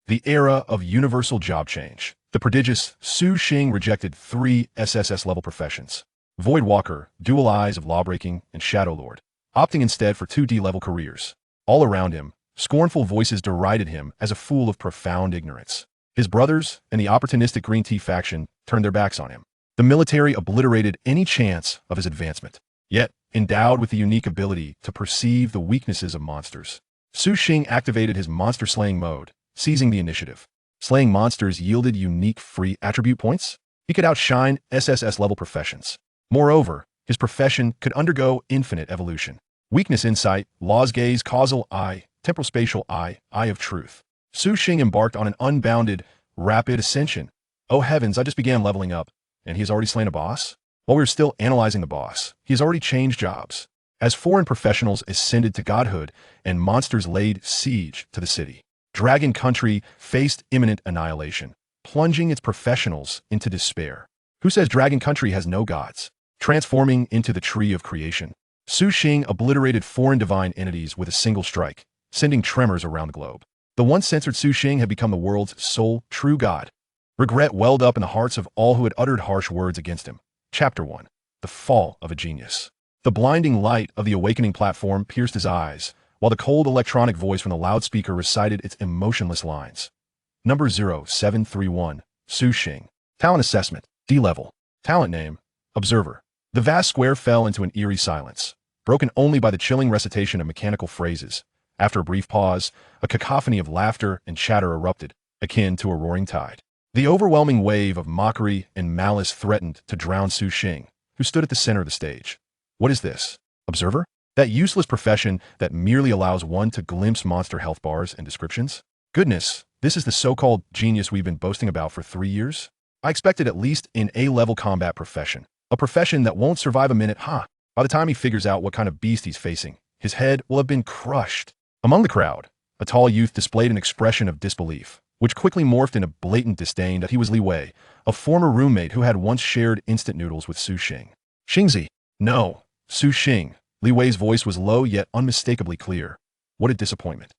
The era of universal job change. The prodigious Su Xing rejected 3 SSS-level professions: Void Walker, Dual Eyes of Lawbreaking, and Shadow Lord, opting instead for 2 D-level careers. All around him, scornful voices derided him as a fool of profound ignorance. His brothers and the opportunistic Green Tea faction turned their backs on him. The military obliterated any chance of his advancement. Yet, endowed with the unique ability to perceive the weaknesses of monsters, Su Xing activated his monster-slaying mode, seizing the initiative. Slaying monsters yielded unique free attribute points. He could outshine SSS-level professions. Moreover, his profession could undergo infinite evolution. Weakness insight, law's gaze, causal eye, temporal spatial eye, eye of truth. Su Xing embarked on an unbounded, rapid ascension. Oh heavens, I just began leveling up, and he has already slain a boss? While we were still analyzing the boss, he has already changed jobs. As foreign professionals ascended to godhood and monsters laid siege to the city, Dragon Country faced imminent annihilation, plunging its professionals into despair. Who says Dragon Country has no gods? Transforming into the tree of creation, Su Xing obliterated foreign divine entities with a single strike, sending tremors around the globe. The once censored Su Xing had become the world's sole true god. Regret welled up in the hearts of all who had uttered harsh words against him. Chapter 1. The Fall of a Genius. The blinding light of the awakening platform pierced his eyes, while the cold electronic voice from the loudspeaker recited its emotionless lines. Number 0731, Su Xing. Talent assessment, D-level. Talent name, Observer. The vast square fell into an eerie silence, broken only by the chilling recitation of mechanical phrases. After a brief pause, a cacophony of laughter and chatter erupted, akin to a roaring tide. The overwhelming wave of mockery and malice threatened to drown Su Xing, who stood at the center of the stage. What is this? Observer? That useless profession that merely allows one to glimpse monster health bars and descriptions? Goodness, this is the so-called genius we've been boasting about for 3 years? I expected at least an A-level combat profession. A profession that won't survive a minute, By the time he figures out what kind of beast he's facing, his head will have been crushed. Among the crowd, a tall youth displayed an expression of disbelief, which quickly morphed into blatant disdain that he was Li Wei, a former roommate who had once shared instant noodles with Su Xing. Xingzi. No, Su Xing. Li Wei's voice was low yet unmistakably clear. What a disappointment.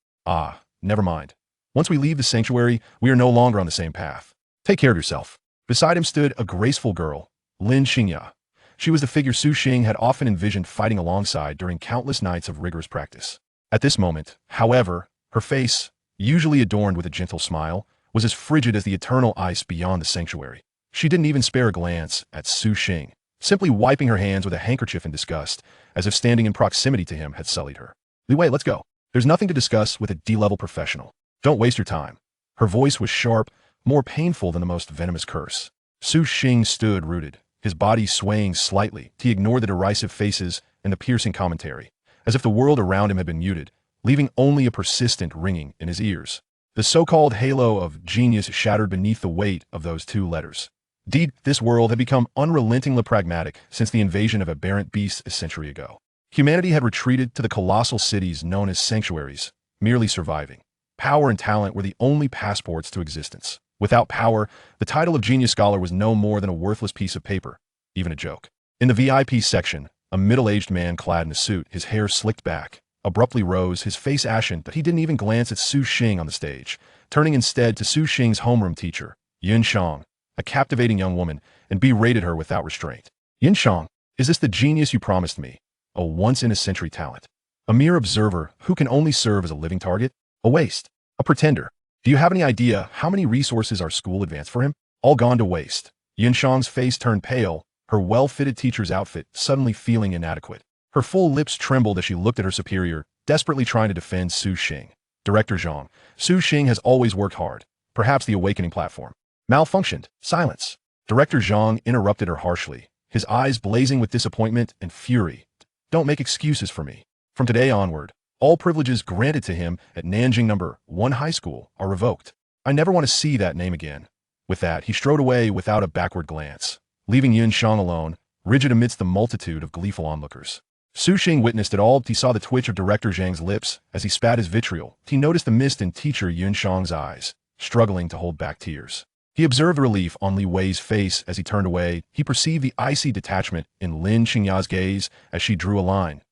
Never mind. Once we leave the sanctuary, we are no longer on the same path. Take care of yourself. Beside him stood a graceful girl, Lin Xingya. She was the figure Su Xing had often envisioned fighting alongside during countless nights of rigorous practice. At this moment, however, her face, usually adorned with a gentle smile, was as frigid as the eternal ice beyond the sanctuary. She didn't even spare a glance at Su Xing, simply wiping her hands with a handkerchief in disgust, as if standing in proximity to him had sullied her. Li Wei, let's go. There's nothing to discuss with a D-level professional. Don't waste your time. Her voice was sharp, more painful than the most venomous curse. Su Xing stood rooted, his body swaying slightly. He ignored the derisive faces and the piercing commentary, as if the world around him had been muted, leaving only a persistent ringing in his ears. The so-called halo of genius shattered beneath the weight of those 2 letters. Indeed, this world had become unrelentingly pragmatic since the invasion of aberrant beasts a century ago. Humanity had retreated to the colossal cities known as sanctuaries, merely surviving. Power and talent were the only passports to existence. Without power, the title of genius scholar was no more than a worthless piece of paper, even a joke. In the VIP section, a middle-aged man clad in a suit, his hair slicked back, abruptly rose, his face ashen, but he didn't even glance at Su Xing on the stage, turning instead to Su Xing's homeroom teacher, Yun Shang, a captivating young woman, and berated her without restraint. Yun Shang, is this the genius you promised me? A once-in-a-century talent. A mere observer who can only serve as a living target? A waste. A pretender. Do you have any idea how many resources our school advanced for him? All gone to waste. Yun Shang's face turned pale, her well-fitted teacher's outfit suddenly feeling inadequate. Her full lips trembled as she looked at her superior, desperately trying to defend Su Xing. Director Zhang. Su Xing has always worked hard. Perhaps the awakening platform malfunctioned. Silence. Director Zhang interrupted her harshly, his eyes blazing with disappointment and fury. Don't make excuses for me. From today onward, all privileges granted to him at Nanjing No. 1 High School are revoked. I never want to see that name again. With that, he strode away without a backward glance, leaving Yun Shang alone, rigid amidst the multitude of gleeful onlookers. Su Xing witnessed it all. He saw the twitch of Director Zhang's lips as he spat his vitriol. He noticed the mist in teacher Yun Shang's eyes, struggling to hold back tears. He observed relief on Li Wei's face as he turned away. He perceived the icy detachment in Lin Xingya's gaze as she drew a line.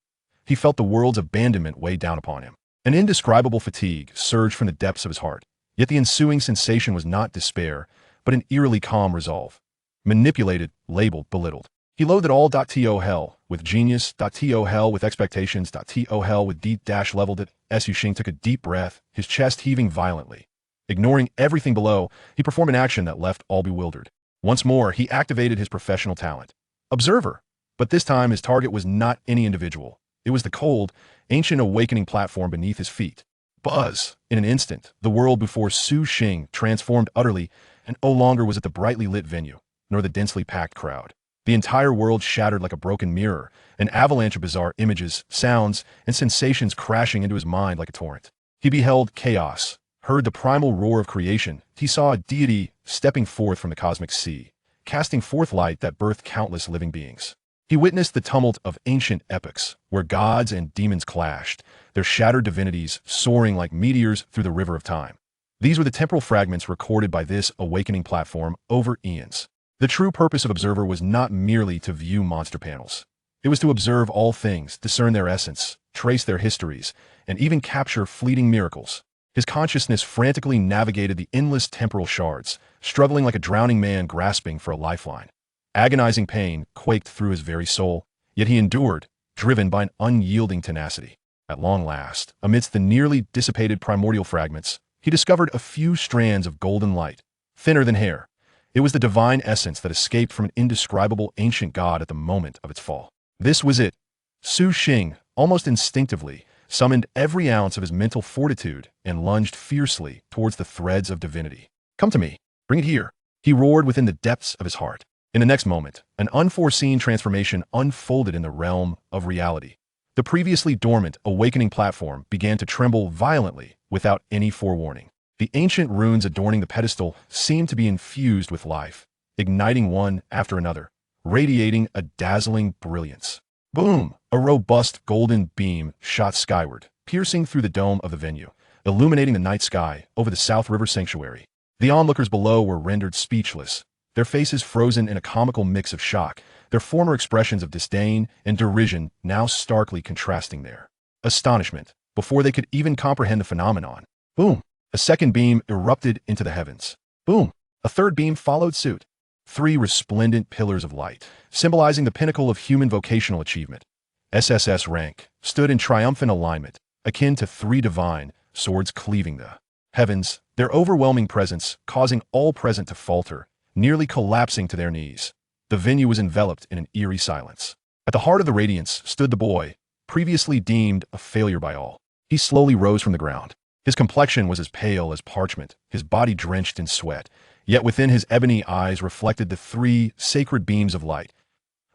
He felt the world's abandonment weigh down upon him. An indescribable fatigue surged from the depths of his heart. Yet the ensuing sensation was not despair, but an eerily calm resolve. Manipulated, labeled, belittled. He loathed all .to hell with genius, .to hell with expectations, .to hell with D-level. Su Xing took a deep breath, his chest heaving violently. Ignoring everything below, he performed an action that left all bewildered. Once more, he activated his professional talent. Observer. But this time his target was not any individual. It was the cold, ancient awakening platform beneath his feet. Buzz! In an instant, the world before Su Xing transformed utterly and no longer was it the brightly lit venue, nor the densely packed crowd. The entire world shattered like a broken mirror, an avalanche of bizarre images, sounds, and sensations crashing into his mind like a torrent. He beheld chaos, heard the primal roar of creation. He saw a deity stepping forth from the cosmic sea, casting forth light that birthed countless living beings. He witnessed the tumult of ancient epics, where gods and demons clashed, their shattered divinities soaring like meteors through the river of time. These were the temporal fragments recorded by this awakening platform over eons. The true purpose of Observer was not merely to view monster panels. It was to observe all things, discern their essence, trace their histories, and even capture fleeting miracles. His consciousness frantically navigated the endless temporal shards, struggling like a drowning man grasping for a lifeline. Agonizing pain quaked through his very soul, yet he endured, driven by an unyielding tenacity. At long last, amidst the nearly dissipated primordial fragments, he discovered a few strands of golden light, thinner than hair. It was the divine essence that escaped from an indescribable ancient god at the moment of its fall. This was it. Su Xing, almost instinctively, summoned every ounce of his mental fortitude and lunged fiercely towards the threads of divinity. "Come to me. Bring it here," he roared within the depths of his heart. In the next moment, an unforeseen transformation unfolded in the realm of reality. The previously dormant awakening platform began to tremble violently without any forewarning. The ancient runes adorning the pedestal seemed to be infused with life, igniting one after another, radiating a dazzling brilliance. Boom! A robust golden beam shot skyward, piercing through the dome of the venue, illuminating the night sky over the South River Sanctuary. The onlookers below were rendered speechless, their faces frozen in a comical mix of shock, their former expressions of disdain and derision now starkly contrasting their astonishment before they could even comprehend the phenomenon. Boom! A second beam erupted into the heavens. Boom! A third beam followed suit. 3 resplendent pillars of light, symbolizing the pinnacle of human vocational achievement. SSS rank, stood in triumphant alignment, akin to 3 divine swords cleaving the heavens, their overwhelming presence causing all present to falter, nearly collapsing to their knees. The venue was enveloped in an eerie silence. At the heart of the radiance stood the boy, previously deemed a failure by all. He slowly rose from the ground. His complexion was as pale as parchment, his body drenched in sweat, yet within his ebony eyes reflected the 3 sacred beams of light.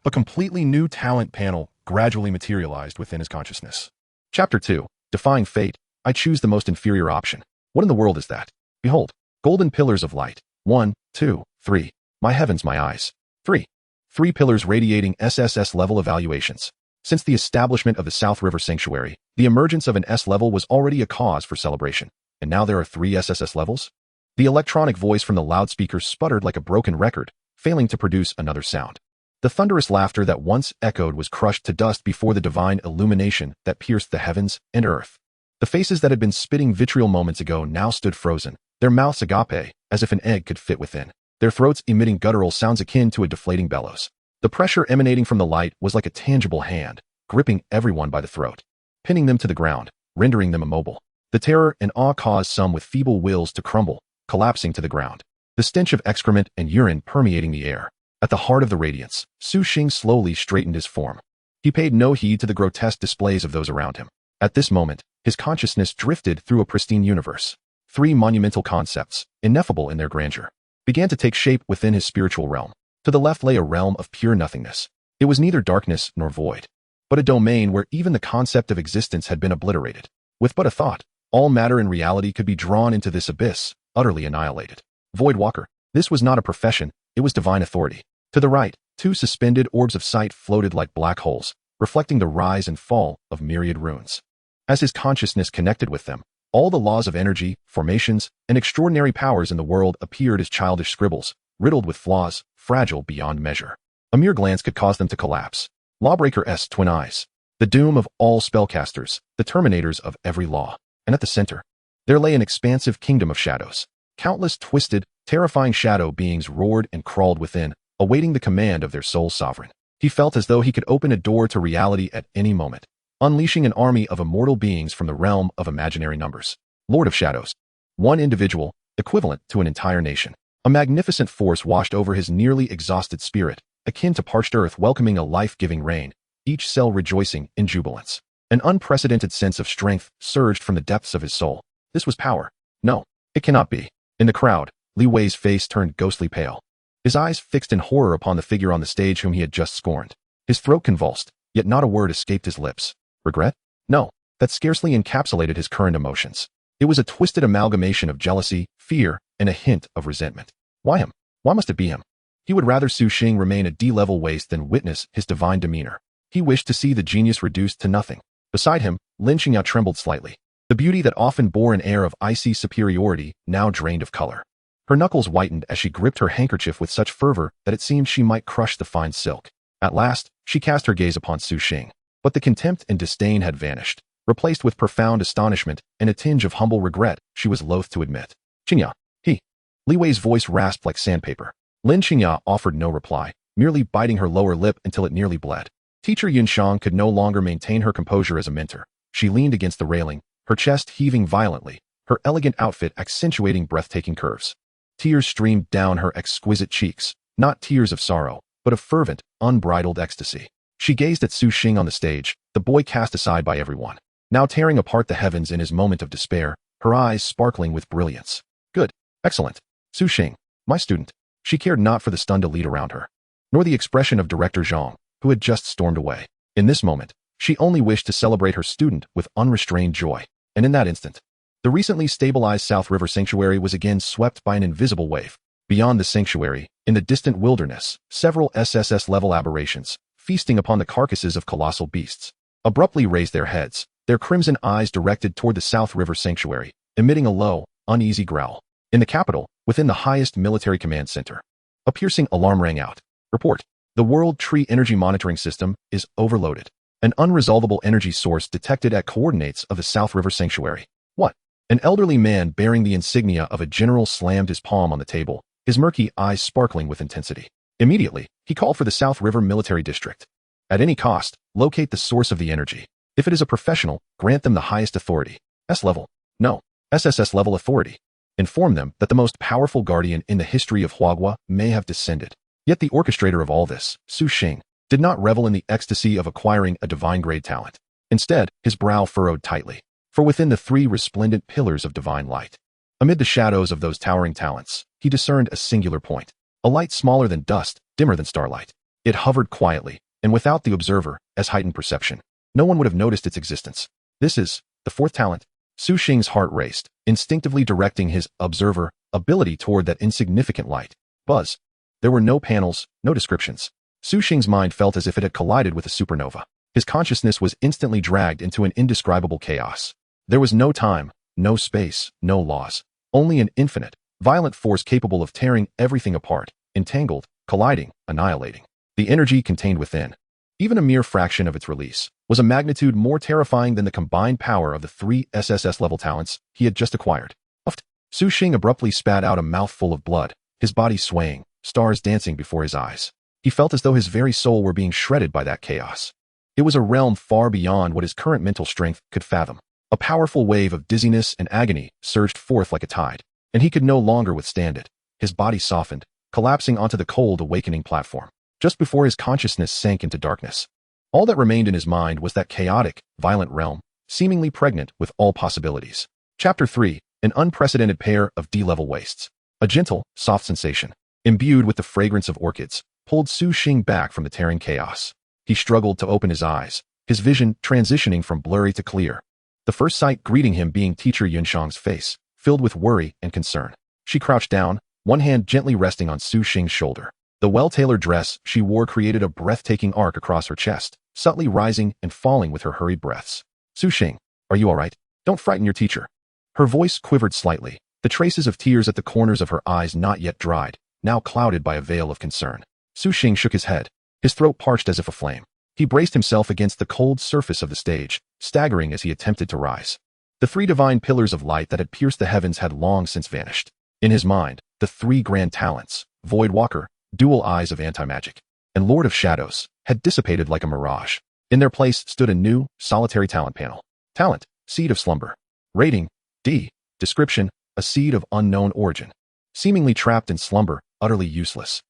A completely new talent panel gradually materialized within his consciousness. Chapter 2. Defying Fate. I choose the most inferior option. What in the world is that? Behold, golden pillars of light. 1, 2, 3. My heavens, my eyes. 3. 3 pillars radiating SSS-level evaluations. Since the establishment of the South River Sanctuary, the emergence of an S-level was already a cause for celebration. And now there are 3 SSS levels? The electronic voice from the loudspeaker sputtered like a broken record, failing to produce another sound. The thunderous laughter that once echoed was crushed to dust before the divine illumination that pierced the heavens and earth. The faces that had been spitting vitriol moments ago now stood frozen, their mouths agape, as if an egg could fit within, their throats emitting guttural sounds akin to a deflating bellows. The pressure emanating from the light was like a tangible hand, gripping everyone by the throat, pinning them to the ground, rendering them immobile. The terror and awe caused some with feeble wills to crumble, collapsing to the ground. The stench of excrement and urine permeating the air. At the heart of the radiance, Su Xing slowly straightened his form. He paid no heed to the grotesque displays of those around him. At this moment, his consciousness drifted through a pristine universe. 3 monumental concepts, ineffable in their grandeur, began to take shape within his spiritual realm. To the left lay a realm of pure nothingness. It was neither darkness nor void, but a domain where even the concept of existence had been obliterated. With but a thought, all matter and reality could be drawn into this abyss, utterly annihilated. Void Walker. This was not a profession, it was divine authority. To the right, 2 suspended orbs of sight floated like black holes, reflecting the rise and fall of myriad runes. As his consciousness connected with them, all the laws of energy, formations, and extraordinary powers in the world appeared as childish scribbles, riddled with flaws, fragile beyond measure. A mere glance could cause them to collapse. Lawbreaker's twin eyes. The doom of all spellcasters, the terminators of every law. And at the center, There lay an expansive kingdom of shadows. Countless twisted, terrifying shadow beings roared and crawled within, awaiting the command of their sole sovereign. He felt as though he could open a door to reality at any moment, unleashing an army of immortal beings from the realm of imaginary numbers. Lord of Shadows. One individual, equivalent to an entire nation. A magnificent force washed over his nearly exhausted spirit, akin to parched earth welcoming a life-giving rain, each cell rejoicing in jubilance. An unprecedented sense of strength surged from the depths of his soul. This was power. No, it cannot be. In the crowd, Li Wei's face turned ghostly pale. His eyes fixed in horror upon the figure on the stage whom he had just scorned. His throat convulsed, yet not a word escaped his lips. Regret? No, that scarcely encapsulated his current emotions. It was a twisted amalgamation of jealousy, fear, and a hint of resentment. Why him? Why must it be him? He would rather Su Xing remain a D-level waste than witness his divine demeanor. He wished to see the genius reduced to nothing. Beside him, Lin Qingya trembled slightly. The beauty that often bore an air of icy superiority now drained of color. Her knuckles whitened as she gripped her handkerchief with such fervor that it seemed she might crush the fine silk. At last, she cast her gaze upon Su Xing. But the contempt and disdain had vanished, replaced with profound astonishment and a tinge of humble regret she was loath to admit. Qingya, he. Li Wei's voice rasped like sandpaper. Lin Qingya offered no reply, merely biting her lower lip until it nearly bled. Teacher Yunshang could no longer maintain her composure as a mentor. She leaned against the railing, her chest heaving violently, her elegant outfit accentuating breathtaking curves. Tears streamed down her exquisite cheeks, not tears of sorrow, but of fervent, unbridled ecstasy. She gazed at Su Xing on the stage, the boy cast aside by everyone, now tearing apart the heavens in his moment of despair, her eyes sparkling with brilliance. Good. Excellent. Su Xing, my student. She cared not for the stunned elite around her, nor the expression of Director Zhang, who had just stormed away. In this moment, she only wished to celebrate her student with unrestrained joy. And in that instant, the recently stabilized South River Sanctuary was again swept by an invisible wave. Beyond the sanctuary, in the distant wilderness, several SSS-level aberrations, feasting upon the carcasses of colossal beasts, abruptly raised their heads, their crimson eyes directed toward the South River Sanctuary, emitting a low, uneasy growl. In the capital, within the highest military command center, a piercing alarm rang out. Report. The World Tree Energy Monitoring System is overloaded. An unresolvable energy source detected at coordinates of the South River Sanctuary. What? An elderly man bearing the insignia of a general slammed his palm on the table, his murky eyes sparkling with intensity. Immediately, he called for the South River Military District. At any cost, locate the source of the energy. If it is a professional, grant them the highest authority. S-level. No. SSS-level authority. Inform them that the most powerful guardian in the history of Huagua may have descended. Yet the orchestrator of all this, Su Xing, did not revel in the ecstasy of acquiring a divine-grade talent. Instead, his brow furrowed tightly. For within the three resplendent pillars of divine light, amid the shadows of those towering talents, he discerned a singular point. A light smaller than dust, dimmer than starlight. It hovered quietly, and without the observer, as heightened perception. No one would have noticed its existence. This is the fourth talent. Su Xing's heart raced, instinctively directing his observer ability toward that insignificant light. Buzz. There were no panels, no descriptions. Su Xing's mind felt as if it had collided with a supernova. His consciousness was instantly dragged into an indescribable chaos. There was no time, no space, no laws. Only an infinite, violent force capable of tearing everything apart, entangled, colliding, annihilating. The energy contained within, even a mere fraction of its release, was a magnitude more terrifying than the combined power of the three SSS-level talents he had just acquired. Uft. Su Xing abruptly spat out a mouthful of blood, his body swaying, stars dancing before his eyes. He felt as though his very soul were being shredded by that chaos. It was a realm far beyond what his current mental strength could fathom. A powerful wave of dizziness and agony surged forth like a tide, and he could no longer withstand it. His body softened, collapsing onto the cold awakening platform. Just before his consciousness sank into darkness, all that remained in his mind was that chaotic, violent realm, seemingly pregnant with all possibilities. Chapter 3. An unprecedented pair of D-level wastes. A gentle, soft sensation, imbued with the fragrance of orchids, pulled Su Xing back from the tearing chaos. He struggled to open his eyes, his vision transitioning from blurry to clear. The first sight greeting him being Teacher Yunshang's face, filled with worry and concern. She crouched down, one hand gently resting on Su Xing's shoulder. The well-tailored dress she wore created a breathtaking arc across her chest, subtly rising and falling with her hurried breaths. Su Xing, are you all right? Don't frighten your teacher. Her voice quivered slightly, the traces of tears at the corners of her eyes not yet dried, now clouded by a veil of concern. Su Xing shook his head, his throat parched as if aflame. He braced himself against the cold surface of the stage, staggering as he attempted to rise. The three divine pillars of light that had pierced the heavens had long since vanished. In his mind, the three grand talents, Void Walker, Dual Eyes of Anti-Magic, and Lord of Shadows, had dissipated like a mirage. In their place stood a new, solitary talent panel. Talent, Seed of Slumber. Rating, D. Description, a seed of unknown origin. Seemingly trapped in slumber, utterly useless.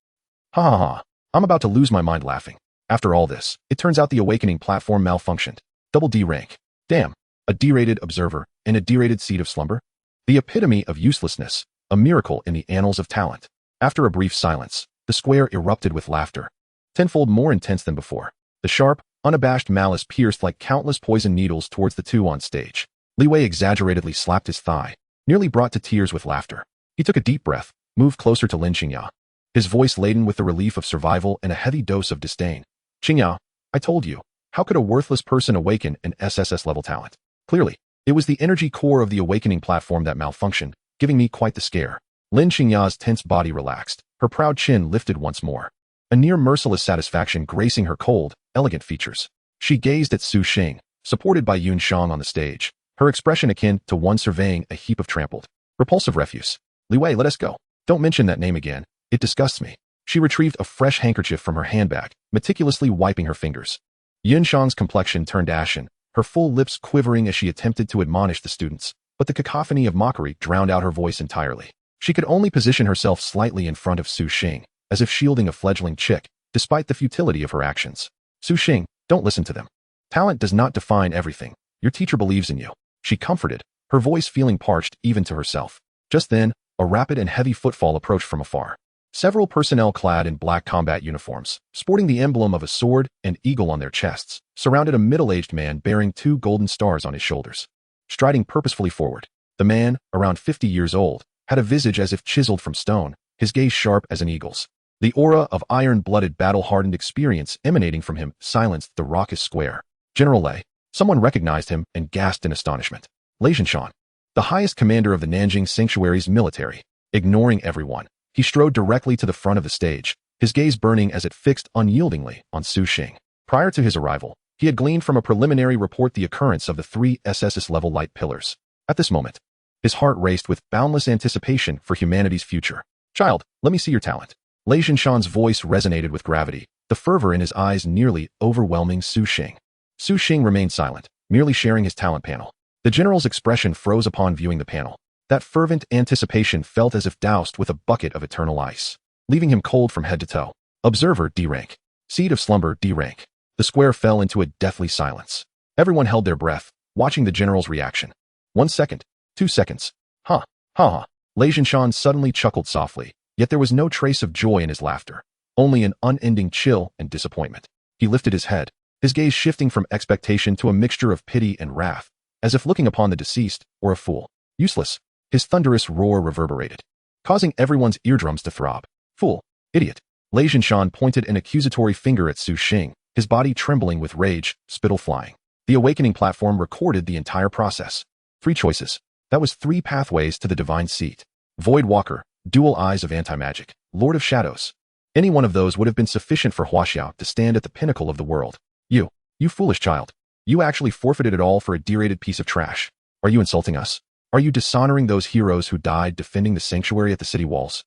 Ha ha ha. I'm about to lose my mind laughing. After all this, it turns out the awakening platform malfunctioned. Double D rank. Damn. A D-rated observer and a D-rated seed of slumber? The epitome of uselessness, a miracle in the annals of talent. After a brief silence, the square erupted with laughter, tenfold more intense than before. The sharp, unabashed malice pierced like countless poison needles towards the two on stage. Li Wei exaggeratedly slapped his thigh, nearly brought to tears with laughter. He took a deep breath, moved closer to Lin Qingya, his voice laden with the relief of survival and a heavy dose of disdain. Qingya, I told you, how could a worthless person awaken an SSS-level talent? Clearly, it was the energy core of the awakening platform that malfunctioned, giving me quite the scare. Lin Qingya's tense body relaxed, her proud chin lifted once more, a near-merciless satisfaction gracing her cold, elegant features. She gazed at Su Xing, supported by Yun Shang on the stage, her expression akin to one surveying a heap of trampled, repulsive refuse. Li Wei, let us go. Don't mention that name again. It disgusts me. She retrieved a fresh handkerchief from her handbag, meticulously wiping her fingers. Yun Shang's complexion turned ashen, her full lips quivering as she attempted to admonish the students, but the cacophony of mockery drowned out her voice entirely. She could only position herself slightly in front of Su Xing, as if shielding a fledgling chick, despite the futility of her actions. Su Xing, don't listen to them. Talent does not define everything. Your teacher believes in you. She comforted, her voice feeling parched even to herself. Just then, a rapid and heavy footfall approached from afar. Several personnel clad in black combat uniforms, sporting the emblem of a sword and eagle on their chests, surrounded a middle-aged man bearing 2 golden stars on his shoulders. Striding purposefully forward, the man, around 50 years old, had a visage as if chiseled from stone, his gaze sharp as an eagle's. The aura of iron-blooded, battle-hardened experience emanating from him silenced the raucous square. General Lei. Someone recognized him and gasped in astonishment. Lei Zhinshan, the highest commander of the Nanjing Sanctuary's military. Ignoring everyone, he strode directly to the front of the stage, his gaze burning as it fixed unyieldingly on Su Xing. Prior to his arrival, he had gleaned from a preliminary report the occurrence of the 3 SSS-level light pillars. At this moment, his heart raced with boundless anticipation for humanity's future. Child, let me see your talent. Lei Zhinshan's voice resonated with gravity, the fervor in his eyes nearly overwhelming Su Xing. Su Xing remained silent, merely sharing his talent panel. The general's expression froze upon viewing the panel. That fervent anticipation felt as if doused with a bucket of eternal ice, leaving him cold from head to toe. Observer D rank. Seed of Slumber D rank. The square fell into a deathly silence. Everyone held their breath, watching the general's reaction. 1 second. 2 seconds. Ha, ha ha. Lei Zhinshan suddenly chuckled softly, yet there was no trace of joy in his laughter, only an unending chill and disappointment. He lifted his head, his gaze shifting from expectation to a mixture of pity and wrath, as if looking upon the deceased or a fool. Useless. His thunderous roar reverberated, causing everyone's eardrums to throb. Fool. Idiot. Lei Zhinshan pointed an accusatory finger at Su Xing, his body trembling with rage, spittle flying. The awakening platform recorded the entire process. 3 choices. That was 3 pathways to the divine seat. Void Walker, Dual Eyes of Anti-Magic, Lord of Shadows. Any one of those would have been sufficient for Huaxiao to stand at the pinnacle of the world. You foolish child. You actually forfeited it all for a derated piece of trash. Are you insulting us? Are you dishonoring those heroes who died defending the sanctuary at the city walls?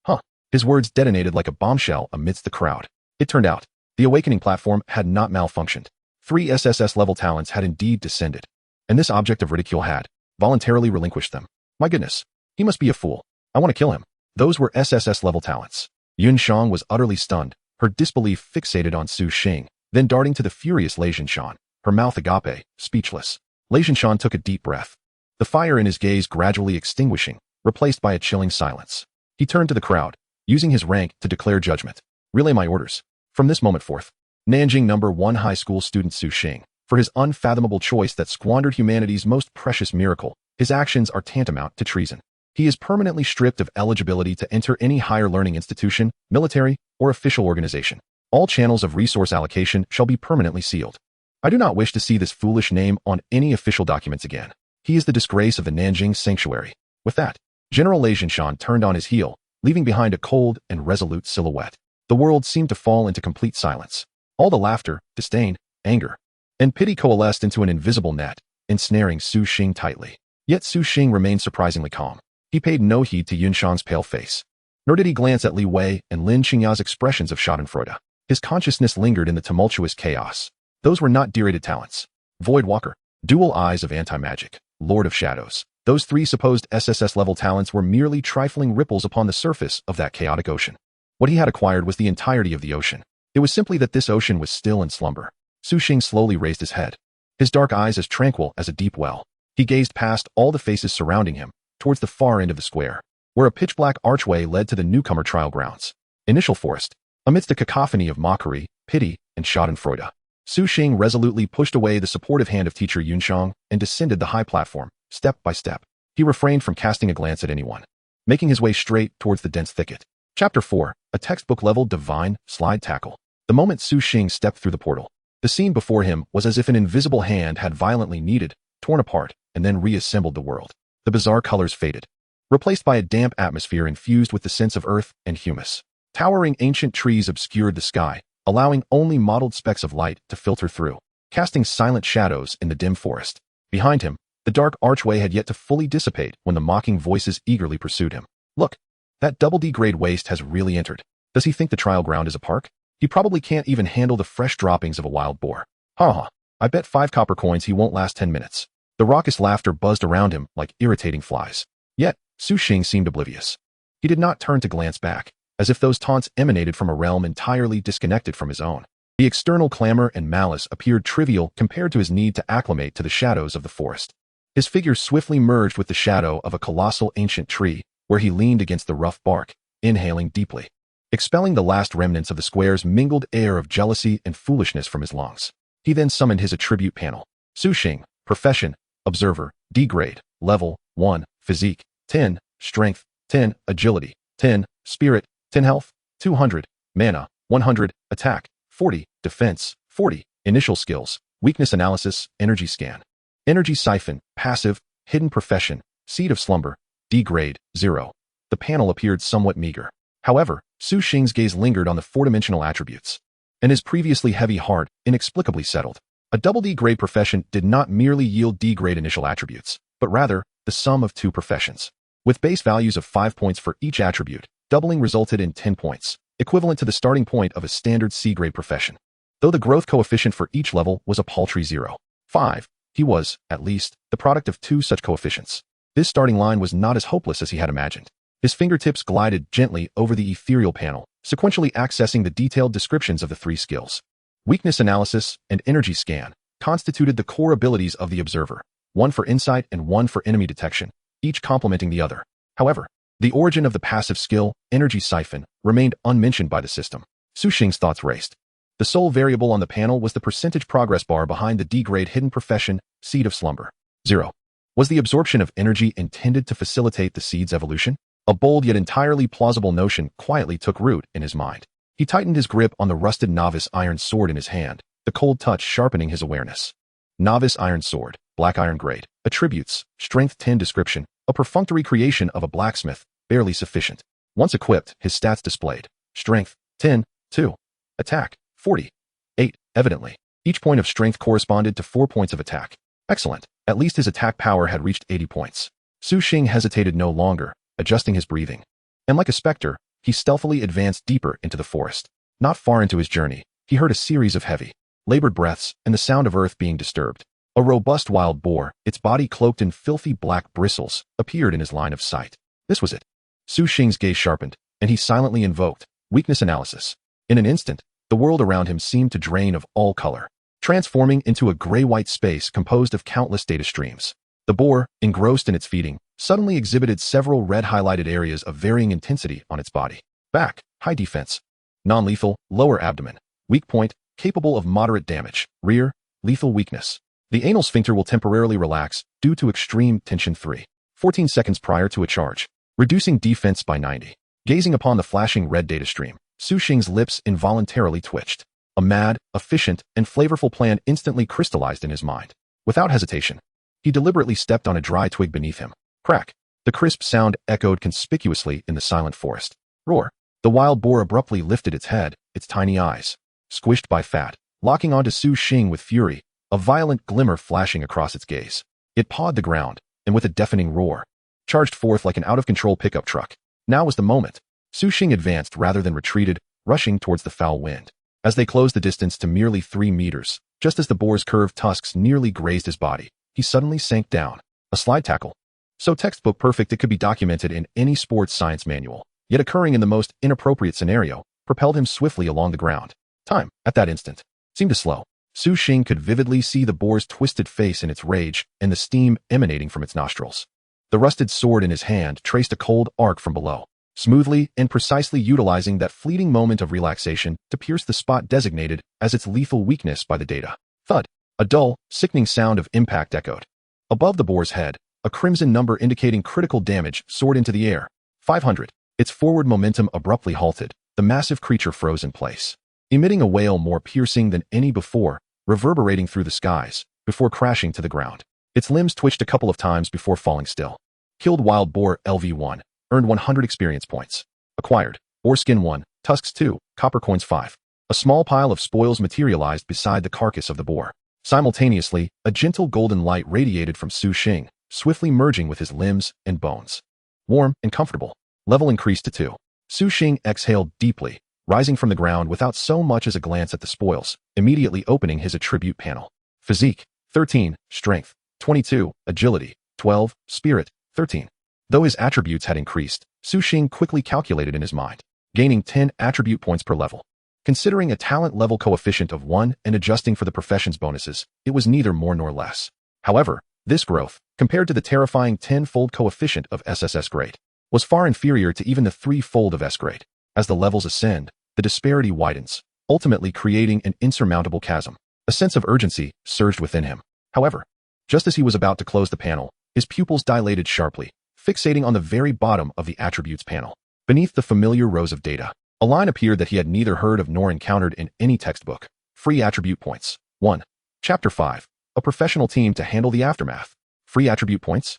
Huh. His words detonated like a bombshell amidst the crowd. It turned out, the awakening platform had not malfunctioned. 3 SSS-level talents had indeed descended, and this object of ridicule had voluntarily relinquished them. My goodness, he must be a fool. I want to kill him. Those were SSS-level talents. Yun Shang was utterly stunned, her disbelief fixated on Su Xing, then darting to the furious Lei Zhinshan, her mouth agape, speechless. Lei Zhinshan took a deep breath, the fire in his gaze gradually extinguishing, replaced by a chilling silence. He turned to the crowd, using his rank to declare judgment. Relay my orders. From this moment forth, Nanjing No. 1 high school student Su Xing, for his unfathomable choice that squandered humanity's most precious miracle, his actions are tantamount to treason. He is permanently stripped of eligibility to enter any higher learning institution, military, or official organization. All channels of resource allocation shall be permanently sealed. I do not wish to see this foolish name on any official documents again. He is the disgrace of the Nanjing Sanctuary. With that, General Lei Zhinshan turned on his heel, leaving behind a cold and resolute silhouette. The world seemed to fall into complete silence. All the laughter, disdain, anger, and pity coalesced into an invisible net, ensnaring Su Xing tightly. Yet Su Xing remained surprisingly calm. He paid no heed to Yunshang's pale face. Nor did he glance at Li Wei and Lin Qingya's expressions of schadenfreude. His consciousness lingered in the tumultuous chaos. Those were not derided talents. Void Walker, Dual Eyes of Anti-Magic, Lord of Shadows. Those three supposed SSS-level talents were merely trifling ripples upon the surface of that chaotic ocean. What he had acquired was the entirety of the ocean. It was simply that this ocean was still in slumber. Su Xing slowly raised his head, his dark eyes as tranquil as a deep well. He gazed past all the faces surrounding him, towards the far end of the square, where a pitch-black archway led to the newcomer trial grounds. Initial Forest. Amidst a cacophony of mockery, pity, and schadenfreude, Su Xing resolutely pushed away the supportive hand of teacher Yunshang and descended the high platform, step by step. He refrained from casting a glance at anyone, making his way straight towards the dense thicket. Chapter 4, a textbook-level divine slide tackle. The moment Su Xing stepped through the portal, the scene before him was as if an invisible hand had violently kneaded, torn apart, and then reassembled the world. The bizarre colors faded, replaced by a damp atmosphere infused with the scents of earth and humus. Towering ancient trees obscured the sky, allowing only mottled specks of light to filter through, casting silent shadows in the dim forest. Behind him, the dark archway had yet to fully dissipate when the mocking voices eagerly pursued him. Look, that double D-grade waste has really entered. Does he think the trial ground is a park? He probably can't even handle the fresh droppings of a wild boar. Ha! I bet 5 copper coins he won't last 10 minutes. The raucous laughter buzzed around him like irritating flies. Yet, Su Xing seemed oblivious. He did not turn to glance back, as if those taunts emanated from a realm entirely disconnected from his own. The external clamor and malice appeared trivial compared to his need to acclimate to the shadows of the forest. His figure swiftly merged with the shadow of a colossal ancient tree, where he leaned against the rough bark, inhaling deeply, expelling the last remnants of the square's mingled air of jealousy and foolishness from his lungs. He then summoned his attribute panel. Su Xing, Profession, Observer, D-grade, Level 1, Physique, 10, Strength, 10, Agility, 10, Spirit, 10 Health, 200, Mana, 100, Attack, 40, Defense, 40, Initial Skills, Weakness Analysis, Energy Scan. Energy Siphon, Passive, Hidden Profession, Seed of Slumber, D-grade, 0. The panel appeared somewhat meager. However, Su Xing's gaze lingered on the four-dimensional attributes, and his previously heavy heart inexplicably settled. A double D-grade profession did not merely yield D-grade initial attributes, but rather the sum of 2 professions. With base values of 5 points for each attribute, doubling resulted in 10 points, equivalent to the starting point of a standard C-grade profession. Though the growth coefficient for each level was a paltry 0.5, he was, at least, the product of 2 such coefficients. This starting line was not as hopeless as he had imagined. His fingertips glided gently over the ethereal panel, sequentially accessing the detailed descriptions of the 3 skills. Weakness Analysis and Energy Scan constituted the core abilities of the observer, one for insight and one for enemy detection, each complementing the other. However, the origin of the passive skill, Energy Siphon, remained unmentioned by the system. Su Xing's thoughts raced. The sole variable on the panel was the percentage progress bar behind the D-grade hidden profession, Seed of Slumber. 0. Was the absorption of energy intended to facilitate the seed's evolution? A bold yet entirely plausible notion quietly took root in his mind. He tightened his grip on the rusted novice iron sword in his hand, the cold touch sharpening his awareness. Novice iron sword, black iron grade. Attributes, strength 10 description, a perfunctory creation of a blacksmith, barely sufficient. Once equipped, his stats displayed. Strength, 10, 2. Attack, 40, 8, evidently. Each point of strength corresponded to 4 points of attack. Excellent. At least his attack power had reached 80 points. Su Xing hesitated no longer, adjusting his breathing. And like a specter, he stealthily advanced deeper into the forest. Not far into his journey, he heard a series of heavy, labored breaths and the sound of earth being disturbed. A robust wild boar, its body cloaked in filthy black bristles, appeared in his line of sight. This was it. Su Xing's gaze sharpened, and he silently invoked Weakness Analysis. In an instant, the world around him seemed to drain of all color, transforming into a gray-white space composed of countless data streams. The boar, engrossed in its feeding, suddenly exhibited several red-highlighted areas of varying intensity on its body. Back, high defense. Non-lethal, lower abdomen. Weak point, capable of moderate damage. Rear, lethal weakness. The anal sphincter will temporarily relax due to extreme tension 3. 14 seconds prior to a charge, reducing defense by 90. Gazing upon the flashing red data stream, Su Xing's lips involuntarily twitched. A mad, efficient, and flavorful plan instantly crystallized in his mind. Without hesitation, he deliberately stepped on a dry twig beneath him. Crack. The crisp sound echoed conspicuously in the silent forest. Roar. The wild boar abruptly lifted its head, its tiny eyes, squished by fat, locking onto Su Xing with fury, a violent glimmer flashing across its gaze. It pawed the ground, and with a deafening roar, charged forth like an out-of-control pickup truck. Now was the moment. Su Xing advanced rather than retreated, rushing towards the foul wind. As they closed the distance to merely 3 meters, just as the boar's curved tusks nearly grazed his body, he suddenly sank down. A slide tackle. So textbook perfect it could be documented in any sports science manual, yet occurring in the most inappropriate scenario, propelled him swiftly along the ground. Time, at that instant, seemed to slow. Su Xing could vividly see the boar's twisted face in its rage and the steam emanating from its nostrils. The rusted sword in his hand traced a cold arc from below, smoothly and precisely utilizing that fleeting moment of relaxation to pierce the spot designated as its lethal weakness by the data. Thud. A dull, sickening sound of impact echoed. Above the boar's head, a crimson number indicating critical damage soared into the air. 500. Its forward momentum abruptly halted. The massive creature froze in place, emitting a wail more piercing than any before, reverberating through the skies, before crashing to the ground. Its limbs twitched a couple of times before falling still. Killed wild boar LV1. Earned 100 experience points. Acquired. Boar skin 1, tusks 2, copper coins 5. A small pile of spoils materialized beside the carcass of the boar. Simultaneously, a gentle golden light radiated from Su Xing, swiftly merging with his limbs and bones. Warm and comfortable. Level increased to 2. Su Xing exhaled deeply, rising from the ground without so much as a glance at the spoils, immediately opening his attribute panel. Physique, 13, Strength, 22, Agility, 12, Spirit, 13. Though his attributes had increased, Su Xing quickly calculated in his mind, gaining 10 attribute points per level. Considering a talent level coefficient of 1 and adjusting for the profession's bonuses, it was neither more nor less. However, this growth, compared to the terrifying 10-fold coefficient of SSS grade, was far inferior to even the 3-fold of S grade. As the levels ascend, the disparity widens, ultimately creating an insurmountable chasm. A sense of urgency surged within him. However, just as he was about to close the panel, his pupils dilated sharply, fixating on the very bottom of the attributes panel. Beneath the familiar rows of data, a line appeared that he had neither heard of nor encountered in any textbook. Free attribute points. 1. Chapter 5. A professional team to handle the aftermath. Free attribute points?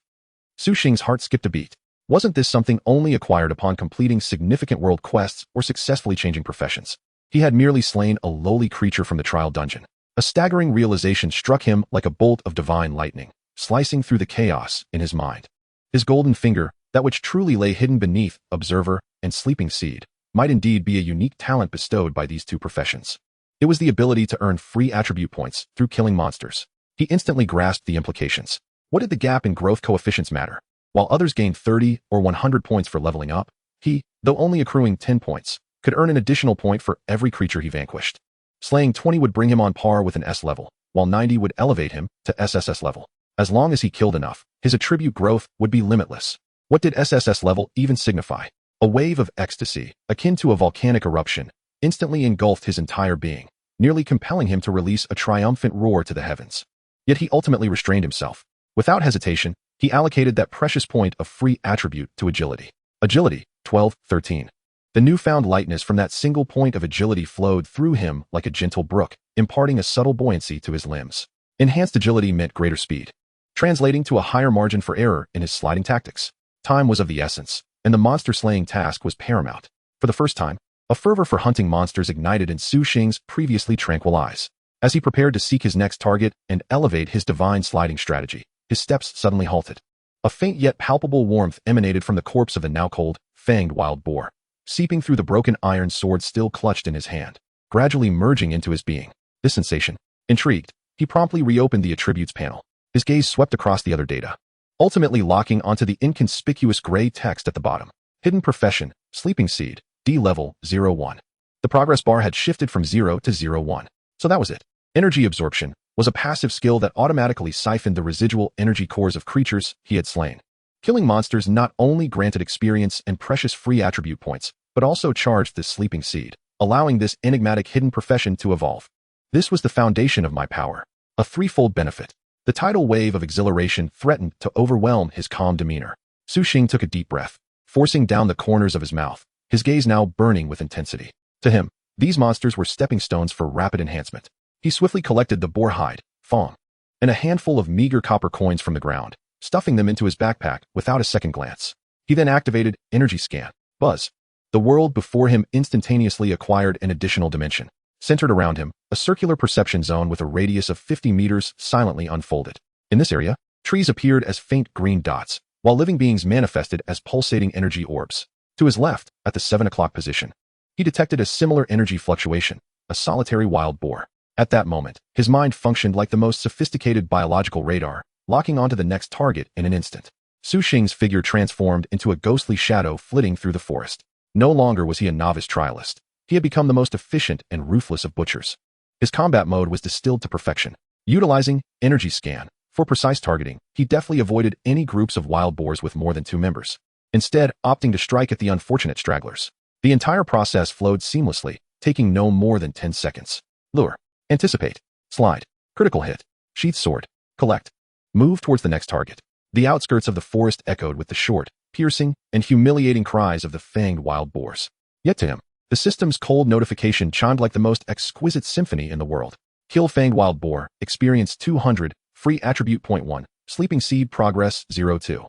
Su Xing's heart skipped a beat. Wasn't this something only acquired upon completing significant world quests or successfully changing professions? He had merely slain a lowly creature from the trial dungeon. A staggering realization struck him like a bolt of divine lightning, slicing through the chaos in his mind. His golden finger, that which truly lay hidden beneath Observer and Sleeping Seed, might indeed be a unique talent bestowed by these two professions. It was the ability to earn free attribute points through killing monsters. He instantly grasped the implications. What did the gap in growth coefficients matter? While others gained 30 or 100 points for leveling up, he, though only accruing 10 points, could earn an additional point for every creature he vanquished. Slaying 20 would bring him on par with an S level, while 90 would elevate him to SSS level. As long as he killed enough, his attribute growth would be limitless. What did SSS level even signify? A wave of ecstasy, akin to a volcanic eruption, instantly engulfed his entire being, nearly compelling him to release a triumphant roar to the heavens. Yet he ultimately restrained himself. Without hesitation, he allocated that precious point of free attribute to agility. Agility, 12-13. The newfound lightness from that single point of agility flowed through him like a gentle brook, imparting a subtle buoyancy to his limbs. Enhanced agility meant greater speed, translating to a higher margin for error in his sliding tactics. Time was of the essence, and the monster-slaying task was paramount. For the first time, a fervor for hunting monsters ignited in Su Xing's previously tranquil eyes. As he prepared to seek his next target and elevate his divine sliding strategy, his steps suddenly halted. A faint yet palpable warmth emanated from the corpse of the now cold, fanged wild boar, seeping through the broken iron sword still clutched in his hand, gradually merging into his being. This sensation, intrigued, he promptly reopened the attributes panel. His gaze swept across the other data, ultimately locking onto the inconspicuous gray text at the bottom. Hidden profession, Sleeping Seed, D level 01. The progress bar had shifted from 0 to 01. So that was it. Energy absorption was a passive skill that automatically siphoned the residual energy cores of creatures he had slain. Killing monsters not only granted experience and precious free attribute points, but also charged this sleeping seed, allowing this enigmatic hidden profession to evolve. This was the foundation of my power. A threefold benefit. The tidal wave of exhilaration threatened to overwhelm his calm demeanor. Su Xing took a deep breath, forcing down the corners of his mouth, his gaze now burning with intensity. To him, these monsters were stepping stones for rapid enhancement. He swiftly collected the boar hide, thong, and a handful of meager copper coins from the ground, stuffing them into his backpack without a second glance. He then activated Energy Scan. Buzz. The world before him instantaneously acquired an additional dimension. Centered around him, a circular perception zone with a radius of 50 meters silently unfolded. In this area, trees appeared as faint green dots, while living beings manifested as pulsating energy orbs. To his left, at the 7 o'clock position, he detected a similar energy fluctuation, a solitary wild boar. At that moment, his mind functioned like the most sophisticated biological radar, locking onto the next target in an instant. Su Xing's figure transformed into a ghostly shadow flitting through the forest. No longer was he a novice trialist. He had become the most efficient and ruthless of butchers. His combat mode was distilled to perfection. Utilizing energy scan for precise targeting, he deftly avoided any groups of wild boars with more than 2 members, instead opting to strike at the unfortunate stragglers. The entire process flowed seamlessly, taking no more than 10 seconds. Lure. Anticipate. Slide. Critical hit. Sheath sword. Collect. Move towards the next target. The outskirts of the forest echoed with the short, piercing, and humiliating cries of the fanged wild boars. Yet to him, the system's cold notification chimed like the most exquisite symphony in the world. Kill fanged wild boar. Experience 200. Free attribute 0.1. Sleeping seed progress 02.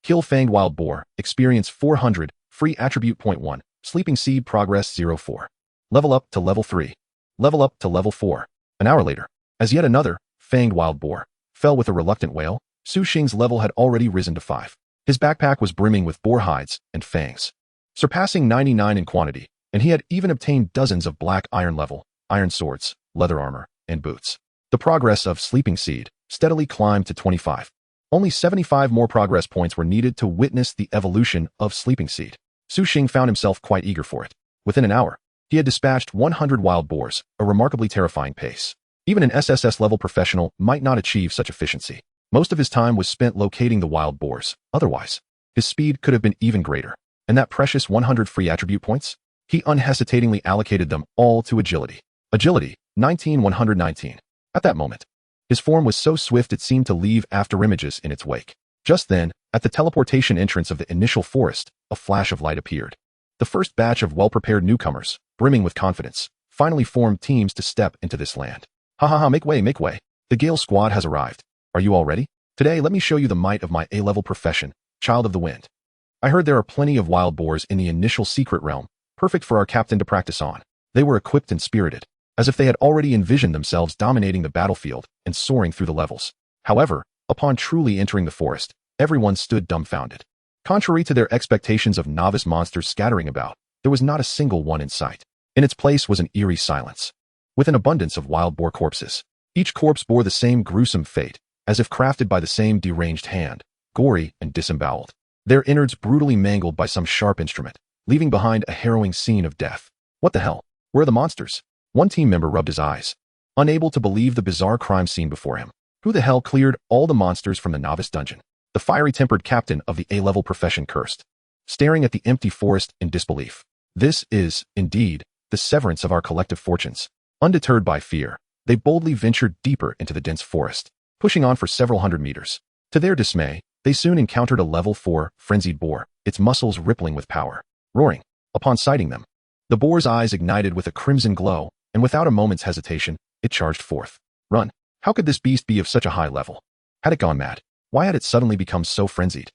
Kill fanged wild boar. Experience 400. Free attribute 0.1. Sleeping seed progress 04. Level up to level 3. Level up to level 4. An hour later, as yet another fanged wild boar fell with a reluctant wail, Su Xing's level had already risen to 5. His backpack was brimming with boar hides and fangs, surpassing 99 in quantity, and he had even obtained dozens of black iron-level, iron swords, leather armor, and boots. The progress of Sleeping Seed steadily climbed to 25. Only 75 more progress points were needed to witness the evolution of Sleeping Seed. Su Xing found himself quite eager for it. Within an hour, he had dispatched 100 wild boars, a remarkably terrifying pace. Even an SSS-level professional might not achieve such efficiency. Most of his time was spent locating the wild boars. Otherwise, his speed could have been even greater. And that precious 100 free attribute points? He unhesitatingly allocated them all to agility. Agility, 19,119. At that moment, his form was so swift it seemed to leave afterimages in its wake. Just then, at the teleportation entrance of the initial forest, a flash of light appeared. The first batch of well-prepared newcomers, brimming with confidence, finally formed teams to step into this land. Ha ha ha, make way, make way. The Gale squad has arrived. Are you all ready? Today, let me show you the might of my A-level profession, Child of the Wind. I heard there are plenty of wild boars in the initial secret realm, perfect for our captain to practice on. They were equipped and spirited, as if they had already envisioned themselves dominating the battlefield and soaring through the levels. However, upon truly entering the forest, everyone stood dumbfounded. Contrary to their expectations of novice monsters scattering about, there was not a single one in sight. In its place was an eerie silence, with an abundance of wild boar corpses. Each corpse bore the same gruesome fate, as if crafted by the same deranged hand, gory and disemboweled, their innards brutally mangled by some sharp instrument, leaving behind a harrowing scene of death. What the hell? Where are the monsters? One team member rubbed his eyes, unable to believe the bizarre crime scene before him. Who the hell cleared all the monsters from the novice dungeon? The fiery-tempered captain of the A-level profession cursed, staring at the empty forest in disbelief. This is, indeed, the severance of our collective fortunes. Undeterred by fear, they boldly ventured deeper into the dense forest, pushing on for several hundred meters. To their dismay, they soon encountered a level 4 frenzied boar, its muscles rippling with power. Roaring, upon sighting them, the boar's eyes ignited with a crimson glow, and without a moment's hesitation, it charged forth. Run! How could this beast be of such a high level? Had it gone mad? Why had it suddenly become so frenzied?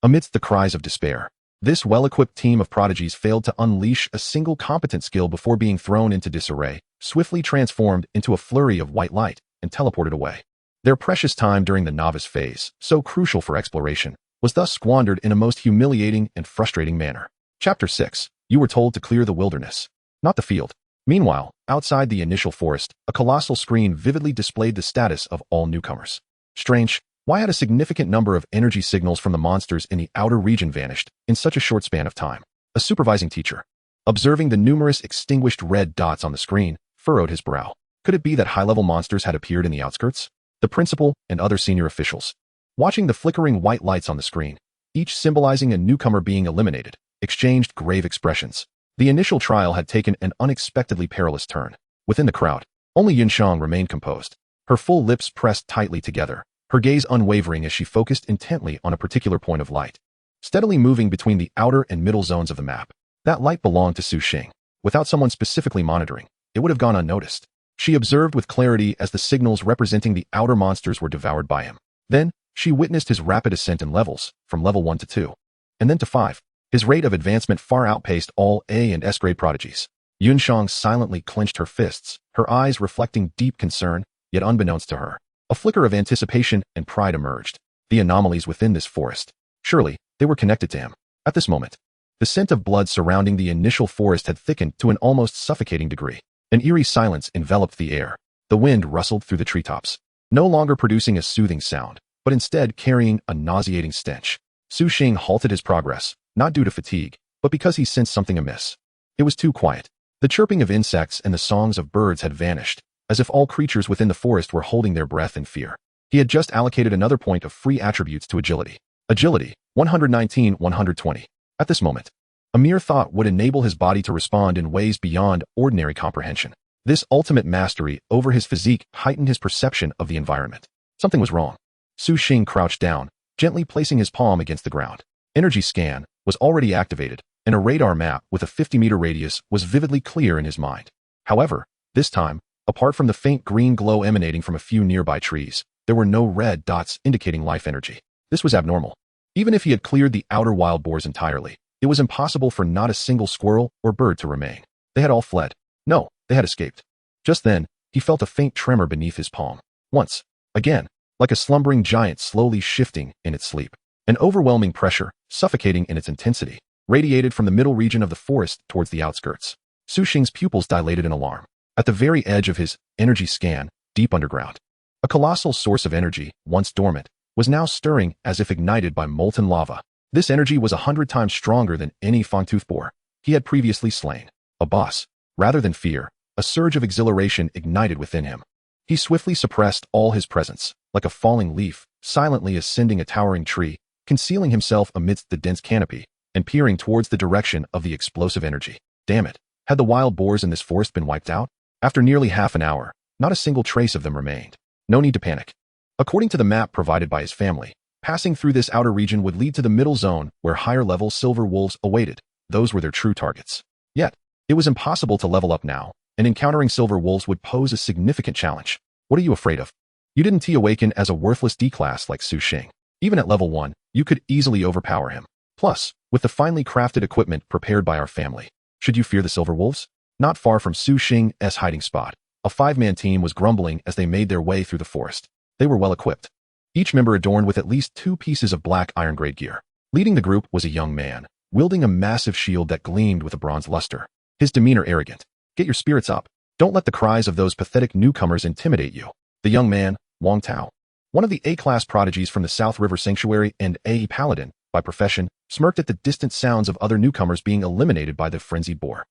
Amidst the cries of despair, this well-equipped team of prodigies failed to unleash a single competent skill before being thrown into disarray, swiftly transformed into a flurry of white light, and teleported away. Their precious time during the novice phase, so crucial for exploration, was thus squandered in a most humiliating and frustrating manner. Chapter 6. You were told to clear the wilderness, not the field. Meanwhile, outside the initial forest, a colossal screen vividly displayed the status of all newcomers. Strange, why had a significant number of energy signals from the monsters in the outer region vanished in such a short span of time? A supervising teacher, observing the numerous extinguished red dots on the screen, furrowed his brow. Could it be that high-level monsters had appeared in the outskirts? The principal and other senior officials, watching the flickering white lights on the screen, each symbolizing a newcomer being eliminated, exchanged grave expressions. The initial trial had taken an unexpectedly perilous turn. Within the crowd, only Yunshang remained composed, her full lips pressed tightly together, her gaze unwavering as she focused intently on a particular point of light, steadily moving between the outer and middle zones of the map. That light belonged to Su Xing. Without someone specifically monitoring, it would have gone unnoticed. She observed with clarity as the signals representing the outer monsters were devoured by him. Then, she witnessed his rapid ascent in levels, from level 1 to 2, and then to 5. His rate of advancement far outpaced all A and S grade prodigies. Yunshang silently clenched her fists, her eyes reflecting deep concern, yet unbeknownst to her. A flicker of anticipation and pride emerged. The anomalies within this forest. Surely, they were connected to him. At this moment, the scent of blood surrounding the initial forest had thickened to an almost suffocating degree. An eerie silence enveloped the air. The wind rustled through the treetops, no longer producing a soothing sound, but instead carrying a nauseating stench. Su Xing halted his progress, not due to fatigue, but because he sensed something amiss. It was too quiet. The chirping of insects and the songs of birds had vanished, as if all creatures within the forest were holding their breath in fear. He had just allocated another point of free attributes to agility. Agility, 119-120. At this moment, a mere thought would enable his body to respond in ways beyond ordinary comprehension. This ultimate mastery over his physique heightened his perception of the environment. Something was wrong. Su Xing crouched down, gently placing his palm against the ground. Energy scan was already activated, and a radar map with a 50-meter radius was vividly clear in his mind. However, this time, apart from the faint green glow emanating from a few nearby trees, there were no red dots indicating life energy. This was abnormal. Even if he had cleared the outer wild boars entirely, it was impossible for not a single squirrel or bird to remain. They had all fled. No, they had escaped. Just then, he felt a faint tremor beneath his palm. Once, again, like a slumbering giant slowly shifting in its sleep. An overwhelming pressure, suffocating in its intensity, radiated from the middle region of the forest towards the outskirts. Su Xing's pupils dilated in alarm. At the very edge of his energy scan, deep underground, a colossal source of energy, once dormant, was now stirring as if ignited by molten lava. This energy was 100 times stronger than any fangtooth boar he had previously slain. A boss. Rather than fear, a surge of exhilaration ignited within him. He swiftly suppressed all his presence, like a falling leaf, silently ascending a towering tree, concealing himself amidst the dense canopy, and peering towards the direction of the explosive energy. Damn it. Had the wild boars in this forest been wiped out? After nearly half an hour, not a single trace of them remained. No need to panic. According to the map provided by his family, passing through this outer region would lead to the middle zone where higher-level silver wolves awaited. Those were their true targets. Yet, it was impossible to level up now, and encountering silver wolves would pose a significant challenge. What are you afraid of? You didn't awaken as a worthless D-class like Su Xing. Even at level 1, you could easily overpower him. Plus, with the finely crafted equipment prepared by our family, should you fear the silver wolves? Not far from Su Xing's hiding spot, a 5-man team was grumbling as they made their way through the forest. They were well equipped, each member adorned with at least 2 pieces of black iron-grade gear. Leading the group was a young man, wielding a massive shield that gleamed with a bronze luster. His demeanor arrogant. Get your spirits up. Don't let the cries of those pathetic newcomers intimidate you. The young man, Wang Tao, one of the A-class prodigies from the South River Sanctuary and A Paladin, by profession, smirked at the distant sounds of other newcomers being eliminated by the frenzied boar.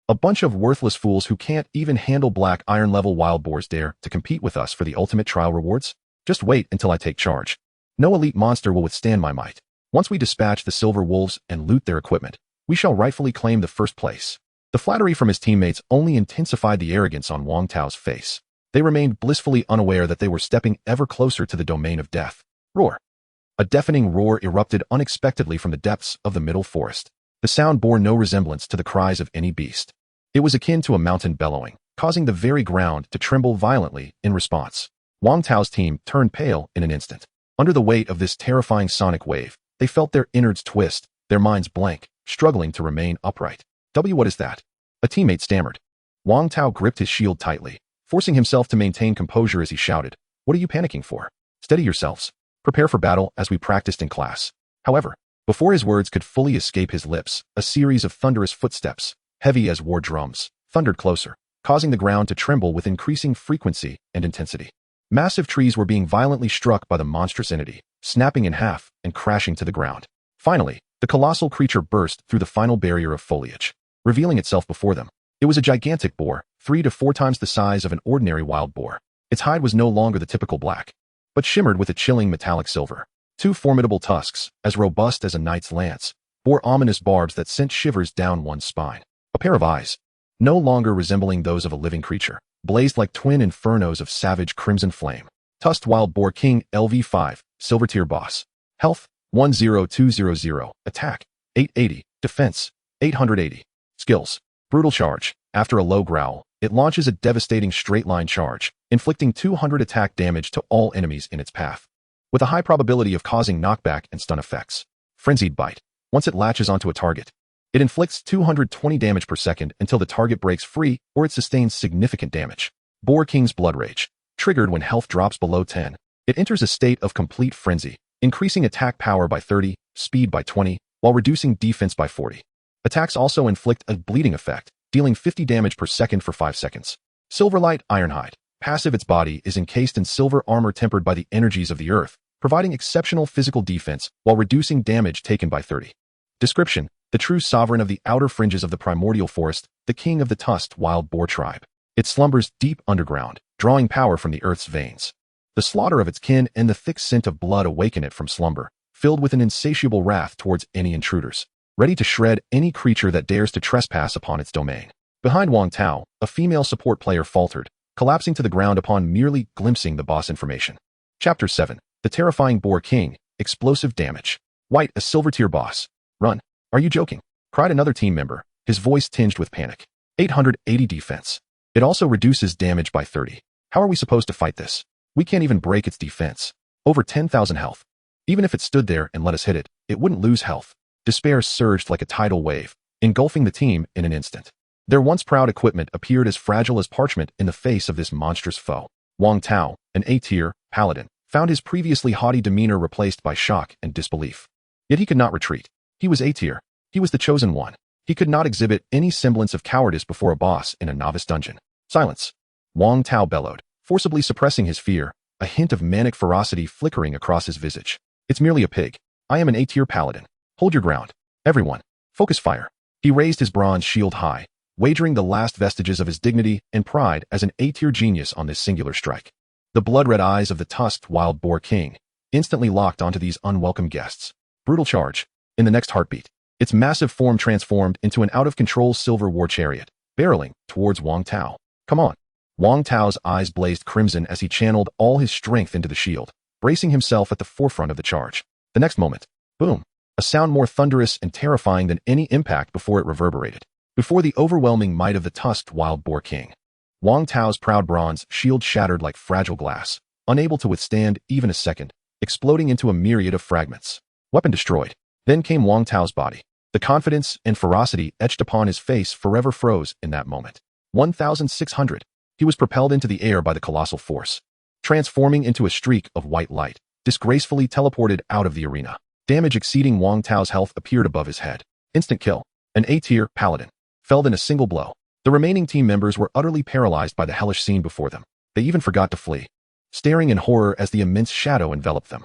A bunch of worthless fools who can't even handle black iron-level wild boars dare to compete with us for the ultimate trial rewards? Just wait until I take charge. No elite monster will withstand my might. Once we dispatch the silver wolves and loot their equipment, we shall rightfully claim the first place. The flattery from his teammates only intensified the arrogance on Wang Tao's face. They remained blissfully unaware that they were stepping ever closer to the domain of death. Roar. A deafening roar erupted unexpectedly from the depths of the middle forest. The sound bore no resemblance to the cries of any beast. It was akin to a mountain bellowing, causing the very ground to tremble violently in response. Wang Tao's team turned pale in an instant. Under the weight of this terrifying sonic wave, they felt their innards twist, their minds blank, struggling to remain upright. What is that? A teammate stammered. Wang Tao gripped his shield tightly, forcing himself to maintain composure as he shouted, "What are you panicking for? Steady yourselves. Prepare for battle as we practiced in class." However, before his words could fully escape his lips, a series of thunderous footsteps, heavy as war drums, thundered closer, causing the ground to tremble with increasing frequency and intensity. Massive trees were being violently struck by the monstrous entity, snapping in half and crashing to the ground. Finally, the colossal creature burst through the final barrier of foliage, revealing itself before them. It was a gigantic boar, 3 to 4 times the size of an ordinary wild boar. Its hide was no longer the typical black, but shimmered with a chilling metallic silver. 2 formidable tusks, as robust as a knight's lance, bore ominous barbs that sent shivers down one's spine. A pair of eyes, no longer resembling those of a living creature, blazed like twin infernos of savage crimson flame. Tusked Wild Boar King LV5, Silver Tier Boss. Health, 10200. Attack, 880. Defense, 880. Skills, Brutal Charge. After a low growl, it launches a devastating straight-line charge, inflicting 200 attack damage to all enemies in its path, with a high probability of causing knockback and stun effects. Frenzied Bite. Once it latches onto a target, It inflicts 220 damage per second until the target breaks free or it sustains significant damage. Boar King's Blood Rage. Triggered when health drops below 10. It enters a state of complete frenzy, increasing attack power by 30, speed by 20, while reducing defense by 40. Attacks also inflict a bleeding effect, dealing 50 damage per second for 5 seconds. Silverlight Ironhide. Passive. Its body is encased in silver armor tempered by the energies of the earth, providing exceptional physical defense while reducing damage taken by 30. Description: the true sovereign of the outer fringes of the primordial forest, the king of the tusked wild boar tribe. It slumbers deep underground, drawing power from the earth's veins. The slaughter of its kin and the thick scent of blood awaken it from slumber, filled with an insatiable wrath towards any intruders, ready to shred any creature that dares to trespass upon its domain. Behind Wang Tao, a female support player faltered, collapsing to the ground upon merely glimpsing the boss information. Chapter 7. The Terrifying Boar King. Explosive Damage. White, a silver tier boss. Run. Are you joking? Cried another team member, his voice tinged with panic. 880 defense. It also reduces damage by 30. How are we supposed to fight this? We can't even break its defense. Over 10,000 health. Even if it stood there and let us hit it, it wouldn't lose health. Despair surged like a tidal wave, engulfing the team in an instant. Their once proud equipment appeared as fragile as parchment in the face of this monstrous foe. Wang Tao, an A-tier paladin, found his previously haughty demeanor replaced by shock and disbelief. Yet he could not retreat. He was A-tier. He was the chosen one. He could not exhibit any semblance of cowardice before a boss in a novice dungeon. Silence. Wang Tao bellowed, forcibly suppressing his fear, a hint of manic ferocity flickering across his visage. It's merely a pig. I am an A-tier paladin. Hold your ground. Everyone. Focus fire. He raised his bronze shield high, wagering the last vestiges of his dignity and pride as an A-tier genius on this singular strike. The blood-red eyes of the tusked wild boar king instantly locked onto these unwelcome guests. Brutal charge. In the next heartbeat, its massive form transformed into an out-of-control silver war chariot, barreling towards Wang Tao. Come on. Wang Tao's eyes blazed crimson as he channeled all his strength into the shield, bracing himself at the forefront of the charge. The next moment, boom, a sound more thunderous and terrifying than any impact before it reverberated. Before the overwhelming might of the tusked wild boar king, Wang Tao's proud bronze shield shattered like fragile glass, unable to withstand even a second, exploding into a myriad of fragments. Weapon destroyed. Then came Wang Tao's body. The confidence and ferocity etched upon his face forever froze in that moment. 1,600. He was propelled into the air by the colossal force, transforming into a streak of white light, disgracefully teleported out of the arena. Damage exceeding Wang Tao's health appeared above his head. Instant kill. An A-tier paladin felled in a single blow. The remaining team members were utterly paralyzed by the hellish scene before them. They even forgot to flee, staring in horror as the immense shadow enveloped them.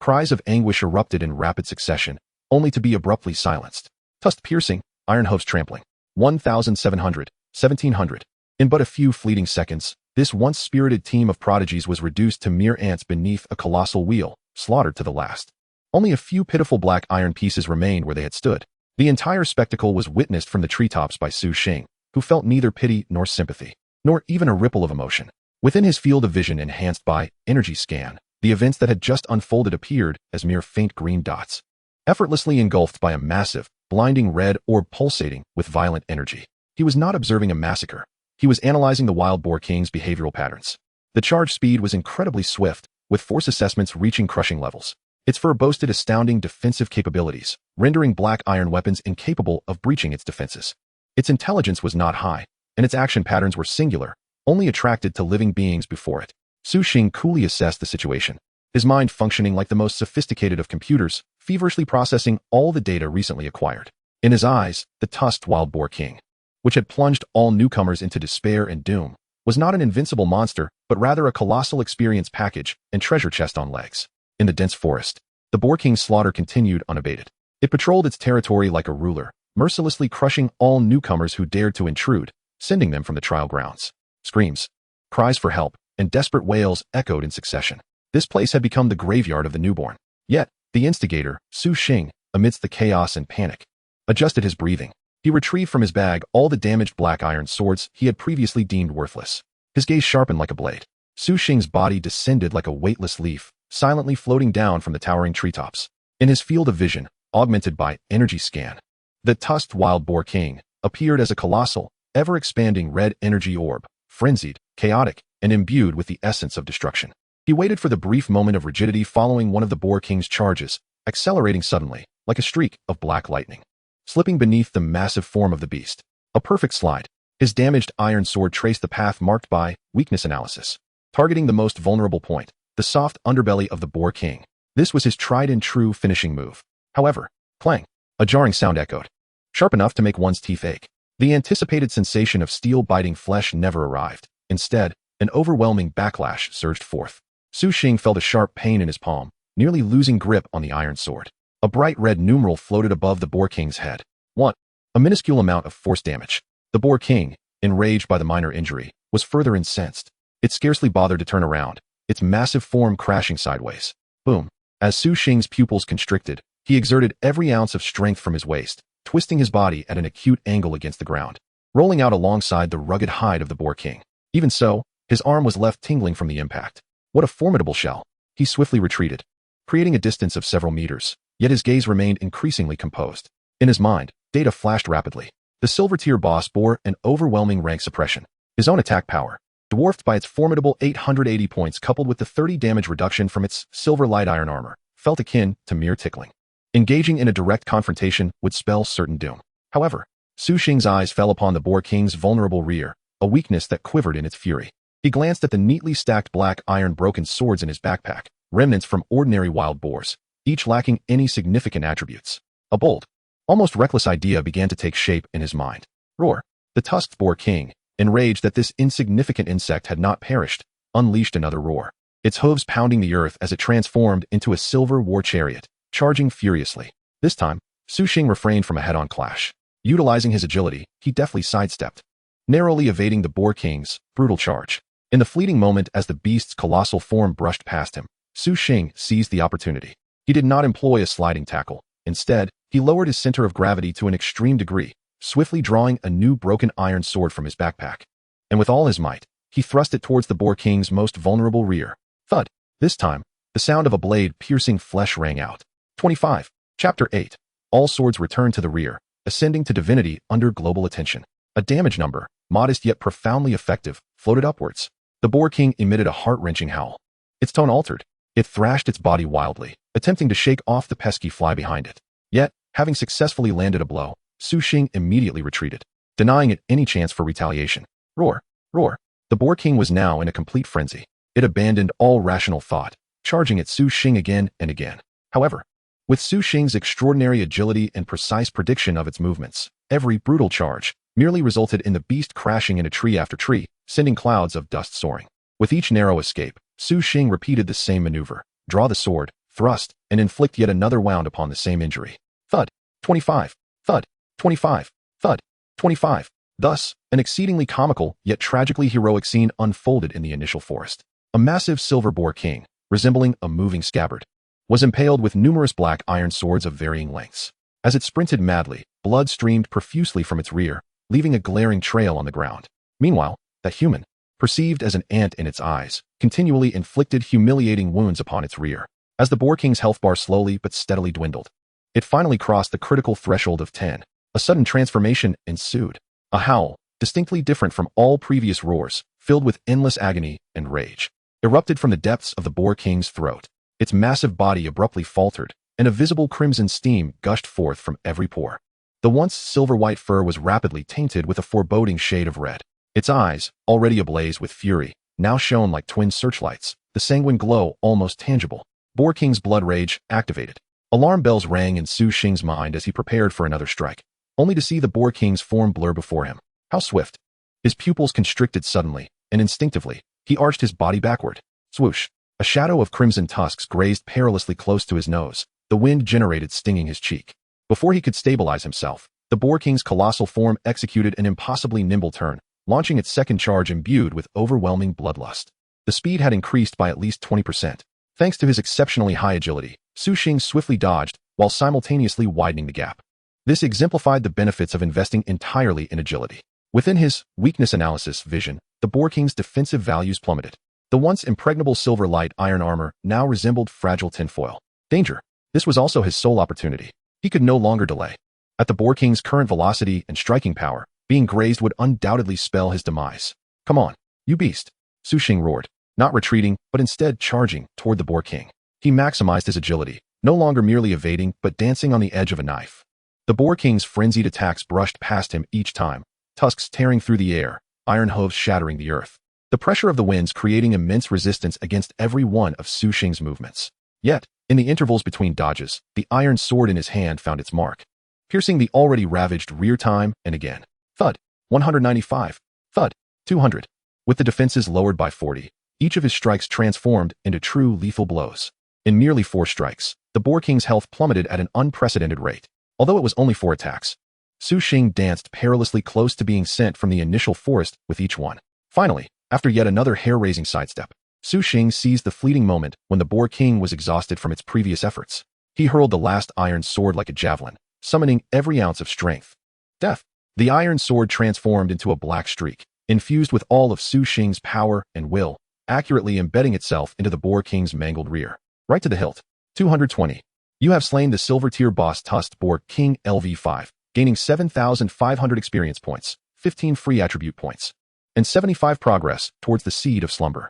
Cries of anguish erupted in rapid succession, only to be abruptly silenced. Tusk piercing, iron hooves trampling. 1,700, 1,700. In but a few fleeting seconds, this once spirited team of prodigies was reduced to mere ants beneath a colossal wheel, slaughtered to the last. Only a few pitiful black iron pieces remained where they had stood. The entire spectacle was witnessed from the treetops by Su Xing, who felt neither pity nor sympathy, nor even a ripple of emotion. Within his field of vision enhanced by energy scan, the events that had just unfolded appeared as mere faint green dots, effortlessly engulfed by a massive, blinding red orb pulsating with violent energy. He was not observing a massacre. He was analyzing the wild boar king's behavioral patterns. The charge speed was incredibly swift, with force assessments reaching crushing levels. Its fur boasted astounding defensive capabilities, rendering black iron weapons incapable of breaching its defenses. Its intelligence was not high, and its action patterns were singular, only attracted to living beings before it. Su Xing coolly assessed the situation, his mind functioning like the most sophisticated of computers, feverishly processing all the data recently acquired. In his eyes, the tusked wild boar king, which had plunged all newcomers into despair and doom, was not an invincible monster, but rather a colossal experience package and treasure chest on legs. In the dense forest, the boar king's slaughter continued unabated. It patrolled its territory like a ruler, mercilessly crushing all newcomers who dared to intrude, sending them from the trial grounds. Screams, cries for help, and desperate wails echoed in succession. This place had become the graveyard of the newborn. Yet, the instigator, Su Xing, amidst the chaos and panic, adjusted his breathing. He retrieved from his bag all the damaged black iron swords he had previously deemed worthless. His gaze sharpened like a blade. Su Xing's body descended like a weightless leaf, silently floating down from the towering treetops. In his field of vision, augmented by energy scan, the tusked wild boar king appeared as a colossal, ever-expanding red energy orb, frenzied, chaotic, and imbued with the essence of destruction. He waited for the brief moment of rigidity following one of the boar king's charges, accelerating suddenly, like a streak of black lightning. slipping beneath the massive form of the beast. A perfect slide. His damaged iron sword traced the path marked by weakness analysis, targeting the most vulnerable point, the soft underbelly of the Boar King. This was his tried-and-true finishing move. However, clang, a jarring sound echoed, sharp enough to make one's teeth ache. The anticipated sensation of steel-biting flesh never arrived. Instead, an overwhelming backlash surged forth. Su Xing felt a sharp pain in his palm, nearly losing grip on the iron sword. A bright red numeral floated above the Boar King's head. 1. A minuscule amount of force damage. The Boar King, enraged by the minor injury, was further incensed. It scarcely bothered to turn around, its massive form crashing sideways. Boom. As Su Xing's pupils constricted, he exerted every ounce of strength from his waist, twisting his body at an acute angle against the ground, rolling out alongside the rugged hide of the Boar King. Even so, his arm was left tingling from the impact. What a formidable shell. He swiftly retreated, creating a distance of several meters, yet his gaze remained increasingly composed. In his mind, data flashed rapidly. The silver-tier boss bore an overwhelming rank suppression. His own attack power, dwarfed by its formidable 880 points coupled with the 30 damage reduction from its silver light iron armor, felt akin to mere tickling. Engaging in a direct confrontation would spell certain doom. However, Su Xing's eyes fell upon the Boar King's vulnerable rear, a weakness that quivered in its fury. He glanced at the neatly stacked black iron broken swords in his backpack, remnants from ordinary wild boars, each lacking any significant attributes. A bold, almost reckless idea began to take shape in his mind. Roar. The tusked Boar King, enraged that this insignificant insect had not perished, unleashed another roar, its hooves pounding the earth as it transformed into a silver war chariot, charging furiously. This time, Su Xing refrained from a head-on clash. Utilizing his agility, he deftly sidestepped, narrowly evading the Boar King's brutal charge. In the fleeting moment as the beast's colossal form brushed past him, Su Xing seized the opportunity. He did not employ a sliding tackle. Instead, he lowered his center of gravity to an extreme degree, swiftly drawing a new broken iron sword from his backpack. And with all his might, he thrust it towards the Boar King's most vulnerable rear. Thud. This time, the sound of a blade piercing flesh rang out. 25. Chapter 8. All swords return to the rear, ascending to divinity under global attention. A damage number, modest yet profoundly effective, floated upwards. The Boar King emitted a heart-wrenching howl. Its tone altered. It thrashed its body wildly, attempting to shake off the pesky fly behind it. Yet, having successfully landed a blow, Su Xing immediately retreated, denying it any chance for retaliation. Roar. Roar. The Boar King was now in a complete frenzy. It abandoned all rational thought, charging at Su Xing again and again. However, with Su Xing's extraordinary agility and precise prediction of its movements, every brutal charge merely resulted in the beast crashing into tree after tree, sending clouds of dust soaring. With each narrow escape, Su Xing repeated the same maneuver, draw the sword, thrust, and inflict yet another wound upon the same injury. Thud. 25. Thud. 25. Thud. 25. Thus, an exceedingly comical yet tragically heroic scene unfolded in the initial forest. A massive silver Boar King, resembling a moving scabbard, was impaled with numerous black iron swords of varying lengths. As it sprinted madly, blood streamed profusely from its rear, leaving a glaring trail on the ground. Meanwhile, that human, perceived as an ant in its eyes, continually inflicted humiliating wounds upon its rear. As the Boar King's health bar slowly but steadily dwindled, it finally crossed the critical threshold of 10. A sudden transformation ensued. A howl, distinctly different from all previous roars, filled with endless agony and rage, erupted from the depths of the Boar King's throat. Its massive body abruptly faltered, and a visible crimson steam gushed forth from every pore. The once silver-white fur was rapidly tainted with a foreboding shade of red. Its eyes, already ablaze with fury, now shone like twin searchlights, the sanguine glow almost tangible. Boar King's blood rage activated. Alarm bells rang in Su Xing's mind as he prepared for another strike, only to see the Boar King's form blur before him. How swift! His pupils constricted suddenly, and instinctively, he arched his body backward. Swoosh! A shadow of crimson tusks grazed perilously close to his nose, the wind generated stinging his cheek. Before he could stabilize himself, the Boar King's colossal form executed an impossibly nimble turn, launching its second charge imbued with overwhelming bloodlust. The speed had increased by at least 20%. Thanks to his exceptionally high agility, Su Xing swiftly dodged, while simultaneously widening the gap. This exemplified the benefits of investing entirely in agility. Within his weakness analysis vision, the Boar King's defensive values plummeted. The once impregnable silver light iron armor now resembled fragile tinfoil. Danger! This was also his sole opportunity. He could no longer delay. At the Boar King's current velocity and striking power, being grazed would undoubtedly spell his demise. Come on, you beast! Su Xing roared, not retreating, but instead charging toward the Boar King. He maximized his agility, no longer merely evading, but dancing on the edge of a knife. The Boar King's frenzied attacks brushed past him each time, tusks tearing through the air, iron hooves shattering the earth. The pressure of the winds creating immense resistance against every one of Su Xing's movements. Yet, in the intervals between dodges, the iron sword in his hand found its mark, piercing the already ravaged rear time and again. Thud. 195. Thud. 200. With the defenses lowered by 40, each of his strikes transformed into true lethal blows. In merely 4 strikes, the Boar King's health plummeted at an unprecedented rate. Although it was only 4 attacks, Su Xing danced perilously close to being sent from the initial forest with each one. Finally, after yet another hair-raising sidestep, Su Xing seized the fleeting moment when the Boar King was exhausted from its previous efforts. He hurled the last iron sword like a javelin, summoning every ounce of strength. Death. The iron sword transformed into a black streak, infused with all of Su Xing's power and will, accurately embedding itself into the Boar King's mangled rear. Right to the hilt. 220. You have slain the silver-tier boss Tusked Boar King LV5, gaining 7,500 experience points, 15 free attribute points, and 75 progress towards the Seed of Slumber.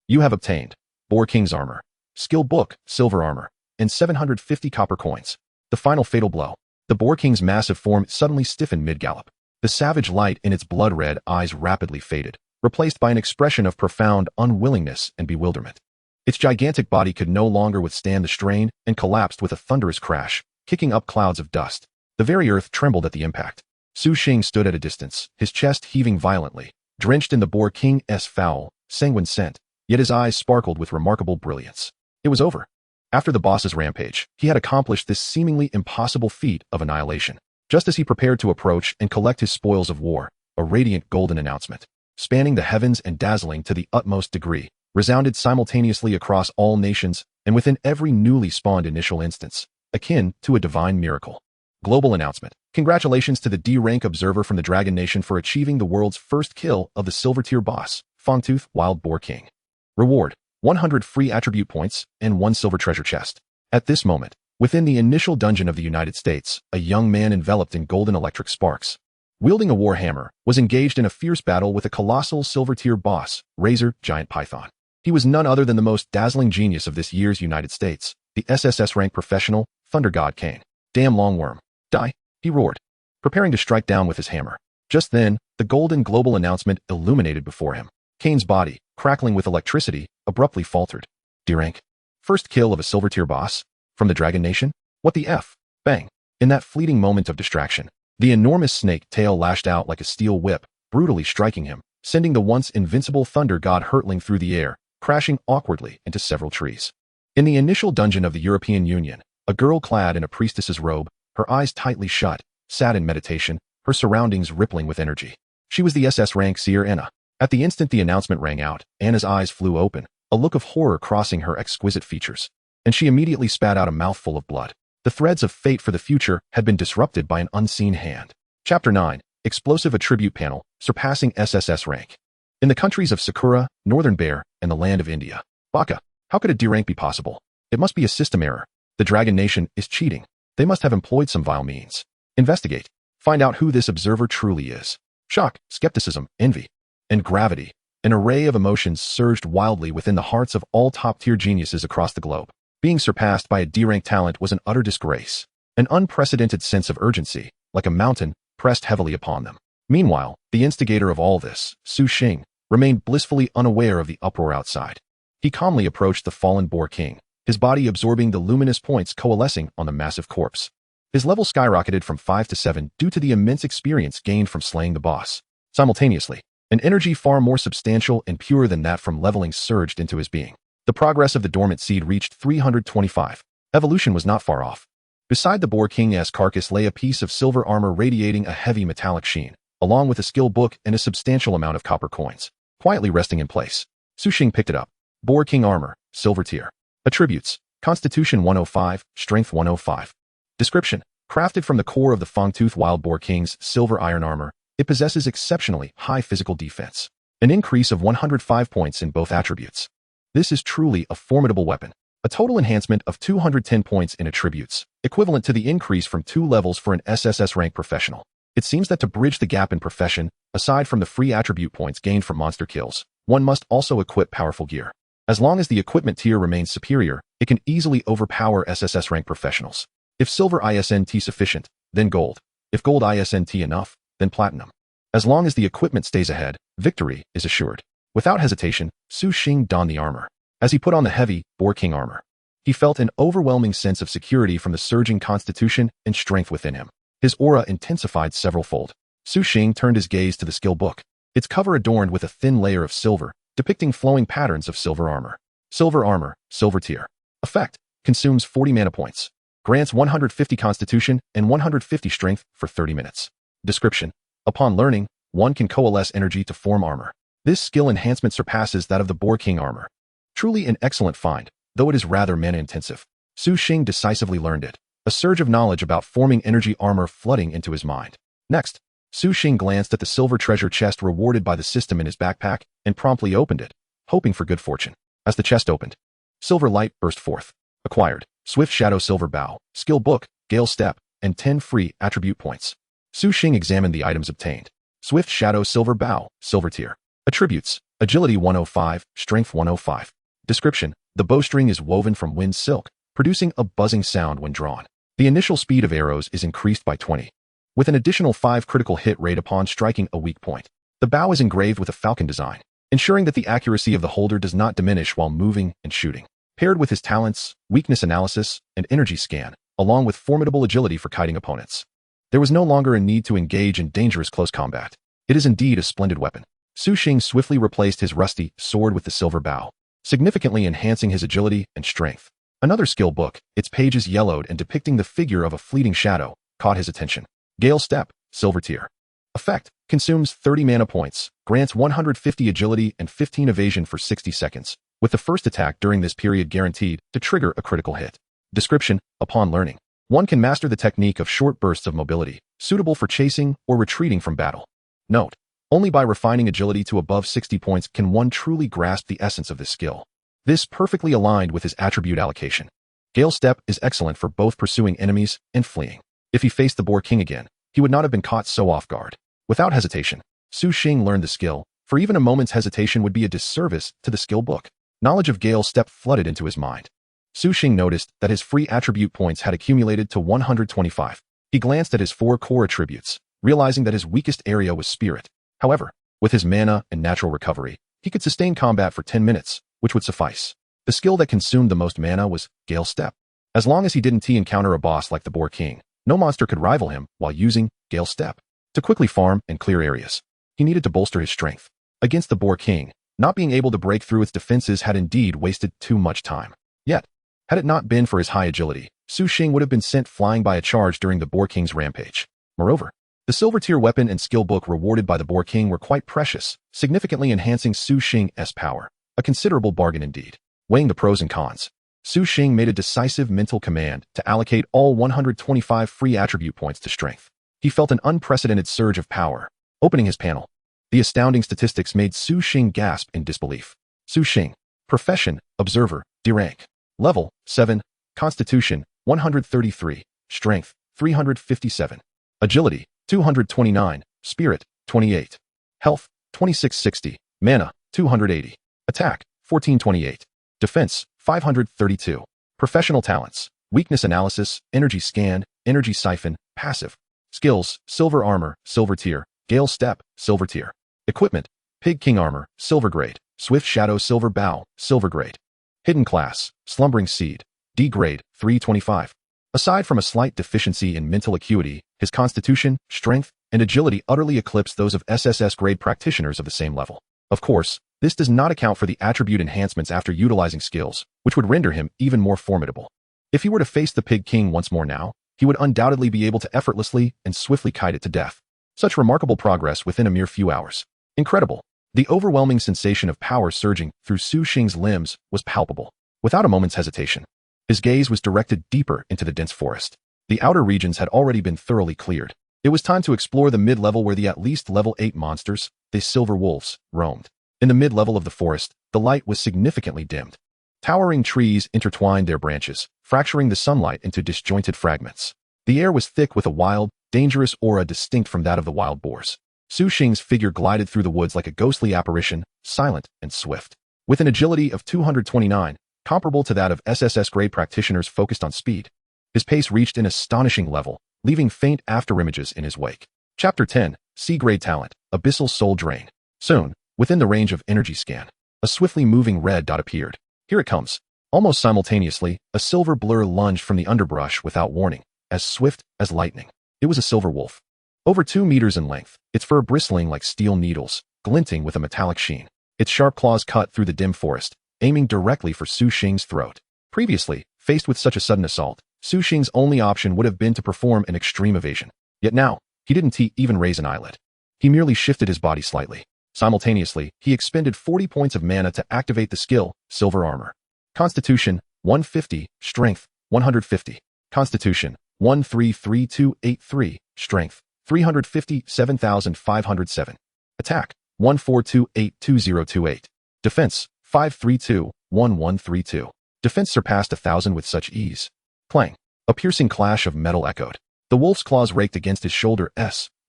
You have obtained Boar King's armor, skill book, silver armor, and 750 copper coins. The final fatal blow. The Boar King's massive form suddenly stiffened mid-gallop. The savage light in its blood-red eyes rapidly faded, replaced by an expression of profound unwillingness and bewilderment. Its gigantic body could no longer withstand the strain and collapsed with a thunderous crash, kicking up clouds of dust. The very earth trembled at the impact. Su Xing stood at a distance, his chest heaving violently, drenched in the Boar King's foul, sanguine scent, yet his eyes sparkled with remarkable brilliance. It was over. After the boss's rampage, he had accomplished this seemingly impossible feat of annihilation. Just as he prepared to approach and collect his spoils of war, a radiant golden announcement, spanning the heavens and dazzling to the utmost degree, resounded simultaneously across all nations and within every newly spawned initial instance, akin to a divine miracle. Global announcement. Congratulations to the D-rank observer from the Dragon Nation for achieving the world's first kill of the silver-tier boss, Fangtooth Wild Boar King. Reward. 100 free attribute points and 1 silver treasure chest. At this moment, within the initial dungeon of the United States, a young man enveloped in golden electric sparks, wielding a war hammer, was engaged in a fierce battle with a colossal silver-tier boss, Razor Giant Python. He was none other than the most dazzling genius of this year's United States, the SSS-rank professional, Thunder God Kane. Damn longworm. Die, he roared, preparing to strike down with his hammer. Just then, the golden global announcement illuminated before him. Kane's body, crackling with electricity, abruptly faltered. D-rank. First kill of a silver-tier boss? From the Dragon Nation? What the F? Bang. In that fleeting moment of distraction, the enormous snake tail lashed out like a steel whip, brutally striking him, sending the once invincible Thunder God hurtling through the air, crashing awkwardly into several trees. In the initial dungeon of the European Union, a girl clad in a priestess's robe, her eyes tightly shut, sat in meditation, her surroundings rippling with energy. She was the SS-rank seer Anna. At the instant the announcement rang out, Anna's eyes flew open, a look of horror crossing her exquisite features, and she immediately spat out a mouthful of blood. The threads of fate for the future had been disrupted by an unseen hand. Chapter 9. Explosive Attribute Panel, Surpassing SSS Rank. In the countries of Sakura, Northern Bear, and the land of India. Baka, how could a D-rank be possible? It must be a system error. The Dragon Nation is cheating. They must have employed some vile means. Investigate. Find out who this observer truly is. Shock, skepticism, envy, and gravity. An array of emotions surged wildly within the hearts of all top-tier geniuses across the globe. Being surpassed by a D-rank talent was an utter disgrace. An unprecedented sense of urgency, like a mountain, pressed heavily upon them. Meanwhile, the instigator of all this, Su Xing, remained blissfully unaware of the uproar outside. He calmly approached the fallen Boar King, his body absorbing the luminous points coalescing on the massive corpse. His level skyrocketed from 5 to 7 due to the immense experience gained from slaying the boss. Simultaneously, an energy far more substantial and pure than that from leveling surged into his being. The progress of the dormant seed reached 325. Evolution was not far off. Beside the Boar King's carcass lay a piece of silver armor radiating a heavy metallic sheen, along with a skill book and a substantial amount of copper coins, quietly resting in place. Su Xing picked it up. Boar King armor, silver tier. Attributes: Constitution 105, Strength 105. Description: crafted from the core of the Fangtooth Wild Boar King's silver iron armor, it possesses exceptionally high physical defense, an increase of 105 points in both attributes. This is truly a formidable weapon. A total enhancement of 210 points in attributes, equivalent to the increase from 2 levels for an SSS rank professional. It seems that to bridge the gap in profession, aside from the free attribute points gained from monster kills, one must also equip powerful gear. As long as the equipment tier remains superior, it can easily overpower SSS rank professionals. If silver isn't sufficient, then gold. If gold isn't enough, then platinum. As long as the equipment stays ahead, victory is assured. Without hesitation, Su Xing donned the armor. As he put on the heavy, Boar King armor, he felt an overwhelming sense of security from the surging constitution and strength within him. His aura intensified several-fold. Su Xing turned his gaze to the skill book, its cover adorned with a thin layer of silver, depicting flowing patterns of silver armor. Silver armor, silver tier. Effect: consumes 40 mana points. Grants 150 constitution and 150 strength for 30 minutes. Description: upon learning, one can coalesce energy to form armor. This skill enhancement surpasses that of the Boar King armor. Truly an excellent find, though it is rather mana-intensive. Su Xing decisively learned it, a surge of knowledge about forming energy armor flooding into his mind. Next, Su Xing glanced at the silver treasure chest rewarded by the system in his backpack and promptly opened it, hoping for good fortune. As the chest opened, silver light burst forth. Acquired: Swift Shadow Silver Bow, Skill Book, Gale Step, and 10 free attribute points. Su Xing examined the items obtained. Swift Shadow Silver Bow, Silver Tier. Attributes: Agility 105, Strength 105. Description: the bowstring is woven from wind silk, producing a buzzing sound when drawn. The initial speed of arrows is increased by 20, with an additional 5 critical hit rate upon striking a weak point. The bow is engraved with a falcon design, ensuring that the accuracy of the holder does not diminish while moving and shooting. Paired with his talents, weakness analysis, and energy scan, along with formidable agility for kiting opponents, there was no longer a need to engage in dangerous close combat. It is indeed a splendid weapon. Su Xing swiftly replaced his rusty sword with the silver bow, significantly enhancing his agility and strength. Another skill book, its pages yellowed and depicting the figure of a fleeting shadow, caught his attention. Gale Step, Silver Tier. Effect: consumes 30 mana points, grants 150 agility and 15 evasion for 60 seconds, with the first attack during this period guaranteed to trigger a critical hit. Description: upon learning, one can master the technique of short bursts of mobility, suitable for chasing or retreating from battle. Note: only by refining agility to above 60 points can one truly grasp the essence of this skill. This perfectly aligned with his attribute allocation. Gale Step is excellent for both pursuing enemies and fleeing. If he faced the Boar King again, he would not have been caught so off guard. Without hesitation, Su Xing learned the skill, for even a moment's hesitation would be a disservice to the skill book. Knowledge of Gale Step flooded into his mind. Su Xing noticed that his free attribute points had accumulated to 125. He glanced at his 4 core attributes, realizing that his weakest area was spirit. However, with his mana and natural recovery, he could sustain combat for 10 minutes, which would suffice. The skill that consumed the most mana was Gale Step. As long as he didn't encounter a boss like the Boar King, no monster could rival him while using Gale Step. To quickly farm and clear areas, he needed to bolster his strength. Against the Boar King, not being able to break through its defenses had indeed wasted too much time. Yet, had it not been for his high agility, Su Xing would have been sent flying by a charge during the Boar King's rampage. Moreover, the silver tier weapon and skill book rewarded by the Boar King were quite precious, significantly enhancing Su Xing's power. A considerable bargain indeed. Weighing the pros and cons, Su Xing made a decisive mental command to allocate all 125 free attribute points to strength. He felt an unprecedented surge of power. Opening his panel, the astounding statistics made Su Xing gasp in disbelief. Su Xing. Profession: Observer, D rank. Level: 7. Constitution: 133. Strength: 357. Agility: 229. Spirit: 28. Health: 2660. Mana: 280. Attack: 1428. Defense: 532. Professional talents: Weakness Analysis, Energy Scan, Energy Siphon, Passive. Skills: Silver Armor, Silver Tier. Gale Step, Silver Tier. Equipment: Pig King Armor, Silver Grade. Swift Shadow Silver Bow, Silver Grade. Hidden Class: Slumbering Seed, D Grade, 325. Aside from a slight deficiency in mental acuity, his constitution, strength, and agility utterly eclipsed those of SSS grade practitioners of the same level. Of course, this does not account for the attribute enhancements after utilizing skills, which would render him even more formidable. If he were to face the Pig King once more now, he would undoubtedly be able to effortlessly and swiftly kite it to death. Such remarkable progress within a mere few hours. Incredible. The overwhelming sensation of power surging through Su Xing's limbs was palpable. Without a moment's hesitation, his gaze was directed deeper into the dense forest. The outer regions had already been thoroughly cleared. It was time to explore the mid-level where the at least level 8 monsters, the silver wolves, roamed. In the mid-level of the forest, the light was significantly dimmed. Towering trees intertwined their branches, fracturing the sunlight into disjointed fragments. The air was thick with a wild, dangerous aura distinct from that of the wild boars. Su Xing's figure glided through the woods like a ghostly apparition, silent and swift. With an agility of 229, comparable to that of SSS grade practitioners focused on speed, his pace reached an astonishing level, leaving faint afterimages in his wake. Chapter 10, C-Grade Talent, Abyssal Soul Drain. Soon, within the range of energy scan, a swiftly moving red dot appeared. Here it comes. Almost simultaneously, a silver blur lunged from the underbrush without warning, as swift as lightning. It was a silver wolf. Over 2 meters in length, its fur bristling like steel needles, glinting with a metallic sheen. Its sharp claws cut through the dim forest, aiming directly for Su Xing's throat. Previously, faced with such a sudden assault, Su Xing's only option would have been to perform an extreme evasion. Yet now, he didn't even raise an eyelid. He merely shifted his body slightly. Simultaneously, he expended 40 points of mana to activate the skill, Silver Armor. Constitution, 150, Strength, 150. Constitution, 133283, Strength, 357,507. Attack, 14282028. Defense, 5321132. Defense surpassed 1,000 with such ease. Clang. A piercing clash of metal echoed. The wolf's claws raked against his shoulder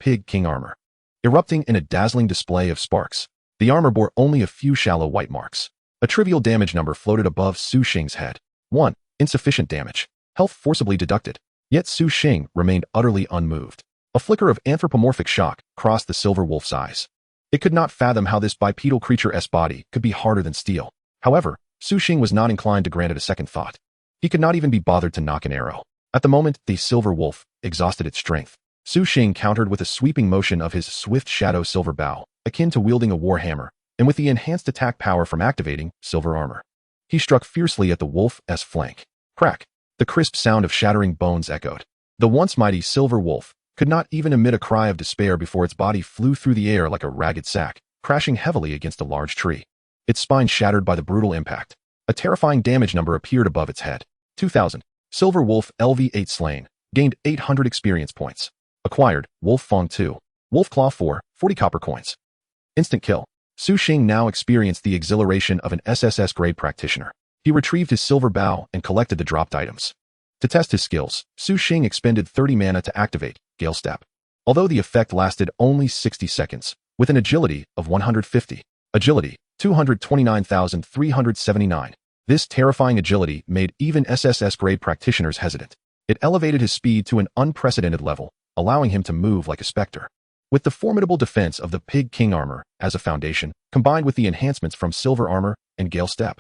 Pig King armor. Erupting in a dazzling display of sparks, the armor bore only a few shallow white marks. A trivial damage number floated above Su Xing's head. 1. Insufficient damage. Health forcibly deducted. Yet Su Xing remained utterly unmoved. A flicker of anthropomorphic shock crossed the silver wolf's eyes. It could not fathom how this bipedal creature's body could be harder than steel. However, Su Xing was not inclined to grant it a second thought. He could not even be bothered to knock an arrow. At the moment, the silver wolf exhausted its strength. Su Xing countered with a sweeping motion of his swift shadow silver bow, akin to wielding a war hammer, and with the enhanced attack power from activating Silver Armor. He struck fiercely at the wolf's flank. Crack! The crisp sound of shattering bones echoed. The once mighty silver wolf could not even emit a cry of despair before its body flew through the air like a ragged sack, crashing heavily against a large tree. Its spine shattered by the brutal impact. A terrifying damage number appeared above its head. 2,000. Silver Wolf LV8 slain. Gained 800 experience points. Acquired, Wolf Fong 2. Wolf Claw 4, 40 copper coins. Instant kill. Su Xing now experienced the exhilaration of an SSS grade practitioner. He retrieved his silver bow and collected the dropped items. To test his skills, Su Xing expended 30 mana to activate Gale Step. Although the effect lasted only 60 seconds, with an agility of 150. Agility, 229,379. This terrifying agility made even SSS grade practitioners hesitant. It elevated his speed to an unprecedented level, allowing him to move like a specter. With the formidable defense of the Pig King armor as a foundation, combined with the enhancements from Silver Armor and Gale Step,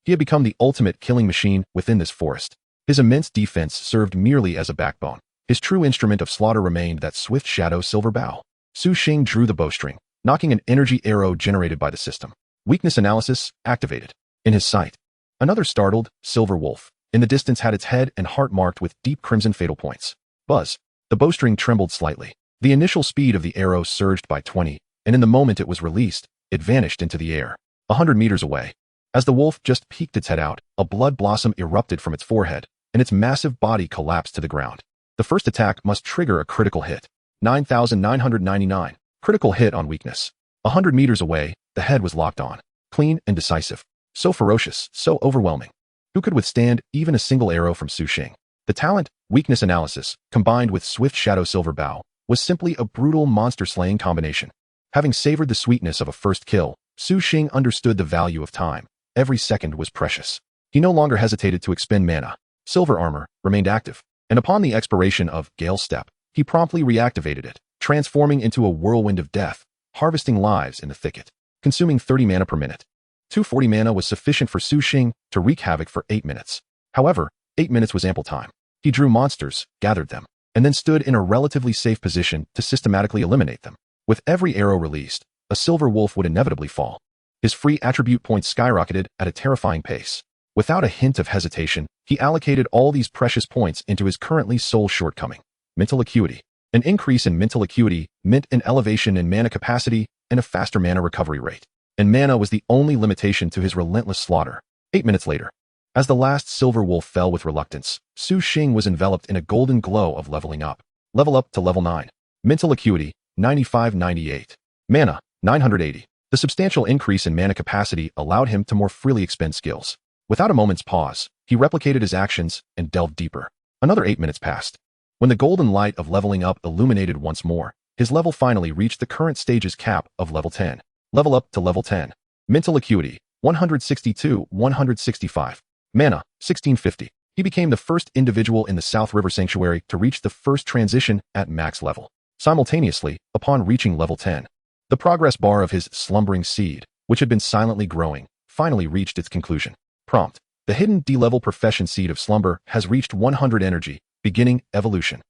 he had become the ultimate killing machine within this forest. His immense defense served merely as a backbone. His true instrument of slaughter remained that swift shadow silver bow. Su Xing drew the bowstring, knocking an energy arrow generated by the system. Weakness analysis activated. In his sight, another startled, silver wolf, in the distance had its head and heart marked with deep crimson fatal points. Buzz. The bowstring trembled slightly. The initial speed of the arrow surged by 20, and in the moment it was released, it vanished into the air, 100 meters away. As the wolf just peeked its head out, a blood blossom erupted from its forehead, and its massive body collapsed to the ground. The first attack must trigger a critical hit. 9,999. Critical hit on weakness. 100 meters away, the head was locked on. Clean and decisive. So ferocious, so overwhelming. Who could withstand even a single arrow from Su Xing? The talent, weakness analysis, combined with swift shadow silver bow, was simply a brutal monster-slaying combination. Having savored the sweetness of a first kill, Su Xing understood the value of time. Every second was precious. He no longer hesitated to expend mana. Silver Armor remained active, and upon the expiration of Gale Step, he promptly reactivated it, transforming into a whirlwind of death, harvesting lives in the thicket, consuming 30 mana per minute. 240 mana was sufficient for Su Xing to wreak havoc for 8 minutes. However, 8 minutes was ample time. He drew monsters, gathered them, and then stood in a relatively safe position to systematically eliminate them. With every arrow released, a silver wolf would inevitably fall. His free attribute points skyrocketed at a terrifying pace. Without a hint of hesitation, he allocated all these precious points into his currently sole shortcoming, mental acuity. An increase in mental acuity meant an elevation in mana capacity and a faster mana recovery rate. And mana was the only limitation to his relentless slaughter. 8 minutes later, as the last silver wolf fell with reluctance, Su Xing was enveloped in a golden glow of leveling up. Level up to level 9. Mental acuity, 95-98. Mana, 980. The substantial increase in mana capacity allowed him to more freely expend skills. Without a moment's pause, he replicated his actions and delved deeper. Another 8 minutes passed. When the golden light of leveling up illuminated once more, his level finally reached the current stage's cap of level 10. Level up to level 10. Mental acuity, 162-165. Mana, 1650. He became the first individual in the South River Sanctuary to reach the first transition at max level. Simultaneously, upon reaching level 10, the progress bar of his slumbering seed, which had been silently growing, finally reached its conclusion. Prompt: the hidden D-level profession seed of slumber has reached 100 energy, beginning evolution.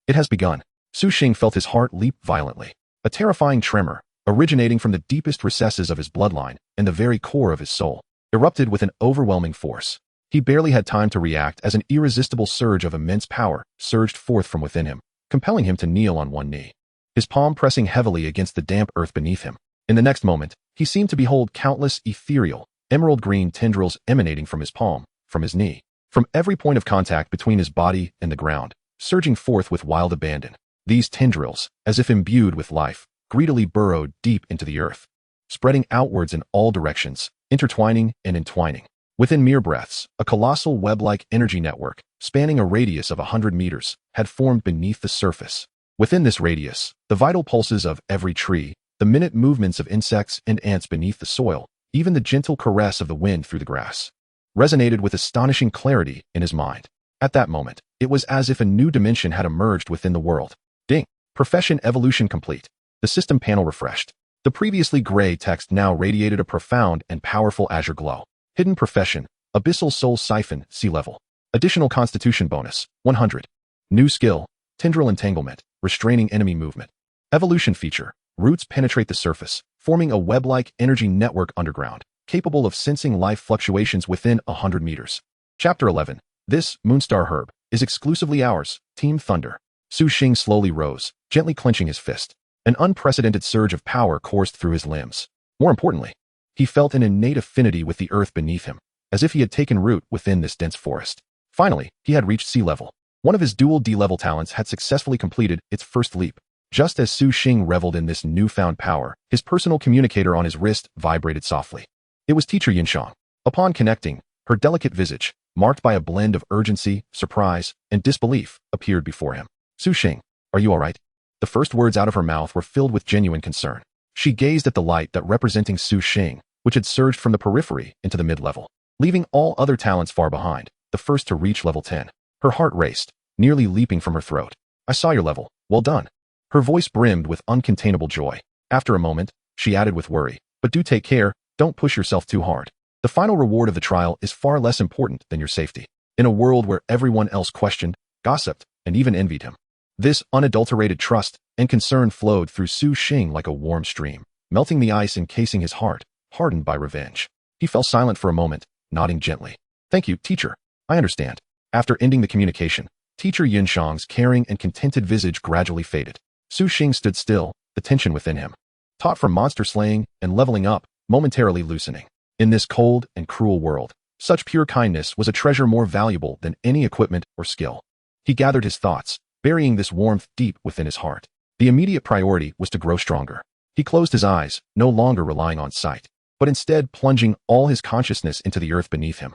It has begun. Su Xing felt his heart leap violently. A terrifying tremor, originating from the deepest recesses of his bloodline and the very core of his soul, erupted with an overwhelming force. He barely had time to react as an irresistible surge of immense power surged forth from within him, compelling him to kneel on one knee, his palm pressing heavily against the damp earth beneath him. In the next moment, he seemed to behold countless ethereal, emerald-green tendrils emanating from his palm, from his knee, from every point of contact between his body and the ground, surging forth with wild abandon. These tendrils, as if imbued with life, greedily burrowed deep into the earth, spreading outwards in all directions, intertwining and entwining. Within mere breaths, a colossal web-like energy network, spanning a radius of 100 meters, had formed beneath the surface. Within this radius, the vital pulses of every tree, the minute movements of insects and ants beneath the soil, even the gentle caress of the wind through the grass, resonated with astonishing clarity in his mind. At that moment, it was as if a new dimension had emerged within the world. Ding! Profession evolution complete. The system panel refreshed. The previously gray text now radiated a profound and powerful azure glow. Hidden profession, Abyssal Soul Siphon, C-level. Additional constitution bonus, 100. New skill, Tendril Entanglement, restraining enemy movement. Evolution feature, roots penetrate the surface, forming a web-like energy network underground, capable of sensing life fluctuations within 100 meters. Chapter 11. This, Moonstar Herb, is exclusively ours, Team Thunder. Su Xing slowly rose, gently clenching his fist. An unprecedented surge of power coursed through his limbs. More importantly, he felt an innate affinity with the earth beneath him, as if he had taken root within this dense forest. Finally, he had reached sea level. One of his dual D-level talents had successfully completed its first leap. Just as Su Xing reveled in this newfound power, his personal communicator on his wrist vibrated softly. It was Teacher Yinshang. Upon connecting, her delicate visage, marked by a blend of urgency, surprise, and disbelief, appeared before him. Su Xing, are you all right? The first words out of her mouth were filled with genuine concern. She gazed at the light that representing Su Xing, which had surged from the periphery into the mid-level, leaving all other talents far behind, the first to reach level 10. Her heart raced, nearly leaping from her throat. I saw your level. Well done. Her voice brimmed with uncontainable joy. After a moment, she added with worry, but do take care, don't push yourself too hard. The final reward of the trial is far less important than your safety. In a world where everyone else questioned, gossiped, and even envied him, this unadulterated trust and concern flowed through Su Xing like a warm stream, melting the ice encasing his heart, hardened by revenge. He fell silent for a moment, nodding gently. Thank you, teacher. I understand. After ending the communication, Teacher Yinshang's caring and contented visage gradually faded. Su Xing stood still, the tension within him, taught from monster slaying and leveling up, momentarily loosening. In this cold and cruel world, such pure kindness was a treasure more valuable than any equipment or skill. He gathered his thoughts, burying this warmth deep within his heart. The immediate priority was to grow stronger. He closed his eyes, no longer relying on sight, but instead plunging all his consciousness into the earth beneath him.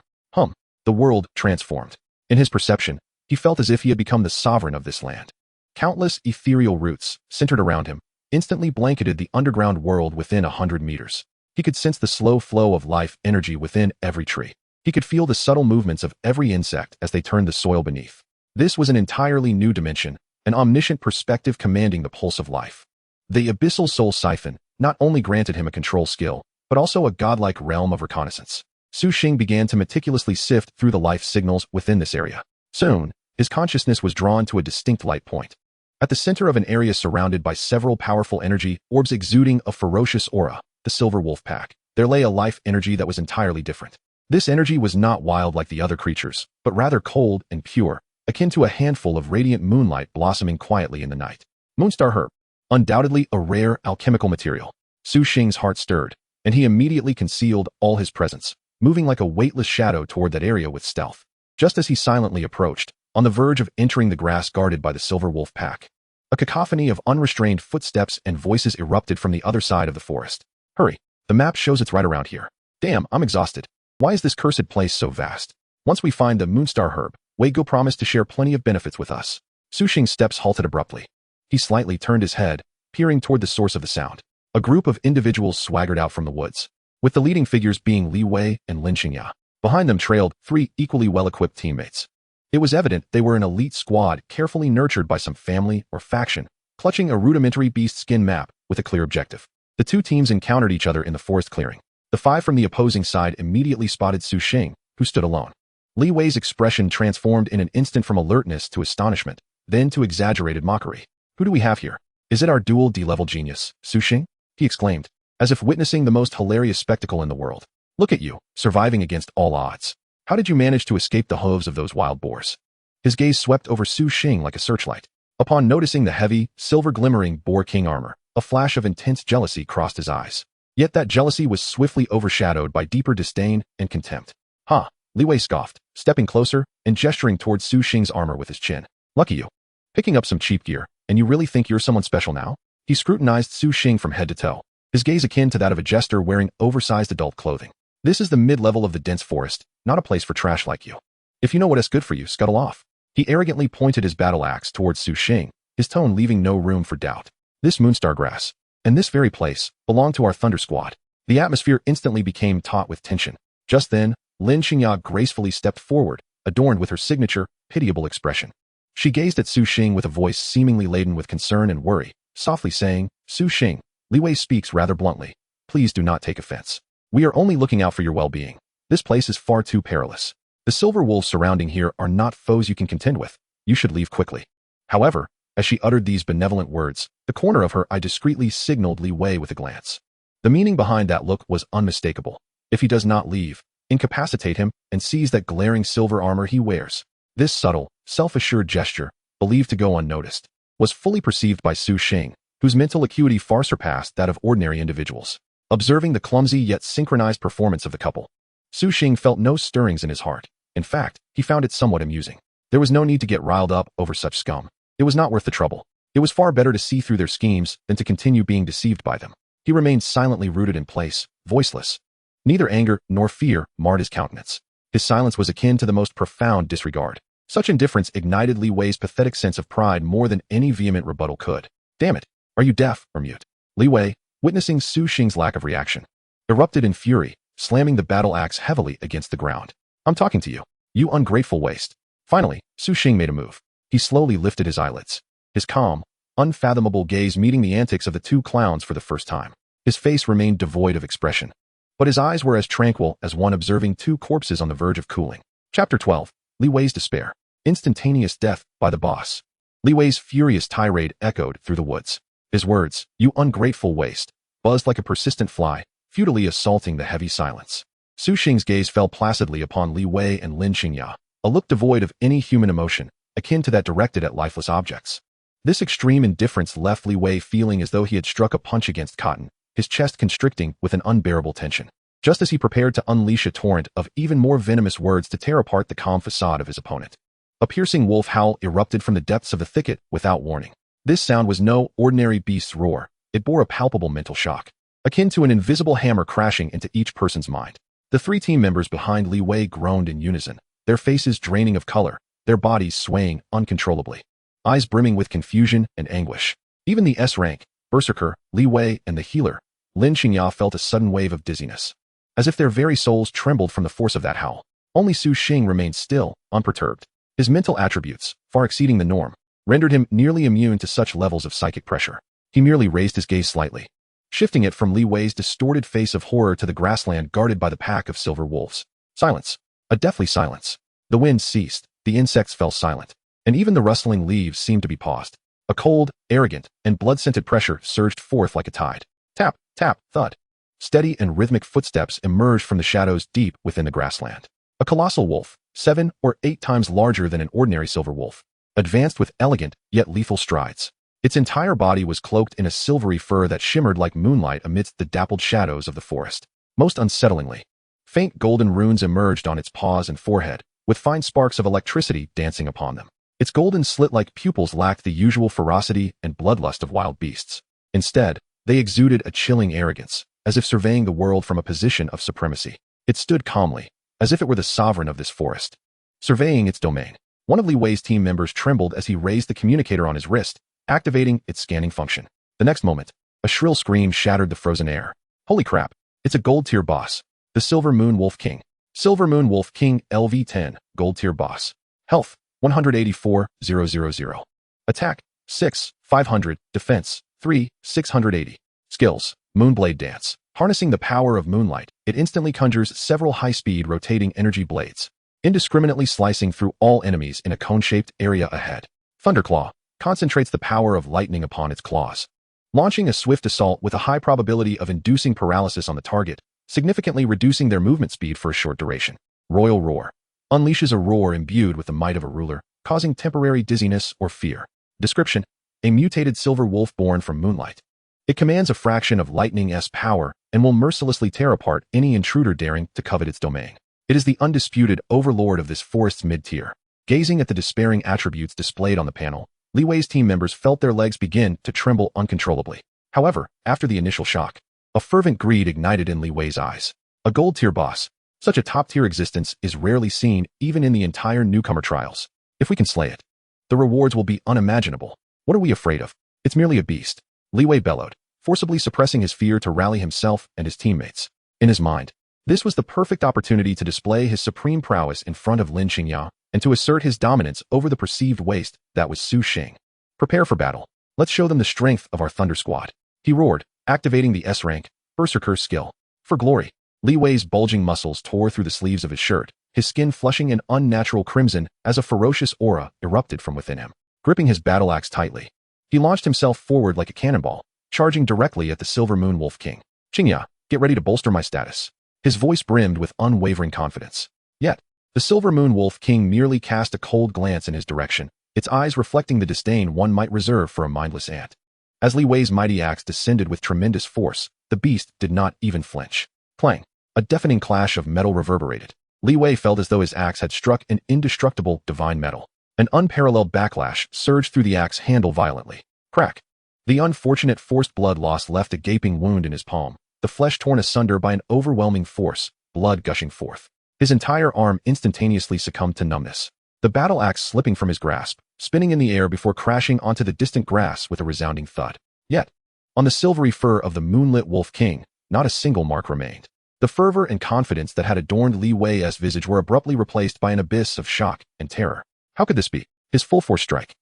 The world transformed. In his perception, he felt as if he had become the sovereign of this land. Countless ethereal roots, centered around him, instantly blanketed the underground world within 100 meters. He could sense the slow flow of life energy within every tree. He could feel the subtle movements of every insect as they turned the soil beneath. This was an entirely new dimension, an omniscient perspective commanding the pulse of life. The Abyssal Soul Siphon not only granted him a control skill, but also a godlike realm of reconnaissance. Su Xing began to meticulously sift through the life signals within this area. Soon, his consciousness was drawn to a distinct light point. At the center of an area surrounded by several powerful energy orbs exuding a ferocious aura, the Silver Wolf Pack, there lay a life energy that was entirely different. This energy was not wild like the other creatures, but rather cold and pure, akin to a handful of radiant moonlight blossoming quietly in the night. Moonstar Herb, undoubtedly a rare alchemical material. Su Xing's heart stirred, and he immediately concealed all his presence, moving like a weightless shadow toward that area with stealth. Just as he silently approached, on the verge of entering the grass guarded by the Silver Wolf Pack, a cacophony of unrestrained footsteps and voices erupted from the other side of the forest. Hurry, the map shows it's right around here. Damn, I'm exhausted. Why is this cursed place so vast? Once we find the Moonstar Herb, Wei-Go promised to share plenty of benefits with us. Su Xing's steps halted abruptly. He slightly turned his head, peering toward the source of the sound. A group of individuals swaggered out from the woods, with the leading figures being Li Wei and Lin Xingya. Behind them trailed 3 equally well-equipped teammates. It was evident they were an elite squad carefully nurtured by some family or faction, clutching a rudimentary beast skin map with a clear objective. The 2 teams encountered each other in the forest clearing. The 5 from the opposing side immediately spotted Su Xing, who stood alone. Li Wei's expression transformed in an instant from alertness to astonishment, then to exaggerated mockery. "Who do we have here? Is it our dual D-level genius, Su Xing?" he exclaimed, as if witnessing the most hilarious spectacle in the world. "Look at you, surviving against all odds. How did you manage to escape the hooves of those wild boars?" His gaze swept over Su Xing like a searchlight. Upon noticing the heavy, silver-glimmering Boar King armor, a flash of intense jealousy crossed his eyes. Yet that jealousy was swiftly overshadowed by deeper disdain and contempt. "Huh," Li Wei scoffed, stepping closer and gesturing towards Su Xing's armor with his chin. "Lucky you. Picking up some cheap gear, and you really think you're someone special now?" He scrutinized Su Xing from head to toe, his gaze akin to that of a jester wearing oversized adult clothing. "This is the mid-level of the dense forest, not a place for trash like you. If you know what is good for you, scuttle off." He arrogantly pointed his battle axe towards Su Xing, his tone leaving no room for doubt. "This moonstar grass, and this very place, belong to our Thunder Squad." The atmosphere instantly became taut with tension. Just then, Lin Xingya gracefully stepped forward, adorned with her signature, pitiable expression. She gazed at Su Xing with a voice seemingly laden with concern and worry, softly saying, "Su Xing, Li Wei speaks rather bluntly. Please do not take offense. We are only looking out for your well-being. This place is far too perilous. The silver wolves surrounding here are not foes you can contend with. You should leave quickly." However, as she uttered these benevolent words, the corner of her eye discreetly signaled Li Wei with a glance. The meaning behind that look was unmistakable. If he does not leave, incapacitate him, and seize that glaring silver armor he wears. This subtle, self-assured gesture, believed to go unnoticed, was fully perceived by Su Xing, whose mental acuity far surpassed that of ordinary individuals. Observing the clumsy yet synchronized performance of the couple, Su Xing felt no stirrings in his heart. In fact, he found it somewhat amusing. There was no need to get riled up over such scum. It was not worth the trouble. It was far better to see through their schemes than to continue being deceived by them. He remained silently rooted in place, voiceless. Neither anger nor fear marred his countenance. His silence was akin to the most profound disregard. Such indifference ignited Li Wei's pathetic sense of pride more than any vehement rebuttal could. "Damn it, are you deaf or mute?" Li Wei, witnessing Su Xing's lack of reaction, erupted in fury, slamming the battle axe heavily against the ground. "I'm talking to you, you ungrateful waste." Finally, Su Xing made a move. He slowly lifted his eyelids, his calm, unfathomable gaze meeting the antics of the 2 clowns for the first time. His face remained devoid of expression, but his eyes were as tranquil as one observing 2 corpses on the verge of cooling. Chapter 12. Li Wei's despair. Instantaneous death by the boss. Li Wei's furious tirade echoed through the woods. His words, "You ungrateful waste," buzzed like a persistent fly, futilely assaulting the heavy silence. Su Xing's gaze fell placidly upon Li Wei and Lin Xingya, a look devoid of any human emotion, akin to that directed at lifeless objects. This extreme indifference left Li Wei feeling as though he had struck a punch against cotton, his chest constricting with an unbearable tension. Just as he prepared to unleash a torrent of even more venomous words to tear apart the calm facade of his opponent, a piercing wolf howl erupted from the depths of the thicket without warning. This sound was no ordinary beast's roar. It bore a palpable mental shock, akin to an invisible hammer crashing into each person's mind. The 3 team members behind Li Wei groaned in unison, their faces draining of color, their bodies swaying uncontrollably, eyes brimming with confusion and anguish. Even the S-rank, Berserker, Li Wei, and the healer, Lin Xingya, felt a sudden wave of dizziness, as if their very souls trembled from the force of that howl. Only Su Xing remained still, unperturbed. His mental attributes, far exceeding the norm, rendered him nearly immune to such levels of psychic pressure. He merely raised his gaze slightly, shifting it from Li Wei's distorted face of horror to the grassland guarded by the pack of silver wolves. Silence. A deathly silence. The wind ceased, the insects fell silent, and even the rustling leaves seemed to be paused. A cold, arrogant, and blood-scented pressure surged forth like a tide. Tap, tap, thud. Steady and rhythmic footsteps emerged from the shadows deep within the grassland. A colossal wolf, 7 or 8 times larger than an ordinary silver wolf, advanced with elegant yet lethal strides. Its entire body was cloaked in a silvery fur that shimmered like moonlight amidst the dappled shadows of the forest. Most unsettlingly, faint golden runes emerged on its paws and forehead, with fine sparks of electricity dancing upon them. Its golden slit-like pupils lacked the usual ferocity and bloodlust of wild beasts. Instead, they exuded a chilling arrogance, as if surveying the world from a position of supremacy. It stood calmly, as if it were the sovereign of this forest, surveying its domain. One of Li Wei's team members trembled as he raised the communicator on his wrist, activating its scanning function. The next moment, a shrill scream shattered the frozen air. "Holy crap, it's a gold-tier boss, the Silver Moon Wolf King." Silver Moon Wolf King LV10, Gold Tier Boss. Health, 184,000. Attack, 6, 500. Defense, 3, 680. Skills, Moonblade Dance. Harnessing the power of moonlight, it instantly conjures several high-speed rotating energy blades, indiscriminately slicing through all enemies in a cone-shaped area ahead. Thunderclaw concentrates the power of lightning upon its claws, launching a swift assault with a high probability of inducing paralysis on the target, significantly reducing their movement speed for a short duration. Royal Roar unleashes a roar imbued with the might of a ruler, causing temporary dizziness or fear. Description: a mutated silver wolf born from moonlight. It commands a fraction of lightning's power and will mercilessly tear apart any intruder daring to covet its domain. It is the undisputed overlord of this forest's mid-tier. Gazing at the despairing attributes displayed on the panel, Li Wei's team members felt their legs begin to tremble uncontrollably. However, after the initial shock, a fervent greed ignited in Li Wei's eyes. A gold-tier boss. Such a top-tier existence is rarely seen even in the entire newcomer trials. If we can slay it, the rewards will be unimaginable. What are we afraid of? It's merely a beast. Li Wei bellowed, forcibly suppressing his fear to rally himself and his teammates. In his mind, this was the perfect opportunity to display his supreme prowess in front of Lin Qingya and to assert his dominance over the perceived waste that was Su Xing. Prepare for battle. Let's show them the strength of our Thunder Squad. He roared, activating the S-rank Berserker skill. For glory. Li Wei's bulging muscles tore through the sleeves of his shirt, his skin flushing an unnatural crimson as a ferocious aura erupted from within him. Gripping his battle axe tightly, he launched himself forward like a cannonball, charging directly at the Silver Moon Wolf King. Qingya, get ready to bolster my status. His voice brimmed with unwavering confidence. Yet, the Silver Moon Wolf King merely cast a cold glance in his direction, its eyes reflecting the disdain one might reserve for a mindless ant. As Li Wei's mighty axe descended with tremendous force, the beast did not even flinch. Clang! A deafening clash of metal reverberated. Li Wei felt as though his axe had struck an indestructible divine metal. An unparalleled backlash surged through the axe handle violently. Crack! The unfortunate forced blood loss left a gaping wound in his palm, the flesh torn asunder by an overwhelming force, blood gushing forth. His entire arm instantaneously succumbed to numbness. The battle axe slipping from his grasp, spinning in the air before crashing onto the distant grass with a resounding thud. Yet, on the silvery fur of the moonlit Wolf King, not a single mark remained. The fervor and confidence that had adorned Li Wei's visage were abruptly replaced by an abyss of shock and terror. How could this be? His full-force strike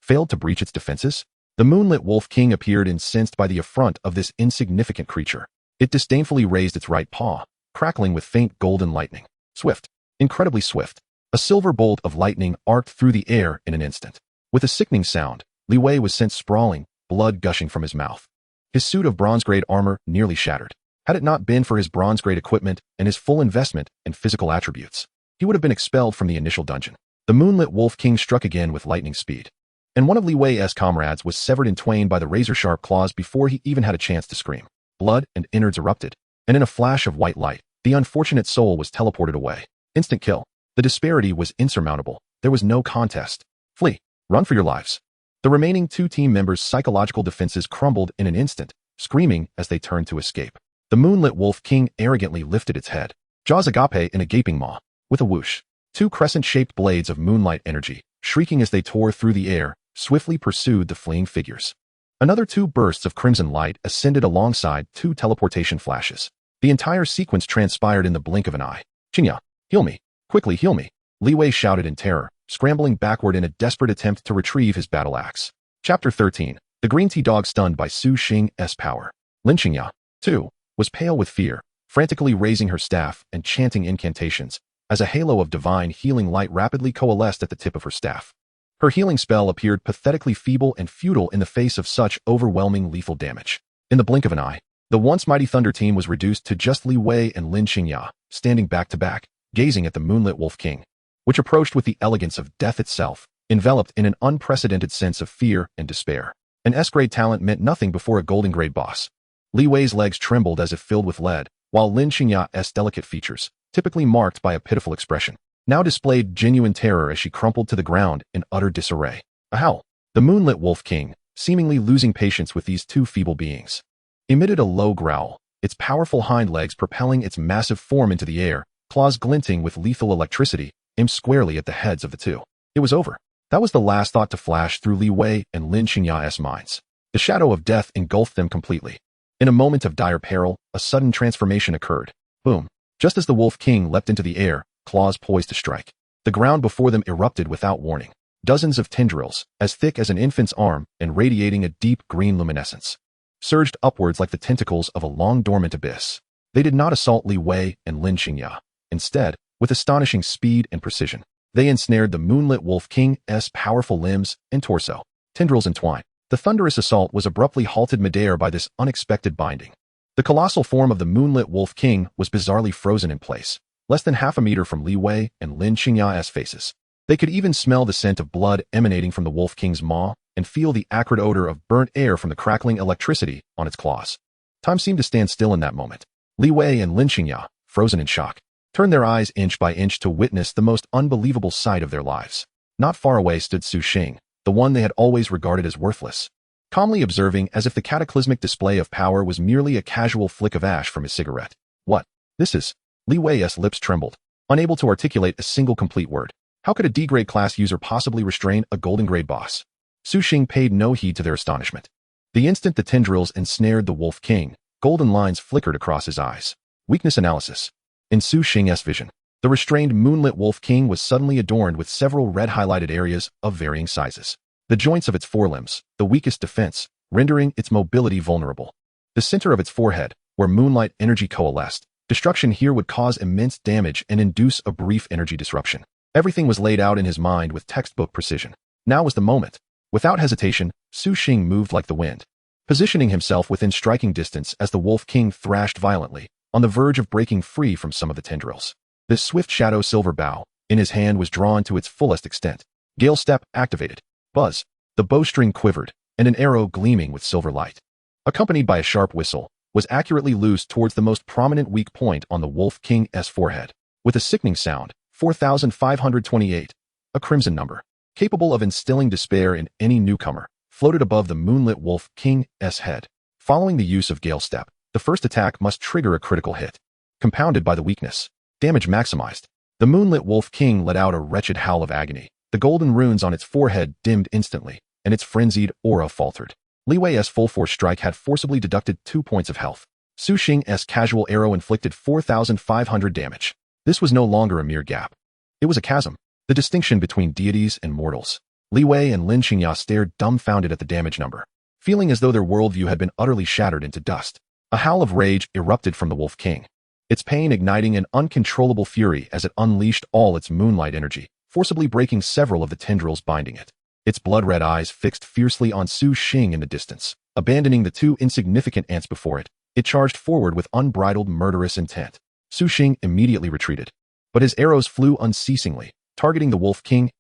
failed to breach its defenses? The moonlit Wolf King appeared incensed by the affront of this insignificant creature. It disdainfully raised its right paw, crackling with faint golden lightning. Swift, incredibly swift. A silver bolt of lightning arced through the air in an instant. With a sickening sound, Li Wei was sent sprawling, blood gushing from his mouth. His suit of bronze-grade armor nearly shattered. Had it not been for his bronze-grade equipment and his full investment in physical attributes, he would have been expelled from the initial dungeon. The moonlit Wolf King struck again with lightning speed, and one of Li Wei's comrades was severed in twain by the razor-sharp claws before he even had a chance to scream. Blood and innards erupted, and in a flash of white light, the unfortunate soul was teleported away. Instant kill. The disparity was insurmountable. There was no contest. Flee. Run for your lives. The remaining two team members' psychological defenses crumbled in an instant, screaming as they turned to escape. The moonlit Wolf King arrogantly lifted its head, jaws agape in a gaping maw. With a whoosh, two crescent-shaped blades of moonlight energy, shrieking as they tore through the air, swiftly pursued the fleeing figures. Another two bursts of crimson light ascended alongside two teleportation flashes. The entire sequence transpired in the blink of an eye. Qingya, heal me. Quickly heal me. Li Wei shouted in terror, scrambling backward in a desperate attempt to retrieve his battle axe. Chapter 13. The Green Tea Dog stunned by Su Xing's power. Lin Qingya, too, was pale with fear, frantically raising her staff and chanting incantations, as a halo of divine healing light rapidly coalesced at the tip of her staff. Her healing spell appeared pathetically feeble and futile in the face of such overwhelming lethal damage. In the blink of an eye, the once mighty Thunder team was reduced to just Li Wei and Lin Qingya, standing back to back, gazing at the moonlit Wolf King, which approached with the elegance of death itself, enveloped in an unprecedented sense of fear and despair. An S-grade talent meant nothing before a golden-grade boss. Li Wei's legs trembled as if filled with lead, while Lin Qingya's delicate features, typically marked by a pitiful expression, now displayed genuine terror as she crumpled to the ground in utter disarray. A howl. The moonlit Wolf King, seemingly losing patience with these two feeble beings, emitted a low growl, its powerful hind legs propelling its massive form into the air, claws glinting with lethal electricity, aimed squarely at the heads of the two. It was over. That was the last thought to flash through Li Wei and Lin Qingya's minds. The shadow of death engulfed them completely. In a moment of dire peril, a sudden transformation occurred. Boom. Just as the Wolf King leapt into the air, claws poised to strike, the ground before them erupted without warning. Dozens of tendrils, as thick as an infant's arm and radiating a deep green luminescence, surged upwards like the tentacles of a long-dormant abyss. They did not assault Li Wei and Lin Qingya. Instead, with astonishing speed and precision, they ensnared the moonlit Wolf King's powerful limbs and torso. Tendrils entwined. The thunderous assault was abruptly halted midair by this unexpected binding. The colossal form of the moonlit Wolf King was bizarrely frozen in place, less than half a meter from Li Wei and Lin Qingya's faces. They could even smell the scent of blood emanating from the Wolf King's maw and feel the acrid odor of burnt air from the crackling electricity on its claws. Time seemed to stand still in that moment. Li Wei and Lin Qingya, frozen in shock, turned their eyes inch by inch to witness the most unbelievable sight of their lives. Not far away stood Su Xing, the one they had always regarded as worthless, calmly observing as if the cataclysmic display of power was merely a casual flick of ash from his cigarette. What? This is... Li Wei's lips trembled, unable to articulate a single complete word. How could a D-grade class user possibly restrain a golden grade boss? Su Xing paid no heed to their astonishment. The instant the tendrils ensnared the Wolf King, golden lines flickered across his eyes. Weakness analysis. In Su Xing's vision, the restrained moonlit Wolf King was suddenly adorned with several red highlighted areas of varying sizes. The joints of its forelimbs, the weakest defense, rendering its mobility vulnerable. The center of its forehead, where moonlight energy coalesced, destruction here would cause immense damage and induce a brief energy disruption. Everything was laid out in his mind with textbook precision. Now was the moment. Without hesitation, Su Xing moved like the wind, positioning himself within striking distance as the Wolf King thrashed violently, on the verge of breaking free from some of the tendrils. This swift shadow silver bow, in his hand, was drawn to its fullest extent. Gale step activated. Buzz. The bowstring quivered, and an arrow gleaming with silver light, accompanied by a sharp whistle, was accurately loosed towards the most prominent weak point on the Wolf King's forehead. With a sickening sound, 4,528, a crimson number, capable of instilling despair in any newcomer, floated above the moonlit Wolf King's head. Following the use of Gale Step, the first attack must trigger a critical hit, compounded by the weakness. Damage maximized. The moonlit Wolf King let out a wretched howl of agony. The golden runes on its forehead dimmed instantly, and its frenzied aura faltered. Li Wei's full-force strike had forcibly deducted 2 points of health. Su Xing's casual arrow inflicted 4,500 damage. This was no longer a mere gap. It was a chasm, the distinction between deities and mortals. Li Wei and Lin Qingya stared dumbfounded at the damage number, feeling as though their worldview had been utterly shattered into dust. A howl of rage erupted from the Wolf King, its pain igniting an uncontrollable fury as it unleashed all its moonlight energy, forcibly breaking several of the tendrils binding it. Its blood-red eyes fixed fiercely on Su Xing in the distance. Abandoning the 2 insignificant ants before it, it charged forward with unbridled murderous intent. Su Xing immediately retreated, but his arrows flew unceasingly, targeting the Wolf King's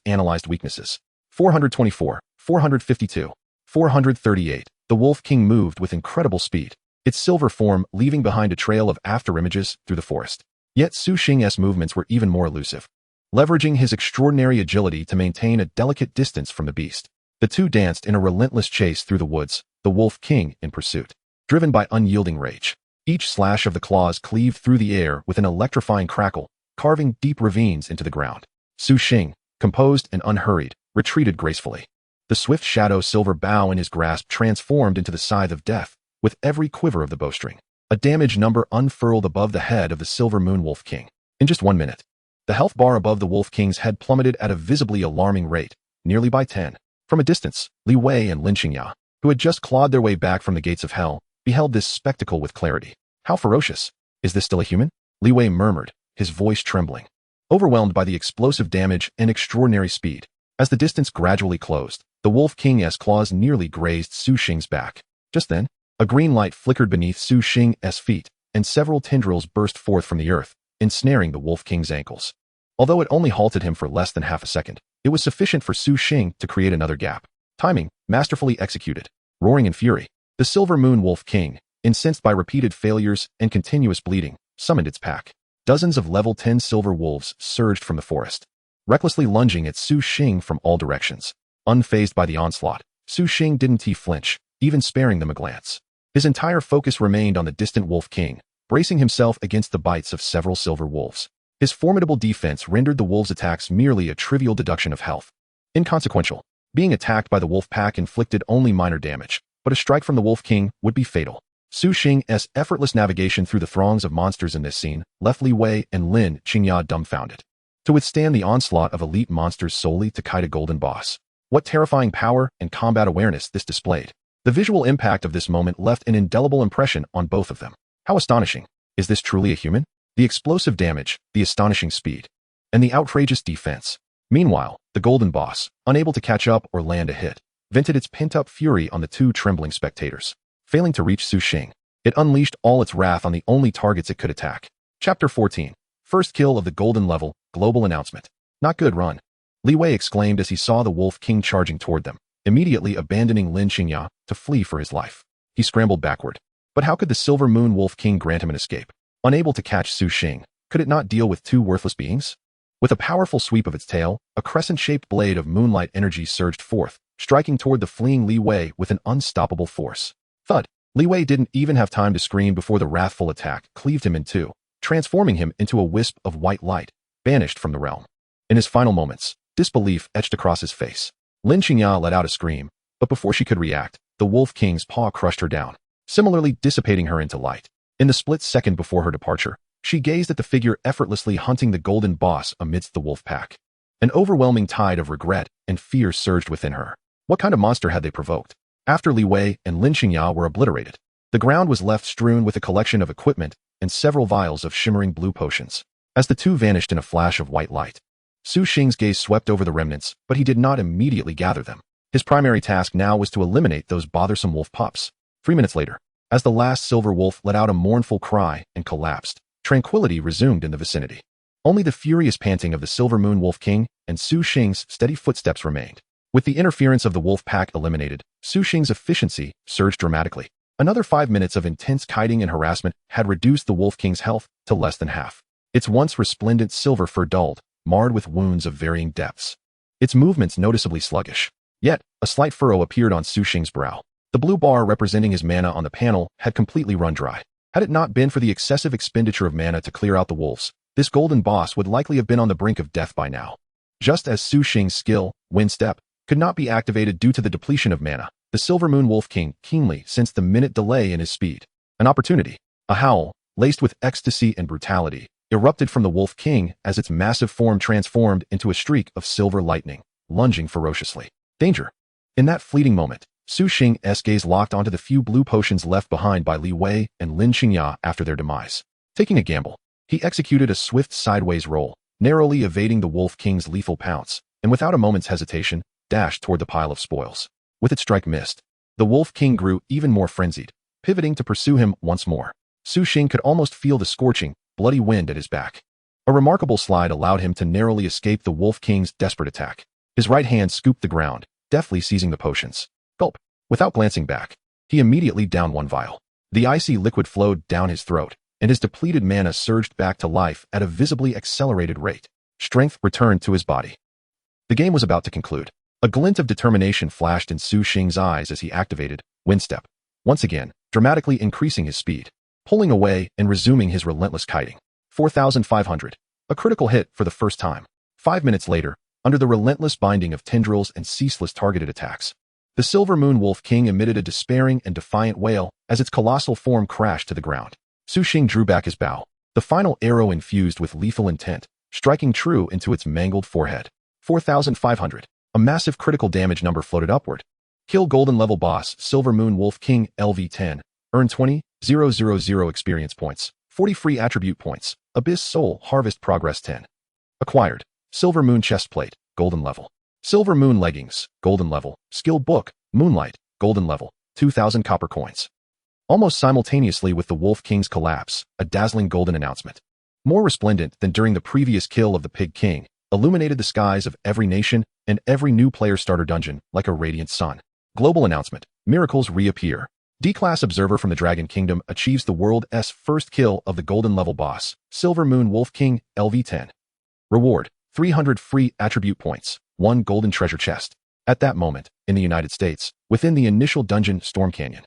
analyzed weaknesses. 424, 452, 438. The Wolf King moved with incredible speed, its silver form leaving behind a trail of afterimages through the forest. Yet Su Xing's movements were even more elusive, leveraging his extraordinary agility to maintain a delicate distance from the beast. The two danced in a relentless chase through the woods, the Wolf King in pursuit, driven by unyielding rage. Each slash of the claws cleaved through the air with an electrifying crackle, carving deep ravines into the ground. Su Xing, composed and unhurried, retreated gracefully. The swift shadow silver bow in his grasp transformed into the scythe of death, with every quiver of the bowstring. A damage number unfurled above the head of the silver moon Wolf King. In just 1 minute, the health bar above the Wolf King's head plummeted at a visibly alarming rate, nearly by 10. From a distance, Li Wei and Lin Qingya, who had just clawed their way back from the gates of hell, beheld this spectacle with clarity. How ferocious! Is this still a human? Li Wei murmured, his voice trembling, overwhelmed by the explosive damage and extraordinary speed. As the distance gradually closed, the Wolf King's claws nearly grazed Su Xing's back. Just then, a green light flickered beneath Su Xing's feet, and several tendrils burst forth from the earth, ensnaring the Wolf King's ankles. Although it only halted him for less than half a second, it was sufficient for Su Xing to create another gap. Timing, masterfully executed. Roaring in fury, the Silver Moon Wolf King, incensed by repeated failures and continuous bleeding, summoned its pack. Dozens of level 10 silver wolves surged from the forest, recklessly lunging at Su Xing from all directions. Unfazed by the onslaught, Su Xing didn't flinch, even sparing them a glance. His entire focus remained on the distant Wolf King, bracing himself against the bites of several silver wolves. His formidable defense rendered the wolves' attacks merely a trivial deduction of health. Inconsequential. Being attacked by the wolf pack inflicted only minor damage, but a strike from the Wolf King would be fatal. Su Xing's effortless navigation through the throngs of monsters in this scene left Li Wei and Lin Qingya dumbfounded. To withstand the onslaught of elite monsters solely to kite a golden boss. What terrifying power and combat awareness this displayed. The visual impact of this moment left an indelible impression on both of them. How astonishing. Is this truly a human? The explosive damage, the astonishing speed, and the outrageous defense. Meanwhile, the golden boss, unable to catch up or land a hit, vented its pent-up fury on the two trembling spectators. Failing to reach Su Xing, it unleashed all its wrath on the only targets it could attack. Chapter 14. First kill of the golden level, global announcement. Not good, run. Li Wei exclaimed as he saw the Wolf King charging toward them, immediately abandoning Lin Qingya to flee for his life. He scrambled backward. But how could the Silver Moon Wolf King grant him an escape? Unable to catch Su Xing, could it not deal with two worthless beings? With a powerful sweep of its tail, a crescent-shaped blade of moonlight energy surged forth, striking toward the fleeing Li Wei with an unstoppable force. Thud! Li Wei didn't even have time to scream before the wrathful attack cleaved him in two, transforming him into a wisp of white light, banished from the realm. In his final moments, disbelief etched across his face. Lin Qingya let out a scream, but before she could react, the Wolf King's paw crushed her down, similarly dissipating her into light. In the split second before her departure, she gazed at the figure effortlessly hunting the golden boss amidst the wolf pack. An overwhelming tide of regret and fear surged within her. What kind of monster had they provoked? After Li Wei and Lin Qingya were obliterated, the ground was left strewn with a collection of equipment and several vials of shimmering blue potions. As the two vanished in a flash of white light, Su Xing's gaze swept over the remnants, but he did not immediately gather them. His primary task now was to eliminate those bothersome wolf pups. 3 minutes later, as the last silver wolf let out a mournful cry and collapsed, tranquility resumed in the vicinity. Only the furious panting of the Silver Moon Wolf King and Su Xing's steady footsteps remained. With the interference of the wolf pack eliminated, Su Xing's efficiency surged dramatically. Another 5 minutes of intense kiting and harassment had reduced the Wolf King's health to less than half. Its once resplendent silver fur dulled, marred with wounds of varying depths. Its movements noticeably sluggish. Yet, a slight furrow appeared on Su Xing's brow. The blue bar representing his mana on the panel had completely run dry. Had it not been for the excessive expenditure of mana to clear out the wolves, this golden boss would likely have been on the brink of death by now. Just as Su Xing's skill, Wind Step, could not be activated due to the depletion of mana, the Silver Moon Wolf King keenly sensed the minute delay in his speed. An opportunity. A howl, laced with ecstasy and brutality, erupted from the Wolf King as its massive form transformed into a streak of silver lightning, lunging ferociously. Danger. In that fleeting moment, Su Xing's gaze locked onto the few blue potions left behind by Li Wei and Lin Qingya after their demise. Taking a gamble, he executed a swift sideways roll, narrowly evading the Wolf King's lethal pounce, and without a moment's hesitation, dashed toward the pile of spoils. With its strike missed, the Wolf King grew even more frenzied, pivoting to pursue him once more. Su Xing could almost feel the scorching, bloody wind at his back. A remarkable slide allowed him to narrowly escape the Wolf King's desperate attack. His right hand scooped the ground, deftly seizing the potions. Gulp. Without glancing back, he immediately downed one vial. The icy liquid flowed down his throat, and his depleted mana surged back to life at a visibly accelerated rate. Strength returned to his body. The game was about to conclude. A glint of determination flashed in Su Xing's eyes as he activated Wind Step, once again, dramatically increasing his speed, pulling away and resuming his relentless kiting. 4,500. A critical hit for the first time. 5 minutes later, under the relentless binding of tendrils and ceaseless targeted attacks, the Silver Moon Wolf King emitted a despairing and defiant wail as its colossal form crashed to the ground. Su Xing drew back his bow, the final arrow infused with lethal intent, striking true into its mangled forehead. 4,500. A massive critical damage number floated upward. Kill Golden Level Boss Silver Moon Wolf King LV10. Earn 20,000 experience points, 40 free attribute points. Abyss Soul Harvest Progress 10. Acquired. Silver Moon Chestplate, Golden Level. Silver Moon Leggings, Golden Level. Skill Book, Moonlight, Golden Level. 2,000 copper coins. Almost simultaneously with the Wolf King's collapse, a dazzling golden announcement, more resplendent than during the previous kill of the Pig King, illuminated the skies of every nation and every new player starter dungeon like a radiant sun. Global announcement. Miracles reappear. D-class Observer from the Dragon Kingdom achieves the world's first kill of the Golden Level boss, Silver Moon Wolf King LV10. Reward. 300 free attribute points. 1 golden treasure chest. At that moment, in the United States, within the initial dungeon Storm Canyon,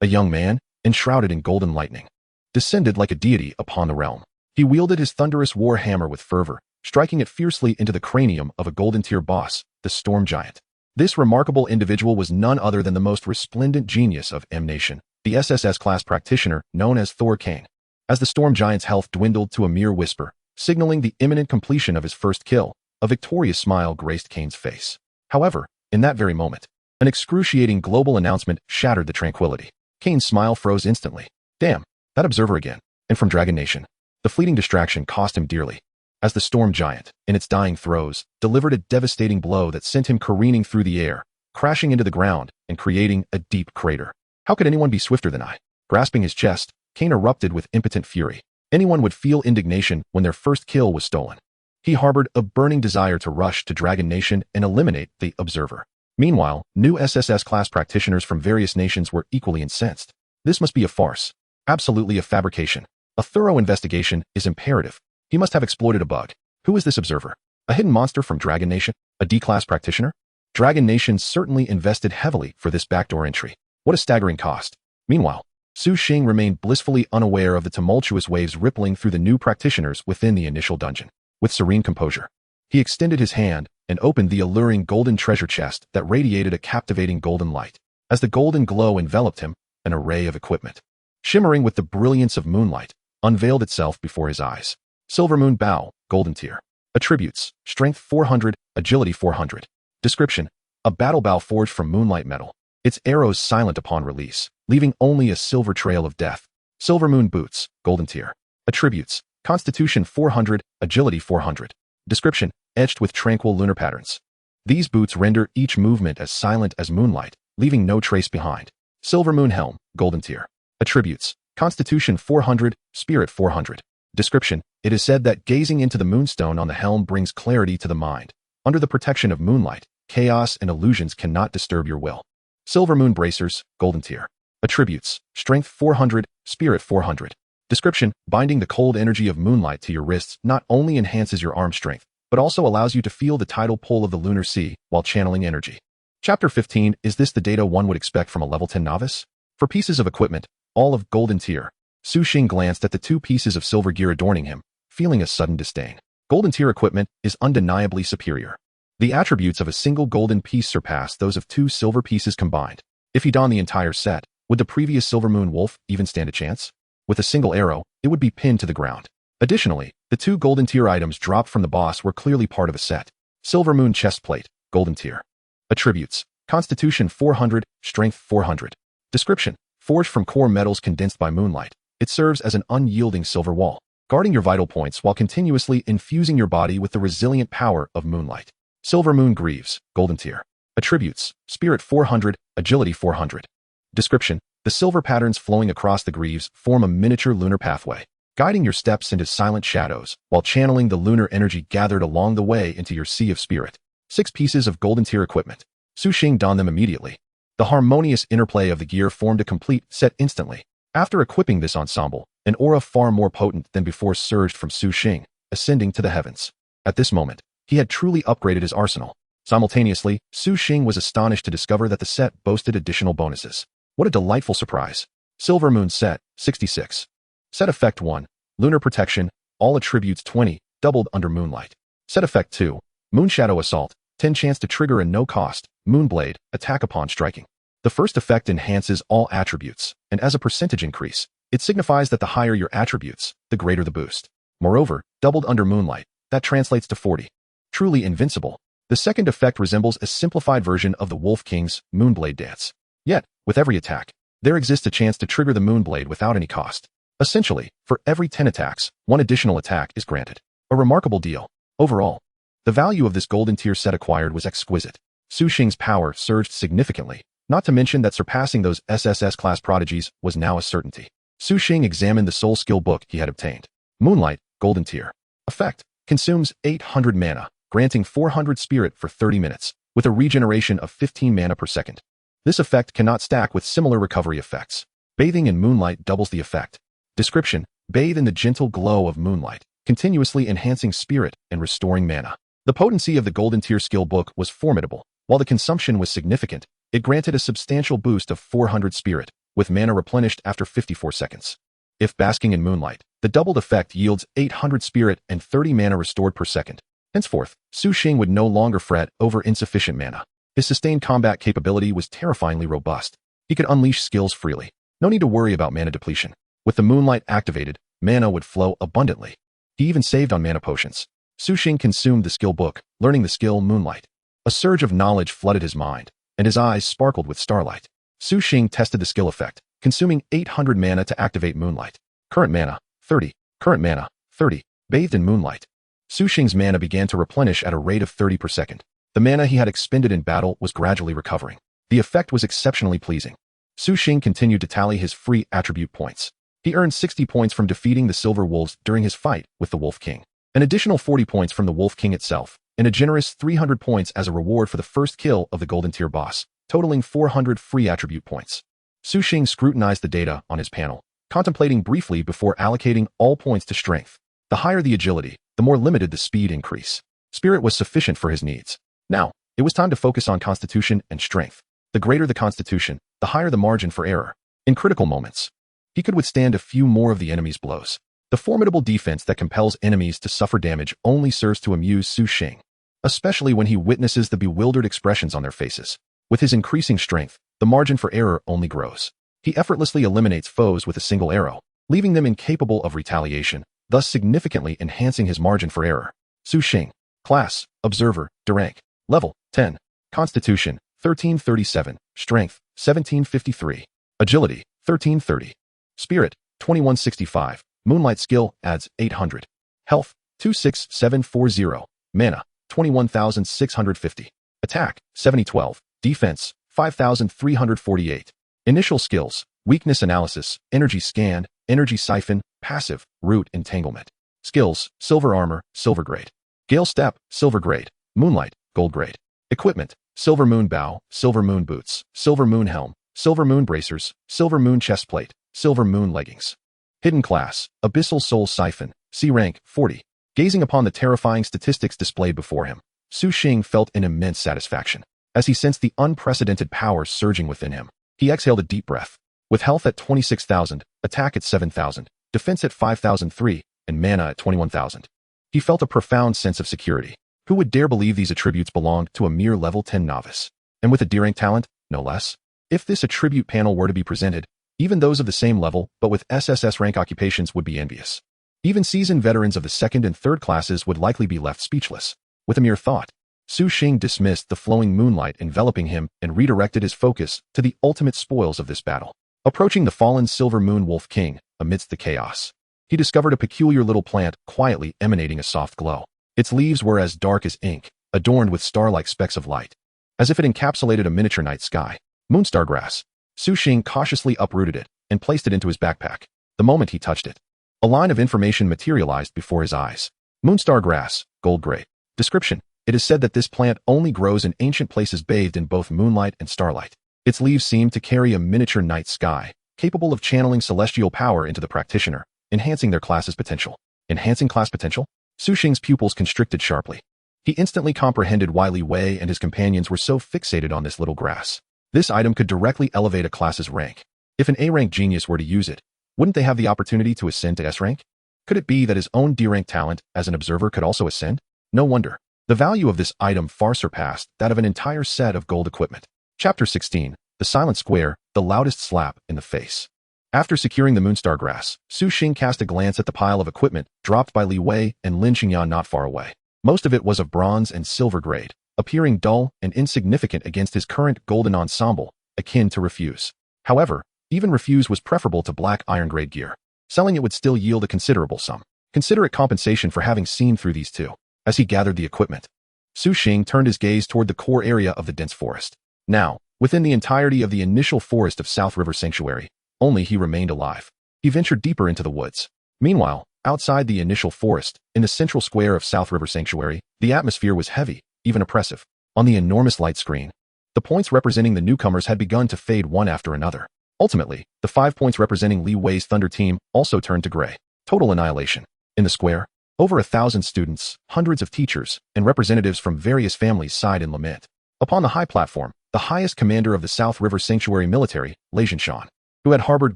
a young man, enshrouded in golden lightning, descended like a deity upon the realm. He wielded his thunderous war hammer with fervor, striking it fiercely into the cranium of a golden tier boss, the Storm Giant. This remarkable individual was none other than the most resplendent genius of M Nation, the SSS class practitioner known as Thor Kane. As the storm giant's health dwindled to a mere whisper, signaling the imminent completion of his first kill, a victorious smile graced Kane's face. However, in that very moment, an excruciating global announcement shattered the tranquility. Kane's smile froze instantly. Damn, that observer again. And from Dragon Nation. The fleeting distraction cost him dearly, as the storm giant, in its dying throes, delivered a devastating blow that sent him careening through the air, crashing into the ground and creating a deep crater. How could anyone be swifter than I? Grasping his chest, Kane erupted with impotent fury. Anyone would feel indignation when their first kill was stolen. He harbored a burning desire to rush to Dragon Nation and eliminate the observer. Meanwhile, new SSS class practitioners from various nations were equally incensed. This must be a farce. Absolutely a fabrication. A thorough investigation is imperative. He must have exploited a bug. Who is this observer? A hidden monster from Dragon Nation? A D-class practitioner? Dragon Nation certainly invested heavily for this backdoor entry. What a staggering cost. Meanwhile, Su Xing remained blissfully unaware of the tumultuous waves rippling through the new practitioners within the initial dungeon. With serene composure, he extended his hand and opened the alluring golden treasure chest that radiated a captivating golden light. As the golden glow enveloped him, an array of equipment, shimmering with the brilliance of moonlight, unveiled itself before his eyes. Silver Moon Bow, Golden Tier. Attributes: Strength 400, Agility 400. Description: a battle bow forged from moonlight metal. Its arrows silent upon release, leaving only a silver trail of death. Silver Moon Boots, Golden Tier. Attributes: Constitution 400, Agility 400. Description: etched with tranquil lunar patterns. These boots render each movement as silent as moonlight, leaving no trace behind. Silver Moon Helm, Golden Tier. Attributes: Constitution 400, Spirit 400. Description: it is said that gazing into the moonstone on the helm brings clarity to the mind. Under the protection of moonlight, chaos and illusions cannot disturb your will. Silver Moon Bracers, Golden Tier. Attributes: Strength 400, Spirit 400. Description: binding the cold energy of moonlight to your wrists not only enhances your arm strength, but also allows you to feel the tidal pull of the lunar sea while channeling energy. Chapter 15. Is this the data one would expect from a level 10 novice? For pieces of equipment, all of Golden Tier, Su Xing glanced at the two pieces of silver gear adorning him, feeling a sudden disdain. Golden Tier equipment is undeniably superior. The attributes of a single golden piece surpass those of two silver pieces combined. If he donned the entire set, would the previous Silver Moon Wolf even stand a chance? With a single arrow, it would be pinned to the ground. Additionally, the two Golden Tier items dropped from the boss were clearly part of a set. Silver Moon Chestplate, Golden Tier. Attributes: Constitution 400, Strength 400. Description: forged from core metals condensed by moonlight, it serves as an unyielding silver wall, guarding your vital points while continuously infusing your body with the resilient power of moonlight. Silver Moon Greaves, Golden Tier. Attributes: Spirit 400, Agility 400. Description: the silver patterns flowing across the greaves form a miniature lunar pathway, guiding your steps into silent shadows while channeling the lunar energy gathered along the way into your sea of spirit. 6 pieces of Golden Tier equipment. Su Xing donned them immediately. The harmonious interplay of the gear formed a complete set instantly. After equipping this ensemble, an aura far more potent than before surged from Su Xing, ascending to the heavens. At this moment, he had truly upgraded his arsenal. Simultaneously, Su Xing was astonished to discover that the set boasted additional bonuses. What a delightful surprise. Silver Moon Set, 66. Set Effect 1, Lunar Protection, all attributes 20, doubled under moonlight. Set Effect 2, Moonshadow Assault, 10 chance to trigger a no-cost, Moonblade, attack upon striking. The first effect enhances all attributes, and as a percentage increase, it signifies that the higher your attributes, the greater the boost. Moreover, doubled under moonlight, that translates to 40. Truly invincible. The second effect resembles a simplified version of the Wolf King's Moonblade dance. Yet, with every attack, there exists a chance to trigger the Moonblade without any cost. Essentially, for every 10 attacks, 1 additional attack is granted. A remarkable deal. Overall, the value of this Golden Tier set acquired was exquisite. Su Xing's power surged significantly, not to mention that surpassing those SSS class prodigies was now a certainty. Su Xing examined the soul skill book he had obtained. Moonlight, Golden Tier. Effect: consumes 800 mana, granting 400 spirit for 30 minutes, with a regeneration of 15 mana per second. This effect cannot stack with similar recovery effects. Bathing in moonlight doubles the effect. Description: bathe in the gentle glow of moonlight, continuously enhancing spirit and restoring mana. The potency of the Golden Tier skill book was formidable. While the consumption was significant, it granted a substantial boost of 400 spirit, with mana replenished after 54 seconds. If basking in moonlight, the doubled effect yields 800 spirit and 30 mana restored per second. Henceforth, Su Xing would no longer fret over insufficient mana. His sustained combat capability was terrifyingly robust. He could unleash skills freely. No need to worry about mana depletion. With the moonlight activated, mana would flow abundantly. He even saved on mana potions. Su Xing consumed the skill book, learning the skill Moonlight. A surge of knowledge flooded his mind, and his eyes sparkled with starlight. Su Xing tested the skill effect, consuming 800 mana to activate Moonlight. Current mana, 30. Current mana, 30. Bathed in moonlight. Su Xing's mana began to replenish at a rate of 30 per second. The mana he had expended in battle was gradually recovering. The effect was exceptionally pleasing. Su Xing continued to tally his free attribute points. He earned 60 points from defeating the Silver Wolves during his fight with the Wolf King, an additional 40 points from the Wolf King itself, and a generous 300 points as a reward for the first kill of the Golden Tier boss, totaling 400 free attribute points. Su Xing scrutinized the data on his panel, contemplating briefly before allocating all points to strength. The higher the agility, the more limited the speed increase. Spirit was sufficient for his needs. Now, it was time to focus on constitution and strength. The greater the constitution, the higher the margin for error. In critical moments, he could withstand a few more of the enemy's blows. The formidable defense that compels enemies to suffer damage only serves to amuse Su Xing, especially when he witnesses the bewildered expressions on their faces. With his increasing strength, the margin for error only grows. He effortlessly eliminates foes with a single arrow, leaving them incapable of retaliation, thus significantly enhancing his margin for error. Su Xing. Class, Observer, D rank. Level, 10. Constitution, 1337. Strength, 1753. Agility, 1330. Spirit, 2165. Moonlight skill adds 800. Health, 26740. Mana, 21,650. Attack, 7012. Defense, 5,348. Initial skills, Weakness Analysis, Energy Scan, Energy Siphon, Passive, Root Entanglement. Skills, Silver Armor, Silver Grade. Gale Step, Silver Grade. Moonlight, Gold Grade. Equipment, Silver Moon Bow, Silver Moon Boots, Silver Moon Helm, Silver Moon Bracers, Silver Moon Chestplate, Silver Moon Leggings. Hidden Class, Abyssal Soul Siphon, C rank, 40. Gazing upon the terrifying statistics displayed before him, Su Xing felt an immense satisfaction. As he sensed the unprecedented power surging within him, he exhaled a deep breath. With health at 26,000, attack at 7,000, defense at 5,003, and mana at 21,000. He felt a profound sense of security. Who would dare believe these attributes belonged to a mere level 10 novice? And with a D rank talent, no less? If this attribute panel were to be presented, even those of the same level, but with SSS rank occupations would be envious. Even seasoned veterans of the second and third classes would likely be left speechless. With a mere thought, Su Xing dismissed the flowing moonlight enveloping him and redirected his focus to the ultimate spoils of this battle. Approaching the fallen Silver Moon Wolf King, amidst the chaos, he discovered a peculiar little plant quietly emanating a soft glow. Its leaves were as dark as ink, adorned with star-like specks of light, as if it encapsulated a miniature night sky. Moonstar grass. Su Xing cautiously uprooted it and placed it into his backpack. The moment he touched it, a line of information materialized before his eyes. Moonstar grass, Gold Grade. Description. It is said that this plant only grows in ancient places bathed in both moonlight and starlight. Its leaves seem to carry a miniature night sky, capable of channeling celestial power into the practitioner, enhancing their class's potential. Enhancing class potential? Su Xing's pupils constricted sharply. He instantly comprehended why Li Wei and his companions were so fixated on this little grass. This item could directly elevate a class's rank. If an A-rank genius were to use it, wouldn't they have the opportunity to ascend to S-rank? Could it be that his own D-rank talent as an observer could also ascend? No wonder. The value of this item far surpassed that of an entire set of gold equipment. Chapter 16. The Silent Square, the loudest slap in the face. After securing the Moonstar grass, Su Xing cast a glance at the pile of equipment dropped by Li Wei and Lin Qingyan not far away. Most of it was of bronze and silver grade, appearing dull and insignificant against his current golden ensemble, akin to refuse. However, even refuse was preferable to black iron grade gear. Selling it would still yield a considerable sum. Considerate compensation for having seen through these two. As he gathered the equipment, Su Xing turned his gaze toward the core area of the dense forest. Now, within the entirety of the initial forest of South River Sanctuary, only he remained alive. He ventured deeper into the woods. Meanwhile, outside the initial forest, in the central square of South River Sanctuary, the atmosphere was heavy, even oppressive. On the enormous light screen, the points representing the newcomers had begun to fade one after another. Ultimately, the 5 points representing Li Wei's Thunder Team also turned to gray. Total annihilation. In the square, over 1,000 students, hundreds of teachers, and representatives from various families sighed in lament. Upon the high platform, the highest commander of the South River Sanctuary military, Lei Zhinshan, who had harbored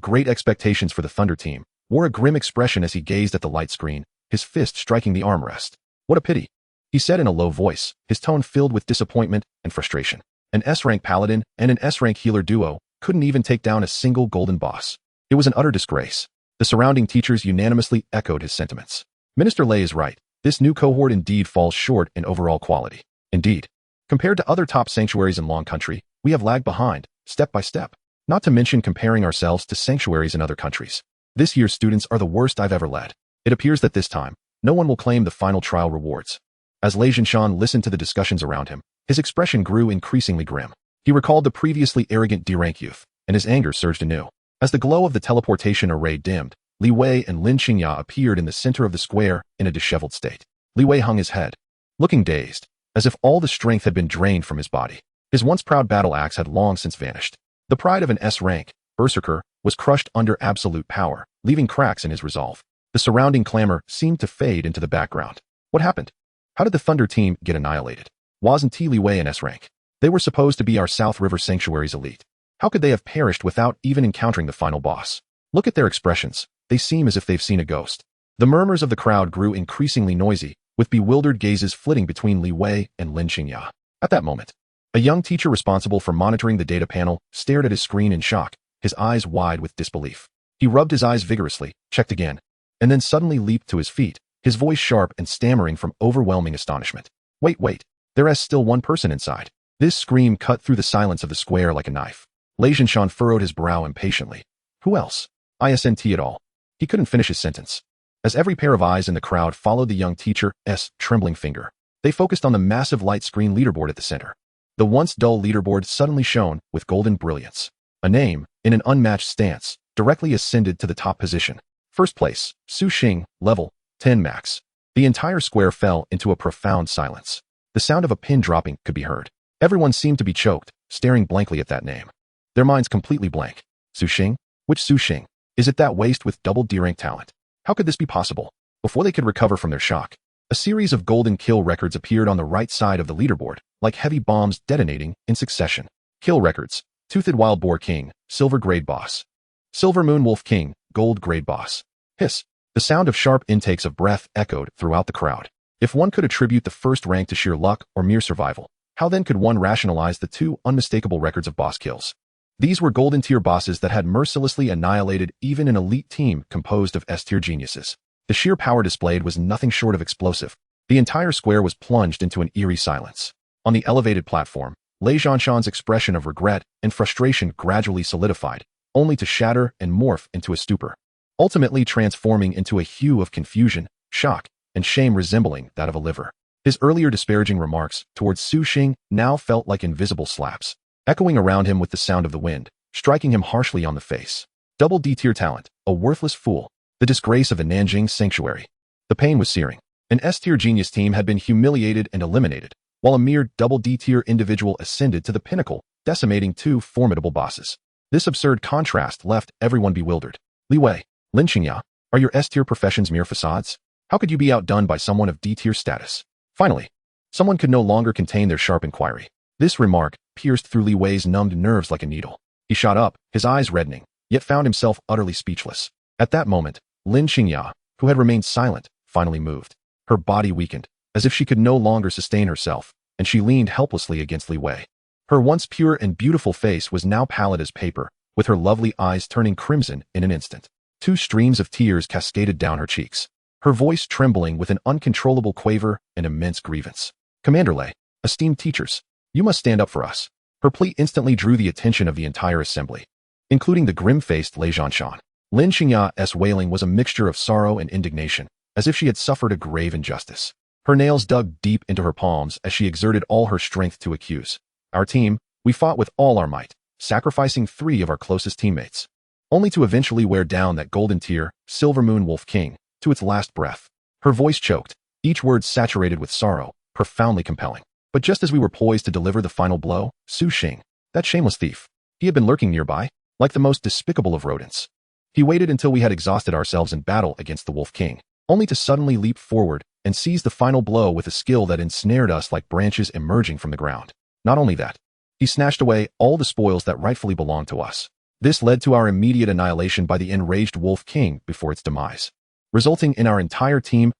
great expectations for the Thunder Team, wore a grim expression as he gazed at the light screen, his fist striking the armrest. What a pity, he said in a low voice, his tone filled with disappointment and frustration. An S-rank paladin and an S-rank healer duo couldn't even take down a single golden boss. It was an utter disgrace. The surrounding teachers unanimously echoed his sentiments. Minister Lei is right. This new cohort indeed falls short in overall quality. Indeed, compared to other top sanctuaries in Long Country, we have lagged behind, step by step. Not to mention comparing ourselves to sanctuaries in other countries. This year's students are the worst I've ever led. It appears that this time, no one will claim the final trial rewards. As Lei Zhanshan listened to the discussions around him, his expression grew increasingly grim. He recalled the previously arrogant D-rank youth, and his anger surged anew. As the glow of the teleportation array dimmed, Li Wei and Lin Qingya appeared in the center of the square in a disheveled state. Li Wei hung his head, looking dazed, as if all the strength had been drained from his body. His once proud battle axe had long since vanished. The pride of an S-rank berserker was crushed under absolute power, leaving cracks in his resolve. The surrounding clamor seemed to fade into the background. What happened? How did the Thunder team get annihilated? Wasn't Li Wei an S-rank? They were supposed to be our South River Sanctuary's elite. How could they have perished without even encountering the final boss? Look at their expressions. They seem as if they've seen a ghost. The murmurs of the crowd grew increasingly noisy, with bewildered gazes flitting between Li Wei and Lin Qingya. At that moment, a young teacher responsible for monitoring the data panel stared at his screen in shock, his eyes wide with disbelief. He rubbed his eyes vigorously, checked again, and then suddenly leaped to his feet, his voice sharp and stammering from overwhelming astonishment. Wait, there is still one person inside. This scream cut through the silence of the square like a knife. Lei Zhanshan furrowed his brow impatiently. Who else? Isn't it all? He couldn't finish his sentence. As every pair of eyes in the crowd followed the young teacher's trembling finger, they focused on the massive light screen leaderboard at the center. The once dull leaderboard suddenly shone with golden brilliance. A name, in an unmatched stance, directly ascended to the top position. First place, Su Xing, level 10 max. The entire square fell into a profound silence. The sound of a pin dropping could be heard. Everyone seemed to be choked, staring blankly at that name. Their minds completely blank. Su Xing? Which Su Xing? Is it that waste with double D-rank talent? How could this be possible? Before they could recover from their shock, a series of golden kill records appeared on the right side of the leaderboard, like heavy bombs detonating in succession. Kill records: Toothed Wild Boar King, Silver Grade Boss. Silver Moon Wolf King, Gold Grade Boss. Hiss. The sound of sharp intakes of breath echoed throughout the crowd. If one could attribute the first rank to sheer luck or mere survival, how then could one rationalize the two unmistakable records of boss kills? These were golden tier bosses that had mercilessly annihilated even an elite team composed of S-tier geniuses. The sheer power displayed was nothing short of explosive. The entire square was plunged into an eerie silence. On the elevated platform, Lei Zhanshan's expression of regret and frustration gradually solidified, only to shatter and morph into a stupor, ultimately transforming into a hue of confusion, shock, and shame resembling that of a liver. His earlier disparaging remarks towards Su Xing now felt like invisible slaps, echoing around him with the sound of the wind, striking him harshly on the face. Double D-tier talent, a worthless fool, the disgrace of a Nanjing sanctuary. The pain was searing. An S-tier genius team had been humiliated and eliminated, while a mere double D-tier individual ascended to the pinnacle, decimating two formidable bosses. This absurd contrast left everyone bewildered. Li Wei, Lin Qingya, are your S-tier professions mere facades? How could you be outdone by someone of D-tier status? Finally, someone could no longer contain their sharp inquiry. This remark pierced through Li Wei's numbed nerves like a needle. He shot up, his eyes reddening, yet found himself utterly speechless. At that moment, Lin Qingya, who had remained silent, finally moved. Her body weakened, as if she could no longer sustain herself, and she leaned helplessly against Li Wei. Her once pure and beautiful face was now pallid as paper, with her lovely eyes turning crimson in an instant. Two streams of tears cascaded down her cheeks, her voice trembling with an uncontrollable quaver and immense grievance. Commander Lei, esteemed teachers, you must stand up for us. Her plea instantly drew the attention of the entire assembly, including the grim-faced Lei Zhanshan. Lin Qingya's wailing was a mixture of sorrow and indignation, as if she had suffered a grave injustice. Her nails dug deep into her palms as she exerted all her strength to accuse. Our team, we fought with all our might, sacrificing 3 of our closest teammates, only to eventually wear down that golden tier, Silver Moon Wolf King, to its last breath. Her voice choked, each word saturated with sorrow, profoundly compelling. But just as we were poised to deliver the final blow, Su Xing, that shameless thief, he had been lurking nearby, like the most despicable of rodents. He waited until we had exhausted ourselves in battle against the Wolf King, only to suddenly leap forward and seize the final blow with a skill that ensnared us like branches emerging from the ground. Not only that, he snatched away all the spoils that rightfully belonged to us. This led to our immediate annihilation by the enraged Wolf King before its demise, resulting in our entire team's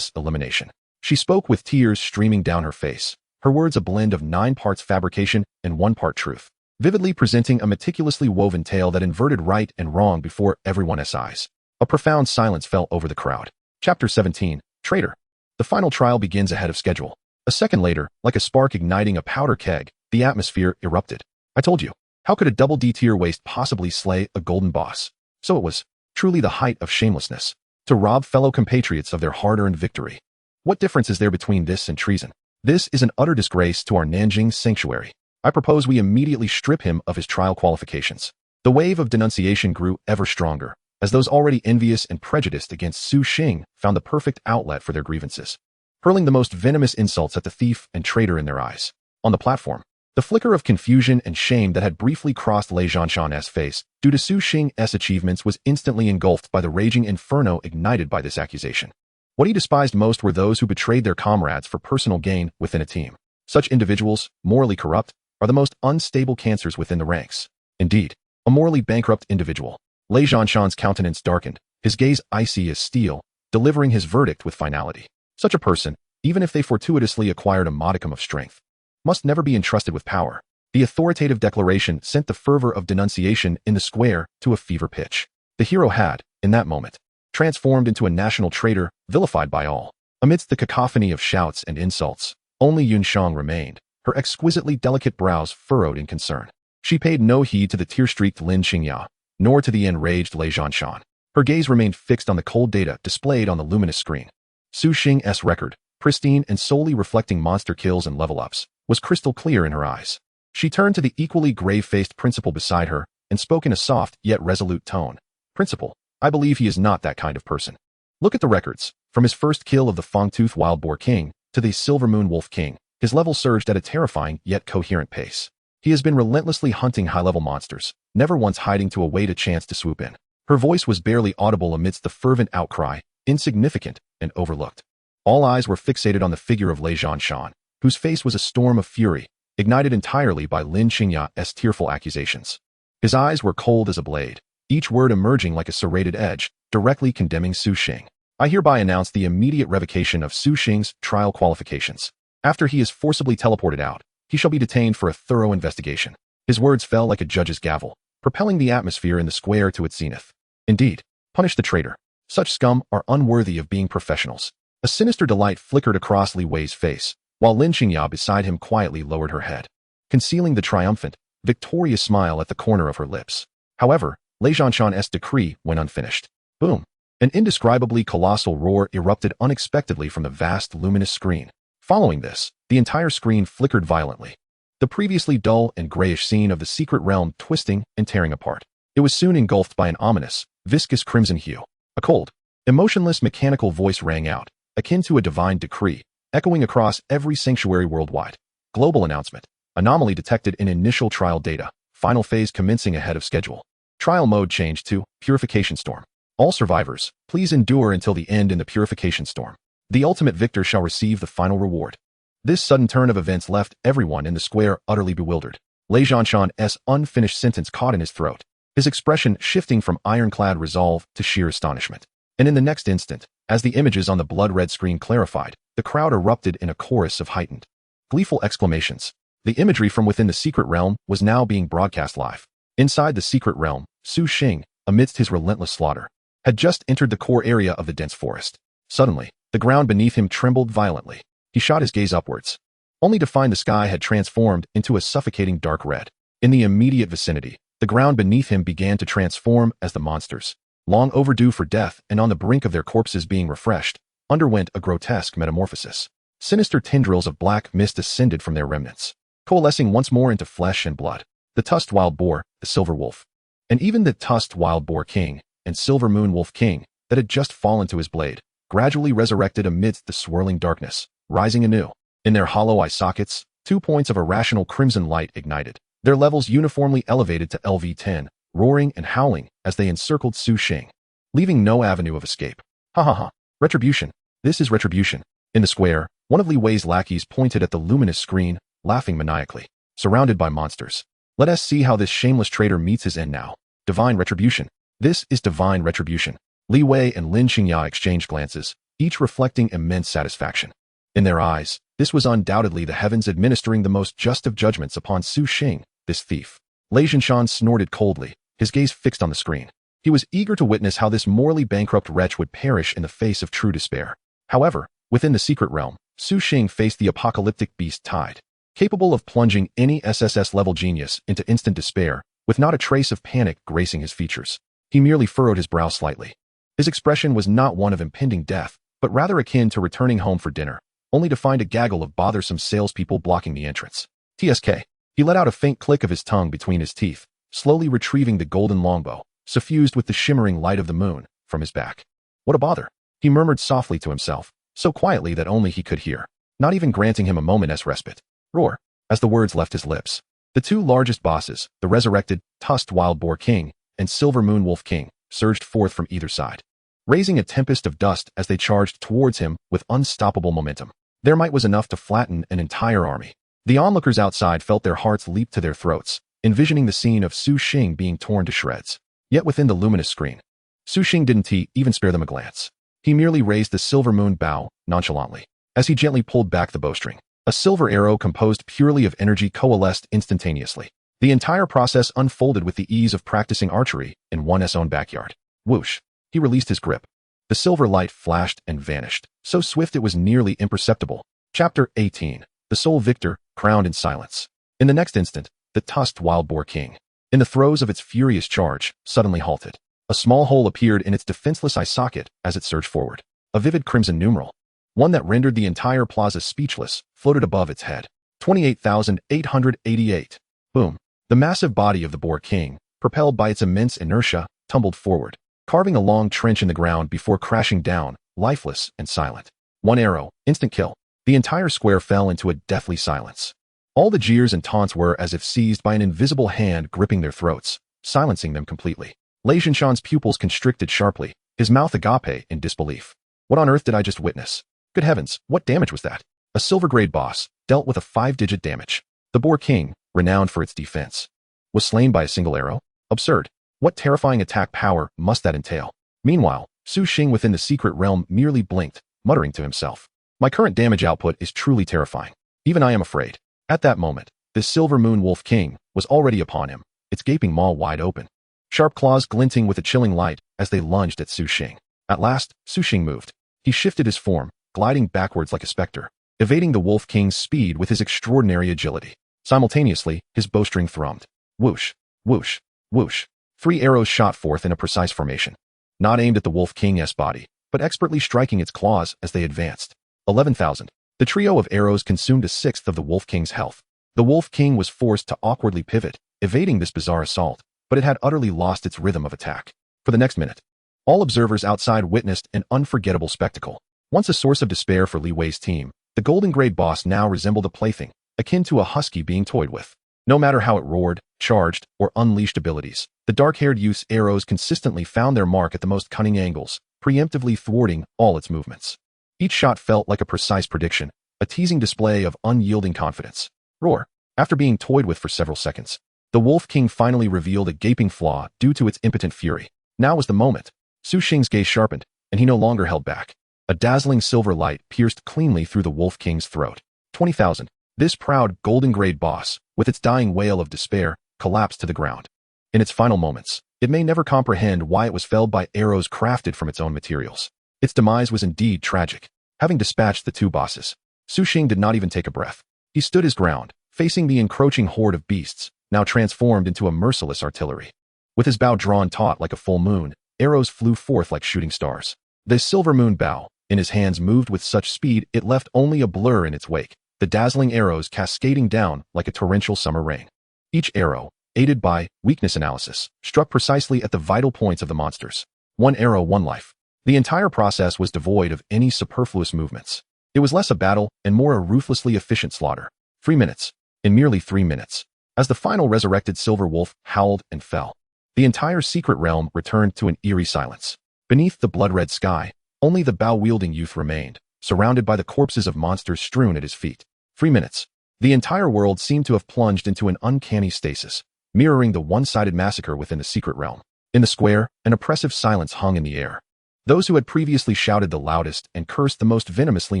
elimination. She spoke with tears streaming down her face, her words a blend of 9 parts fabrication and 1 part truth. vividly presenting a meticulously woven tale that inverted right and wrong before everyone's eyes. A profound silence fell over the crowd. Chapter 17, Traitor. The final trial begins ahead of schedule. A second later, like a spark igniting a powder keg, the atmosphere erupted. I told you. How could a double D-tier waste possibly slay a golden boss? So it was truly the height of shamelessness to rob fellow compatriots of their hard-earned victory. What difference is there between this and treason? This is an utter disgrace to our Nanjing sanctuary. I propose we immediately strip him of his trial qualifications. The wave of denunciation grew ever stronger, as those already envious and prejudiced against Su Xing found the perfect outlet for their grievances, hurling the most venomous insults at the thief and traitor in their eyes. On the platform, the flicker of confusion and shame that had briefly crossed Lei Zhanshan's face due to Su Xing's achievements was instantly engulfed by the raging inferno ignited by this accusation. What he despised most were those who betrayed their comrades for personal gain within a team. Such individuals, morally corrupt, are the most unstable cancers within the ranks. Indeed, a morally bankrupt individual. Lei Zhanshan's countenance darkened, his gaze icy as steel, delivering his verdict with finality. Such a person, even if they fortuitously acquired a modicum of strength, must never be entrusted with power. The authoritative declaration sent the fervor of denunciation in the square to a fever pitch. The hero had, in that moment, transformed into a national traitor, vilified by all. Amidst the cacophony of shouts and insults, only Yun Shang remained, her exquisitely delicate brows furrowed in concern. She paid no heed to the tear-streaked Lin Qingya, nor to the enraged Lei Zhanshan. Her gaze remained fixed on the cold data displayed on the luminous screen. Su Xing's record, pristine and solely reflecting monster kills and level-ups, was crystal clear in her eyes. She turned to the equally grave-faced principal beside her and spoke in a soft yet resolute tone. Principal, I believe he is not that kind of person. Look at the records. From his first kill of the Fangtooth Wild Boar King to the Silver Moon Wolf King, his level surged at a terrifying yet coherent pace. He has been relentlessly hunting high-level monsters, never once hiding to await a chance to swoop in. Her voice was barely audible amidst the fervent outcry, insignificant and overlooked. All eyes were fixated on the figure of Lei Zhanshan, whose face was a storm of fury, ignited entirely by Lin Qingya's tearful accusations. His eyes were cold as a blade, each word emerging like a serrated edge, directly condemning Su Xing. I hereby announce the immediate revocation of Su Xing's trial qualifications. After he is forcibly teleported out, he shall be detained for a thorough investigation. His words fell like a judge's gavel, propelling the atmosphere in the square to its zenith. Indeed, punish the traitor. Such scum are unworthy of being professionals. A sinister delight flickered across Li Wei's face, while Lin Qingya beside him quietly lowered her head, concealing the triumphant, victorious smile at the corner of her lips. However, Lei Zhanshan's decree went unfinished. Boom! An indescribably colossal roar erupted unexpectedly from the vast luminous screen. Following this, the entire screen flickered violently, the previously dull and grayish scene of the secret realm twisting and tearing apart. It was soon engulfed by an ominous, viscous crimson hue. A cold, emotionless mechanical voice rang out, akin to a divine decree, echoing across every sanctuary worldwide. Global announcement. Anomaly detected in initial trial data. Final phase commencing ahead of schedule. Trial mode changed to Purification Storm. All survivors, please endure until the end in the Purification Storm. The ultimate victor shall receive the final reward. This sudden turn of events left everyone in the square utterly bewildered. Lei Zhanshan's unfinished sentence caught in his throat, his expression shifting from ironclad resolve to sheer astonishment. And in the next instant, as the images on the blood-red screen clarified, the crowd erupted in a chorus of heightened, gleeful exclamations. The imagery from within the secret realm was now being broadcast live. Inside the secret realm, Su Xing, amidst his relentless slaughter, had just entered the core area of the dense forest. Suddenly, the ground beneath him trembled violently. He shot his gaze upwards, only to find the sky had transformed into a suffocating dark red. In the immediate vicinity, the ground beneath him began to transform as the monsters, long overdue for death and on the brink of their corpses being refreshed, underwent a grotesque metamorphosis. Sinister tendrils of black mist ascended from their remnants, coalescing once more into flesh and blood. The tusked wild boar, the silver wolf, and even the tusked wild boar king and silver moon wolf king that had just fallen to his blade, gradually resurrected amidst the swirling darkness, rising anew. In their hollow eye sockets, 2 points of irrational crimson light ignited, their levels uniformly elevated to LV10, roaring and howling as they encircled Su Xing, leaving no avenue of escape. Ha ha ha. Retribution. This is retribution. In the square, one of Li Wei's lackeys pointed at the luminous screen, laughing maniacally. Surrounded by monsters. Let us see how this shameless traitor meets his end now. Divine retribution. This is divine retribution. Li Wei and Lin Qingya exchanged glances, each reflecting immense satisfaction. In their eyes, this was undoubtedly the heavens administering the most just of judgments upon Su Xing, this thief. Lei Zhinshan snorted coldly, his gaze fixed on the screen. He was eager to witness how this morally bankrupt wretch would perish in the face of true despair. However, within the secret realm, Su Xing faced the apocalyptic beast tide, capable of plunging any SSS-level genius into instant despair, with not a trace of panic gracing his features. He merely furrowed his brow slightly. His expression was not one of impending death, but rather akin to returning home for dinner, only to find a gaggle of bothersome salespeople blocking the entrance. TSK. He let out a faint click of his tongue between his teeth, slowly retrieving the golden longbow, suffused with the shimmering light of the moon, from his back. What a bother, he murmured softly to himself, so quietly that only he could hear, not even granting him a moment's respite. Roar, as the words left his lips. The two largest bosses, the resurrected, tusked wild boar king and silver moon wolf king, surged forth from either side, raising a tempest of dust as they charged towards him with unstoppable momentum. Their might was enough to flatten an entire army. The onlookers outside felt their hearts leap to their throats, envisioning the scene of Su Xing being torn to shreds. Yet within the luminous screen, Su Xing didn't even spare them a glance. He merely raised the silver moon bow, nonchalantly. As he gently pulled back the bowstring, a silver arrow composed purely of energy coalesced instantaneously. The entire process unfolded with the ease of practicing archery in one's own backyard. Whoosh! He released his grip. The silver light flashed and vanished, so swift it was nearly imperceptible. Chapter 18. The sole victor, crowned in silence. In the next instant, the tusked wild boar king, in the throes of its furious charge, suddenly halted. A small hole appeared in its defenseless eye socket as it surged forward. A vivid crimson numeral, one that rendered the entire plaza speechless, floated above its head. 28,888. Boom. The massive body of the boar king, propelled by its immense inertia, tumbled forward, carving a long trench in the ground before crashing down, lifeless and silent. One arrow, instant kill. The entire square fell into a deathly silence. All the jeers and taunts were as if seized by an invisible hand gripping their throats, silencing them completely. Lei Zhinshan's pupils constricted sharply, his mouth agape in disbelief. What on earth did I just witness? Good heavens, what damage was that? A silver-grade boss, dealt with a 5-digit damage. The boar king, renowned for its defense, was slain by a single arrow? Absurd. What terrifying attack power must that entail? Meanwhile, Su Xing within the secret realm merely blinked, muttering to himself. My current damage output is truly terrifying. Even I am afraid. At that moment, this silver moon wolf king was already upon him, its gaping maw wide open, sharp claws glinting with a chilling light as they lunged at Su Xing. At last, Su Xing moved. He shifted his form, gliding backwards like a specter, evading the wolf king's speed with his extraordinary agility. Simultaneously, his bowstring thrummed. Whoosh, whoosh, whoosh. 3 arrows shot forth in a precise formation, not aimed at the wolf king's body, but expertly striking its claws as they advanced. 11,000. The trio of arrows consumed a sixth of the wolf king's health. The wolf king was forced to awkwardly pivot, evading this bizarre assault, but it had utterly lost its rhythm of attack. For the next minute, all observers outside witnessed an unforgettable spectacle. Once a source of despair for Li Wei's team, the golden grade boss now resembled a plaything, akin to a husky being toyed with. No matter how it roared, charged, or unleashed abilities, the dark-haired youth's arrows consistently found their mark at the most cunning angles, preemptively thwarting all its movements. Each shot felt like a precise prediction, a teasing display of unyielding confidence. Roar. After being toyed with for several seconds, the Wolf King finally revealed a gaping flaw due to its impotent fury. Now was the moment. Su Xing's gaze sharpened, and he no longer held back. A dazzling silver light pierced cleanly through the Wolf King's throat. 20,000. This proud golden grade boss, with its dying wail of despair, collapsed to the ground. In its final moments, it may never comprehend why it was felled by arrows crafted from its own materials. Its demise was indeed tragic. Having dispatched the two bosses, Su Xing did not even take a breath. He stood his ground, facing the encroaching horde of beasts, now transformed into a merciless artillery. With his bow drawn taut like a full moon, arrows flew forth like shooting stars. The silver moon bow, in his hands, moved with such speed it left only a blur in its wake, the dazzling arrows cascading down like a torrential summer rain. Each arrow, aided by weakness analysis, struck precisely at the vital points of the monsters. One arrow, one life. The entire process was devoid of any superfluous movements. It was less a battle and more a ruthlessly efficient slaughter. 3 minutes. In merely 3 minutes, as the final resurrected silver wolf howled and fell, the entire secret realm returned to an eerie silence. Beneath the blood-red sky, only the bow-wielding youth remained, surrounded by the corpses of monsters strewn at his feet. 3 minutes. The entire world seemed to have plunged into an uncanny stasis, mirroring the one-sided massacre within the secret realm. In the square, an oppressive silence hung in the air. Those who had previously shouted the loudest and cursed the most venomously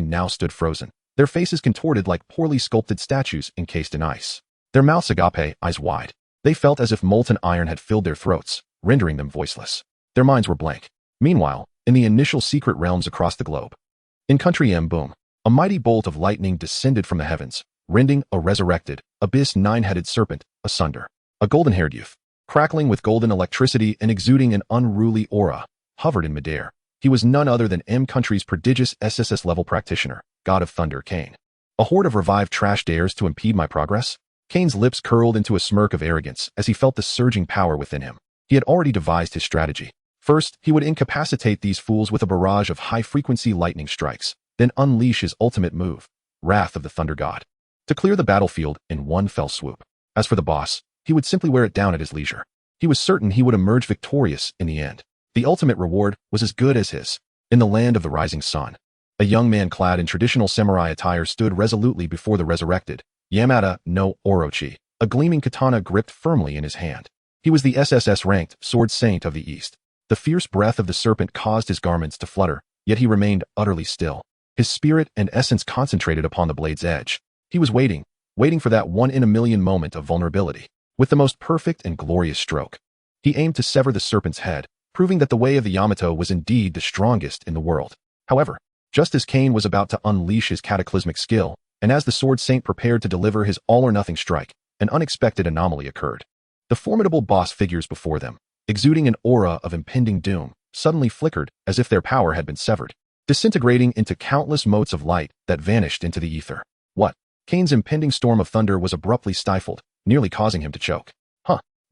now stood frozen, their faces contorted like poorly sculpted statues encased in ice. Their mouths agape, eyes wide. They felt as if molten iron had filled their throats, rendering them voiceless. Their minds were blank. Meanwhile, in the initial secret realms across the globe, in country M, boom, a mighty bolt of lightning descended from the heavens, rending a resurrected, abyss nine-headed serpent asunder. A golden-haired youth, crackling with golden electricity and exuding an unruly aura, hovered in midair. He was none other than M country's prodigious SSS-level practitioner, God of Thunder, Cain. A horde of revived trash dares to impede my progress? Cain's lips curled into a smirk of arrogance as he felt the surging power within him. He had already devised his strategy. First, he would incapacitate these fools with a barrage of high-frequency lightning strikes, then unleash his ultimate move, Wrath of the Thunder God, to clear the battlefield in one fell swoop. As for the boss, he would simply wear it down at his leisure. He was certain he would emerge victorious in the end. The ultimate reward was as good as his. In the land of the rising sun, a young man clad in traditional samurai attire stood resolutely before the resurrected Yamada no Orochi, a gleaming katana gripped firmly in his hand. He was the SSS-ranked Sword Saint of the East. The fierce breath of the serpent caused his garments to flutter, yet he remained utterly still. His spirit and essence concentrated upon the blade's edge. He was waiting for that one-in-a-million moment of vulnerability. With the most perfect and glorious stroke, he aimed to sever the serpent's head, proving that the way of the Yamato was indeed the strongest in the world. However, just as Cain was about to unleash his cataclysmic skill, and as the Sword Saint prepared to deliver his all-or-nothing strike, an unexpected anomaly occurred. The formidable boss figures before them, exuding an aura of impending doom, suddenly flickered as if their power had been severed, disintegrating into countless motes of light that vanished into the ether. What? Cain's impending storm of thunder was abruptly stifled, nearly causing him to choke.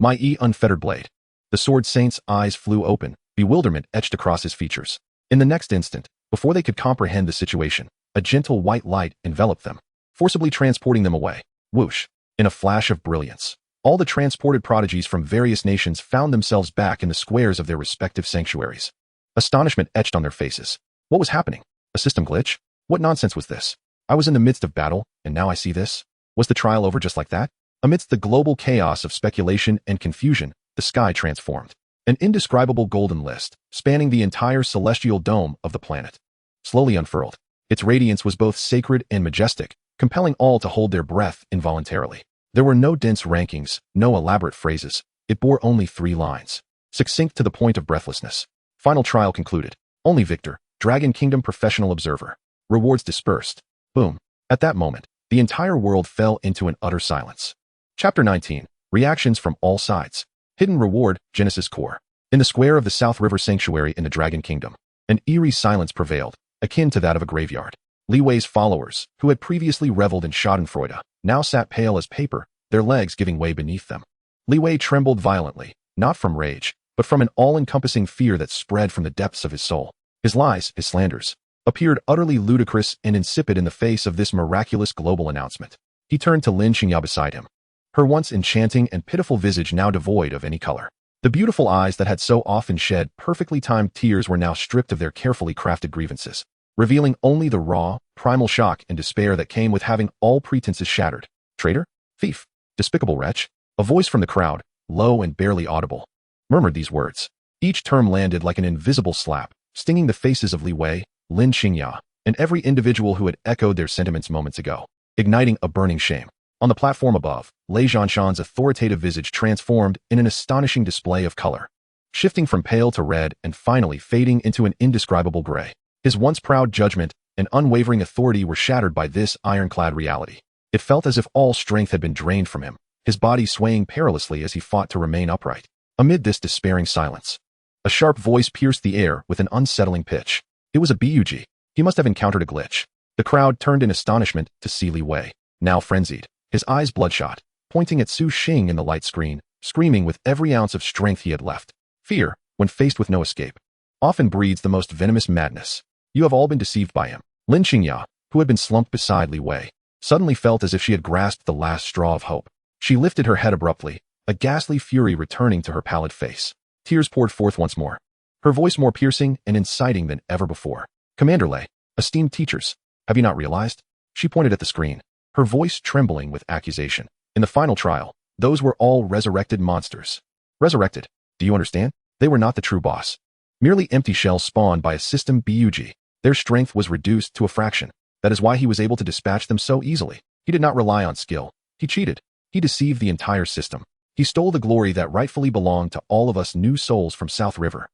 My unfettered blade. The Sword Saint's eyes flew open, bewilderment etched across his features. In the next instant, before they could comprehend the situation, a gentle white light enveloped them, forcibly transporting them away. Whoosh! In a flash of brilliance, all the transported prodigies from various nations found themselves back in the squares of their respective sanctuaries. Astonishment etched on their faces. What was happening? A system glitch? What nonsense was this? I was in the midst of battle, and now I see this? Was the trial over just like that? Amidst the global chaos of speculation and confusion, the sky transformed. An indescribable golden list, spanning the entire celestial dome of the planet, slowly unfurled. Its radiance was both sacred and majestic, compelling all to hold their breath involuntarily. There were no dense rankings, no elaborate phrases. It bore only 3 lines, succinct to the point of breathlessness. Final trial concluded. Only victor, Dragon Kingdom professional observer. Rewards dispersed. Boom. At that moment, the entire world fell into an utter silence. Chapter 19. Reactions from all sides. Hidden reward, Genesis Core. In the square of the South River Sanctuary in the Dragon Kingdom, an eerie silence prevailed, akin to that of a graveyard. Li Wei's followers, who had previously reveled in schadenfreude, now sat pale as paper, their legs giving way beneath them. Li Wei trembled violently, not from rage, but from an all-encompassing fear that spread from the depths of his soul. His lies, his slanders, appeared utterly ludicrous and insipid in the face of this miraculous global announcement. He turned to Lin Xingya beside him, her once enchanting and pitiful visage now devoid of any color. The beautiful eyes that had so often shed perfectly timed tears were now stripped of their carefully crafted grievances, revealing only the raw, primal shock and despair that came with having all pretenses shattered. Traitor? Thief? Despicable wretch? A voice from the crowd, low and barely audible, murmured these words. Each term landed like an invisible slap, stinging the faces of Li Wei, Lin Xingya, and every individual who had echoed their sentiments moments ago, igniting a burning shame. On the platform above, Lei Zhanshan's authoritative visage transformed in an astonishing display of color, shifting from pale to red and finally fading into an indescribable gray. His once proud judgment and unwavering authority were shattered by this ironclad reality. It felt as if all strength had been drained from him, his body swaying perilously as he fought to remain upright. Amid this despairing silence, a sharp voice pierced the air with an unsettling pitch. It was a Bug. He must have encountered a glitch. The crowd turned in astonishment to see Li Wei, now frenzied, his eyes bloodshot, pointing at Su Xing in the light screen, screaming with every ounce of strength he had left. Fear, when faced with no escape, often breeds the most venomous madness. You have all been deceived by him. Lin Xingya, who had been slumped beside Li Wei, suddenly felt as if she had grasped the last straw of hope. She lifted her head abruptly, a ghastly fury returning to her pallid face. Tears poured forth once more, her voice more piercing and inciting than ever before. Commander Lei, esteemed teachers, have you not realized? She pointed at the screen, her voice trembling with accusation. In the final trial, those were all resurrected monsters. Resurrected, do you understand? They were not the true boss. Merely empty shells spawned by a system Bug. Their strength was reduced to a fraction. That is why he was able to dispatch them so easily. He did not rely on skill. He cheated. He deceived the entire system. He stole the glory that rightfully belonged to all of us new souls from South River.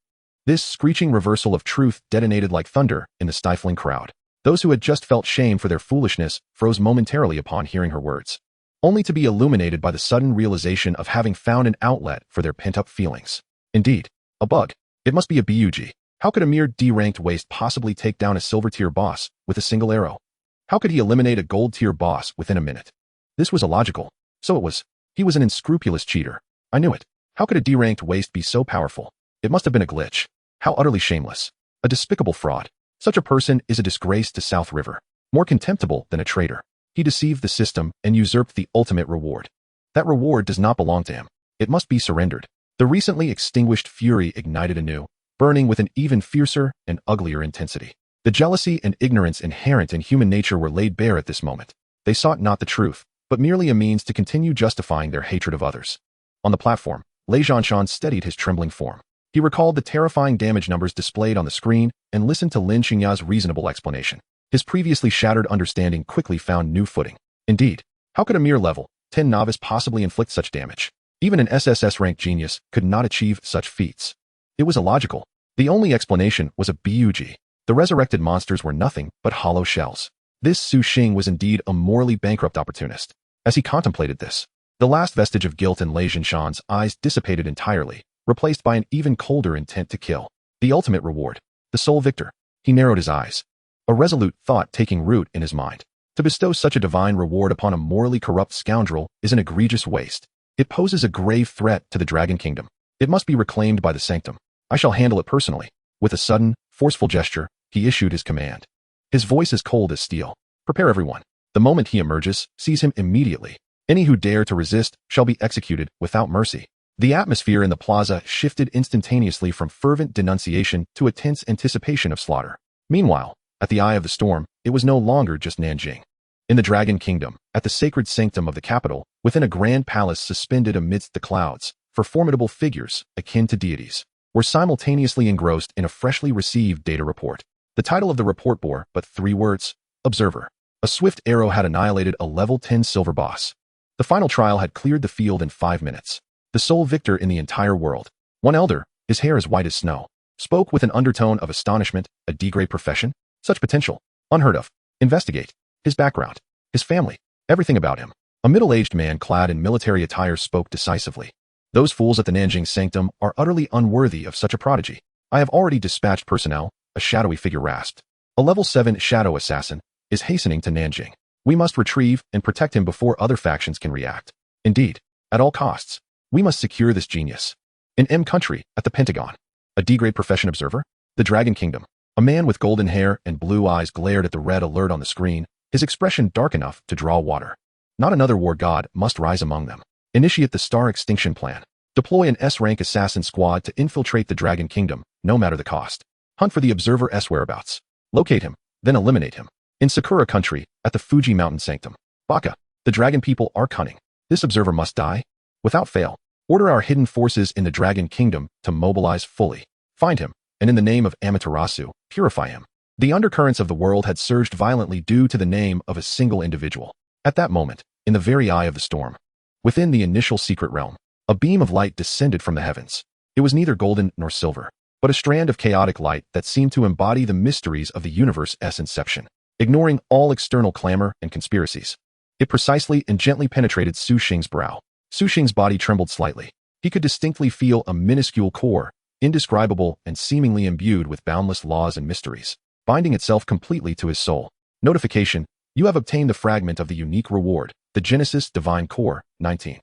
This screeching reversal of truth detonated like thunder in the stifling crowd. Those who had just felt shame for their foolishness froze momentarily upon hearing her words, only to be illuminated by the sudden realization of having found an outlet for their pent-up feelings. Indeed, a bug. It must be a bug. How could a mere D-ranked waste possibly take down a silver-tier boss with a single arrow? How could he eliminate a gold-tier boss within a minute? This was illogical. So it was. He was an unscrupulous cheater. I knew it. How could a D-ranked waste be so powerful? It must have been a glitch. How utterly shameless. A despicable fraud. Such a person is a disgrace to South River. More contemptible than a traitor. He deceived the system and usurped the ultimate reward. That reward does not belong to him. It must be surrendered. The recently extinguished fury ignited anew, burning with an even fiercer and uglier intensity. The jealousy and ignorance inherent in human nature were laid bare at this moment. They sought not the truth, but merely a means to continue justifying their hatred of others. On the platform, Lei Zhanshan steadied his trembling form. He recalled the terrifying damage numbers displayed on the screen and listened to Lin Xingya's reasonable explanation. His previously shattered understanding quickly found new footing. Indeed, how could a mere level 10 novice possibly inflict such damage? Even an SSS-ranked genius could not achieve such feats. It was illogical. The only explanation was a bug. The resurrected monsters were nothing but hollow shells. This Su Xing was indeed a morally bankrupt opportunist. As he contemplated this, the last vestige of guilt in Lei Zhanshan's eyes dissipated entirely, replaced by an even colder intent to kill. The ultimate reward. The sole victor. He narrowed his eyes. A resolute thought taking root in his mind. To bestow such a divine reward upon a morally corrupt scoundrel is an egregious waste. It poses a grave threat to the Dragon Kingdom. It must be reclaimed by the Sanctum. I shall handle it personally. With a sudden, forceful gesture, he issued his command. His voice is cold as steel. Prepare everyone. The moment he emerges, seize him immediately. Any who dare to resist shall be executed without mercy. The atmosphere in the plaza shifted instantaneously from fervent denunciation to a tense anticipation of slaughter. Meanwhile, at the eye of the storm, it was no longer just Nanjing. In the Dragon Kingdom, at the sacred sanctum of the capital, within a grand palace suspended amidst the clouds, for formidable figures, akin to deities, were simultaneously engrossed in a freshly received data report. The title of the report bore but 3 words: Observer. A swift arrow had annihilated a level 10 silver boss. The final trial had cleared the field in 5 minutes. The sole victor in the entire world. One elder, his hair as white as snow, spoke with an undertone of astonishment. A D-grade profession? Such potential. Unheard of. Investigate. His background. His family. Everything about him. A middle-aged man clad in military attire spoke decisively. Those fools at the Nanjing Sanctum are utterly unworthy of such a prodigy. I have already dispatched personnel, a shadowy figure rasped. A level 7 shadow assassin is hastening to Nanjing. We must retrieve and protect him before other factions can react. Indeed, at all costs, we must secure this genius. In M country, at the Pentagon. A D-grade profession observer? The Dragon Kingdom. A man with golden hair and blue eyes glared at the red alert on the screen, his expression dark enough to draw water. Not another war god must rise among them. Initiate the Star Extinction Plan. Deploy an S-rank assassin squad to infiltrate the Dragon Kingdom, no matter the cost. Hunt for the Observer-S whereabouts. Locate him, then eliminate him. In Sakura country, at the Fuji Mountain Sanctum. Baka, the dragon people are cunning. This observer must die. Without fail, order our hidden forces in the Dragon Kingdom to mobilize fully. Find him, and in the name of Amaterasu, purify him. The undercurrents of the world had surged violently due to the name of a single individual. At that moment, in the very eye of the storm, within the initial secret realm, a beam of light descended from the heavens. It was neither golden nor silver, but a strand of chaotic light that seemed to embody the mysteries of the universe's inception, ignoring all external clamor and conspiracies. It precisely and gently penetrated Su Xing's brow. Su Xing's body trembled slightly. He could distinctly feel a minuscule core, indescribable and seemingly imbued with boundless laws and mysteries, binding itself completely to his soul. Notification: you have obtained the fragment of the unique reward, the Genesis Divine Core, 19.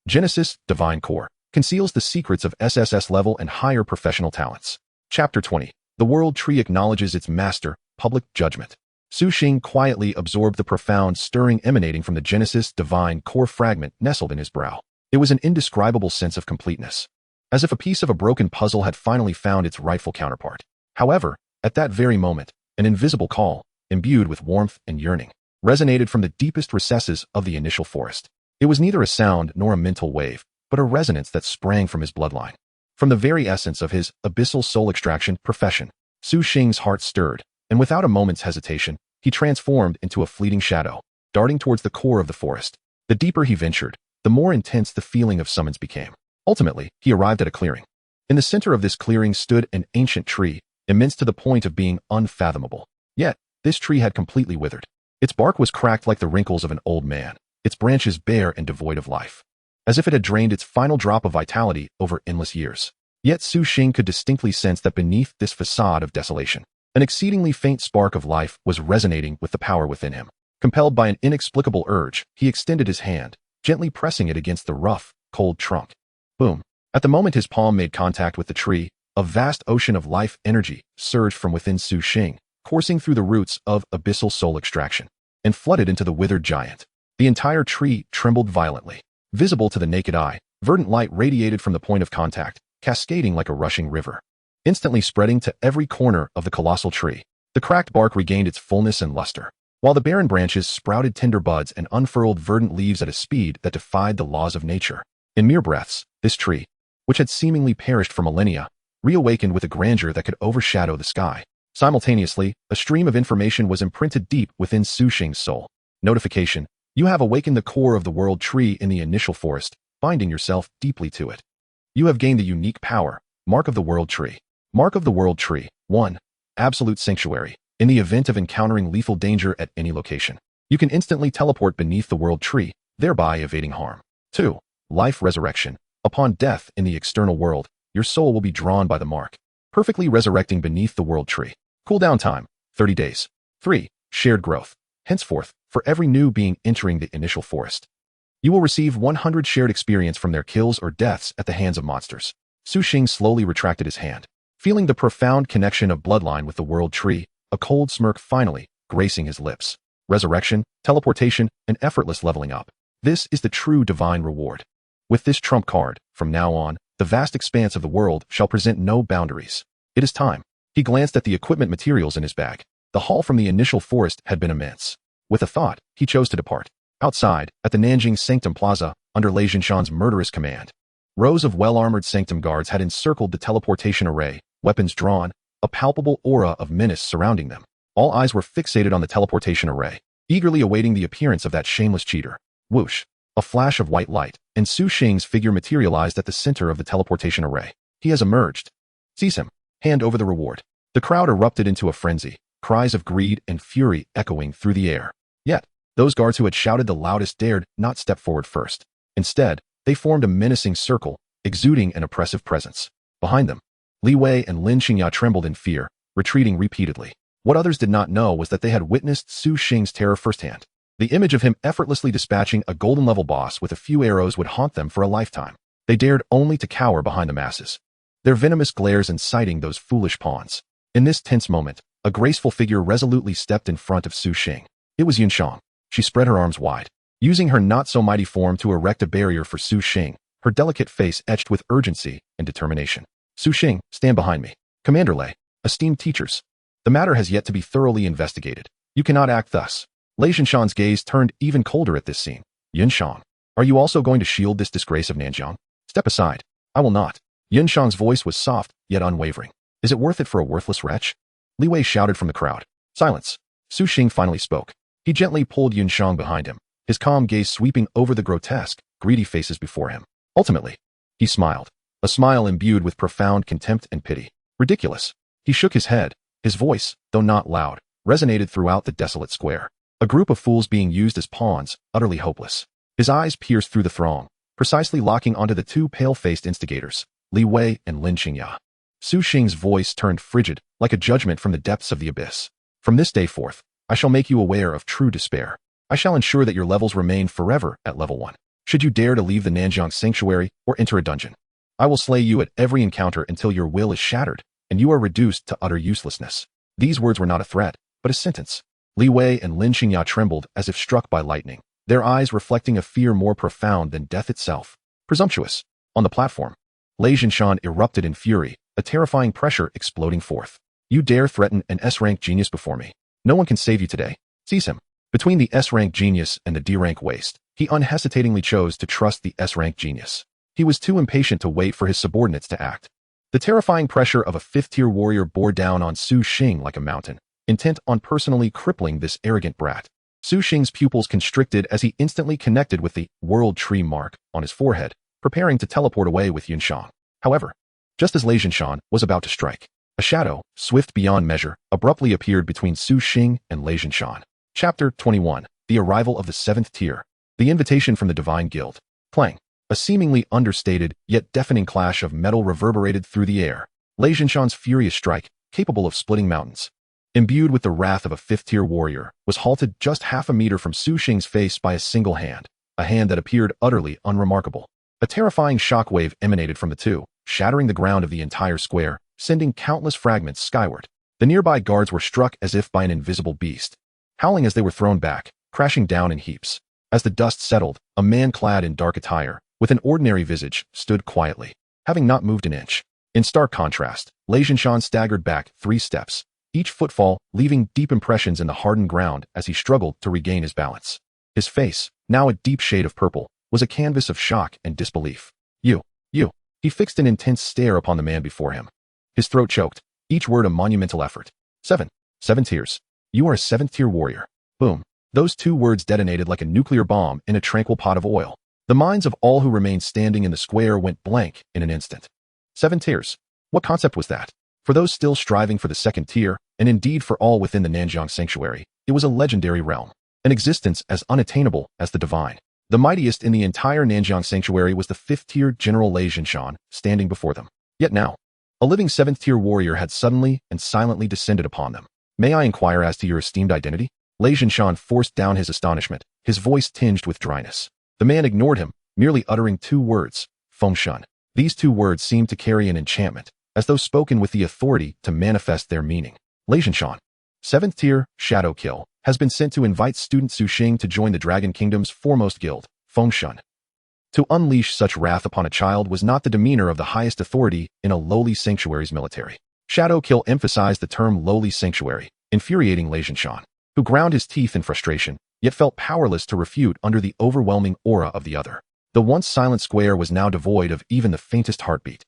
Genesis Divine Core conceals the secrets of SSS-level and higher professional talents. Chapter 20. The World Tree acknowledges its master, public judgment. Su Xing quietly absorbed the profound stirring emanating from the Genesis Divine Core fragment nestled in his brow. It was an indescribable sense of completeness, as if a piece of a broken puzzle had finally found its rightful counterpart. However, at that very moment, an invisible call, imbued with warmth and yearning, resonated from the deepest recesses of the initial forest. It was neither a sound nor a mental wave, but a resonance that sprang from his bloodline. From the very essence of his abyssal soul extraction profession, Su Xing's heart stirred, and without a moment's hesitation, he transformed into a fleeting shadow, darting towards the core of the forest. The deeper he ventured, the more intense the feeling of summons became. Ultimately, he arrived at a clearing. In the center of this clearing stood an ancient tree, immense to the point of being unfathomable. Yet, this tree had completely withered. Its bark was cracked like the wrinkles of an old man, its branches bare and devoid of life, as if it had drained its final drop of vitality over endless years. Yet Su Xing could distinctly sense that beneath this facade of desolation, an exceedingly faint spark of life was resonating with the power within him. Compelled by an inexplicable urge, he extended his hand, gently pressing it against the rough, cold trunk. Boom. At the moment his palm made contact with the tree, a vast ocean of life energy surged from within Su Xing, coursing through the roots of abyssal soul extraction, and flooded into the withered giant. The entire tree trembled violently. Visible to the naked eye, verdant light radiated from the point of contact, cascading like a rushing river, instantly spreading to every corner of the colossal tree. The cracked bark regained its fullness and luster, while the barren branches sprouted tender buds and unfurled verdant leaves at a speed that defied the laws of nature. In mere breaths, this tree, which had seemingly perished for millennia, reawakened with a grandeur that could overshadow the sky. Simultaneously, a stream of information was imprinted deep within Su Xing's soul. Notification: you have awakened the core of the world tree in the initial forest, binding yourself deeply to it. You have gained the unique power, Mark of the World Tree. Mark of the World Tree. 1. Absolute Sanctuary. In the event of encountering lethal danger at any location, you can instantly teleport beneath the World Tree, thereby evading harm. 2. Life Resurrection. Upon death in the external world, your soul will be drawn by the mark, perfectly resurrecting beneath the World Tree. Cooldown time: 30 days. 3. Shared Growth. Henceforth, for every new being entering the initial forest, you will receive 100 shared experience from their kills or deaths at the hands of monsters. Su Xing slowly retracted his hand, feeling the profound connection of bloodline with the World Tree, a cold smirk finally gracing his lips. Resurrection, teleportation, and effortless leveling up. This is the true divine reward. With this trump card, from now on, the vast expanse of the world shall present no boundaries. It is time. He glanced at the equipment materials in his bag. The haul from the initial forest had been immense. With a thought, he chose to depart. Outside, at the Nanjing Sanctum Plaza, under Lei Jinshan's murderous command, rows of well-armored sanctum guards had encircled the teleportation array, weapons drawn, a palpable aura of menace surrounding them. All eyes were fixated on the teleportation array, eagerly awaiting the appearance of that shameless cheater. Whoosh! A flash of white light, and Su Xing's figure materialized at the center of the teleportation array. He has emerged. Seize him. Hand over the reward. The crowd erupted into a frenzy, cries of greed and fury echoing through the air. Yet, those guards who had shouted the loudest dared not step forward first. Instead, they formed a menacing circle, exuding an oppressive presence. Behind them, Li Wei and Lin Xingya trembled in fear, retreating repeatedly. What others did not know was that they had witnessed Su Xing's terror firsthand. The image of him effortlessly dispatching a golden-level boss with a few arrows would haunt them for a lifetime. They dared only to cower behind the masses, their venomous glares inciting those foolish pawns. In this tense moment, a graceful figure resolutely stepped in front of Su Xing. It was Yunshang. She spread her arms wide, using her not-so-mighty form to erect a barrier for Su Xing, her delicate face etched with urgency and determination. Su Xing, stand behind me. Commander Lei, esteemed teachers, the matter has yet to be thoroughly investigated. You cannot act thus. Lei Jinshan's gaze turned even colder at this scene. Yunshang, are you also going to shield this disgrace of Nanjiang? Step aside. I will not. Yunshang's voice was soft, yet unwavering. Is it worth it for a worthless wretch? Li Wei shouted from the crowd. Silence. Su Xing finally spoke. He gently pulled Yunshang behind him, his calm gaze sweeping over the grotesque, greedy faces before him. Ultimately, he smiled, a smile imbued with profound contempt and pity. Ridiculous. He shook his head. His voice, though not loud, resonated throughout the desolate square. A group of fools being used as pawns, utterly hopeless. His eyes pierced through the throng, precisely locking onto the two pale-faced instigators, Li Wei and Lin Xingya. Su Xing's voice turned frigid, like a judgment from the depths of the abyss. From this day forth, I shall make you aware of true despair. I shall ensure that your levels remain forever at level 1. Should you dare to leave the Nanjiang Sanctuary or enter a dungeon, I will slay you at every encounter until your will is shattered, and you are reduced to utter uselessness. These words were not a threat, but a sentence. Li Wei and Lin Xingya trembled as if struck by lightning, their eyes reflecting a fear more profound than death itself. Presumptuous. On the platform, Lei Jinshan erupted in fury, a terrifying pressure exploding forth. You dare threaten an S-rank genius before me? No one can save you today. Seize him. Between the S-rank genius and the D-rank waste, he unhesitatingly chose to trust the S-rank genius. He was too impatient to wait for his subordinates to act. The terrifying pressure of a 5th-tier warrior bore down on Su Xing like a mountain, intent on personally crippling this arrogant brat. Su Xing's pupils constricted as he instantly connected with the world tree mark on his forehead, preparing to teleport away with Yunshan. However, just as Lei Jinshan was about to strike, a shadow, swift beyond measure, abruptly appeared between Su Xing and Lei Jinshan. Chapter 21. The Arrival of the Seventh Tier. The Invitation from the Divine Guild. Clang. A seemingly understated, yet deafening clash of metal reverberated through the air. Lei Jinshan's furious strike, capable of splitting mountains, imbued with the wrath of a fifth-tier warrior, was halted just half a meter from Su Xing's face by a single hand, a hand that appeared utterly unremarkable. A terrifying shockwave emanated from the two, shattering the ground of the entire square, sending countless fragments skyward. The nearby guards were struck as if by an invisible beast, howling as they were thrown back, crashing down in heaps. As the dust settled, a man clad in dark attire, with an ordinary visage, stood quietly, having not moved an inch. In stark contrast, Lei Jinshan staggered back 3 steps, each footfall leaving deep impressions in the hardened ground as he struggled to regain his balance. His face, now a deep shade of purple, was a canvas of shock and disbelief. You. He fixed an intense stare upon the man before him. His throat choked, each word a monumental effort. 7 tiers. You are a 7th-tier warrior. Boom. Those 2 words detonated like a nuclear bomb in a tranquil pot of oil. The minds of all who remained standing in the square went blank in an instant. 7 tiers. What concept was that? For those still striving for the 2nd tier, and indeed for all within the Nanjiang Sanctuary, it was a legendary realm, an existence as unattainable as the divine. The mightiest in the entire Nanjiang Sanctuary was the 5th-tier General Lei Jinshan, standing before them. Yet now, a living 7th-tier warrior had suddenly and silently descended upon them. May I inquire as to your esteemed identity? Lei Jinshan forced down his astonishment, his voice tinged with dryness. The man ignored him, merely uttering 2 words, Fengshan. These 2 words seemed to carry an enchantment, as though spoken with the authority to manifest their meaning. Lei Jinshan, 7th tier, Shadow Kill, has been sent to invite student Su Xing to join the Dragon Kingdom's foremost guild, Fengshan. To unleash such wrath upon a child was not the demeanor of the highest authority in a lowly sanctuary's military. Shadow Kill emphasized the term lowly sanctuary, infuriating Lei Jinshan, who ground his teeth in frustration, yet felt powerless to refute under the overwhelming aura of the other. The once silent square was now devoid of even the faintest heartbeat.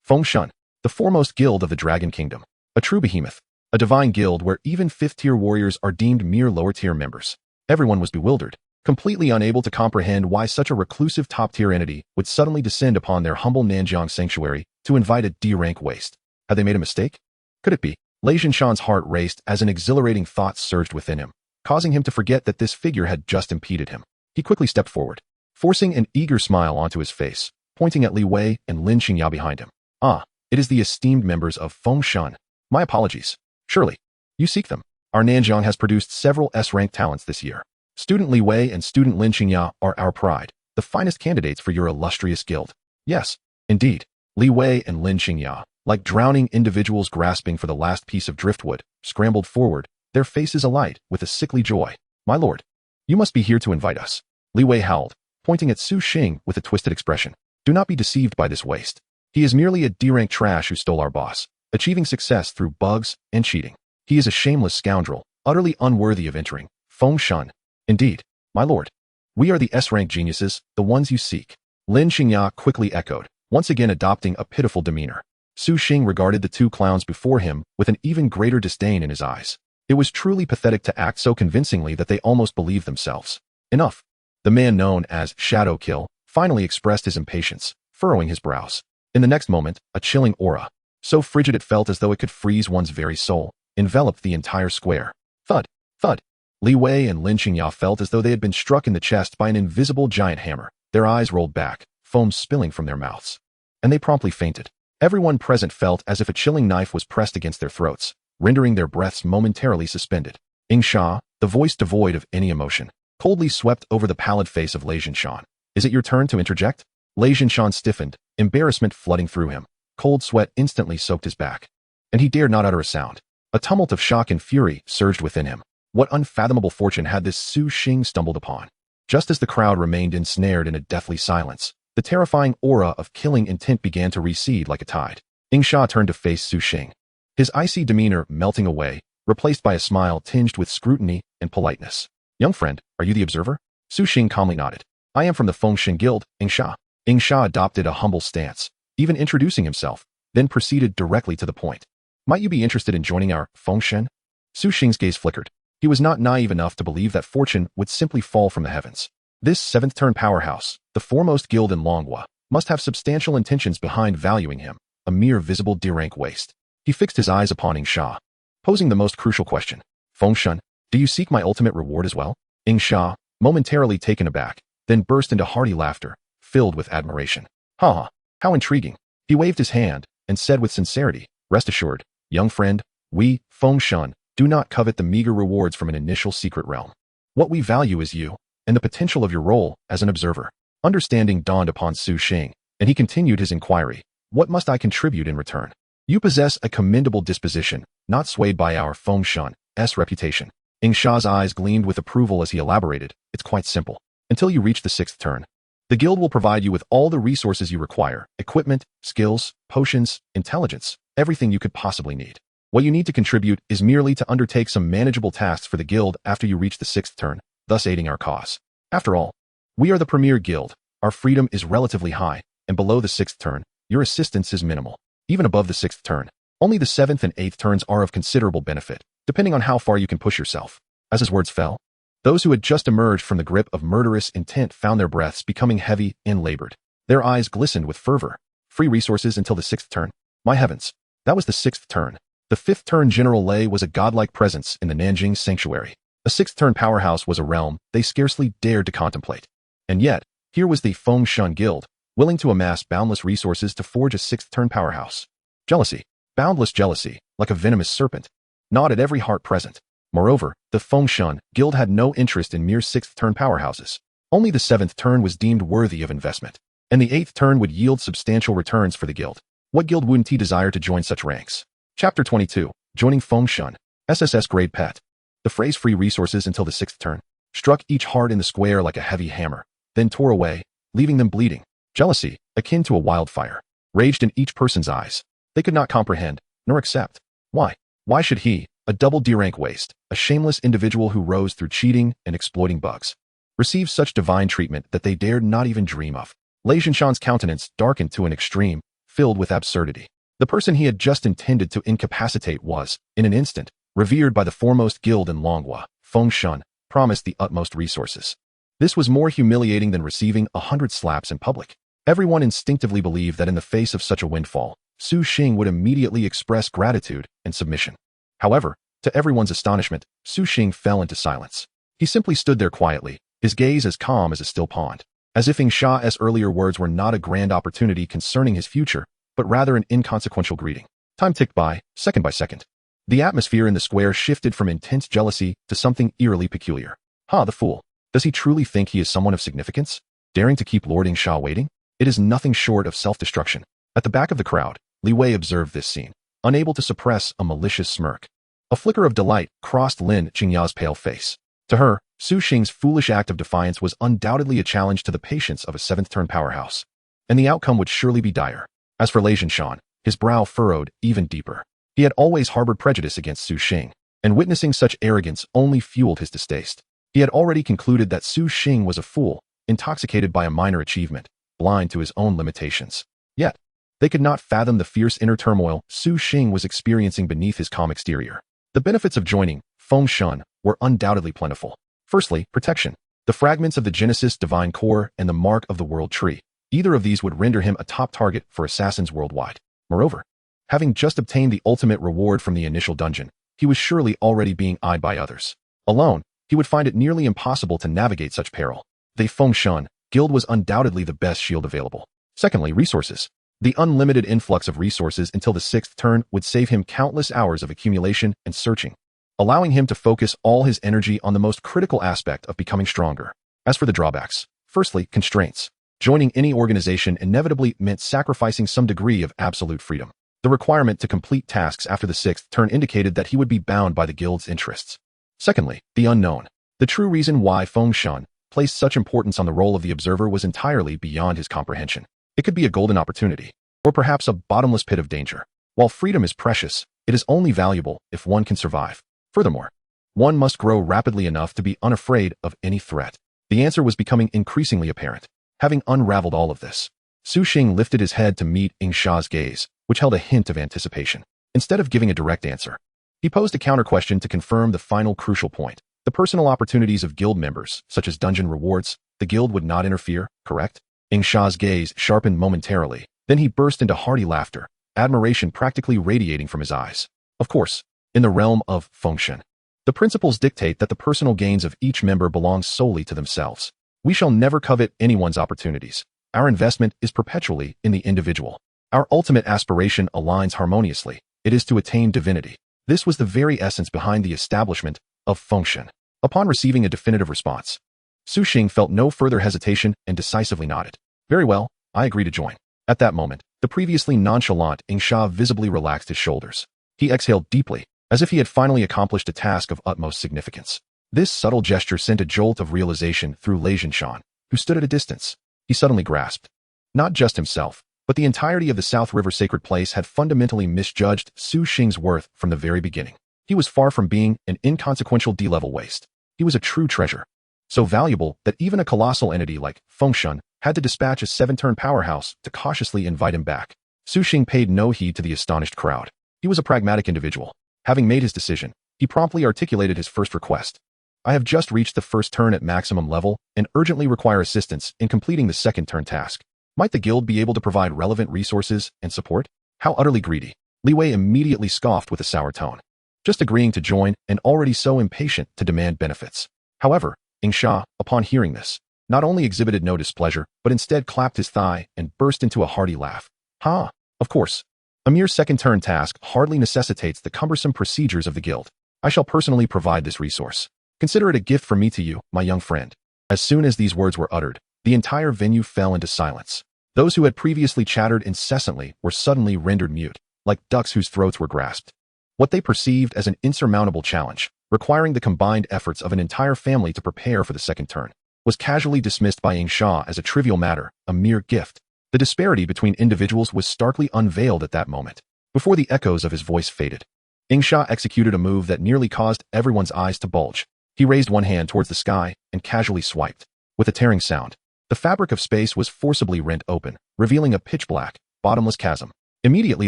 Fengshan, the foremost guild of the Dragon Kingdom, a true behemoth, a divine guild where even 5th-tier warriors are deemed mere lower-tier members. Everyone was bewildered, completely unable to comprehend why such a reclusive top-tier entity would suddenly descend upon their humble Nanjiang Sanctuary to invite a D-rank waste. Had they made a mistake? Could it be? Lei Jinshan's heart raced as an exhilarating thought surged within him, causing him to forget that this figure had just impeded him. He quickly stepped forward, forcing an eager smile onto his face, pointing at Li Wei and Lin Xingya behind him. Ah, it is the esteemed members of Fengshan. My apologies. Surely, you seek them. Our Nanjiang has produced several S-rank talents this year. Student Li Wei and student Lin Xingya are our pride, the finest candidates for your illustrious guild. Yes, indeed. Li Wei and Lin Xingya, like drowning individuals grasping for the last piece of driftwood, scrambled forward, their faces alight with a sickly joy. My lord, you must be here to invite us. Li Wei howled, pointing at Su Xing with a twisted expression. Do not be deceived by this waste. He is merely a D-rank trash who stole our boss, achieving success through bugs and cheating. He is a shameless scoundrel, utterly unworthy of entering Fengshan. Indeed, my lord. We are the S-rank geniuses, the ones you seek. Lin Xingya quickly echoed, once again adopting a pitiful demeanor. Su Xing regarded the 2 clowns before him with an even greater disdain in his eyes. It was truly pathetic to act so convincingly that they almost believed themselves. Enough. The man known as Shadow Kill finally expressed his impatience, furrowing his brows. In the next moment, a chilling aura, so frigid it felt as though it could freeze one's very soul, enveloped the entire square. Thud, thud. Li Wei and Lin Xingya felt as though they had been struck in the chest by an invisible giant hammer. Their eyes rolled back, foam spilling from their mouths. And they promptly fainted. Everyone present felt as if a chilling knife was pressed against their throats, rendering their breaths momentarily suspended. Ing Sha, the voice devoid of any emotion, coldly swept over the pallid face of Lei Jinshan. Is it your turn to interject? Lei Jinshan stiffened, embarrassment flooding through him. Cold sweat instantly soaked his back, and he dared not utter a sound. A tumult of shock and fury surged within him. What unfathomable fortune had this Su Xing stumbled upon? Just as the crowd remained ensnared in a deathly silence, the terrifying aura of killing intent began to recede like a tide. Ing Sha turned to face Su Xing, his icy demeanor melting away, replaced by a smile tinged with scrutiny and politeness. Young friend, are you the observer? Su Xing calmly nodded. I am from the Fengshan Guild, Ing Sha. Ing Sha adopted a humble stance, even introducing himself, then proceeded directly to the point. Might you be interested in joining our Fengshan? Su Xing's gaze flickered. He was not naive enough to believe that fortune would simply fall from the heavens. This seventh-turn powerhouse, the foremost guild in Manhwa, must have substantial intentions behind valuing him, a mere visible D-rank waste. He fixed his eyes upon Sha, posing the most crucial question. Fengshan, do you seek my ultimate reward as well? Sha, momentarily taken aback, then burst into hearty laughter, filled with admiration. Haha, how intriguing. He waved his hand and said with sincerity, rest assured, young friend, we, Fengshan, do not covet the meager rewards from an initial secret realm. What we value is you, and the potential of your role as an observer. Understanding dawned upon Su Xing, and he continued his inquiry. What must I contribute in return? You possess a commendable disposition, not swayed by our Fengshan's reputation. Sha's eyes gleamed with approval as he elaborated. It's quite simple. Until you reach the sixth turn, the guild will provide you with all the resources you require, equipment, skills, potions, intelligence, everything you could possibly need. What you need to contribute is merely to undertake some manageable tasks for the guild after you reach the sixth turn, thus aiding our cause. After all, we are the premier guild, our freedom is relatively high, and below the sixth turn, your assistance is minimal. Even above the sixth turn, only the seventh and eighth turns are of considerable benefit, depending on how far you can push yourself. As his words fell, those who had just emerged from the grip of murderous intent found their breaths becoming heavy and labored. Their eyes glistened with fervor. Free resources until the sixth turn. My heavens, that was the sixth turn. The fifth turn General Lei was a godlike presence in the Nanjing Sanctuary. A sixth turn powerhouse was a realm they scarcely dared to contemplate. And yet, here was the Fengshan Guild, willing to amass boundless resources to forge a sixth turn powerhouse. Jealousy, boundless jealousy, like a venomous serpent, gnawed at every heart present. Moreover, the Fengshan Guild had no interest in mere sixth turn powerhouses. Only the seventh turn was deemed worthy of investment, and the eighth turn would yield substantial returns for the guild. What guild wouldn't he desire to join such ranks? Chapter 22, Joining Fengshan, SSS Grade Pet. The phrase free resources until the sixth turn struck each heart in the square like a heavy hammer, then tore away, leaving them bleeding. Jealousy, akin to a wildfire, raged in each person's eyes. They could not comprehend, nor accept. Why? Why should he, a double D-rank waste, a shameless individual who rose through cheating and exploiting bugs, receive such divine treatment that they dared not even dream of? Lei Zhenshan's countenance darkened to an extreme, filled with absurdity. The person he had just intended to incapacitate was, in an instant, revered by the foremost guild in Manhwa. Fengshan promised the utmost resources. This was more humiliating than receiving 100 slaps in public. Everyone instinctively believed that in the face of such a windfall, Su Xing would immediately express gratitude and submission. However, to everyone's astonishment, Su Xing fell into silence. He simply stood there quietly, his gaze as calm as a still pond, as if Sha's earlier words were not a grand opportunity concerning his future, but rather an inconsequential greeting. Time ticked by second. The atmosphere in the square shifted from intense jealousy to something eerily peculiar. The fool. Does he truly think he is someone of significance, daring to keep Lord Sha waiting? It is nothing short of self-destruction. At the back of the crowd, Li Wei observed this scene, unable to suppress a malicious smirk. A flicker of delight crossed Lin Qingya's pale face. To her, Su Xing's foolish act of defiance was undoubtedly a challenge to the patience of a seventh-turn powerhouse, and the outcome would surely be dire. As for Lei Zhenshan, his brow furrowed even deeper. He had always harbored prejudice against Su Xing, and witnessing such arrogance only fueled his distaste. He had already concluded that Su Xing was a fool, intoxicated by a minor achievement, blind to his own limitations. Yet, they could not fathom the fierce inner turmoil Su Xing was experiencing beneath his calm exterior. The benefits of joining Fengshan were undoubtedly plentiful. Firstly, protection. The fragments of the Genesis Divine Core and the Mark of the World Tree. Either of these would render him a top target for assassins worldwide. Moreover, having just obtained the ultimate reward from the initial dungeon, he was surely already being eyed by others. Alone, he would find it nearly impossible to navigate such peril. The Fengshan Guild was undoubtedly the best shield available. Secondly, resources. The unlimited influx of resources until the sixth turn would save him countless hours of accumulation and searching, allowing him to focus all his energy on the most critical aspect of becoming stronger. As for the drawbacks, firstly, constraints. Joining any organization inevitably meant sacrificing some degree of absolute freedom. The requirement to complete tasks after the sixth turn indicated that he would be bound by the guild's interests. Secondly, the unknown. The true reason why Fengshan placed such importance on the role of the observer was entirely beyond his comprehension. It could be a golden opportunity, or perhaps a bottomless pit of danger. While freedom is precious, it is only valuable if one can survive. Furthermore, one must grow rapidly enough to be unafraid of any threat. The answer was becoming increasingly apparent. Having unraveled all of this, Su Xing lifted his head to meet Sha's gaze, which held a hint of anticipation. Instead of giving a direct answer, He posed a counter-question to confirm the final crucial point. The personal opportunities of guild members, such as dungeon rewards, the guild would not interfere, correct? Ingsha's gaze sharpened momentarily. Then he burst into hearty laughter, admiration practically radiating from his eyes. Of course, in the realm of function, the principles dictate that the personal gains of each member belong solely to themselves. We shall never covet anyone's opportunities. Our investment is perpetually in the individual. Our ultimate aspiration aligns harmoniously. It is to attain divinity. This was the very essence behind the establishment of function. Upon receiving a definitive response, Su Xing felt no further hesitation and decisively nodded. Very well, I agree to join. At that moment, the previously nonchalant Ingsha visibly relaxed his shoulders. He exhaled deeply, as if he had finally accomplished a task of utmost significance. This subtle gesture sent a jolt of realization through Lei Jinshan, who stood at a distance. He suddenly grasped. Not just himself, but the entirety of the South River Sacred Place had fundamentally misjudged Su Xing's worth from the very beginning. He was far from being an inconsequential D-level waste. He was a true treasure. So valuable that even a colossal entity like Fengshan had to dispatch a 7-turn powerhouse to cautiously invite him back. Su Xing paid no heed to the astonished crowd. He was a pragmatic individual. Having made his decision, he promptly articulated his first request. I have just reached the first turn at maximum level and urgently require assistance in completing the second turn task. Might the guild be able to provide relevant resources and support? How utterly greedy. Li Wei immediately scoffed with a sour tone. Just agreeing to join and already so impatient to demand benefits. However, Ingsha, upon hearing this, not only exhibited no displeasure, but instead clapped his thigh and burst into a hearty laugh. Of course. A mere second-turn task hardly necessitates the cumbersome procedures of the guild. I shall personally provide this resource. Consider it a gift from me to you, my young friend. As soon as these words were uttered, the entire venue fell into silence. Those who had previously chattered incessantly were suddenly rendered mute, like ducks whose throats were grasped. What they perceived as an insurmountable challenge, requiring the combined efforts of an entire family to prepare for the second turn, was casually dismissed by Ingsha as a trivial matter, a mere gift. The disparity between individuals was starkly unveiled at that moment. Before the echoes of his voice faded, Ingsha executed a move that nearly caused everyone's eyes to bulge. He raised one hand towards the sky and casually swiped. With a tearing sound, the fabric of space was forcibly rent open, revealing a pitch-black, bottomless chasm. Immediately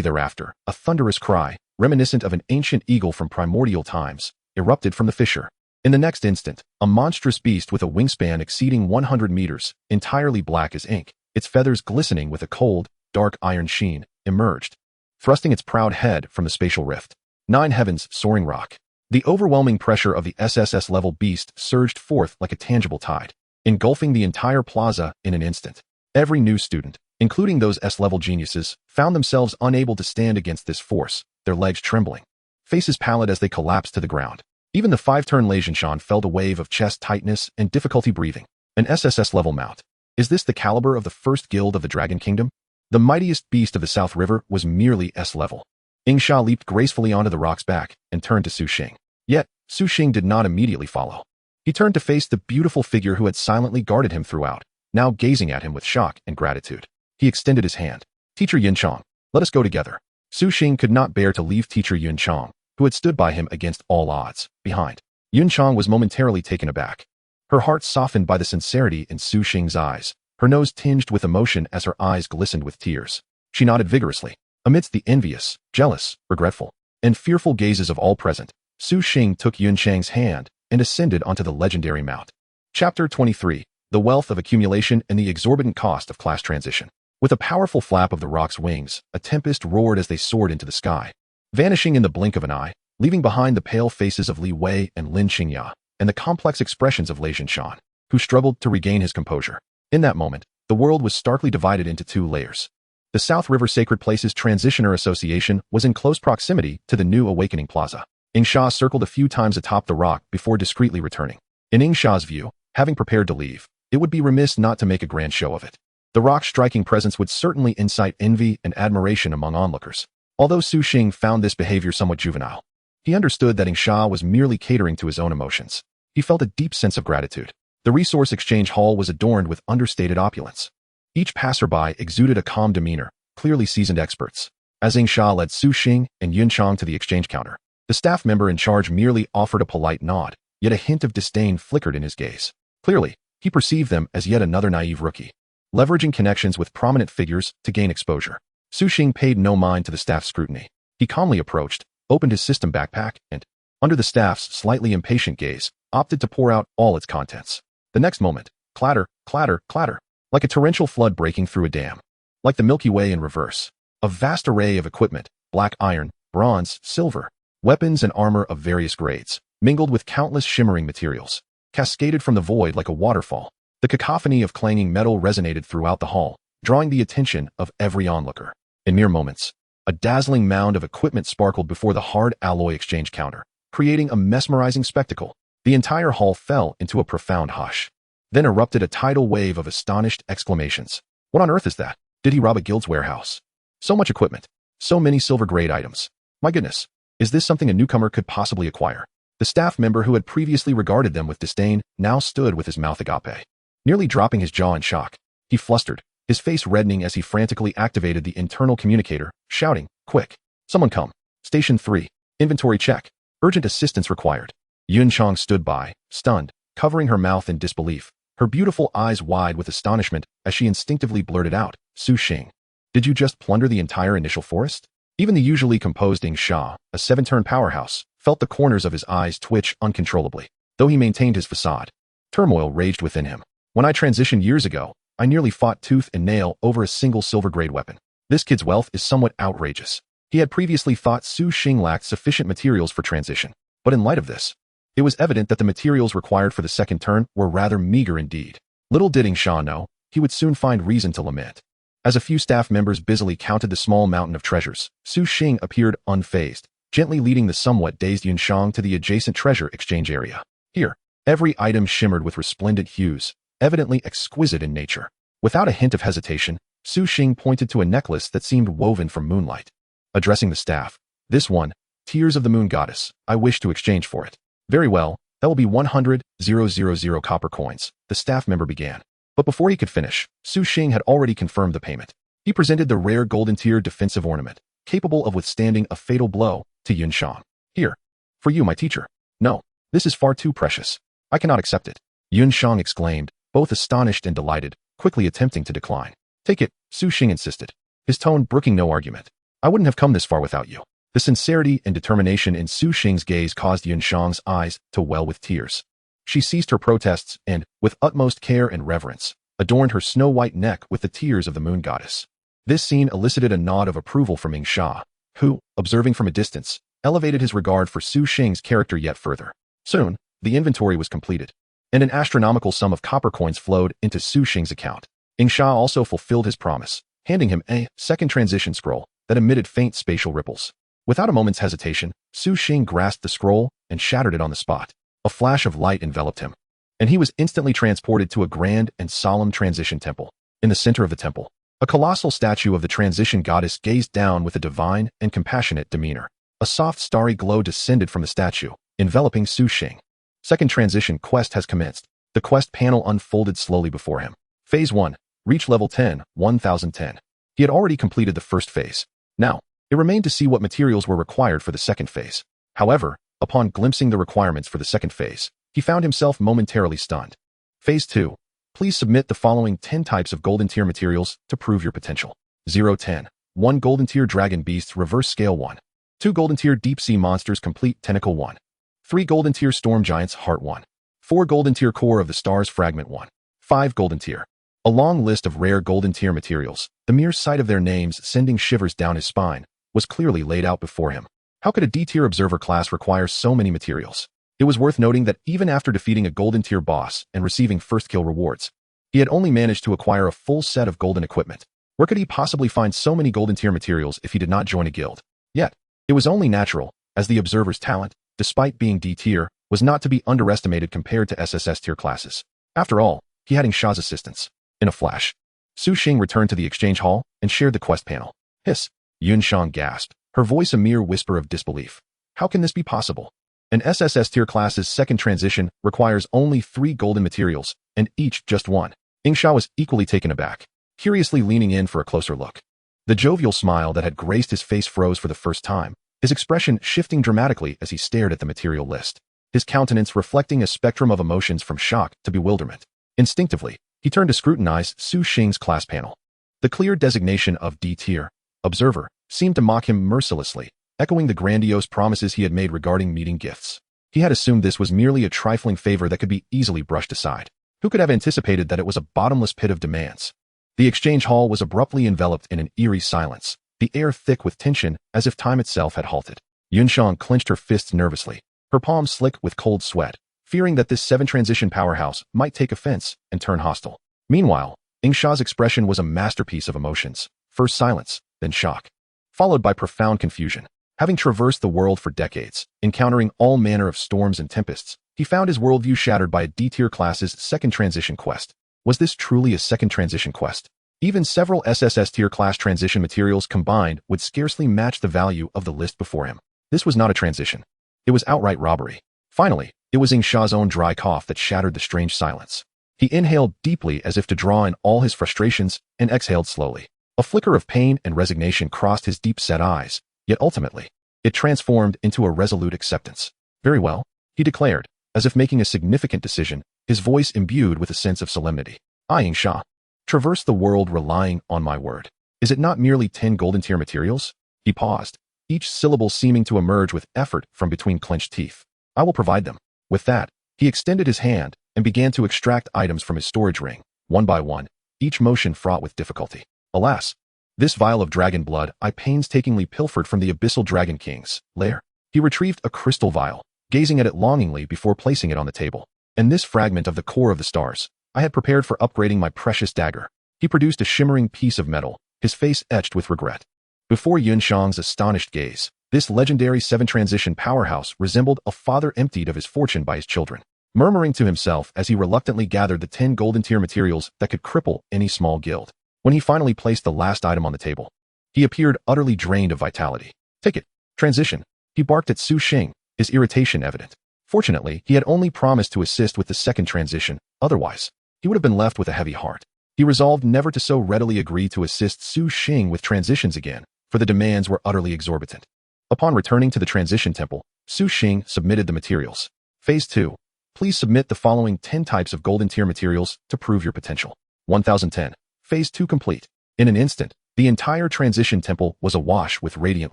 thereafter, a thunderous cry, reminiscent of an ancient eagle from primordial times, erupted from the fissure. In the next instant, a monstrous beast with a wingspan exceeding 100 meters, entirely black as ink, its feathers glistening with a cold, dark iron sheen, emerged, thrusting its proud head from the spatial rift. 9 heavens, soaring rock. The overwhelming pressure of the SSS-level beast surged forth like a tangible tide, engulfing the entire plaza in an instant. Every new student, including those S-level geniuses, found themselves unable to stand against this force, their legs trembling, faces pallid as they collapsed to the ground. Even the 5-turn Lei Jinshan felt a wave of chest tightness and difficulty breathing. An SSS-level mount. Is this the caliber of the first guild of the Dragon Kingdom? The mightiest beast of the South River was merely S-level. Ingsha leaped gracefully onto the rock's back and turned to Su Xing. Yet, Su Xing did not immediately follow. He turned to face the beautiful figure who had silently guarded him throughout, now gazing at him with shock and gratitude. He extended his hand. Teacher Yunchang, let us go together. Su Xing could not bear to leave Teacher Yunchang, who had stood by him against all odds, behind. Yunchang was momentarily taken aback. Her heart softened by the sincerity in Su Xing's eyes, her nose tinged with emotion as her eyes glistened with tears. She nodded vigorously. Amidst the envious, jealous, regretful, and fearful gazes of all present, Su Xing took Yunchang's hand and ascended onto the legendary mount. Chapter 23. The Wealth of Accumulation and the Exorbitant Cost of Class Transition. With a powerful flap of the rock's wings, a tempest roared as they soared into the sky, vanishing in the blink of an eye, leaving behind the pale faces of Li Wei and Lin Qingya, and the complex expressions of Lei Jinshan, who struggled to regain his composure. In that moment, the world was starkly divided into 2 layers. The South River Sacred Places Transitioner Association was in close proximity to the new Awakening Plaza. Ingsha circled a few times atop the rock before discreetly returning. In Ingsha's view, having prepared to leave, it would be remiss not to make a grand show of it. The rock's striking presence would certainly incite envy and admiration among onlookers. Although Su Xing found this behavior somewhat juvenile, he understood that Ingsha was merely catering to his own emotions. He felt a deep sense of gratitude. The resource exchange hall was adorned with understated opulence. Each passerby exuded a calm demeanor, clearly seasoned experts. As Ingsha led Su Xing and Yunchang to the exchange counter, the staff member in charge merely offered a polite nod, yet a hint of disdain flickered in his gaze. Clearly, he perceived them as yet another naive rookie, leveraging connections with prominent figures to gain exposure. Su Xing paid no mind to the staff's scrutiny. He calmly approached, opened his system backpack, and, under the staff's slightly impatient gaze, opted to pour out all its contents. The next moment, clatter, clatter, clatter, like a torrential flood breaking through a dam. Like the Milky Way in reverse. A vast array of equipment, black iron, bronze, silver, weapons and armor of various grades, mingled with countless shimmering materials, cascaded from the void like a waterfall. The cacophony of clanging metal resonated throughout the hall, drawing the attention of every onlooker. In mere moments, a dazzling mound of equipment sparkled before the hard alloy exchange counter, creating a mesmerizing spectacle. The entire hall fell into a profound hush. Then erupted a tidal wave of astonished exclamations. What on earth is that? Did he rob a guild's warehouse? So much equipment. So many silver-grade items. My goodness. Is this something a newcomer could possibly acquire? The staff member who had previously regarded them with disdain now stood with his mouth agape. Nearly dropping his jaw in shock, he flustered, his face reddening as he frantically activated the internal communicator, shouting, "Quick! Someone come! Station 3. Inventory check. Urgent assistance required." Yunchang stood by, stunned, covering her mouth in disbelief, her beautiful eyes wide with astonishment as she instinctively blurted out, "Su Xing. Did you just plunder the entire initial forest?" Even the usually composed Ing Sha, a 7-turn powerhouse, felt the corners of his eyes twitch uncontrollably. Though he maintained his facade, turmoil raged within him. "When I transitioned years ago, I nearly fought tooth and nail over a single silver-grade weapon. This kid's wealth is somewhat outrageous." He had previously thought Su Xing lacked sufficient materials for transition, but in light of this, it was evident that the materials required for the second turn were rather meager indeed. Little did Ing Sha know, he would soon find reason to lament. As a few staff members busily counted the small mountain of treasures, Su Xing appeared unfazed, gently leading the somewhat dazed Yunchang to the adjacent treasure exchange area. Here, every item shimmered with resplendent hues, evidently exquisite in nature. Without a hint of hesitation, Su Xing pointed to a necklace that seemed woven from moonlight. Addressing the staff, "This one, Tears of the Moon Goddess, I wish to exchange for it." "Very well, that will be 100,000 copper coins," the staff member began. But before he could finish, Su Xing had already confirmed the payment. He presented the rare golden tier defensive ornament, capable of withstanding a fatal blow, to Yunchang. "Here. For you, my teacher." "No, this is far too precious. I cannot accept it," Yunchang exclaimed, both astonished and delighted, quickly attempting to decline. "Take it," Su Xing insisted, his tone brooking no argument. "I wouldn't have come this far without you." The sincerity and determination in Su Xing's gaze caused Yunchang's eyes to well with tears. She ceased her protests and, with utmost care and reverence, adorned her snow-white neck with the tears of the moon goddess. This scene elicited a nod of approval from Ing Sha, who, observing from a distance, elevated his regard for Su Xing's character yet further. Soon, the inventory was completed, and an astronomical sum of copper coins flowed into Su Xing's account. Ing Sha also fulfilled his promise, handing him a second transition scroll that emitted faint spatial ripples. Without a moment's hesitation, Su Xing grasped the scroll and shattered it on the spot. A flash of light enveloped him, and he was instantly transported to a grand and solemn transition temple. In the center of the temple, a colossal statue of the transition goddess gazed down with a divine and compassionate demeanor. A soft starry glow descended from the statue, enveloping Su Xing. Second transition quest has commenced. The quest panel unfolded slowly before him. Phase 1. Reach level 10, 1010. He had already completed the first phase. Now, it remained to see what materials were required for the second phase. However, upon glimpsing the requirements for the second phase, he found himself momentarily stunned. Phase 2. Please submit the following 10 types of golden tier materials to prove your potential. 010. 1 golden tier dragon beasts reverse scale 1. 2 golden tier deep sea monsters complete tentacle 1. 3 golden tier storm giants heart 1. 4 golden tier core of the stars fragment 1. 5 golden tier. A long list of rare golden tier materials, the mere sight of their names sending shivers down his spine, was clearly laid out before him. How could a D-tier observer class require so many materials? It was worth noting that even after defeating a golden tier boss and receiving first kill rewards, he had only managed to acquire a full set of golden equipment. Where could he possibly find so many golden tier materials if he did not join a guild? Yet, it was only natural, as the observer's talent, despite being D-tier, was not to be underestimated compared to SSS tier classes. After all, he had Ing Sha's assistance. In a flash, Su Xing returned to the exchange hall and shared the quest panel. "Hiss," Yunchang gasped, her voice a mere whisper of disbelief. "How can this be possible? An SSS tier class's second transition requires only 3 golden materials, and each just 1. Ing Sha was equally taken aback, curiously leaning in for a closer look. The jovial smile that had graced his face froze for the first time, his expression shifting dramatically as he stared at the material list, his countenance reflecting a spectrum of emotions from shock to bewilderment. Instinctively, he turned to scrutinize Su Xing's class panel. The clear designation of D-tier, observer, seemed to mock him mercilessly, echoing the grandiose promises he had made regarding meeting gifts. He had assumed this was merely a trifling favor that could be easily brushed aside. Who could have anticipated that it was a bottomless pit of demands? The exchange hall was abruptly enveloped in an eerie silence, the air thick with tension as if time itself had halted. Yunxiang clenched her fists nervously, her palms slick with cold sweat, fearing that this seven-transition powerhouse might take offense and turn hostile. Meanwhile, Yingsha's expression was a masterpiece of emotions. First silence, then shock, followed by profound confusion. Having traversed the world for decades, encountering all manner of storms and tempests, he found his worldview shattered by a D-tier class's second transition quest. Was this truly a second transition quest? Even several SSS-tier class transition materials combined would scarcely match the value of the list before him. This was not a transition. It was outright robbery. Finally, it was Yingsha's own dry cough that shattered the strange silence. He inhaled deeply as if to draw in all his frustrations and exhaled slowly. A flicker of pain and resignation crossed his deep-set eyes, yet ultimately, it transformed into a resolute acceptance. Very well, he declared, as if making a significant decision, his voice imbued with a sense of solemnity. I, Yingsha, traverse the world relying on my word. Is it not merely 10 golden-tier materials? He paused, each syllable seeming to emerge with effort from between clenched teeth. I will provide them. With that, he extended his hand and began to extract items from his storage ring, one by one, each motion fraught with difficulty. Alas, this vial of dragon blood I painstakingly pilfered from the Abyssal Dragon King's lair. He retrieved a crystal vial, gazing at it longingly before placing it on the table. And this fragment of the core of the stars, I had prepared for upgrading my precious dagger. He produced a shimmering piece of metal, his face etched with regret. Before Yunxiang's astonished gaze, this legendary seven-transition powerhouse resembled a father emptied of his fortune by his children, murmuring to himself as he reluctantly gathered the 10 golden-tier materials that could cripple any small guild. When he finally placed the last item on the table, he appeared utterly drained of vitality. Take it. Transition. He barked at Su Xing, his irritation evident. Fortunately, he had only promised to assist with the second transition, otherwise, he would have been left with a heavy heart. He resolved never to so readily agree to assist Su Xing with transitions again, for the demands were utterly exorbitant. Upon returning to the transition temple, Su Xing submitted the materials. Phase 2. Please submit the following 10 types of golden tier materials to prove your potential. 1010. Phase 2 complete. In an instant, the entire transition temple was awash with radiant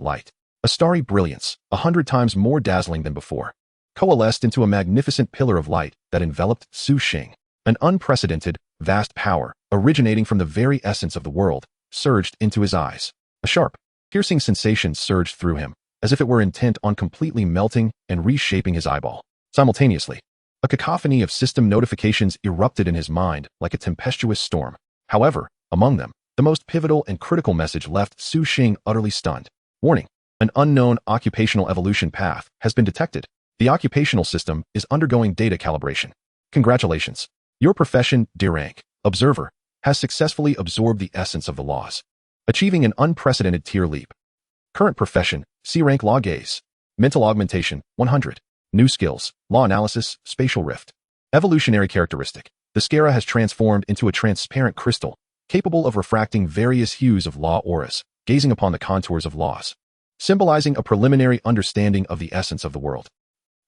light. A starry brilliance, 100 times more dazzling than before, coalesced into a magnificent pillar of light that enveloped Su Xing. An unprecedented, vast power, originating from the very essence of the world, surged into his eyes. A sharp, piercing sensation surged through him, as if it were intent on completely melting and reshaping his eyeball. Simultaneously, a cacophony of system notifications erupted in his mind like a tempestuous storm. However, among them, the most pivotal and critical message left Su Xing utterly stunned. Warning: an unknown occupational evolution path has been detected. The occupational system is undergoing data calibration. Congratulations. Your profession, D-rank, observer, has successfully absorbed the essence of the laws, achieving an unprecedented tier leap. Current profession, C-rank law gaze. Mental augmentation, 100. New skills, law analysis, spatial rift. Evolutionary characteristic. The Scara has transformed into a transparent crystal, capable of refracting various hues of law auras, gazing upon the contours of laws, symbolizing a preliminary understanding of the essence of the world.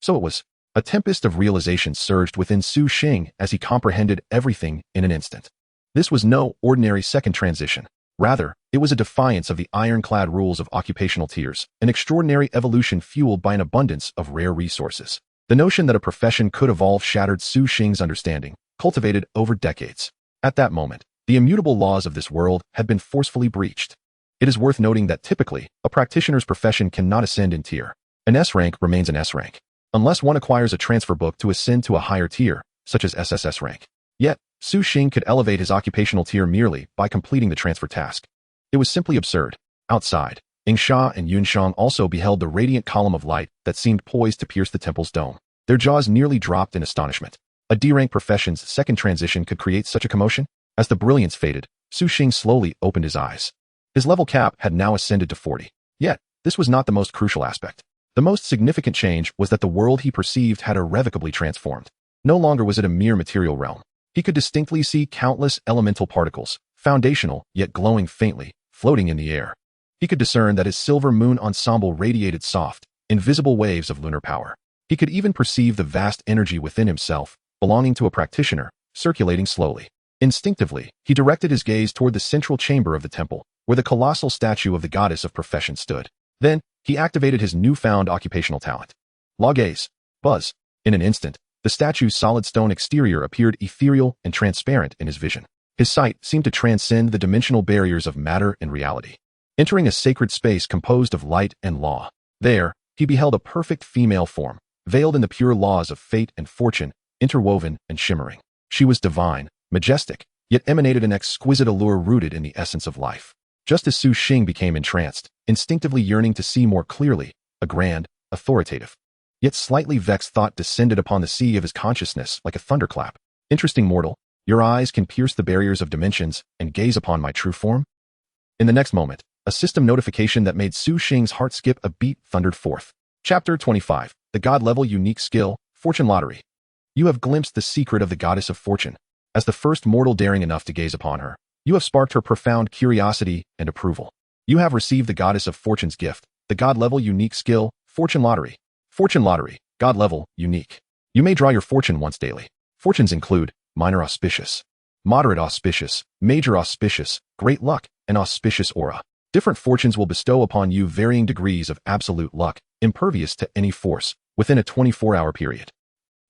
So it was. A tempest of realization surged within Su Xing as he comprehended everything in an instant. This was no ordinary second transition. Rather, it was a defiance of the ironclad rules of occupational tiers, an extraordinary evolution fueled by an abundance of rare resources. The notion that a profession could evolve shattered Su Xing's understanding, cultivated over decades. At that moment, the immutable laws of this world had been forcefully breached. It is worth noting that typically, a practitioner's profession cannot ascend in tier. An S rank remains an S rank, unless one acquires a transfer book to ascend to a higher tier, such as SSS rank. Yet, Su Xing could elevate his occupational tier merely by completing the transfer task. It was simply absurd. Outside, Yingsha and Yunxiang also beheld the radiant column of light that seemed poised to pierce the temple's dome. Their jaws nearly dropped in astonishment. A D-rank profession's second transition could create such a commotion? As the brilliance faded, Su Xing slowly opened his eyes. His level cap had now ascended to 40. Yet, this was not the most crucial aspect. The most significant change was that the world he perceived had irrevocably transformed. No longer was it a mere material realm. He could distinctly see countless elemental particles, foundational yet glowing faintly, floating in the air. He could discern that his silver moon ensemble radiated soft, invisible waves of lunar power. He could even perceive the vast energy within himself, belonging to a practitioner, circulating slowly. Instinctively, he directed his gaze toward the central chamber of the temple, where the colossal statue of the goddess of profession stood. Then, he activated his newfound occupational talent. Law gaze. Buzz. In an instant, the statue's solid stone exterior appeared ethereal and transparent in his vision. His sight seemed to transcend the dimensional barriers of matter and reality, entering a sacred space composed of light and law. There, he beheld a perfect female form, veiled in the pure laws of fate and fortune, interwoven and shimmering. She was divine, majestic, yet emanated an exquisite allure rooted in the essence of life. Just as Su Xing became entranced, instinctively yearning to see more clearly, a grand, authoritative, yet slightly vexed thought descended upon the sea of his consciousness like a thunderclap. Interesting mortal, your eyes can pierce the barriers of dimensions and gaze upon my true form? In the next moment, a system notification that made Su Xing's heart skip a beat thundered forth. Chapter 25, the God-level unique skill, Fortune Lottery. You have glimpsed the secret of the goddess of fortune. As the first mortal daring enough to gaze upon her, you have sparked her profound curiosity and approval. You have received the goddess of fortune's gift, the God-level unique skill, Fortune Lottery. Fortune Lottery, God-level, unique. You may draw your fortune once daily. Fortunes include minor auspicious, moderate auspicious, major auspicious, great luck, and auspicious aura. Different fortunes will bestow upon you varying degrees of absolute luck, impervious to any force, within a 24-hour period.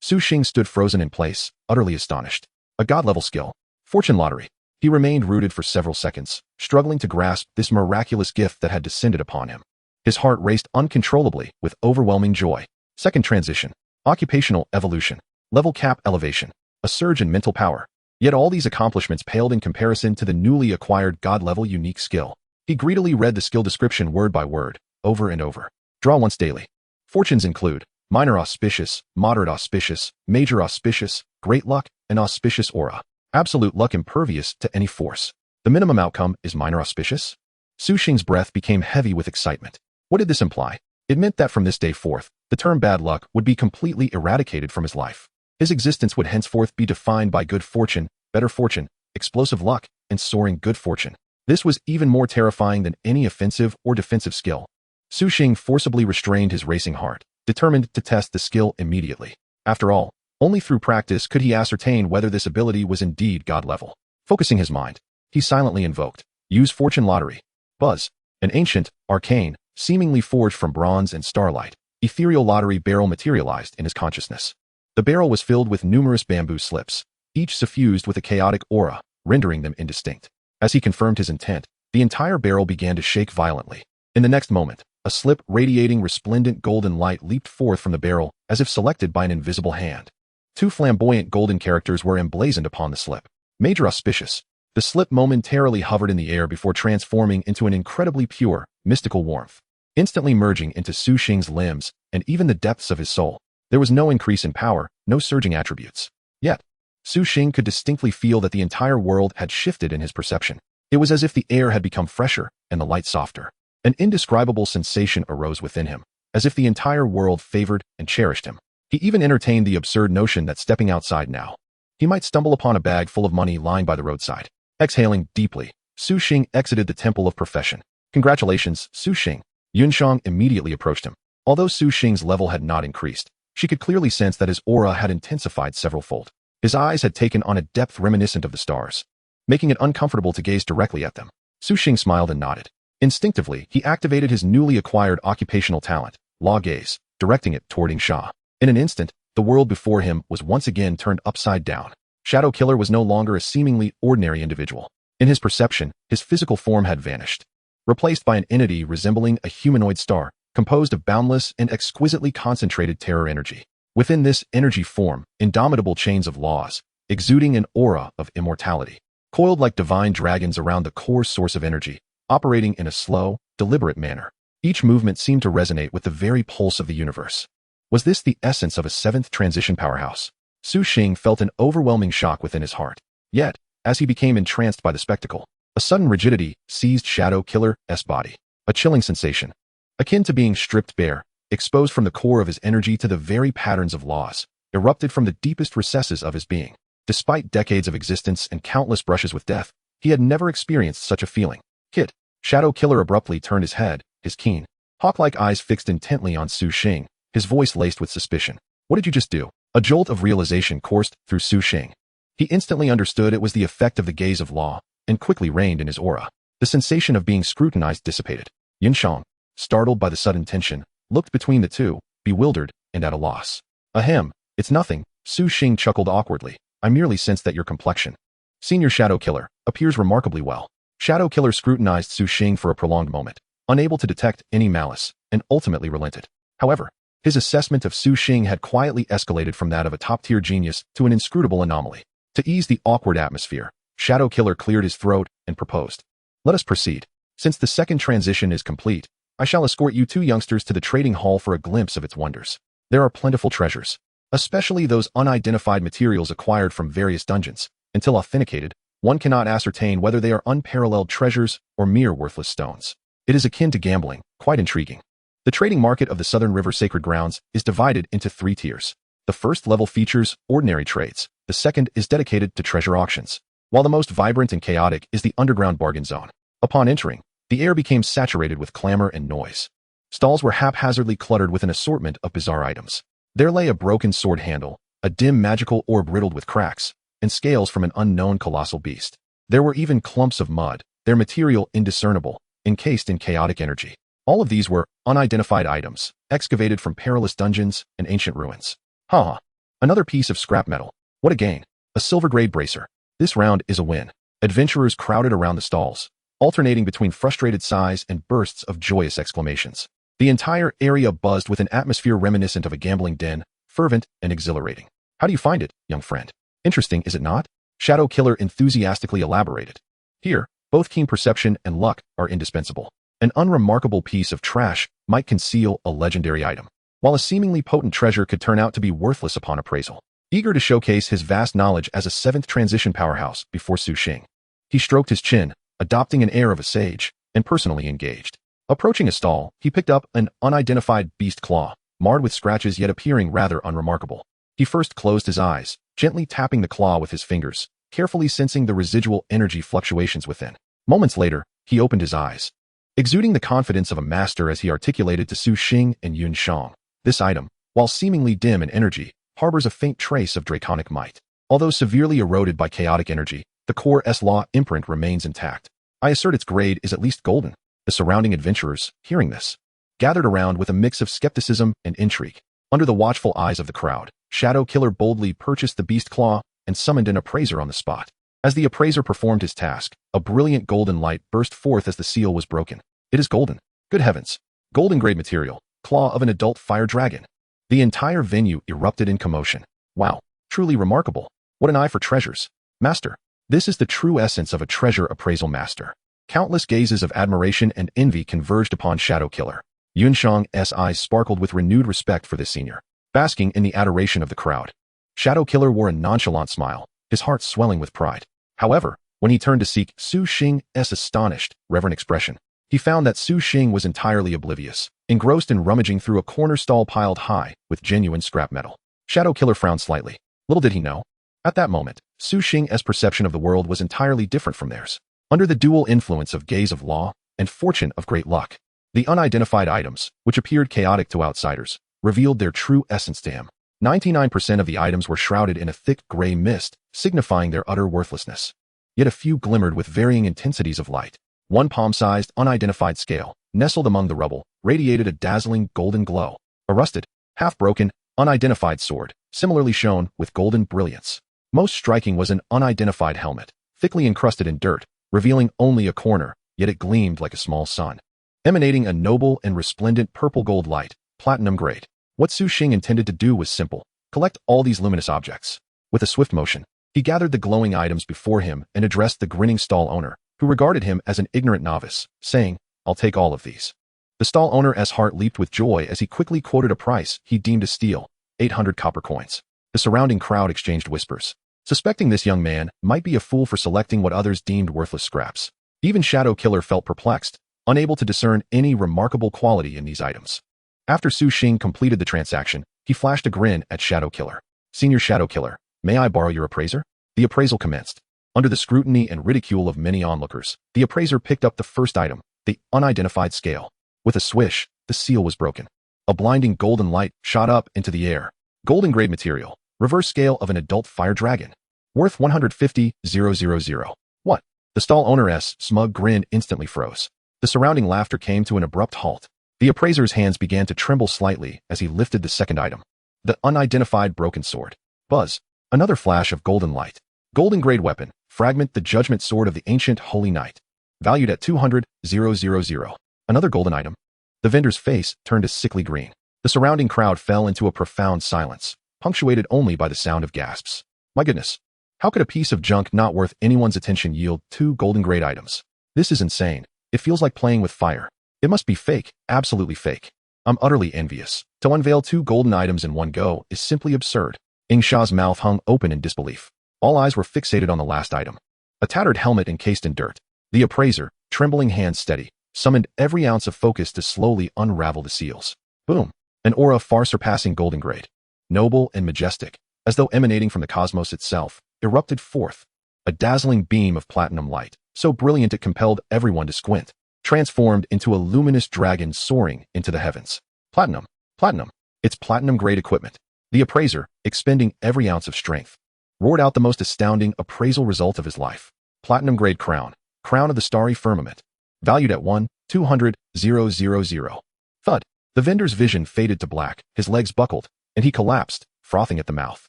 Su Xing stood frozen in place, utterly astonished. A God-level skill. Fortune Lottery. He remained rooted for several seconds, struggling to grasp this miraculous gift that had descended upon him. His heart raced uncontrollably with overwhelming joy. Second transition. Occupational evolution. Level cap elevation. A surge in mental power. Yet all these accomplishments paled in comparison to the newly acquired God-level unique skill. He greedily read the skill description word by word, over and over. Draw once daily. Fortunes include minor auspicious, moderate auspicious, major auspicious, great luck, and auspicious aura. Absolute luck impervious to any force. The minimum outcome is minor auspicious? Su Xing's breath became heavy with excitement. What did this imply? It meant that from this day forth, the term bad luck would be completely eradicated from his life. His existence would henceforth be defined by good fortune, better fortune, explosive luck, and soaring good fortune. This was even more terrifying than any offensive or defensive skill. Su Xing forcibly restrained his racing heart, determined to test the skill immediately. After all, only through practice could he ascertain whether this ability was indeed God-level. Focusing his mind, he silently invoked, use Fortune Lottery. Buzz. An ancient, arcane, seemingly forged from bronze and starlight, ethereal lottery barrel materialized in his consciousness. The barrel was filled with numerous bamboo slips, each suffused with a chaotic aura, rendering them indistinct. As he confirmed his intent, the entire barrel began to shake violently. In the next moment, a slip radiating resplendent golden light leaped forth from the barrel as if selected by an invisible hand. Two flamboyant golden characters were emblazoned upon the slip. Major auspicious. The slip momentarily hovered in the air before transforming into an incredibly pure, mystical warmth. Instantly merging into Su Xing's limbs and even the depths of his soul. There was no increase in power, no surging attributes. Yet, Su Xing could distinctly feel that the entire world had shifted in his perception. It was as if the air had become fresher and the light softer. An indescribable sensation arose within him, as if the entire world favored and cherished him. He even entertained the absurd notion that stepping outside now, he might stumble upon a bag full of money lying by the roadside. Exhaling deeply, Su Xing exited the temple of profession. Congratulations, Su Xing. Yunshang immediately approached him. Although Su Xing's level had not increased, she could clearly sense that his aura had intensified several-fold. His eyes had taken on a depth reminiscent of the stars, making it uncomfortable to gaze directly at them. Su Xing smiled and nodded. Instinctively, he activated his newly acquired occupational talent, Law Gaze, directing it toward Yingsha. In an instant, the world before him was once again turned upside down. Shadow Killer was no longer a seemingly ordinary individual. In his perception, his physical form had vanished, replaced by an entity resembling a humanoid star, composed of boundless and exquisitely concentrated terror energy. Within this energy form, indomitable chains of laws, exuding an aura of immortality, coiled like divine dragons around the core source of energy, operating in a slow, deliberate manner. Each movement seemed to resonate with the very pulse of the universe. Was this the essence of a seventh transition powerhouse? Su Xing felt an overwhelming shock within his heart. Yet, as he became entranced by the spectacle, a sudden rigidity seized Shadow Killer's body. A chilling sensation, akin to being stripped bare, exposed from the core of his energy to the very patterns of laws, erupted from the deepest recesses of his being. Despite decades of existence and countless brushes with death, he had never experienced such a feeling. Kid. Shadow Killer abruptly turned his head, his keen, hawk-like eyes fixed intently on Su Xing, his voice laced with suspicion. What did you just do? A jolt of realization coursed through Su Xing. He instantly understood it was the effect of the gaze of law, and quickly reigned in his aura. The sensation of being scrutinized dissipated. Yunshang. startled by the sudden tension, looked between the two, bewildered and at a loss. Ahem, it's nothing, Su Xing chuckled awkwardly. I merely sensed that your complexion, Senior Shadow Killer, appears remarkably well. Shadow Killer scrutinized Su Xing for a prolonged moment, unable to detect any malice, and ultimately relented. However, his assessment of Su Xing had quietly escalated from that of a top-tier genius to an inscrutable anomaly. To ease the awkward atmosphere, Shadow Killer cleared his throat and proposed. Let us proceed. Since the second transition is complete, I shall escort you two youngsters to the trading hall for a glimpse of its wonders. There are plentiful treasures, especially those unidentified materials acquired from various dungeons. Until authenticated, one cannot ascertain whether they are unparalleled treasures or mere worthless stones. It is akin to gambling, quite intriguing. The trading market of the Southern River Sacred Grounds is divided into 3 tiers. The first level features ordinary trades. The second is dedicated to treasure auctions, while the most vibrant and chaotic is the underground bargain zone. Upon entering, the air became saturated with clamor and noise. Stalls were haphazardly cluttered with an assortment of bizarre items. There lay a broken sword handle, a dim magical orb riddled with cracks, and scales from an unknown colossal beast. There were even clumps of mud, their material indiscernible, encased in chaotic energy. All of these were unidentified items, excavated from perilous dungeons and ancient ruins. Haha. Another piece of scrap metal. What a gain. A silver-grade bracer. This round is a win. Adventurers crowded around the stalls, alternating between frustrated sighs and bursts of joyous exclamations. The entire area buzzed with an atmosphere reminiscent of a gambling den, fervent and exhilarating. How do you find it, young friend? Interesting, is it not? Shadow Killer enthusiastically elaborated. Here, both keen perception and luck are indispensable. An unremarkable piece of trash might conceal a legendary item, while a seemingly potent treasure could turn out to be worthless upon appraisal. Eager to showcase his vast knowledge as a 7th transition powerhouse before Su Xing, he stroked his chin, adopting an air of a sage, and personally engaged. Approaching a stall, he picked up an unidentified beast claw, marred with scratches yet appearing rather unremarkable. He first closed his eyes, gently tapping the claw with his fingers, carefully sensing the residual energy fluctuations within. Moments later, he opened his eyes, exuding the confidence of a master as he articulated to Su Xing and Yun Shang. This item, while seemingly dim in energy, harbors a faint trace of draconic might. Although severely eroded by chaotic energy, the core S-Law imprint remains intact. I assert its grade is at least golden. The surrounding adventurers, hearing this, gathered around with a mix of skepticism and intrigue. Under the watchful eyes of the crowd, Shadow Killer boldly purchased the beast claw and summoned an appraiser on the spot. As the appraiser performed his task, a brilliant golden light burst forth as the seal was broken. It is golden. Good heavens. Golden-grade material. Claw of an adult fire dragon. The entire venue erupted in commotion. Wow. Truly remarkable. What an eye for treasures. Master. This is the true essence of a treasure appraisal master. Countless gazes of admiration and envy converged upon Shadow Killer. Yun Shang's eyes sparkled with renewed respect for this senior, basking in the adoration of the crowd. Shadow Killer wore a nonchalant smile, his heart swelling with pride. However, when he turned to seek Su Xing's astonished, reverent expression, he found that Su Xing was entirely oblivious, engrossed in rummaging through a corner stall piled high with genuine scrap metal. Shadow Killer frowned slightly. Little did he know. At that moment, Su Xing's perception of the world was entirely different from theirs. Under the dual influence of gaze of law and fortune of great luck, the unidentified items, which appeared chaotic to outsiders, revealed their true essence to him. 99% of the items were shrouded in a thick gray mist, signifying their utter worthlessness. Yet a few glimmered with varying intensities of light. One palm-sized, unidentified scale, nestled among the rubble, radiated a dazzling golden glow. A rusted, half-broken, unidentified sword, similarly shone with golden brilliance. Most striking was an unidentified helmet, thickly encrusted in dirt, revealing only a corner, yet it gleamed like a small sun, emanating a noble and resplendent purple-gold light, platinum-grade. What Su Xing intended to do was simple: collect all these luminous objects. With a swift motion, he gathered the glowing items before him and addressed the grinning stall owner, who regarded him as an ignorant novice, saying, "I'll take all of these." The stall owner's heart leaped with joy as he quickly quoted a price he deemed a steal: 800 copper coins. The surrounding crowd exchanged whispers, suspecting this young man might be a fool for selecting what others deemed worthless scraps. Even Shadow Killer felt perplexed, unable to discern any remarkable quality in these items. After Su Xing completed the transaction, he flashed a grin at Shadow Killer. "Senior Shadow Killer, may I borrow your appraiser?" The appraisal commenced. Under the scrutiny and ridicule of many onlookers, the appraiser picked up the first item, the unidentified scale. With a swish, the seal was broken. A blinding golden light shot up into the air. Golden-grade material, reverse scale of an adult fire dragon. Worth 150,000. What? The stall owner's smug grin instantly froze. The surrounding laughter came to an abrupt halt. The appraiser's hands began to tremble slightly as he lifted the second item. The unidentified broken sword. Buzz. Another flash of golden light. Golden grade weapon. Fragment the judgment sword of the ancient holy knight. Valued at 200,000. Another golden item. The vendor's face turned a sickly green. The surrounding crowd fell into a profound silence, punctuated only by the sound of gasps. My goodness. How could a piece of junk not worth anyone's attention yield 2 golden grade items? This is insane. It feels like playing with fire. It must be fake, absolutely fake. I'm utterly envious. To unveil 2 golden items in one go is simply absurd. Ingxia's mouth hung open in disbelief. All eyes were fixated on the last item. A tattered helmet encased in dirt. The appraiser, trembling hands steady, summoned every ounce of focus to slowly unravel the seals. Boom. An aura far surpassing golden grade. Noble and majestic, as though emanating from the cosmos itself, erupted forth. A dazzling beam of platinum light, so brilliant it compelled everyone to squint, transformed into a luminous dragon soaring into the heavens. Platinum. Platinum. It's platinum-grade equipment. The appraiser, expending every ounce of strength, roared out the most astounding appraisal result of his life. Platinum-grade crown. Crown of the starry firmament. Valued at 1,200,000. Thud. The vendor's vision faded to black, his legs buckled, and he collapsed, frothing at the mouth.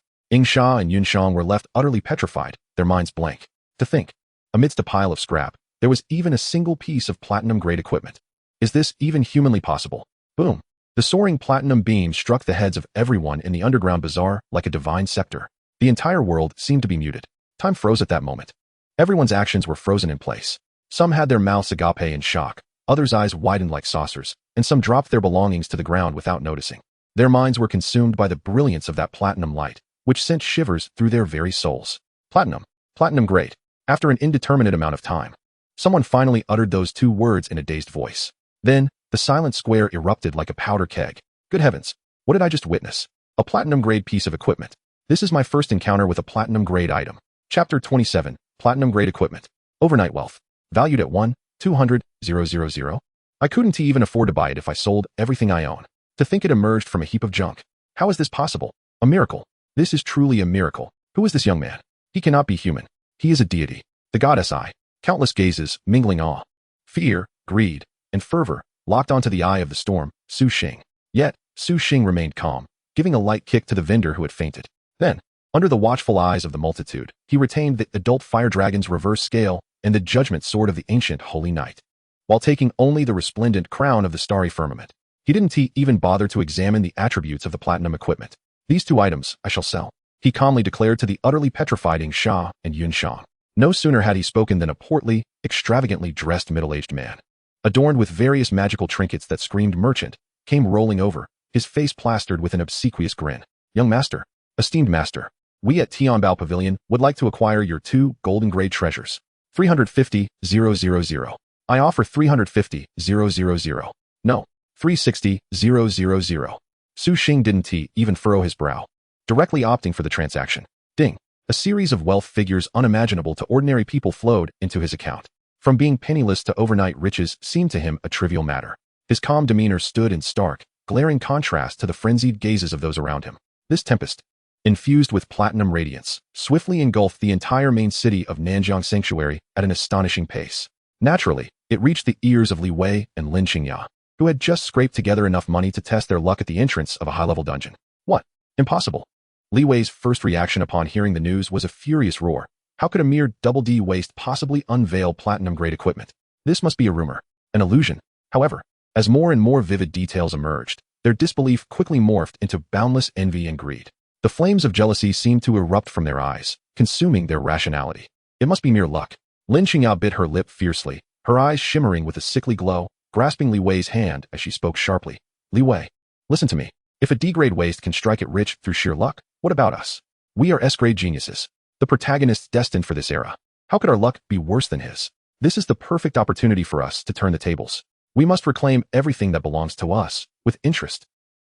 Ingxia and Yunxiang were left utterly petrified, their minds blank. To think, amidst a pile of scrap, there was even a single piece of platinum-grade equipment. Is this even humanly possible? Boom. The soaring platinum beam struck the heads of everyone in the underground bazaar like a divine scepter. The entire world seemed to be muted. Time froze at that moment. Everyone's actions were frozen in place. Some had their mouths agape in shock, others' eyes widened like saucers, and some dropped their belongings to the ground without noticing. Their minds were consumed by the brilliance of that platinum light, which sent shivers through their very souls. Platinum. Platinum grade. After an indeterminate amount of time, someone finally uttered those 2 words in a dazed voice. Then, the silent square erupted like a powder keg. Good heavens, what did I just witness? A platinum-grade piece of equipment. This is my first encounter with a platinum-grade item. Chapter 27, Platinum-grade equipment. Overnight wealth. Valued at 1,200,000. I couldn't even afford to buy it if I sold everything I own. To think it emerged from a heap of junk. How is this possible? A miracle. This is truly a miracle. Who is this young man? He cannot be human. He is a deity. The goddess Eye. Countless gazes, mingling awe, fear, greed, and fervor, locked onto the eye of the storm, Su Xing. Yet, Su Xing remained calm, giving a light kick to the vendor who had fainted. Then, under the watchful eyes of the multitude, he retained the adult fire dragon's reverse scale and the judgment sword of the ancient holy knight. While taking only the resplendent crown of the starry firmament, he didn't even bother to examine the attributes of the platinum equipment. These 2 items I shall sell, he calmly declared to the utterly petrified Ingxia and Yunxiang. No sooner had he spoken than a portly, extravagantly dressed middle-aged man, adorned with various magical trinkets that screamed merchant, came rolling over, his face plastered with an obsequious grin. Young master, esteemed master, we at Tianbao Pavilion would like to acquire your 2 golden-grade treasures. 350,000. I offer 350,000. No, 360,000. Su Xing didn't even furrow his brow, directly opting for the transaction. Ding. A series of wealth figures unimaginable to ordinary people flowed into his account. From being penniless to overnight riches seemed to him a trivial matter. His calm demeanor stood in stark, glaring contrast to the frenzied gazes of those around him. This tempest, infused with platinum radiance, swiftly engulfed the entire main city of Nanjiang Sanctuary at an astonishing pace. Naturally, it reached the ears of Li Wei and Lin Qingya, who had just scraped together enough money to test their luck at the entrance of a high-level dungeon. What? Impossible. Li Wei's first reaction upon hearing the news was a furious roar. How could a mere double D waste possibly unveil platinum-grade equipment? This must be a rumor, an illusion. However, as more and more vivid details emerged, their disbelief quickly morphed into boundless envy and greed. The flames of jealousy seemed to erupt from their eyes, consuming their rationality. It must be mere luck. Lin Qingya bit her lip fiercely, her eyes shimmering with a sickly glow, grasping Li Wei's hand as she spoke sharply. Li Wei, listen to me. If a D-grade waste can strike it rich through sheer luck, what about us? We are S-grade geniuses, the protagonists destined for this era. How could our luck be worse than his? This is the perfect opportunity for us to turn the tables. We must reclaim everything that belongs to us, with interest.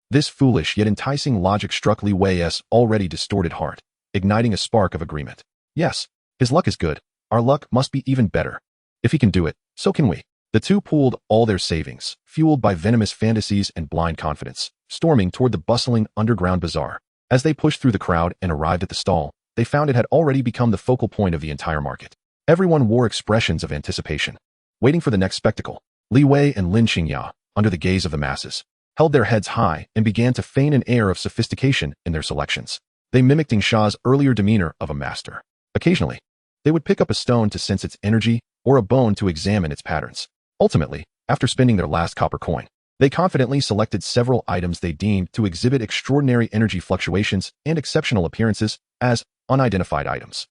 This foolish yet enticing logic struck Li Wei's already distorted heart, igniting a spark of agreement. Yes, his luck is good. Our luck must be even better. If he can do it, so can we. The 2 pooled all their savings, fueled by venomous fantasies and blind confidence, storming toward the bustling underground bazaar. As they pushed through the crowd and arrived at the stall, they found it had already become the focal point of the entire market. Everyone wore expressions of anticipation, waiting for the next spectacle. Li Wei and Lin Qingya, under the gaze of the masses, held their heads high and began to feign an air of sophistication in their selections. They mimicked Ning Sha's earlier demeanor of a master. Occasionally, they would pick up a stone to sense its energy or a bone to examine its patterns. Ultimately, after spending their last copper coin, they confidently selected several items they deemed to exhibit extraordinary energy fluctuations and exceptional appearances as unidentified items.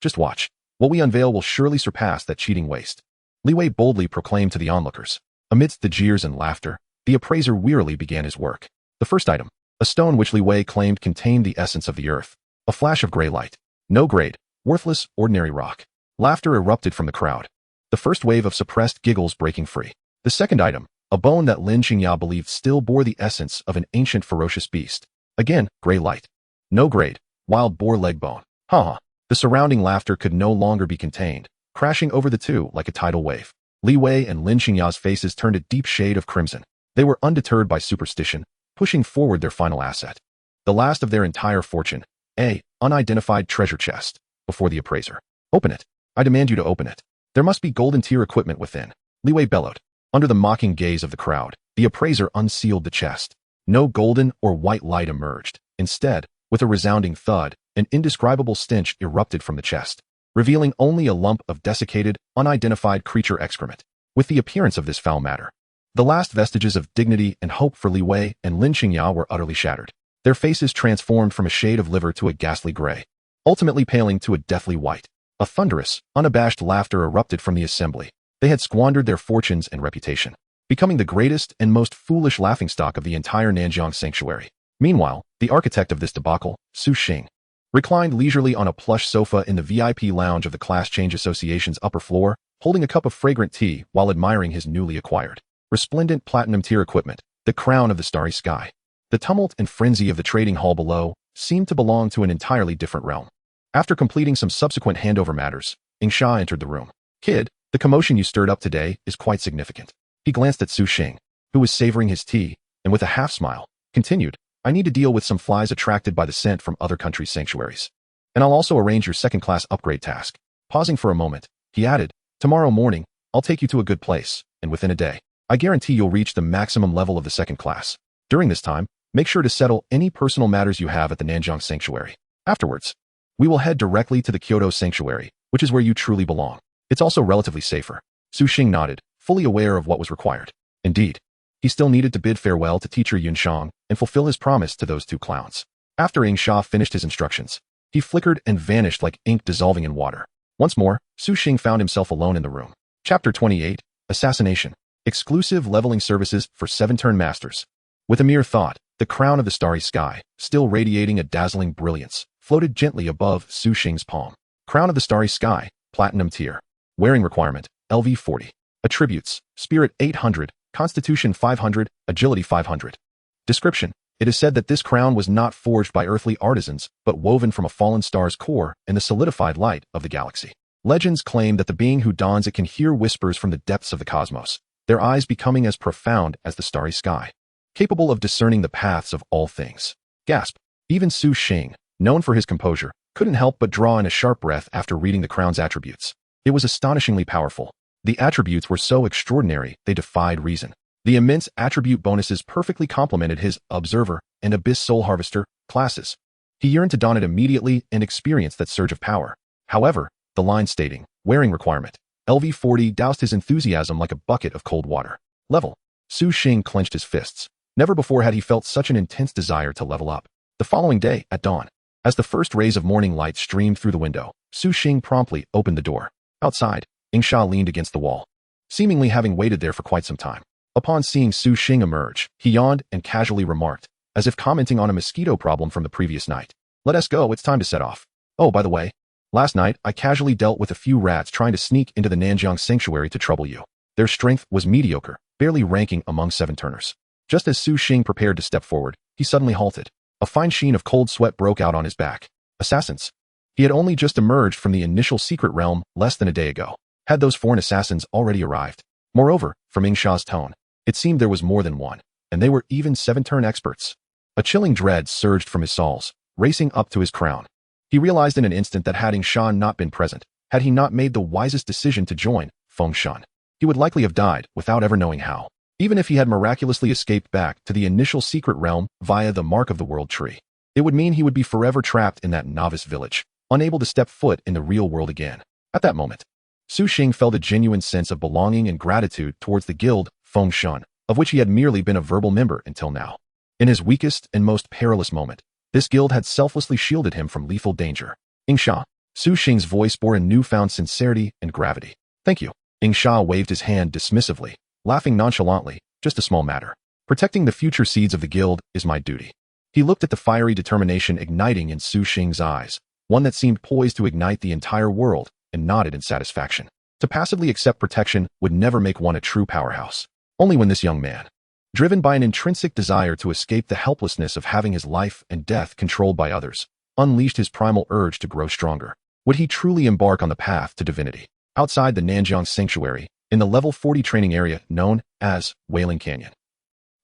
Just watch. What we unveil will surely surpass that cheating waste, Li Wei boldly proclaimed to the onlookers. Amidst the jeers and laughter, the appraiser wearily began his work. The first item, a stone which Li Wei claimed contained the essence of the earth. A flash of gray light. No grade, worthless, ordinary rock. Laughter erupted from the crowd, the first wave of suppressed giggles breaking free. The second item, a bone that Lin Qingya believed still bore the essence of an ancient ferocious beast. Again, gray light. No grade, wild boar leg bone. Ha. The surrounding laughter could no longer be contained, crashing over the two like a tidal wave. Li Wei and Lin Qingya's faces turned a deep shade of crimson. They were undeterred by superstition, pushing forward their final asset. The last of their entire fortune, a unidentified treasure chest, before the appraiser. Open it. I demand you to open it. There must be golden tier equipment within. Li Wei bellowed. Under the mocking gaze of the crowd, the appraiser unsealed the chest. No golden or white light emerged. Instead, with a resounding thud, an indescribable stench erupted from the chest, revealing only a lump of desiccated, unidentified creature excrement. With the appearance of this foul matter, the last vestiges of dignity and hope for Li Wei and Lin Qingya were utterly shattered. Their faces transformed from a shade of liver to a ghastly gray, ultimately paling to a deathly white. A thunderous, unabashed laughter erupted from the assembly. They had squandered their fortunes and reputation, becoming the greatest and most foolish laughingstock of the entire Nanjiang sanctuary. Meanwhile, the architect of this debacle, Su Xing, reclined leisurely on a plush sofa in the VIP lounge of the Class Change Association's upper floor, holding a cup of fragrant tea while admiring his newly acquired, resplendent platinum-tier equipment, the crown of the starry sky. The tumult and frenzy of the trading hall below seemed to belong to an entirely different realm. After completing some subsequent handover matters, Ning Sha entered the room. Kid, the commotion you stirred up today is quite significant. He glanced at Su Xing, who was savoring his tea, and with a half-smile, continued, I need to deal with some flies attracted by the scent from other countries' sanctuaries. And I'll also arrange your second-class upgrade task. Pausing for a moment, he added, tomorrow morning, I'll take you to a good place, and within a day, I guarantee you'll reach the maximum level of the second class. During this time, make sure to settle any personal matters you have at the Nanjiang Sanctuary. Afterwards, we will head directly to the Kyoto Sanctuary, which is where you truly belong. It's also relatively safer. Su Xing nodded, fully aware of what was required. Indeed, he still needed to bid farewell to teacher Yunshang and fulfill his promise to those two clowns. After Ning Sha finished his instructions, he flickered and vanished like ink dissolving in water. Once more, Su Xing found himself alone in the room. Chapter 28, Assassination. Exclusive leveling services for 7-turn masters. With a mere thought, the crown of the starry sky, still radiating a dazzling brilliance, floated gently above Su Xing's palm. Crown of the starry sky, platinum tier. Wearing requirement, LV 40. Attributes, Spirit 800, Constitution 500, Agility 500. Description. It is said that this crown was not forged by earthly artisans, but woven from a fallen star's core in the solidified light of the galaxy. Legends claim that the being who dons it can hear whispers from the depths of the cosmos, their eyes becoming as profound as the starry sky, capable of discerning the paths of all things. Gasp. Even Su Xing, known for his composure, couldn't help but draw in a sharp breath after reading the crown's attributes. It was astonishingly powerful. The attributes were so extraordinary, they defied reason. The immense attribute bonuses perfectly complemented his Observer and Abyss Soul Harvester classes. He yearned to don it immediately and experience that surge of power. However, the line stating, wearing requirement, LV 40 doused his enthusiasm like a bucket of cold water. Level. Su Xing clenched his fists. Never before had he felt such an intense desire to level up. The following day, at dawn, as the first rays of morning light streamed through the window, Su Xing promptly opened the door. Outside, Ning Sha leaned against the wall, seemingly having waited there for quite some time. Upon seeing Su Xing emerge, he yawned and casually remarked, as if commenting on a mosquito problem from the previous night. Let us go, it's time to set off. Oh, by the way, last night I casually dealt with a few rats trying to sneak into the Nanjiang Sanctuary to trouble you. Their strength was mediocre, barely ranking among 7-turners. Just as Su Xing prepared to step forward, he suddenly halted. A fine sheen of cold sweat broke out on his back. Assassins. He had only just emerged from the initial secret realm less than a day ago. Had those foreign assassins already arrived? Moreover, from Ning Sha's tone, it seemed there was more than one, and they were even 7-turn experts. A chilling dread surged from his soles, racing up to his crown. He realized in an instant that had Ning Sha not been present, had he not made the wisest decision to join Feng Shan, he would likely have died without ever knowing how. Even if he had miraculously escaped back to the initial secret realm via the Mark of the World tree, it would mean he would be forever trapped in that novice village, unable to step foot in the real world again. At that moment, Su Xing felt a genuine sense of belonging and gratitude towards the guild, Feng Shun, of which he had merely been a verbal member until now. In his weakest and most perilous moment, this guild had selflessly shielded him from lethal danger. Ingsha. Su Xing's voice bore a newfound sincerity and gravity. Thank you. Ingsha waved his hand dismissively, laughing nonchalantly. Just a small matter. Protecting the future seeds of the guild is my duty. He looked at the fiery determination igniting in Su Xing's eyes, one that seemed poised to ignite the entire world, and nodded in satisfaction. To passively accept protection would never make one a true powerhouse. Only when this young man, driven by an intrinsic desire to escape the helplessness of having his life and death controlled by others, unleashed his primal urge to grow stronger, would he truly embark on the path to divinity. Outside the Nanjiang Sanctuary, in the level 40 training area known as Wailing Canyon.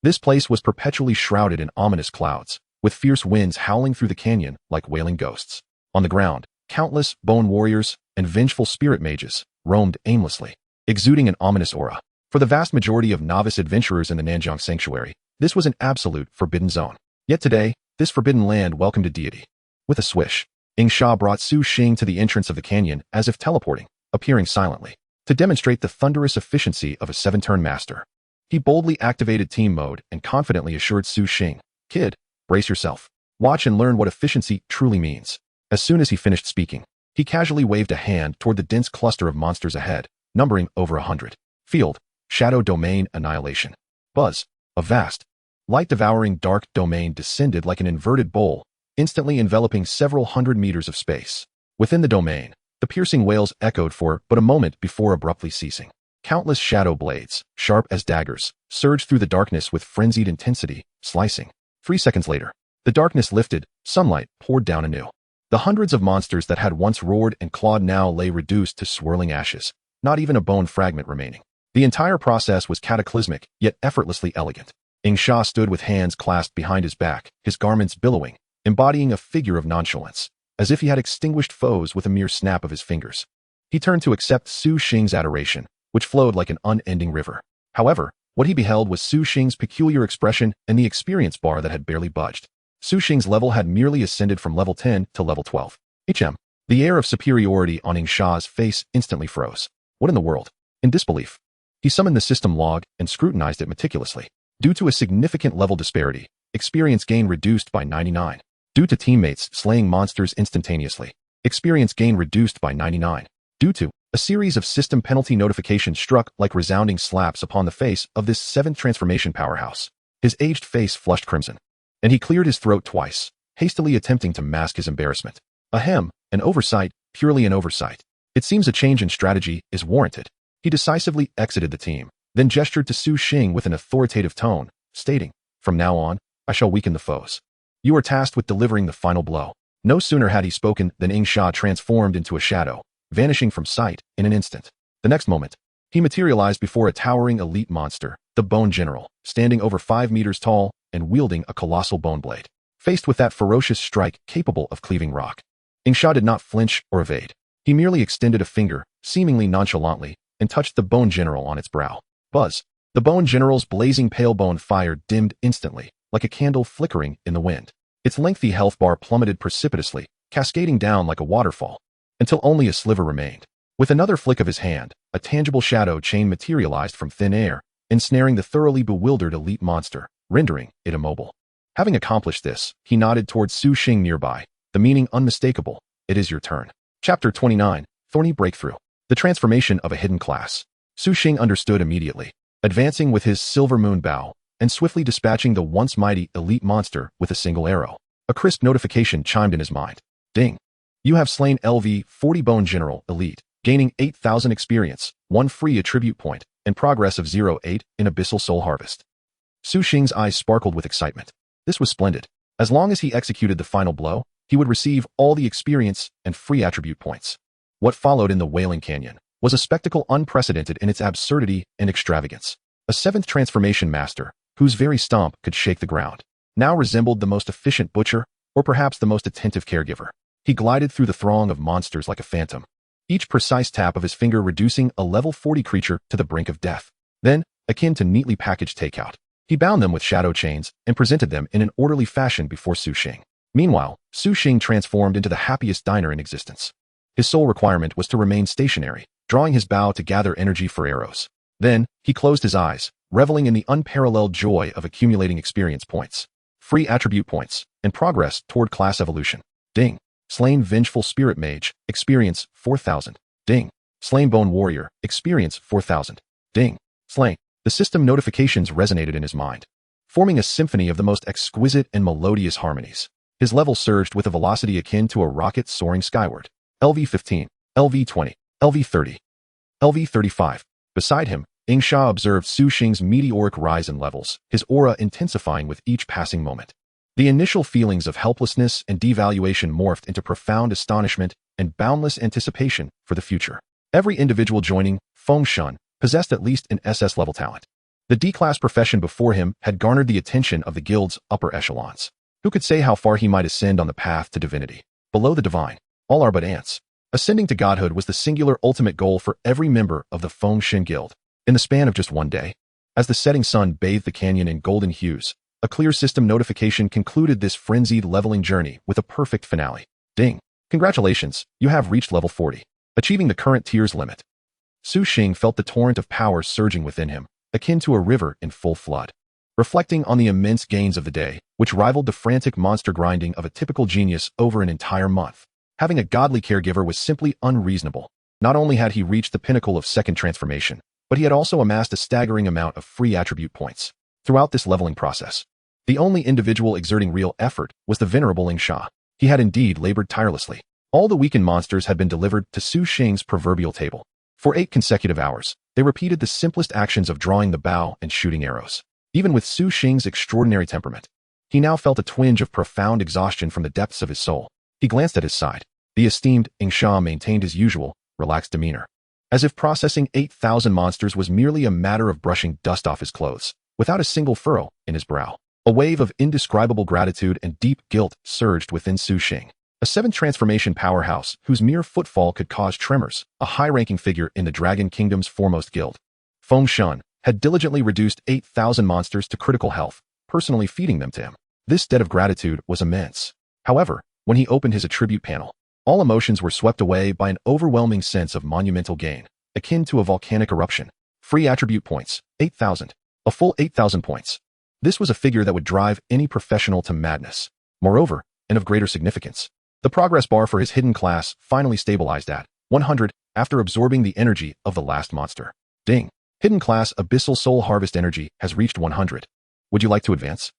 This place was perpetually shrouded in ominous clouds, with fierce winds howling through the canyon like wailing ghosts. On the ground, countless bone warriors and vengeful spirit mages roamed aimlessly, exuding an ominous aura. For the vast majority of novice adventurers in the Nanjiang Sanctuary, this was an absolute forbidden zone. Yet today, this forbidden land welcomed a deity. With a swish, Ingsha brought Su Xing to the entrance of the canyon as if teleporting, appearing silently, to demonstrate the thunderous efficiency of a 7-turn master. He boldly activated team mode and confidently assured Su Xing, "Kid, brace yourself. Watch and learn what efficiency truly means." As soon as he finished speaking, he casually waved a hand toward the dense cluster of monsters ahead, numbering over 100. Field, Shadow Domain Annihilation. Buzz, a vast, light-devouring dark domain descended like an inverted bowl, instantly enveloping several hundred meters of space. Within the domain, the piercing wails echoed for but a moment before abruptly ceasing. Countless shadow blades, sharp as daggers, surged through the darkness with frenzied intensity, slicing. 3 seconds later, the darkness lifted, sunlight poured down anew. The hundreds of monsters that had once roared and clawed now lay reduced to swirling ashes, not even a bone fragment remaining. The entire process was cataclysmic, yet effortlessly elegant. Ingsha stood with hands clasped behind his back, his garments billowing, embodying a figure of nonchalance, as if he had extinguished foes with a mere snap of his fingers. He turned to accept Su Xing's adoration, which flowed like an unending river. However, what he beheld was Su Xing's peculiar expression and the experience bar that had barely budged. Su Xing's level had merely ascended from level 10 to level 12. The air of superiority on Ingsha's face instantly froze. What in the world? In disbelief, he summoned the system log and scrutinized it meticulously. Due to a significant level disparity, experience gain reduced by 99. Due to teammates slaying monsters instantaneously, experience gain reduced by 99. Due to a series of system penalty notifications struck like resounding slaps upon the face of this 7th transformation powerhouse. His aged face flushed crimson, and he cleared his throat twice, hastily attempting to mask his embarrassment. Ahem, an oversight, purely an oversight. It seems a change in strategy is warranted. He decisively exited the team, then gestured to Su Xing with an authoritative tone, stating, "From now on, I shall weaken the foes. You are tasked with delivering the final blow." No sooner had he spoken than Ingsha transformed into a shadow, vanishing from sight in an instant. The next moment, he materialized before a towering elite monster, the Bone General, standing over 5 meters tall and wielding a colossal bone blade. Faced with that ferocious strike capable of cleaving rock, Ingsha did not flinch or evade. He merely extended a finger, seemingly nonchalantly, and touched the Bone General on its brow. Buzz. The Bone General's blazing pale bone fire dimmed instantly, like a candle flickering in the wind. Its lengthy health bar plummeted precipitously, cascading down like a waterfall, until only a sliver remained. With another flick of his hand, a tangible shadow chain materialized from thin air, ensnaring the thoroughly bewildered elite monster, rendering it immobile. Having accomplished this, he nodded towards Su Xing nearby, the meaning unmistakable. "It is your turn." Chapter 29, Thorny Breakthrough. The transformation of a hidden class. Su Xing understood immediately, advancing with his silver moon bow, and swiftly dispatching the once mighty elite monster with a single arrow. A crisp notification chimed in his mind. Ding. You have slain LV 40 Bone General Elite, gaining 8,000 experience, 1 free attribute point, and progress of 0.8 in Abyssal Soul Harvest. Su Xing's eyes sparkled with excitement. This was splendid. As long as he executed the final blow, he would receive all the experience and free attribute points. What followed in the Wailing Canyon was a spectacle unprecedented in its absurdity and extravagance. A 7th transformation master, whose very stomp could shake the ground, now resembled the most efficient butcher, or perhaps the most attentive caregiver. He glided through the throng of monsters like a phantom, each precise tap of his finger reducing a level 40 creature to the brink of death. Then, akin to neatly packaged takeout. He bound them with shadow chains and presented them in an orderly fashion before Su Xing. Meanwhile, Su Xing transformed into the happiest diner in existence. His sole requirement was to remain stationary, drawing his bow to gather energy for arrows. Then, he closed his eyes, reveling in the unparalleled joy of accumulating experience points, free attribute points, and progress toward class evolution. Ding. Slain Vengeful Spirit Mage, experience 4,000. Ding. Slain Bone Warrior, experience 4,000. Ding. Slain. The system notifications resonated in his mind, forming a symphony of the most exquisite and melodious harmonies. His level surged with a velocity akin to a rocket soaring skyward. LV-15, LV-20, LV-30, LV-35. Beside him, Yingsha observed Su Xing's meteoric rise in levels, his aura intensifying with each passing moment. The initial feelings of helplessness and devaluation morphed into profound astonishment and boundless anticipation for the future. Every individual joining Fengshan possessed at least an SS-level talent. The D-class profession before him had garnered the attention of the guild's upper echelons. Who could say how far he might ascend on the path to divinity? Below the divine, all are but ants. Ascending to godhood was the singular ultimate goal for every member of the Fengshan Guild. In the span of just one day, as the setting sun bathed the canyon in golden hues, a clear system notification concluded this frenzied leveling journey with a perfect finale. Ding. Congratulations, you have reached level 40, achieving the current tier's limit. Su Xing felt the torrent of power surging within him, akin to a river in full flood. Reflecting on the immense gains of the day, which rivaled the frantic monster grinding of a typical genius over an entire month, having a godly caregiver was simply unreasonable. Not only had he reached the pinnacle of second transformation, but he had also amassed a staggering amount of free attribute points. Throughout this leveling process, the only individual exerting real effort was the venerable Yingsha. He had indeed labored tirelessly. All the weakened monsters had been delivered to Su Xing's proverbial table. For 8 consecutive hours, they repeated the simplest actions of drawing the bow and shooting arrows. Even with Su Xing's extraordinary temperament, he now felt a twinge of profound exhaustion from the depths of his soul. He glanced at his side. The esteemed Yingsha maintained his usual, relaxed demeanor, as if processing 8,000 monsters was merely a matter of brushing dust off his clothes, without a single furrow in his brow. A wave of indescribable gratitude and deep guilt surged within Su Xing. A 7th transformation powerhouse whose mere footfall could cause tremors, a high-ranking figure in the Dragon Kingdom's foremost guild. Fengshan had diligently reduced 8,000 monsters to critical health, personally feeding them to him. This debt of gratitude was immense. However, when he opened his attribute panel, all emotions were swept away by an overwhelming sense of monumental gain, akin to a volcanic eruption. Free attribute points, 8,000. A full 8,000 points. This was a figure that would drive any professional to madness. Moreover, and of greater significance, the progress bar for his hidden class finally stabilized at 100 after absorbing the energy of the last monster. Ding. Hidden class Abyssal Soul Harvest energy has reached 100. Would you like to advance?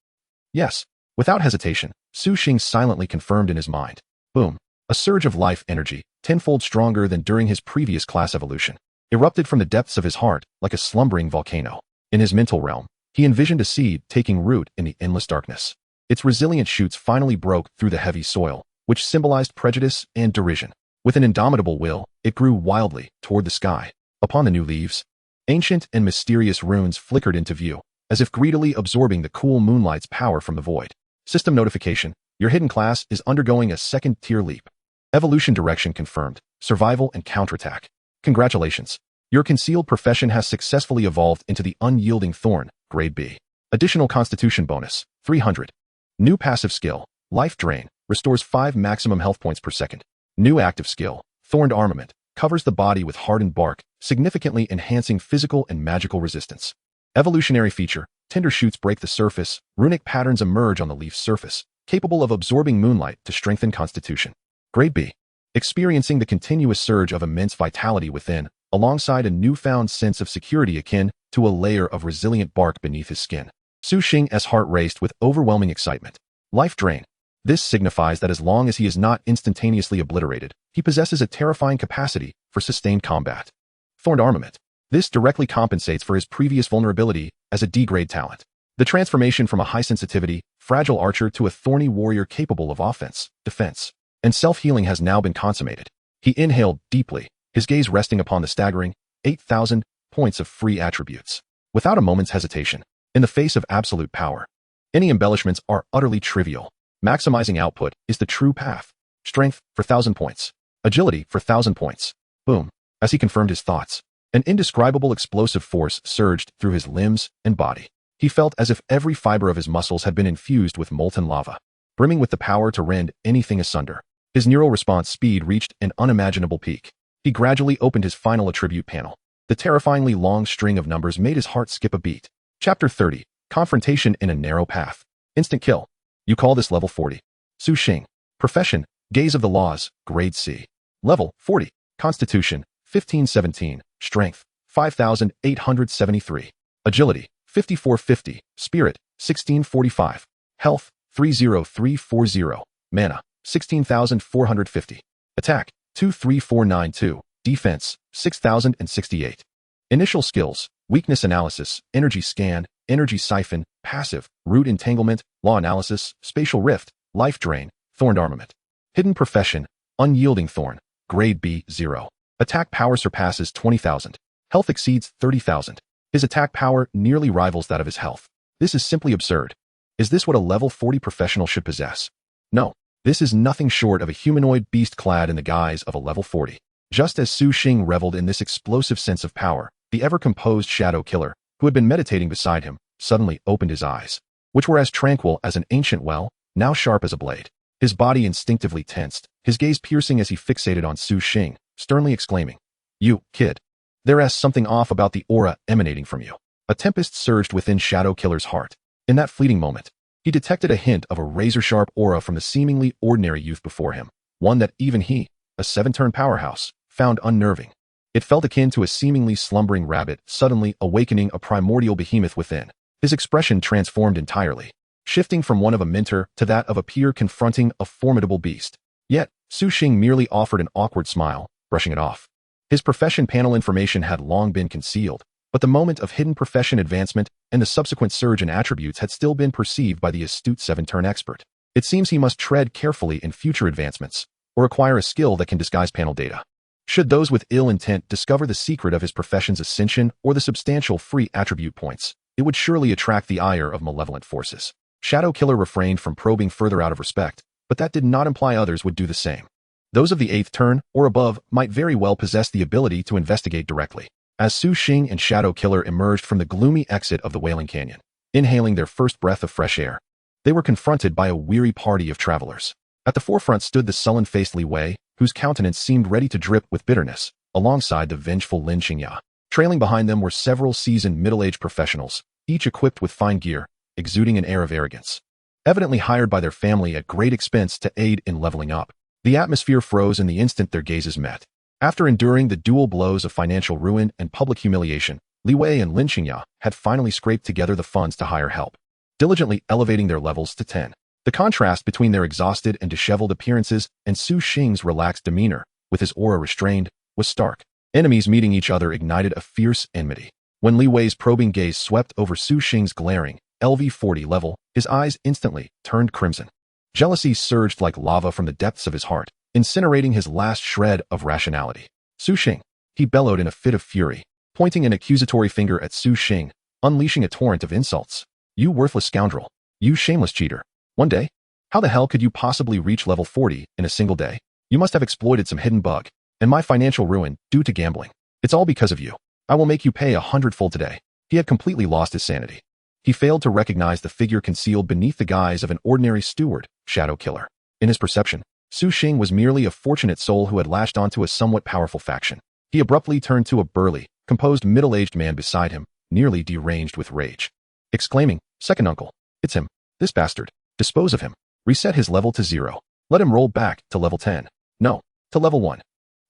Yes. Without hesitation, Su Xing silently confirmed in his mind. Boom. A surge of life energy, tenfold stronger than during his previous class evolution, erupted from the depths of his heart like a slumbering volcano. In his mental realm, he envisioned a seed taking root in the endless darkness. Its resilient shoots finally broke through the heavy soil, which symbolized prejudice and derision. With an indomitable will, it grew wildly toward the sky. Upon the new leaves, ancient and mysterious runes flickered into view, as if greedily absorbing the cool moonlight's power from the void. System notification: your hidden class is undergoing a 2nd tier leap. Evolution direction confirmed, survival and counterattack. Congratulations. Your concealed profession has successfully evolved into the unyielding thorn, grade B. Additional constitution bonus, 300. New passive skill, life drain, restores 5 maximum health points per second. New active skill, thorned armament, covers the body with hardened bark, significantly enhancing physical and magical resistance. Evolutionary feature: tender shoots break the surface, runic patterns emerge on the leaf's surface, capable of absorbing moonlight to strengthen constitution. Grade B. Experiencing the continuous surge of immense vitality within, alongside a newfound sense of security akin to a layer of resilient bark beneath his skin. Su Xing's heart raced with overwhelming excitement. Life drain. This signifies that as long as he is not instantaneously obliterated, he possesses a terrifying capacity for sustained combat. Thorned armament. This directly compensates for his previous vulnerability as a D-grade talent. The transformation from a high-sensitivity, fragile archer to a thorny warrior capable of offense, defense, and self-healing has now been consummated. He inhaled deeply, his gaze resting upon the staggering 8,000 points of free attributes. Without a moment's hesitation, in the face of absolute power, any embellishments are utterly trivial. Maximizing output is the true path. Strength for 1,000 points. Agility for 1,000 points. Boom. As he confirmed his thoughts, An indescribable explosive force surged through his limbs and body. He felt as if every fiber of his muscles had been infused with molten lava, brimming with the power to rend anything asunder. His neural response speed reached an unimaginable peak. He gradually opened his final attribute panel. The terrifyingly long string of numbers made his heart skip a beat. Chapter 30. Confrontation in a Narrow Path. Instant kill. You call this level 40. Su Xing. Profession, Gaze of the Laws, Grade C. Level 40. Constitution, 1517. Strength, 5873. Agility, 5450. Spirit, 1645. Health, 30340. Mana, 16,450. Attack, 23492. Defense, 6,068. Initial skills, Weakness Analysis, Energy Scan, Energy Siphon, Passive, Root Entanglement, Law Analysis, Spatial Rift, Life Drain, Thorned Armament. Hidden Profession, Unyielding Thorn, Grade B, 0. Attack power surpasses 20,000. Health exceeds 30,000. His attack power nearly rivals that of his health. This is simply absurd. Is this what a level 40 professional should possess? No. This is nothing short of a humanoid beast clad in the guise of a level 40. Just as Su Xing reveled in this explosive sense of power, the ever-composed shadow killer, who had been meditating beside him, suddenly opened his eyes, which were as tranquil as an ancient well, now sharp as a blade. His body instinctively tensed, his gaze piercing as he fixated on Su Xing, sternly exclaiming, "You, kid. There's something off about the aura emanating from you." A tempest surged within Shadow Killer's heart. In that fleeting moment, he detected a hint of a razor-sharp aura from the seemingly ordinary youth before him, one that even he, a 7-turn powerhouse, found unnerving. It felt akin to a seemingly slumbering rabbit suddenly awakening a primordial behemoth within. His expression transformed entirely, shifting from one of a mentor to that of a peer confronting a formidable beast. Yet, Su Xing merely offered an awkward smile, brushing it off. His profession panel information had long been concealed, but the moment of hidden profession advancement and the subsequent surge in attributes had still been perceived by the astute 7-turn expert. It seems he must tread carefully in future advancements, or acquire a skill that can disguise panel data. Should those with ill intent discover the secret of his profession's ascension or the substantial free attribute points, it would surely attract the ire of malevolent forces. Shadow Killer refrained from probing further out of respect, but that did not imply others would do the same. Those of the 8th turn or above might very well possess the ability to investigate directly. As Su Xing and Shadow Killer emerged from the gloomy exit of the Wailing Canyon, inhaling their first breath of fresh air, they were confronted by a weary party of travelers. At the forefront stood the sullen-faced Li Wei, whose countenance seemed ready to drip with bitterness, alongside the vengeful Lin Qingya. Trailing behind them were several seasoned middle-aged professionals, each equipped with fine gear, exuding an air of arrogance. Evidently hired by their family at great expense to aid in leveling up, the atmosphere froze in the instant their gazes met. After enduring the dual blows of financial ruin and public humiliation, Li Wei and Lin Qingya had finally scraped together the funds to hire help, diligently elevating their levels to 10. The contrast between their exhausted and disheveled appearances and Su Xing's relaxed demeanor, with his aura restrained, was stark. Enemies meeting each other ignited a fierce enmity. When Li Wei's probing gaze swept over Su Xing's glaring, LV40 level, his eyes instantly turned crimson. Jealousy surged like lava from the depths of his heart, incinerating his last shred of rationality. Su Xing, he bellowed in a fit of fury, pointing an accusatory finger at Su Xing, unleashing a torrent of insults. "You worthless scoundrel. You shameless cheater. One day? How the hell could you possibly reach level 40 in a single day? You must have exploited some hidden bug. And my financial ruin, due to gambling. It's all because of you. I will make you pay 100-fold today." He had completely lost his sanity. He failed to recognize the figure concealed beneath the guise of an ordinary steward, Shadow Killer. In his perception, Su Xing was merely a fortunate soul who had lashed onto a somewhat powerful faction. He abruptly turned to a burly, composed middle-aged man beside him, nearly deranged with rage, exclaiming, "Second uncle, it's him. This bastard. Dispose of him. Reset his level to 0. Let him roll back to level 10. No, to level 1.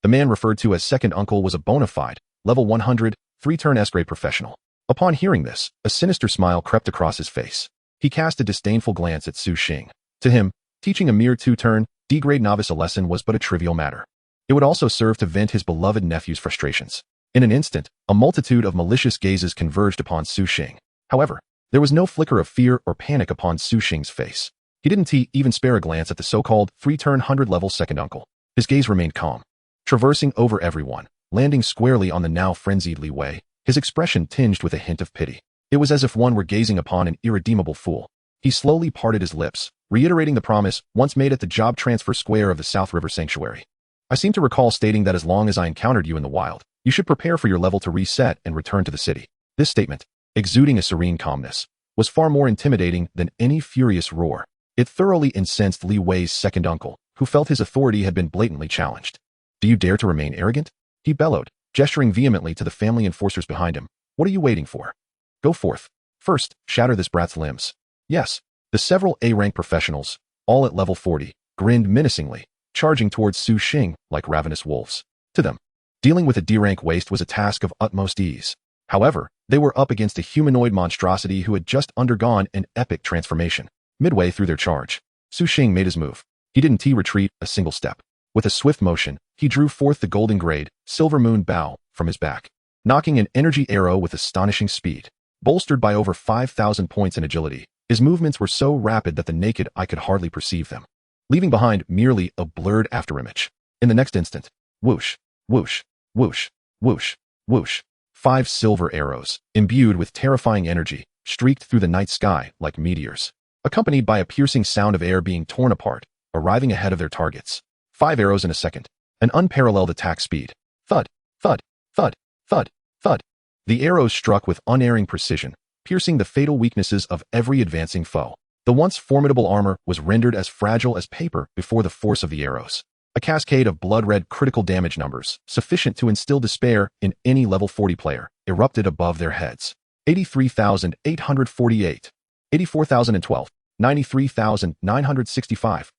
The man referred to as second uncle was a bona fide, level 100, 3-turn S-grade professional. Upon hearing this, a sinister smile crept across his face. He cast a disdainful glance at Su Xing. To him, teaching a mere 2-turn, D-grade novice a lesson was but a trivial matter. It would also serve to vent his beloved nephew's frustrations. In an instant, a multitude of malicious gazes converged upon Su Xing. However, there was no flicker of fear or panic upon Su Xing's face. He didn't even spare a glance at the so-called 3-turn 100-level second uncle. His gaze remained calm, traversing over everyone, landing squarely on the now frenzied Li Wei, his expression tinged with a hint of pity. It was as if one were gazing upon an irredeemable fool. He slowly parted his lips, reiterating the promise once made at the job transfer square of the South River Sanctuary. "I seem to recall stating that as long as I encountered you in the wild, You should prepare for your level to reset and return to the city. This statement, exuding a serene calmness, was far more intimidating than any furious roar. It thoroughly incensed Li Wei's second uncle, who felt his authority had been blatantly challenged. Do you dare to remain arrogant? He bellowed, gesturing vehemently to the family enforcers behind him. What are you waiting for? Go forth. First, shatter this brat's limbs. Yes. The several A-rank professionals, all at level 40, grinned menacingly, charging towards Su Xing like ravenous wolves. To them, dealing with a D-rank waste was a task of utmost ease. However, they were up against a humanoid monstrosity who had just undergone an epic transformation. Midway through their charge, Su Xing made his move. He didn't retreat a single step. With a swift motion, he drew forth the golden grade, silver moon bow from his back, knocking an energy arrow with astonishing speed. Bolstered by over 5,000 points in agility, his movements were so rapid that the naked eye could hardly perceive them, leaving behind merely a blurred afterimage. In the next instant, whoosh, whoosh, whoosh, whoosh, whoosh, 5 silver arrows, imbued with terrifying energy, streaked through the night sky like meteors, accompanied by a piercing sound of air being torn apart, arriving ahead of their targets. 5 arrows in a second, an unparalleled attack speed. Thud, thud, thud, thud, thud. The arrows struck with unerring precision, piercing the fatal weaknesses of every advancing foe. The once formidable armor was rendered as fragile as paper before the force of the arrows. A cascade of blood-red critical damage numbers, sufficient to instill despair in any level 40 player, erupted above their heads. 83,848, 84,012, 93,965.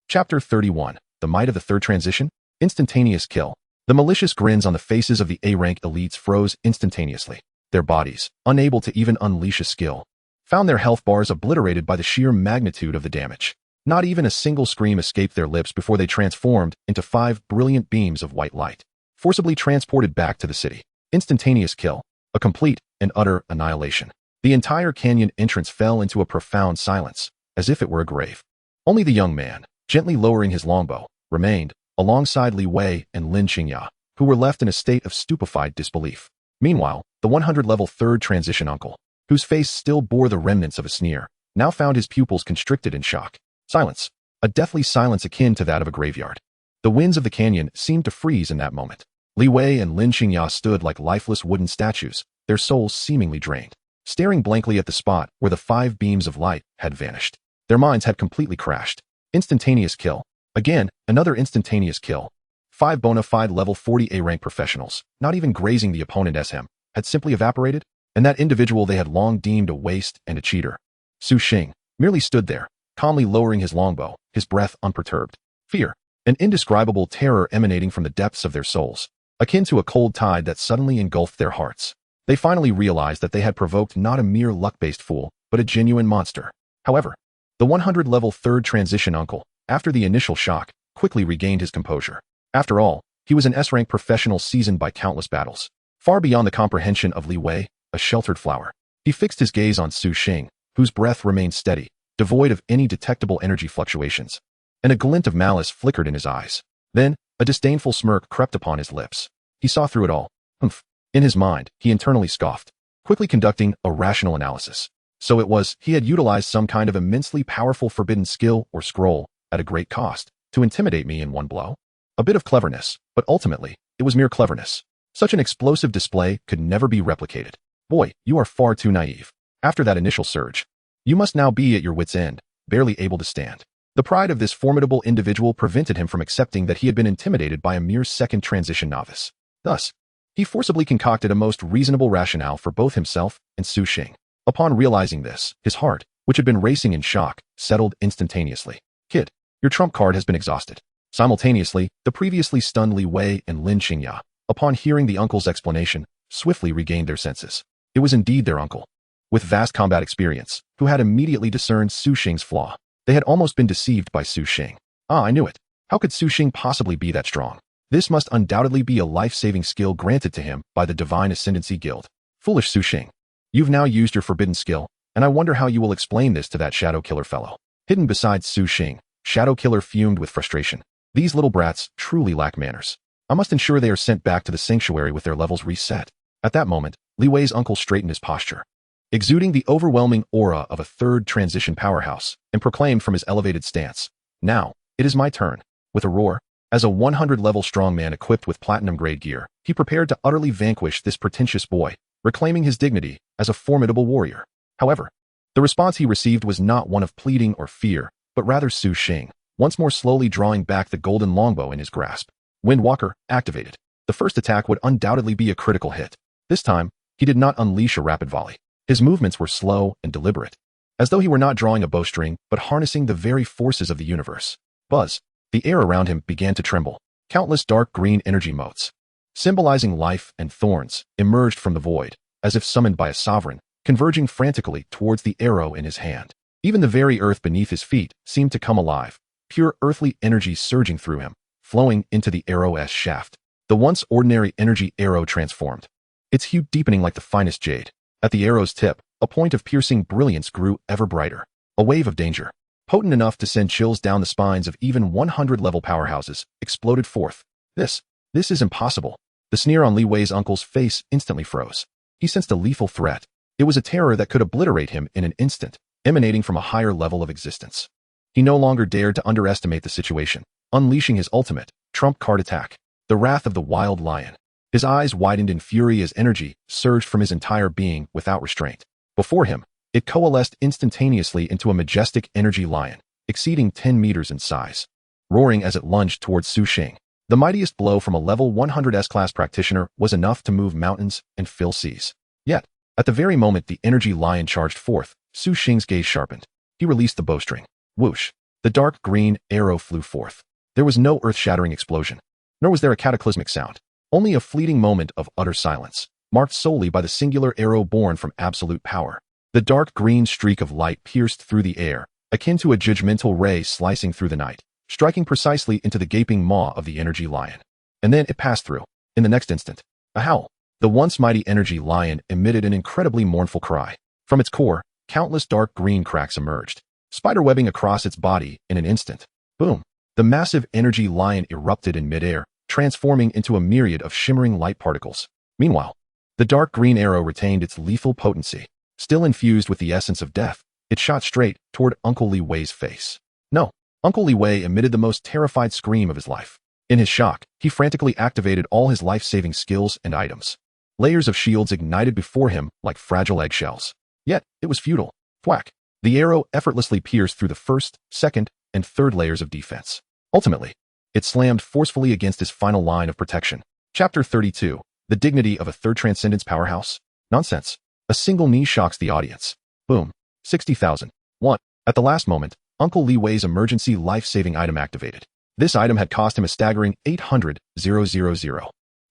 Chapter 31. The Might of the Third Transition? Instantaneous Kill. The malicious grins on the faces of the A-rank elites froze instantaneously. Their bodies, unable to even unleash a skill, found their health bars obliterated by the sheer magnitude of the damage. Not even a single scream escaped their lips before they transformed into 5 brilliant beams of white light, forcibly transported back to the city. Instantaneous kill. A complete and utter annihilation. The entire canyon entrance fell into a profound silence, as if it were a grave. Only the young man, gently lowering his longbow, remained, alongside Li Wei and Lin Qingya, who were left in a state of stupefied disbelief. Meanwhile, the 100-level third transition uncle, whose face still bore the remnants of a sneer, now found his pupils constricted in shock. Silence. A deathly silence akin to that of a graveyard. The winds of the canyon seemed to freeze in that moment. Li Wei and Lin Qingya stood like lifeless wooden statues, their souls seemingly drained, staring blankly at the spot where the 5 beams of light had vanished. Their minds had completely crashed. Instantaneous kill. Again, another instantaneous kill. 5 bona fide level 40 A-rank professionals, not even grazing the opponent SM, had simply evaporated, and that individual they had long deemed a waste and a cheater. Su Xing merely stood there, calmly lowering his longbow, his breath unperturbed. Fear, an indescribable terror emanating from the depths of their souls, akin to a cold tide that suddenly engulfed their hearts. They finally realized that they had provoked not a mere luck-based fool, but a genuine monster. However, the 100-level third transition uncle, after the initial shock, quickly regained his composure. After all, he was an S-rank professional seasoned by countless battles. Far beyond the comprehension of Li Wei, a sheltered flower. He fixed his gaze on Su Xing, whose breath remained steady, devoid of any detectable energy fluctuations, and a glint of malice flickered in his eyes. Then, a disdainful smirk crept upon his lips. He saw through it all. Humph. In his mind, he internally scoffed, quickly conducting a rational analysis. So it was, he had utilized some kind of immensely powerful forbidden skill or scroll, at a great cost, to intimidate me in one blow. A bit of cleverness, but ultimately, it was mere cleverness. Such an explosive display could never be replicated. Boy, you are far too naive. After that initial surge, you must now be at your wit's end, barely able to stand. The pride of this formidable individual prevented him from accepting that he had been intimidated by a mere second transition novice. Thus, he forcibly concocted a most reasonable rationale for both himself and Su Xing. Upon realizing this, his heart, which had been racing in shock, settled instantaneously. Kid, your trump card has been exhausted. Simultaneously, the previously stunned Li Wei and Lin Qingya, upon hearing the uncle's explanation, swiftly regained their senses. It was indeed their uncle, with vast combat experience, who had immediately discerned Su Xing's flaw. They had almost been deceived by Su Xing. Ah, I knew it. How could Su Xing possibly be that strong? This must undoubtedly be a life-saving skill granted to him by the Divine Ascendancy Guild. Foolish Su Xing. You've now used your forbidden skill, and I wonder how you will explain this to that Shadow Killer fellow. Hidden beside Su Xing, Shadow Killer fumed with frustration. These little brats truly lack manners. I must ensure they are sent back to the sanctuary with their levels reset. At that moment, Li Wei's uncle straightened his posture, exuding the overwhelming aura of a third transition powerhouse, and proclaimed from his elevated stance, "Now, it is my turn." With a roar, As a 100-level strongman equipped with platinum-grade gear, he prepared to utterly vanquish this pretentious boy, reclaiming his dignity as a formidable warrior. However, the response he received was not one of pleading or fear, but rather Su Xing, once more slowly drawing back the golden longbow in his grasp. Windwalker activated. The first attack would undoubtedly be a critical hit. This time, he did not unleash a rapid volley. His movements were slow and deliberate, as though he were not drawing a bowstring, but harnessing the very forces of the universe. Buzz. The air around him began to tremble. Countless dark green energy motes, symbolizing life and thorns, emerged from the void, as if summoned by a sovereign, converging frantically towards the arrow in his hand. Even the very earth beneath his feet seemed to come alive, pure earthly energy surging through him, flowing into the arrow's shaft. The once ordinary energy arrow transformed, its hue deepening like the finest jade. At the arrow's tip, a point of piercing brilliance grew ever brighter. A wave of danger, potent enough to send chills down the spines of even 100-level powerhouses, exploded forth. This is impossible. The sneer on Li Wei's uncle's face instantly froze. He sensed a lethal threat. It was a terror that could obliterate him in an instant, emanating from a higher level of existence. He no longer dared to underestimate the situation, unleashing his ultimate, trump card attack, the wrath of the wild lion. His eyes widened in fury as energy surged from his entire being without restraint. Before him, it coalesced instantaneously into a majestic energy lion, exceeding 10 meters in size, roaring as it lunged towards Su Xing. The mightiest blow from a level 100 S-class practitioner was enough to move mountains and fill seas. Yet, at the very moment the energy lion charged forth, Su Xing's gaze sharpened. He released the bowstring. Whoosh! The dark green arrow flew forth. There was no earth-shattering explosion, nor was there a cataclysmic sound. Only a fleeting moment of utter silence, marked solely by the singular arrow born from absolute power. The dark green streak of light pierced through the air, akin to a judgmental ray slicing through the night, striking precisely into the gaping maw of the energy lion. And then it passed through. In the next instant, a howl. The once mighty energy lion emitted an incredibly mournful cry. From its core, countless dark green cracks emerged, spiderwebbing across its body in an instant. Boom! The massive energy lion erupted in midair, transforming into a myriad of shimmering light particles. Meanwhile, the dark green arrow retained its lethal potency. Still infused with the essence of death, it shot straight toward Uncle Li Wei's face. No, Uncle Li Wei emitted the most terrified scream of his life. In his shock, he frantically activated all his life-saving skills and items. Layers of shields ignited before him like fragile eggshells. Yet, it was futile. Thwack! The arrow effortlessly pierced through the first, second, and third layers of defense. Ultimately, it slammed forcefully against his final line of protection. Chapter 32. The dignity of a third transcendence powerhouse? Nonsense. A single knee shocks the audience. Boom. 60,000. 1. At the last moment, Uncle Li Wei's emergency life-saving item activated. This item had cost him a staggering 800,000.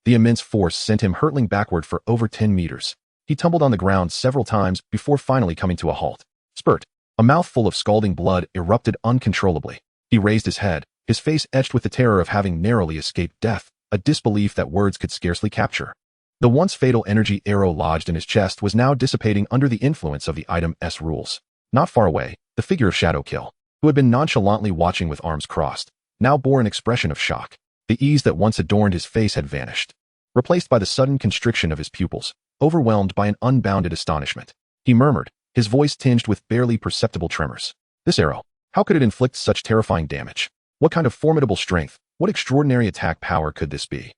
The immense force sent him hurtling backward for over 10 meters. He tumbled on the ground several times before finally coming to a halt. Spurt. A mouthful of scalding blood erupted uncontrollably. He raised his head, his face etched with the terror of having narrowly escaped death, a disbelief that words could scarcely capture. The once fatal energy arrow lodged in his chest was now dissipating under the influence of the item's rules. Not far away, the figure of Shadow Kill, who had been nonchalantly watching with arms crossed, now bore an expression of shock. The ease that once adorned his face had vanished, replaced by the sudden constriction of his pupils, overwhelmed by an unbounded astonishment. He murmured, his voice tinged with barely perceptible tremors. This arrow, how could it inflict such terrifying damage? What kind of formidable strength, what extraordinary attack power could this be?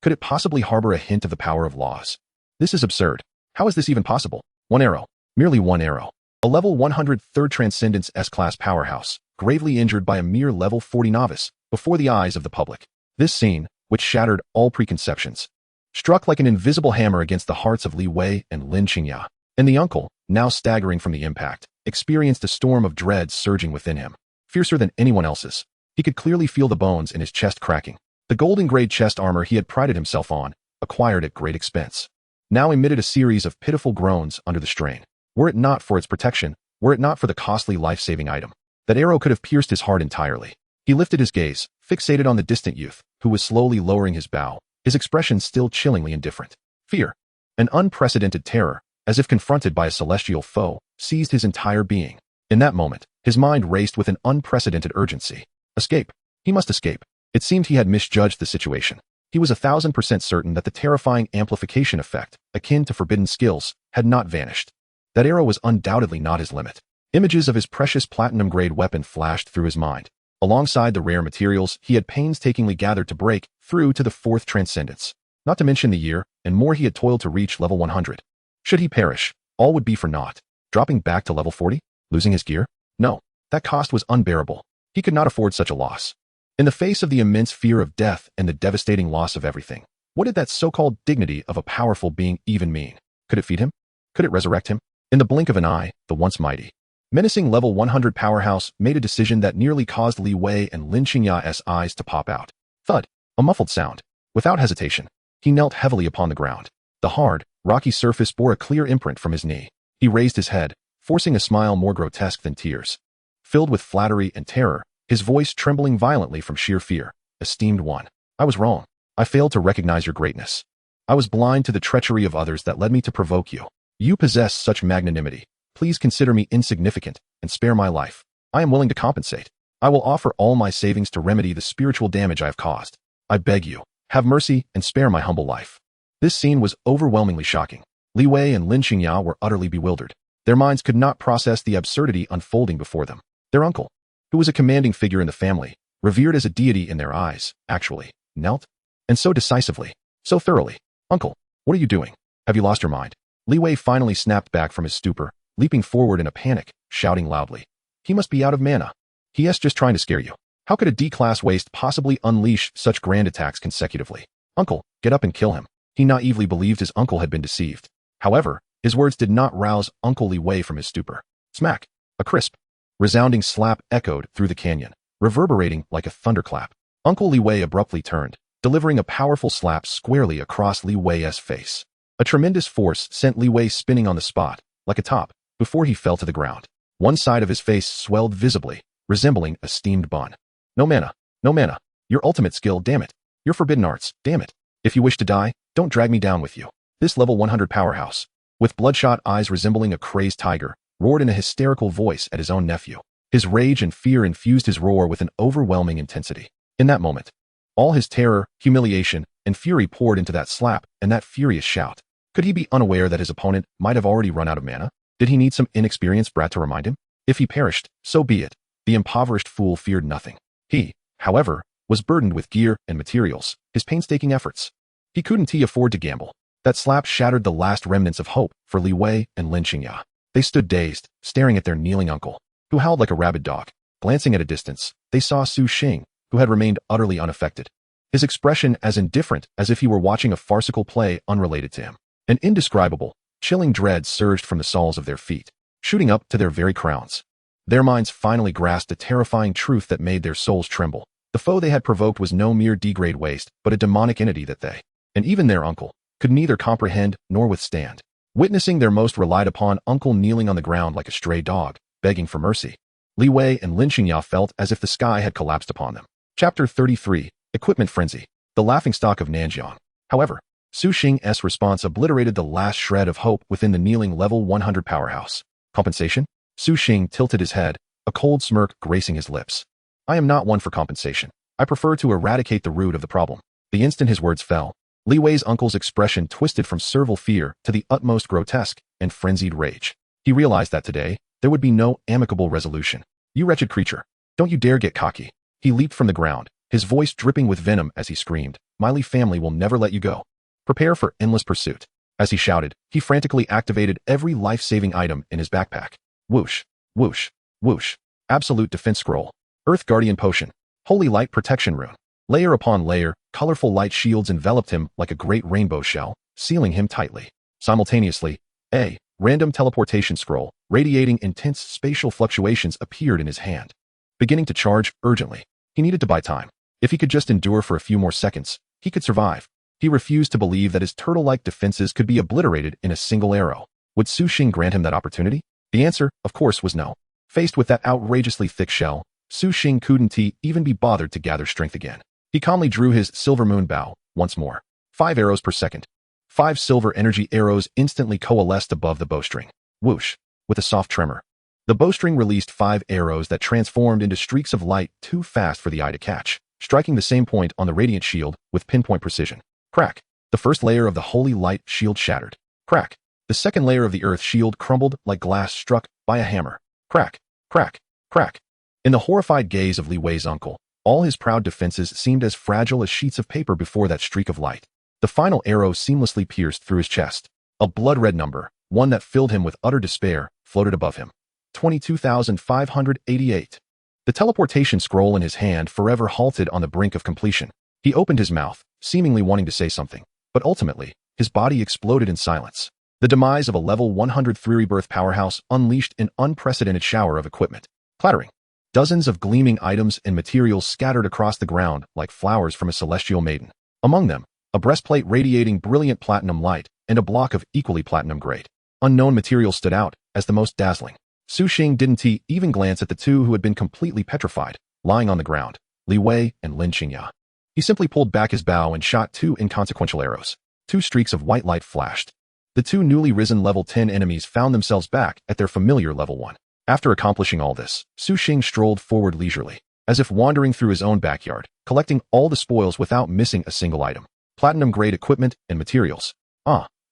Could it possibly harbor a hint of the power of laws? This is absurd. How is this even possible? One arrow. Merely one arrow. A level 100 third transcendence S-class powerhouse, gravely injured by a mere level 40 novice, before the eyes of the public. This scene, which shattered all preconceptions, struck like an invisible hammer against the hearts of Li Wei and Lin Qingya. And the uncle, now staggering from the impact, experienced a storm of dread surging within him, fiercer than anyone else's. He could clearly feel the bones in his chest cracking. The golden-grade chest armor he had prided himself on, acquired at great expense, now emitted a series of pitiful groans under the strain. Were it not for its protection, were it not for the costly life-saving item, that arrow could have pierced his heart entirely. He lifted his gaze, fixated on the distant youth, who was slowly lowering his bow, his expression still chillingly indifferent. Fear, an unprecedented terror, as if confronted by a celestial foe, seized his entire being. In that moment, his mind raced with an unprecedented urgency. Escape. He must escape. It seemed he had misjudged the situation. He was 1,000% certain that the terrifying amplification effect, akin to forbidden skills, had not vanished. That arrow was undoubtedly not his limit. Images of his precious platinum-grade weapon flashed through his mind. alongside the rare materials he had painstakingly gathered to break through to the fourth transcendence. Not to mention the year and more he had toiled to reach level 100. Should he perish, all would be for naught. Dropping back to level 40? Losing his gear? No, that cost was unbearable. He could not afford such a loss. In the face of the immense fear of death and the devastating loss of everything, what did that so-called dignity of a powerful being even mean? Could it feed him? Could it resurrect him? In the blink of an eye, the once mighty, menacing level 100 powerhouse made a decision that nearly caused Li Wei and Lin Qingya's eyes to pop out. Thud, a muffled sound. Without hesitation, he knelt heavily upon the ground. The hard, rocky surface bore a clear imprint from his knee. He raised his head, forcing a smile more grotesque than tears. Filled with flattery and terror, his voice trembling violently from sheer fear. Esteemed one, I was wrong. I failed to recognize your greatness. I was blind to the treachery of others that led me to provoke you. You possess such magnanimity. Please consider me insignificant and spare my life. I am willing to compensate. I will offer all my savings to remedy the spiritual damage I have caused. I beg you, have mercy and spare my humble life. This scene was overwhelmingly shocking. Li Wei and Lin Qingya were utterly bewildered. Their minds could not process the absurdity unfolding before them. Their uncle, who was a commanding figure in the family, revered as a deity in their eyes, actually knelt, and so decisively, so thoroughly. Uncle, what are you doing? Have you lost your mind? Li Wei finally snapped back from his stupor, leaping forward in a panic, shouting loudly. He must be out of mana. He is just trying to scare you. How could a D-class waste possibly unleash such grand attacks consecutively? Uncle, get up and kill him. He naively believed his uncle had been deceived. However, his words did not rouse Uncle Li Wei from his stupor. Smack! A crisp, resounding slap echoed through the canyon, reverberating like a thunderclap. Uncle Li Wei abruptly turned, delivering a powerful slap squarely across Li Wei's face. A tremendous force sent Li Wei spinning on the spot, like a top, before he fell to the ground. One side of his face swelled visibly, resembling a steamed bun. No mana, no mana. Your ultimate skill, damn it. Your forbidden arts, damn it. If you wish to die, don't drag me down with you. This level 100 powerhouse, with bloodshot eyes resembling a crazed tiger, roared in a hysterical voice at his own nephew. His rage and fear infused his roar with an overwhelming intensity. In that moment, all his terror, humiliation, and fury poured into that slap and that furious shout. Could he be unaware that his opponent might have already run out of mana? Did he need some inexperienced brat to remind him? If he perished, so be it. The impoverished fool feared nothing. He, however, was burdened with gear and materials, his painstaking efforts. He couldn't afford to gamble. That slap shattered the last remnants of hope for Li Wei and Lin Qingya. They stood dazed, staring at their kneeling uncle, who howled like a rabid dog. Glancing at a distance, they saw Su Xing, who had remained utterly unaffected. His expression as indifferent as if he were watching a farcical play unrelated to him. An indescribable, chilling dread surged from the soles of their feet, shooting up to their very crowns. Their minds finally grasped a terrifying truth that made their souls tremble. The foe they had provoked was no mere D-grade waste, but a demonic entity that they, and even their uncle, could neither comprehend nor withstand. Witnessing their most relied upon uncle kneeling on the ground like a stray dog, begging for mercy, Li Wei and Lin Qingya felt as if the sky had collapsed upon them. Chapter 33, Equipment Frenzy, the laughingstock of Nanjiang. However, Su Xing's response obliterated the last shred of hope within the kneeling level 100 powerhouse. Compensation? Su Xing tilted his head, a cold smirk gracing his lips. I am not one for compensation. I prefer to eradicate the root of the problem. The instant his words fell, Li Wei's uncle's expression twisted from servile fear to the utmost grotesque and frenzied rage. He realized that today, there would be no amicable resolution. You wretched creature, don't you dare get cocky. He leaped from the ground, his voice dripping with venom as he screamed, My Li family will never let you go. Prepare for endless pursuit. As he shouted, he frantically activated every life-saving item in his backpack. Whoosh, whoosh, whoosh. Absolute defense scroll. Earth Guardian potion. Holy light protection rune. Layer upon layer, colorful light shields enveloped him like a great rainbow shell, sealing him tightly. Simultaneously, a random teleportation scroll, radiating intense spatial fluctuations, appeared in his hand. Beginning to charge urgently. He needed to buy time. If he could just endure for a few more seconds, he could survive. He refused to believe that his turtle-like defenses could be obliterated in a single arrow. Would Su Xing grant him that opportunity? The answer, of course, was no. Faced with that outrageously thick shell, Su Xing couldn't even be bothered to gather strength again. He calmly drew his silver moon bow, once more. 5 arrows per second. 5 silver energy arrows instantly coalesced above the bowstring. Whoosh, with a soft tremor. The bowstring released 5 arrows that transformed into streaks of light too fast for the eye to catch, striking the same point on the radiant shield with pinpoint precision. Crack. The first layer of the holy light shield shattered. Crack. The second layer of the earth shield crumbled like glass struck by a hammer. Crack. Crack. Crack. In the horrified gaze of Li Wei's uncle, all his proud defenses seemed as fragile as sheets of paper before that streak of light. The final arrow seamlessly pierced through his chest. A blood-red number, one that filled him with utter despair, floated above him. 22,588. The teleportation scroll in his hand forever halted on the brink of completion. He opened his mouth, seemingly wanting to say something, but ultimately, his body exploded in silence. The demise of a level 103 rebirth powerhouse unleashed an unprecedented shower of equipment. Clattering. Dozens of gleaming items and materials scattered across the ground like flowers from a celestial maiden. Among them, a breastplate radiating brilliant platinum light and a block of equally platinum-grade. Unknown materials stood out as the most dazzling. Su Xing didn't even glance at the two who had been completely petrified, lying on the ground, Li Wei and Lin Qingya. He simply pulled back his bow and shot two inconsequential arrows. Two streaks of white light flashed. The two newly risen level 10 enemies found themselves back at their familiar level 1. After accomplishing all this, Su Xing strolled forward leisurely, as if wandering through his own backyard, collecting all the spoils without missing a single item. Platinum-grade equipment and materials.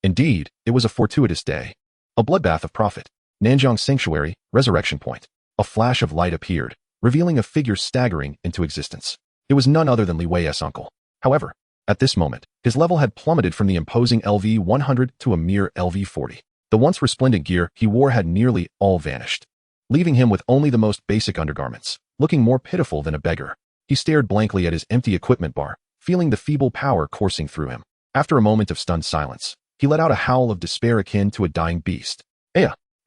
Indeed, it was a fortuitous day. A bloodbath of profit. Nanjiang Sanctuary, Resurrection Point. A flash of light appeared, revealing a figure staggering into existence. It was none other than Li Wei's uncle. However, at this moment, his level had plummeted from the imposing LV 100 to a mere LV 40. The once resplendent gear he wore had nearly all vanished, leaving him with only the most basic undergarments, looking more pitiful than a beggar. He stared blankly at his empty equipment bar, feeling the feeble power coursing through him. After a moment of stunned silence, he let out a howl of despair akin to a dying beast.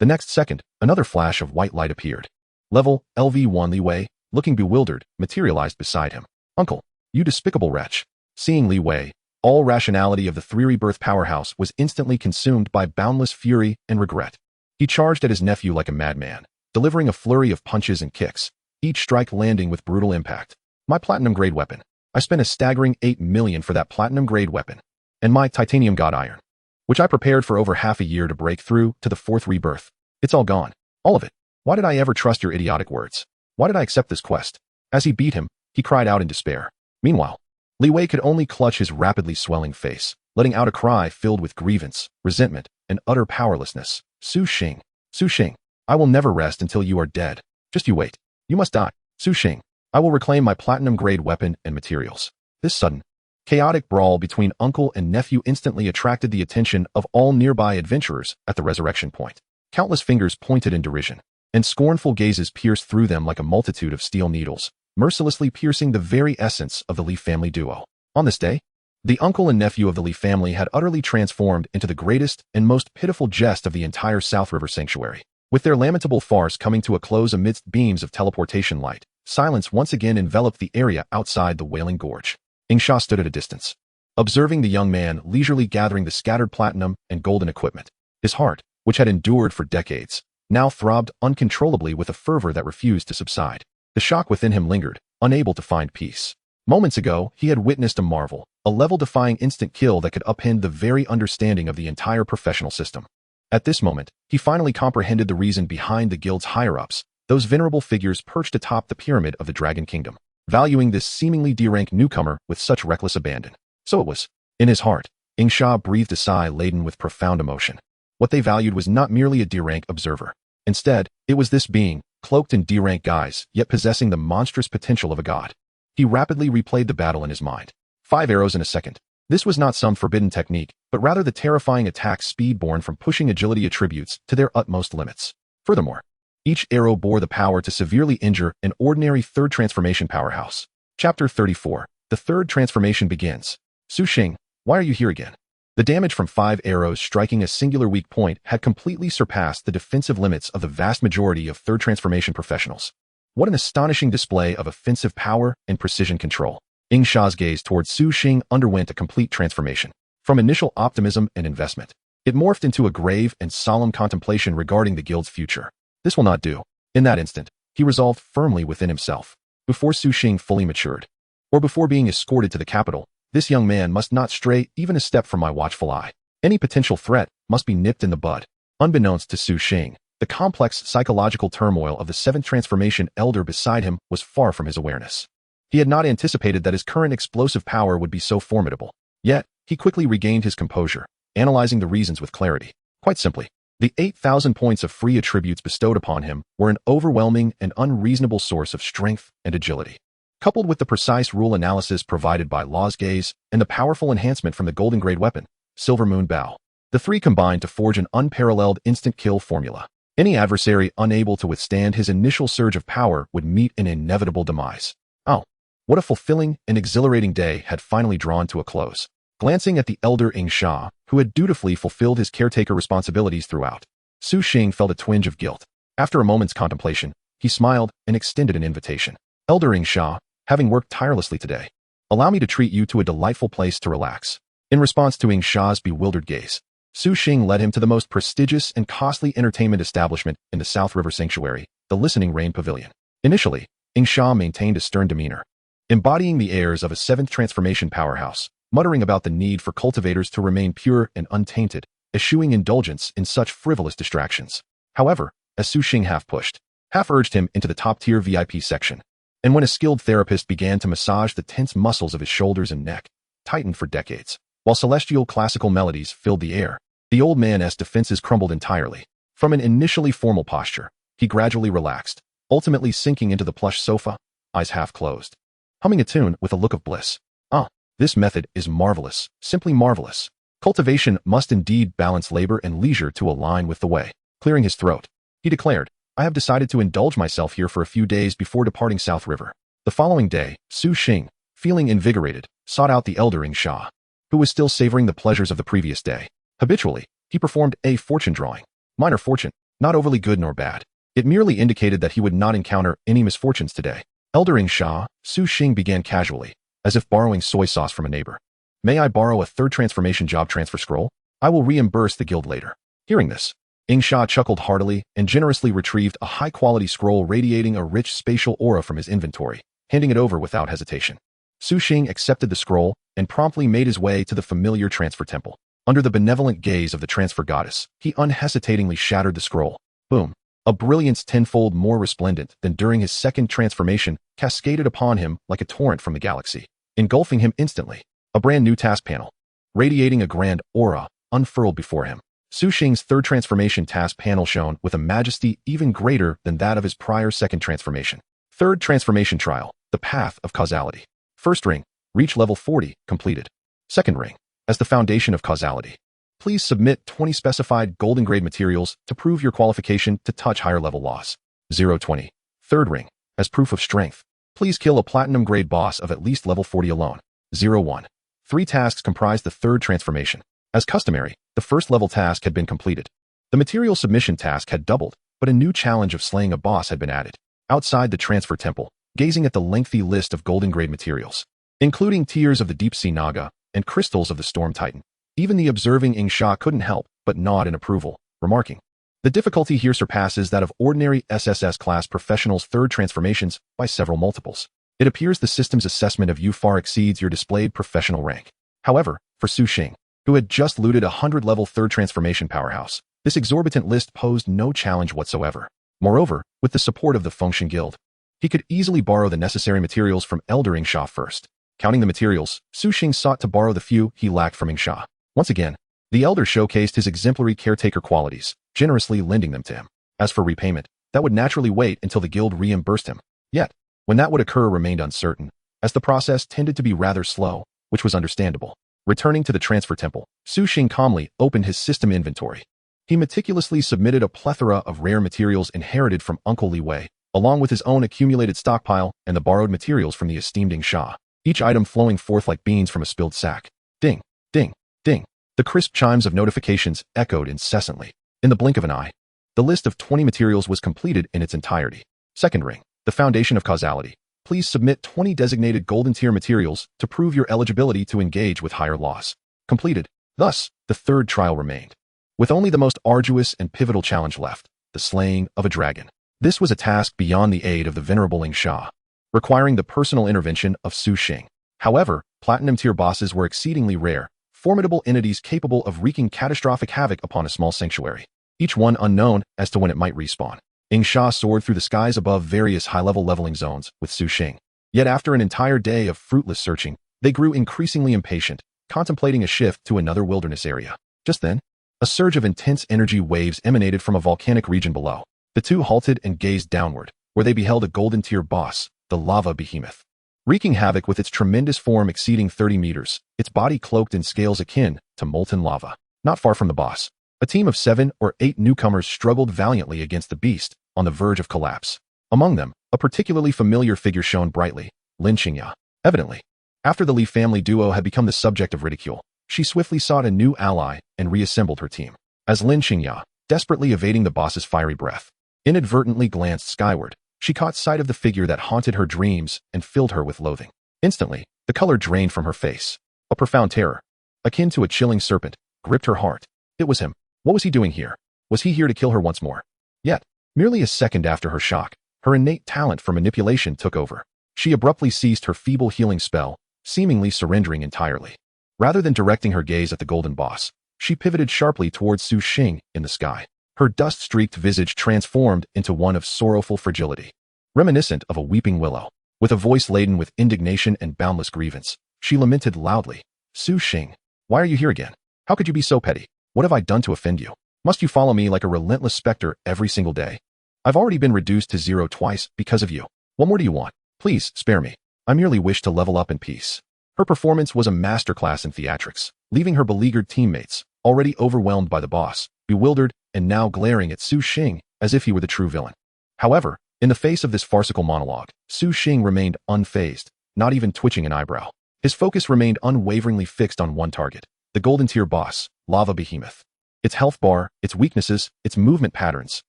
The next second, another flash of white light appeared. Level LV1 Li Wei, looking bewildered, materialized beside him. Uncle, you despicable wretch. Seeing Li Wei, all rationality of the three-rebirth powerhouse was instantly consumed by boundless fury and regret. He charged at his nephew like a madman, delivering a flurry of punches and kicks, each strike landing with brutal impact. My platinum-grade weapon. I spent a staggering 8 million for that platinum-grade weapon. And my titanium god iron, which I prepared for over half a year to break through to the 4th rebirth. It's all gone. All of it. Why did I ever trust your idiotic words? Why did I accept this quest? As he beat him, he cried out in despair. Meanwhile, Li Wei could only clutch his rapidly swelling face, letting out a cry filled with grievance, resentment, and utter powerlessness. Su Xing. Su Xing. I will never rest until you are dead. Just you wait. You must die. Su Xing. I will reclaim my platinum-grade weapon and materials. This sudden, chaotic brawl between uncle and nephew instantly attracted the attention of all nearby adventurers at the resurrection point. Countless fingers pointed in derision, and scornful gazes pierced through them like a multitude of steel needles, mercilessly piercing the very essence of the Li family duo. On this day, the uncle and nephew of the Li family had utterly transformed into the greatest and most pitiful jest of the entire South River Sanctuary. With their lamentable farce coming to a close amidst beams of teleportation light, silence once again enveloped the area outside the Wailing Gorge. Ingsha stood at a distance, observing the young man leisurely gathering the scattered platinum and golden equipment. His heart, which had endured for decades, now throbbed uncontrollably with a fervor that refused to subside. The shock within him lingered, unable to find peace. Moments ago, he had witnessed a marvel, a level-defying instant kill that could upend the very understanding of the entire professional system. At this moment, he finally comprehended the reason behind the guild's higher-ups, those venerable figures perched atop the pyramid of the Dragon Kingdom, valuing this seemingly D-rank newcomer with such reckless abandon. So it was. In his heart, Ingsha breathed a sigh laden with profound emotion. What they valued was not merely a D-rank observer. Instead, it was this being, cloaked in D-rank guise, yet possessing the monstrous potential of a god. He rapidly replayed the battle in his mind. 5 arrows in a second. This was not some forbidden technique, but rather the terrifying attack speed born from pushing agility attributes to their utmost limits. Furthermore, each arrow bore the power to severely injure an ordinary third transformation powerhouse. Chapter 34. The third transformation begins. Su Xing, why are you here again? The damage from 5 arrows striking a singular weak point had completely surpassed the defensive limits of the vast majority of third transformation professionals. What an astonishing display of offensive power and precision control. Ingsha's gaze towards Su Xing underwent a complete transformation. From initial optimism and investment, it morphed into a grave and solemn contemplation regarding the guild's future. This will not do. In that instant, he resolved firmly within himself. Before Su Xing fully matured, or before being escorted to the capital, this young man must not stray even a step from my watchful eye. Any potential threat must be nipped in the bud. Unbeknownst to Su Xing, the complex psychological turmoil of the 7th transformation elder beside him was far from his awareness. He had not anticipated that his current explosive power would be so formidable. Yet, he quickly regained his composure, analyzing the reasons with clarity. Quite simply, The 8,000 points of free attributes bestowed upon him were an overwhelming and unreasonable source of strength and agility. Coupled with the precise rule analysis provided by Law's Gaze and the powerful enhancement from the Golden Grade weapon, Silver Moon Bow, the three combined to forge an unparalleled instant kill formula. Any adversary unable to withstand his initial surge of power would meet an inevitable demise. Oh, what a fulfilling and exhilarating day had finally drawn to a close. Glancing at the elder Ing Sha, who had dutifully fulfilled his caretaker responsibilities throughout, Su Xing felt a twinge of guilt. After a moment's contemplation, he smiled and extended an invitation. Elder Ing Sha, having worked tirelessly today, allow me to treat you to a delightful place to relax. In response to Ing Sha's bewildered gaze, Su Xing led him to the most prestigious and costly entertainment establishment in the South River Sanctuary, the Listening Rain Pavilion. Initially, Ing Sha maintained a stern demeanor, embodying the airs of a seventh transformation powerhouse, muttering about the need for cultivators to remain pure and untainted, eschewing indulgence in such frivolous distractions. However, as Su Xing half-pushed, half-urged him into the top-tier VIP section, and when a skilled therapist began to massage the tense muscles of his shoulders and neck, tightened for decades, while celestial classical melodies filled the air, the old man's defenses crumbled entirely. From an initially formal posture, he gradually relaxed, ultimately sinking into the plush sofa, eyes half-closed, humming a tune with a look of bliss. Ah, this method is marvelous, simply marvelous. Cultivation must indeed balance labor and leisure to align with the way. Clearing his throat, he declared, I have decided to indulge myself here for a few days before departing South River. The following day, Su Xing, feeling invigorated, sought out the elder Ing Sha, who was still savoring the pleasures of the previous day. Habitually, he performed a fortune drawing. Minor fortune, not overly good nor bad. It merely indicated that he would not encounter any misfortunes today. Elder Ing Sha, Su Xing began casually, as if borrowing soy sauce from a neighbor. May I borrow a third transformation job transfer scroll? I will reimburse the guild later. Hearing this, Ing Sha chuckled heartily and generously retrieved a high-quality scroll radiating a rich spatial aura from his inventory, handing it over without hesitation. Su Xing accepted the scroll and promptly made his way to the familiar transfer temple. Under the benevolent gaze of the transfer goddess, he unhesitatingly shattered the scroll. Boom. A brilliance tenfold more resplendent than during his second transformation cascaded upon him like a torrent from the galaxy, engulfing him instantly. A brand new task panel, radiating a grand aura, unfurled before him. Su Xing's third transformation task panel shone with a majesty even greater than that of his prior second transformation. Third transformation trial, the path of causality. First ring, reach level 40, completed. Second ring, as the foundation of causality. Please submit 20 specified golden grade materials to prove your qualification to touch higher level laws. 020. Third ring, as proof of strength. Please kill a platinum grade boss of at least level 40 alone. 01. 3 tasks comprise the third transformation. As customary, the first level task had been completed. The material submission task had doubled, but a new challenge of slaying a boss had been added. Outside the transfer temple, gazing at the lengthy list of golden grade materials, including tears of the deep sea naga and crystals of the storm titan, even the observing Ing Sha couldn't help but nod in approval, remarking, the difficulty here surpasses that of ordinary SSS class professionals' third transformations by several multiples. It appears the system's assessment of you far exceeds your displayed professional rank. However, for Su Xing, who had just looted a 100-level third transformation powerhouse, this exorbitant list posed no challenge whatsoever. Moreover, with the support of the Function Guild, he could easily borrow the necessary materials from elder Ing Sha first. Counting the materials, Su Xing sought to borrow the few he lacked from Ing Sha. Once again, the elder showcased his exemplary caretaker qualities, generously lending them to him. As for repayment, that would naturally wait until the guild reimbursed him. Yet, when that would occur remained uncertain, as the process tended to be rather slow, which was understandable. Returning to the transfer temple, Su Xing calmly opened his system inventory. He meticulously submitted a plethora of rare materials inherited from Uncle Li Wei, along with his own accumulated stockpile and the borrowed materials from the esteemed Ing Sha, each item flowing forth like beans from a spilled sack. Ding, ding, ding. The crisp chimes of notifications echoed incessantly. In the blink of an eye, the list of 20 materials was completed in its entirety. Second ring, the foundation of causality. Please submit 20 designated golden tier materials to prove your eligibility to engage with higher laws. Completed. Thus, the third trial remained, with only the most arduous and pivotal challenge left, the slaying of a dragon. This was a task beyond the aid of the venerable Ing Sha, requiring the personal intervention of Su Xing. However, platinum tier bosses were exceedingly rare, formidable entities capable of wreaking catastrophic havoc upon a small sanctuary, each one unknown as to when it might respawn. Ing Sha soared through the skies above various high-level leveling zones with Su Xing. Yet after an entire day of fruitless searching, they grew increasingly impatient, contemplating a shift to another wilderness area. Just then, A surge of intense energy waves emanated from a volcanic region below. The two halted and gazed downward, where they beheld a golden tier boss, the lava behemoth. Wreaking havoc with its tremendous form exceeding 30 meters, its body cloaked in scales akin to molten lava. Not far from the boss, a team of 7 or 8 newcomers struggled valiantly against the beast, on the verge of collapse. Among them, a particularly familiar figure shone brightly, Lin Qingya. Evidently, after the Li family duo had become the subject of ridicule, she swiftly sought a new ally and reassembled her team. As Lin Qingya, desperately evading the boss's fiery breath, inadvertently glanced skyward, she caught sight of the figure that haunted her dreams and filled her with loathing. Instantly, the color drained from her face. A profound terror, akin to a chilling serpent, gripped her heart. It was him. What was he doing here? Was he here to kill her once more? Yet, merely a second after her shock, her innate talent for manipulation took over. She abruptly ceased her feeble healing spell, seemingly surrendering entirely. Rather than directing her gaze at the golden boss, she pivoted sharply towards Su Xing in the sky. Her dust-streaked visage transformed into one of sorrowful fragility, reminiscent of a weeping willow. With a voice laden with indignation and boundless grievance, she lamented loudly, "Su Xing, why are you here again? How could you be so petty? What have I done to offend you? Must you follow me like a relentless specter every single day? I've already been reduced to 0 twice because of you. What more do you want? Please, spare me. I merely wish to level up in peace." Her performance was a masterclass in theatrics, leaving her beleaguered teammates, already overwhelmed by the boss, bewildered and now glaring at Su Xing as if he were the true villain. However, in the face of this farcical monologue, Su Xing remained unfazed, not even twitching an eyebrow. His focus remained unwaveringly fixed on one target, the golden tier boss, lava behemoth. Its health bar, its weaknesses, its movement patterns,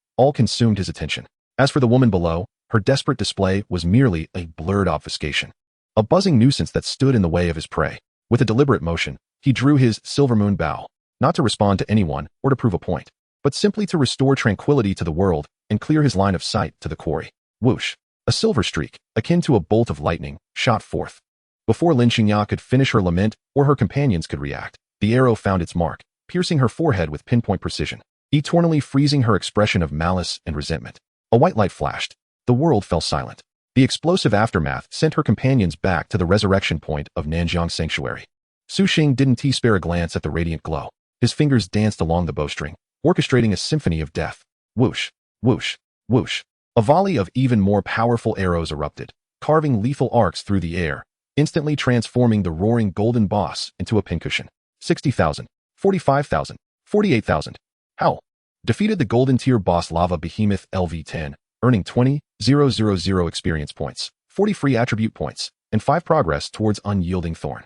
all consumed his attention. As for the woman below, her desperate display was merely a blurred obfuscation, a buzzing nuisance that stood in the way of his prey. With a deliberate motion, he drew his silver moon bow, not to respond to anyone or to prove a point, but simply to restore tranquility to the world and clear his line of sight to the quarry. Whoosh! A silver streak, akin to a bolt of lightning, shot forth. Before Lin Qingya could finish her lament or her companions could react, the arrow found its mark, piercing her forehead with pinpoint precision, eternally freezing her expression of malice and resentment. A white light flashed. The world fell silent. The explosive aftermath sent her companions back to the resurrection point of Nanjiang Sanctuary. Su Xing didn't spare a glance at the radiant glow. His fingers danced along the bowstring, orchestrating a symphony of death. Whoosh, whoosh, whoosh. A volley of even more powerful arrows erupted, carving lethal arcs through the air, instantly transforming the roaring golden boss into a pincushion. 60,000, 45,000, 48,000. Howl defeated the golden tier boss lava behemoth LV10, earning 20,000 experience points, 40 free attribute points, and 5 progress towards unyielding thorn.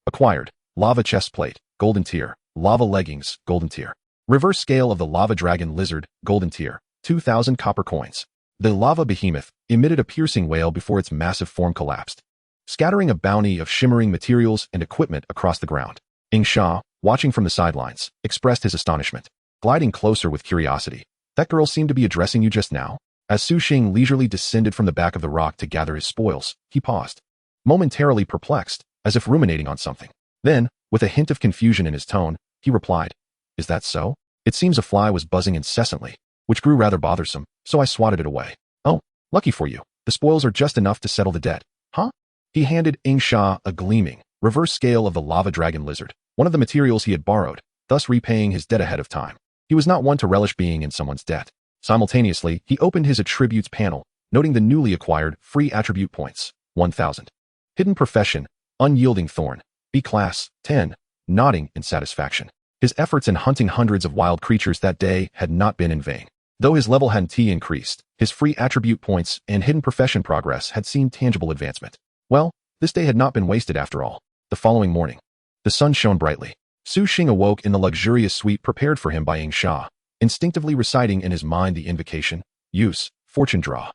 Acquired, lava chestplate, golden tier, lava leggings, golden tier. Reverse scale of the lava dragon lizard, golden tier, 2,000 copper coins. The lava behemoth emitted a piercing wail before its massive form collapsed, scattering a bounty of shimmering materials and equipment across the ground. Ing Sha, watching from the sidelines, expressed his astonishment, gliding closer with curiosity. "That girl seemed to be addressing you just now?" As Su Xing leisurely descended from the back of the rock to gather his spoils, he paused, momentarily perplexed, as if ruminating on something. Then, with a hint of confusion in his tone, he replied, "Is that so? It seems a fly was buzzing incessantly, which grew rather bothersome, so I swatted it away. Oh, lucky for you. The spoils are just enough to settle the debt." Huh? He handed Ing Sha a gleaming, reverse scale of the lava dragon lizard, one of the materials he had borrowed, thus repaying his debt ahead of time. He was not one to relish being in someone's debt. Simultaneously, he opened his attributes panel, noting the newly acquired free attribute points, 1,000. Hidden profession, unyielding thorn, D-class, 10, nodding in satisfaction. His efforts in hunting hundreds of wild creatures that day had not been in vain. Though his level hadn't increased, his free attribute points and hidden profession progress had seen tangible advancement. Well, this day had not been wasted after all. The following morning, the sun shone brightly. Su Xing awoke in the luxurious suite prepared for him by Ing Sha, instinctively reciting in his mind the invocation, use, fortune draw.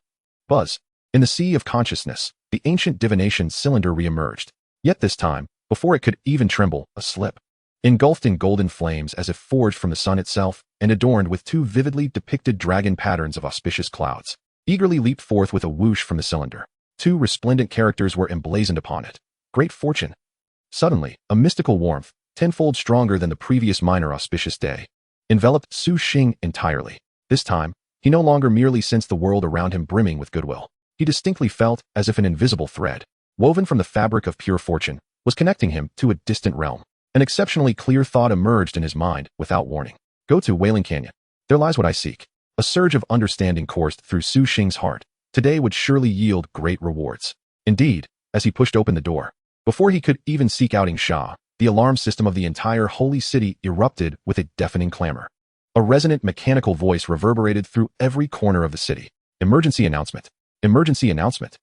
Buzz. In the sea of consciousness, the ancient divination cylinder re-emerged. Yet this time, before it could even tremble, a slip. Engulfed in golden flames as if forged from the sun itself, and adorned with 2 vividly depicted dragon patterns of auspicious clouds, eagerly leaped forth with a whoosh from the cylinder. 2 resplendent characters were emblazoned upon it. Great fortune. Suddenly, a mystical warmth, tenfold stronger than the previous minor auspicious day, enveloped Su Xing entirely. This time, he no longer merely sensed the world around him brimming with goodwill. He distinctly felt as if an invisible thread, woven from the fabric of pure fortune, was connecting him to a distant realm. An exceptionally clear thought emerged in his mind without warning. Go to Wailing Canyon. There lies what I seek. A surge of understanding coursed through Su Xing's heart. Today would surely yield great rewards. Indeed, as he pushed open the door, before he could even seek out Sha, the alarm system of the entire holy city erupted with a deafening clamor. A resonant mechanical voice reverberated through every corner of the city. Emergency announcement. Emergency announcement.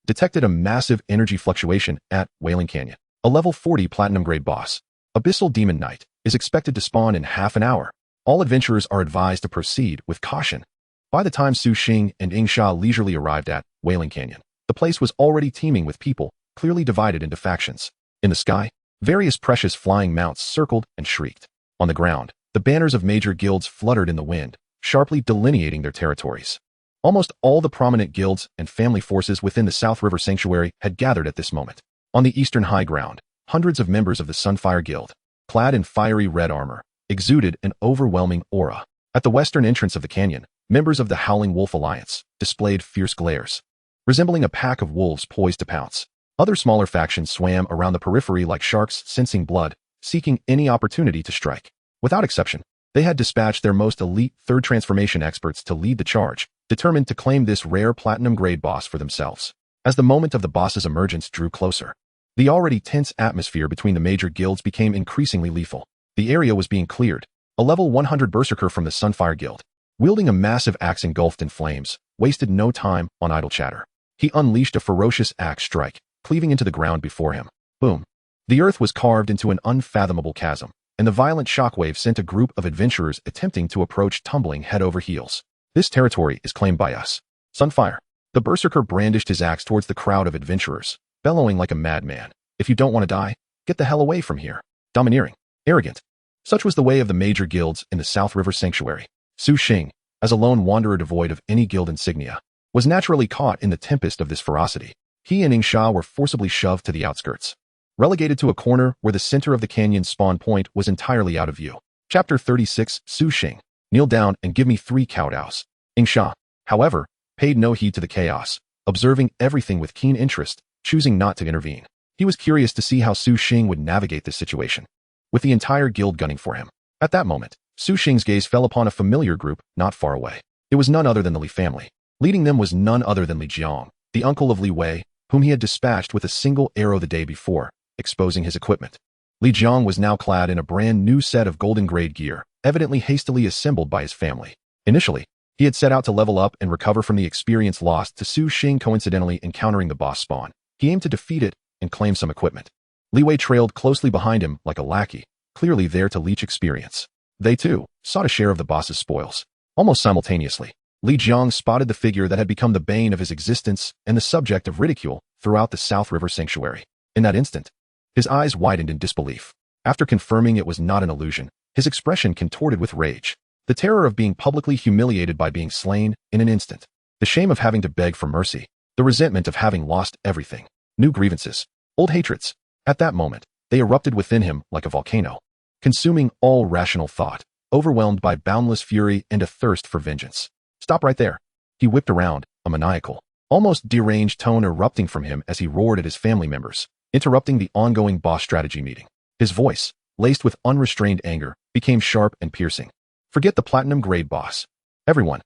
Detected a massive energy fluctuation at Wailing Canyon. A level 40 platinum grade boss, Abyssal Demon Knight, is expected to spawn in half an hour. All adventurers are advised to proceed with caution. By the time Su Xing and Sha leisurely arrived at Wailing Canyon, the place was already teeming with people, clearly divided into factions. In the sky, various precious flying mounts circled and shrieked. On the ground, the banners of major guilds fluttered in the wind, sharply delineating their territories. Almost all the prominent guilds and family forces within the South River Sanctuary had gathered at this moment. On the eastern high ground, hundreds of members of the Sunfire Guild, clad in fiery red armor, exuded an overwhelming aura. At the western entrance of the canyon, members of the Howling Wolf Alliance displayed fierce glares, resembling a pack of wolves poised to pounce. Other smaller factions swam around the periphery like sharks sensing blood, seeking any opportunity to strike. Without exception, they had dispatched their most elite third transformation experts to lead the charge, determined to claim this rare platinum-grade boss for themselves. As the moment of the boss's emergence drew closer, the already tense atmosphere between the major guilds became increasingly lethal. The area was being cleared. A level 100 berserker from the Sunfire Guild, wielding a massive axe engulfed in flames, wasted no time on idle chatter. He unleashed a ferocious axe strike, cleaving into the ground before him. Boom. The earth was carved into an unfathomable chasm, and the violent shockwave sent a group of adventurers attempting to approach tumbling head over heels. This territory is claimed by us. Sunfire. The berserker brandished his axe towards the crowd of adventurers, bellowing like a madman. If you don't want to die, get the hell away from here. Domineering. Arrogant. Such was the way of the major guilds in the South River Sanctuary. Su Xing, as a lone wanderer devoid of any guild insignia, was naturally caught in the tempest of this ferocity. He and Sha were forcibly shoved to the outskirts, relegated to a corner where the center of the canyon's spawn point was entirely out of view. Chapter 36. Su Xing. Kneel down and give me 3 kowtows. Sha, however, paid no heed to the chaos, observing everything with keen interest, choosing not to intervene. He was curious to see how Su Xing would navigate this situation, with the entire guild gunning for him. At that moment, Su Xing's gaze fell upon a familiar group not far away. It was none other than the Li family. Leading them was none other than Li Jiang, the uncle of Li Wei, whom he had dispatched with a single arrow the day before, exposing his equipment. Li Jiang was now clad in a brand new set of golden grade gear, evidently hastily assembled by his family. Initially, he had set out to level up and recover from the experience lost to Su Xing coincidentally encountering the boss spawn. He aimed to defeat it and claim some equipment. Li Wei trailed closely behind him like a lackey, clearly there to leech experience. They too sought a share of the boss's spoils. Almost simultaneously, Li Jiang spotted the figure that had become the bane of his existence and the subject of ridicule throughout the South River Sanctuary. In that instant, his eyes widened in disbelief. After confirming it was not an illusion, his expression contorted with rage. The terror of being publicly humiliated by being slain in an instant. The shame of having to beg for mercy. The resentment of having lost everything. New grievances. Old hatreds. At that moment, they erupted within him like a volcano, consuming all rational thought, overwhelmed by boundless fury and a thirst for vengeance. Stop right there. He whipped around, a maniacal, almost deranged tone erupting from him as he roared at his family members, interrupting the ongoing boss strategy meeting. His voice, laced with unrestrained anger, became sharp and piercing. Forget the platinum grade boss. Everyone.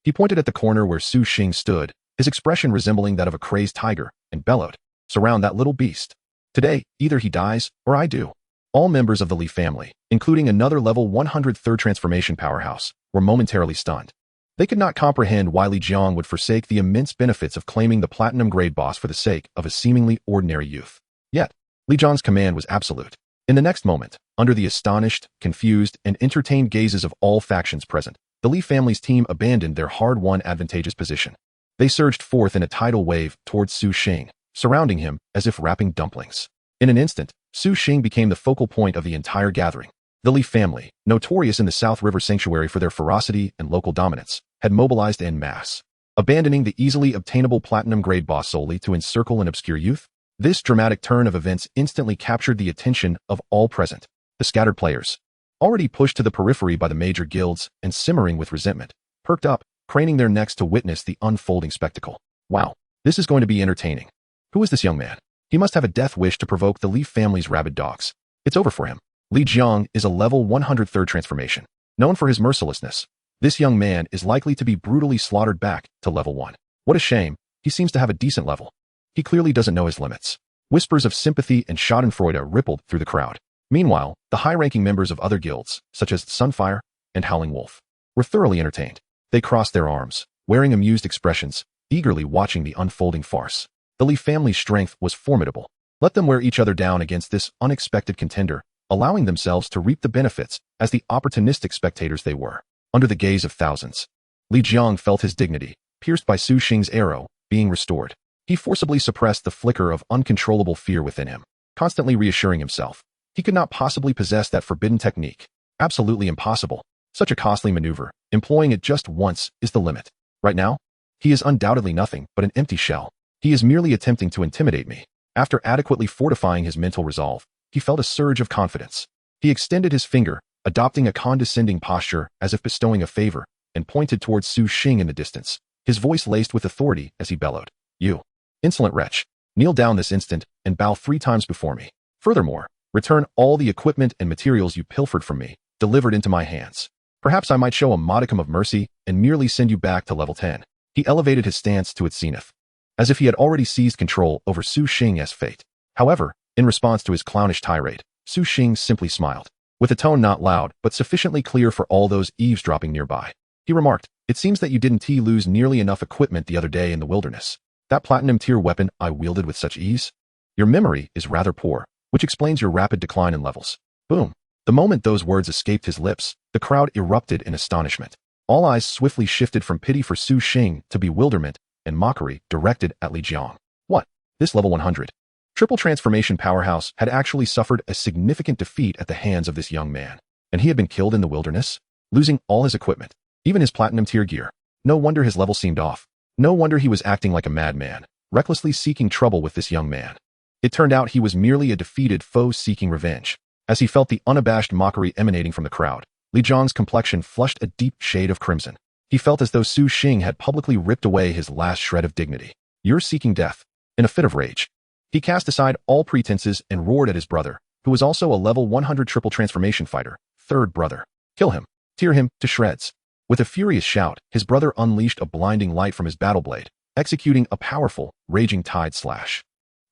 He pointed at the corner where Su Xing stood, his expression resembling that of a crazed tiger, and bellowed. Surround that little beast. Today, either he dies, or I do. All members of the Li family, including another level 100 third transformation powerhouse, were momentarily stunned. They could not comprehend why Li Jiang would forsake the immense benefits of claiming the platinum grade boss for the sake of a seemingly ordinary youth. Yet, Li Jiang's command was absolute. In the next moment, under the astonished, confused, and entertained gazes of all factions present, the Li family's team abandoned their hard-won advantageous position. They surged forth in a tidal wave towards Su Xing, surrounding him as if wrapping dumplings. In an instant, Su Xing became the focal point of the entire gathering. The Li family, notorious in the South River Sanctuary for their ferocity and local dominance, had mobilized en masse. Abandoning the easily obtainable platinum-grade boss solely to encircle an obscure youth, this dramatic turn of events instantly captured the attention of all present. The scattered players, already pushed to the periphery by the major guilds and simmering with resentment, perked up, craning their necks to witness the unfolding spectacle. Wow, this is going to be entertaining. Who is this young man? He must have a death wish to provoke the Li family's rabid dogs. It's over for him. Li Jiang is a level 100 third transformation. Known for his mercilessness, this young man is likely to be brutally slaughtered back to level 1. What a shame, he seems to have a decent level. He clearly doesn't know his limits. Whispers of sympathy and schadenfreude rippled through the crowd. Meanwhile, the high-ranking members of other guilds, such as Sunfire and Howling Wolf, were thoroughly entertained. They crossed their arms, wearing amused expressions, eagerly watching the unfolding farce. The Lee family's strength was formidable. Let them wear each other down against this unexpected contender, allowing themselves to reap the benefits as the opportunistic spectators they were. Under the gaze of thousands, Li Jiang felt his dignity, pierced by Su Xing's arrow, being restored. He forcibly suppressed the flicker of uncontrollable fear within him, constantly reassuring himself. He could not possibly possess that forbidden technique. Absolutely impossible. Such a costly maneuver, employing it just once, is the limit. Right now, he is undoubtedly nothing but an empty shell. He is merely attempting to intimidate me. After adequately fortifying his mental resolve, he felt a surge of confidence. He extended his finger, adopting a condescending posture as if bestowing a favor, and pointed towards Su Xing in the distance, his voice laced with authority as he bellowed, "You insolent wretch, kneel down this instant and bow 3 times before me. Furthermore, return all the equipment and materials you pilfered from me, delivered into my hands. Perhaps I might show a modicum of mercy and merely send you back to level 10. He elevated his stance to its zenith, as if he had already seized control over Su Xing's fate. However, in response to his clownish tirade, Su Xing simply smiled, with a tone not loud but sufficiently clear for all those eavesdropping nearby. He remarked, "It seems that you didn't lose nearly enough equipment the other day in the wilderness. That platinum-tier weapon I wielded with such ease? Your memory is rather poor, which explains your rapid decline in levels." Boom. The moment those words escaped his lips, the crowd erupted in astonishment. All eyes swiftly shifted from pity for Su Xing to bewilderment and mockery directed at Li Jiang. What? This level 100 triple transformation powerhouse had actually suffered a significant defeat at the hands of this young man, and he had been killed in the wilderness, losing all his equipment, even his platinum-tier gear. No wonder his level seemed off. No wonder he was acting like a madman, recklessly seeking trouble with this young man. It turned out he was merely a defeated foe seeking revenge. As he felt the unabashed mockery emanating from the crowd, Li Jiang's complexion flushed a deep shade of crimson. He felt as though Su Xing had publicly ripped away his last shred of dignity. "You're seeking death." In a fit of rage, he cast aside all pretenses and roared at his brother, who was also a level 100 triple transformation fighter, third brother. "Kill him. Tear him to shreds." With a furious shout, his brother unleashed a blinding light from his battle blade, executing a powerful, raging tide slash.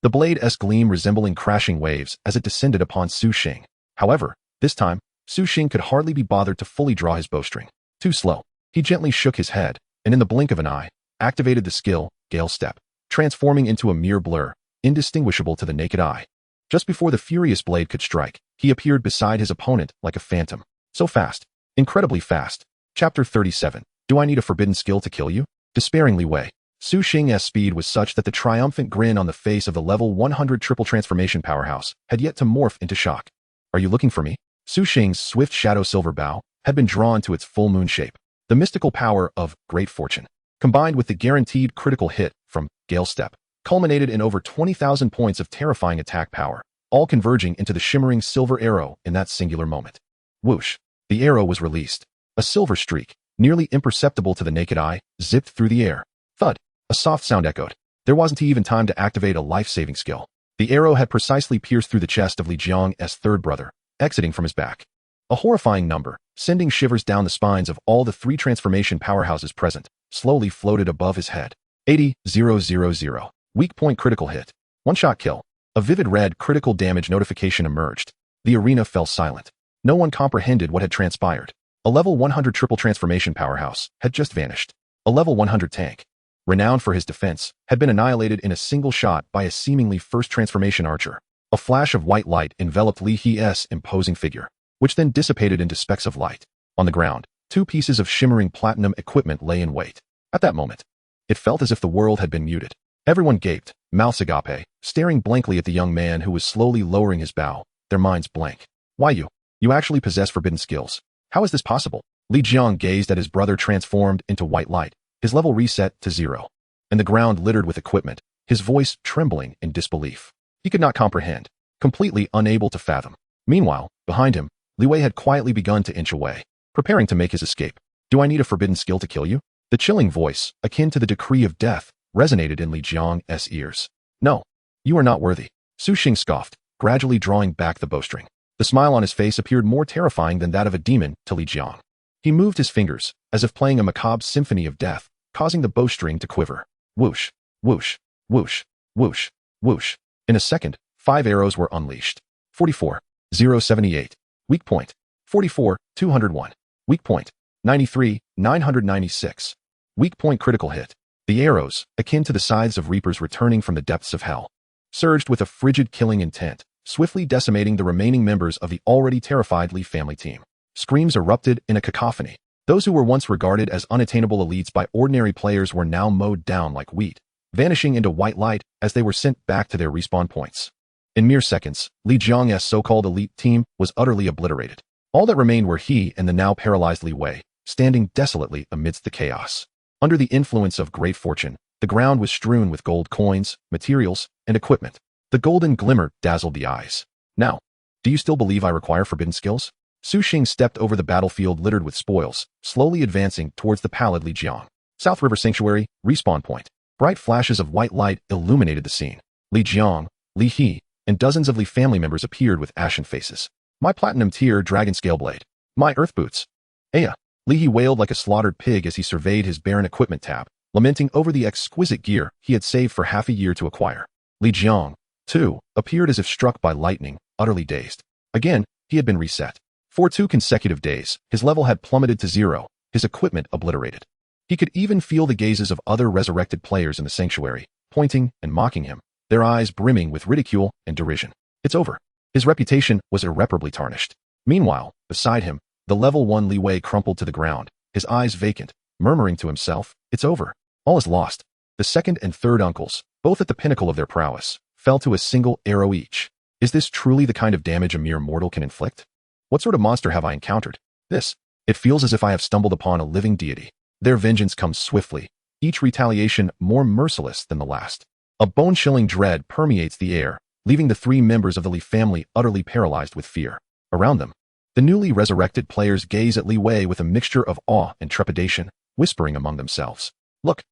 The blade's gleam resembling crashing waves as it descended upon Su Xing. However, this time, Su Xing could hardly be bothered to fully draw his bowstring. Too slow. He gently shook his head, and in the blink of an eye, activated the skill, Gale Step, transforming into a mere blur, indistinguishable to the naked eye. Just before the furious blade could strike, he appeared beside his opponent like a phantom. So fast. Incredibly fast. Chapter 37. Do I need a forbidden skill to kill you? Despairingly Wei. Su Xing's speed was such that the triumphant grin on the face of the level 100 triple transformation powerhouse had yet to morph into shock. "Are you looking for me?" Su Xing's swift shadow silver bow had been drawn to its full moon shape. The mystical power of Great Fortune, combined with the guaranteed critical hit from Gale Step, culminated in over 20,000 points of terrifying attack power, all converging into the shimmering silver arrow in that singular moment. Whoosh! The arrow was released. A silver streak, nearly imperceptible to the naked eye, zipped through the air. Thud! A soft sound echoed. There wasn't even time to activate a life-saving skill. The arrow had precisely pierced through the chest of Li Jiang's third brother, exiting from his back. A horrifying number, sending shivers down the spines of all the 3 transformation powerhouses present, slowly floated above his head. 80,000. Weak point critical hit. One-shot kill. A vivid red critical damage notification emerged. The arena fell silent. No one comprehended what had transpired. A level 100 triple transformation powerhouse had just vanished. A level 100 tank, renowned for his defense, had been annihilated in a single shot by a seemingly first transformation archer. A flash of white light enveloped Li He's imposing figure, which then dissipated into specks of light. On the ground, 2 pieces of shimmering platinum equipment lay in wait. At that moment, it felt as if the world had been muted. Everyone gaped, mouths agape, staring blankly at the young man who was slowly lowering his bow, their minds blank. "Why you? You actually possess forbidden skills. How is this possible?" Li Jiang gazed at his brother transformed into white light, his level reset to 0, and the ground littered with equipment, his voice trembling in disbelief. He could not comprehend, completely unable to fathom. Meanwhile, behind him, Li Wei had quietly begun to inch away, preparing to make his escape. "Do I need a forbidden skill to kill you?" The chilling voice, akin to the decree of death, resonated in Li Jiang's ears. "No, you are not worthy." Su Xing scoffed, gradually drawing back the bowstring. The smile on his face appeared more terrifying than that of a demon to Li Jiang. He moved his fingers, as if playing a macabre symphony of death, causing the bowstring to quiver. Whoosh, whoosh, whoosh, whoosh, whoosh. In a second, 5 arrows were unleashed. 44, 078. Weak point. 44, 201. Weak point. 93, 996. Weak point critical hit. The arrows, akin to the scythes of reapers returning from the depths of hell, surged with a frigid killing intent, swiftly decimating the remaining members of the already terrified Lee family team. Screams erupted in a cacophony. Those who were once regarded as unattainable elites by ordinary players were now mowed down like wheat, vanishing into white light as they were sent back to their respawn points. In mere seconds, Li Jiang's so-called elite team was utterly obliterated. All that remained were he and the now paralyzed Li Wei, standing desolately amidst the chaos. Under the influence of great fortune, the ground was strewn with gold coins, materials, and equipment. The golden glimmer dazzled the eyes. Now, do you still believe I require forbidden skills? Su Xing stepped over the battlefield littered with spoils, slowly advancing towards the pallid Li Jiang. South River Sanctuary, respawn point. Bright flashes of white light illuminated the scene. Li Jiang, Li He, and dozens of Li family members appeared with ashen faces. My platinum tier dragon scale blade. My earth boots. Aya. Li He wailed like a slaughtered pig as he surveyed his barren equipment tab, lamenting over the exquisite gear he had saved for half a year to acquire. Li Jiang, too, appeared as if struck by lightning, utterly dazed. Again, he had been reset. For 2 consecutive days, his level had plummeted to 0, his equipment obliterated. He could even feel the gazes of other resurrected players in the sanctuary, pointing and mocking him, their eyes brimming with ridicule and derision. It's over. His reputation was irreparably tarnished. Meanwhile, beside him, the level 1 Li Wei crumpled to the ground, his eyes vacant, murmuring to himself, it's over. All is lost. The second and third uncles, both at the pinnacle of their prowess, fell to a single arrow each. Is this truly the kind of damage a mere mortal can inflict? What sort of monster have I encountered? It feels as if I have stumbled upon a living deity. Their vengeance comes swiftly, each retaliation more merciless than the last. A bone-chilling dread permeates the air, leaving the 3 members of the Li family utterly paralyzed with fear. Around them, the newly resurrected players gaze at Li Wei with a mixture of awe and trepidation, whispering among themselves. Look,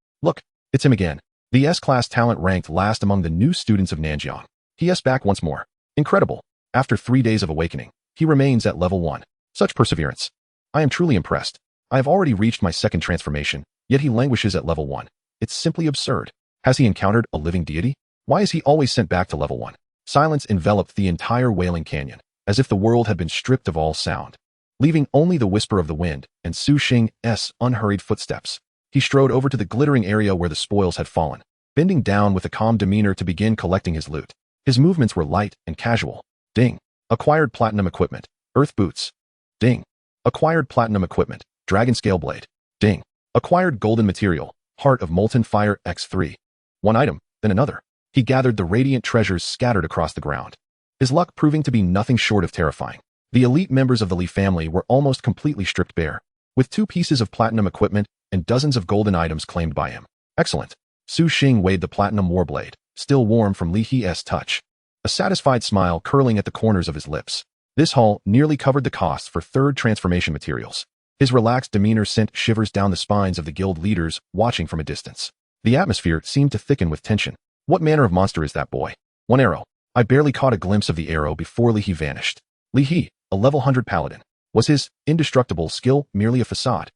it's him again. The S-class talent ranked last among the new students of Nanjiang. He is back once more. Incredible. After 3 days of awakening, he remains at level 1. Such perseverance. I am truly impressed. I have already reached my second transformation, yet he languishes at level 1. It's simply absurd. Has he encountered a living deity? Why is he always sent back to level 1? Silence enveloped the entire Wailing Canyon, as if the world had been stripped of all sound, leaving only the whisper of the wind and Su Xing's unhurried footsteps. He strode over to the glittering area where the spoils had fallen, bending down with a calm demeanor to begin collecting his loot. His movements were light and casual. Ding. Acquired platinum equipment. Earth boots. Ding. Acquired platinum equipment. Dragon scale blade. Ding. Acquired golden material. Heart of molten fire X3. One item, then another. He gathered the radiant treasures scattered across the ground. His luck proving to be nothing short of terrifying. The elite members of the Li family were almost completely stripped bare, with 2 pieces of platinum equipment and dozens of golden items claimed by him. Excellent. Su Xing weighed the platinum warblade, still warm from Li He's touch, a satisfied smile curling at the corners of his lips. This haul nearly covered the costs for 3rd transformation materials. His relaxed demeanor sent shivers down the spines of the guild leaders watching from a distance. The atmosphere seemed to thicken with tension. What manner of monster is that boy? 1 arrow. I barely caught a glimpse of the arrow before Li He vanished. Li He, a level 100 paladin. Was his indestructible skill merely a facade?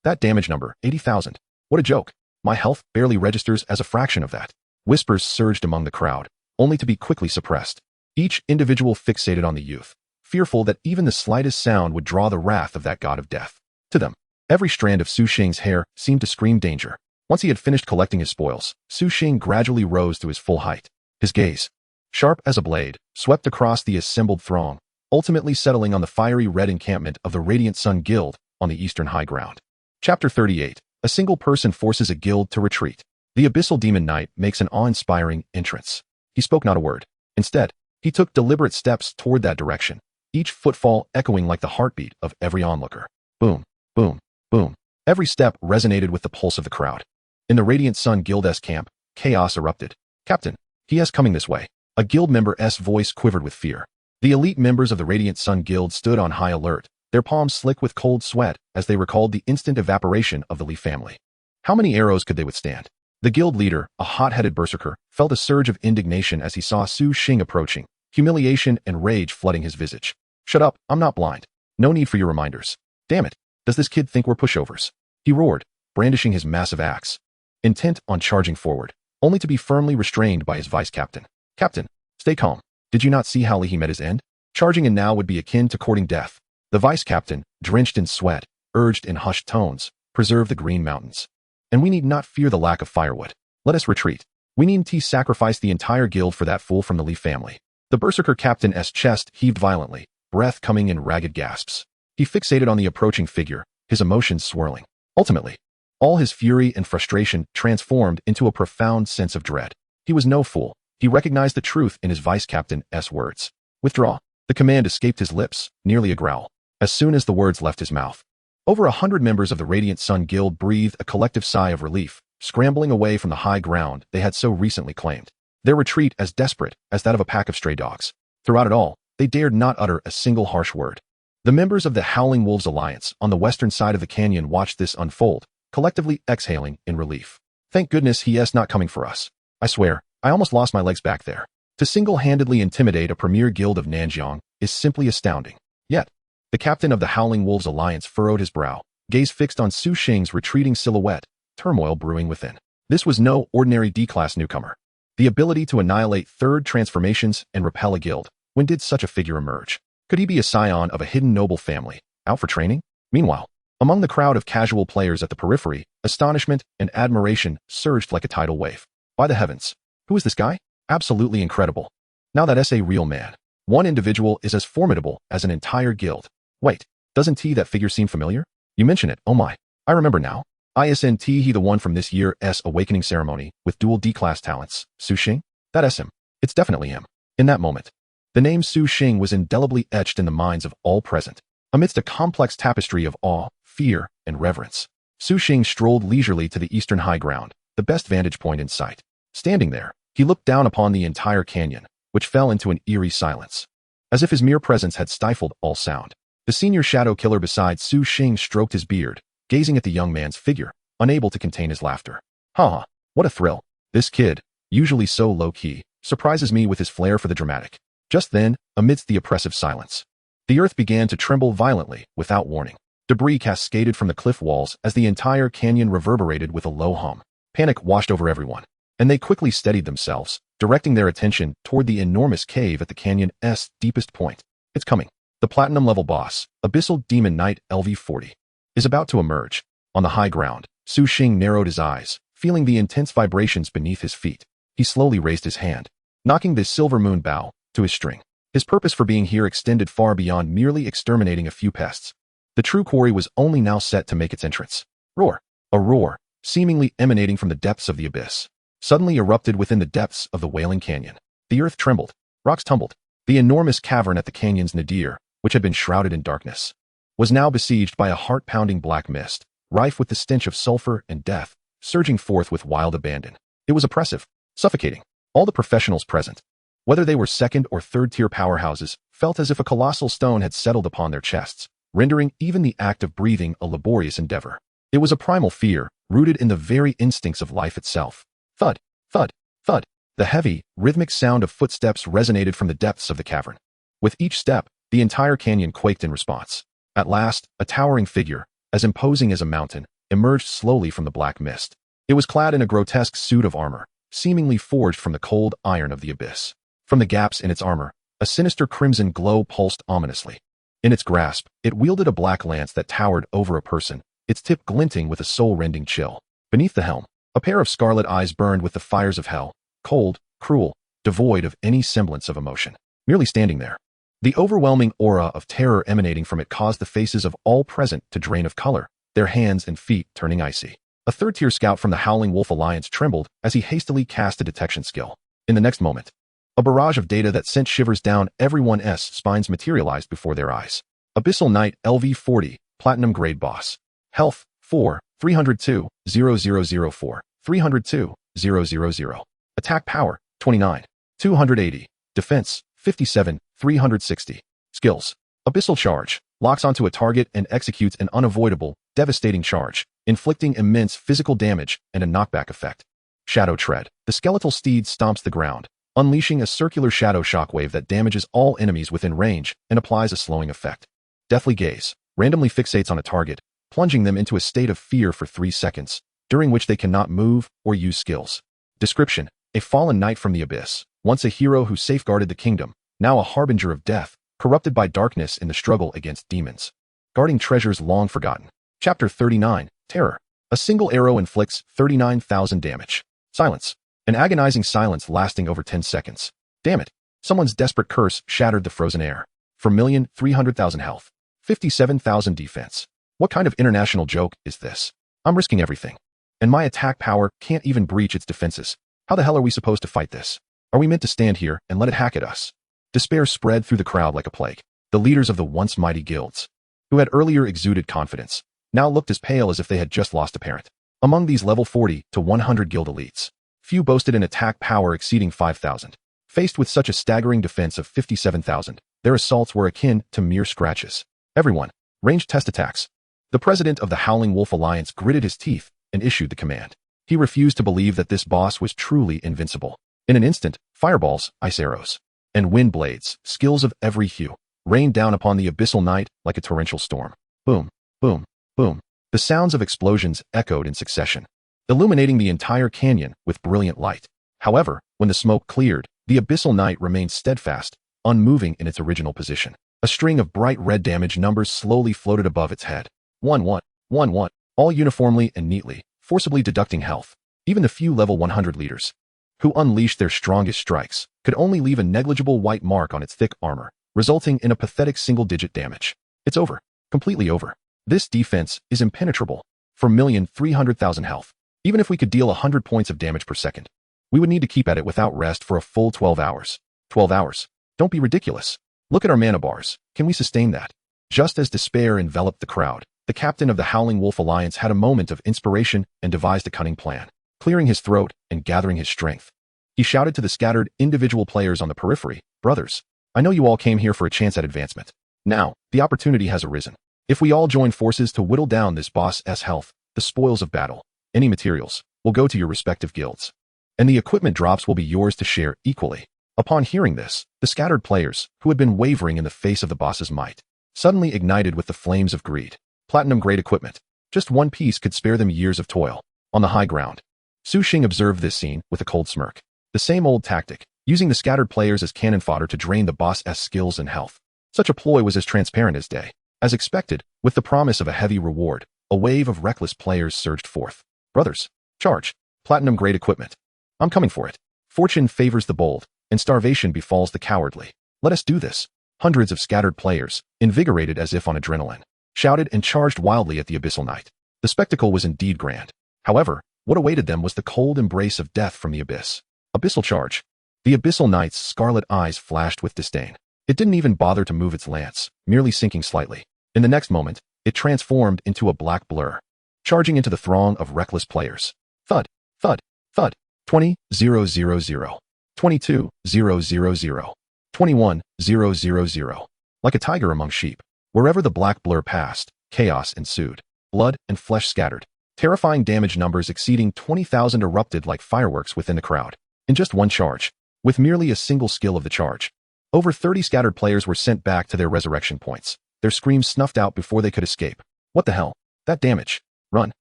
That damage number, 80,000. What a joke. My health barely registers as a fraction of that. Whispers surged among the crowd, only to be quickly suppressed. Each individual fixated on the youth, fearful that even the slightest sound would draw the wrath of that god of death. To them, every strand of Su Xing's hair seemed to scream danger. Once he had finished collecting his spoils, Su Xing gradually rose to his full height. His gaze, sharp as a blade, swept across the assembled throng, ultimately settling on the fiery red encampment of the Radiant Sun Guild on the eastern high ground. Chapter 38. A single person forces a guild to retreat. The Abyssal Demon Knight makes an awe-inspiring entrance. He spoke not a word. Instead, he took deliberate steps toward that direction, each footfall echoing like the heartbeat of every onlooker. Boom, boom, boom. Every step resonated with the pulse of the crowd. In the Radiant Sun Guild's camp, chaos erupted. Captain, he is coming this way. A guild member's voice quivered with fear. The elite members of the Radiant Sun Guild stood on high alert, their palms slick with cold sweat as they recalled the instant evaporation of the Li family. How many arrows could they withstand? The guild leader, a hot-headed berserker, felt a surge of indignation as he saw Su Xing approaching, humiliation and rage flooding his visage. Shut up, I'm not blind. No need for your reminders. Damn it. Does this kid think we're pushovers? He roared, brandishing his massive axe, intent on charging forward, only to be firmly restrained by his vice-captain. Captain, stay calm. Did you not see how he met his end? Charging in now would be akin to courting death. The vice-captain, drenched in sweat, urged in hushed tones, preserve the Green Mountains. And we need not fear the lack of firewood. Let us retreat. We needn't sacrifice the entire guild for that fool from the Leaf family. The berserker captain's chest heaved violently, breath coming in ragged gasps. He fixated on the approaching figure, his emotions swirling. Ultimately, all his fury and frustration transformed into a profound sense of dread. He was no fool. He recognized the truth in his vice-captain's words. Withdraw. The command escaped his lips, nearly a growl. As soon as the words left his mouth, over 100 members of the Radiant Sun Guild breathed a collective sigh of relief, scrambling away from the high ground they had so recently claimed. Their retreat as desperate as that of a pack of stray dogs. Throughout it all, they dared not utter a single harsh word. The members of the Howling Wolves Alliance on the western side of the canyon watched this unfold, collectively exhaling in relief. Thank goodness he's not coming for us. I swear, I almost lost my legs back there. To single-handedly intimidate a premier guild of Nanjiang is simply astounding. Yet, the captain of the Howling Wolves Alliance furrowed his brow, gaze fixed on Su Xing's retreating silhouette, turmoil brewing within. This was no ordinary D-class newcomer. The ability to annihilate third transformations and repel a guild. When did such a figure emerge? Could he be a scion of a hidden noble family, out for training? Meanwhile, among the crowd of casual players at the periphery, astonishment and admiration surged like a tidal wave. By the heavens, who is this guy? Absolutely incredible. Now that's a real man. One individual is as formidable as an entire guild. Wait, doesn't that figure seem familiar? You mention it, oh my. I remember now. Isn't he the one from this year's awakening ceremony with dual D-class talents, Su Xing? That's him. It's definitely him. In that moment, the name Su Xing was indelibly etched in the minds of all present. Amidst a complex tapestry of awe, fear, and reverence, Su Xing strolled leisurely to the eastern high ground, the best vantage point in sight. Standing there, he looked down upon the entire canyon, which fell into an eerie silence, as if his mere presence had stifled all sound. The senior shadow killer beside Su Xing stroked his beard, gazing at the young man's figure, unable to contain his laughter. Ha! What a thrill. This kid, usually so low-key, surprises me with his flair for the dramatic. Just then, amidst the oppressive silence, the earth began to tremble violently, without warning. Debris cascaded from the cliff walls as the entire canyon reverberated with a low hum. Panic washed over everyone, and they quickly steadied themselves, directing their attention toward the enormous cave at the canyon's deepest point. It's coming. The platinum-level boss, Abyssal Demon Knight LV40, is about to emerge. On the high ground, Su Xing narrowed his eyes, feeling the intense vibrations beneath his feet. He slowly raised his hand, knocking the silver moon bow to his string. His purpose for being here extended far beyond merely exterminating a few pests. The true quarry was only now set to make its entrance. Roar! A roar, seemingly emanating from the depths of the abyss, suddenly erupted within the depths of the Wailing Canyon. The earth trembled, rocks tumbled. The enormous cavern at the canyon's nadir, which had been shrouded in darkness, was now besieged by a heart-pounding black mist, rife with the stench of sulfur and death, surging forth with wild abandon. It was oppressive, suffocating. All the professionals present, whether they were second or third-tier powerhouses, felt as if a colossal stone had settled upon their chests, rendering even the act of breathing a laborious endeavor. It was a primal fear, rooted in the very instincts of life itself. Thud, thud, thud. The heavy, rhythmic sound of footsteps resonated from the depths of the cavern. With each step, the entire canyon quaked in response. At last, a towering figure, as imposing as a mountain, emerged slowly from the black mist. It was clad in a grotesque suit of armor, seemingly forged from the cold iron of the abyss. From the gaps in its armor, a sinister crimson glow pulsed ominously. In its grasp, it wielded a black lance that towered over a person, its tip glinting with a soul-rending chill. Beneath the helm, a pair of scarlet eyes burned with the fires of hell, cold, cruel, devoid of any semblance of emotion. Merely standing there, the overwhelming aura of terror emanating from it caused the faces of all present to drain of color, their hands and feet turning icy. A third-tier scout from the Howling Wolf Alliance trembled as he hastily cast a detection skill. In the next moment, a barrage of data that sent shivers down everyone's spines materialized before their eyes. Abyssal Knight LV40, Platinum Grade Boss. Health, 4, 302, 0004, 302, 000. Attack Power, 29, 280. Defense, 57, 360. Skills. Abyssal Charge. Locks onto a target and executes an unavoidable, devastating charge, inflicting immense physical damage and a knockback effect. Shadow Tread. The skeletal steed stomps the ground, unleashing a circular shadow shockwave that damages all enemies within range and applies a slowing effect. Deathly Gaze. Randomly fixates on a target, plunging them into a state of fear for 3 seconds, during which they cannot move or use skills. Description: a fallen knight from the abyss, once a hero who safeguarded the kingdom, now a harbinger of death, corrupted by darkness in the struggle against demons. Guarding treasures long forgotten. Chapter 39, Terror. A single arrow inflicts 39,000 damage. Silence. An agonizing silence lasting over 10 seconds. Damn it. Someone's desperate curse shattered the frozen air. 4,300,000 health. 57,000 defense. What kind of international joke is this? I'm risking everything. And my attack power can't even breach its defenses. How the hell are we supposed to fight this? Are we meant to stand here and let it hack at us? Despair spread through the crowd like a plague. The leaders of the once mighty guilds, who had earlier exuded confidence, now looked as pale as if they had just lost a parent. Among these level 40 to 100 guild elites, few boasted an attack power exceeding 5,000. Faced with such a staggering defense of 57,000, their assaults were akin to mere scratches. Everyone, ranged test attacks. The president of the Howling Wolf Alliance gritted his teeth and issued the command. He refused to believe that this boss was truly invincible. In an instant, fireballs, ice arrows, and wind blades, skills of every hue, rained down upon the abyssal knight like a torrential storm. Boom, boom, boom. The sounds of explosions echoed in succession, illuminating the entire canyon with brilliant light. However, when the smoke cleared, the abyssal knight remained steadfast, unmoving in its original position. A string of bright red damage numbers slowly floated above its head. 1-1, 1-1, all uniformly and neatly, forcibly deducting health. Even the few level 100 leaders, who unleashed their strongest strikes, could only leave a negligible white mark on its thick armor, resulting in a pathetic single-digit damage. It's over. Completely over. This defense is impenetrable. 4,300,000 health. Even if we could deal 100 points of damage per second, we would need to keep at it without rest for a full 12 hours. 12 hours. Don't be ridiculous. Look at our mana bars. Can we sustain that? Just as despair enveloped the crowd, the captain of the Howling Wolf Alliance had a moment of inspiration and devised a cunning plan. Clearing his throat and gathering his strength, he shouted to the scattered individual players on the periphery, "Brothers, I know you all came here for a chance at advancement. Now, the opportunity has arisen. If we all join forces to whittle down this boss's health, the spoils of battle, any materials, will go to your respective guilds. And the equipment drops will be yours to share equally." Upon hearing this, the scattered players, who had been wavering in the face of the boss's might, suddenly ignited with the flames of greed. Platinum-grade equipment. Just one piece could spare them years of toil. On the high ground, Su Xing observed this scene with a cold smirk. The same old tactic, using the scattered players as cannon fodder to drain the boss's skills and health. Such a ploy was as transparent as day. As expected, with the promise of a heavy reward, a wave of reckless players surged forth. "Brothers, charge. Platinum-grade equipment. I'm coming for it. Fortune favors the bold, and starvation befalls the cowardly. Let us do this." Hundreds of scattered players, invigorated as if on adrenaline, shouted and charged wildly at the abyssal knight. The spectacle was indeed grand. However, what awaited them was the cold embrace of death from the abyss. Abyssal charge. The abyssal knight's scarlet eyes flashed with disdain. It didn't even bother to move its lance, merely sinking slightly. In the next moment, it transformed into a black blur, charging into the throng of reckless players. Thud, thud, thud. 20,000. 22,000. 21,000. Like a tiger among sheep. Wherever the black blur passed, chaos ensued. Blood and flesh scattered. Terrifying damage numbers exceeding 20,000 erupted like fireworks within the crowd. In just one charge, with merely a single skill of the charge, over 30 scattered players were sent back to their resurrection points, their screams snuffed out before they could escape. What the hell? That damage. Run.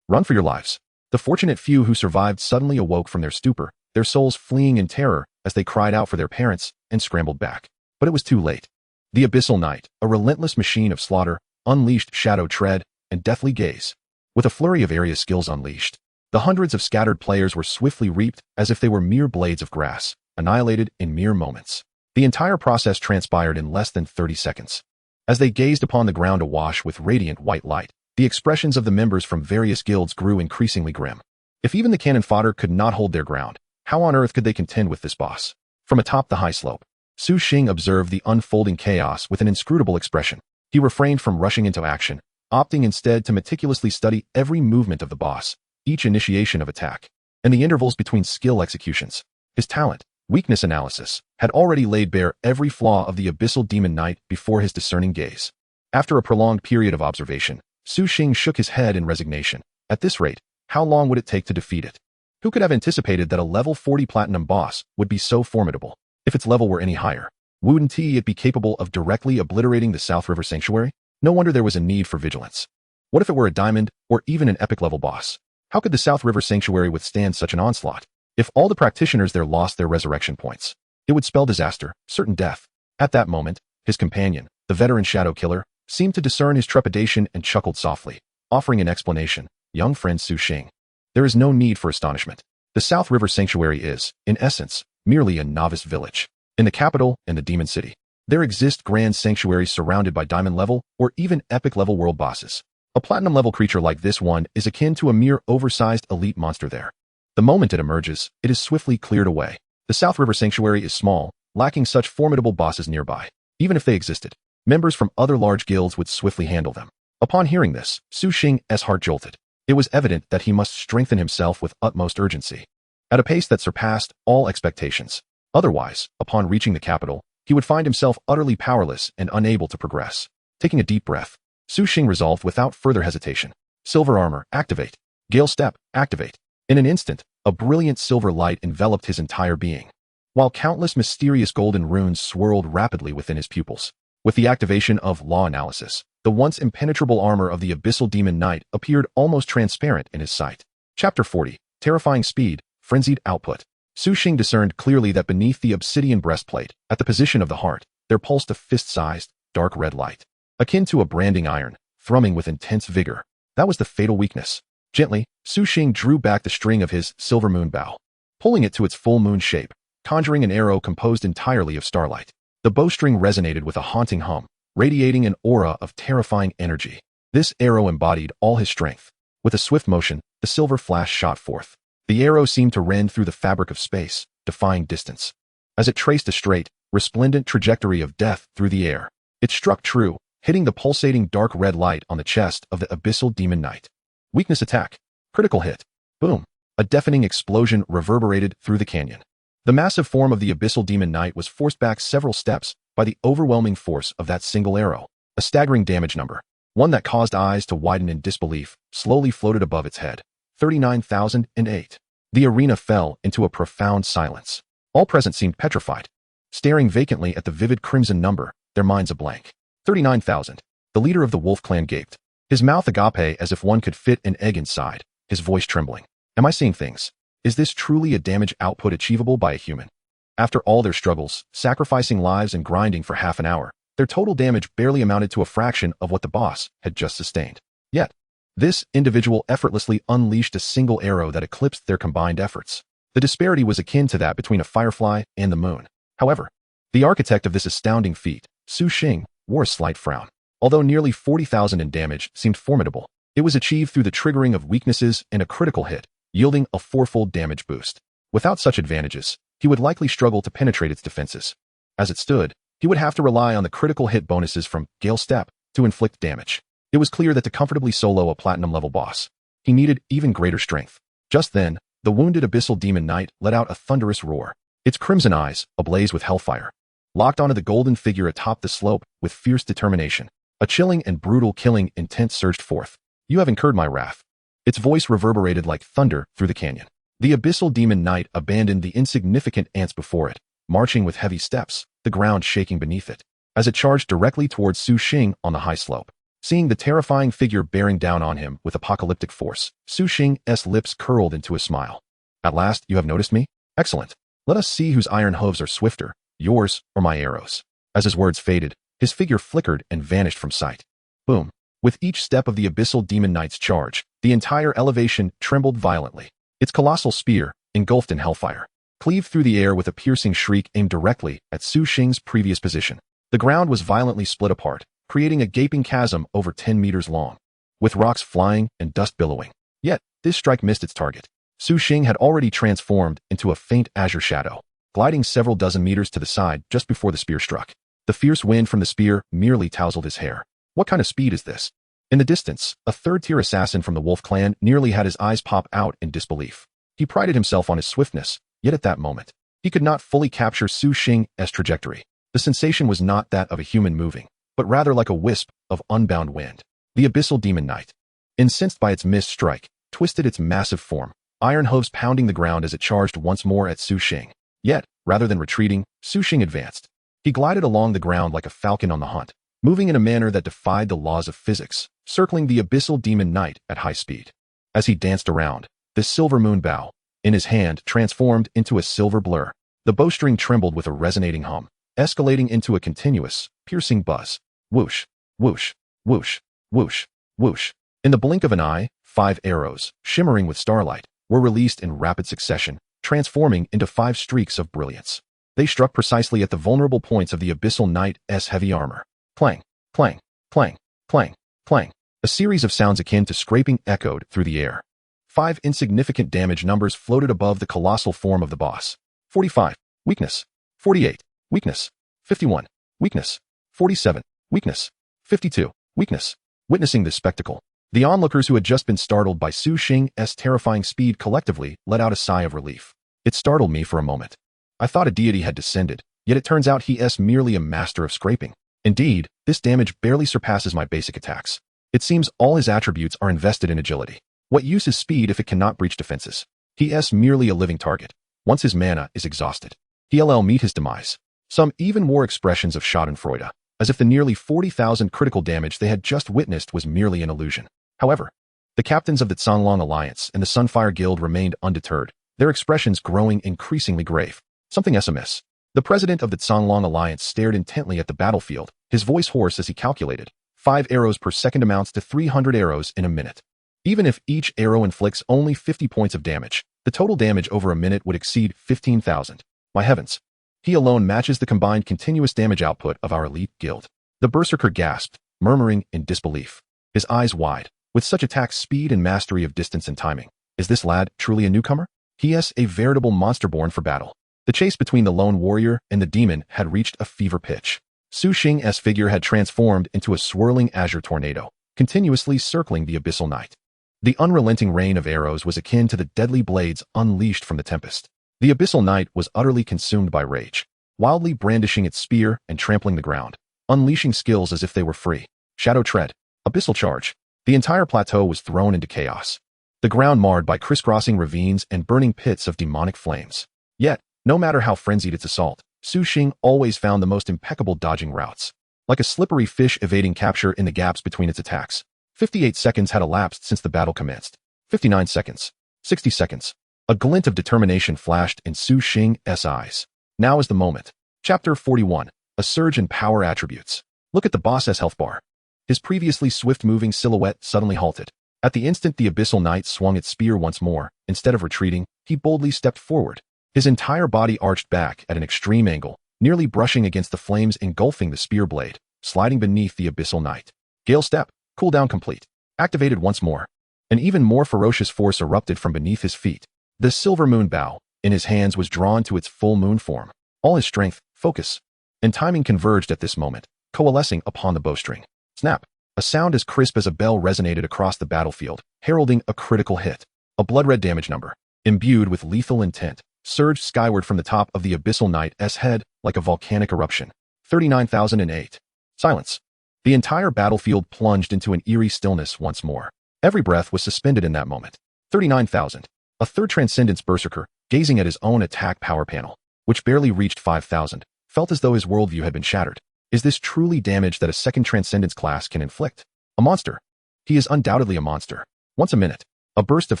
Run for your lives. The fortunate few who survived suddenly awoke from their stupor, their souls fleeing in terror as they cried out for their parents and scrambled back. But it was too late. The abyssal knight, a relentless machine of slaughter, unleashed shadow tread and deathly gaze. With a flurry of area skills unleashed, the hundreds of scattered players were swiftly reaped as if they were mere blades of grass, annihilated in mere moments. The entire process transpired in less than 30 seconds. As they gazed upon the ground awash with radiant white light, the expressions of the members from various guilds grew increasingly grim. If even the cannon fodder could not hold their ground, how on earth could they contend with this boss? From atop the high slope, Su Xing observed the unfolding chaos with an inscrutable expression. He refrained from rushing into action, opting instead to meticulously study every movement of the boss, each initiation of attack, and the intervals between skill executions. His talent, weakness analysis, had already laid bare every flaw of the abyssal demon knight before his discerning gaze. After a prolonged period of observation, Su Xing shook his head in resignation. At this rate, how long would it take to defeat it? Who could have anticipated that a level 40 platinum boss would be so formidable? If its level were any higher, wouldn't it be capable of directly obliterating the South River Sanctuary? No wonder there was a need for vigilance. What if it were a diamond, or even an epic-level boss? How could the South River Sanctuary withstand such an onslaught? If all the practitioners there lost their resurrection points, it would spell disaster, certain death. At that moment, his companion, the veteran Shadow Killer, seemed to discern his trepidation and chuckled softly, offering an explanation. Young friend Su Xing. There is no need for astonishment. The South River Sanctuary is, in essence, merely a novice village. In the capital and the Demon City, there exist grand sanctuaries surrounded by diamond-level or even epic-level world bosses. A platinum-level creature like this one is akin to a mere oversized elite monster there. The moment it emerges, it is swiftly cleared away. The South River Sanctuary is small, lacking such formidable bosses nearby. Even if they existed, members from other large guilds would swiftly handle them. Upon hearing this, Su Xing's heart jolted. It was evident that he must strengthen himself with utmost urgency, at a pace that surpassed all expectations. Otherwise, upon reaching the capital, he would find himself utterly powerless and unable to progress. Taking a deep breath, Su Xing resolved without further hesitation. Silver armor, activate. Gale step, activate. In an instant, a brilliant silver light enveloped his entire being, while countless mysterious golden runes swirled rapidly within his pupils. With the activation of law analysis, the once impenetrable armor of the Abyssal Demon Knight appeared almost transparent in his sight. Chapter 40. Terrifying Speed, Frenzied Output. Su Xing discerned clearly that beneath the obsidian breastplate, at the position of the heart, there pulsed a fist-sized, dark red light, akin to a branding iron, thrumming with intense vigor. That was the fatal weakness. Gently, Su Xing drew back the string of his silver moon bow, pulling it to its full moon shape, conjuring an arrow composed entirely of starlight. The bowstring resonated with a haunting hum, radiating an aura of terrifying energy. This arrow embodied all his strength. With a swift motion, the silver flash shot forth. The arrow seemed to rend through the fabric of space, defying distance. As it traced a straight, resplendent trajectory of death through the air, it struck true, hitting the pulsating dark red light on the chest of the Abyssal Demon Knight. Weakness attack. Critical hit. Boom. A deafening explosion reverberated through the canyon. The massive form of the Abyssal Demon Knight was forced back several steps by the overwhelming force of that single arrow. A staggering damage number, one that caused eyes to widen in disbelief, slowly floated above its head. 39,008. The arena fell into a profound silence. All present seemed petrified, staring vacantly at the vivid crimson number, their minds a blank. 39,000. The leader of the wolf clan gaped, his mouth agape as if one could fit an egg inside, his voice trembling. Am I seeing things? Is this truly a damage output achievable by a human? After all their struggles, sacrificing lives and grinding for half an hour, their total damage barely amounted to a fraction of what the boss had just sustained. Yet, this individual effortlessly unleashed a single arrow that eclipsed their combined efforts. The disparity was akin to that between a firefly and the moon. However, the architect of this astounding feat, Su Xing, wore a slight frown. Although nearly 40,000 in damage seemed formidable, it was achieved through the triggering of weaknesses and a critical hit, yielding a fourfold damage boost. Without such advantages, he would likely struggle to penetrate its defenses. As it stood, he would have to rely on the critical hit bonuses from Gale Step to inflict damage. It was clear that to comfortably solo a platinum-level boss, he needed even greater strength. Just then, the wounded Abyssal Demon Knight let out a thunderous roar. Its crimson eyes, ablaze with hellfire, locked onto the golden figure atop the slope with fierce determination. A chilling and brutal killing intent surged forth. You have incurred my wrath. Its voice reverberated like thunder through the canyon. The Abyssal Demon Knight abandoned the insignificant ants before it, marching with heavy steps, the ground shaking beneath it, as it charged directly towards Su Xing on the high slope. Seeing the terrifying figure bearing down on him with apocalyptic force, Su Xing's lips curled into a smile. At last, you have noticed me? Excellent. Let us see whose iron hooves are swifter, yours or my arrows. As his words faded, his figure flickered and vanished from sight. Boom. With each step of the Abyssal Demon Knight's charge, the entire elevation trembled violently. Its colossal spear, engulfed in hellfire, cleaved through the air with a piercing shriek aimed directly at Su Xing's previous position. The ground was violently split apart, creating a gaping chasm over 10 meters long, with rocks flying and dust billowing. Yet, this strike missed its target. Su Xing had already transformed into a faint azure shadow, gliding several dozen meters to the side just before the spear struck. The fierce wind from the spear merely tousled his hair. What kind of speed is this? In the distance, a third-tier assassin from the Wolf clan nearly had his eyes pop out in disbelief. He prided himself on his swiftness, yet at that moment, he could not fully capture Su Xing's trajectory. The sensation was not that of a human moving, but rather like a wisp of unbound wind. The Abyssal Demon Knight, incensed by its missed strike, twisted its massive form, iron hooves pounding the ground as it charged once more at Su Xing. Yet, rather than retreating, Su Xing advanced. He glided along the ground like a falcon on the hunt, moving in a manner that defied the laws of physics, circling the abyssal demon knight at high speed. As he danced around, this silver moon bow, in his hand, transformed into a silver blur. The bowstring trembled with a resonating hum, escalating into a continuous, piercing buzz. Whoosh, whoosh, whoosh, whoosh, whoosh. In the blink of an eye, 5 arrows, shimmering with starlight, were released in rapid succession, transforming into 5 streaks of brilliance. They struck precisely at the vulnerable points of the abyssal knight's heavy armor. Clang, clang, clang, clang, clang. A series of sounds akin to scraping echoed through the air. 5 insignificant damage numbers floated above the colossal form of the boss. 45. Weakness. 48. Weakness. 51. Weakness. 47. Weakness. 52. Weakness. Witnessing this spectacle, the onlookers who had just been startled by Su Xing's terrifying speed collectively let out a sigh of relief. It startled me for a moment. I thought a deity had descended, yet it turns out he's merely a master of scraping. Indeed, this damage barely surpasses my basic attacks. It seems all his attributes are invested in agility. What use is speed if it cannot breach defenses? He's merely a living target. Once his mana is exhausted, he'll meet his demise. Some even more expressions of schadenfreude, as if the nearly 40,000 critical damage they had just witnessed was merely an illusion. However, the captains of the Zhanglong Alliance and the Sunfire Guild remained undeterred, their expressions growing increasingly grave. Something amiss. The president of the Zhanglong Alliance stared intently at the battlefield, his voice hoarse as he calculated. 5 arrows per second amounts to 300 arrows in a minute. Even if each arrow inflicts only 50 points of damage, the total damage over a minute would exceed 15,000. My heavens. He alone matches the combined continuous damage output of our elite guild. The berserker gasped, murmuring in disbelief, his eyes wide. With such attack speed and mastery of distance and timing, is this lad truly a newcomer? He's a veritable monster born for battle. The chase between the lone warrior and the demon had reached a fever pitch. Su Xing's figure had transformed into a swirling azure tornado, continuously circling the abyssal knight. The unrelenting rain of arrows was akin to the deadly blades unleashed from the tempest. The abyssal knight was utterly consumed by rage, wildly brandishing its spear and trampling the ground, unleashing skills as if they were free. Shadow tread, abyssal charge. The entire plateau was thrown into chaos, the ground marred by crisscrossing ravines and burning pits of demonic flames. Yet, no matter how frenzied its assault, Su Xing always found the most impeccable dodging routes. Like a slippery fish evading capture in the gaps between its attacks. 58 seconds had elapsed since the battle commenced. 59 seconds. 60 seconds. A glint of determination flashed in Su Xing's eyes. Now is the moment. Chapter 41. A surge in power attributes. Look at the boss's health bar. His previously swift-moving silhouette suddenly halted. At the instant the abyssal knight swung its spear once more, instead of retreating, he boldly stepped forward. His entire body arched back at an extreme angle, nearly brushing against the flames engulfing the spear blade, sliding beneath the abyssal knight. Gale step, cooldown complete. Activated once more. An even more ferocious force erupted from beneath his feet. The silver moon bow, in his hands, was drawn to its full moon form. All his strength, focus, and timing converged at this moment, coalescing upon the bowstring. Snap! A sound as crisp as a bell resonated across the battlefield, heralding a critical hit. A blood-red damage number, imbued with lethal intent, surged skyward from the top of the abyssal knight's head like a volcanic eruption. 39,008. Silence. The entire battlefield plunged into an eerie stillness once more. Every breath was suspended in that moment. 39,000. A third Transcendence berserker, gazing at his own attack power panel, which barely reached 5,000, felt as though his worldview had been shattered. Is this truly damage that a second Transcendence class can inflict? A monster. He is undoubtedly a monster. Once a minute. A burst of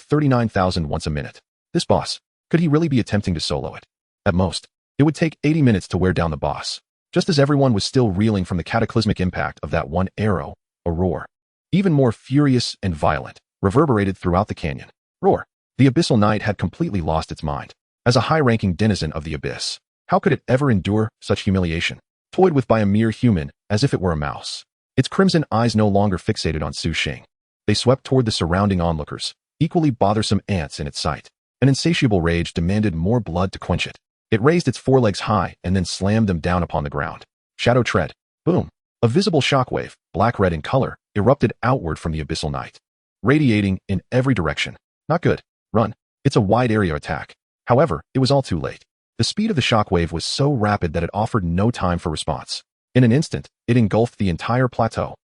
39,000 once a minute. This boss. Could he really be attempting to solo it? At most, it would take 80 minutes to wear down the boss. Just as everyone was still reeling from the cataclysmic impact of that one arrow, a roar, even more furious and violent, reverberated throughout the canyon. Roar. The abyssal knight had completely lost its mind. As a high-ranking denizen of the abyss, how could it ever endure such humiliation? Toyed with by a mere human, as if it were a mouse. Its crimson eyes no longer fixated on Su Xing. They swept toward the surrounding onlookers, equally bothersome ants in its sight. An insatiable rage demanded more blood to quench it. It raised its forelegs high and then slammed them down upon the ground. Shadow tread. Boom. A visible shockwave, black-red in color, erupted outward from the abyssal knight, radiating in every direction. Not good. Run. It's a wide-area attack. However, it was all too late. The speed of the shockwave was so rapid that it offered no time for response. In an instant, it engulfed the entire plateau.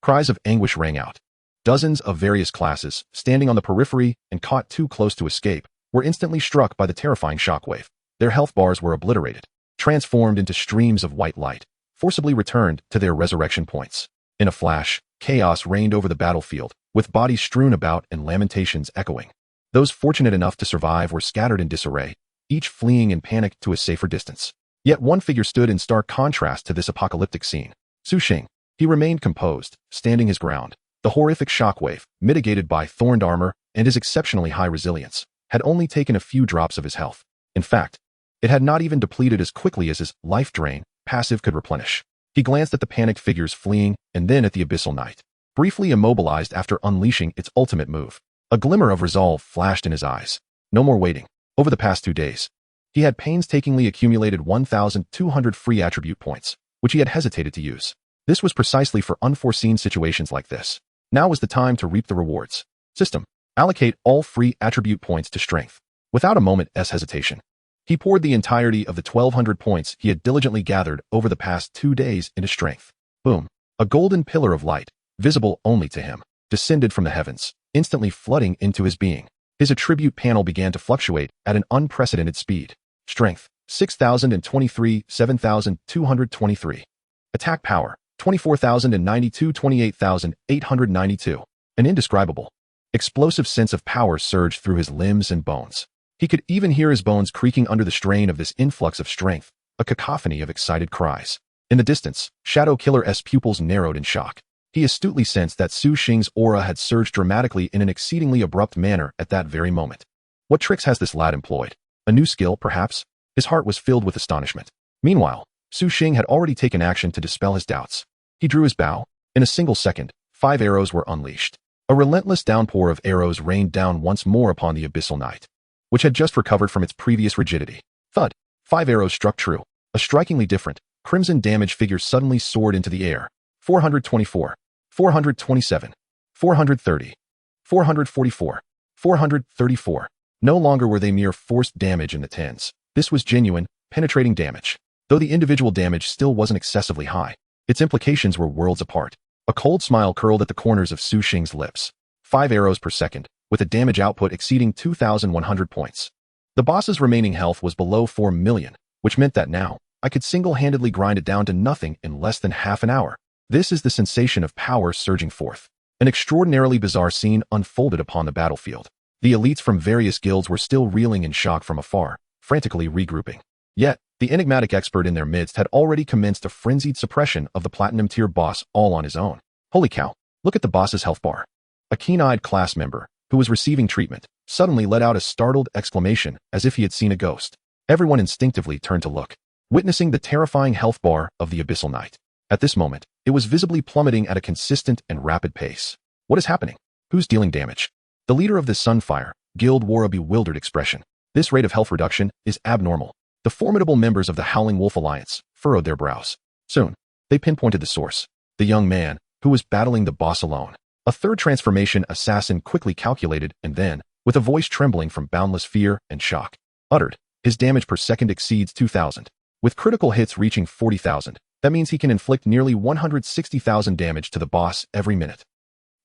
Cries of anguish rang out. Dozens of various classes, standing on the periphery and caught too close to escape, were instantly struck by the terrifying shockwave. Their health bars were obliterated, transformed into streams of white light, forcibly returned to their resurrection points. In a flash, chaos reigned over the battlefield, with bodies strewn about and lamentations echoing. Those fortunate enough to survive were scattered in disarray, each fleeing in panic to a safer distance. Yet one figure stood in stark contrast to this apocalyptic scene. Su Xing. He remained composed, standing his ground. The horrific shockwave, mitigated by thorned armor and his exceptionally high resilience, had only taken a few drops of his health. In fact, it had not even depleted as quickly as his life drain passive could replenish. He glanced at the panicked figures fleeing and then at the abyssal knight, briefly immobilized after unleashing its ultimate move. A glimmer of resolve flashed in his eyes. No more waiting. Over the past 2 days, he had painstakingly accumulated 1,200 free attribute points, which he had hesitated to use. This was precisely for unforeseen situations like this. Now was the time to reap the rewards. System. Allocate all free attribute points to strength. Without a moment's hesitation, he poured the entirety of the 1,200 points he had diligently gathered over the past 2 days into strength. Boom. A golden pillar of light, visible only to him, descended from the heavens, instantly flooding into his being. His attribute panel began to fluctuate at an unprecedented speed. Strength, 6,023, 7,223. Attack power, 24,092, 28,892. An indescribable, explosive sense of power surged through his limbs and bones. He could even hear his bones creaking under the strain of this influx of strength, a cacophony of excited cries. In the distance, Shadow Killer's pupils narrowed in shock. He astutely sensed that Su Xing's aura had surged dramatically in an exceedingly abrupt manner at that very moment. What tricks has this lad employed? A new skill, perhaps? His heart was filled with astonishment. Meanwhile, Su Xing had already taken action to dispel his doubts. He drew his bow. In a single second, 5 arrows were unleashed. A relentless downpour of arrows rained down once more upon the abyssal knight, which had just recovered from its previous rigidity. Thud. 5 arrows struck true. A strikingly different, crimson damage figure suddenly soared into the air. 424. 427. 430. 444. 434. No longer were they mere forced damage in the tens. This was genuine, penetrating damage. Though the individual damage still wasn't excessively high, its implications were worlds apart. A cold smile curled at the corners of Su Xing's lips. 5 arrows per second, with a damage output exceeding 2,100 points. The boss's remaining health was below 4 million, which meant that now, I could single-handedly grind it down to nothing in less than half an hour. This is the sensation of power surging forth. An extraordinarily bizarre scene unfolded upon the battlefield. The elites from various guilds were still reeling in shock from afar, frantically regrouping. Yet, the enigmatic expert in their midst had already commenced a frenzied suppression of the platinum-tier boss all on his own. Holy cow, look at the boss's health bar. A keen-eyed class member, who was receiving treatment, suddenly let out a startled exclamation as if he had seen a ghost. Everyone instinctively turned to look, witnessing the terrifying health bar of the abyssal knight. At this moment, it was visibly plummeting at a consistent and rapid pace. What is happening? Who's dealing damage? The leader of the Sunfire Guild wore a bewildered expression. This rate of health reduction is abnormal. The formidable members of the Howling Wolf Alliance furrowed their brows. Soon, they pinpointed the source. The young man, who was battling the boss alone. A third transformation assassin quickly calculated and then, with a voice trembling from boundless fear and shock, uttered, his damage per second exceeds 2,000. With critical hits reaching 40,000, that means he can inflict nearly 160,000 damage to the boss every minute.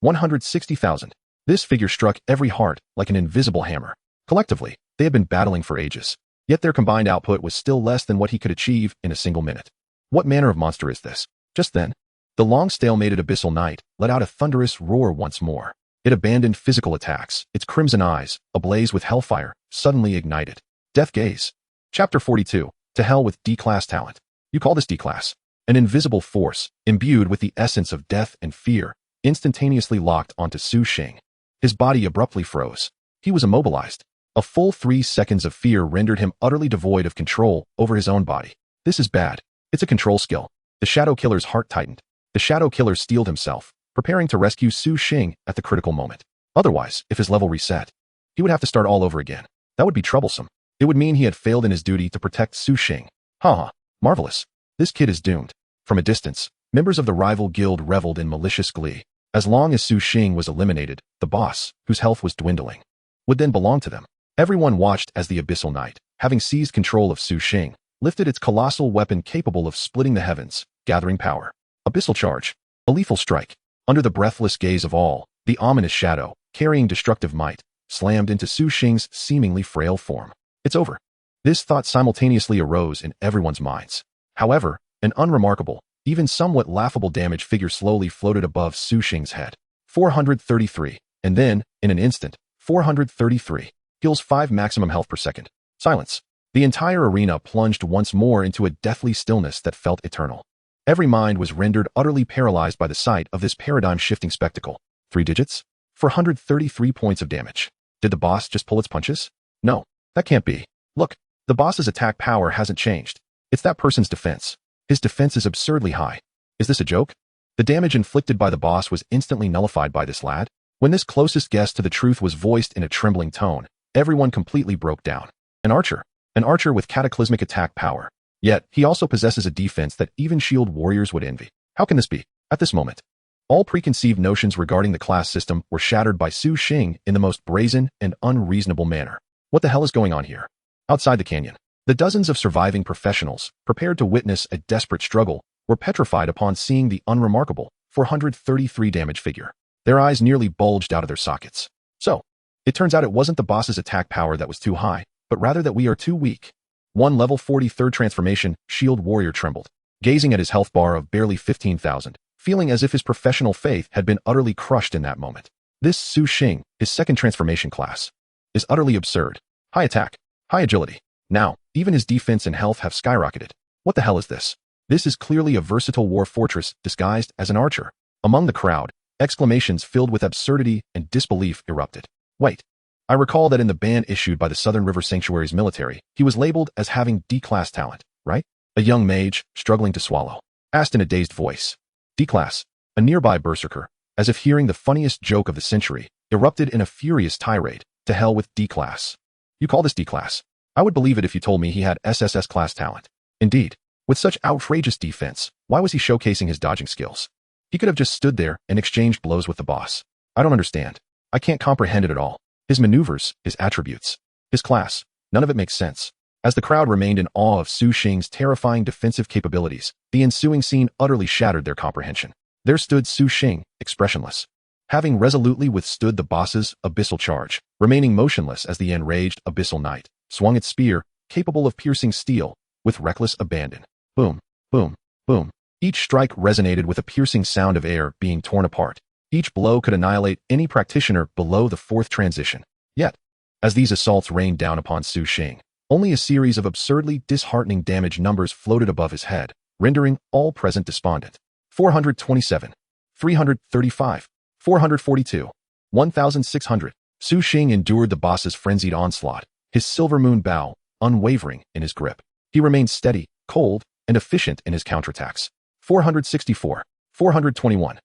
160,000. This figure struck every heart like an invisible hammer. Collectively, they had been battling for ages. Yet their combined output was still less than what he could achieve in a single minute. What manner of monster is this? Just then, the long stalemated abyssal knight let out a thunderous roar once more. It abandoned physical attacks, its crimson eyes, ablaze with hellfire, suddenly ignited. Death gaze. Chapter 42. To hell with D-class talent. You call this D-class? An invisible force, imbued with the essence of death and fear, instantaneously locked onto Su Xing. His body abruptly froze. He was immobilized. A full 3 seconds of fear rendered him utterly devoid of control over his own body. This is bad. It's a control skill. The Shadow Killer's heart tightened. The Shadow Killer steeled himself, preparing to rescue Su Xing at the critical moment. Otherwise, if his level reset, he would have to start all over again. That would be troublesome. It would mean he had failed in his duty to protect Su Xing. Ha! Marvelous. This kid is doomed. From a distance, members of the rival guild reveled in malicious glee. As long as Su Xing was eliminated, the boss, whose health was dwindling, would then belong to them. Everyone watched as the abyssal knight, having seized control of Su Xing, lifted its colossal weapon capable of splitting the heavens, gathering power. Abyssal charge. A lethal strike. Under the breathless gaze of all, the ominous shadow, carrying destructive might, slammed into Su Xing's seemingly frail form. It's over. This thought simultaneously arose in everyone's minds. However, an unremarkable, even somewhat laughable damage figure slowly floated above Su Xing's head. 433. And then, in an instant, 433. Heals 5 maximum health per second. Silence. The entire arena plunged once more into a deathly stillness that felt eternal. Every mind was rendered utterly paralyzed by the sight of this paradigm-shifting spectacle. 3 digits? 433 points of damage. Did the boss just pull its punches? No, that can't be. Look, the boss's attack power hasn't changed. It's that person's defense. His defense is absurdly high. Is this a joke? The damage inflicted by the boss was instantly nullified by this lad. When this closest guess to the truth was voiced in a trembling tone, everyone completely broke down. An archer. An archer with cataclysmic attack power. Yet, he also possesses a defense that even shield warriors would envy. How can this be? At this moment, all preconceived notions regarding the class system were shattered by Su Xing in the most brazen and unreasonable manner. What the hell is going on here? Outside the canyon, the dozens of surviving professionals, prepared to witness a desperate struggle, were petrified upon seeing the unremarkable 433 damage figure. Their eyes nearly bulged out of their sockets. So, it turns out it wasn't the boss's attack power that was too high, but rather that we are too weak. One level 43rd transformation, Shield Warrior trembled, gazing at his health bar of barely 15,000, feeling as if his professional faith had been utterly crushed in that moment. This Su Xing, his second transformation class, is utterly absurd. High attack, high agility. Now, even his defense and health have skyrocketed. What the hell is this? This is clearly a versatile war fortress disguised as an archer. Among the crowd, exclamations filled with absurdity and disbelief erupted. Wait. I recall that in the ban issued by the Southern River Sanctuary's military, he was labeled as having D-class talent, right? A young mage, struggling to swallow, asked in a dazed voice. D-class. A nearby berserker, as if hearing the funniest joke of the century, erupted in a furious tirade. To hell with D-class. You call this D-class? I would believe it if you told me he had SSS class talent. Indeed, with such outrageous defense, why was he showcasing his dodging skills? He could have just stood there and exchanged blows with the boss. I don't understand. I can't comprehend it at all. His maneuvers, his attributes, his class, none of it makes sense. As the crowd remained in awe of Su Xing's terrifying defensive capabilities, the ensuing scene utterly shattered their comprehension. There stood Su Xing, expressionless, having resolutely withstood the boss's abyssal charge, remaining motionless as the enraged abyssal knight swung its spear, capable of piercing steel, with reckless abandon. Boom, boom, boom. Each strike resonated with a piercing sound of air being torn apart. Each blow could annihilate any practitioner below the 4th transition. Yet, as these assaults rained down upon Su Xing, only a series of absurdly disheartening damage numbers floated above his head, rendering all present despondent. 427, 335, 442, 1,600. Su Xing endured the boss's frenzied onslaught, his silver moon bow unwavering in his grip. He remained steady, cold, and efficient in his counterattacks. 464, 421,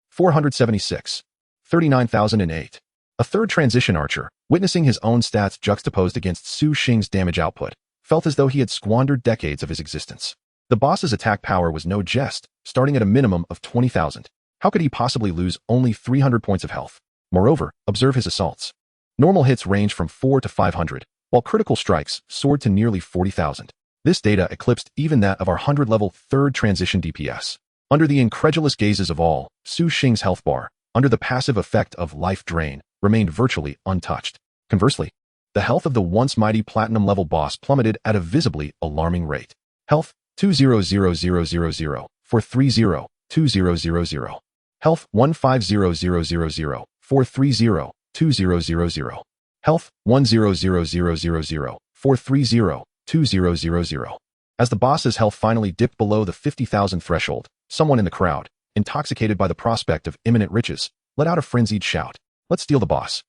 476, 39,008. A third transition archer, witnessing his own stats juxtaposed against Su Xing's damage output, felt as though he had squandered decades of his existence. The boss's attack power was no jest, starting at a minimum of 20,000. How could he possibly lose only 300 points of health? Moreover, observe his assaults. Normal hits range from 4 to 500, while critical strikes soared to nearly 40,000. This data eclipsed even that of our 100-level 3rd transition DPS. Under the incredulous gazes of all, Su Xing's health bar, under the passive effect of life drain, remained virtually untouched. Conversely, the health of the once mighty platinum-level boss plummeted at a visibly alarming rate. Health, 200,000, 430, 2000. Health, 150,000, 430, 2000. Health, 100,000, 430, 2000. As the boss's health finally dipped below the 50,000 threshold, someone in the crowd, intoxicated by the prospect of imminent riches, let out a frenzied shout. Let's steal the boss.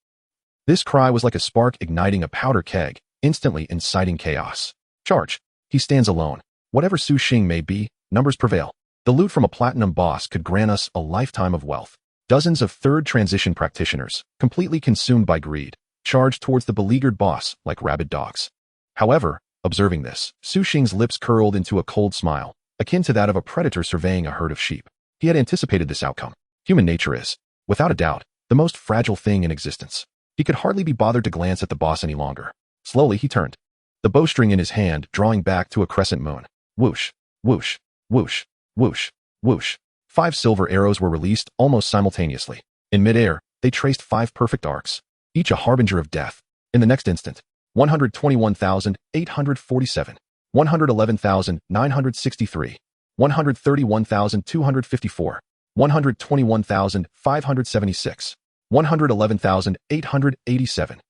This cry was like a spark igniting a powder keg, instantly inciting chaos. Charge. He stands alone. Whatever Su Xing may be, numbers prevail. The loot from a platinum boss could grant us a lifetime of wealth. Dozens of 3rd transition practitioners, completely consumed by greed, charged towards the beleaguered boss like rabid dogs. However, observing this, Su Xing's lips curled into a cold smile, akin to that of a predator surveying a herd of sheep. He had anticipated this outcome. Human nature is, without a doubt, the most fragile thing in existence. He could hardly be bothered to glance at the boss any longer. Slowly he turned, the bowstring in his hand drawing back to a crescent moon. Whoosh, whoosh, whoosh, whoosh, whoosh. 5 silver arrows were released almost simultaneously. In midair, they traced 5 perfect arcs, each a harbinger of death. In the next instant, 121,847, 111,963, 131,254, 121,576, 111,887.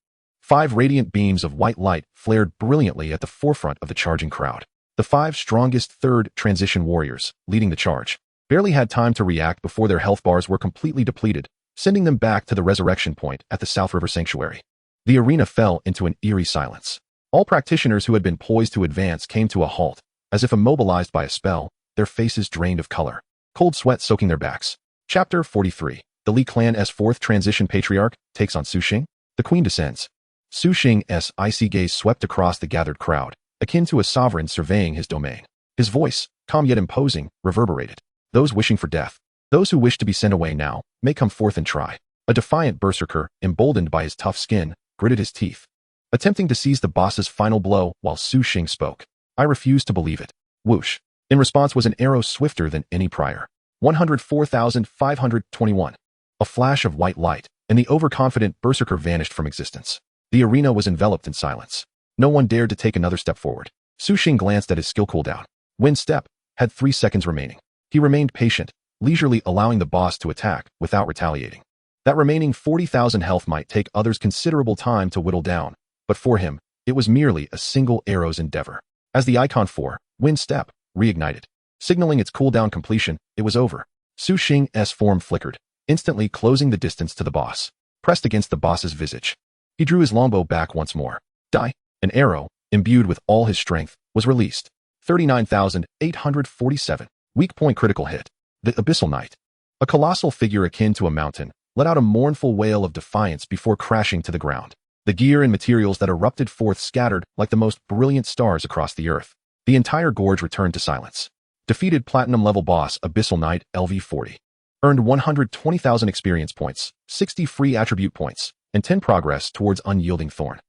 5 radiant beams of white light flared brilliantly at the forefront of the charging crowd. The 5 strongest third transition warriors, leading the charge, barely had time to react before their health bars were completely depleted, sending them back to the resurrection point at the South River Sanctuary. The arena fell into an eerie silence. All practitioners who had been poised to advance came to a halt, as if immobilized by a spell, their faces drained of color, cold sweat soaking their backs. Chapter 43. The Li Clan's 4th transition patriarch takes on Su Xing. The queen descends. Su Xing's icy gaze swept across the gathered crowd, akin to a sovereign surveying his domain. His voice, calm yet imposing, reverberated. Those wishing for death, those who wish to be sent away now, may come forth and try. A defiant berserker, emboldened by his tough skin, gritted his teeth, attempting to seize the boss's final blow while Su Xing spoke. I refuse to believe it. Whoosh. In response was an arrow swifter than any prior. 104,521. A flash of white light, and the overconfident berserker vanished from existence. The arena was enveloped in silence. No one dared to take another step forward. Su Xing glanced at his skill cooldown. Wind step had 3 seconds remaining. He remained patient, leisurely allowing the boss to attack without retaliating. That remaining 40,000 health might take others considerable time to whittle down, but for him, it was merely a single arrow's endeavor. As the icon for Wind Step reignited, signaling its cooldown completion, it was over. Su Xing's form flickered, instantly closing the distance to the boss, pressed against the boss's visage. He drew his longbow back once more. Die. An arrow, imbued with all his strength, was released. 39,847. Weak point critical hit. The Abyssal Knight, a colossal figure akin to a mountain, let out a mournful wail of defiance before crashing to the ground. The gear and materials that erupted forth scattered like the most brilliant stars across the earth. The entire gorge returned to silence. Defeated platinum-level boss Abyssal Knight LV40. Earned 120,000 experience points, 60 free attribute points, and 10 progress towards Unyielding Thorn.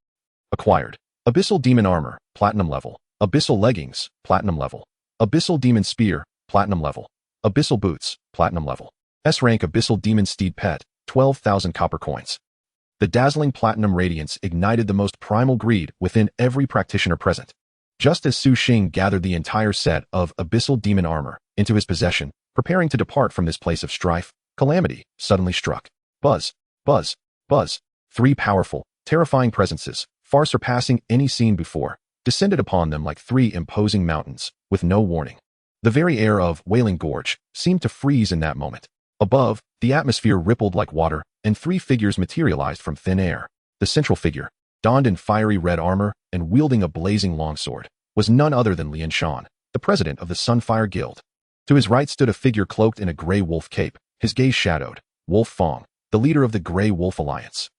Acquired. Abyssal Demon Armor, Platinum level. Abyssal Leggings, Platinum level. Abyssal Demon Spear, Platinum level. Abyssal Boots, Platinum level. S-Rank Abyssal Demon Steed Pet, 12,000 copper coins. The dazzling platinum radiance ignited the most primal greed within every practitioner present. Just as Su Xing gathered the entire set of Abyssal Demon Armor into his possession, preparing to depart from this place of strife, calamity suddenly struck. Buzz, buzz, buzz. 3 powerful, terrifying presences, far surpassing any seen before, descended upon them like 3 imposing mountains, with no warning. The very air of Wailing Gorge seemed to freeze in that moment. Above, the atmosphere rippled like water, and 3 figures materialized from thin air. The central figure, donned in fiery red armor and wielding a blazing longsword, was none other than Lian Shan, the president of the Sunfire Guild. To his right stood a figure cloaked in a gray wolf cape, his gaze shadowed, Wolf Fong, the leader of the Grey Wolf Alliance.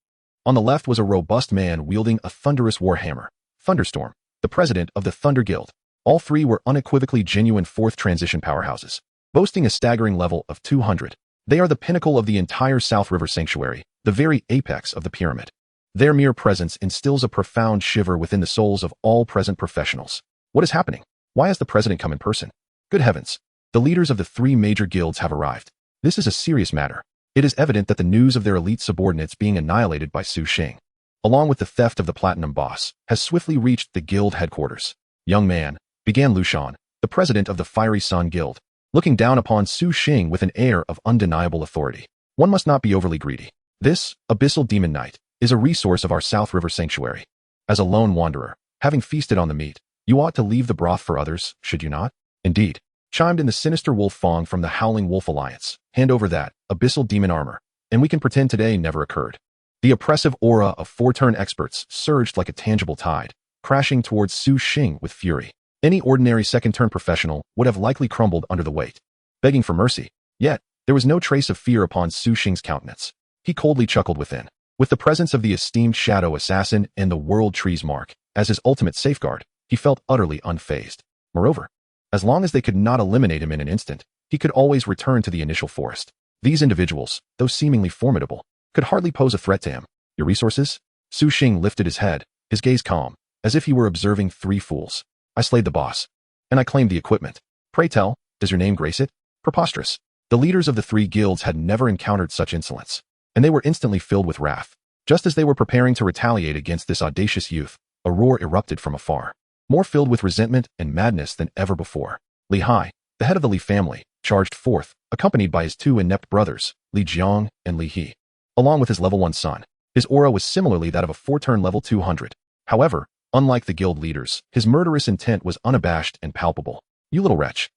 On the left was a robust man wielding a thunderous warhammer, Thunderstorm, the president of the Thunder Guild. All 3 were unequivocally genuine 4th transition powerhouses, boasting a staggering level of 200. They are the pinnacle of the entire South River Sanctuary, the very apex of the pyramid. Their mere presence instills a profound shiver within the souls of all present professionals. What is happening? Why has the president come in person? Good heavens! The leaders of the 3 major guilds have arrived. This is a serious matter. It is evident that the news of their elite subordinates being annihilated by Su Xing, along with the theft of the Platinum Boss, has swiftly reached the guild headquarters. Young man, began Lu Shan, the president of the Fiery Sun Guild, looking down upon Su Xing with an air of undeniable authority. One must not be overly greedy. This, Abyssal Demon Knight, is a resource of our South River Sanctuary. As a lone wanderer, having feasted on the meat, you ought to leave the broth for others, should you not? Indeed. Chimed in the sinister Wolf Fong from the Howling Wolf Alliance. Hand over that Abyssal Demon Armor, and we can pretend today never occurred. The oppressive aura of 4-turn experts surged like a tangible tide, crashing towards Su Xing with fury. Any ordinary second-turn professional would have likely crumbled under the weight, begging for mercy. Yet, there was no trace of fear upon Su Xing's countenance. He coldly chuckled within. With the presence of the esteemed Shadow Assassin and the World Tree's mark as his ultimate safeguard, he felt utterly unfazed. Moreover, as long as they could not eliminate him in an instant, he could always return to the initial forest. These individuals, though seemingly formidable, could hardly pose a threat to him. Your resources? Su Xing lifted his head, his gaze calm, as if he were observing 3 fools. I slayed the boss, and I claimed the equipment. Pray tell, does your name grace it? Preposterous. The leaders of the 3 guilds had never encountered such insolence, and they were instantly filled with wrath. Just as they were preparing to retaliate against this audacious youth, a roar erupted from afar, more filled with resentment and madness than ever before. Li Hai, The head of the Li family charged forth, accompanied by his two inept brothers, Li Jiang and Li He, along with his level 1 son. His aura was similarly that of a 4-turn level 200. However, unlike the guild leaders, his murderous intent was unabashed and palpable. You little wretch.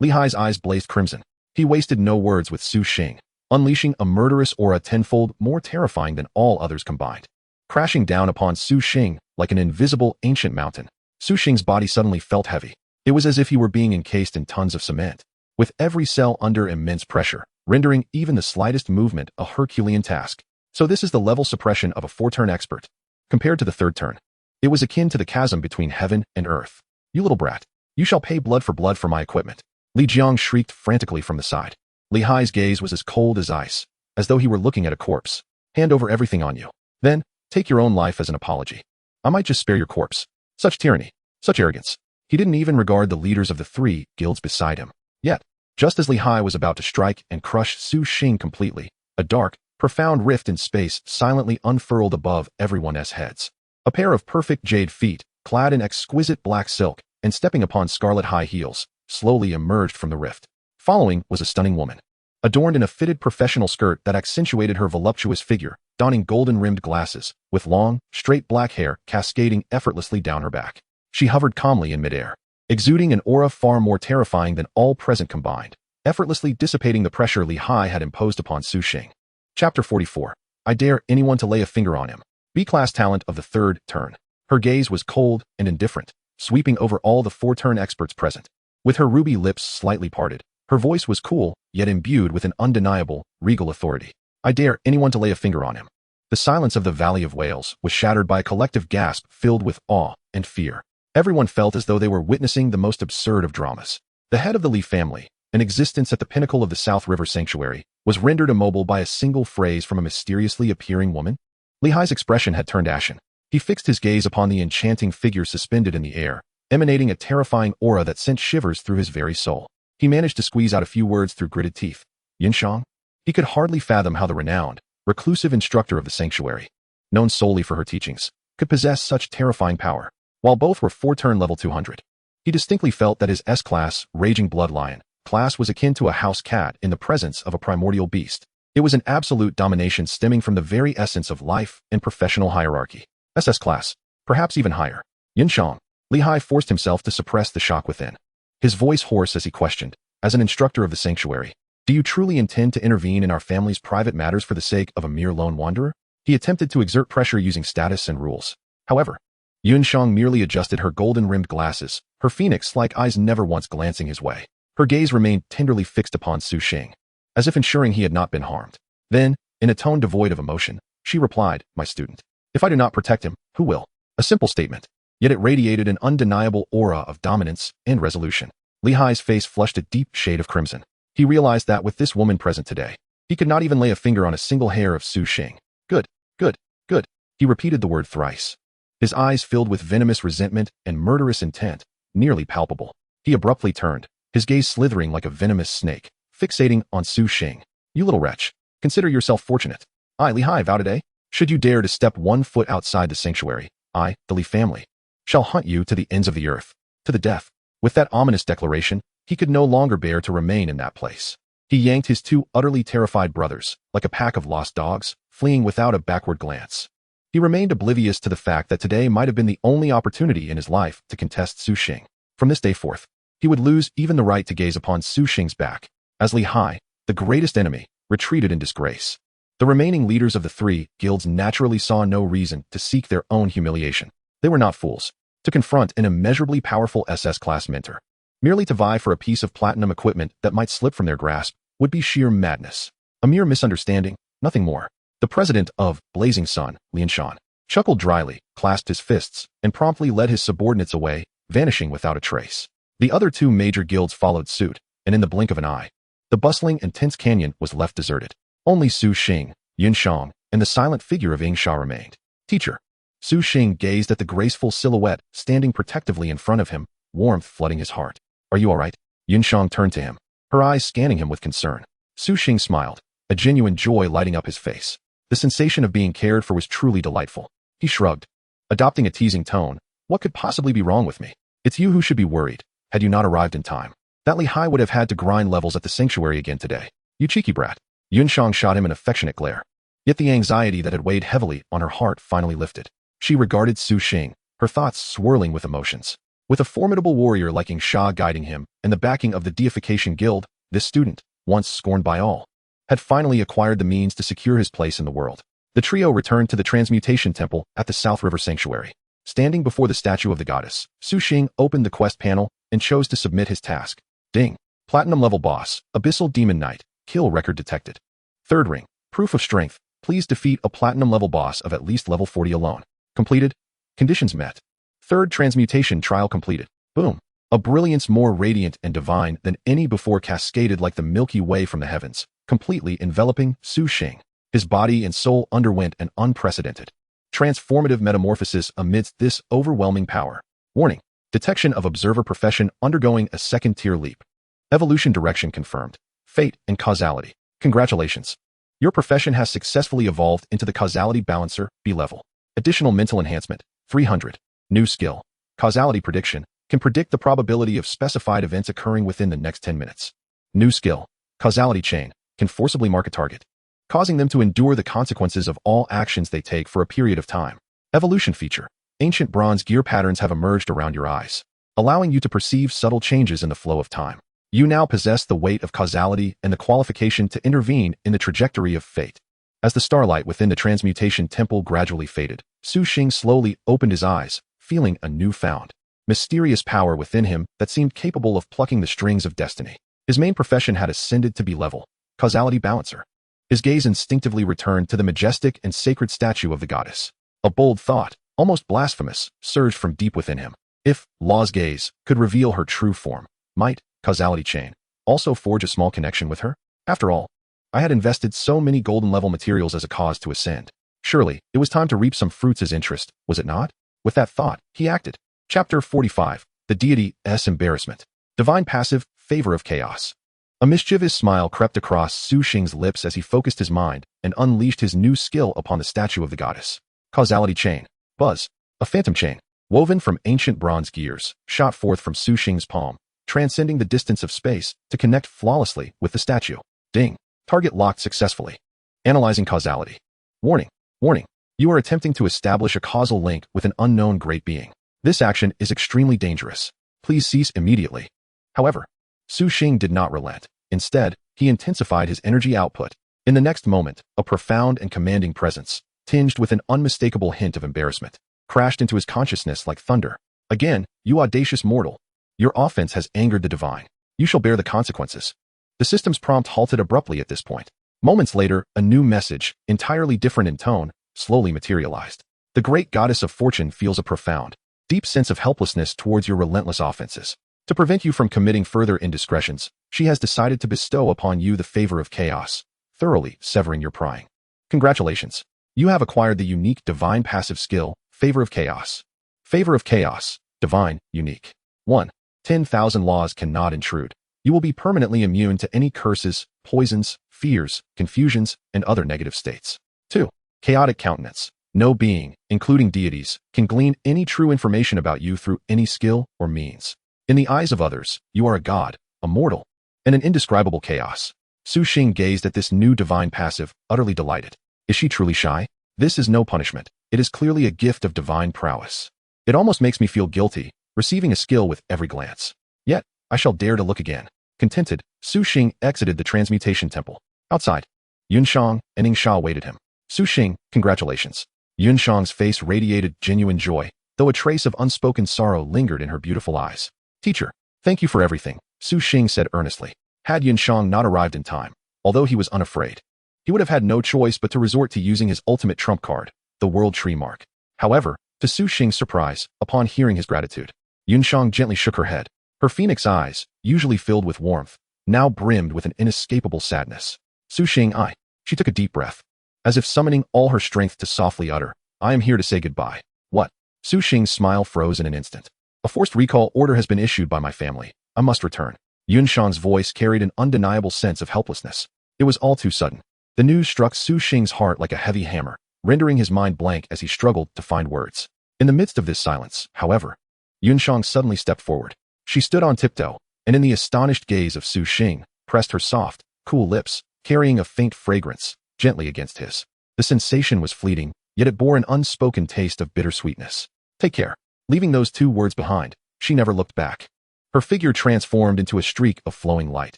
Li Hai's eyes blazed crimson. He wasted no words with Su Xing, unleashing a murderous aura tenfold more terrifying than all others combined. Crashing down upon Su Xing like an invisible ancient mountain, Su Xing's body suddenly felt heavy. It was as if he were being encased in tons of cement, with every cell under immense pressure, rendering even the slightest movement a Herculean task. So this is the level suppression of a 4-turn expert. Compared to the 3rd turn, it was akin to the chasm between heaven and earth. You little brat. You shall pay blood for my equipment. Li Jiang shrieked frantically from the side. Li Hai's gaze was as cold as ice, as though he were looking at a corpse. Hand over everything on you. Then, take your own life as an apology. I might just spare your corpse. Such tyranny. Such arrogance. He didn't even regard the leaders of the 3 guilds beside him. Yet, just as Li Hai was about to strike and crush Su Xing completely, a dark, profound rift in space silently unfurled above everyone's heads. A pair of perfect jade feet, clad in exquisite black silk and stepping upon scarlet high heels, slowly emerged from the rift. Following was a stunning woman, adorned in a fitted professional skirt that accentuated her voluptuous figure, donning golden-rimmed glasses, with long, straight black hair cascading effortlessly down her back. She hovered calmly in midair, exuding an aura far more terrifying than all present combined, effortlessly dissipating the pressure Li Hai had imposed upon Su Xing. Chapter 44. I dare anyone to lay a finger on him. B-class talent of the 3rd turn. Her gaze was cold and indifferent, sweeping over all the 4-turn experts present. With her ruby lips slightly parted, her voice was cool, yet imbued with an undeniable, regal authority. I dare anyone to lay a finger on him. The silence of the Valley of Whales was shattered by a collective gasp filled with awe and fear. Everyone felt as though they were witnessing the most absurd of dramas. The head of the Li family, in existence at the pinnacle of the South River Sanctuary, was rendered immobile by a single phrase from a mysteriously appearing woman. Li Hai's expression had turned ashen. He fixed his gaze upon the enchanting figure suspended in the air, emanating a terrifying aura that sent shivers through his very soul. He managed to squeeze out a few words through gritted teeth. Yinshang? He could hardly fathom how the renowned, reclusive instructor of the sanctuary, known solely for her teachings, could possess such terrifying power. While both were 4-turn level 200, he distinctly felt that his S-class, raging blood lion, class was akin to a house cat in the presence of a primordial beast. It was an absolute domination stemming from the very essence of life and professional hierarchy. SS class, perhaps even higher. Yinshang. Li Hai forced himself to suppress the shock within. His voice hoarse as he questioned, as an instructor of the sanctuary, do you truly intend to intervene in our family's private matters for the sake of a mere lone wanderer? He attempted to exert pressure using status and rules. However, Yunshang merely adjusted her golden-rimmed glasses, her phoenix-like eyes never once glancing his way. Her gaze remained tenderly fixed upon Su Xing, as if ensuring he had not been harmed. Then, in a tone devoid of emotion, she replied, my student. If I do not protect him, who will? A simple statement, yet it radiated an undeniable aura of dominance and resolution. Li Hai's face flushed a deep shade of crimson. He realized that with this woman present today, he could not even lay a finger on a single hair of Su Xing. Good, good, good. He repeated the word thrice. His eyes filled with venomous resentment and murderous intent, nearly palpable. He abruptly turned, his gaze slithering like a venomous snake, fixating on Su Xing. You little wretch, consider yourself fortunate. I, Li Hai, vow today, should you dare to step 1 foot outside the sanctuary, I, the Li family, shall hunt you to the ends of the earth, to the death. With that ominous declaration, he could no longer bear to remain in that place. He yanked his 2 utterly terrified brothers, like a pack of lost dogs, fleeing without a backward glance. He remained oblivious to the fact that today might have been the only opportunity in his life to contest Su Xing. From this day forth, he would lose even the right to gaze upon Su Xing's back, as Li Hai, the greatest enemy, retreated in disgrace. The remaining leaders of the 3 guilds naturally saw no reason to seek their own humiliation. They were not fools to confront an immeasurably powerful SS-class mentor. Merely to vie for a piece of platinum equipment that might slip from their grasp would be sheer madness. A mere misunderstanding, nothing more. The president of Blazing Sun, Lianshan, chuckled dryly, clasped his fists, and promptly led his subordinates away, vanishing without a trace. The other 2 major guilds followed suit, and in the blink of an eye, the bustling and tense canyon was left deserted. Only Su Xing, Yunshang, and the silent figure of Ying Sha remained. Teacher. Su Xing gazed at the graceful silhouette standing protectively in front of him, warmth flooding his heart. Are you all right? Yunshang turned to him, her eyes scanning him with concern. Su Xing smiled, a genuine joy lighting up his face. The sensation of being cared for was truly delightful. He shrugged, adopting a teasing tone. What could possibly be wrong with me? It's you who should be worried, had you not arrived in time. That Lehigh would have had to grind levels at the sanctuary again today. You cheeky brat. Yunshang shot him an affectionate glare. Yet the anxiety that had weighed heavily on her heart finally lifted. She regarded Su Xing, her thoughts swirling with emotions. With a formidable warrior like Ing Sha guiding him and the backing of the Deification Guild, this student, once scorned by all, had finally acquired the means to secure his place in the world. The trio returned to the Transmutation Temple at the South River Sanctuary. Standing before the statue of the goddess, Su Xing opened the quest panel and chose to submit his task. Ding. Platinum level boss, Abyssal Demon Knight, kill record detected. Third ring, proof of strength, please defeat a platinum level boss of at least level 40 alone. Completed. Conditions met. Third transmutation trial completed. Boom. A brilliance more radiant and divine than any before cascaded like the Milky Way from the heavens, completely enveloping Su Xing. His body and soul underwent an unprecedented, transformative metamorphosis amidst this overwhelming power. Warning. Detection of observer profession undergoing a second-tier leap. Evolution direction confirmed. Fate and causality. Congratulations. Your profession has successfully evolved into the Causality Balancer, B level. Additional mental enhancement, 300. New skill. Causality prediction, can predict the probability of specified events occurring within the next 10 minutes. New skill. Causality chain, can forcibly mark a target, causing them to endure the consequences of all actions they take for a period of time. Evolution feature. Ancient bronze gear patterns have emerged around your eyes, allowing you to perceive subtle changes in the flow of time. You now possess the weight of causality and the qualification to intervene in the trajectory of fate. As the starlight within the transmutation temple gradually faded, Su Xing slowly opened his eyes, feeling a newfound, mysterious power within him that seemed capable of plucking the strings of destiny. His main profession had ascended to B-level, Causality Balancer. His gaze instinctively returned to the majestic and sacred statue of the goddess. A bold thought, almost blasphemous, surged from deep within him. If Law's gaze could reveal her true form, might Causality Chain also forge a small connection with her? After all, I had invested so many golden level materials as a cause to ascend. Surely, it was time to reap some fruits as interest, was it not? With that thought, he acted. Chapter 45. The Deity's Embarrassment. Divine Passive, Favor of Chaos. A mischievous smile crept across Su Xing's lips as he focused his mind and unleashed his new skill upon the statue of the goddess. Causality Chain. Buzz. A phantom chain, woven from ancient bronze gears, shot forth from Su Xing's palm, transcending the distance of space to connect flawlessly with the statue. Ding. Target locked successfully. Analyzing causality. Warning. Warning. You are attempting to establish a causal link with an unknown great being. This action is extremely dangerous. Please cease immediately. However, Su Xing did not relent. Instead, he intensified his energy output. In the next moment, a profound and commanding presence, tinged with an unmistakable hint of embarrassment, crashed into his consciousness like thunder. Again, you audacious mortal. Your offense has angered the divine. You shall bear the consequences. The system's prompt halted abruptly at this point. Moments later, a new message, entirely different in tone, slowly materialized. The great goddess of fortune feels a profound, deep sense of helplessness towards your relentless offenses. To prevent you from committing further indiscretions, she has decided to bestow upon you the favor of chaos, thoroughly severing your prying. Congratulations. You have acquired the unique divine passive skill, Favor of Chaos. Favor of Chaos, divine, unique. 1. 10,000 laws cannot intrude. You will be permanently immune to any curses, poisons, fears, confusions, and other negative states. 2. Chaotic countenance. No being, including deities, can glean any true information about you through any skill or means. In the eyes of others, you are a god, a mortal, and an indescribable chaos. Su Xing gazed at this new divine passive, utterly delighted. Is she truly shy? This is no punishment. It is clearly a gift of divine prowess. It almost makes me feel guilty, receiving a skill with every glance. Yet, I shall dare to look again. Contented, Su Xing exited the Transmutation Temple. Outside, Yunshang and Ing Sha awaited him. Su Xing, congratulations. Yunshang's face radiated genuine joy, though a trace of unspoken sorrow lingered in her beautiful eyes. Teacher, thank you for everything, Su Xing said earnestly. Had Yunshang not arrived in time, although he was unafraid, he would have had no choice but to resort to using his ultimate trump card, the World Tree Mark. However, to Su Xing's surprise, upon hearing his gratitude, Yunshang gently shook her head. Her phoenix eyes, usually filled with warmth, now brimmed with an inescapable sadness. Su Xing, she took a deep breath, as if summoning all her strength to softly utter, I am here to say goodbye. What? Su Xing's smile froze in an instant. A forced recall order has been issued by my family. I must return. Yunshang's voice carried an undeniable sense of helplessness. It was all too sudden. The news struck Su Xing's heart like a heavy hammer, rendering his mind blank as he struggled to find words. In the midst of this silence, however, Yunshang suddenly stepped forward. She stood on tiptoe, and in the astonished gaze of Su Xing, pressed her soft, cool lips, carrying a faint fragrance, gently against his. The sensation was fleeting, yet it bore an unspoken taste of bittersweetness. Take care. Leaving those 2 words behind, she never looked back. Her figure transformed into a streak of flowing light,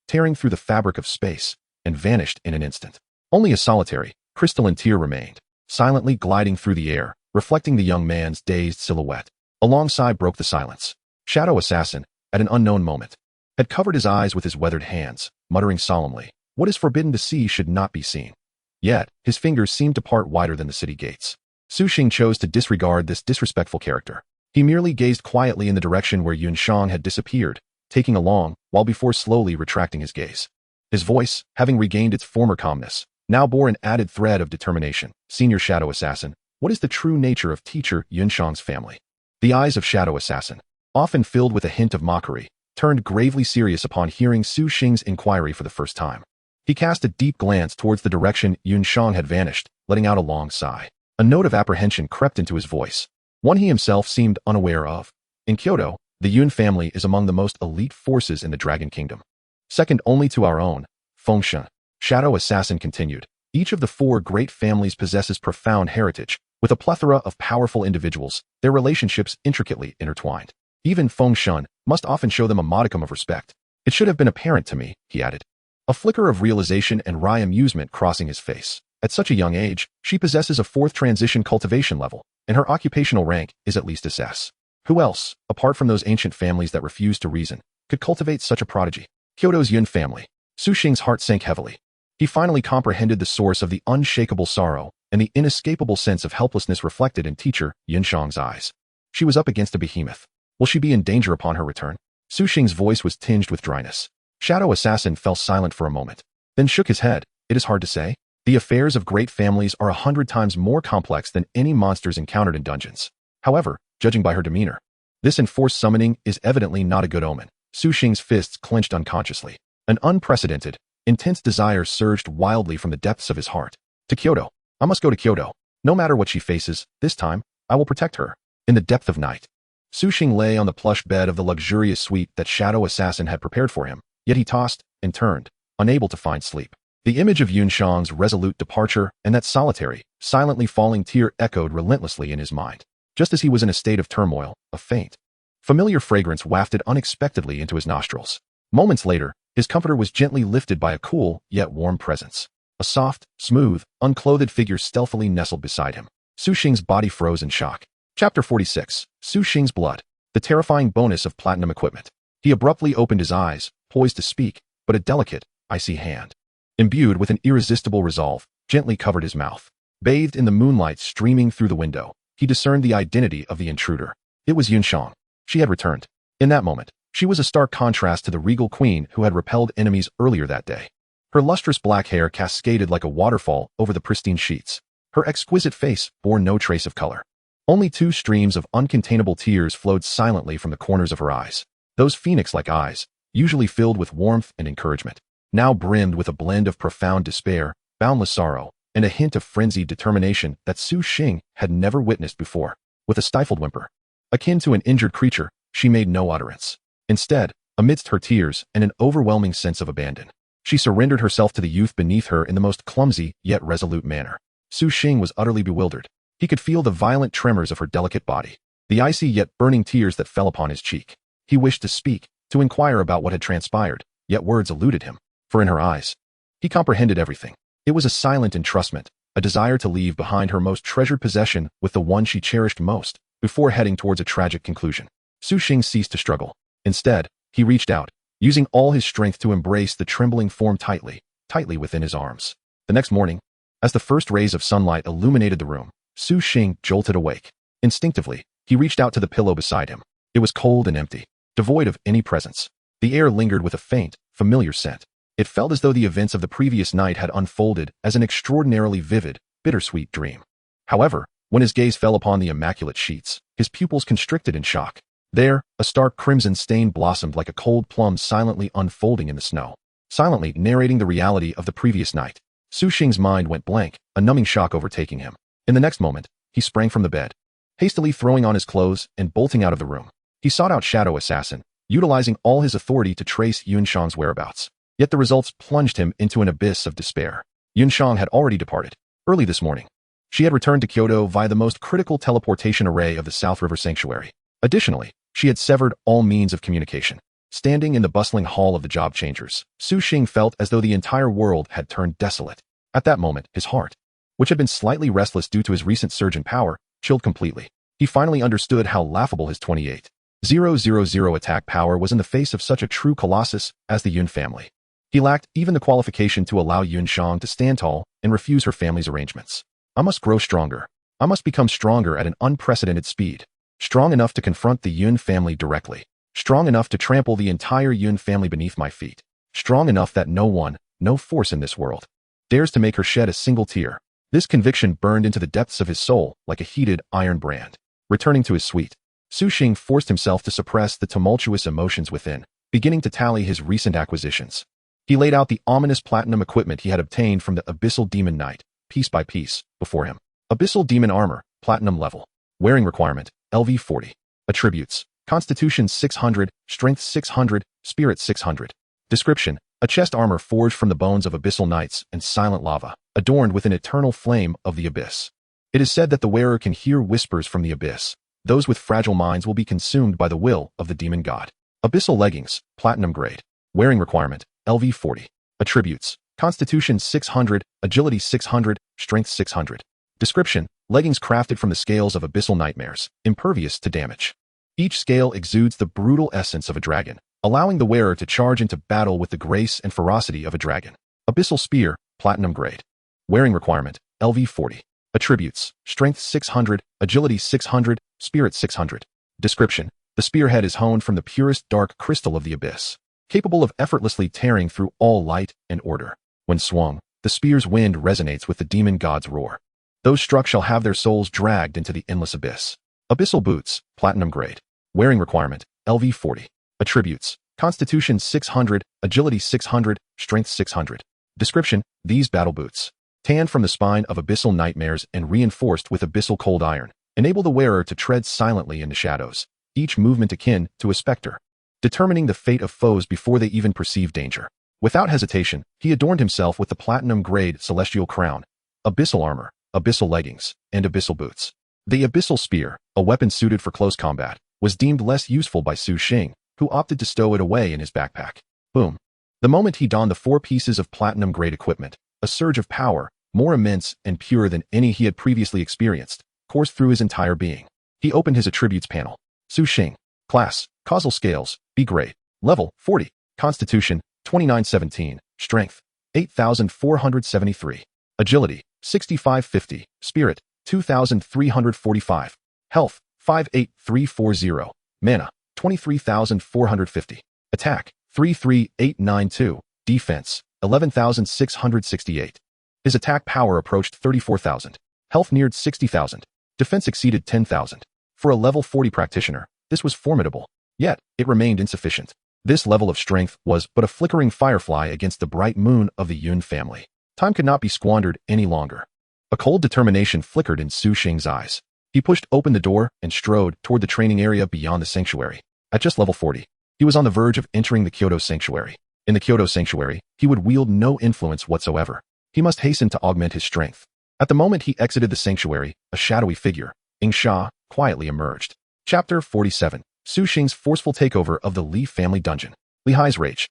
tearing through the fabric of space, and vanished in an instant. Only a solitary, crystalline tear remained, silently gliding through the air, reflecting the young man's dazed silhouette. A long sigh broke the silence. Shadow Assassin, at an unknown moment, had covered his eyes with his weathered hands, muttering solemnly, "What is forbidden to see should not be seen." Yet, his fingers seemed to part wider than the city gates. Su Xing chose to disregard this disrespectful character. He merely gazed quietly in the direction where Yunshang had disappeared, taking a long while before slowly retracting his gaze. His voice, having regained its former calmness, now bore an added thread of determination. "Senior Shadow Assassin, what is the true nature of teacher Yunshang's family?" The eyes of Shadow Assassin, often filled with a hint of mockery, turned gravely serious upon hearing Su Xing's inquiry for the first time. He cast a deep glance towards the direction Yunshang had vanished, letting out a long sigh. A note of apprehension crept into his voice, one he himself seemed unaware of. In Kyoto, the Yun family is among the most elite forces in the Dragon Kingdom, second only to our own, Fengshen. Shadow Assassin continued. Each of the 4 great families possesses profound heritage, with a plethora of powerful individuals, their relationships intricately intertwined. Even Fengshen must often show them a modicum of respect. It should have been apparent to me, he added, a flicker of realization and wry amusement crossing his face. At such a young age, she possesses a 4th transition cultivation level, and her occupational rank is at least SS. Who else, apart from those ancient families that refuse to reason, could cultivate such a prodigy? Kyoto's Yun family. Su Xing's heart sank heavily. He finally comprehended the source of the unshakable sorrow and the inescapable sense of helplessness reflected in teacher Yunshang's eyes. She was up against a behemoth. Will she be in danger upon her return? Su Xing's voice was tinged with dryness. Shadow Assassin fell silent for a moment, then shook his head. It is hard to say. The affairs of great families are 100 times more complex than any monsters encountered in dungeons. However, judging by her demeanor, this enforced summoning is evidently not a good omen. Su Xing's fists clenched unconsciously. An unprecedented, intense desire surged wildly from the depths of his heart. To Kyoto. I must go to Kyoto. No matter what she faces, this time, I will protect her. In the depth of night, Su Xing lay on the plush bed of the luxurious suite that Shadow Assassin had prepared for him, yet he tossed and turned, unable to find sleep. The image of Yunshang's resolute departure and that solitary, silently falling tear echoed relentlessly in his mind. Just as he was in a state of turmoil, a faint, familiar fragrance wafted unexpectedly into his nostrils. Moments later, his comforter was gently lifted by a cool, yet warm presence. A soft, smooth, unclothed figure stealthily nestled beside him. Su Xing's body froze in shock. Chapter 46. Su Xing's Blood. The terrifying bonus of platinum equipment. He abruptly opened his eyes, poised to speak, but a delicate, icy hand, imbued with an irresistible resolve, gently covered his mouth. Bathed in the moonlight streaming through the window, he discerned the identity of the intruder. It was Yunshang. She had returned. In that moment, she was a stark contrast to the regal queen who had repelled enemies earlier that day. Her lustrous black hair cascaded like a waterfall over the pristine sheets. Her exquisite face bore no trace of color. Only 2 streams of uncontainable tears flowed silently from the corners of her eyes. Those phoenix-like eyes, usually filled with warmth and encouragement, now brimmed with a blend of profound despair, boundless sorrow, and a hint of frenzied determination that Su Xing had never witnessed before. With a stifled whimper, akin to an injured creature, she made no utterance. Instead, amidst her tears and an overwhelming sense of abandon, she surrendered herself to the youth beneath her in the most clumsy yet resolute manner. Su Xing was utterly bewildered. He could feel the violent tremors of her delicate body, the icy yet burning tears that fell upon his cheek. He wished to speak, to inquire about what had transpired, yet words eluded him, for in her eyes, he comprehended everything. It was a silent entrustment, a desire to leave behind her most treasured possession with the one she cherished most, before heading towards a tragic conclusion. Su Xing ceased to struggle. Instead, he reached out, using all his strength to embrace the trembling form tightly within his arms. The next morning, as the first rays of sunlight illuminated the room, Su Xing jolted awake. Instinctively, he reached out to the pillow beside him. It was cold and empty, devoid of any presence. The air lingered with a faint, familiar scent. It felt as though the events of the previous night had unfolded as an extraordinarily vivid, bittersweet dream. However, when his gaze fell upon the immaculate sheets, his pupils constricted in shock. There, a stark crimson stain blossomed like a cold plum silently unfolding in the snow, silently narrating the reality of the previous night. Su Xing's mind went blank, a numbing shock overtaking him. In the next moment, he sprang from the bed, hastily throwing on his clothes and bolting out of the room. He sought out Shadow Assassin, utilizing all his authority to trace Yunshang's whereabouts. Yet the results plunged him into an abyss of despair. Yunshang had already departed. Early this morning, she had returned to Kyoto via the most critical teleportation array of the South River Sanctuary. Additionally, she had severed all means of communication. Standing in the bustling hall of the job changers, Su Xing felt as though the entire world had turned desolate. At that moment, his heart, which had been slightly restless due to his recent surge in power, chilled completely. He finally understood how laughable his 28,000 attack power was in the face of such a true colossus as the Yun family. He lacked even the qualification to allow Yunshang to stand tall and refuse her family's arrangements. I must grow stronger. I must become stronger at an unprecedented speed. Strong enough to confront the Yun family directly. Strong enough to trample the entire Yun family beneath my feet. Strong enough that no one, no force in this world, dares to make her shed a single tear. This conviction burned into the depths of his soul like a heated iron brand. Returning to his suite, Su Xing forced himself to suppress the tumultuous emotions within, beginning to tally his recent acquisitions. He laid out the ominous platinum equipment he had obtained from the Abyssal Demon Knight, piece by piece, before him. Abyssal Demon Armor, Platinum Level. Wearing requirement, LV 40. Attributes, Constitution 600, Strength 600, Spirit 600. Description, a chest armor forged from the bones of Abyssal Knights and silent lava, adorned with an eternal flame of the abyss. It is said that the wearer can hear whispers from the abyss. Those with fragile minds will be consumed by the will of the demon god. Abyssal Leggings, Platinum Grade. Wearing requirement, LV 40. Attributes, Constitution 600, Agility 600, Strength 600. Description, leggings crafted from the scales of abyssal nightmares, impervious to damage. Each scale exudes the brutal essence of a dragon, allowing the wearer to charge into battle with the grace and ferocity of a dragon. Abyssal Spear, Platinum Grade. Wearing requirement, LV 40. Attributes, Strength 600, Agility 600, Spirit 600. Description, the spearhead is honed from the purest dark crystal of the abyss, capable of effortlessly tearing through all light and order. When swung, the spear's wind resonates with the demon god's roar. Those struck shall have their souls dragged into the endless abyss. Abyssal Boots, Platinum Grade. Wearing requirement, LV 40. Attributes, Constitution 600, Agility 600, Strength 600. Description, these battle boots, tanned from the spine of abyssal nightmares and reinforced with abyssal cold iron, enable the wearer to tread silently in the shadows, each movement akin to a specter, determining the fate of foes before they even perceive danger. Without hesitation, he adorned himself with the Platinum Grade Celestial Crown, Abyssal Armor, Abyssal Leggings, and Abyssal Boots. The Abyssal Spear, a weapon suited for close combat, was deemed less useful by Su Xing, who opted to stow it away in his backpack. Boom. The moment he donned the 4 pieces of Platinum Grade equipment, a surge of power, more immense and pure than any he had previously experienced, coursed through his entire being. He opened his attributes panel. Su Xing. Class, Causal Scales, B Grade. Level, 40. Constitution, 2917. Strength, 8473. Agility, 6550. Spirit, 2345. Health, 58340. Mana, 23,450. Attack, 33892. Defense, 11,668. His attack power approached 34,000. Health neared 60,000. Defense exceeded 10,000. For a level 40 practitioner, this was formidable. Yet, it remained insufficient. This level of strength was but a flickering firefly against the bright moon of the Yun family. Time could not be squandered any longer. A cold determination flickered in Su Xing's eyes. He pushed open the door and strode toward the training area beyond the sanctuary. At just level 40, he was on the verge of entering the Kyoto Sanctuary. In the Kyoto Sanctuary, he would wield no influence whatsoever. He must hasten to augment his strength. At the moment he exited the sanctuary, a shadowy figure, Sha, quietly emerged. Chapter 47. Su Xing's forceful takeover of the Li family dungeon. Li Hai's rage.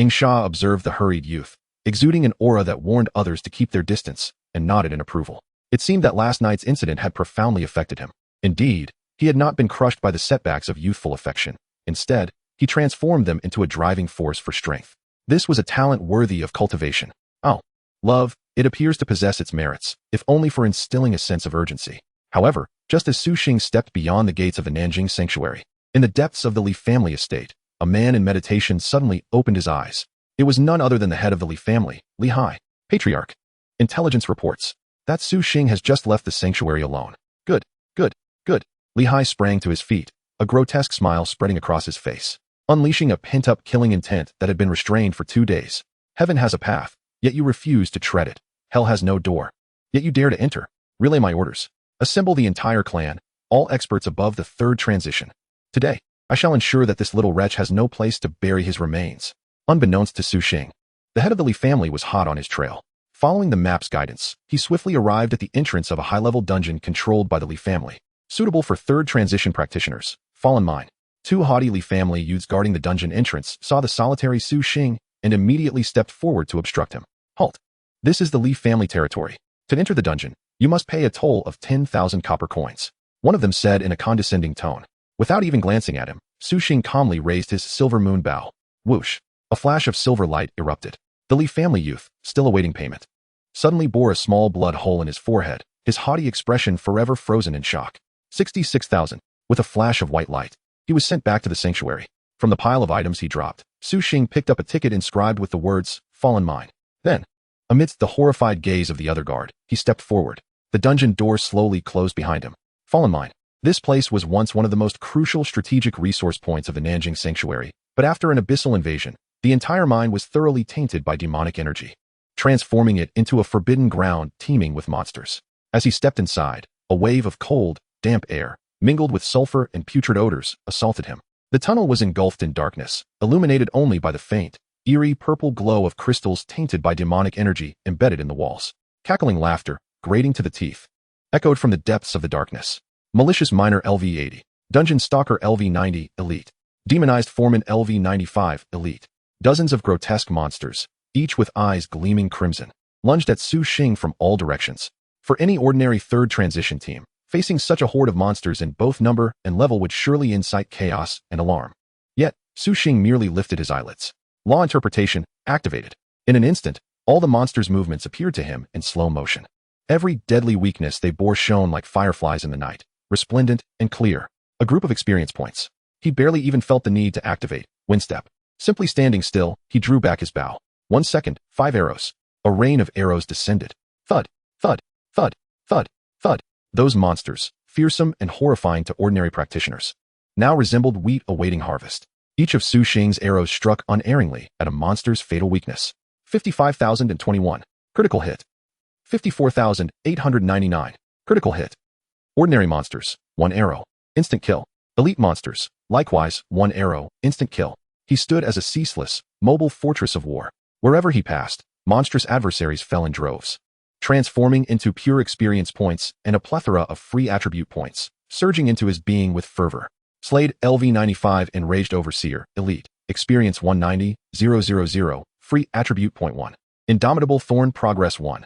Sha observed the hurried youth, exuding an aura that warned others to keep their distance, and nodded in approval. It seemed that last night's incident had profoundly affected him. Indeed, he had not been crushed by the setbacks of youthful affection. Instead, he transformed them into a driving force for strength. This was a talent worthy of cultivation. Oh, love, it appears to possess its merits, if only for instilling a sense of urgency. However, just as Su Xing stepped beyond the gates of the Nanjing Sanctuary, in the depths of the Li family estate, a man in meditation suddenly opened his eyes. It was none other than the head of the Li family, Li Hai, Patriarch. Intelligence reports that Su Xing has just left the sanctuary alone. Good, good, good. Li Hai sprang to his feet, a grotesque smile spreading across his face, unleashing a pent-up killing intent that had been restrained for 2 days. Heaven has a path, yet you refuse to tread it. Hell has no door, yet you dare to enter. Relay my orders. Assemble the entire clan, all experts above the 3rd transition. Today, I shall ensure that this little wretch has no place to bury his remains. Unbeknownst to Su Xing, the head of the Li family was hot on his trail. Following the map's guidance, he swiftly arrived at the entrance of a high-level dungeon controlled by the Li family, suitable for third transition practitioners. Fallen Mind. Two haughty Li family youths guarding the dungeon entrance saw the solitary Su Xing and immediately stepped forward to obstruct him. Halt! This is the Li family territory. To enter the dungeon, you must pay a toll of 10,000 copper coins. One of them said in a condescending tone. Without even glancing at him, Su Xing calmly raised his silver moon bow. Whoosh! A flash of silver light erupted. The Li family youth, still awaiting payment, suddenly bore a small blood hole in his forehead, his haughty expression forever frozen in shock. 66,000. With a flash of white light, he was sent back to the sanctuary. From the pile of items he dropped, Su Xing picked up a ticket inscribed with the words, Fallen Mind. Then, amidst the horrified gaze of the other guard, he stepped forward. The dungeon door slowly closed behind him. Fallen Mind. This place was once one of the most crucial strategic resource points of the Nanjing Sanctuary, but after an abyssal invasion, the entire mine was thoroughly tainted by demonic energy, transforming it into a forbidden ground teeming with monsters. As he stepped inside, a wave of cold, damp air, mingled with sulfur and putrid odors, assaulted him. The tunnel was engulfed in darkness, illuminated only by the faint, eerie purple glow of crystals tainted by demonic energy embedded in the walls. Cackling laughter, grating to the teeth, echoed from the depths of the darkness. Malicious Miner LV-80, Dungeon Stalker LV-90, Elite, Demonized Foreman LV-95, Elite. Dozens of grotesque monsters, each with eyes gleaming crimson, lunged at Su Xing from all directions. For any ordinary third transition team, facing such a horde of monsters in both number and level would surely incite chaos and alarm. Yet, Su Xing merely lifted his eyelids. Law interpretation activated. In an instant, all the monsters' movements appeared to him in slow motion. Every deadly weakness they bore shone like fireflies in the night, resplendent and clear. A group of experience points. He barely even felt the need to activate. Windstep. Simply standing still, he drew back his bow. 1 second, 5 arrows. A rain of arrows descended. Thud, thud, thud, thud, thud. Those monsters, fearsome and horrifying to ordinary practitioners, now resembled wheat awaiting harvest. Each of Su Xing's arrows struck unerringly at a monster's fatal weakness. 55,021. Critical hit. 54,899. Critical hit. Ordinary monsters, 1 arrow. Instant kill. Elite monsters, likewise, 1 arrow, instant kill. He stood as a ceaseless, mobile fortress of war. Wherever he passed, monstrous adversaries fell in droves, transforming into pure experience points and a plethora of free attribute points, surging into his being with fervor. Slayed LV-95 Enraged Overseer, Elite, Experience 190, 000, Free Attribute Point 1. Indomitable Thorn Progress 1.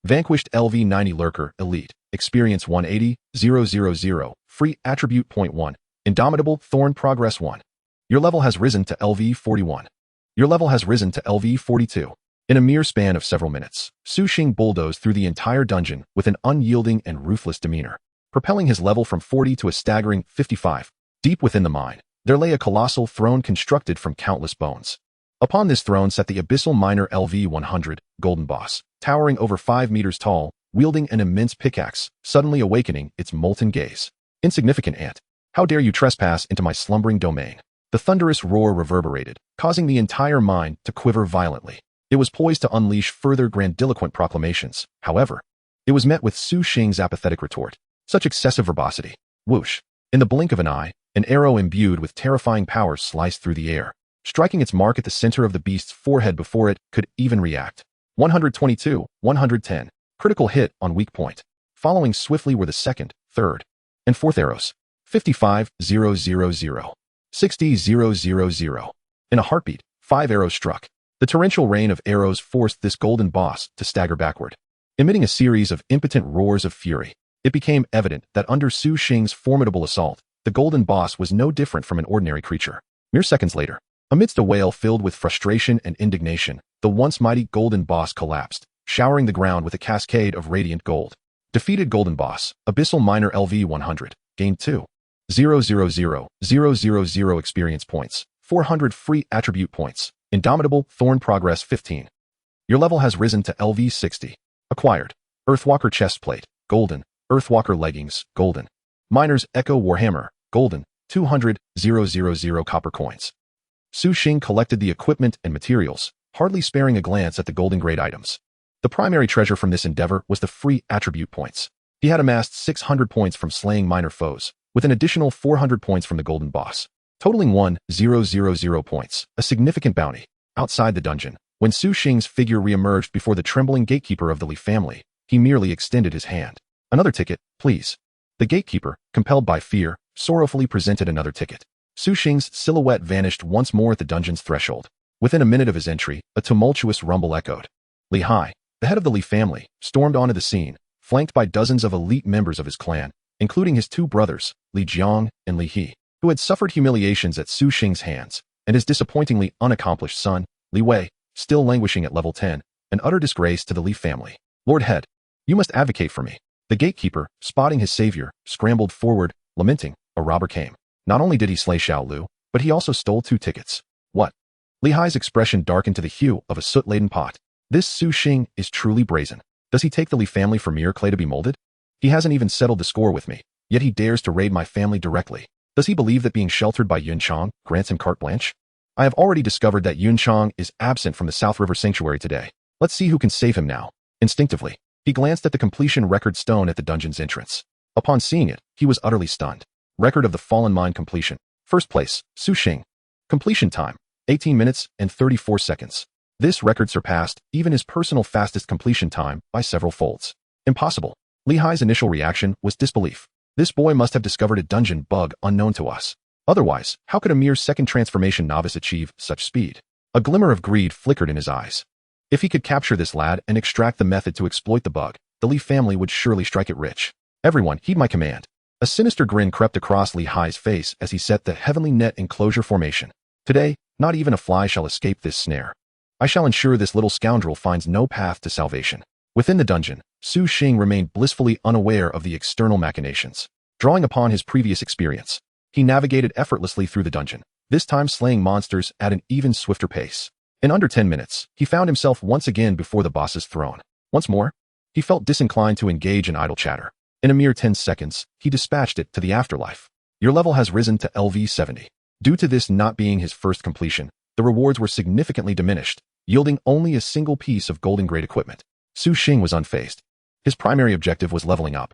Vanquished LV-90 Lurker, Elite, Experience 180, 000, Free Attribute Point 1. Indomitable Thorn Progress 1. Your level has risen to LV-41. Your level has risen to LV-42. In a mere span of several minutes, Su Xing bulldozed through the entire dungeon with an unyielding and ruthless demeanor, propelling his level from 40 to a staggering 55. Deep within the mine, there lay a colossal throne constructed from countless bones. Upon this throne sat the abyssal miner LV-100, Golden Boss, towering over 5 meters tall, wielding an immense pickaxe, suddenly awakening its molten gaze. Insignificant ant, how dare you trespass into my slumbering domain? The thunderous roar reverberated, causing the entire mine to quiver violently. It was poised to unleash further grandiloquent proclamations. However, it was met with Su Xing's apathetic retort. Such excessive verbosity. Whoosh. In the blink of an eye, an arrow imbued with terrifying power sliced through the air, striking its mark at the center of the beast's forehead before it could even react. 122, 110. Critical hit on weak point. Following swiftly were the second, third, and fourth arrows. 55, 000. 60, 000. In a heartbeat, 5 arrows struck. The torrential rain of arrows forced this golden boss to stagger backward. Emitting a series of impotent roars of fury, it became evident that under Su Xing's formidable assault, the golden boss was no different from an ordinary creature. Mere seconds later, amidst a wail filled with frustration and indignation, the once mighty golden boss collapsed, showering the ground with a cascade of radiant gold. Defeated golden boss, abyssal miner LV-100, gained 2. 000 experience points, 400 free attribute points. Indomitable Thorn Progress 15. Your level has risen to LV-60. Acquired. Earthwalker Chestplate, Golden. Earthwalker Leggings, Golden. Miner's Echo Warhammer, Golden. 200, 000 copper coins. Su Xing collected the equipment and materials, hardly sparing a glance at the golden grade items. The primary treasure from this endeavor was the free attribute points. He had amassed 600 points from slaying minor foes, with an additional 400 points from the golden boss. totaling 1,000 points, a significant bounty. Outside the dungeon, when Su Xing's figure re-emerged before the trembling gatekeeper of the Li family, he merely extended his hand. Another ticket, please. The gatekeeper, compelled by fear, sorrowfully presented another ticket. Su Xing's silhouette vanished once more at the dungeon's threshold. Within a minute of his entry, a tumultuous rumble echoed. Li Hai, the head of the Li family, stormed onto the scene, flanked by dozens of elite members of his clan, including his two brothers, Li Jiang and Li He, who had suffered humiliations at Su Xing's hands, and his disappointingly unaccomplished son, Li Wei, still languishing at level 10, an utter disgrace to the Li family. Lord Head, you must advocate for me. The gatekeeper, spotting his savior, scrambled forward, lamenting, a robber came. Not only did he slay Xiao Lu, but he also stole 2 tickets. What? Li Hai's expression darkened to the hue of a soot-laden pot. This Su Xing is truly brazen. Does he take the Li family for mere clay to be molded? He hasn't even settled the score with me, yet he dares to raid my family directly. Does he believe that being sheltered by Yun Chang grants him carte blanche? I have already discovered that Yun Chang is absent from the South River Sanctuary today. Let's see who can save him now. Instinctively, he glanced at the completion record stone at the dungeon's entrance. Upon seeing it, he was utterly stunned. Record of the Fallen Mind completion. First place, Su Xing. Completion time, 18 minutes and 34 seconds. This record surpassed even his personal fastest completion time by several folds. Impossible. Li Hai's initial reaction was disbelief. This boy must have discovered a dungeon bug unknown to us. Otherwise, how could a mere second transformation novice achieve such speed? A glimmer of greed flickered in his eyes. If he could capture this lad and extract the method to exploit the bug, the Li family would surely strike it rich. Everyone, heed my command. A sinister grin crept across Li Hai's face as he set the heavenly net enclosure formation. Today, not even a fly shall escape this snare. I shall ensure this little scoundrel finds no path to salvation. Within the dungeon, Su Xing remained blissfully unaware of the external machinations. Drawing upon his previous experience, he navigated effortlessly through the dungeon, this time slaying monsters at an even swifter pace. In under 10 minutes, he found himself once again before the boss's throne. Once more, he felt disinclined to engage in idle chatter. In a mere 10 seconds, he dispatched it to the afterlife. Your level has risen to LV 70. Due to this not being his first completion, the rewards were significantly diminished, yielding only a single piece of golden-grade equipment. Su Xing was unfazed. His primary objective was leveling up.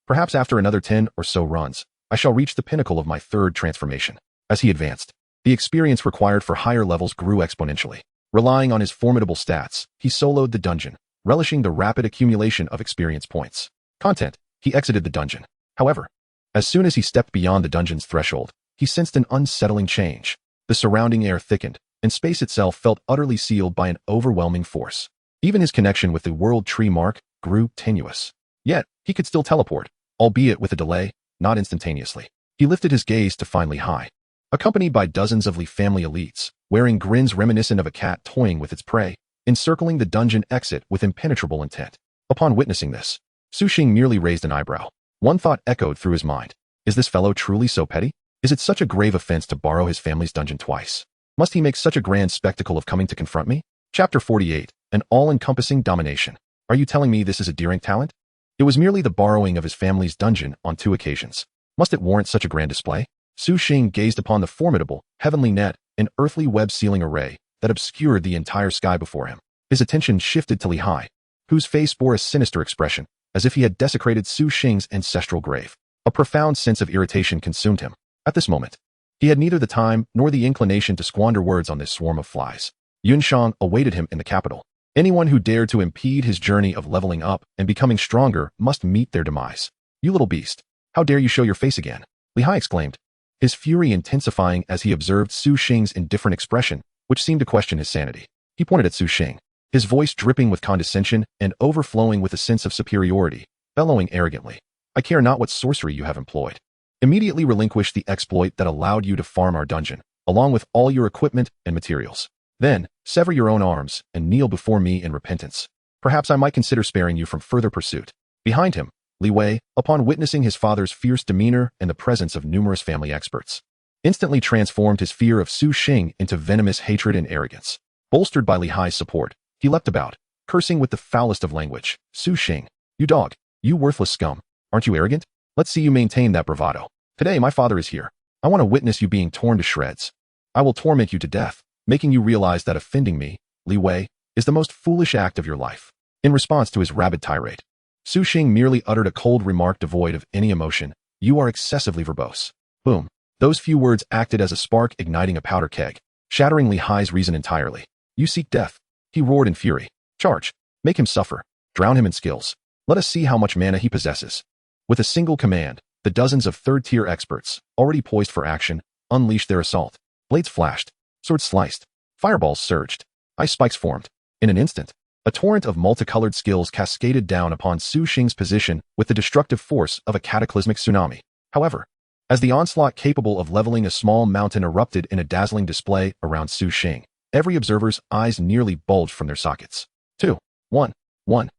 Perhaps after another 10 or so runs, I shall reach the pinnacle of my third transformation. As he advanced, the experience required for higher levels grew exponentially. Relying on his formidable stats, he soloed the dungeon, relishing the rapid accumulation of experience points. Content, he exited the dungeon. However, as soon as he stepped beyond the dungeon's threshold, he sensed an unsettling change. The surrounding air thickened, and space itself felt utterly sealed by an overwhelming force. Even his connection with the World Tree Mark grew tenuous. Yet, he could still teleport, albeit with a delay, not instantaneously. He lifted his gaze to find Li Hai. Accompanied by dozens of Li family elites, wearing grins reminiscent of a cat toying with its prey, encircling the dungeon exit with impenetrable intent. Upon witnessing this, Su Xing merely raised an eyebrow. One thought echoed through his mind. Is this fellow truly so petty? Is it such a grave offense to borrow his family's dungeon twice? Must he make such a grand spectacle of coming to confront me? Chapter 48, an all-encompassing domination. Are you telling me this is a D-rank talent? It was merely the borrowing of his family's dungeon on 2 occasions. Must it warrant such a grand display? Su Xing gazed upon the formidable, heavenly net, an earthly web-sealing array that obscured the entire sky before him. His attention shifted to Li Hai, whose face bore a sinister expression, as if he had desecrated Su Xing's ancestral grave. A profound sense of irritation consumed him. At this moment, he had neither the time nor the inclination to squander words on this swarm of flies. Yun Chang awaited him in the capital. Anyone who dared to impede his journey of leveling up and becoming stronger must meet their demise. You little beast, how dare you show your face again? Li Hai exclaimed, his fury intensifying as he observed Su Xing's indifferent expression, which seemed to question his sanity. He pointed at Su Xing, his voice dripping with condescension and overflowing with a sense of superiority, bellowing arrogantly. I care not what sorcery you have employed. Immediately relinquish the exploit that allowed you to farm our dungeon, along with all your equipment and materials. Then, sever your own arms and kneel before me in repentance. Perhaps I might consider sparing you from further pursuit. Behind him, Li Wei, upon witnessing his father's fierce demeanor and the presence of numerous family experts, instantly transformed his fear of Su Xing into venomous hatred and arrogance. Bolstered by Li Hai's support, he leapt about, cursing with the foulest of language. Su Xing, you dog, you worthless scum. Aren't you arrogant? Let's see you maintain that bravado. Today my father is here. I want to witness you being torn to shreds. I will torment you to death, making you realize that offending me, Li Wei, is the most foolish act of your life. In response to his rabid tirade, Su Xing merely uttered a cold remark devoid of any emotion. You are excessively verbose. Boom. Those few words acted as a spark igniting a powder keg, shattering Li Hai's reason entirely. You seek death. He roared in fury. Charge. Make him suffer. Drown him in skills. Let us see how much mana he possesses. With a single command, the dozens of third-tier experts, already poised for action, unleashed their assault. Blades flashed. Swords sliced. Fireballs surged. Ice spikes formed. In an instant, a torrent of multicolored skills cascaded down upon Su Xing's position with the destructive force of a cataclysmic tsunami. However, as the onslaught capable of leveling a small mountain erupted in a dazzling display around Su Xing, every observer's eyes nearly bulged from their sockets. 2, 1, 1,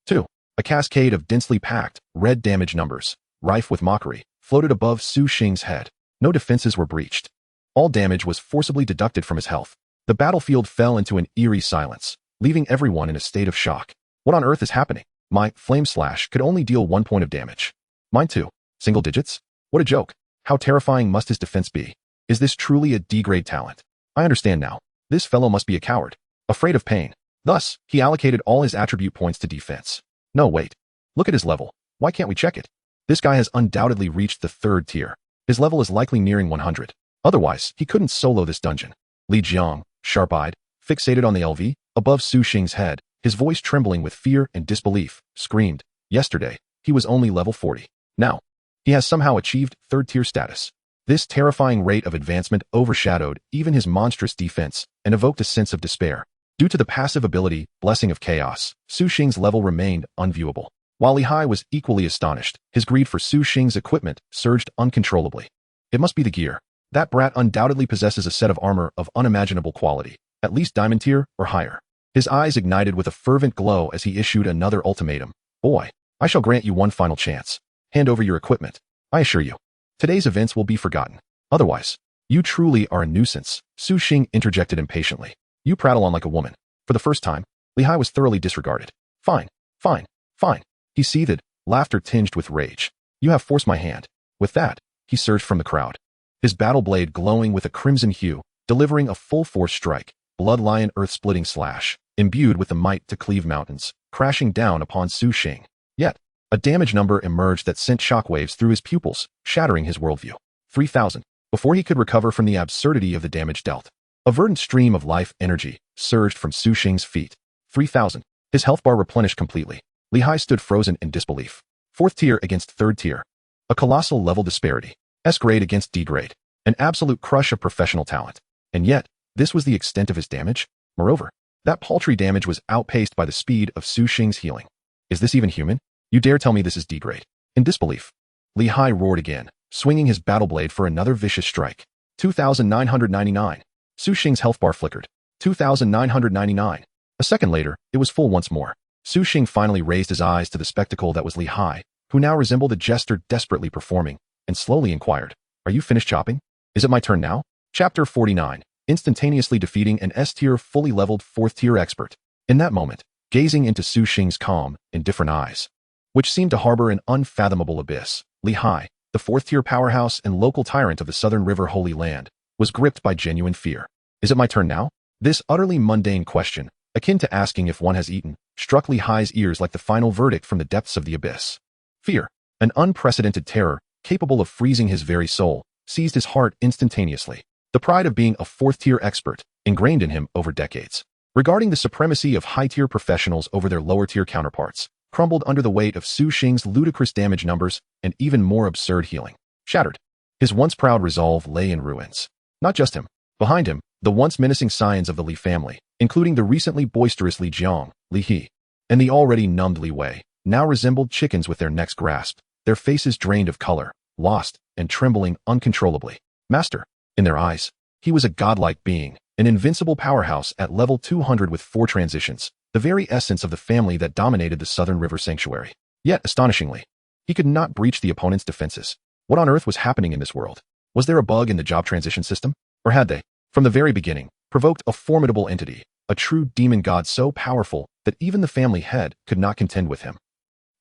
2. A cascade of densely packed, red damage numbers, rife with mockery, floated above Su Xing's head. No defenses were breached. All damage was forcibly deducted from his health. The battlefield fell into an eerie silence, leaving everyone in a state of shock. What on earth is happening? My flame slash could only deal 1 point of damage. Mine too. Single digits? What a joke. How terrifying must his defense be? Is this truly a D-grade talent? I understand now. This fellow must be a coward, afraid of pain. Thus, he allocated all his attribute points to defense. No, wait. Look at his level. Why can't we check it? This guy has undoubtedly reached the 3rd tier. His level is likely nearing 100. Otherwise, he couldn't solo this dungeon. Li Jiang, sharp-eyed, fixated on the LV, above Su Xing's head, his voice trembling with fear and disbelief, screamed. Yesterday, he was only level 40. Now, he has somehow achieved 3rd-tier status. This terrifying rate of advancement overshadowed even his monstrous defense and evoked a sense of despair. Due to the passive ability, Blessing of Chaos, Su Xing's level remained unviewable. While Li Hai was equally astonished, his greed for Su Xing's equipment surged uncontrollably. It must be the gear. That brat undoubtedly possesses a set of armor of unimaginable quality, at least diamond tier or higher. His eyes ignited with a fervent glow as he issued another ultimatum. Boy, I shall grant you one final chance. Hand over your equipment. I assure you, today's events will be forgotten. Otherwise, you truly are a nuisance, Su Xing interjected impatiently. You prattle on like a woman. For the first time, Li Hai was thoroughly disregarded. Fine, fine, fine. He seethed, laughter tinged with rage. You have forced my hand. With that, he surged from the crowd. His battle blade glowing with a crimson hue, delivering a full-force strike, blood lion earth-splitting slash, imbued with the might to cleave mountains, crashing down upon Su Xing. Yet, a damage number emerged that sent shockwaves through his pupils, shattering his worldview. 3,000. Before he could recover from the absurdity of the damage dealt, a verdant stream of life energy surged from Su Xing's feet. 3,000. His health bar replenished completely. Li Hai stood frozen in disbelief. 4th tier against 3rd tier. A colossal level disparity. S-grade against D-grade. An absolute crush of professional talent. And yet, this was the extent of his damage? Moreover, that paltry damage was outpaced by the speed of Su Xing's healing. Is this even human? You dare tell me this is D-grade? In disbelief, Li Hai roared again, swinging his battle blade for another vicious strike. 2,999. Su Xing's health bar flickered. 2,999. A second later, it was full once more. Su Xing finally raised his eyes to the spectacle that was Li Hai, who now resembled a jester desperately performing, and slowly inquired, Are you finished chopping? Is it my turn now? Chapter 49. Instantaneously defeating an S-tier fully leveled 4th-tier expert. In that moment, gazing into Su Xing's calm, indifferent eyes, which seemed to harbor an unfathomable abyss, Li Hai, the 4th-tier powerhouse and local tyrant of the Southern River Holy Land, was gripped by genuine fear. Is it my turn now? This utterly mundane question, akin to asking if one has eaten, struck Li Hai's ears like the final verdict from the depths of the abyss. Fear, an unprecedented terror, capable of freezing his very soul, seized his heart instantaneously. The pride of being a 4th-tier expert, ingrained in him over decades, regarding the supremacy of high-tier professionals over their lower-tier counterparts, crumbled under the weight of Su Xing's ludicrous damage numbers and even more absurd healing. Shattered. His once proud resolve lay in ruins. Not just him. Behind him, the once menacing scions of the Li family, including the recently boisterous Li Jiang, Li He, and the already numbed Li Wei, now resembled chickens with their necks grasped, their faces drained of color, lost, and trembling uncontrollably. Master. In their eyes, he was a godlike being, an invincible powerhouse at level 200 with 4 transitions, the very essence of the family that dominated the Southern River Sanctuary. Yet, astonishingly, he could not breach the opponent's defenses. What on earth was happening in this world? Was there a bug in the job transition system? Or had they, from the very beginning, provoked a formidable entity, a true demon god so powerful that even the family head could not contend with him?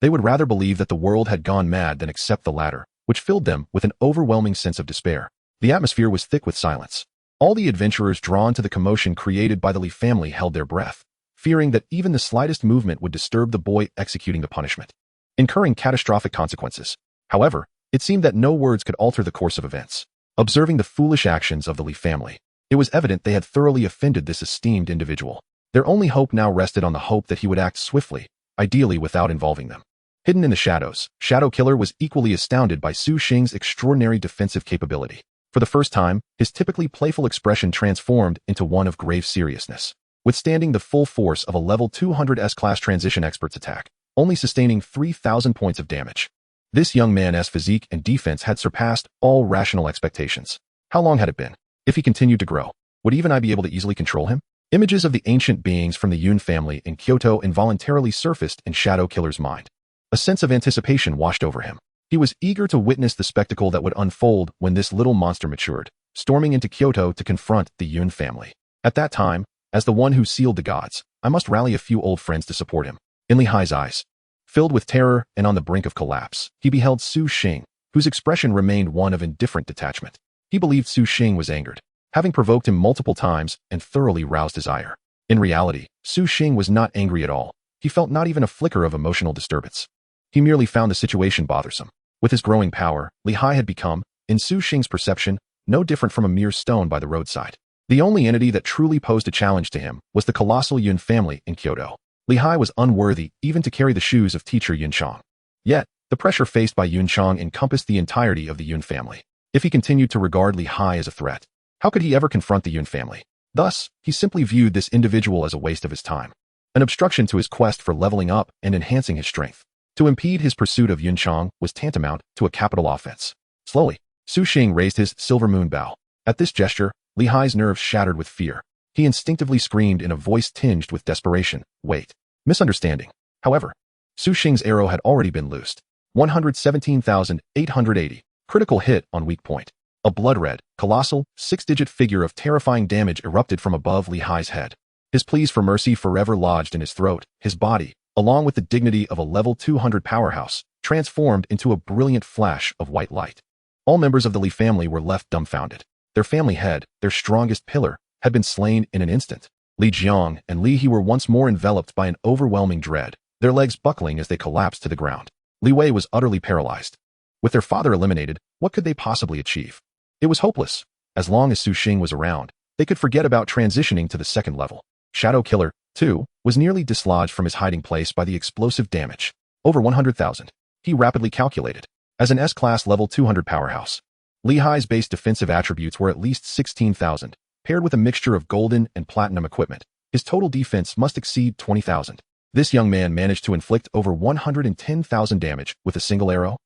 They would rather believe that the world had gone mad than accept the latter, which filled them with an overwhelming sense of despair. The atmosphere was thick with silence. All the adventurers drawn to the commotion created by the Li family held their breath, fearing that even the slightest movement would disturb the boy executing the punishment, incurring catastrophic consequences. However, it seemed that no words could alter the course of events. Observing the foolish actions of the Li family, it was evident they had thoroughly offended this esteemed individual. Their only hope now rested on the hope that he would act swiftly, ideally without involving them. Hidden in the shadows, Shadow Killer was equally astounded by Su Xing's extraordinary defensive capability. For the first time, his typically playful expression transformed into one of grave seriousness. Withstanding the full force of a level 200 S-class transition expert's attack, only sustaining 3,000 points of damage. This young man's physique and defense had surpassed all rational expectations. How long had it been? If he continued to grow, would even I be able to easily control him? Images of the ancient beings from the Yun family in Kyoto involuntarily surfaced in Shadow Killer's mind. A sense of anticipation washed over him. He was eager to witness the spectacle that would unfold when this little monster matured, storming into Kyoto to confront the Yun family. At that time, as the one who sealed the gods, I must rally a few old friends to support him. In Li Hai's eyes, filled with terror and on the brink of collapse, he beheld Su Xing, whose expression remained one of indifferent detachment. He believed Su Xing was angered, having provoked him multiple times and thoroughly roused his ire. In reality, Su Xing was not angry at all. He felt not even a flicker of emotional disturbance. He merely found the situation bothersome. With his growing power, Li Hai had become, in Su Xing's perception, no different from a mere stone by the roadside. The only entity that truly posed a challenge to him was the colossal Yun family in Kyoto. Li Hai was unworthy even to carry the shoes of teacher Yun Chang. Yet, the pressure faced by Yun Chang encompassed the entirety of the Yun family. If he continued to regard Li Hai as a threat, how could he ever confront the Yun family? Thus, he simply viewed this individual as a waste of his time, an obstruction to his quest for leveling up and enhancing his strength. To impede his pursuit of Yun Chang was tantamount to a capital offense. Slowly, Su Xing raised his silver moon bow. At this gesture, Li Hai's nerves shattered with fear. He instinctively screamed in a voice tinged with desperation, "Wait." Misunderstanding. However, Su Xing's arrow had already been loosed. 117,880. Critical hit on weak point. A blood-red, colossal, six-digit figure of terrifying damage erupted from above Li Hai's head. His pleas for mercy forever lodged in his throat. His body, along with the dignity of a level 200 powerhouse, transformed into a brilliant flash of white light. All members of the Li family were left dumbfounded. Their family head, their strongest pillar, had been slain in an instant. Li Jiang and Li He were once more enveloped by an overwhelming dread, their legs buckling as they collapsed to the ground. Li Wei was utterly paralyzed. With their father eliminated, what could they possibly achieve? It was hopeless. As long as Su Xing was around, they could forget about transitioning to the second level. Shadow Killer, too, was nearly dislodged from his hiding place by the explosive damage. Over 100,000. He rapidly calculated. As an S-class level 200 powerhouse, Li Hai's base defensive attributes were at least 16,000. Paired with a mixture of golden and platinum equipment, his total defense must exceed 20,000. This young man managed to inflict over 110,000 damage with a single arrow.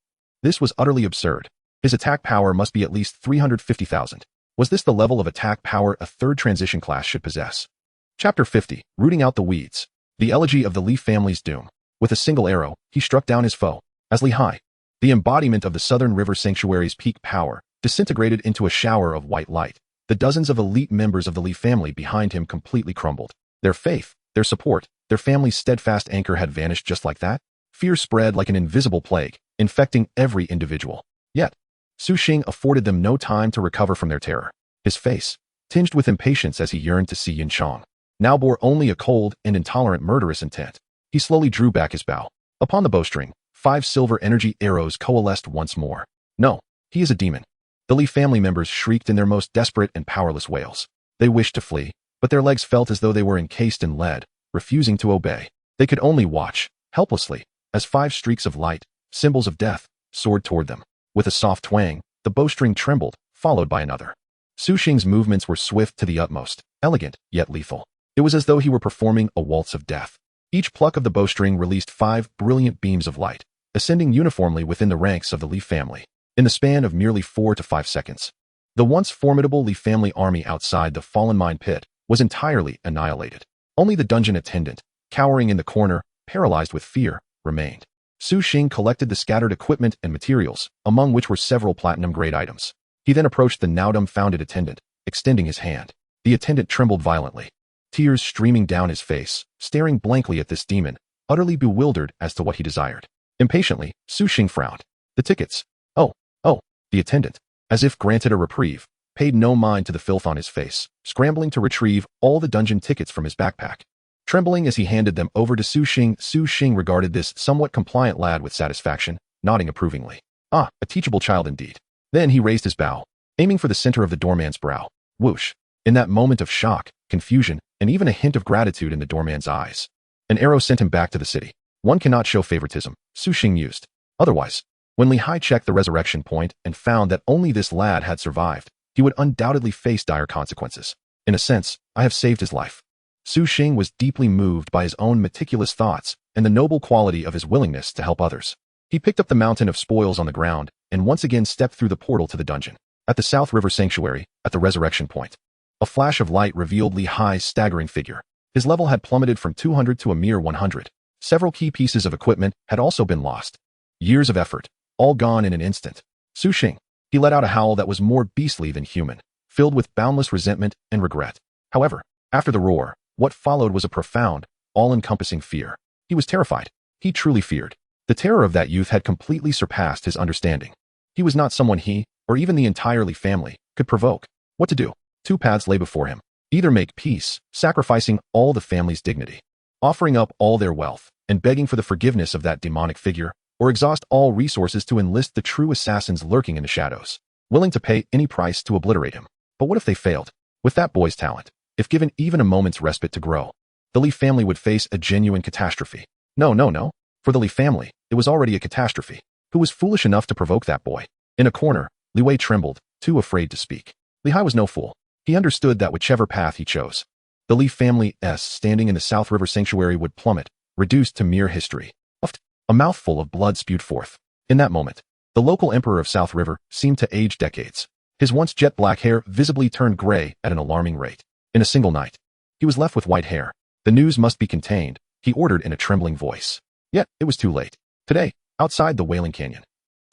This was utterly absurd. His attack power must be at least 350,000. Was this the level of attack power a third transition class should possess? Chapter 50, Rooting Out the Weeds. The Elegy of the Li family's doom. With a single arrow, he struck down his foe. As Li Hai, the embodiment of the Southern River Sanctuary's peak power, disintegrated into a shower of white light. The dozens of elite members of the Li family behind him completely crumbled. Their faith, their support, their family's steadfast anchor had vanished just like that. Fear spread like an invisible plague, infecting every individual. Yet, Su Xing afforded them no time to recover from their terror. His face, tinged with impatience as he yearned to see Yun Chang, now bore only a cold and intolerant murderous intent. He slowly drew back his bow. Upon the bowstring, 5 silver energy arrows coalesced once more. No, he is a demon. The Li family members shrieked in their most desperate and powerless wails. They wished to flee, but their legs felt as though they were encased in lead, refusing to obey. They could only watch, helplessly, as 5 streaks of light, symbols of death, soared toward them. With a soft twang, the bowstring trembled, followed by another. Su Xing's movements were swift to the utmost, elegant, yet lethal. It was as though he were performing a waltz of death. Each pluck of the bowstring released 5 brilliant beams of light, ascending uniformly within the ranks of the Li family. In the span of merely 4 to 5 seconds, the once formidable Li family army outside the fallen mine pit was entirely annihilated. Only the dungeon attendant, cowering in the corner, paralyzed with fear, remained. Su Xing collected the scattered equipment and materials, among which were several platinum-grade items. He then approached the now dumbfounded attendant, extending his hand. The attendant trembled violently, tears streaming down his face, staring blankly at this demon, utterly bewildered as to what he desired. Impatiently, Su Xing frowned. The tickets. Oh, the attendant, as if granted a reprieve, paid no mind to the filth on his face, scrambling to retrieve all the dungeon tickets from his backpack. Trembling as he handed them over to Su Xing regarded this somewhat compliant lad with satisfaction, nodding approvingly. Ah, a teachable child indeed. Then he raised his bow. aiming for the center of the doorman's brow. Whoosh! In that moment of shock, confusion, and even a hint of gratitude in the doorman's eyes, an arrow sent him back to the city. One cannot show favoritism, Su Xing mused. Otherwise, when Lehigh checked the resurrection point and found that only this lad had survived, he would undoubtedly face dire consequences. In a sense, I have saved his life. Su Xing was deeply moved by his own meticulous thoughts and the noble quality of his willingness to help others. He picked up the mountain of spoils on the ground and once again stepped through the portal to the dungeon. At the South River Sanctuary, at the resurrection point, a flash of light revealed Lehigh's staggering figure. His level had plummeted from 200 to a mere 100. Several key pieces of equipment had also been lost. Years of effort, all gone in an instant. Su Xing. He let out a howl that was more beastly than human, filled with boundless resentment and regret. However, after the roar, what followed was a profound, all-encompassing fear. He was terrified. He truly feared. The terror of that youth had completely surpassed his understanding. He was not someone he, or even the entire Li family, could provoke. What to do? Two paths lay before him. Either make peace, sacrificing all the family's dignity, offering up all their wealth, and begging for the forgiveness of that demonic figure, or exhaust all resources to enlist the true assassins lurking in the shadows, willing to pay any price to obliterate him. But what if they failed? With that boy's talent, if given even a moment's respite to grow, the Li family would face a genuine catastrophe. No. For the Li family, it was already a catastrophe. Who was foolish enough to provoke that boy? In a corner, Li Wei trembled, too afraid to speak. Lehigh was no fool. He understood that whichever path he chose, the Li family's standing in the South River Sanctuary would plummet, reduced to mere history. A mouthful of blood spewed forth. In that moment, the local emperor of South River seemed to age decades. His once jet-black hair visibly turned gray at an alarming rate. In a single night, he was left with white hair. The news must be contained, he ordered in a trembling voice. Yet, it was too late. Today, outside the Wailing Canyon,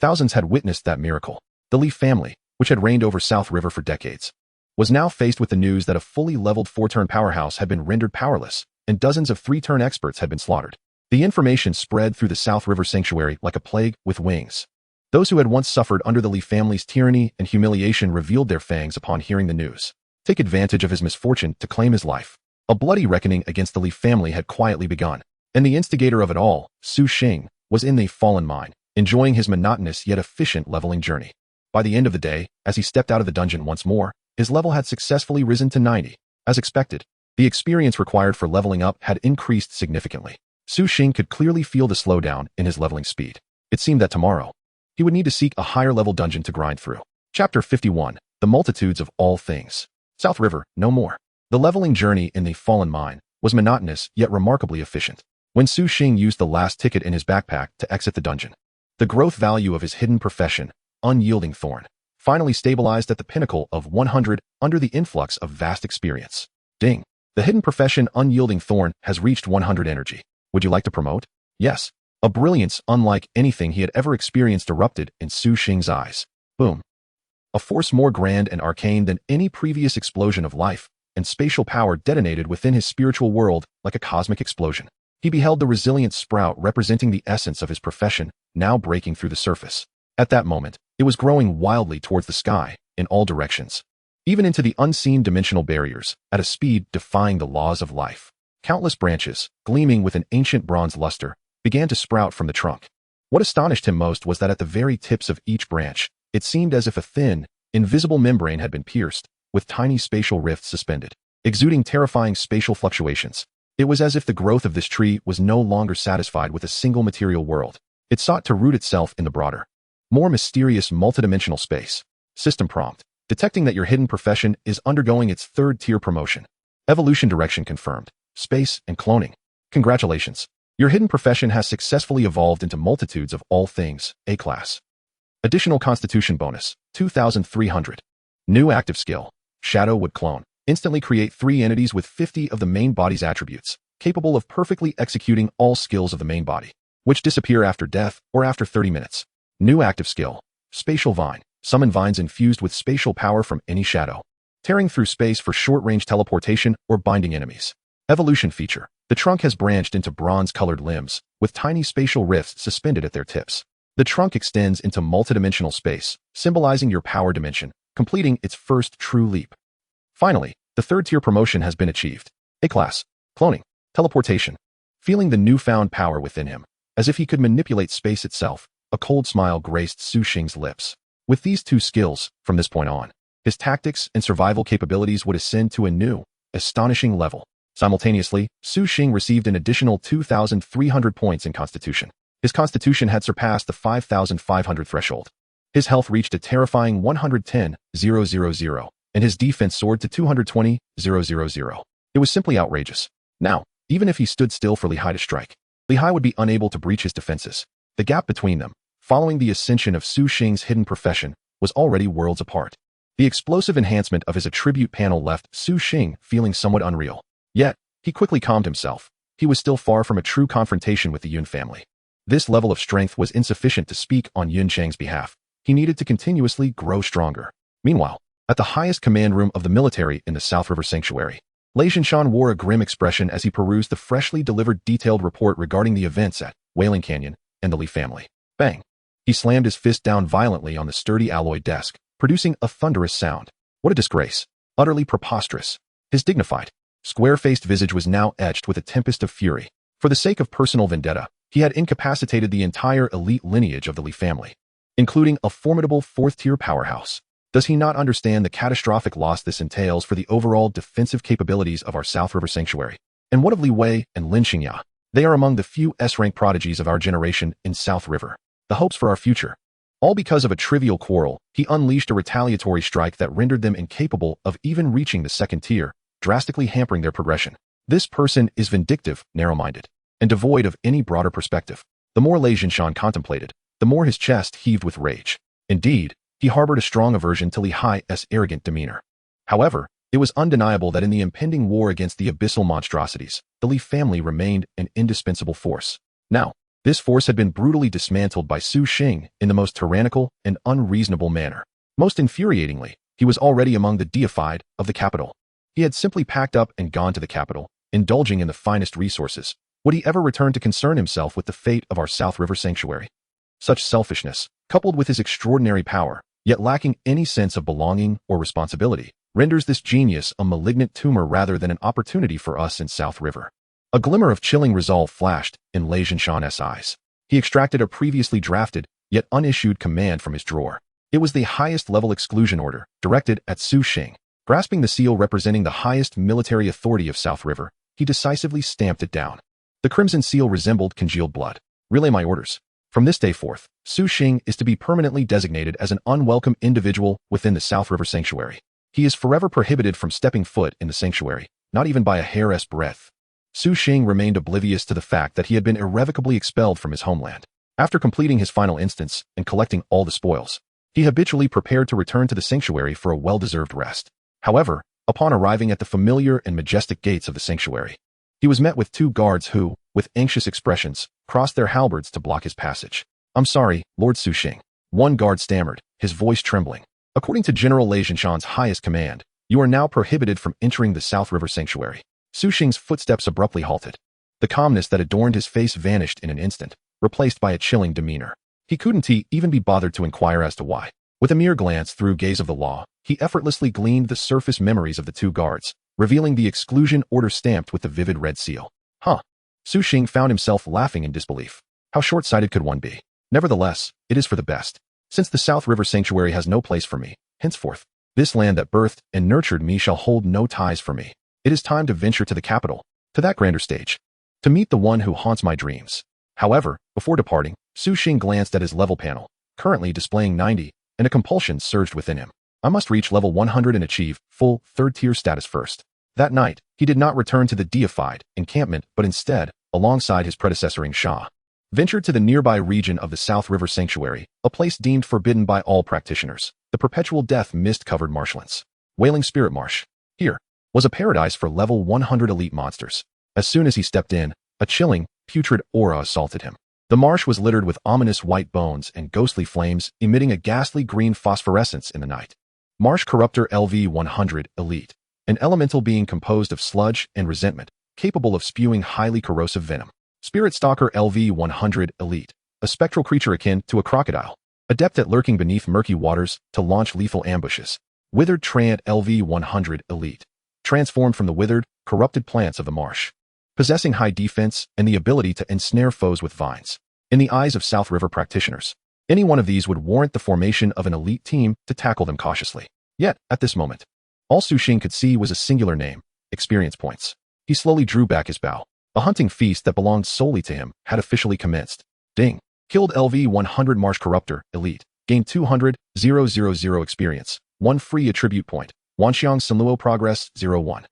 thousands had witnessed that miracle. The Li family, which had reigned over South River for decades, was now faced with the news that a fully leveled 4-turn powerhouse had been rendered powerless, and dozens of 3-turn experts had been slaughtered. The information spread through the South River Sanctuary like a plague with wings. Those who had once suffered under the Li family's tyranny and humiliation revealed their fangs upon hearing the news, take advantage of his misfortune to claim his life. A bloody reckoning against the Li family had quietly begun, and the instigator of it all, Su Xing, was in the fallen mine, enjoying his monotonous yet efficient leveling journey. By the end of the day, as he stepped out of the dungeon once more, his level had successfully risen to 90. As expected, the experience required for leveling up had increased significantly. Su Xing could clearly feel the slowdown in his leveling speed. It seemed that tomorrow, he would need to seek a higher-level dungeon to grind through. Chapter 51, The Multitudes of All Things. South River, no more. The leveling journey in the fallen mine was monotonous yet remarkably efficient. When Su Xing used the last ticket in his backpack to exit the dungeon, the growth value of his hidden profession, Unyielding Thorn, finally stabilized at the pinnacle of 100 under the influx of vast experience. Ding! The hidden profession Unyielding Thorn has reached 100 energy. Would you like to promote? Yes. A brilliance unlike anything he had ever experienced erupted in Su Xing's eyes. Boom. A force more grand and arcane than any previous explosion of life and spatial power detonated within his spiritual world like a cosmic explosion. He beheld the resilient sprout representing the essence of his profession now breaking through the surface. At that moment, it was growing wildly towards the sky, in all directions, even into the unseen dimensional barriers, at a speed defying the laws of life. Countless branches, gleaming with an ancient bronze luster, began to sprout from the trunk. What astonished him most was that at the very tips of each branch, it seemed as if a thin, invisible membrane had been pierced, with tiny spatial rifts suspended, exuding terrifying spatial fluctuations. It was as if the growth of this tree was no longer satisfied with a single material world. It sought to root itself in the broader, more mysterious multidimensional space. System prompt. Detecting that your hidden profession is undergoing its 3rd-tier promotion. Evolution direction confirmed. Space and cloning. Congratulations. Your hidden profession has successfully evolved into multitudes of all things, A-class. Additional constitution bonus, 2,300. New active skill, Shadow Would Clone. Instantly create 3 entities with 50 of the main body's attributes, capable of perfectly executing all skills of the main body, which disappear after death or after 30 minutes. New active skill, Spatial Vine. Summon vines infused with spatial power from any shadow, tearing through space for short-range teleportation or binding enemies. Evolution feature. The trunk has branched into bronze-colored limbs, with tiny spatial rifts suspended at their tips. The trunk extends into multidimensional space, symbolizing your power dimension, completing its first true leap. Finally, the 3rd-tier promotion has been achieved. A-class. Cloning. Teleportation. Feeling the newfound power within him, as if he could manipulate space itself, a cold smile graced Su Xing's lips. With these 2 skills, from this point on, his tactics and survival capabilities would ascend to a new, astonishing level. Simultaneously, Su Xing received an additional 2,300 points in Constitution. His Constitution had surpassed the 5,500 threshold. His health reached a terrifying 110,000, and his defense soared to 220,000. It was simply outrageous. Now, even if he stood still for Lehigh to strike, Lehigh would be unable to breach his defenses. The gap between them, following the ascension of Su Xing's hidden profession, was already worlds apart. The explosive enhancement of his attribute panel left Su Xing feeling somewhat unreal. Yet, he quickly calmed himself. He was still far from a true confrontation with the Yun family. This level of strength was insufficient to speak on Yun Chang's behalf. He needed to continuously grow stronger. Meanwhile, at the highest command room of the military in the South River Sanctuary, Lei Zhinshan wore a grim expression as he perused the freshly delivered detailed report regarding the events at Wailing Canyon and the Li family. Bang! He slammed his fist down violently on the sturdy alloy desk, producing a thunderous sound. What a disgrace! Utterly preposterous. His dignified, square-faced visage was now etched with a tempest of fury. For the sake of personal vendetta, he had incapacitated the entire elite lineage of the Li family, including a formidable fourth-tier powerhouse. Does he not understand the catastrophic loss this entails for the overall defensive capabilities of our South River Sanctuary? And what of Li Wei and Lin Xingya? They are among the few S-rank prodigies of our generation in South River, the hopes for our future. All because of a trivial quarrel, he unleashed a retaliatory strike that rendered them incapable of even reaching the second tier, drastically hampering their progression. This person is vindictive, narrow-minded, and devoid of any broader perspective. The more Lei Zhinshan contemplated, the more his chest heaved with rage. Indeed, he harbored a strong aversion to Li Hai's arrogant demeanor. However, it was undeniable that in the impending war against the abyssal monstrosities, the Li family remained an indispensable force. Now, this force had been brutally dismantled by Su Xing in the most tyrannical and unreasonable manner. Most infuriatingly, he was already among the deified of the capital. He had simply packed up and gone to the capital, indulging in the finest resources. Would he ever return to concern himself with the fate of our South River Sanctuary? Such selfishness, coupled with his extraordinary power, yet lacking any sense of belonging or responsibility, renders this genius a malignant tumor rather than an opportunity for us in South River. A glimmer of chilling resolve flashed in Lei Zhinshan's eyes. He extracted a previously drafted, yet unissued command from his drawer. It was the highest-level exclusion order, directed at Su Xing. Grasping the seal representing the highest military authority of South River, he decisively stamped it down. The crimson seal resembled congealed blood. Relay my orders. From this day forth, Su Xing is to be permanently designated as an unwelcome individual within the South River Sanctuary. He is forever prohibited from stepping foot in the sanctuary, not even by a hair's breadth. Su Xing remained oblivious to the fact that he had been irrevocably expelled from his homeland. After completing his final instance and collecting all the spoils, he habitually prepared to return to the sanctuary for a well-deserved rest. However, upon arriving at the familiar and majestic gates of the sanctuary, he was met with two guards who, with anxious expressions, crossed their halberds to block his passage. I'm sorry, Lord Su Xing. One guard stammered, his voice trembling. According to General Lei Zhinshan's highest command, you are now prohibited from entering the South River Sanctuary. Su Xing's footsteps abruptly halted. The calmness that adorned his face vanished in an instant, replaced by a chilling demeanor. He couldn't even be bothered to inquire as to why. With a mere glance through gaze of the law, he effortlessly gleaned the surface memories of the two guards, revealing the exclusion order stamped with the vivid red seal. Huh. Su Xing found himself laughing in disbelief. How short-sighted could one be? Nevertheless, it is for the best. Since the South River Sanctuary has no place for me, henceforth, this land that birthed and nurtured me shall hold no ties for me. It is time to venture to the capital, to that grander stage, to meet the one who haunts my dreams. However, before departing, Su Xing glanced at his level panel, currently displaying 90, and a compulsion surged within him. I must reach level 100 and achieve full third-tier status first. That night, he did not return to the deified encampment, but instead, alongside his predecessor Sha, ventured to the nearby region of the South River Sanctuary, a place deemed forbidden by all practitioners, the perpetual death mist-covered marshlands. Wailing Spirit Marsh. Here was a paradise for level 100 elite monsters. As soon as he stepped in, a chilling, putrid aura assaulted him. The marsh was littered with ominous white bones and ghostly flames emitting a ghastly green phosphorescence in the night. Marsh Corruptor LV-100 Elite, an elemental being composed of sludge and resentment, capable of spewing highly corrosive venom. Spirit Stalker LV-100 Elite, a spectral creature akin to a crocodile, adept at lurking beneath murky waters to launch lethal ambushes. Withered Treant LV-100 Elite, transformed from the withered, corrupted plants of the marsh, possessing high defense and the ability to ensnare foes with vines. In the eyes of South River practitioners, any one of these would warrant the formation of an elite team to tackle them cautiously. Yet, at this moment, all Su Xing could see was a singular name, experience points. He slowly drew back his bow. A hunting feast that belonged solely to him had officially commenced. Ding. Killed LV-100 Marsh Corruptor, Elite. Gained 200,000 experience. 1 free attribute point. Wanxiang Sinluo Progress 01.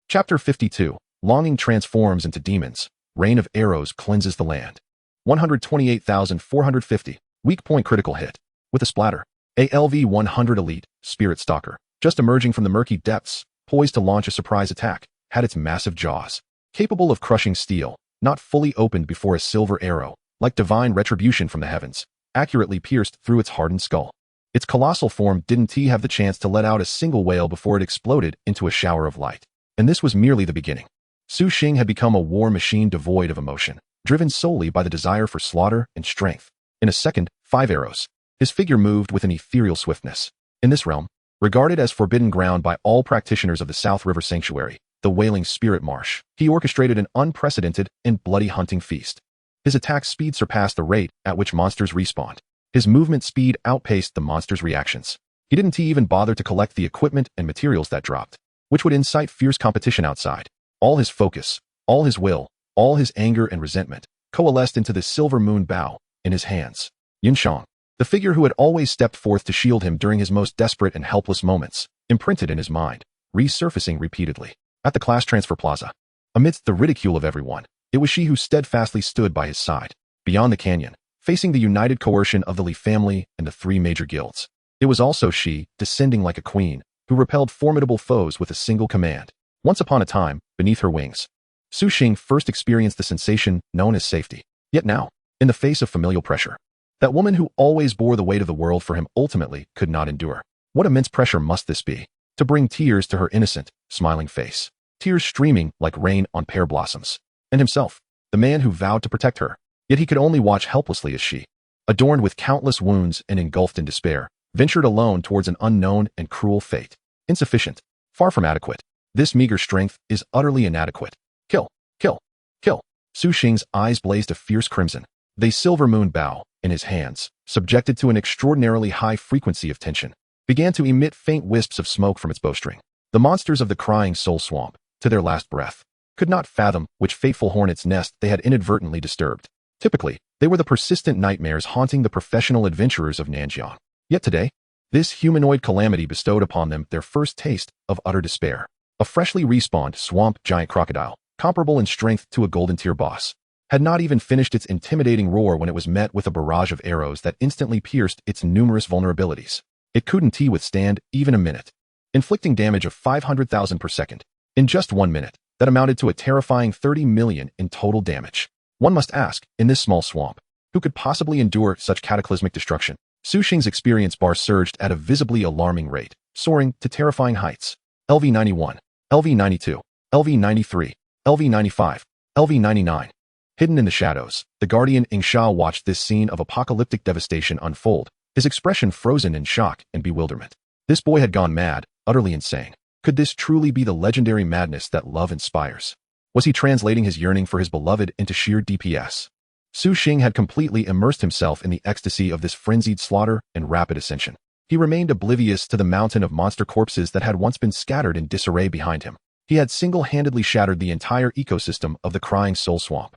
Chapter 52. Longing transforms into demons. Rain of arrows cleanses the land. 128,450. Weak point critical hit. With a splatter. ALV-100 Elite, Spirit Stalker. Just emerging from the murky depths, poised to launch a surprise attack, had its massive jaws. Capable of crushing steel, not fully opened before a silver arrow, like divine retribution from the heavens, accurately pierced through its hardened skull. Its colossal form didn't have the chance to let out a single wail before it exploded into a shower of light. And this was merely the beginning. Su Xing had become a war machine devoid of emotion, driven solely by the desire for slaughter and strength. In a second, 5 arrows. His figure moved with an ethereal swiftness. In this realm, regarded as forbidden ground by all practitioners of the South River Sanctuary, the Wailing Spirit Marsh, he orchestrated an unprecedented and bloody hunting feast. His attack speed surpassed the rate at which monsters respawned. His movement speed outpaced the monsters' reactions. He didn't even bother to collect the equipment and materials that dropped, which would incite fierce competition outside. All his focus, all his will, all his anger and resentment, coalesced into the silver moon bow in his hands. Yunshang, the figure who had always stepped forth to shield him during his most desperate and helpless moments, imprinted in his mind, resurfacing repeatedly. At the class transfer plaza, amidst the ridicule of everyone, it was she who steadfastly stood by his side. Beyond the canyon, facing the united coercion of the Li family and the 3 major guilds, it was also she, descending like a queen, who repelled formidable foes with a single command. Once upon a time, beneath her wings, Su Xing first experienced the sensation known as safety. Yet now, in the face of familial pressure, that woman who always bore the weight of the world for him ultimately could not endure. What immense pressure must this be, to bring tears to her innocent, smiling face. Tears streaming like rain on pear blossoms. And himself, the man who vowed to protect her, yet he could only watch helplessly as she, adorned with countless wounds and engulfed in despair, ventured alone towards an unknown and cruel fate. Insufficient, far from adequate. This meager strength is utterly inadequate. Kill, kill, kill. Su Xing's eyes blazed a fierce crimson. The silver moon bow, in his hands, subjected to an extraordinarily high frequency of tension, began to emit faint wisps of smoke from its bowstring. The monsters of the Crying Soul Swamp, to their last breath, could not fathom which fateful hornet's nest they had inadvertently disturbed. Typically, they were the persistent nightmares haunting the professional adventurers of Nanjiang. Yet today, this humanoid calamity bestowed upon them their first taste of utter despair. A freshly respawned swamp giant crocodile, comparable in strength to a golden tier boss, had not even finished its intimidating roar when it was met with a barrage of arrows that instantly pierced its numerous vulnerabilities. It couldn't withstand even a minute, inflicting damage of 500,000 per second. In just 1 minute, that amounted to a terrifying 30 million in total damage. One must ask, in this small swamp, who could possibly endure such cataclysmic destruction? Su Xing's experience bar surged at a visibly alarming rate, soaring to terrifying heights. LV91, LV92, LV93, LV95, LV99. Hidden in the shadows, the guardian Yingsha watched this scene of apocalyptic devastation unfold, his expression frozen in shock and bewilderment. This boy had gone mad, utterly insane. Could this truly be the legendary madness that love inspires? Was he translating his yearning for his beloved into sheer DPS? Su Xing had completely immersed himself in the ecstasy of this frenzied slaughter and rapid ascension. He remained oblivious to the mountain of monster corpses that had once been scattered in disarray behind him. He had single-handedly shattered the entire ecosystem of the Crying Soul Swamp.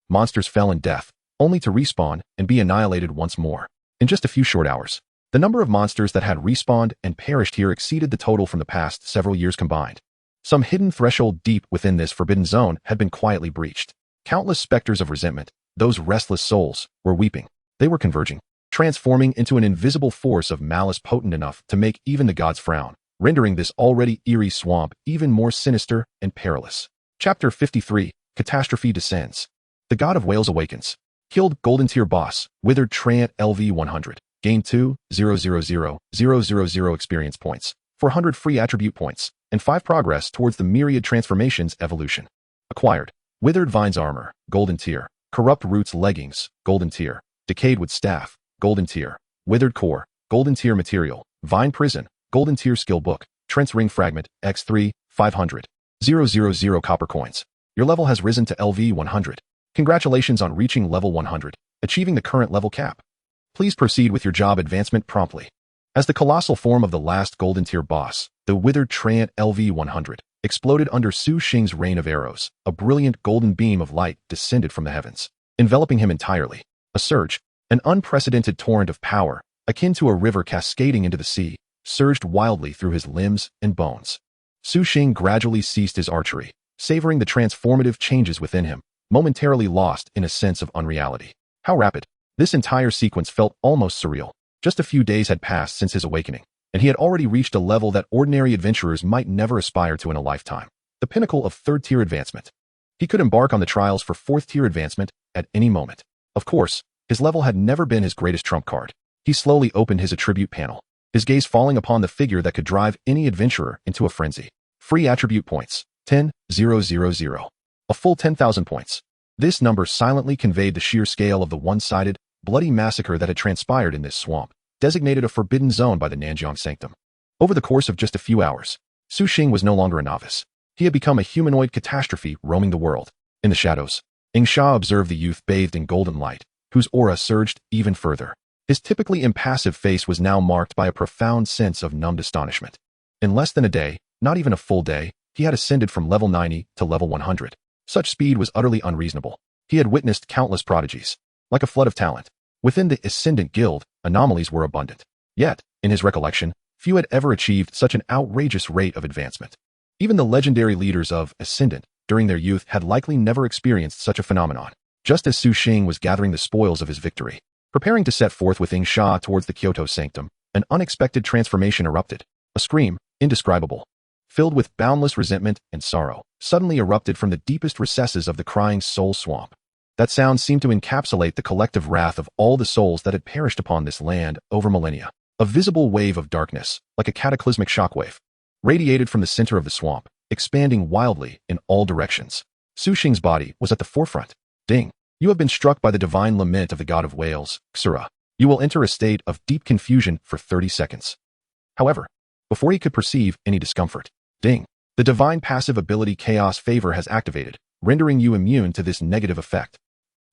Monsters fell in death, only to respawn and be annihilated once more. In just a few short hours, the number of monsters that had respawned and perished here exceeded the total from the past several years combined. Some hidden threshold deep within this forbidden zone had been quietly breached. Countless specters of resentment, those restless souls, were weeping. They were converging, transforming into an invisible force of malice potent enough to make even the gods frown, rendering this already eerie swamp even more sinister and perilous. Chapter 53, Catastrophe Descends. The God of Whales awakens. Killed Golden Tier Boss, Withered Treant LV100. Gained 2,000,000 experience points, 400 free attribute points, and 5 progress towards the Myriad Transformations evolution. Acquired. Withered Vines Armor, Golden Tier. Corrupt Roots Leggings, Golden Tier. Decayed Wood Staff, Golden Tier. Withered Core, Golden Tier Material. Vine Prison, Golden Tier Skill Book. Trent's Ring Fragment, X3, 500. 000 copper coins. Your level has risen to LV100. Congratulations on reaching level 100, achieving the current level cap. Please proceed with your job advancement promptly. As the colossal form of the last golden tier boss, the withered Treant LV-100, exploded under Su Xing's rain of arrows, a brilliant golden beam of light descended from the heavens, enveloping him entirely. A surge, an unprecedented torrent of power, akin to a river cascading into the sea, surged wildly through his limbs and bones. Su Xing gradually ceased his archery, savoring the transformative changes within him, momentarily lost in a sense of unreality. How rapid! This entire sequence felt almost surreal. Just a few days had passed since his awakening, and he had already reached a level that ordinary adventurers might never aspire to in a lifetime, the pinnacle of third-tier advancement. He could embark on the trials for fourth-tier advancement at any moment. Of course, his level had never been his greatest trump card. He slowly opened his attribute panel, his gaze falling upon the figure that could drive any adventurer into a frenzy. Free attribute points, 10,000. A full 10,000 points. This number silently conveyed the sheer scale of the one-sided, bloody massacre that had transpired in this swamp, designated a forbidden zone by the Nanjiang Sanctum. Over the course of just a few hours, Su Xing was no longer a novice. He had become a humanoid catastrophe roaming the world. In the shadows, Sha observed the youth bathed in golden light, whose aura surged even further. His typically impassive face was now marked by a profound sense of numbed astonishment. In less than a day, not even a full day, he had ascended from level 90 to level 100. Such speed was utterly unreasonable. He had witnessed countless prodigies. Like a flood of talent, within the Ascendant Guild, anomalies were abundant. Yet, in his recollection, few had ever achieved such an outrageous rate of advancement. Even the legendary leaders of Ascendant, during their youth, had likely never experienced such a phenomenon. Just as Su Xing was gathering the spoils of his victory, preparing to set forth with Sha towards the Kyoto Sanctum, an unexpected transformation erupted. A scream, indescribable, filled with boundless resentment and sorrow, suddenly erupted from the deepest recesses of the crying soul swamp. That sound seemed to encapsulate the collective wrath of all the souls that had perished upon this land over millennia. A visible wave of darkness, like a cataclysmic shockwave, radiated from the center of the swamp, expanding wildly in all directions. Su Xing's body was at the forefront. Ding! You have been struck by the divine lament of the god of whales, Xura. You will enter a state of deep confusion for 30 seconds. However, before he could perceive any discomfort, ding! The divine passive ability Chaos Favor has activated, rendering you immune to this negative effect.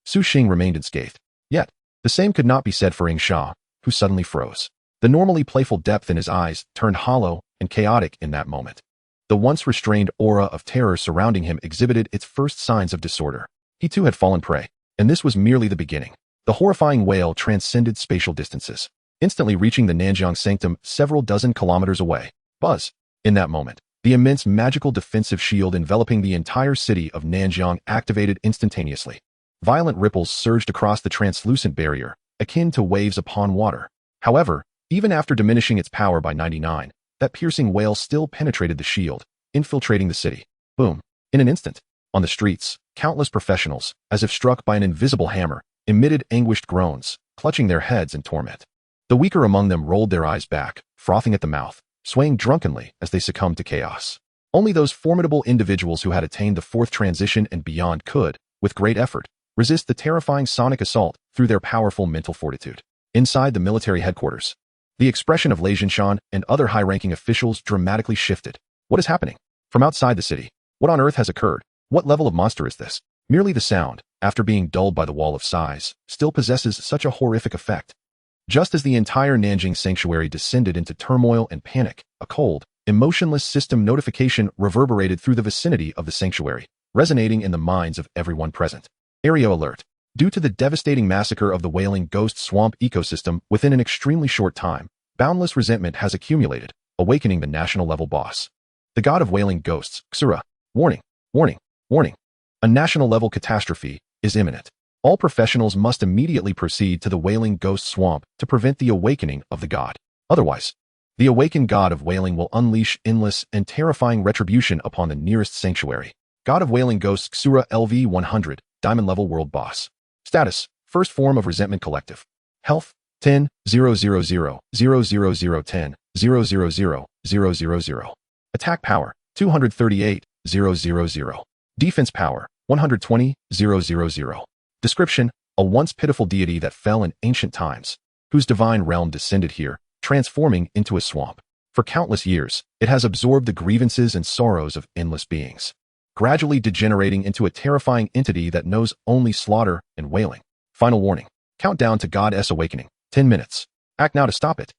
Su Xing remained unscathed. Yet, the same could not be said for Sha, who suddenly froze. The normally playful depth in his eyes turned hollow and chaotic in that moment. The once restrained aura of terror surrounding him exhibited its first signs of disorder. He too had fallen prey, and this was merely the beginning. The horrifying wail transcended spatial distances, instantly reaching the Nanjiang Sanctum several dozen kilometers away. Buzz! In that moment, the immense magical defensive shield enveloping the entire city of Nanjiang activated instantaneously. Violent ripples surged across the translucent barrier, akin to waves upon water. However, even after diminishing its power by 99, that piercing wail still penetrated the shield, infiltrating the city. Boom! In an instant, on the streets, countless professionals, as if struck by an invisible hammer, emitted anguished groans, clutching their heads in torment. The weaker among them rolled their eyes back, frothing at the mouth, swaying drunkenly as they succumbed to chaos. Only those formidable individuals who had attained the fourth transition and beyond could, with great effort, resist the terrifying sonic assault through their powerful mental fortitude. Inside the military headquarters, the expression of Lei Jinshan and other high-ranking officials dramatically shifted. What is happening? From outside the city, what on earth has occurred? What level of monster is this? Merely the sound, after being dulled by the wall of sighs, still possesses such a horrific effect. Just as the entire Nanjing sanctuary descended into turmoil and panic, a cold, emotionless system notification reverberated through the vicinity of the sanctuary, resonating in the minds of everyone present. Area alert. Due to the devastating massacre of the Wailing Ghost swamp ecosystem within an extremely short time, boundless resentment has accumulated, awakening the national-level boss. The god of Wailing Ghosts, Xura. Warning, warning, warning. A national-level catastrophe is imminent. All professionals must immediately proceed to the Wailing Ghost swamp to prevent the awakening of the god. Otherwise, the awakened god of Wailing will unleash endless and terrifying retribution upon the nearest sanctuary. God of Wailing Ghosts Xura LV-100, Diamond Level World Boss. Status, First Form of Resentment Collective. Health, 10, 000, 000, 10, 000. Attack Power, 238, 000. Defense Power, 120, 000. Description, a once pitiful deity that fell in ancient times, whose divine realm descended here, transforming into a swamp. For countless years, it has absorbed the grievances and sorrows of endless beings, gradually degenerating into a terrifying entity that knows only slaughter and wailing. Final warning. Countdown to God's awakening. 10 minutes. Act now to stop it.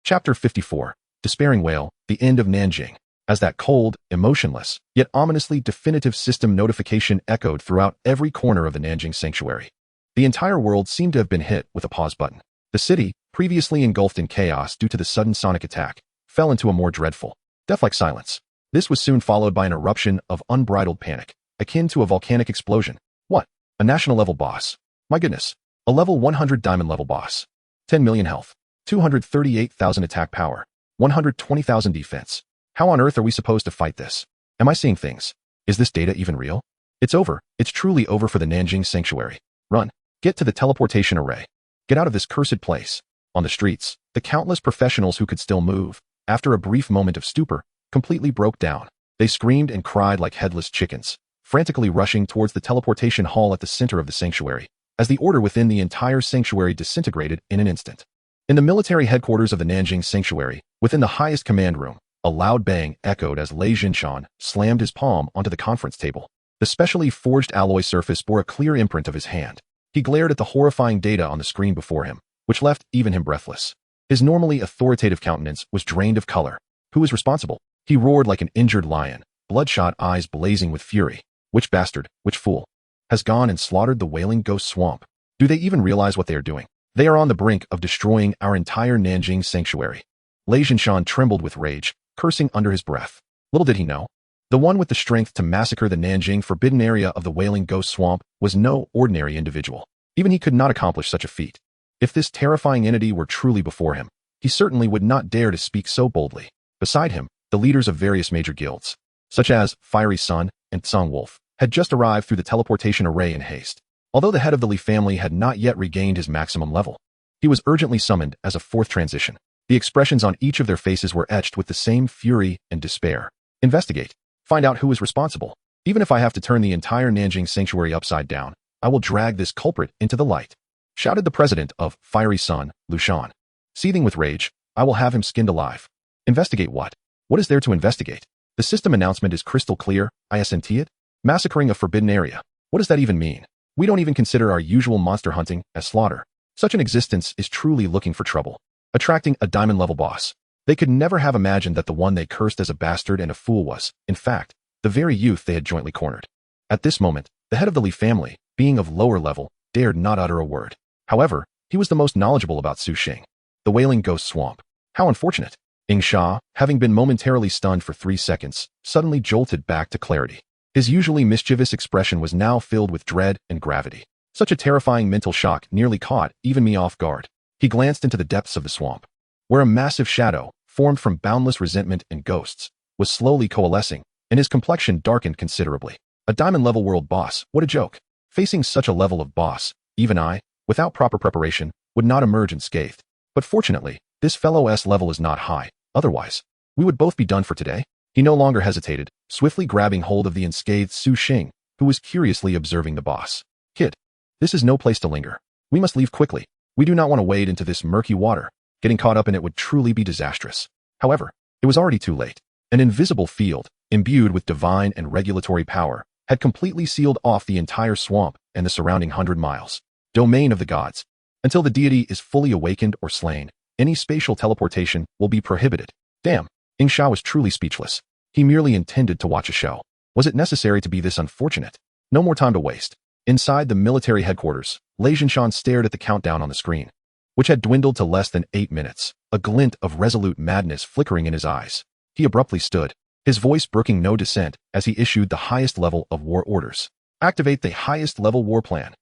Chapter 54. Despairing Whale, The End of Nanjing. As that cold, emotionless, yet ominously definitive system notification echoed throughout every corner of the Nanjing sanctuary, the entire world seemed to have been hit with a pause button. The city, previously engulfed in chaos due to the sudden sonic attack, fell into a more dreadful, death-like silence. This was soon followed by an eruption of unbridled panic, akin to a volcanic explosion. What? A national-level boss? My goodness. A level 100 diamond-level boss. 10 million health. 238,000 attack power. 120,000 defense. How on earth are we supposed to fight this? Am I seeing things? Is this data even real? It's over. It's truly over for the Nanjing Sanctuary. Run. Get to the teleportation array. Get out of this cursed place. On the streets, the countless professionals who could still move, after a brief moment of stupor, completely broke down. They screamed and cried like headless chickens, frantically rushing towards the teleportation hall at the center of the sanctuary, as the order within the entire sanctuary disintegrated in an instant. In the military headquarters of the Nanjing Sanctuary, within the highest command room, a loud bang echoed as Lei Jinshan slammed his palm onto the conference table. The specially forged alloy surface bore a clear imprint of his hand. He glared at the horrifying data on the screen before him, which left even him breathless. His normally authoritative countenance was drained of color. Who is responsible? He roared like an injured lion, bloodshot eyes blazing with fury. Which bastard, which fool, has gone and slaughtered the Wailing Ghost Swamp? Do they even realize what they are doing? They are on the brink of destroying our entire Nanjing sanctuary. Lei Jinshan trembled with rage, cursing under his breath. Little did he know, the one with the strength to massacre the Nanjing forbidden area of the Wailing Ghost Swamp was no ordinary individual. Even he could not accomplish such a feat. If this terrifying entity were truly before him, he certainly would not dare to speak so boldly. Beside him, the leaders of various major guilds, such as Fiery Sun and Tsang Wolf, had just arrived through the teleportation array in haste. Although the head of the Li family had not yet regained his maximum level, he was urgently summoned as a fourth transition. The expressions on each of their faces were etched with the same fury and despair. Investigate. Find out who is responsible. Even if I have to turn the entire Nanjing sanctuary upside down, I will drag this culprit into the light, shouted the president of Fiery Sun, Lu Shan. Seething with rage, I will have him skinned alive. Investigate what? What is there to investigate? The system announcement is crystal clear, isn't it? Massacring a forbidden area. What does that even mean? We don't even consider our usual monster hunting as slaughter. Such an existence is truly looking for trouble, attracting a diamond-level boss. They could never have imagined that the one they cursed as a bastard and a fool was, in fact, the very youth they had jointly cornered. At this moment, the head of the Li family, being of lower level, dared not utter a word. However, he was the most knowledgeable about Su Xing, the Wailing Ghost Swamp. How unfortunate. Ing Sha, having been momentarily stunned for 3 seconds, suddenly jolted back to clarity. His usually mischievous expression was now filled with dread and gravity. Such a terrifying mental shock nearly caught even me off guard. He glanced into the depths of the swamp, where a massive shadow, formed from boundless resentment and ghosts, was slowly coalescing, and his complexion darkened considerably. A diamond-level world boss, what a joke. Facing such a level of boss, even I, without proper preparation, would not emerge unscathed. But fortunately, this fellow's level is not high. Otherwise, we would both be done for today. He no longer hesitated, swiftly grabbing hold of the unscathed Su Xing, who was curiously observing the boss. Kid, this is no place to linger. We must leave quickly. We do not want to wade into this murky water. Getting caught up in it would truly be disastrous. However, it was already too late. An invisible field, imbued with divine and regulatory power, had completely sealed off the entire swamp and the surrounding 100 miles. Domain of the gods. Until the deity is fully awakened or slain, any spatial teleportation will be prohibited. Damn. Ing Sha was truly speechless. He merely intended to watch a show. Was it necessary to be this unfortunate? No more time to waste. Inside the military headquarters, Lei Jinshan stared at the countdown on the screen, which had dwindled to less than 8 minutes, a glint of resolute madness flickering in his eyes. He abruptly stood, his voice brooking no dissent as he issued the highest level of war orders. Activate the highest level war plan.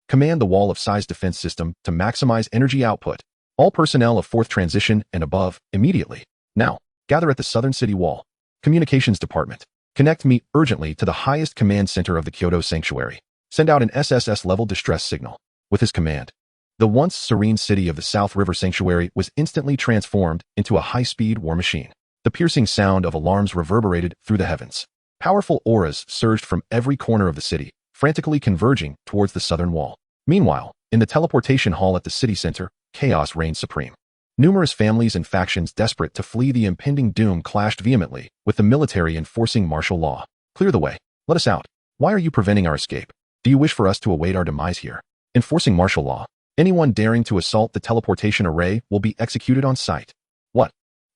Command the wall of size defense system to maximize energy output. All personnel of 4th transition and above, immediately. Now. Gather at the southern city wall. Communications department. Connect me urgently to the highest command center of the Kyoto Sanctuary. Send out an SSS-level distress signal. With his command, the once serene city of the South River Sanctuary was instantly transformed into a high-speed war machine. The piercing sound of alarms reverberated through the heavens. Powerful auras surged from every corner of the city, frantically converging towards the southern wall. Meanwhile, in the teleportation hall at the city center, chaos reigned supreme. Numerous families and factions desperate to flee the impending doom clashed vehemently, with the military enforcing martial law. Clear the way. Let us out. Why are you preventing our escape? Do you wish for us to await our demise here? Enforcing martial law. Anyone daring to assault the teleportation array will be executed on sight. What?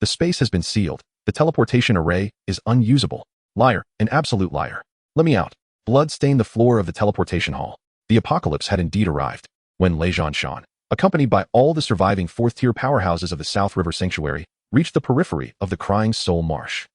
The space has been sealed. The teleportation array is unusable. Liar, an absolute liar. Let me out. Blood stained the floor of the teleportation hall. The apocalypse had indeed arrived. When Lei Zhanshan, accompanied by all the surviving fourth-tier powerhouses of the South River Sanctuary, reached the periphery of the Crying Soul Marsh.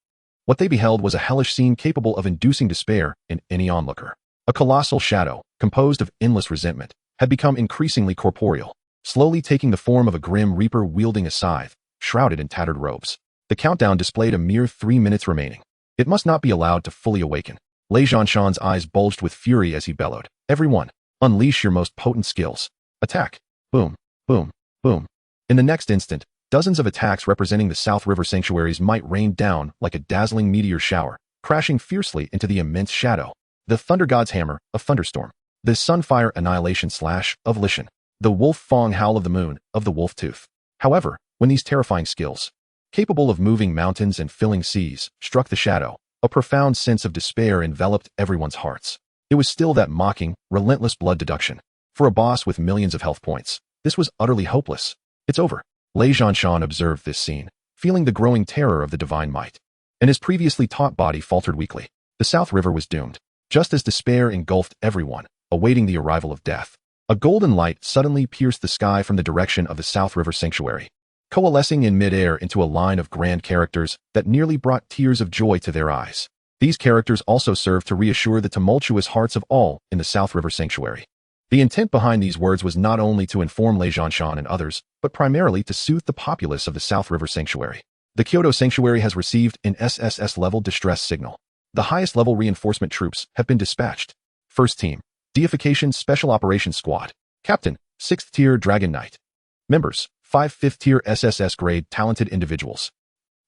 What they beheld was a hellish scene capable of inducing despair in any onlooker. A colossal shadow, composed of endless resentment, had become increasingly corporeal, slowly taking the form of a grim reaper wielding a scythe, shrouded in tattered robes. The countdown displayed a mere 3 minutes remaining. It must not be allowed to fully awaken. Lei Zhanshan's eyes bulged with fury as he bellowed, "Everyone, unleash your most potent skills. Attack!" Boom, boom, boom. In the next instant, dozens of attacks representing the South River Sanctuary's might rained down like a dazzling meteor shower, crashing fiercely into the immense shadow. The Thunder God's Hammer of Thunderstorm. The Sunfire Annihilation Slash of Lishan. The Wolf Fong Howl of the Moon of the Wolf Tooth. However, when these terrifying skills, capable of moving mountains and filling seas, struck the shadow, a profound sense of despair enveloped everyone's hearts. It was still that mocking, relentless blood deduction. For a boss with millions of health points, this was utterly hopeless. It's over. Lei Zhanshan observed this scene, feeling the growing terror of the divine might. And his previously taut body faltered weakly. The South River was doomed. Just as despair engulfed everyone, awaiting the arrival of death, a golden light suddenly pierced the sky from the direction of the South River Sanctuary, coalescing in midair into a line of grand characters that nearly brought tears of joy to their eyes. These characters also served to reassure the tumultuous hearts of all in the South River Sanctuary. The intent behind these words was not only to inform Lei Zhanshan and others, but primarily to soothe the populace of the South River Sanctuary. The Kyoto Sanctuary has received an SSS-level distress signal. The highest-level reinforcement troops have been dispatched. First Team, Deification Special Operations Squad. Captain, 6th Tier Dragon Knight. Members, 5 5th Tier SSS grade talented individuals.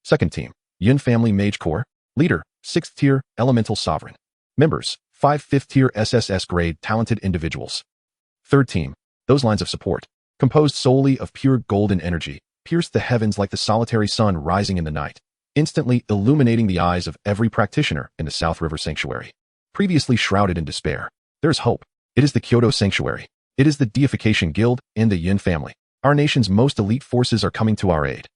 Second Team, Yun Family Mage Corps. Leader, 6th Tier Elemental Sovereign. Members, 5 5th Tier SSS grade talented individuals. Third Team, those lines of support, composed solely of pure golden energy, pierced the heavens like the solitary sun rising in the night, instantly illuminating the eyes of every practitioner in the South River Sanctuary. Previously shrouded in despair, there is hope. It is the Kyoto Sanctuary. It is the Deification Guild and the Yin family. Our nation's most elite forces are coming to our aid.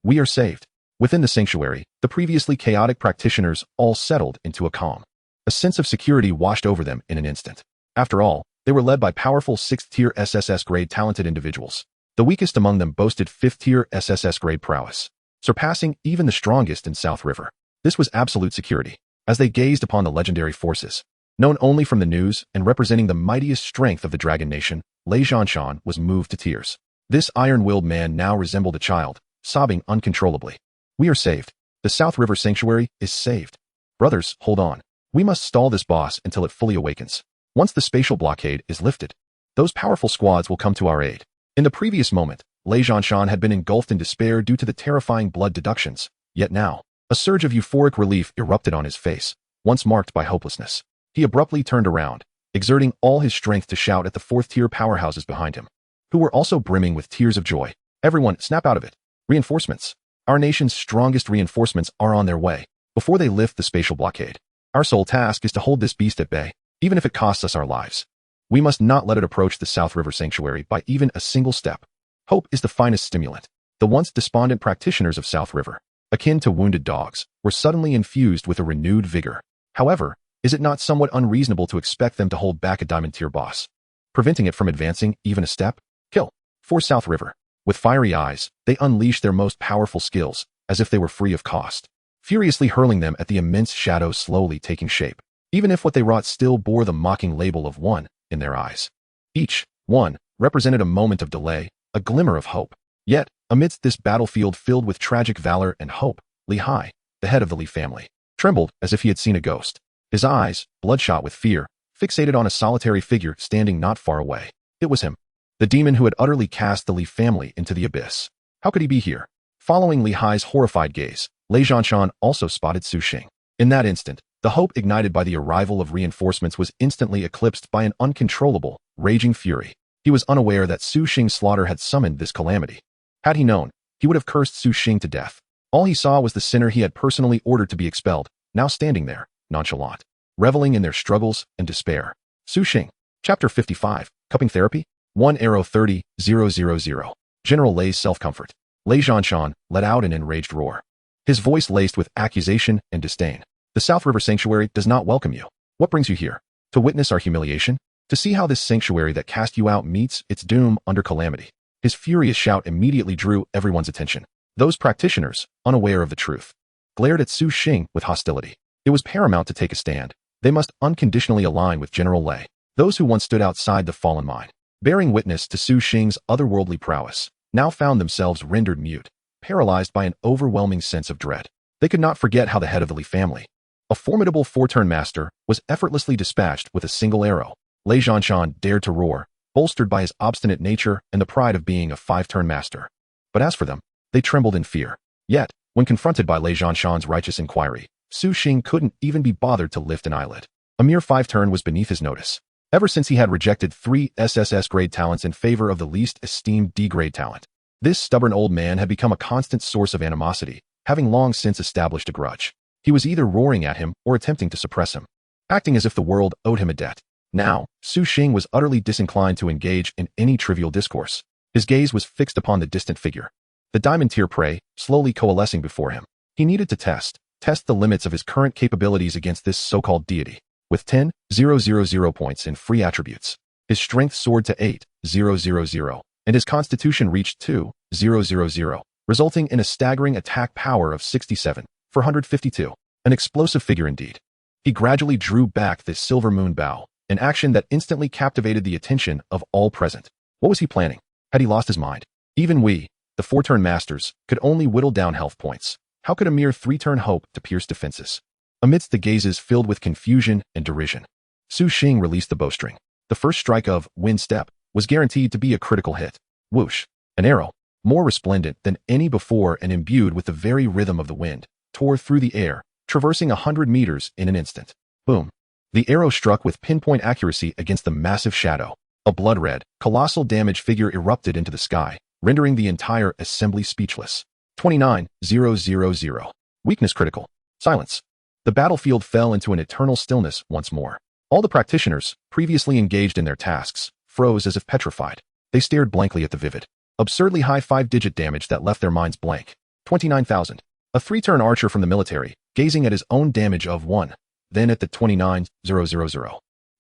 We are saved. Within the sanctuary, the previously chaotic practitioners all settled into a calm. A sense of security washed over them in an instant. After all, they were led by powerful 6th Tier SSS grade talented individuals. The weakest among them boasted 5th Tier SSS grade prowess, surpassing even the strongest in South River. This was absolute security. As they gazed upon the legendary forces, known only from the news and representing the mightiest strength of the Dragon Nation, Lei Zhanshan was moved to tears. This iron-willed man now resembled a child, sobbing uncontrollably. We are saved. The South River Sanctuary is saved. Brothers, hold on. We must stall this boss until it fully awakens. Once the spatial blockade is lifted, those powerful squads will come to our aid. In the previous moment, Lei Zhanshan had been engulfed in despair due to the terrifying blood deductions. Yet now, a surge of euphoric relief erupted on his face, once marked by hopelessness. He abruptly turned around, exerting all his strength to shout at the 4th-tier powerhouses behind him, who were also brimming with tears of joy. Everyone, snap out of it. Reinforcements. Our nation's strongest reinforcements are on their way. Before they lift the spatial blockade, our sole task is to hold this beast at bay, even if it costs us our lives. We must not let it approach the South River Sanctuary by even a single step. Hope is the finest stimulant. The once despondent practitioners of South River, akin to wounded dogs, were suddenly infused with a renewed vigor. However, is it not somewhat unreasonable to expect them to hold back a diamond-tier boss, preventing it from advancing even a step? Kill. For South River. With fiery eyes, they unleashed their most powerful skills, as if they were free of cost, furiously hurling them at the immense shadow slowly taking shape, even if what they wrought still bore the mocking label of one in their eyes. Each one represented a moment of delay, a glimmer of hope. Yet, amidst this battlefield filled with tragic valor and hope, Li Hai, the head of the Li family, trembled as if he had seen a ghost. His eyes, bloodshot with fear, fixated on a solitary figure standing not far away. It was him, the demon who had utterly cast the Li family into the abyss. How could he be here? Following Li Hai's horrified gaze, Lei Zhanshan also spotted Su Xing. In that instant, the hope ignited by the arrival of reinforcements was instantly eclipsed by an uncontrollable, raging fury. He was unaware that Su Xing's slaughter had summoned this calamity. Had he known, he would have cursed Su Xing to death. All he saw was the sinner he had personally ordered to be expelled, now standing there, nonchalant, reveling in their struggles and despair. Su Xing. Chapter 55, Cupping Therapy? 1 Arrow 30, 000. General Lei's Self-Comfort. Lei Zhanshan let out an enraged roar. His voice laced with accusation and disdain. The South River Sanctuary does not welcome you. What brings you here? To witness our humiliation? To see how this sanctuary that cast you out meets its doom under calamity? His furious shout immediately drew everyone's attention. Those practitioners, unaware of the truth, glared at Su Xing with hostility. It was paramount to take a stand. They must unconditionally align with General Lei. Those who once stood outside the fallen mine, bearing witness to Su Xing's otherworldly prowess, now found themselves rendered mute, paralyzed by an overwhelming sense of dread. They could not forget how the head of the Li family, a formidable four-turn master, was effortlessly dispatched with a single arrow. Lei Zhanshan dared to roar, bolstered by his obstinate nature and the pride of being a five-turn master. But as for them, they trembled in fear. Yet, when confronted by Lei Zhanshan's righteous inquiry, Su Xing couldn't even be bothered to lift an eyelid. A mere five-turn was beneath his notice. Ever since he had rejected 3 SSS-grade talents in favor of the least esteemed D-grade talent, this stubborn old man had become a constant source of animosity, having long since established a grudge. He was either roaring at him or attempting to suppress him, acting as if the world owed him a debt. Now, Su Xing was utterly disinclined to engage in any trivial discourse. His gaze was fixed upon the distant figure, the diamond-tier prey, slowly coalescing before him. He needed to test the limits of his current capabilities against this so-called deity. With 10,000 points in free attributes, his strength soared to 8,000, and his constitution reached 2,000, resulting in a staggering attack power of 67,452. An explosive figure indeed. He gradually drew back this silver moon bow, an action that instantly captivated the attention of all present. What was he planning? Had he lost his mind? Even we, the four-turn masters, could only whittle down health points. How could a mere three-turn hope to pierce defenses? Amidst the gazes filled with confusion and derision, Su Xing released the bowstring. The first strike of wind step was guaranteed to be a critical hit. Whoosh! An arrow, more resplendent than any before and imbued with the very rhythm of the wind, tore through the air, traversing 100 meters in an instant. Boom! The arrow struck with pinpoint accuracy against the massive shadow. A blood-red, colossal damage figure erupted into the sky, rendering the entire assembly speechless. 29,000. Weakness critical. Silence. The battlefield fell into an eternal stillness once more. All the practitioners, previously engaged in their tasks, froze as if petrified. They stared blankly at the vivid, absurdly high 5-digit damage that left their minds blank. 29,000. A three-turn archer from the military, gazing at his own damage of 1, then at the 29,000,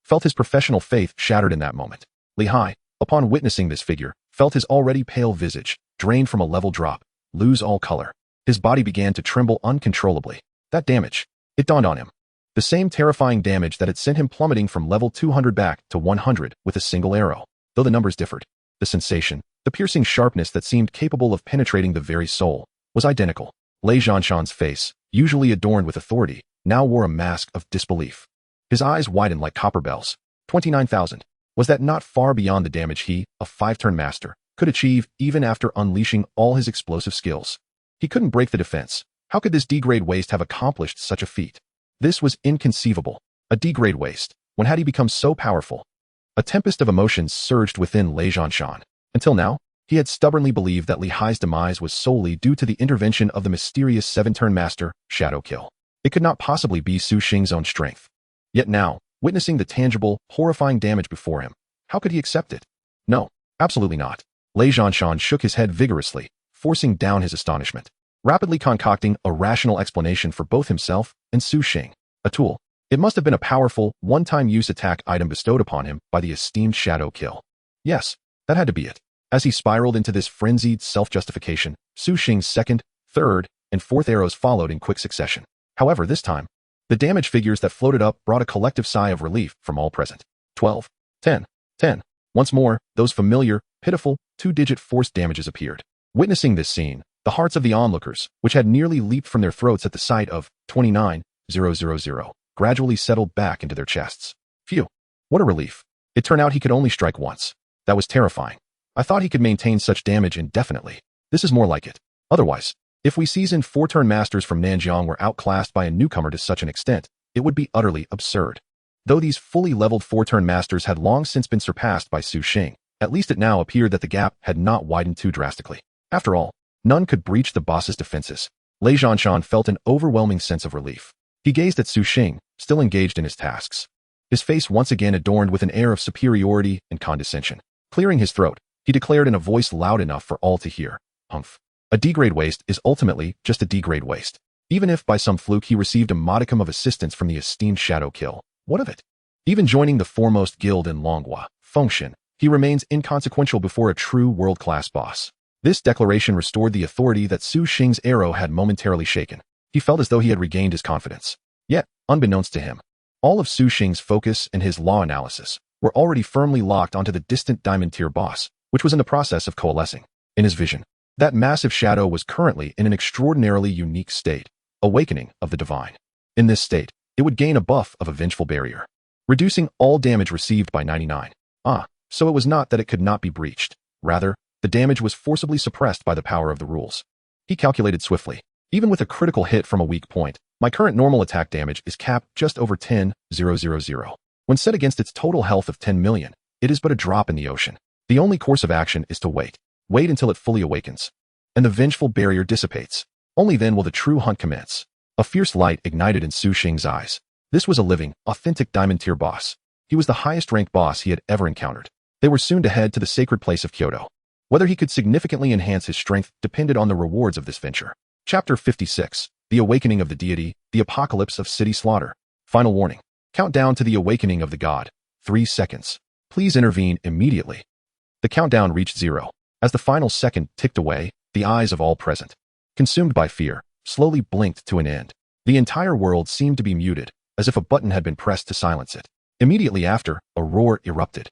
felt his professional faith shattered in that moment. Li Hai, upon witnessing this figure, felt his already pale visage, drained from a level drop, lose all color. His body began to tremble uncontrollably. That damage. It dawned on him. The same terrifying damage that had sent him plummeting from level 200 back to 100 with a single arrow. Though the numbers differed, the sensation, the piercing sharpness that seemed capable of penetrating the very soul, was identical. Lei Zhanshan's face, usually adorned with authority, now wore a mask of disbelief. His eyes widened like copper bells. 29,000. Was that not far beyond the damage he, a five-turn master, could achieve even after unleashing all his explosive skills? He couldn't break the defense. How could this D-grade waste have accomplished such a feat? This was inconceivable. A D-grade waste. When had he become so powerful? A tempest of emotions surged within Lei Zhanshan. Until now, he had stubbornly believed that Li Hai's demise was solely due to the intervention of the mysterious seven-turn master, Shadow Kill. It could not possibly be Su Xing's own strength. Yet now, witnessing the tangible, horrifying damage before him, how could he accept it? No, absolutely not. Lei Zhanshan shook his head vigorously, forcing down his astonishment, rapidly concocting a rational explanation for both himself and Su Xing. A tool. It must have been a powerful, one-time use attack item bestowed upon him by the esteemed Shadow Kill. Yes, that had to be it. As he spiraled into this frenzied self-justification, Su Xing's second, third, and fourth arrows followed in quick succession. However, this time, the damage figures that floated up brought a collective sigh of relief from all present. 12, 10, 10. Once more, those familiar, pitiful, two-digit force damages appeared. Witnessing this scene, the hearts of the onlookers, which had nearly leaped from their throats at the sight of 29,000, gradually settled back into their chests. Phew, what a relief. It turned out he could only strike once. That was terrifying. I thought he could maintain such damage indefinitely. This is more like it. Otherwise, if we seasoned four-turn masters from Nanjiang were outclassed by a newcomer to such an extent, it would be utterly absurd. Though these fully leveled four-turn masters had long since been surpassed by Su Xing, at least it now appeared that the gap had not widened too drastically. After all, none could breach the boss's defenses. Lei Zhanshan felt an overwhelming sense of relief. He gazed at Su Xing, still engaged in his tasks. His face once again adorned with an air of superiority and condescension. Clearing his throat, he declared in a voice loud enough for all to hear, "Humph." A D-grade waste is ultimately just a D-grade waste. Even if by some fluke he received a modicum of assistance from the esteemed Shadow Kill, what of it? Even joining the foremost guild in Longhua, Fengshan, he remains inconsequential before a true world-class boss. This declaration restored the authority that Su Xing's arrow had momentarily shaken. He felt as though he had regained his confidence. Yet, unbeknownst to him, all of Su Xing's focus and his law analysis were already firmly locked onto the distant diamond-tier boss, which was in the process of coalescing. In his vision, that massive shadow was currently in an extraordinarily unique state, awakening of the divine. In this state, it would gain a buff of a vengeful barrier, reducing all damage received by 99. So it was not that it could not be breached. Rather, the damage was forcibly suppressed by the power of the rules. He calculated swiftly. Even with a critical hit from a weak point, my current normal attack damage is capped just over 10,000. When set against its total health of 10 million, it is but a drop in the ocean. The only course of action is to wait. Wait until it fully awakens. And the vengeful barrier dissipates. Only then will the true hunt commence. A fierce light ignited in Su Xing's eyes. This was a living, authentic diamond-tier boss. He was the highest-ranked boss he had ever encountered. They were soon to head to the sacred place of Kyoto. Whether he could significantly enhance his strength depended on the rewards of this venture. Chapter 56. The Awakening of the Deity, the Apocalypse of City Slaughter. Final warning. Countdown to the awakening of the god. 3 seconds. Please intervene immediately. The countdown reached 0. As the final second ticked away, the eyes of all present, consumed by fear, slowly blinked to an end. The entire world seemed to be muted, as if a button had been pressed to silence it. Immediately after, a roar erupted.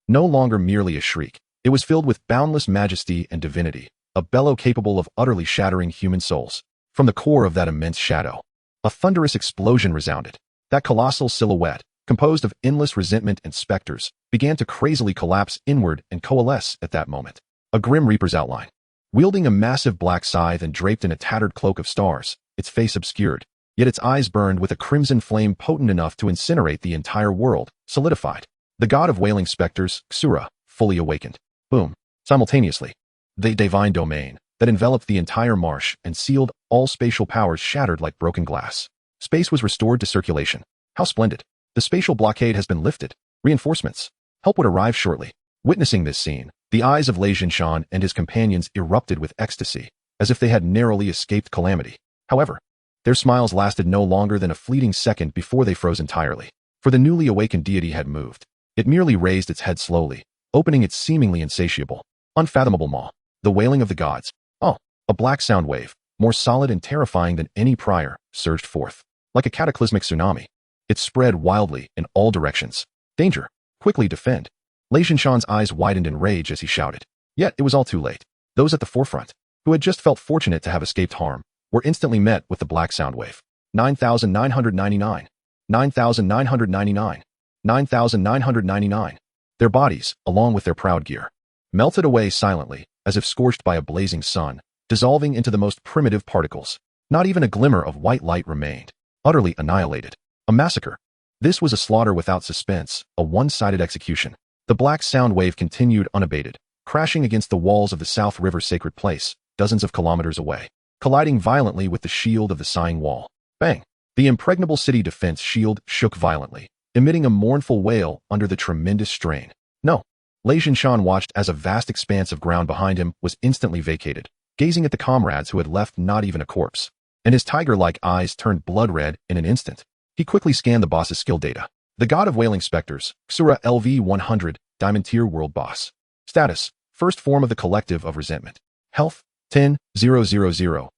No longer merely a shriek, it was filled with boundless majesty and divinity, a bellow capable of utterly shattering human souls. From the core of that immense shadow, a thunderous explosion resounded. That colossal silhouette, composed of endless resentment and specters, began to crazily collapse inward and coalesce at that moment. A grim reaper's outline. Wielding a massive black scythe and draped in a tattered cloak of stars, its face obscured, yet its eyes burned with a crimson flame potent enough to incinerate the entire world, solidified. The god of wailing specters, Xura, fully awakened. Boom. Simultaneously. The divine domain that enveloped the entire marsh and sealed all spatial powers shattered like broken glass. Space was restored to circulation. How splendid. The spatial blockade has been lifted. Reinforcements. Help would arrive shortly. Witnessing this scene, the eyes of Lei Jinshan and his companions erupted with ecstasy, as if they had narrowly escaped calamity. However, their smiles lasted no longer than a fleeting second before they froze entirely. For the newly awakened deity had moved. It merely raised its head slowly, opening its seemingly insatiable, unfathomable maw. The wailing of the gods. Oh, a black sound wave, more solid and terrifying than any prior, surged forth. Like a cataclysmic tsunami. It spread wildly in all directions. Danger. Quickly defend. Lei Jinshan's eyes widened in rage as he shouted. Yet it was all too late. Those at the forefront, who had just felt fortunate to have escaped harm, were instantly met with the black sound wave. 9,999. 9,999. 9,999. Their bodies, along with their proud gear, melted away silently, as if scorched by a blazing sun, dissolving into the most primitive particles. Not even a glimmer of white light remained. Utterly annihilated. A massacre. This was a slaughter without suspense, a one-sided execution. The black sound wave continued unabated, crashing against the walls of the South River sacred place, dozens of kilometers away, colliding violently with the shield of the sighing wall. Bang! The impregnable city defense shield shook violently, emitting a mournful wail under the tremendous strain. No. Lei Jinshan watched as a vast expanse of ground behind him was instantly vacated, gazing at the comrades who had left not even a corpse. And his tiger-like eyes turned blood-red in an instant. He quickly scanned the boss's skill data. The god of wailing specters, Xura LV-100, Diamond Tier World Boss. Status, first form of the collective of resentment. Health, 10, 000, 000,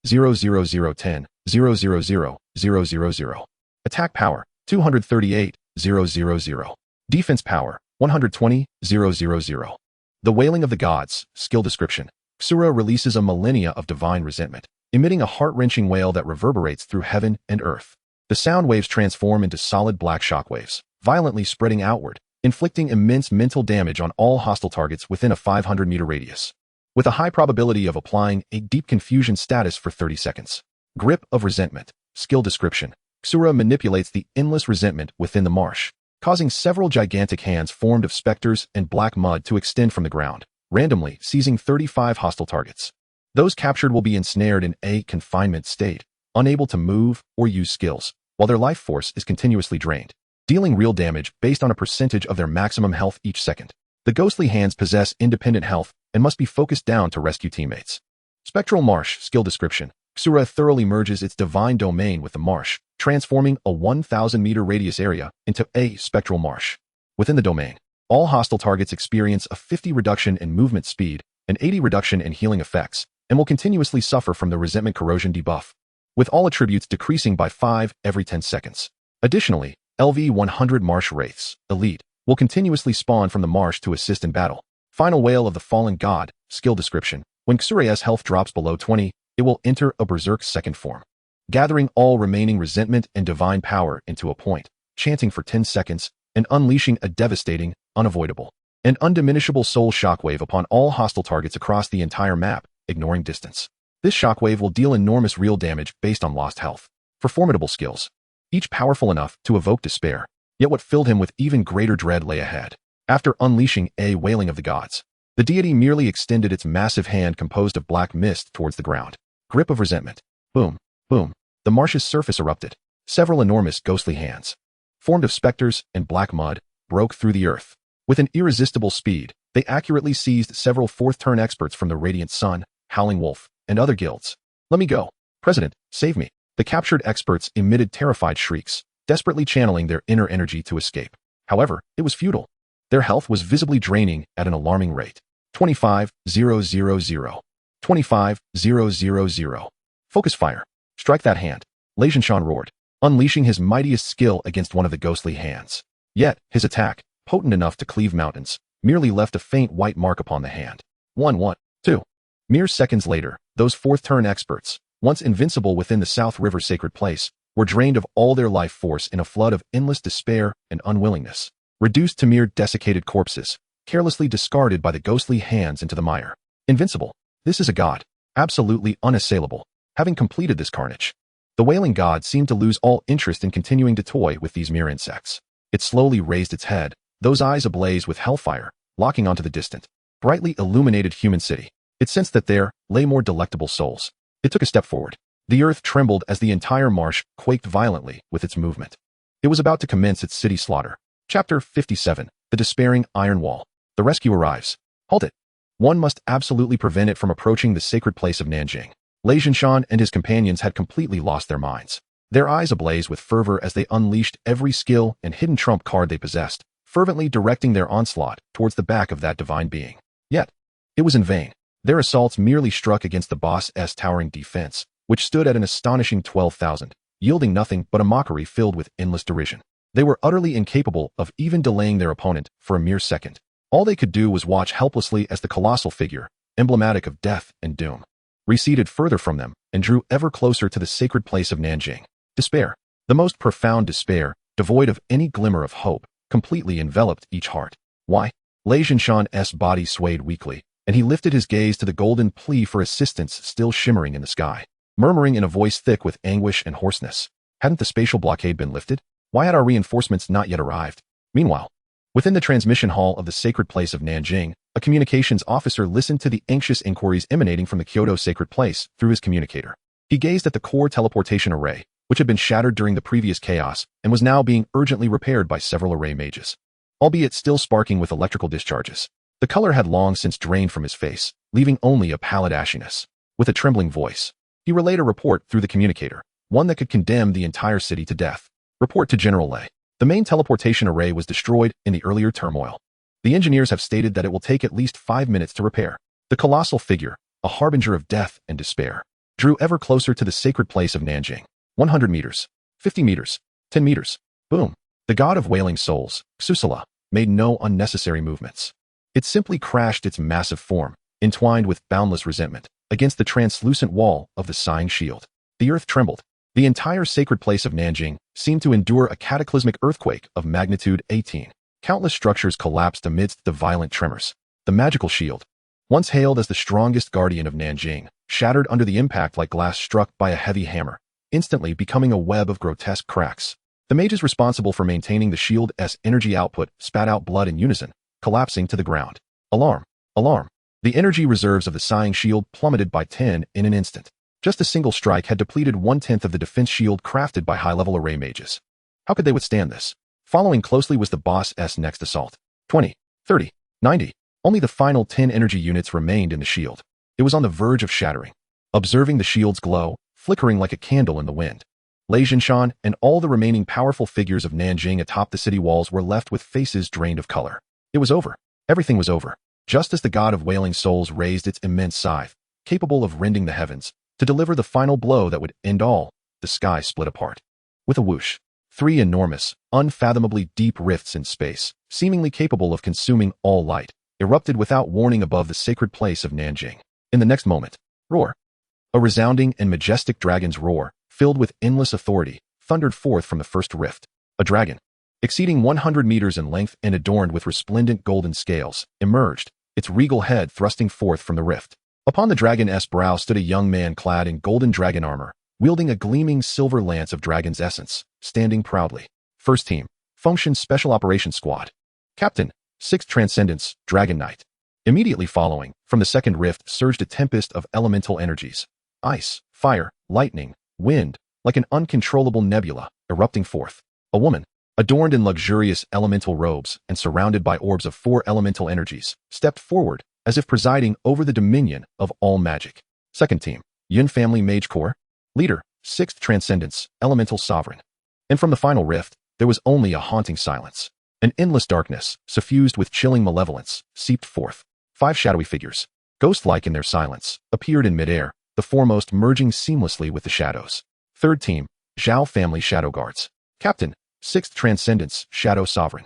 10, 000. Attack power, 238, 000. Defense power, 120, 000. The Wailing of the Gods, skill description. Xura releases a millennia of divine resentment, emitting a heart-wrenching wail that reverberates through heaven and earth. The sound waves transform into solid black shockwaves, violently spreading outward, inflicting immense mental damage on all hostile targets within a 500-meter radius, with a high probability of applying a deep confusion status for 30 seconds. Grip of resentment. Skill description. Xura manipulates the endless resentment within the marsh, causing several gigantic hands formed of specters and black mud to extend from the ground, randomly seizing 35 hostile targets. Those captured will be ensnared in a confinement state, unable to move or use skills, while their life force is continuously drained, dealing real damage based on a percentage of their maximum health each second. The ghostly hands possess independent health and must be focused down to rescue teammates. Spectral Marsh skill description. Xura thoroughly merges its divine domain with the marsh, transforming a 1,000-meter radius area into a spectral marsh. Within the domain, all hostile targets experience a 50 reduction in movement speed, an 80 reduction in healing effects, and will continuously suffer from the resentment corrosion debuff, with all attributes decreasing by 5 every 10 seconds. Additionally, LV-100 Marsh Wraiths, Elite, will continuously spawn from the marsh to assist in battle. Final Wail of the Fallen God, skill description. When Xura's health drops below 20, it will enter a berserk second form, gathering all remaining resentment and divine power into a point, chanting for 10 seconds, and unleashing a devastating, unavoidable, and undiminishable soul shockwave upon all hostile targets across the entire map, ignoring distance. This shockwave will deal enormous real damage based on lost health. For formidable skills, each powerful enough to evoke despair, yet what filled him with even greater dread lay ahead. After unleashing a wailing of the gods, the deity merely extended its massive hand composed of black mist towards the ground. Grip of resentment. Boom, boom. The marsh's surface erupted. Several enormous ghostly hands, formed of specters and black mud, broke through the earth. With an irresistible speed, they accurately seized several fourth-turn experts from the Radiant Sun, Howling Wolf, and other guilds. Let me go. President, save me. The captured experts emitted terrified shrieks, desperately channeling their inner energy to escape. However, it was futile. Their health was visibly draining at an alarming rate. 25,000. 25,000. Focus fire. Strike that hand. Lei Zhenshan roared, unleashing his mightiest skill against one of the ghostly hands. Yet, his attack, potent enough to cleave mountains, merely left a faint white mark upon the hand. 2. Mere seconds later, those fourth-turn experts, once invincible within the South River sacred place, were drained of all their life force in a flood of endless despair and unwillingness, reduced to mere desiccated corpses, carelessly discarded by the ghostly hands into the mire. Invincible. This is a god, absolutely unassailable. Having completed this carnage, the wailing god seemed to lose all interest in continuing to toy with these mere insects. It slowly raised its head, those eyes ablaze with hellfire, locking onto the distant, brightly illuminated human city. It sensed that there lay more delectable souls. It took a step forward. The earth trembled as the entire marsh quaked violently with its movement. It was about to commence its city slaughter. Chapter 57. The Despairing Iron Wall. The rescue arrives. Halt it. One must absolutely prevent it from approaching the sacred place of Nanjing. Lei Zhenshan and his companions had completely lost their minds. Their eyes ablaze with fervor as they unleashed every skill and hidden trump card they possessed, fervently directing their onslaught towards the back of that divine being. Yet, it was in vain. Their assaults merely struck against the boss's towering defense, which stood at an astonishing 12,000, yielding nothing but a mockery filled with endless derision. They were utterly incapable of even delaying their opponent for a mere second. All they could do was watch helplessly as the colossal figure, emblematic of death and doom, receded further from them and drew ever closer to the sacred place of Nanjing. Despair, the most profound despair, devoid of any glimmer of hope, completely enveloped each heart. Why? Lei Zhenshan's body swayed weakly, and he lifted his gaze to the golden plea for assistance still shimmering in the sky, murmuring in a voice thick with anguish and hoarseness. Hadn't the spatial blockade been lifted? Why had our reinforcements not yet arrived? Meanwhile, within the transmission hall of the sacred place of Nanjing, a communications officer listened to the anxious inquiries emanating from the Kyoto sacred place through his communicator. He gazed at the core teleportation array, which had been shattered during the previous chaos and was now being urgently repaired by several array mages, albeit still sparking with electrical discharges. The color had long since drained from his face, leaving only a pallid ashiness. With a trembling voice, he relayed a report through the communicator, one that could condemn the entire city to death. Report to General Lei. The main teleportation array was destroyed in the earlier turmoil. The engineers have stated that it will take at least 5 minutes to repair. The colossal figure, a harbinger of death and despair, drew ever closer to the sacred place of Nanjing. 100 meters, 50 meters, 10 meters. Boom. The god of wailing souls, Xusala, made no unnecessary movements. It simply crashed its massive form, entwined with boundless resentment, against the translucent wall of the sighing shield. The earth trembled. The entire sacred place of Nanjing seemed to endure a cataclysmic earthquake of magnitude 18. Countless structures collapsed amidst the violent tremors. The magical shield, once hailed as the strongest guardian of Nanjing, shattered under the impact like glass struck by a heavy hammer, instantly becoming a web of grotesque cracks. The mages responsible for maintaining the shield's energy output spat out blood in unison, collapsing to the ground. Alarm! Alarm! The energy reserves of the sighing shield plummeted by 10 in an instant. Just a single strike had depleted 1/10 of the defense shield crafted by high-level array mages. How could they withstand this? Following closely was the boss's next assault. 20, 30, 90. Only the final 10 energy units remained in the shield. It was on the verge of shattering. Observing the shield's glow, flickering like a candle in the wind, Lei Jinshan and all the remaining powerful figures of Nanjing atop the city walls were left with faces drained of color. It was over. Everything was over. Just as the god of wailing souls raised its immense scythe, capable of rending the heavens, to deliver the final blow that would end all, the sky split apart. With a whoosh, 3 enormous, unfathomably deep rifts in space, seemingly capable of consuming all light, erupted without warning above the sacred place of Nanjing. In the next moment, roar. A resounding and majestic dragon's roar, filled with endless authority, thundered forth from the first rift. A dragon, exceeding 100 meters in length and adorned with resplendent golden scales, emerged, its regal head thrusting forth from the rift. Upon the dragon's brow stood a young man clad in golden dragon armor, wielding a gleaming silver lance of dragon's essence, standing proudly. First Team, Fengshan Special Operations Squad. Captain, 6th Transcendence, Dragon Knight. Immediately following, from the second rift surged a tempest of elemental energies. Ice, fire, lightning, wind, like an uncontrollable nebula, erupting forth. A woman, adorned in luxurious elemental robes and surrounded by orbs of 4 elemental energies, stepped forward, as if presiding over the dominion of all magic. Second Team, Yun Family Mage Corps. Leader, 6th Transcendence, Elemental Sovereign. And from the final rift, there was only a haunting silence. An endless darkness, suffused with chilling malevolence, seeped forth. 5 shadowy figures, ghost-like in their silence, appeared in midair, the foremost merging seamlessly with the shadows. Third Team, Zhao Family Shadow Guards. Captain, 6th Transcendence, Shadow Sovereign.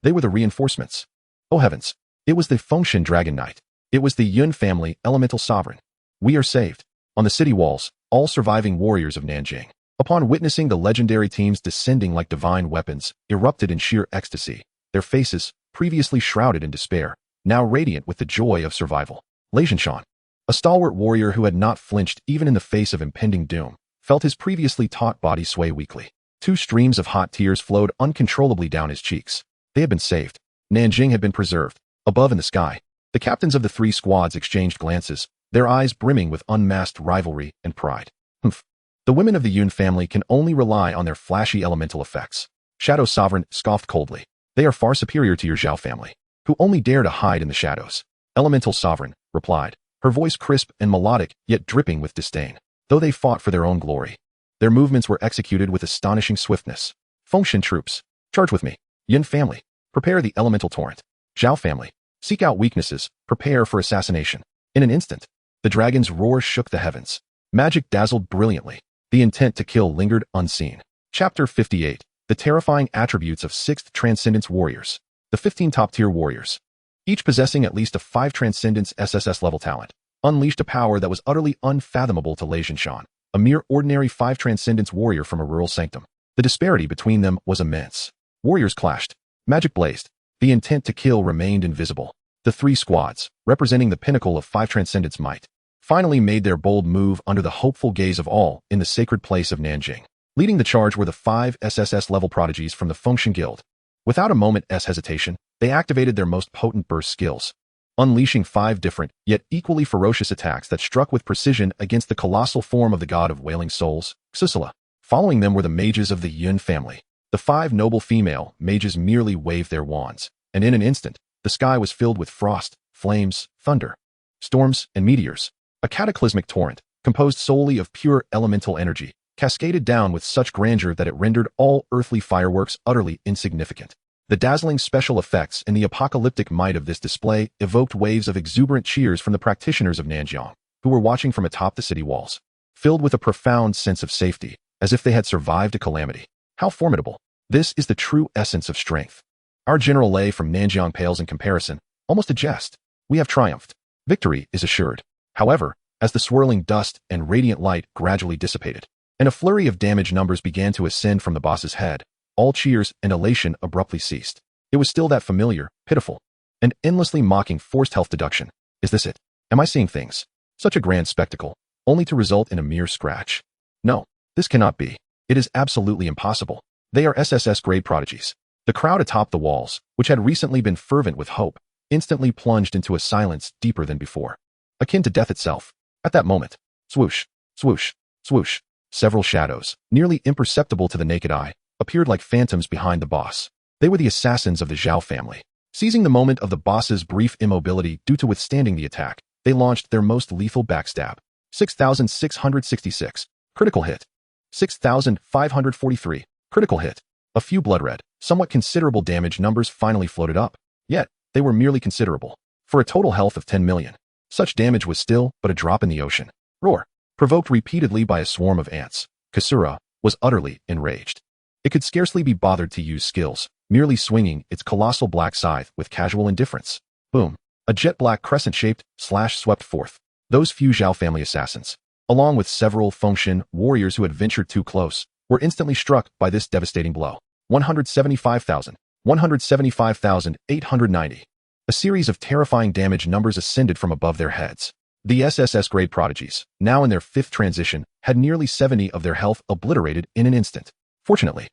They were the reinforcements. Oh heavens! It was the Fengshan Dragon Knight. It was the Yun Family Elemental Sovereign. We are saved. On the city walls, all surviving warriors of Nanjing, upon witnessing the legendary teams descending like divine weapons, erupted in sheer ecstasy, their faces, previously shrouded in despair, now radiant with the joy of survival. Lei Jinshan, a stalwart warrior who had not flinched even in the face of impending doom, felt his previously taut body sway weakly. 2 streams of hot tears flowed uncontrollably down his cheeks. They had been saved. Nanjing had been preserved. Above in the sky, the captains of the 3 squads exchanged glances, their eyes brimming with unmasked rivalry and pride. Humph. The women of the Yun family can only rely on their flashy elemental effects. Shadow Sovereign scoffed coldly. They are far superior to your Zhao family, who only dare to hide in the shadows. Elemental Sovereign replied, her voice crisp and melodic, yet dripping with disdain. Though they fought for their own glory, their movements were executed with astonishing swiftness. Fengshan troops, charge with me. Yun family, prepare the elemental torrent. Zhao family, seek out weaknesses, prepare for assassination. In an instant, the dragon's roar shook the heavens. Magic dazzled brilliantly. The intent to kill lingered unseen. Chapter 58, The Terrifying Attributes of 6th Transcendence Warriors. The 15 top-tier warriors, each possessing at least a 5 Transcendence SSS-level talent, unleashed a power that was utterly unfathomable to Lei Jinshan, a mere ordinary 5 Transcendence warrior from a rural sanctum. The disparity between them was immense. Warriors clashed. Magic blazed. The intent to kill remained invisible. The 3 squads, representing the pinnacle of 5 Transcendence might, finally made their bold move under the hopeful gaze of all in the sacred place of Nanjing. Leading the charge were the 5 SSS-level prodigies from the Fengshan Guild. Without a moment's hesitation, they activated their most potent burst skills, unleashing 5 different, yet equally ferocious attacks that struck with precision against the colossal form of the god of wailing souls, Xusala. Following them were the mages of the Yun family. The 5 noble female mages merely waved their wands, and in an instant, the sky was filled with frost, flames, thunder, storms, and meteors. A cataclysmic torrent, composed solely of pure elemental energy, cascaded down with such grandeur that it rendered all earthly fireworks utterly insignificant. The dazzling special effects and the apocalyptic might of this display evoked waves of exuberant cheers from the practitioners of Nanjiang, who were watching from atop the city walls, filled with a profound sense of safety, as if they had survived a calamity. How formidable! This is the true essence of strength. Our General Lei from Nanjiang pales in comparison, almost a jest. We have triumphed. Victory is assured. However, as the swirling dust and radiant light gradually dissipated, and a flurry of damage numbers began to ascend from the boss's head, all cheers and elation abruptly ceased. It was still that familiar, pitiful, and endlessly mocking forced health deduction. Is this it? Am I seeing things? Such a grand spectacle, only to result in a mere scratch. No, this cannot be. It is absolutely impossible. They are SSS-grade prodigies. The crowd atop the walls, which had recently been fervent with hope, instantly plunged into a silence deeper than before, akin to death itself. At that moment, swoosh, swoosh, swoosh, several shadows, nearly imperceptible to the naked eye, appeared like phantoms behind the boss. They were the assassins of the Zhao family. Seizing the moment of the boss's brief immobility due to withstanding the attack, they launched their most lethal backstab. 6,666. Critical hit. 6,543. Critical hit. A few blood red, somewhat considerable damage numbers finally floated up. Yet, they were merely considerable. For a total health of 10 million. Such damage was still but a drop in the ocean. Roar. Provoked repeatedly by a swarm of ants, Kasura was utterly enraged. It could scarcely be bothered to use skills, merely swinging its colossal black scythe with casual indifference. Boom. A jet-black crescent-shaped slash swept forth. Those few Zhao family assassins, along with several Fengshen warriors who had ventured too close, were instantly struck by this devastating blow. 175,000. 175,890. A series of terrifying damage numbers ascended from above their heads. The SSS grade prodigies, now in their 5th transition, had nearly 70 of their health obliterated in an instant. Fortunately,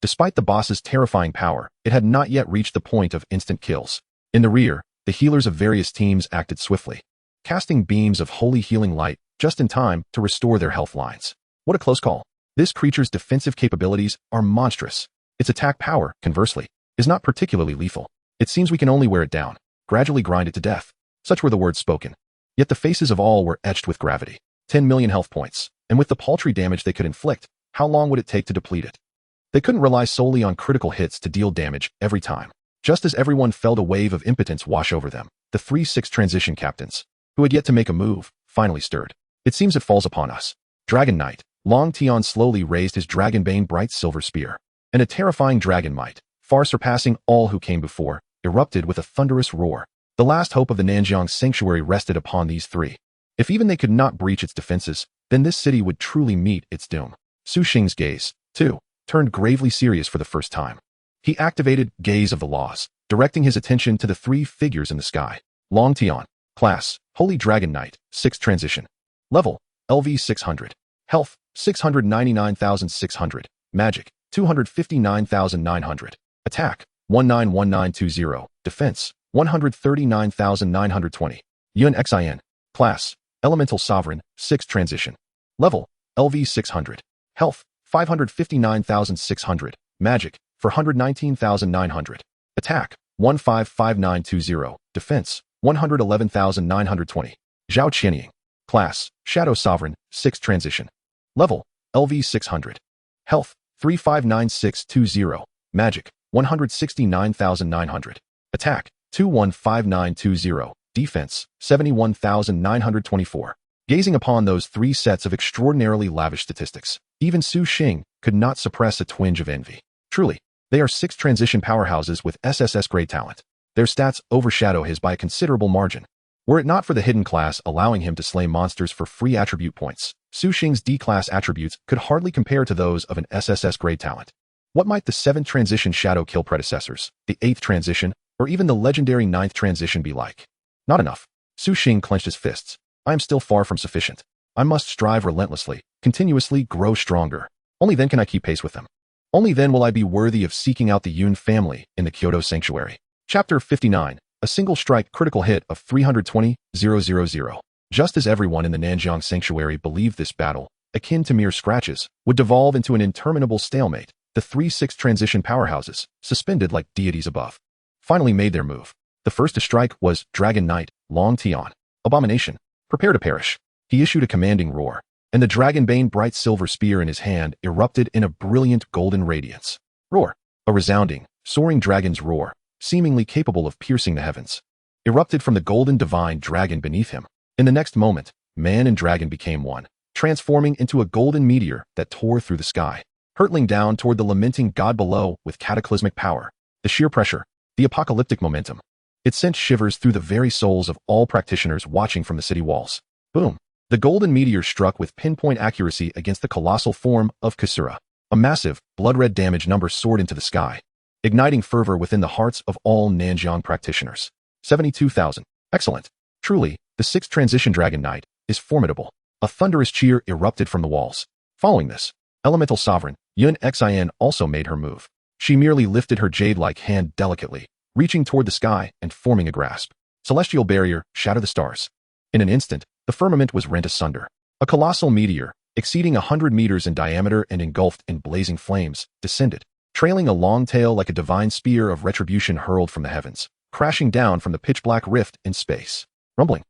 despite the boss's terrifying power, it had not yet reached the point of instant kills. In the rear, the healers of various teams acted swiftly, casting beams of holy healing light just in time to restore their health lines. What a close call. This creature's defensive capabilities are monstrous. Its attack power, conversely, is not particularly lethal. It seems we can only wear it down, gradually grind it to death. Such were the words spoken. Yet the faces of all were etched with gravity. 10 million health points, and with the paltry damage they could inflict, how long would it take to deplete it? They couldn't rely solely on critical hits to deal damage every time. Just as everyone felt a wave of impotence wash over them, the 3/6 transition captains, who had yet to make a move, finally stirred. It seems it falls upon us. Dragon Knight, Long Tian slowly raised his Dragonbane bright silver spear, and a terrifying dragon might, far surpassing all who came before, erupted with a thunderous roar. The last hope of the Nanjiang sanctuary rested upon these three. If even they could not breach its defenses, then this city would truly meet its doom. Su Xing's gaze, too, turned gravely serious for the first time. He activated Gaze of the Laws, directing his attention to the 3 figures in the sky. Long Tian, Class, Holy Dragon Knight, 6th transition. Level, LV 600. Health, 699,600. Magic, 259,900. Attack, 191920. Defense, 139,920. Yun Xin. Class, Elemental Sovereign, 6th transition. Level, LV 600. Health, 559,600. Magic, 419,900. Attack, 155920. Defense, 111,920. Zhao Qianying. Class, Shadow Sovereign, 6th transition. Level, LV 600. Health, 359620. Magic, 169,900. Attack, 215920. Defense, 71,924. Gazing upon those 3 sets of extraordinarily lavish statistics, even Su Xing could not suppress a twinge of envy. Truly, they are 6th transition powerhouses with SSS grade talent. Their stats overshadow his by a considerable margin. Were it not for the hidden class allowing him to slay monsters for free attribute points, Su Xing's D-class attributes could hardly compare to those of an SSS grade talent. What might the 7th transition shadow kill predecessors, the 8th transition, or even the legendary 9th transition be like? Not enough. Su Xing clenched his fists. I am still far from sufficient. I must strive relentlessly, continuously grow stronger. Only then can I keep pace with them. Only then will I be worthy of seeking out the Yun family in the Kyoto Sanctuary. Chapter 59. A single strike critical hit of 320,000. Just as everyone in the Nanjiang Sanctuary believed this battle, akin to mere scratches, would devolve into an interminable stalemate, the 3/6 transition powerhouses, suspended like deities above, finally made their move. The first to strike was Dragon Knight, Long Tian. Abomination, prepare to perish. He issued a commanding roar, and the Dragonbane bright silver spear in his hand erupted in a brilliant golden radiance. Roar, a resounding, soaring dragon's roar, seemingly capable of piercing the heavens, erupted from the golden divine dragon beneath him. In the next moment, man and dragon became one, transforming into a golden meteor that tore through the sky, hurtling down toward the lamenting god below with cataclysmic power. The sheer pressure, the apocalyptic momentum. It sent shivers through the very souls of all practitioners watching from the city walls. Boom. The golden meteor struck with pinpoint accuracy against the colossal form of Kasura. A massive, blood-red damage number soared into the sky, igniting fervor within the hearts of all Nanjiang practitioners. 72,000. Excellent. Truly, the 6th transition Dragon Knight is formidable. A thunderous cheer erupted from the walls. Following this, Elemental Sovereign, Yun Xin also made her move. She merely lifted her jade-like hand delicately, reaching toward the sky and forming a grasp. Celestial barrier, shatter the stars. In an instant, the firmament was rent asunder. A colossal meteor, exceeding 100 meters in diameter and engulfed in blazing flames, descended, trailing a long tail like a divine spear of retribution hurled from the heavens, crashing down from the pitch-black rift in space. Rumbling.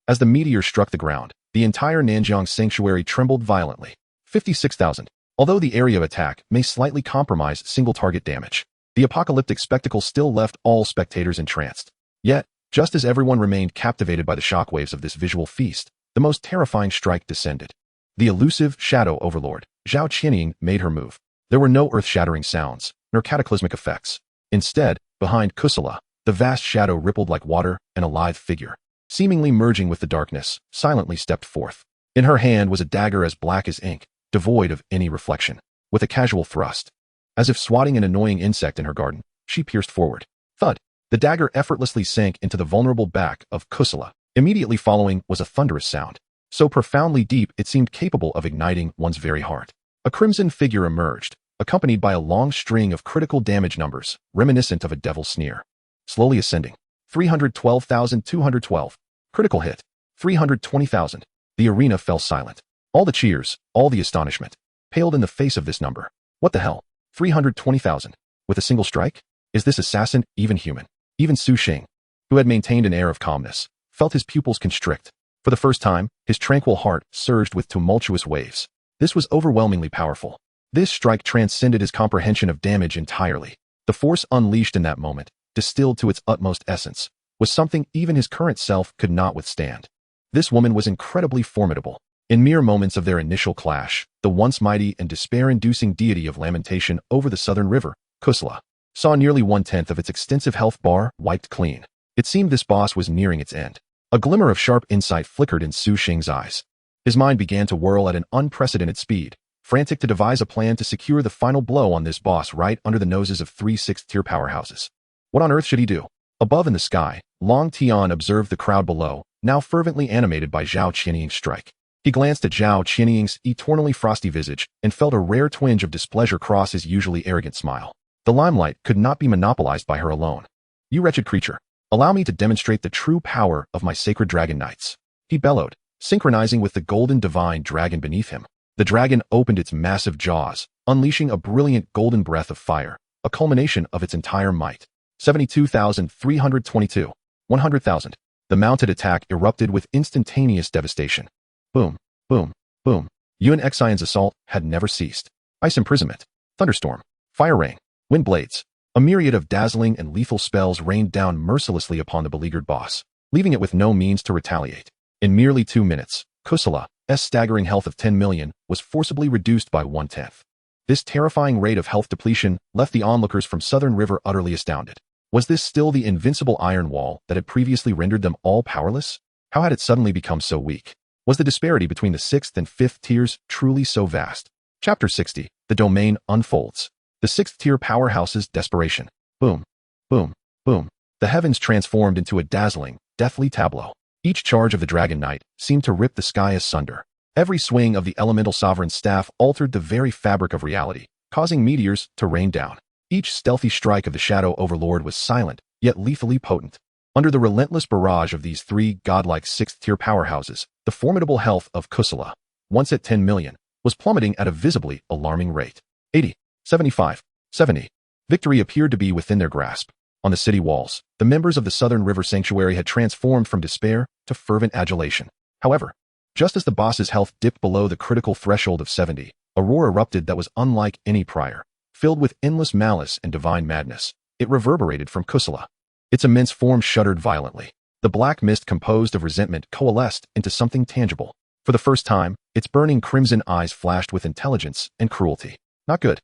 As the meteor struck the ground, the entire Nanjiang sanctuary trembled violently. 56,000. Although the area of attack may slightly compromise single-target damage, the apocalyptic spectacle still left all spectators entranced. Yet, just as everyone remained captivated by the shockwaves of this visual feast, the most terrifying strike descended. The elusive shadow overlord, Zhao Qianying, made her move. There were no earth-shattering sounds, nor cataclysmic effects. Instead, behind Kusala, the vast shadow rippled like water, and a lithe figure, seemingly merging with the darkness, silently stepped forth. In her hand was a dagger as black as ink, devoid of any reflection. With a casual thrust, as if swatting an annoying insect in her garden, she pierced forward. Thud! The dagger effortlessly sank into the vulnerable back of Kusala. Immediately following was a thunderous sound, so profoundly deep it seemed capable of igniting one's very heart. A crimson figure emerged, accompanied by a long string of critical damage numbers, reminiscent of a devil's sneer. Slowly ascending. 312,212. Critical hit. 320,000. The arena fell silent. All the cheers, all the astonishment, paled in the face of this number. What the hell? 320,000. With a single strike? Is this assassin even human? Even Su Xing, who had maintained an air of calmness, felt his pupils constrict. For the first time, his tranquil heart surged with tumultuous waves. This was overwhelmingly powerful. This strike transcended his comprehension of damage entirely. The force unleashed in that moment, distilled to its utmost essence, was something even his current self could not withstand. This woman was incredibly formidable. In mere moments of their initial clash, the once mighty and despair-inducing deity of lamentation over the southern river, Kusala, saw nearly 1/10 of its extensive health bar wiped clean. It seemed this boss was nearing its end. A glimmer of sharp insight flickered in Su Xing's eyes. His mind began to whirl at an unprecedented speed, frantic to devise a plan to secure the final blow on this boss right under the noses of 3 6th-tier powerhouses. What on earth should he do? Above in the sky, Long Tian observed the crowd below, now fervently animated by Zhao Qianying's strike. He glanced at Zhao Qianying's eternally frosty visage and felt a rare twinge of displeasure cross his usually arrogant smile. The limelight could not be monopolized by her alone. You wretched creature, allow me to demonstrate the true power of my sacred dragon knights. He bellowed, synchronizing with the golden divine dragon beneath him. The dragon opened its massive jaws, unleashing a brilliant golden breath of fire, a culmination of its entire might. 72,322. 100,000. The mounted attack erupted with instantaneous devastation. Boom, boom, boom. Yuan Xion's assault had never ceased. Ice imprisonment, thunderstorm, fire rain, wind blades. A myriad of dazzling and lethal spells rained down mercilessly upon the beleaguered boss, leaving it with no means to retaliate. In merely 2 minutes, Kusala's staggering health of 10 million was forcibly reduced by 1/10. This terrifying rate of health depletion left the onlookers from Southern River utterly astounded. Was this still the invincible iron wall that had previously rendered them all powerless? How had it suddenly become so weak? Was the disparity between the 6th and 5th tiers truly so vast? Chapter 60. The domain unfolds. The 6th-tier powerhouse's desperation. Boom, boom, boom. The heavens transformed into a dazzling, deathly tableau. Each charge of the Dragon Knight seemed to rip the sky asunder. Every swing of the elemental sovereign's staff altered the very fabric of reality, causing meteors to rain down. Each stealthy strike of the Shadow Overlord was silent, yet lethally potent. Under the relentless barrage of these 3 godlike 6th-tier powerhouses, the formidable health of Kusala, once at 10 million, was plummeting at a visibly alarming rate. 80, 75, 70. Victory appeared to be within their grasp. On the city walls, the members of the Southern River Sanctuary had transformed from despair to fervent adulation. However, just as the boss's health dipped below the critical threshold of 70, a roar erupted that was unlike any prior. Filled with endless malice and divine madness, it reverberated from Kusala. Its immense form shuddered violently. The black mist composed of resentment coalesced into something tangible. For the first time, its burning crimson eyes flashed with intelligence and cruelty. Not good.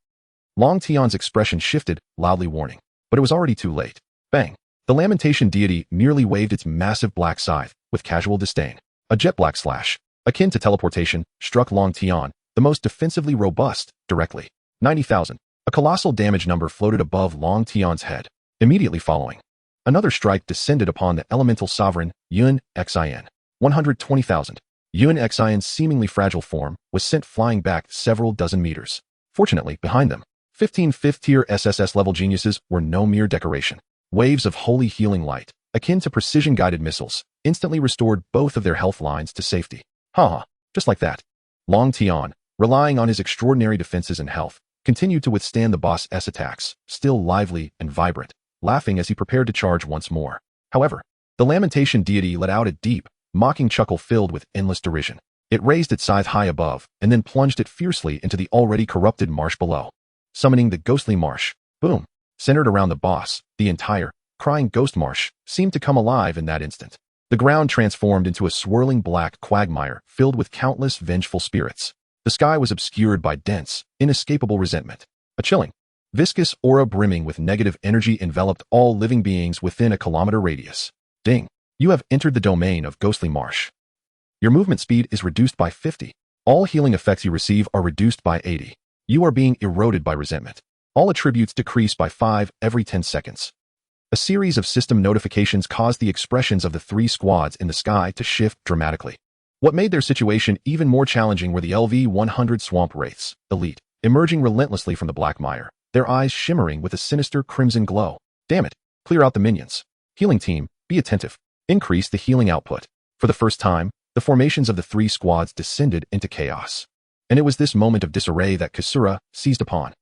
Long Tian's expression shifted, loudly warning. But it was already too late. Bang. The lamentation deity merely waved its massive black scythe, with casual disdain. A jet black slash, akin to teleportation, struck Long Tian, the most defensively robust, directly. 90,000. A colossal damage number floated above Long Tian's head. Immediately following, another strike descended upon the elemental sovereign, Yuan Xian. 120,000. Yuan Xion's seemingly fragile form was sent flying back several dozen meters. Fortunately, behind them, 15 5th-tier SSS-level geniuses were no mere decoration. Waves of holy healing light, akin to precision-guided missiles, instantly restored both of their health lines to safety. Just like that. Long Tian, relying on his extraordinary defenses and health, continued to withstand the boss's attacks, still lively and vibrant, laughing as he prepared to charge once more. However, the lamentation deity let out a deep, mocking chuckle filled with endless derision. It raised its scythe high above, and then plunged it fiercely into the already corrupted marsh below, summoning the ghostly marsh. Boom! Centered around the boss, the entire, crying ghost marsh seemed to come alive in that instant. The ground transformed into a swirling black quagmire filled with countless vengeful spirits. The sky was obscured by dense, inescapable resentment. A chilling, viscous aura brimming with negative energy enveloped all living beings within a kilometer radius. Ding! You have entered the domain of ghostly marsh. Your movement speed is reduced by 50. All healing effects you receive are reduced by 80. You are being eroded by resentment. All attributes decrease by 5 every 10 seconds. A series of system notifications caused the expressions of the 3 squads in the sky to shift dramatically. What made their situation even more challenging were the LV-100 swamp wraiths, elite, emerging relentlessly from the black mire, their eyes shimmering with a sinister crimson glow. Damn it! Clear out the minions. Healing team, be attentive. Increase the healing output. For the first time, the formations of the 3 squads descended into chaos. And it was this moment of disarray that Kasura seized upon.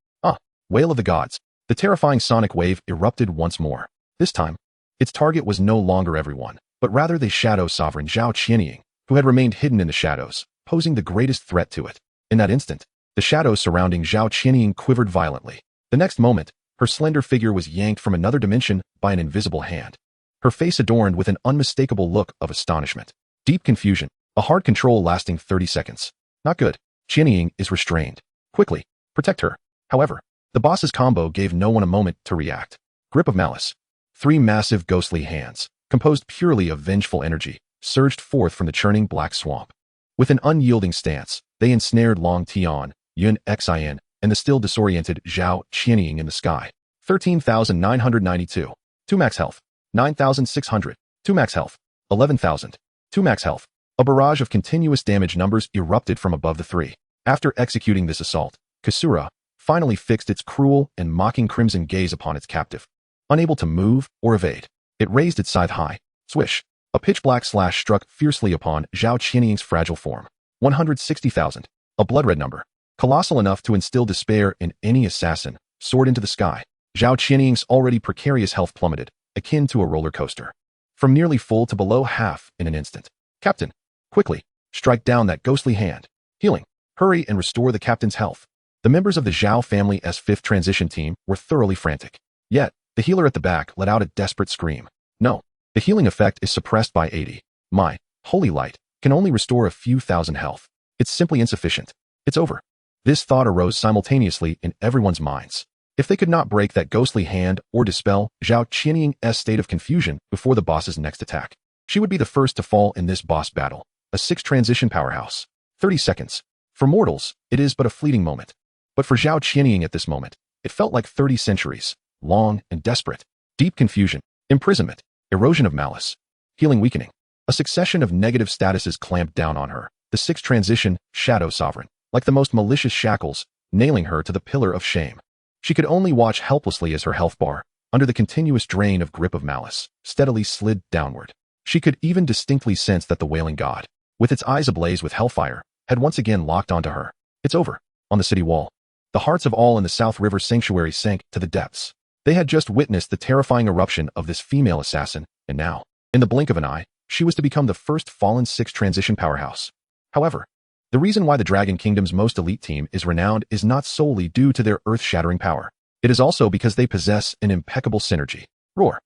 Wail of the gods. The terrifying sonic wave erupted once more. This time, its target was no longer everyone, but rather the shadow sovereign Zhao Qianying, who had remained hidden in the shadows, posing the greatest threat to it. In that instant, the shadows surrounding Zhao Qianying quivered violently. The next moment, her slender figure was yanked from another dimension by an invisible hand, her face adorned with an unmistakable look of astonishment. Deep confusion, a hard control lasting 30 seconds. Not good. Qianying is restrained. Quickly, protect her. However, the boss's combo gave no one a moment to react. Grip of malice. 3 massive ghostly hands, composed purely of vengeful energy, surged forth from the churning black swamp. With an unyielding stance, they ensnared Long Tian, Yun Xin, and the still disoriented Zhao Qianying in the sky. 13,992. 2 max health. 9,600. 2 max health. 11,000. 2 max health. A barrage of continuous damage numbers erupted from above the 3. After executing this assault, Kasura finally fixed its cruel and mocking crimson gaze upon its captive. Unable to move or evade, it raised its scythe high. Swish! A pitch-black slash struck fiercely upon Zhao Qianying's fragile form. 160,000. A blood-red number. Colossal enough to instill despair in any assassin, soared into the sky. Zhao Qianying's already precarious health plummeted, akin to a roller coaster, from nearly full to below half in an instant. Captain, quickly, strike down that ghostly hand. Healing, hurry and restore the captain's health. The members of the Zhao family's 5th transition team were thoroughly frantic. Yet, the healer at the back let out a desperate scream. No, the healing effect is suppressed by 80. My holy light can only restore a few thousand health. It's simply insufficient. It's over. This thought arose simultaneously in everyone's minds. If they could not break that ghostly hand or dispel Zhao Qianying's state of confusion before the boss's next attack, she would be the first to fall in this boss battle. A 6 transition powerhouse. 30 seconds. For mortals, it is but a fleeting moment. But for Zhao Qianying at this moment, it felt like 30 centuries, long and desperate. Deep confusion, imprisonment, erosion of malice, healing weakening. A succession of negative statuses clamped down on her. The 6th transition, shadow sovereign, like the most malicious shackles, nailing her to the pillar of shame. She could only watch helplessly as her health bar, under the continuous drain of grip of malice, steadily slid downward. She could even distinctly sense that the wailing god, with its eyes ablaze with hellfire, had once again locked onto her. It's over. On the city wall, the hearts of all in the South River Sanctuary sank to the depths. They had just witnessed the terrifying eruption of this female assassin, and now, in the blink of an eye, she was to become the first fallen 6 transition powerhouse. However, the reason why the Dragon Kingdom's most elite team is renowned is not solely due to their earth-shattering power. It is also because they possess an impeccable synergy. Roar!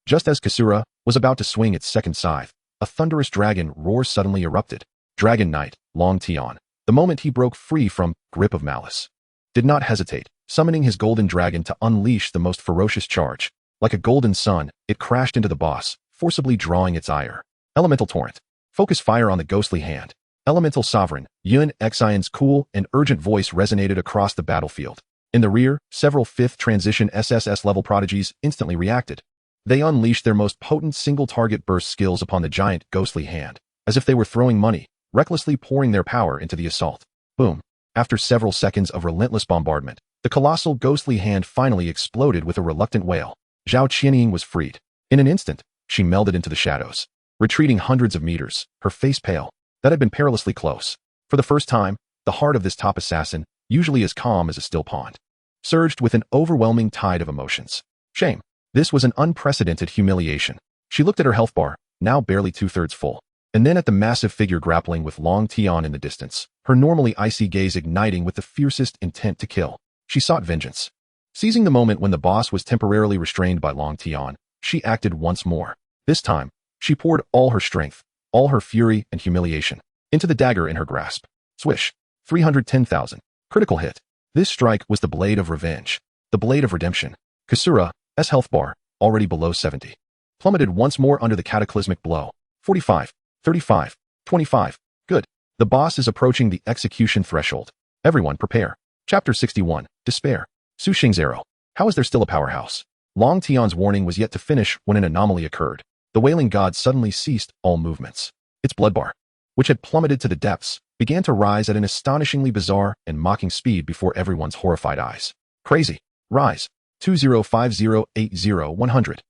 Just as Kasura was about to swing its second scythe, a thunderous dragon roar suddenly erupted. Dragon Knight, Long Tian, the moment he broke free from grip of malice, did not hesitate, summoning his golden dragon to unleash the most ferocious charge. Like a golden sun, it crashed into the boss, forcibly drawing its ire. Elemental Torrent. Focus fire on the ghostly hand. Elemental Sovereign, Yun Xion's cool and urgent voice resonated across the battlefield. In the rear, several 5th transition SSS-level prodigies instantly reacted. They unleashed their most potent single-target burst skills upon the giant ghostly hand, as if they were throwing money, recklessly pouring their power into the assault. Boom. After several seconds of relentless bombardment, the colossal ghostly hand finally exploded with a reluctant wail. Zhao Qianying was freed. In an instant, she melded into the shadows, retreating hundreds of meters, her face pale. That had been perilously close. For the first time, the heart of this top assassin, usually as calm as a still pond, surged with an overwhelming tide of emotions. Shame. This was an unprecedented humiliation. She looked at her health bar, now barely 2/3 full. And then at the massive figure grappling with Long Tian in the distance, her normally icy gaze igniting with the fiercest intent to kill. She sought vengeance. Seizing the moment when the boss was temporarily restrained by Long Tian, she acted once more. This time, she poured all her strength, all her fury and humiliation, into the dagger in her grasp. Swish. 310,000. Critical hit. This strike was the blade of revenge. The blade of redemption. Kasura's health bar, already below 70, plummeted once more under the cataclysmic blow. 45, 35, 25. Good. The boss is approaching the execution threshold. Everyone prepare. Chapter 61. Despair. Su Xing's arrow. How is there still a powerhouse? Long Tian's warning was yet to finish when an anomaly occurred. The wailing god suddenly ceased all movements. Its blood bar, which had plummeted to the depths, began to rise at an astonishingly bizarre and mocking speed before everyone's horrified eyes. Crazy. Rise. 205080-100.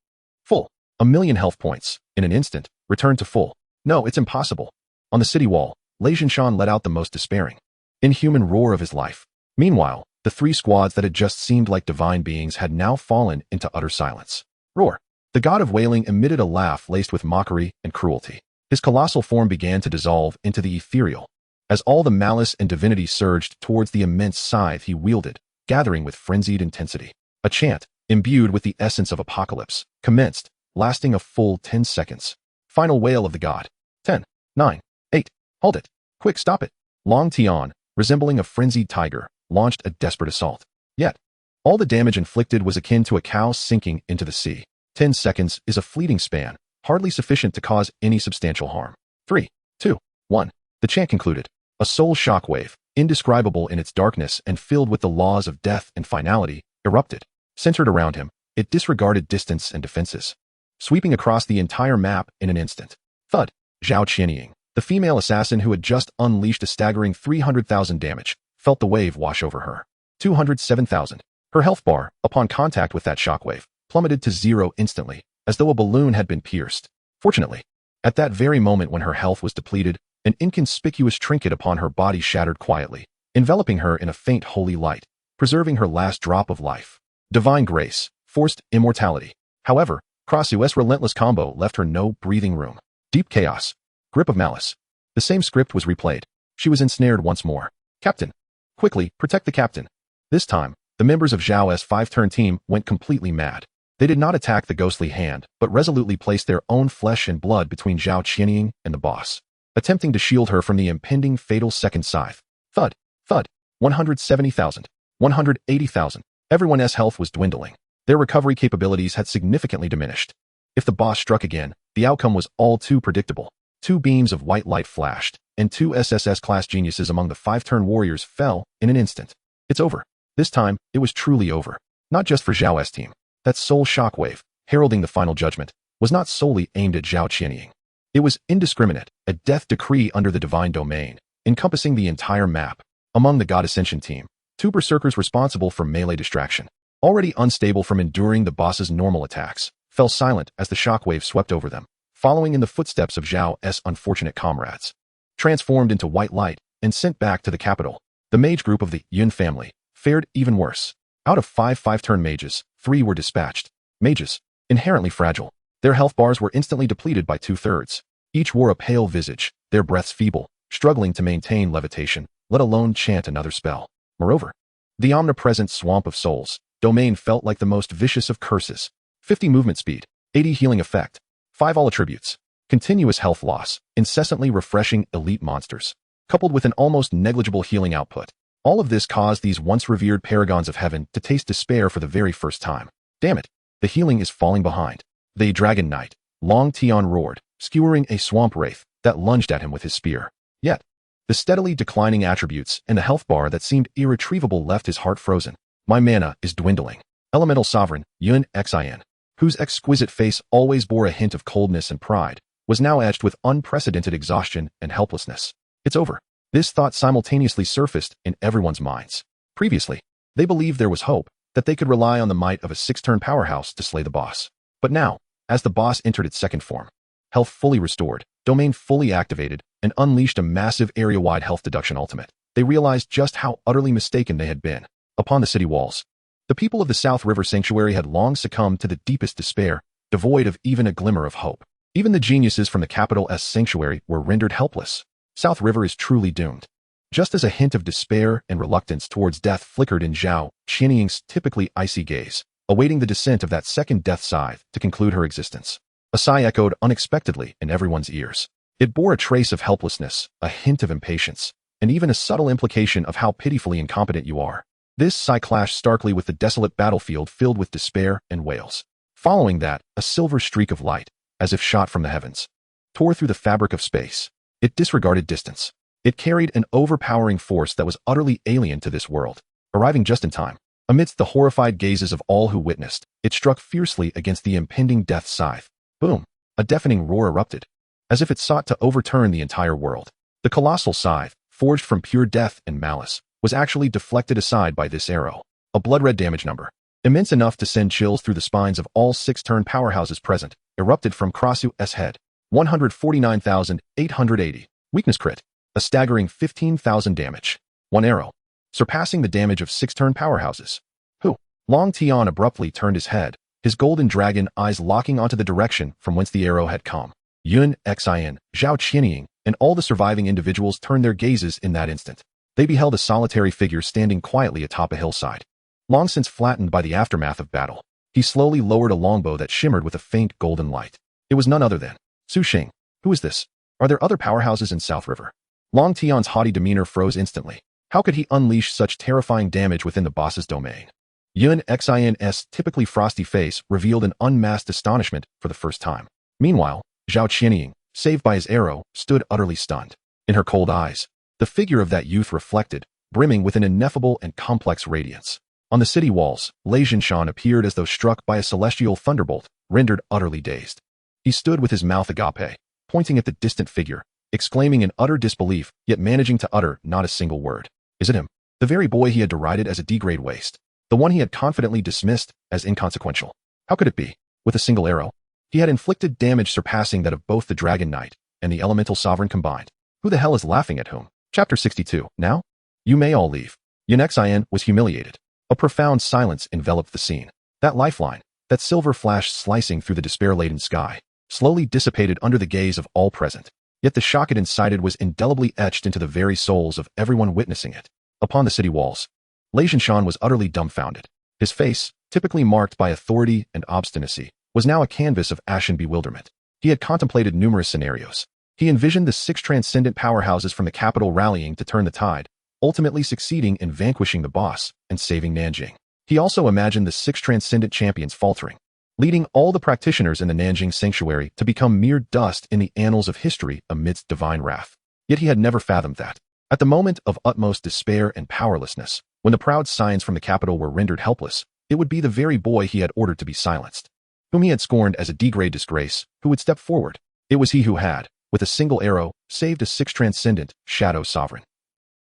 Full. 1,000,000 health points. In an instant, return to full. No, it's impossible. On the city wall, Lei Zhinshan let out the most despairing, inhuman roar of his life. Meanwhile, the three squads that had just seemed like divine beings had now fallen into utter silence. Roar. The god of wailing emitted a laugh laced with mockery and cruelty. His colossal form began to dissolve into the ethereal, as all the malice and divinity surged towards the immense scythe he wielded, gathering with frenzied intensity. A chant, imbued with the essence of apocalypse, commenced, lasting a full 10 seconds. Final wail of the god. 10, 9, 8. Halt it. Quick, stop it. Long Tian, resembling a frenzied tiger, launched a desperate assault. Yet, all the damage inflicted was akin to a cow sinking into the sea. 10 seconds is a fleeting span, hardly sufficient to cause any substantial harm. 3, 2, 1. The chant concluded. A soul shockwave, indescribable in its darkness and filled with the laws of death and finality, erupted. Centered around him, it disregarded distance and defenses, sweeping across the entire map in an instant. Thud. Zhao Qianying, the female assassin who had just unleashed a staggering 300,000 damage, felt the wave wash over her. 207,000. Her health bar, upon contact with that shockwave, plummeted to 0 instantly, as though a balloon had been pierced. Fortunately, at that very moment when her health was depleted, an inconspicuous trinket upon her body shattered quietly, enveloping her in a faint holy light, preserving her last drop of life. Divine grace, forced immortality. However, Krasu's relentless combo left her no breathing room. Deep chaos. Grip of malice. The same script was replayed. She was ensnared once more. Captain. Quickly, protect the captain. This time, the members of Zhao's 5-turn team went completely mad. They did not attack the ghostly hand, but resolutely placed their own flesh and blood between Zhao Qianying and the boss, attempting to shield her from the impending fatal second scythe. Thud. Thud. 170,000. 180,000. Everyone's health was dwindling. Their recovery capabilities had significantly diminished. If the boss struck again, the outcome was all too predictable. 2 beams of white light flashed, and 2 SSS-class geniuses among the 5-turn warriors fell in an instant. It's over. This time, it was truly over. Not just for Zhao's team. That soul shockwave, heralding the final judgment, was not solely aimed at Zhao Qianying. It was indiscriminate, a death decree under the divine domain, encompassing the entire map. Among the God Ascension team, 2 berserkers responsible for melee distraction, already unstable from enduring the boss's normal attacks, fell silent as the shockwave swept over them, following in the footsteps of Zhao's unfortunate comrades. Transformed into white light and sent back to the capital, the mage group of the Yun family fared even worse. Out of 5 5-turn mages, 3 were dispatched. Mages, inherently fragile, their health bars were instantly depleted by 2/3. Each wore a pale visage, their breaths feeble, struggling to maintain levitation, let alone chant another spell. Moreover, the omnipresent swamp of souls domain felt like the most vicious of curses. 50 movement speed, 80 healing effect, 5 all attributes, continuous health loss, incessantly refreshing elite monsters, coupled with an almost negligible healing output. All of this caused these once revered paragons of heaven to taste despair for the very first time. Damn it, the healing is falling behind. The Dragon Knight, Long Tian roared, skewering a swamp wraith that lunged at him with his spear. Yet, the steadily declining attributes and the health bar that seemed irretrievable left his heart frozen. My mana is dwindling. Elemental Sovereign, Yun Xin, whose exquisite face always bore a hint of coldness and pride, was now etched with unprecedented exhaustion and helplessness. It's over. This thought simultaneously surfaced in everyone's minds. Previously, they believed there was hope, that they could rely on the might of a 6-turn powerhouse to slay the boss. But now, as the boss entered its second form, health fully restored, domain fully activated, and unleashed a massive area-wide health deduction ultimate, they realized just how utterly mistaken they had been. Upon the city walls, the people of the South River Sanctuary had long succumbed to the deepest despair, devoid of even a glimmer of hope. Even the geniuses from the capital S sanctuary were rendered helpless. South River is truly doomed. Just as a hint of despair and reluctance towards death flickered in Zhao Qianying's typically icy gaze, awaiting the descent of that second death scythe to conclude her existence. A sigh echoed unexpectedly in everyone's ears. It bore a trace of helplessness, a hint of impatience, and even a subtle implication of how pitifully incompetent you are. This sigh clashed starkly with the desolate battlefield filled with despair and wails. Following that, a silver streak of light, as if shot from the heavens, tore through the fabric of space. It disregarded distance. It carried an overpowering force that was utterly alien to this world. Arriving just in time, amidst the horrified gazes of all who witnessed, it struck fiercely against the impending death scythe. Boom! A deafening roar erupted, as if it sought to overturn the entire world. The colossal scythe, forged from pure death and malice, was actually deflected aside by this arrow. A blood-red damage number, immense enough to send chills through the spines of all 6-turn powerhouses present, erupted from Krasu's head. 149,880. Weakness crit. A staggering 15,000 damage. One arrow, surpassing the damage of 6-turn powerhouses. Who? Long Tian abruptly turned his head, his golden dragon eyes locking onto the direction from whence the arrow had come. Yun Xin, Zhao Qianying, and all the surviving individuals turned their gazes in that instant. They beheld a solitary figure standing quietly atop a hillside. Long since flattened by the aftermath of battle, he slowly lowered a longbow that shimmered with a faint golden light. It was none other than Su Xing. Who is this? Are there other powerhouses in South River? Long Tian's haughty demeanor froze instantly. How could he unleash such terrifying damage within the boss's domain? Yun Xin's typically frosty face revealed an unmasked astonishment for the first time. Meanwhile, Zhao Qianying, saved by his arrow, stood utterly stunned. In her cold eyes, the figure of that youth reflected, brimming with an ineffable and complex radiance. On the city walls, Lei Zhinshan appeared as though struck by a celestial thunderbolt, rendered utterly dazed. He stood with his mouth agape, pointing at the distant figure, exclaiming in utter disbelief, yet managing to utter not a single word. Is it him? The very boy he had derided as a D-grade waste. The one he had confidently dismissed as inconsequential. How could it be? With a single arrow, he had inflicted damage surpassing that of both the Dragon Knight and the Elemental Sovereign combined. Who the hell is laughing at whom? Chapter 62. Now? You may all leave. Yun Xin was humiliated. A profound silence enveloped the scene. That lifeline, that silver flash slicing through the despair-laden sky, slowly dissipated under the gaze of all present. Yet the shock it incited was indelibly etched into the very souls of everyone witnessing it. Upon the city walls, Lei Zhinshan was utterly dumbfounded. His face, typically marked by authority and obstinacy, was now a canvas of ashen bewilderment. He had contemplated numerous scenarios. He envisioned the 6 transcendent powerhouses from the capital rallying to turn the tide, ultimately succeeding in vanquishing the boss and saving Nanjing. He also imagined the 6 transcendent champions faltering, leading all the practitioners in the Nanjing sanctuary to become mere dust in the annals of history amidst divine wrath. Yet he had never fathomed that, at the moment of utmost despair and powerlessness, when the proud scions from the capital were rendered helpless, it would be the very boy he had ordered to be silenced, whom he had scorned as a D-grade disgrace, who would step forward. It was he who had, with a single arrow, saved a 6 transcendent shadow sovereign.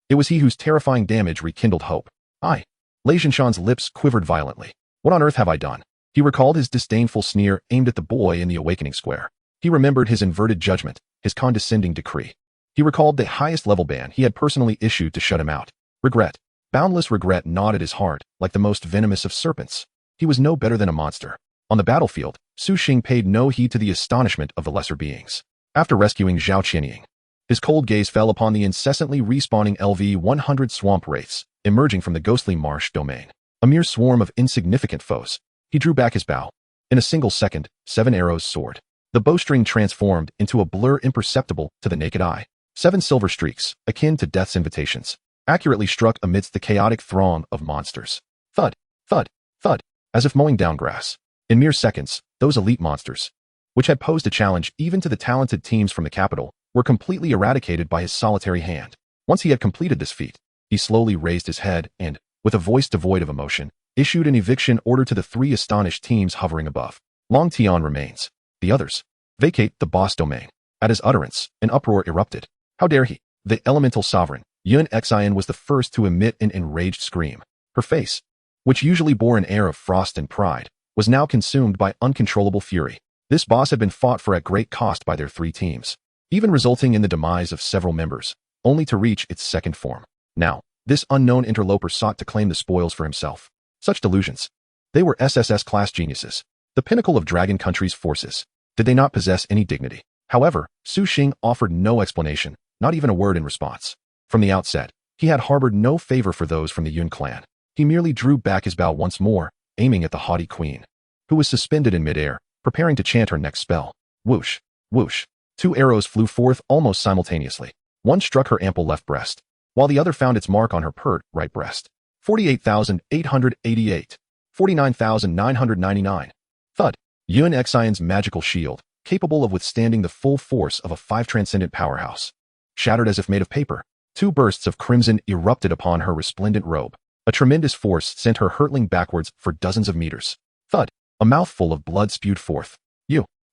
It was he whose terrifying damage rekindled hope. Lei Zhinshan's lips quivered violently. What on earth have I done? He recalled his disdainful sneer aimed at the boy in the awakening square. He remembered his inverted judgment, his condescending decree. He recalled the highest level ban he had personally issued to shut him out. Regret. Boundless regret gnawed at his heart, like the most venomous of serpents. He was no better than a monster. On the battlefield, Su Xing paid no heed to the astonishment of the lesser beings. After rescuing Zhao Qianying, his cold gaze fell upon the incessantly respawning LV-100 swamp wraiths, emerging from the ghostly marsh domain. A mere swarm of insignificant foes. He drew back his bow. In a single second, 7 arrows soared. The bowstring transformed into a blur imperceptible to the naked eye. 7 silver streaks, akin to death's invitations, accurately struck amidst the chaotic throng of monsters. Thud, thud, thud, as if mowing down grass. In mere seconds, those elite monsters, which had posed a challenge even to the talented teams from the capital, were completely eradicated by his solitary hand. Once he had completed this feat, he slowly raised his head and, with a voice devoid of emotion, issued an eviction order to the 3 astonished teams hovering above. Long Tian remains. The others vacate the boss domain. At his utterance, an uproar erupted. How dare he? The elemental sovereign, Yun Xin, was the first to emit an enraged scream. Her face, which usually bore an air of frost and pride, was now consumed by uncontrollable fury. This boss had been fought for at great cost by their 3 teams, even resulting in the demise of several members, only to reach its second form. Now, this unknown interloper sought to claim the spoils for himself. Such delusions. They were SSS-class geniuses, the pinnacle of Dragon Country's forces. Did they not possess any dignity? However, Su Xing offered no explanation, not even a word in response. From the outset, he had harbored no favor for those from the Yun clan. He merely drew back his bow once more, aiming at the haughty queen, who was suspended in midair, preparing to chant her next spell. Whoosh, whoosh. 2 arrows flew forth almost simultaneously. One struck her ample left breast, while the other found its mark on her pert right breast. 48,888. 49,999. Thud. Yun Xion's magical shield, capable of withstanding the full force of a 5 transcendent powerhouse, shattered as if made of paper. 2 bursts of crimson erupted upon her resplendent robe. A tremendous force sent her hurtling backwards for dozens of meters. Thud. A mouthful of blood spewed forth.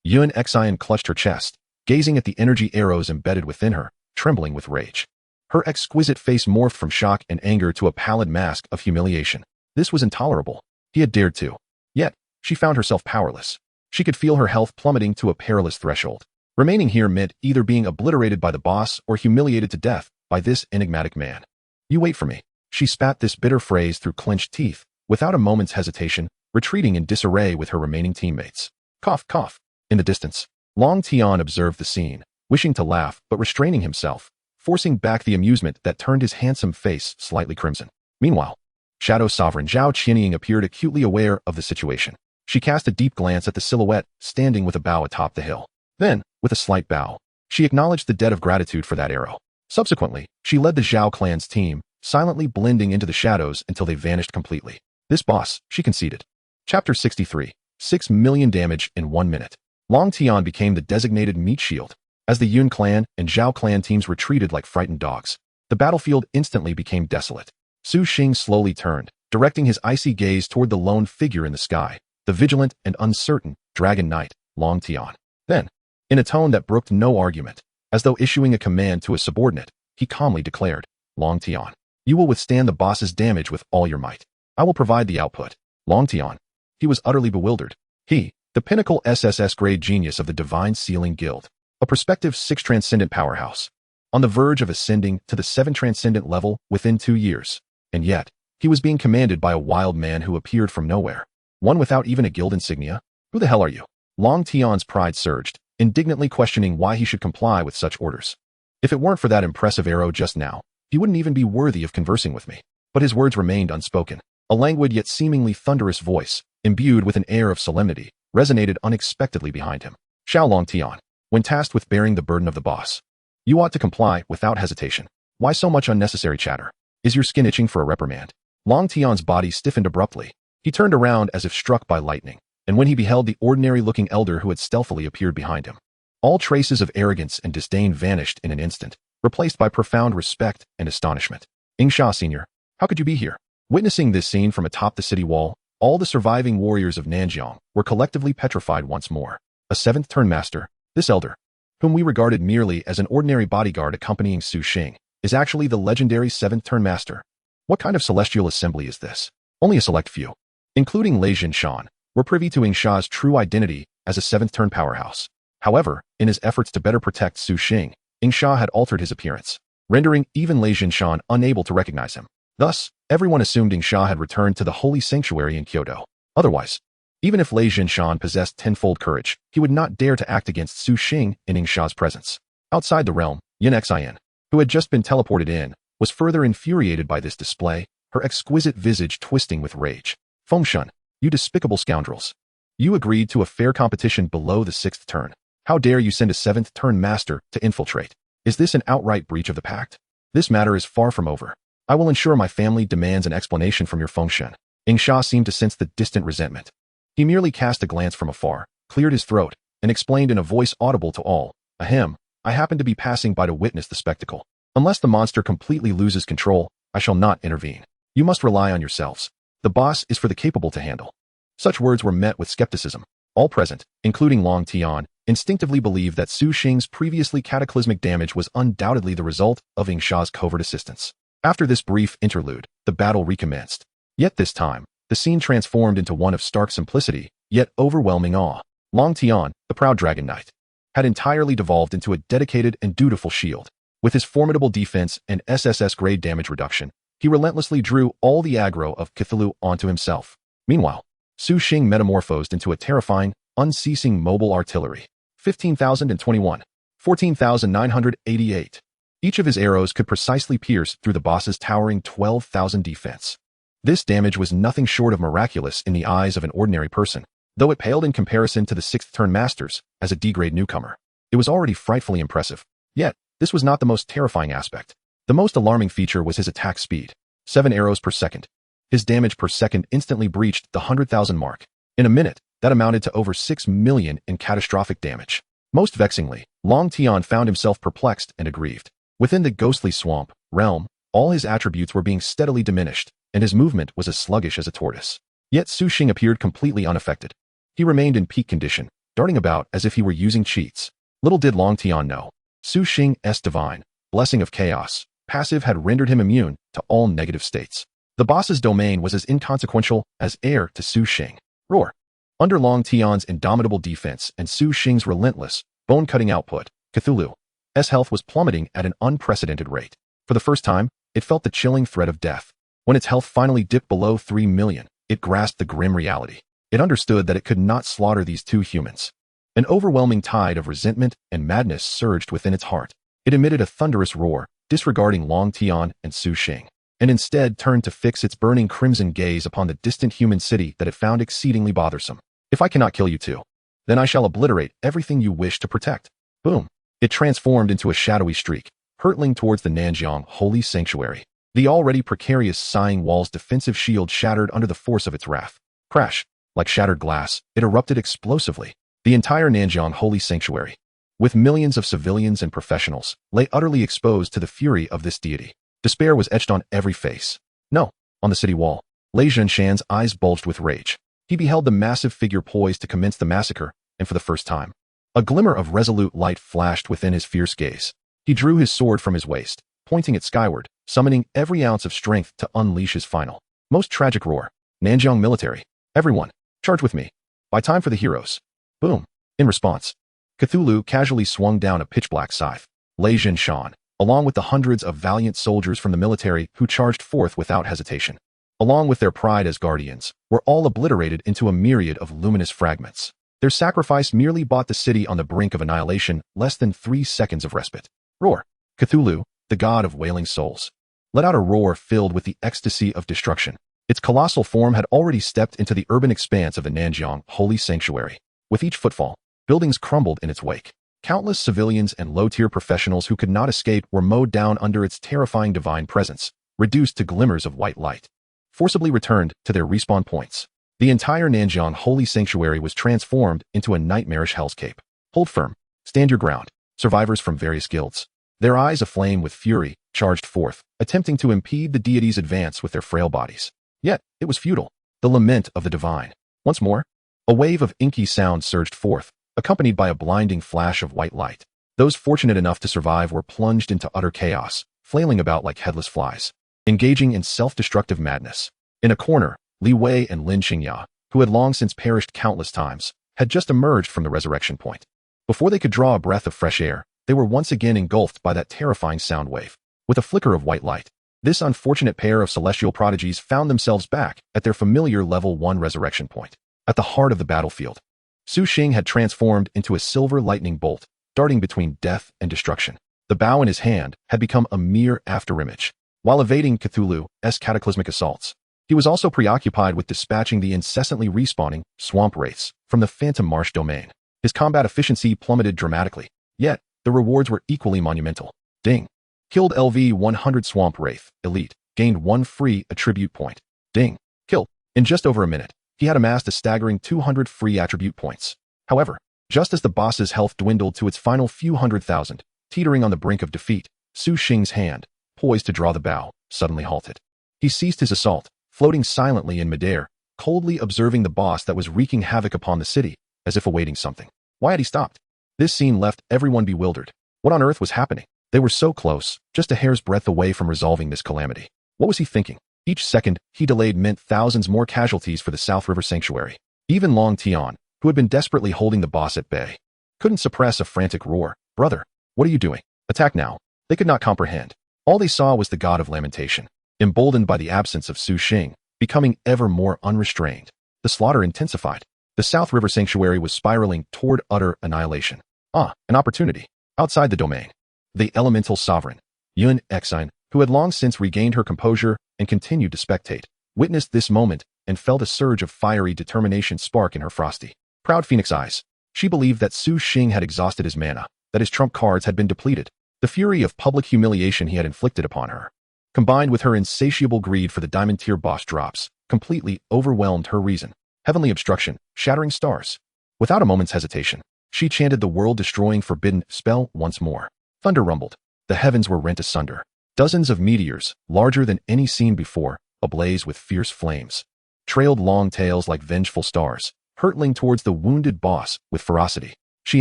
Yun Xion clutched her chest, gazing at the energy arrows embedded within her, trembling with rage. Her exquisite face morphed from shock and anger to a pallid mask of humiliation. This was intolerable. He had dared to. Yet, she found herself powerless. She could feel her health plummeting to a perilous threshold. Remaining here meant either being obliterated by the boss or humiliated to death by this enigmatic man. You wait for me. She spat this bitter phrase through clenched teeth, without a moment's hesitation, retreating in disarray with her remaining teammates. Cough, cough. In the distance, Long Tian observed the scene, wishing to laugh but restraining himself, forcing back the amusement that turned his handsome face slightly crimson. Meanwhile, Shadow Sovereign Zhao Qianying appeared acutely aware of the situation. She cast a deep glance at the silhouette standing with a bow atop the hill. Then, with a slight bow, she acknowledged the debt of gratitude for that arrow. Subsequently, she led the Zhao clan's team, silently blending into the shadows until they vanished completely. This boss, she conceded. Chapter 63. 6 million damage in 1 minute. Long Tian became the designated meat shield. As the Yun clan and Zhao clan teams retreated like frightened dogs, the battlefield instantly became desolate. Su Xing slowly turned, directing his icy gaze toward the lone figure in the sky, the vigilant and uncertain Dragon Knight, Long Tian. Then, in a tone that brooked no argument, as though issuing a command to a subordinate, he calmly declared, Long Tian, you will withstand the boss's damage with all your might. I will provide the output. Long Tian. He was utterly bewildered. He, the pinnacle SSS-grade genius of the Divine Sealing Guild, a prospective 6 transcendent powerhouse, on the verge of ascending to the 7 transcendent level within 2 years. And yet, he was being commanded by a wild man who appeared from nowhere. One without even a guild insignia? Who the hell are you? Long Tian's pride surged, indignantly questioning why he should comply with such orders. If it weren't for that impressive arrow just now, he wouldn't even be worthy of conversing with me. But his words remained unspoken. A languid yet seemingly thunderous voice, imbued with an air of solemnity, resonated unexpectedly behind him. Xiao Long Tian, when tasked with bearing the burden of the boss, you ought to comply without hesitation. Why so much unnecessary chatter? Is your skin itching for a reprimand? Long Tian's body stiffened abruptly. He turned around as if struck by lightning, and when he beheld the ordinary-looking elder who had stealthily appeared behind him, all traces of arrogance and disdain vanished in an instant, replaced by profound respect and astonishment. Sha Sr., how could you be here? Witnessing this scene from atop the city wall, all the surviving warriors of Nanjiang were collectively petrified once more. A 7th turn master, this elder, whom we regarded merely as an ordinary bodyguard accompanying Su Xing, is actually the legendary 7th turn master. What kind of celestial assembly is this? Only a select few, including Lei Jinshan, were privy to Sha's true identity as a 7th turn powerhouse. However, in his efforts to better protect Su Xing, Sha had altered his appearance, rendering even Lei Jinshan unable to recognize him. Thus, everyone assumed Sha had returned to the holy sanctuary in Kyoto. Otherwise, even if Lei Jinshan possessed tenfold courage, he would not dare to act against Su Xing in Sha's presence. Outside the realm, Yun Xion, who had just been teleported in, was further infuriated by this display, her exquisite visage twisting with rage. Fengshan, you despicable scoundrels. You agreed to a fair competition below the 6th turn. How dare you send a 7th turn master to infiltrate? Is this an outright breach of the pact? This matter is far from over. I will ensure my family demands an explanation from your Fengshan. Sha seemed to sense the distant resentment. He merely cast a glance from afar, cleared his throat, and explained in a voice audible to all, Ahem, I happen to be passing by to witness the spectacle. Unless the monster completely loses control, I shall not intervene. You must rely on yourselves. The boss is for the capable to handle. Such words were met with skepticism. All present, including Long Tian, instinctively believed that Su Xing's previously cataclysmic damage was undoubtedly the result of Sha's covert assistance. After this brief interlude, the battle recommenced. Yet this time, the scene transformed into one of stark simplicity, yet overwhelming awe. Long Tian, the proud Dragon Knight, had entirely devolved into a dedicated and dutiful shield. With his formidable defense and SSS-grade damage reduction, he relentlessly drew all the aggro of Cthulhu onto himself. Meanwhile, Su Xing metamorphosed into a terrifying, unceasing mobile artillery. 15,021. 14,988. Each of his arrows could precisely pierce through the boss's towering 12,000 defense. This damage was nothing short of miraculous in the eyes of an ordinary person, though it paled in comparison to the 6th turn masters as a D-grade newcomer. It was already frightfully impressive. Yet, this was not the most terrifying aspect. The most alarming feature was his attack speed. 7 arrows per second. His damage per second instantly breached the 100,000 mark. In a minute, that amounted to over 6 million in catastrophic damage. Most vexingly, Long Tian found himself perplexed and aggrieved. Within the ghostly swamp realm, all his attributes were being steadily diminished, and his movement was as sluggish as a tortoise. Yet Su Xing appeared completely unaffected. He remained in peak condition, darting about as if he were using cheats. Little did Long Tian know, Su Xing's divine blessing of chaos passive had rendered him immune to all negative states. The boss's domain was as inconsequential as air to Su Xing. Roar. Under Long Tian's indomitable defense and Su Xing's relentless, bone-cutting output, Cthulhu's health was plummeting at an unprecedented rate. For the first time, it felt the chilling threat of death. When its health finally dipped below 3 million, it grasped the grim reality. It understood that it could not slaughter these two humans. An overwhelming tide of resentment and madness surged within its heart. It emitted a thunderous roar, disregarding Long Tian and Su Xing, and instead turned to fix its burning crimson gaze upon the distant human city that it found exceedingly bothersome. If I cannot kill you too, then I shall obliterate everything you wish to protect. Boom. It transformed into a shadowy streak, hurtling towards the Nanjiang holy sanctuary. The already precarious sighing wall's defensive shield shattered under the force of its wrath. Crash. Like shattered glass, it erupted explosively. The entire Nanjiang holy sanctuary, with millions of civilians and professionals, lay utterly exposed to the fury of this deity. Despair was etched on every face. No. On the city wall, Lei Zhenshan's eyes bulged with rage. He beheld the massive figure poised to commence the massacre, and for the first time, a glimmer of resolute light flashed within his fierce gaze. He drew his sword from his waist, pointing it skyward, summoning every ounce of strength to unleash his final, most tragic roar. Nanjiang military. Everyone, charge with me. By time for the heroes. Boom. In response, Cthulhu casually swung down a pitch-black scythe. Lei Zhenshan, along with the hundreds of valiant soldiers from the military who charged forth without hesitation, along with their pride as guardians, were all obliterated into a myriad of luminous fragments. Their sacrifice merely bought the city on the brink of annihilation less than 3 seconds of respite. Roar. Cthulhu, the god of wailing souls, let out a roar filled with the ecstasy of destruction. Its colossal form had already stepped into the urban expanse of the Nanjiang holy sanctuary. With each footfall, buildings crumbled in its wake. Countless civilians and low-tier professionals who could not escape were mowed down under its terrifying divine presence, reduced to glimmers of white light, forcibly returned to their respawn points. The entire Nanjiang holy sanctuary was transformed into a nightmarish hellscape. Hold firm. Stand your ground. Survivors from various guilds, their eyes aflame with fury, charged forth, attempting to impede the deity's advance with their frail bodies. Yet, it was futile. The lament of the divine. Once more, a wave of inky sound surged forth, accompanied by a blinding flash of white light. Those fortunate enough to survive were plunged into utter chaos, flailing about like headless flies, engaging in self-destructive madness. In a corner, Li Wei and Lin Xingya, who had long since perished countless times, had just emerged from the resurrection point. Before they could draw a breath of fresh air, they were once again engulfed by that terrifying sound wave. With a flicker of white light, this unfortunate pair of celestial prodigies found themselves back at their familiar level 1 resurrection point. At the heart of the battlefield, Su Xing had transformed into a silver lightning bolt, darting between death and destruction. The bow in his hand had become a mere afterimage. While evading Cthulhu's cataclysmic assaults, he was also preoccupied with dispatching the incessantly respawning swamp wraiths from the Phantom Marsh domain. His combat efficiency plummeted dramatically, yet the rewards were equally monumental. Ding. Killed LV 100 Swamp Wraith, Elite, gained 1 free attribute point. Ding. Killed. In just over a minute, he had amassed a staggering 200 free attribute points. However, just as the boss's health dwindled to its final few 100,000, teetering on the brink of defeat, Su Xing's hand, poised to draw the bow, suddenly halted. He ceased his assault, floating silently in midair, coldly observing the boss that was wreaking havoc upon the city, as if awaiting something. Why had he stopped? This scene left everyone bewildered. What on earth was happening? They were so close, just a hair's breadth away from resolving this calamity. What was he thinking? Each second he delayed meant thousands more casualties for the South River Sanctuary. Even Long Tian, who had been desperately holding the boss at bay, couldn't suppress a frantic roar. Brother, what are you doing? Attack now. They could not comprehend. All they saw was the god of lamentation, emboldened by the absence of Su Xing, becoming ever more unrestrained. The slaughter intensified. The South River Sanctuary was spiraling toward utter annihilation. An opportunity. Outside the domain. The elemental sovereign, Yun Exine, who had long since regained her composure and continued to spectate, witnessed this moment and felt a surge of fiery determination spark in her frosty, proud phoenix eyes. She believed that Su Xing had exhausted his mana, that his trump cards had been depleted. The fury of public humiliation he had inflicted upon her, combined with her insatiable greed for the diamond tier boss drops, completely overwhelmed her reason. Heavenly obstruction, shattering stars. Without a moment's hesitation, she chanted the world-destroying forbidden spell once more. Thunder rumbled. The heavens were rent asunder. Dozens of meteors, larger than any seen before, ablaze with fierce flames, trailed long tails like vengeful stars, hurtling towards the wounded boss with ferocity. She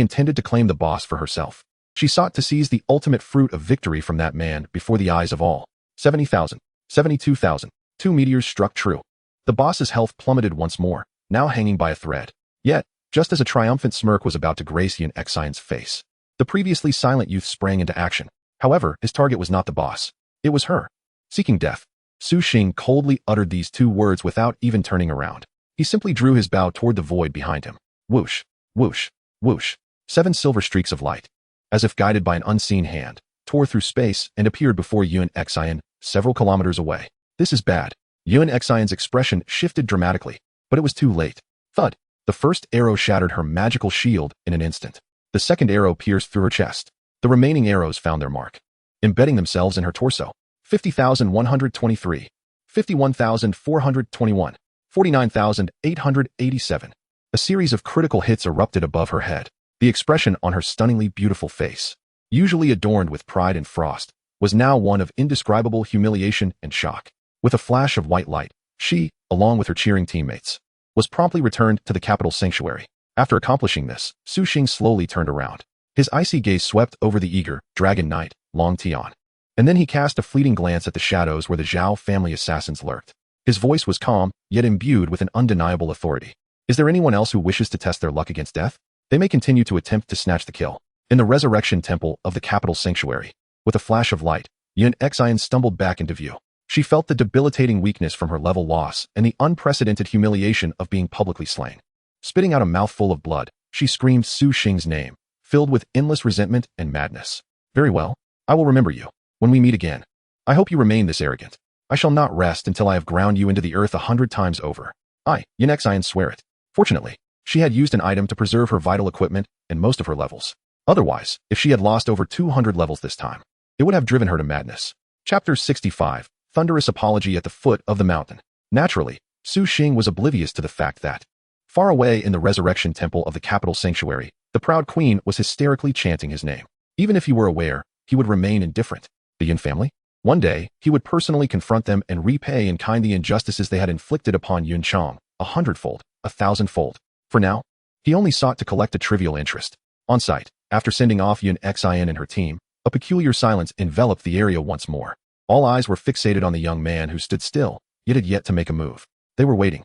intended to claim the boss for herself. She sought to seize the ultimate fruit of victory from that man before the eyes of all. 70,000, 72,000. 2 meteors struck true. The boss's health plummeted once more, now hanging by a thread. Yet, just as a triumphant smirk was about to grace Yun Exine's face, the previously silent youth sprang into action. However, his target was not the boss. It was her. Seeking death. Su Xing coldly uttered these 2 words without even turning around. He simply drew his bow toward the void behind him. Whoosh, whoosh, whoosh. 7 silver streaks of light, as if guided by an unseen hand, tore through space and appeared before Yun Exine, several kilometers away. This is bad. Yun Exine's expression shifted dramatically, but it was too late. Thud. The first arrow shattered her magical shield in an instant. The second arrow pierced through her chest. The remaining arrows found their mark, embedding themselves in her torso. 50,123, 51,421, 49,887. A series of critical hits erupted above her head. The expression on her stunningly beautiful face, usually adorned with pride and frost, was now one of indescribable humiliation and shock. With a flash of white light, she, along with her cheering teammates, was promptly returned to the capital sanctuary. After accomplishing this, Su Xing slowly turned around. His icy gaze swept over the eager dragon knight, Long Tian. And then he cast a fleeting glance at the shadows where the Zhao family assassins lurked. His voice was calm, yet imbued with an undeniable authority. Is there anyone else who wishes to test their luck against death? They may continue to attempt to snatch the kill. In the resurrection temple of the capital sanctuary, with a flash of light, Yun Exine stumbled back into view. She felt the debilitating weakness from her level loss and the unprecedented humiliation of being publicly slain. Spitting out a mouthful of blood, she screamed Su Xing's name, filled with endless resentment and madness. Very well. I will remember you. When we meet again. I hope you remain this arrogant. I shall not rest until I have ground you into the earth 100 times over. Yun Exine swear it. Fortunately, she had used an item to preserve her vital equipment and most of her levels. Otherwise, if she had lost over 200 levels this time, it would have driven her to madness. Chapter 65, Thunderous Apology at the Foot of the Mountain. Naturally, Su Xing was oblivious to the fact that, far away in the resurrection temple of the capital sanctuary, the proud queen was hysterically chanting his name. Even if he were aware, he would remain indifferent. The Yun family? One day, he would personally confront them and repay in kind the injustices they had inflicted upon Yun Chang, 100-fold, 1,000-fold. For now, he only sought to collect a trivial interest. On site, after sending off Yun Exine and her team, a peculiar silence enveloped the area once more. All eyes were fixated on the young man who stood still, yet had yet to make a move. They were waiting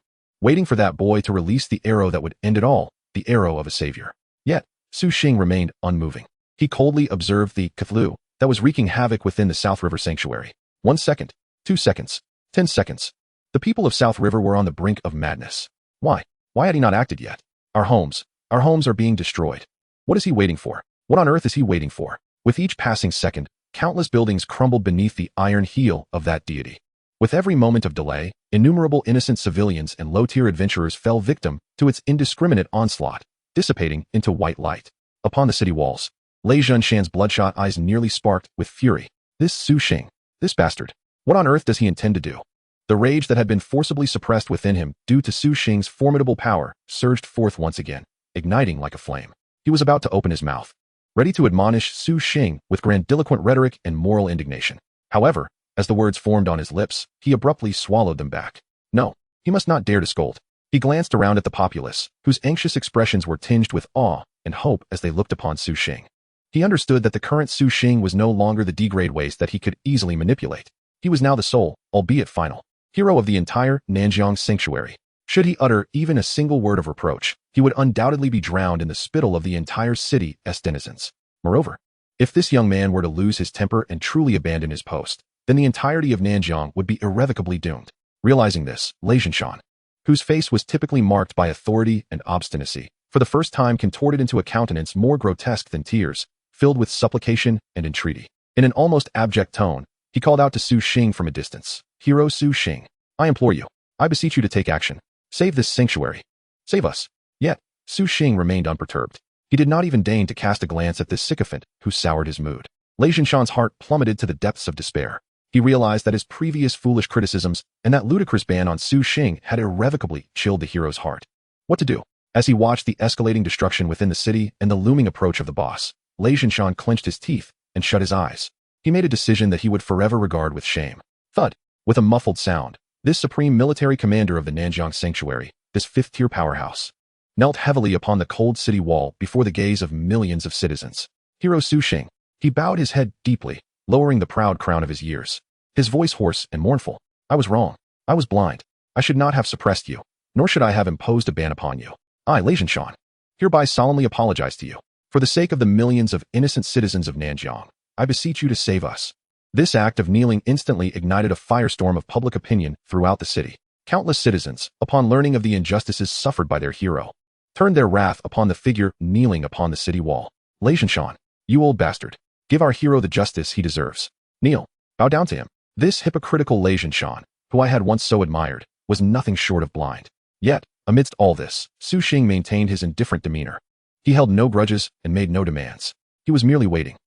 for that boy to release the arrow that would end it all, the arrow of a savior. Yet, Su Xing remained unmoving. He coldly observed the Cthulhu that was wreaking havoc within the South River Sanctuary. 1 second, 2 seconds, 10 seconds. The people of South River were on the brink of madness. Why? Why had he not acted yet? Our homes are being destroyed. What is he waiting for? What on earth is he waiting for? With each passing second, countless buildings crumbled beneath the iron heel of that deity. With every moment of delay, innumerable innocent civilians and low-tier adventurers fell victim to its indiscriminate onslaught, dissipating into white light. Upon the city walls, Lei Zhunshan's bloodshot eyes nearly sparked with fury. This Su Xing, this bastard, what on earth does he intend to do? The rage that had been forcibly suppressed within him due to Su Xing's formidable power surged forth once again, igniting like a flame. He was about to open his mouth, ready to admonish Su Xing with grandiloquent rhetoric and moral indignation. However, as the words formed on his lips, he abruptly swallowed them back. No, he must not dare to scold. He glanced around at the populace, whose anxious expressions were tinged with awe and hope as they looked upon Su Xing. He understood that the current Su Xing was no longer the D-grade waste that he could easily manipulate. He was now the sole, albeit final, hero of the entire Nanjiang sanctuary. Should he utter even a single word of reproach, he would undoubtedly be drowned in the spittle of the entire city's denizens. Moreover, if this young man were to lose his temper and truly abandon his post, then the entirety of Nanjiang would be irrevocably doomed. Realizing this, Lei Zhunshan whose face was typically marked by authority and obstinacy, for the first time contorted into a countenance more grotesque than tears, filled with supplication and entreaty. In an almost abject tone, he called out to Su Xing from a distance. "Hero Su Xing, I implore you. I beseech you to take action. Save this sanctuary. Save us." Yet, Su Xing remained unperturbed. He did not even deign to cast a glance at this sycophant who soured his mood. Lei Zhinshan's heart plummeted to the depths of despair. He realized that his previous foolish criticisms and that ludicrous ban on Su Xing had irrevocably chilled the hero's heart. What to do? As he watched the escalating destruction within the city and the looming approach of the boss, Lei Zhinshan clenched his teeth and shut his eyes. He made a decision that he would forever regard with shame. Thud! With a muffled sound, this supreme military commander of the Nanjiang Sanctuary, this fifth-tier powerhouse, knelt heavily upon the cold city wall before the gaze of millions of citizens. Hero Su Xing. He bowed his head deeply, lowering the proud crown of his years. His voice hoarse and mournful. "I was wrong. I was blind. I should not have suppressed you, nor should I have imposed a ban upon you. I, Lei Zhinshan, hereby solemnly apologize to you. For the sake of the millions of innocent citizens of Nanjiang, I beseech you to save us." This act of kneeling instantly ignited a firestorm of public opinion throughout the city. Countless citizens, upon learning of the injustices suffered by their hero, turned their wrath upon the figure kneeling upon the city wall. "Lei Zhinshan, you old bastard. Give our hero the justice he deserves. Kneel. Bow down to him." This hypocritical Lei Zhinshan, who I had once so admired, was nothing short of blind. Yet, amidst all this, Su Xing maintained his indifferent demeanor. He held no grudges and made no demands. He was merely waiting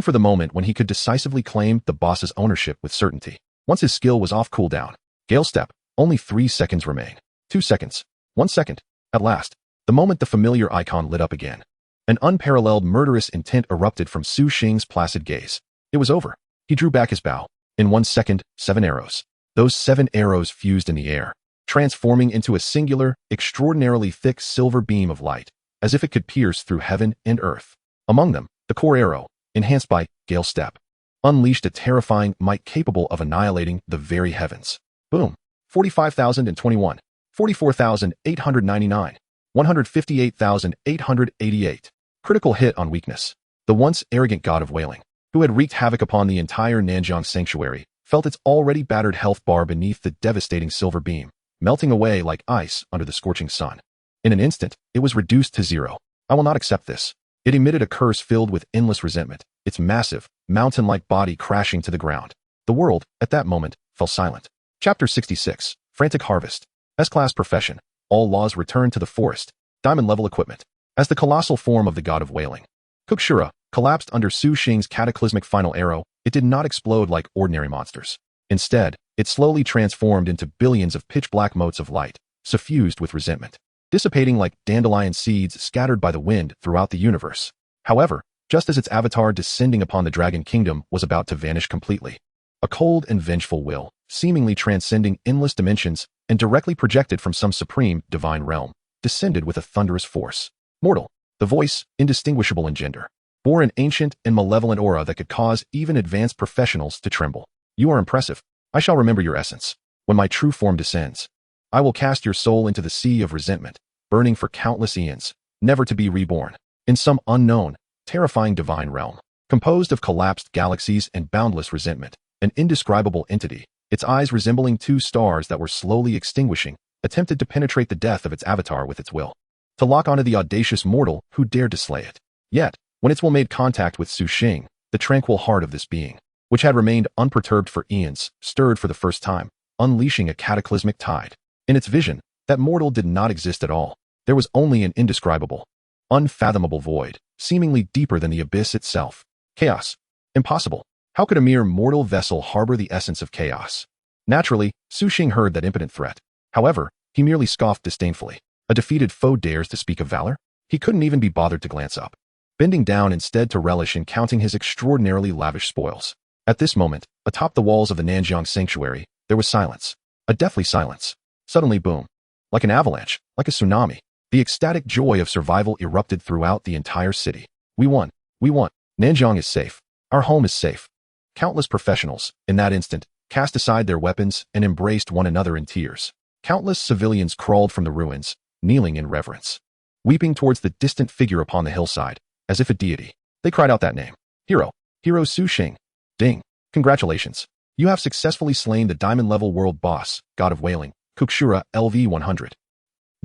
for the moment when he could decisively claim the boss's ownership with certainty. Once his skill was off cooldown, Gale Step, only 3 seconds remain. 2 seconds. 1 second. At last, the moment the familiar icon lit up again, an unparalleled murderous intent erupted from Su Xing's placid gaze. It was over. He drew back his bow. In 1 second, 7 arrows. Those 7 arrows fused in the air, transforming into a singular, extraordinarily thick silver beam of light, as if it could pierce through heaven and earth. Among them, the core arrow, enhanced by Gale Step, unleashed a terrifying might capable of annihilating the very heavens. Boom. 45,021. 44,899. 158,888. Critical hit on weakness. The once arrogant god of wailing, who had wreaked havoc upon the entire Nanjiang Sanctuary, felt its already battered health bar beneath the devastating silver beam, melting away like ice under the scorching sun. In an instant, it was reduced to 0. "I will not accept this." It emitted a curse filled with endless resentment, its massive, mountain-like body crashing to the ground. The world, at that moment, fell silent. Chapter 66. Frantic Harvest. S-class profession. All laws return to the forest. Diamond-level equipment. As the colossal form of the god of wailing, Kukshura, collapsed under Su Xing's cataclysmic final arrow, it did not explode like ordinary monsters. Instead, it slowly transformed into billions of pitch-black motes of light, suffused with resentment, dissipating like dandelion seeds scattered by the wind throughout the universe. However, just as its avatar descending upon the Dragon Kingdom was about to vanish completely, a cold and vengeful will, seemingly transcending endless dimensions and directly projected from some supreme, divine realm, descended with a thunderous force. Mortal, the voice, indistinguishable in gender, bore an ancient and malevolent aura that could cause even advanced professionals to tremble. "You are impressive. I shall remember your essence. When my true form descends, I will cast your soul into the sea of resentment, burning for countless eons, never to be reborn, in some unknown, terrifying divine realm, composed of collapsed galaxies and boundless resentment, an indescribable entity, its eyes resembling 2 stars that were slowly extinguishing, attempted to penetrate the death of its avatar with its will, to lock onto the audacious mortal who dared to slay it. Yet, when its will made contact with Su Xing, the tranquil heart of this being, which had remained unperturbed for eons, stirred for the first time, unleashing a cataclysmic tide. In its vision, that mortal did not exist at all. There was only an indescribable, unfathomable void, seemingly deeper than the abyss itself. Chaos. Impossible. How could a mere mortal vessel harbor the essence of chaos? Naturally, Su Xing heard that impotent threat. However, he merely scoffed disdainfully. A defeated foe dares to speak of valor? He couldn't even be bothered to glance up, bending down instead to relish in counting his extraordinarily lavish spoils. At this moment, atop the walls of the Nanjiang Sanctuary, there was silence. A deathly silence. Suddenly, boom. Like an avalanche, like a tsunami, the ecstatic joy of survival erupted throughout the entire city. "We won. We won. Nanjiang is safe. Our home is safe." Countless professionals, in that instant, cast aside their weapons and embraced one another in tears. Countless civilians crawled from the ruins, kneeling in reverence, weeping towards the distant figure upon the hillside, as if a deity. They cried out that name. "Hero. Hero Su Xing. Ding. Congratulations. You have successfully slain the diamond-level world boss, god of wailing, Kukshura LV 100.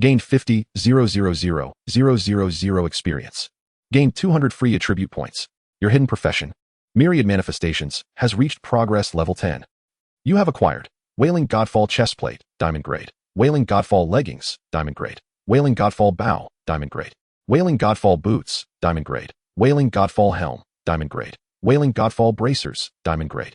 Gained 50,000,000 experience. Gained 200 free attribute points. Your hidden profession, Myriad Manifestations, has reached progress level 10. You have acquired Wailing Godfall Chestplate, Diamond Grade. Wailing Godfall Leggings, Diamond Grade. Wailing Godfall Bow, Diamond Grade. Wailing Godfall Boots, Diamond Grade. Wailing Godfall Helm, Diamond Grade. Wailing Godfall Bracers, Diamond Grade.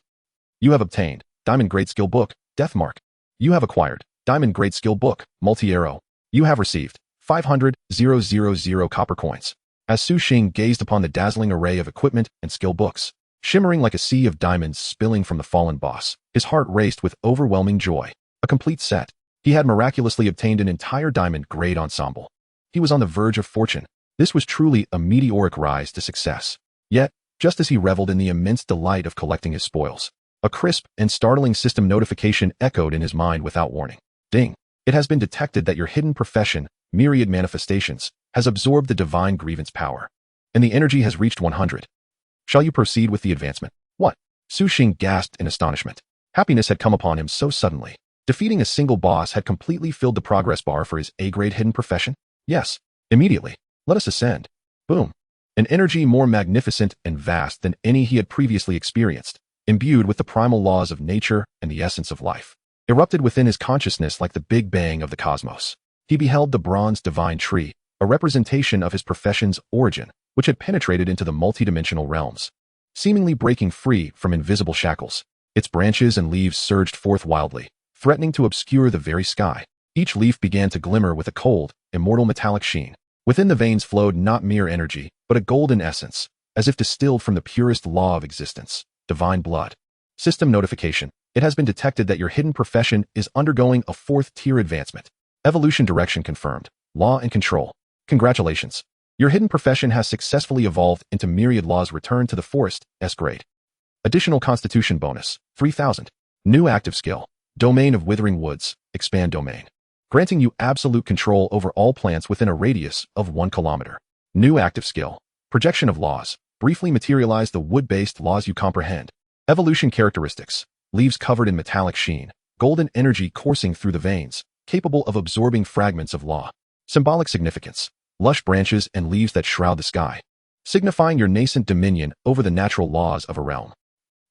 You have obtained Diamond Grade Skill Book, Deathmark. You have acquired Diamond Grade Skill Book, Multi-Arrow. You have received 500,000 copper coins. As Su Xing gazed upon the dazzling array of equipment and skill books, shimmering like a sea of diamonds spilling from the fallen boss, his heart raced with overwhelming joy. A complete set. He had miraculously obtained an entire Diamond Grade ensemble. He was on the verge of fortune. This was truly a meteoric rise to success. Yet, just as he reveled in the immense delight of collecting his spoils, a crisp and startling system notification echoed in his mind without warning. Ding! It has been detected that your hidden profession, Myriad Manifestations, has absorbed the divine grievance power, and the energy has reached 100. Shall you proceed with the advancement? What? Su Xing gasped in astonishment. Happiness had come upon him so suddenly. Defeating a single boss had completely filled the progress bar for his A-grade hidden profession? Yes. Immediately. Let us ascend. Boom. An energy more magnificent and vast than any he had previously experienced, imbued with the primal laws of nature and the essence of life, erupted within his consciousness like the Big Bang of the cosmos. He beheld the bronze divine tree, a representation of his profession's origin, which had penetrated into the multidimensional realms. Seemingly breaking free from invisible shackles, its branches and leaves surged forth wildly, threatening to obscure the very sky. Each leaf began to glimmer with a cold, immortal metallic sheen. Within the veins flowed not mere energy, but a golden essence, as if distilled from the purest law of existence, divine blood. System notification. It has been detected that your hidden profession is undergoing a 4th-tier advancement. Evolution direction confirmed. Law and control. Congratulations. Your hidden profession has successfully evolved into Myriad Law's return to the forest, S grade. Additional constitution bonus, 3,000. New active skill. Domain of Withering Woods, expand domain. Granting you absolute control over all plants within a radius of 1 kilometer. New active skill. Projection of laws. Briefly materialize the wood-based laws you comprehend. Evolution characteristics. Leaves covered in metallic sheen. Golden energy coursing through the veins, capable of absorbing fragments of law. Symbolic significance. Lush branches and leaves that shroud the sky, signifying your nascent dominion over the natural laws of a realm.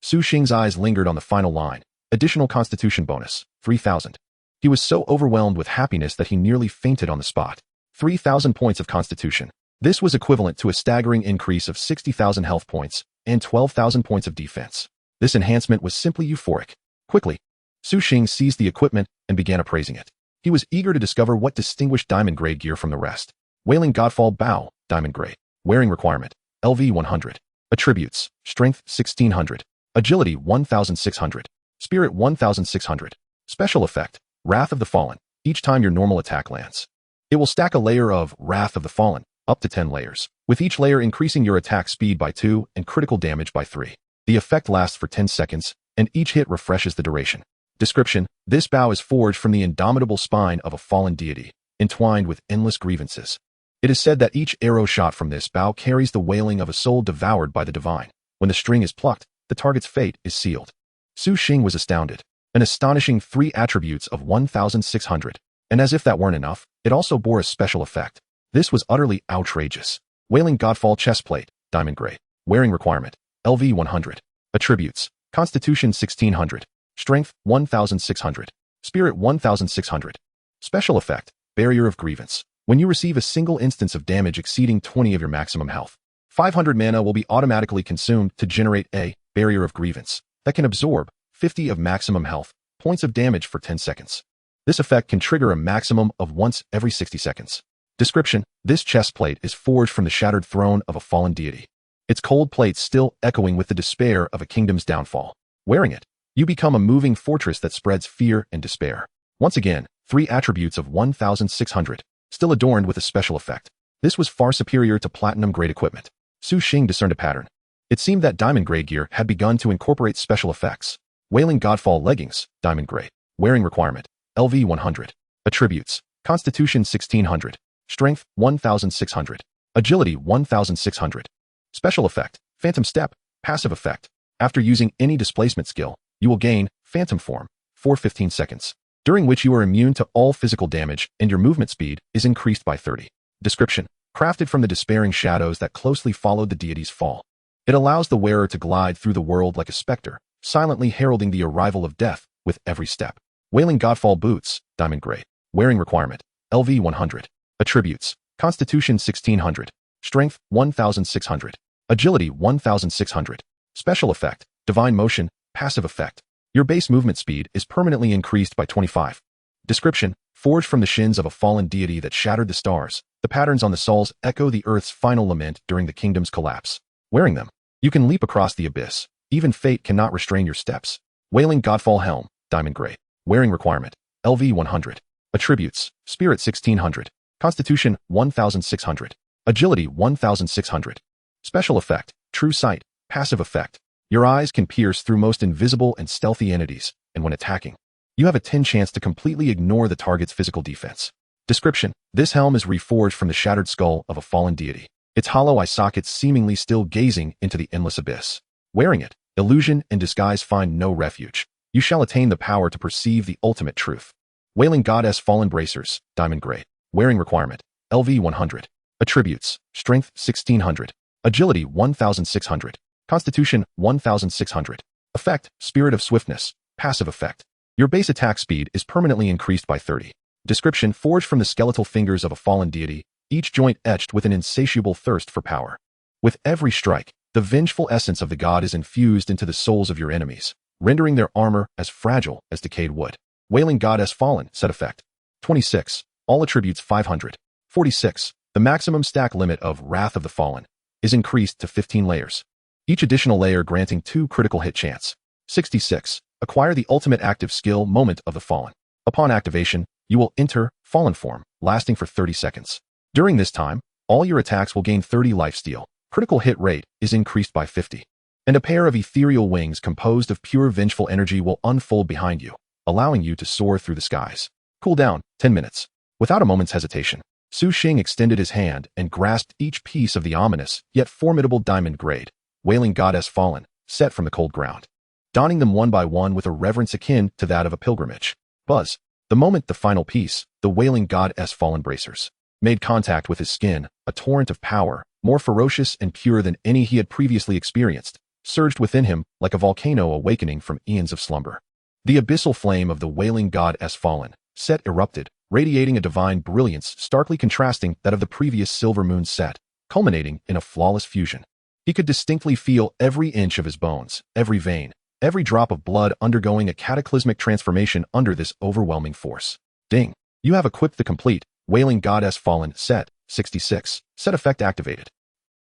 Su Xing's eyes lingered on the final line. Additional constitution bonus, 3,000. He was so overwhelmed with happiness that he nearly fainted on the spot. 3,000 points of constitution. This was equivalent to a staggering increase of 60,000 health points and 12,000 points of defense. This enhancement was simply euphoric. Quickly, Su Xing seized the equipment and began appraising it. He was eager to discover what distinguished Diamond Grade gear from the rest. Wailing Godfall Bow, Diamond Grade. Wearing requirement, LV 100. Attributes, Strength 1600. Agility 1600. Spirit 1600. Special effect, Wrath of the Fallen. Each time your normal attack lands, it will stack a layer of Wrath of the Fallen, up to 10 layers, with each layer increasing your attack speed by 2 and critical damage by 3. The effect lasts for 10 seconds, and each hit refreshes the duration. Description: this bow is forged from the indomitable spine of a fallen deity, entwined with endless grievances. It is said that each arrow shot from this bow carries the wailing of a soul devoured by the divine. When the string is plucked, the target's fate is sealed. Su Xing was astounded. An astonishing 3 attributes of 1600. And as if that weren't enough, it also bore a special effect. This was utterly outrageous. Wailing Godfall Chestplate, Diamond Grade. Wearing requirement, LV 100. Attributes, Constitution 1600. Strength 1600. Spirit 1600. Special effect, Barrier of Grievance. When you receive a single instance of damage exceeding 20 of your maximum health, 500 mana will be automatically consumed to generate a Barrier of Grievance that can absorb 50 of maximum health points of damage for 10 seconds. This effect can trigger a maximum of once every 60 seconds. Description: this chestplate is forged from the shattered throne of a fallen deity, its cold plates still echoing with the despair of a kingdom's downfall. Wearing it, you become a moving fortress that spreads fear and despair. Once again, 3 attributes of 1600, still adorned with a special effect. This was far superior to platinum-grade equipment. Su Xing discerned a pattern. It seemed that diamond-grade gear had begun to incorporate special effects. Wailing Godfall Leggings, Diamond Grade. Wearing requirement, LV 100. Attributes, Constitution 1600. Strength 1600. Agility 1600. Special effect, Phantom Step. Passive effect. After using any displacement skill, you will gain Phantom Form for 15 seconds. during which you are immune to all physical damage and your movement speed is increased by 30. Description: crafted from the despairing shadows that closely followed the deity's fall. It allows the wearer to glide through the world like a specter, silently heralding the arrival of death with every step. Wailing Godfall Boots, Diamond Grade. Wearing requirement: LV 100. Attributes: Constitution 1600. Strength 1600. Agility 1600. Special effect: Divine Motion. Passive effect: your base movement speed is permanently increased by 25. Description: forged from the shins of a fallen deity that shattered the stars, the patterns on the soles echo the earth's final lament during the kingdom's collapse. Wearing them, you can leap across the abyss. Even fate cannot restrain your steps. Wailing Godfall Helm, Diamond Grade. Wearing requirement: LV 100. Attributes: Spirit 1600. Constitution 1600. Agility 1600. Special effect: True Sight. Passive effect: your eyes can pierce through most invisible and stealthy entities, and when attacking, you have a 10 chance to completely ignore the target's physical defense. Description: this helm is reforged from the shattered skull of a fallen deity, its hollow eye sockets seemingly still gazing into the endless abyss. Wearing it, illusion and disguise find no refuge. You shall attain the power to perceive the ultimate truth. Wailing Goddess Fallen Bracers, Diamond Grade. Wearing requirement: LV 100. Attributes: Strength 1600. Agility 1600. Constitution 1600. Effect: Spirit of Swiftness. Passive effect: your base attack speed is permanently increased by 30. Description: forged from the skeletal fingers of a fallen deity, each joint etched with an insatiable thirst for power. With every strike, the vengeful essence of the god is infused into the souls of your enemies, rendering their armor as fragile as decayed wood. Wailing Goddess Fallen. Set effect: 26. All attributes 500. 46. The maximum stack limit of Wrath of the Fallen is increased to 15 layers. Each additional layer granting 2 critical hit chance. 66. Acquire the ultimate active skill Moment of the Fallen. Upon activation, you will enter Fallen form, lasting for 30 seconds. During this time, all your attacks will gain 30 lifesteal. Critical hit rate is increased by 50. And a pair of ethereal wings composed of pure vengeful energy will unfold behind you, allowing you to soar through the skies. Cooldown: 10 minutes. Without a moment's hesitation, Su Xing extended his hand and grasped each piece of the ominous yet formidable Diamond Grade Wailing Goddess Fallen, set from the cold ground, donning them one by one with a reverence akin to that of a pilgrimage. Buzz. The moment the final piece, the Wailing Goddess Fallen Bracers, made contact with his skin, a torrent of power, more ferocious and pure than any he had previously experienced, surged within him like a volcano awakening from eons of slumber. The abyssal flame of the Wailing Goddess Fallen, set erupted, radiating a divine brilliance starkly contrasting that of the previous Silver Moon set, culminating in a flawless fusion. He could distinctly feel every inch of his bones, every vein, every drop of blood undergoing a cataclysmic transformation under this overwhelming force. Ding! You have equipped the complete Wailing Goddess Fallen set, 66, set effect activated.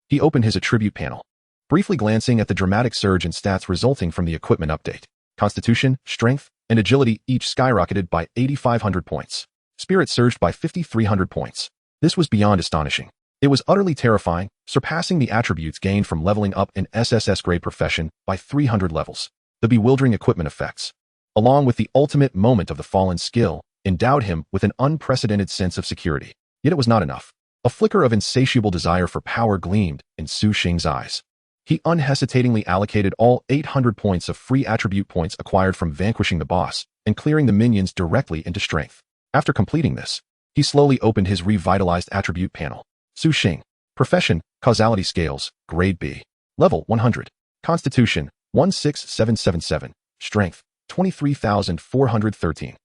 He opened his attribute panel, briefly glancing at the dramatic surge in stats resulting from the equipment update. Constitution, Strength, and Agility each skyrocketed by 8,500 points. Spirit surged by 5,300 points. This was beyond astonishing. It was utterly terrifying, surpassing the attributes gained from leveling up an SSS grade profession by 300 levels. The bewildering equipment effects, along with the ultimate Moment of the Fallen skill, endowed him with an unprecedented sense of security. Yet it was not enough. A flicker of insatiable desire for power gleamed in Su Xing's eyes. He unhesitatingly allocated all 800 points of free attribute points acquired from vanquishing the boss and clearing the minions directly into strength. After completing this, he slowly opened his revitalized attribute panel. Su Xing. Profession, Causality Scales, Grade B. Level 100. Constitution, 16777. Strength, 23,413.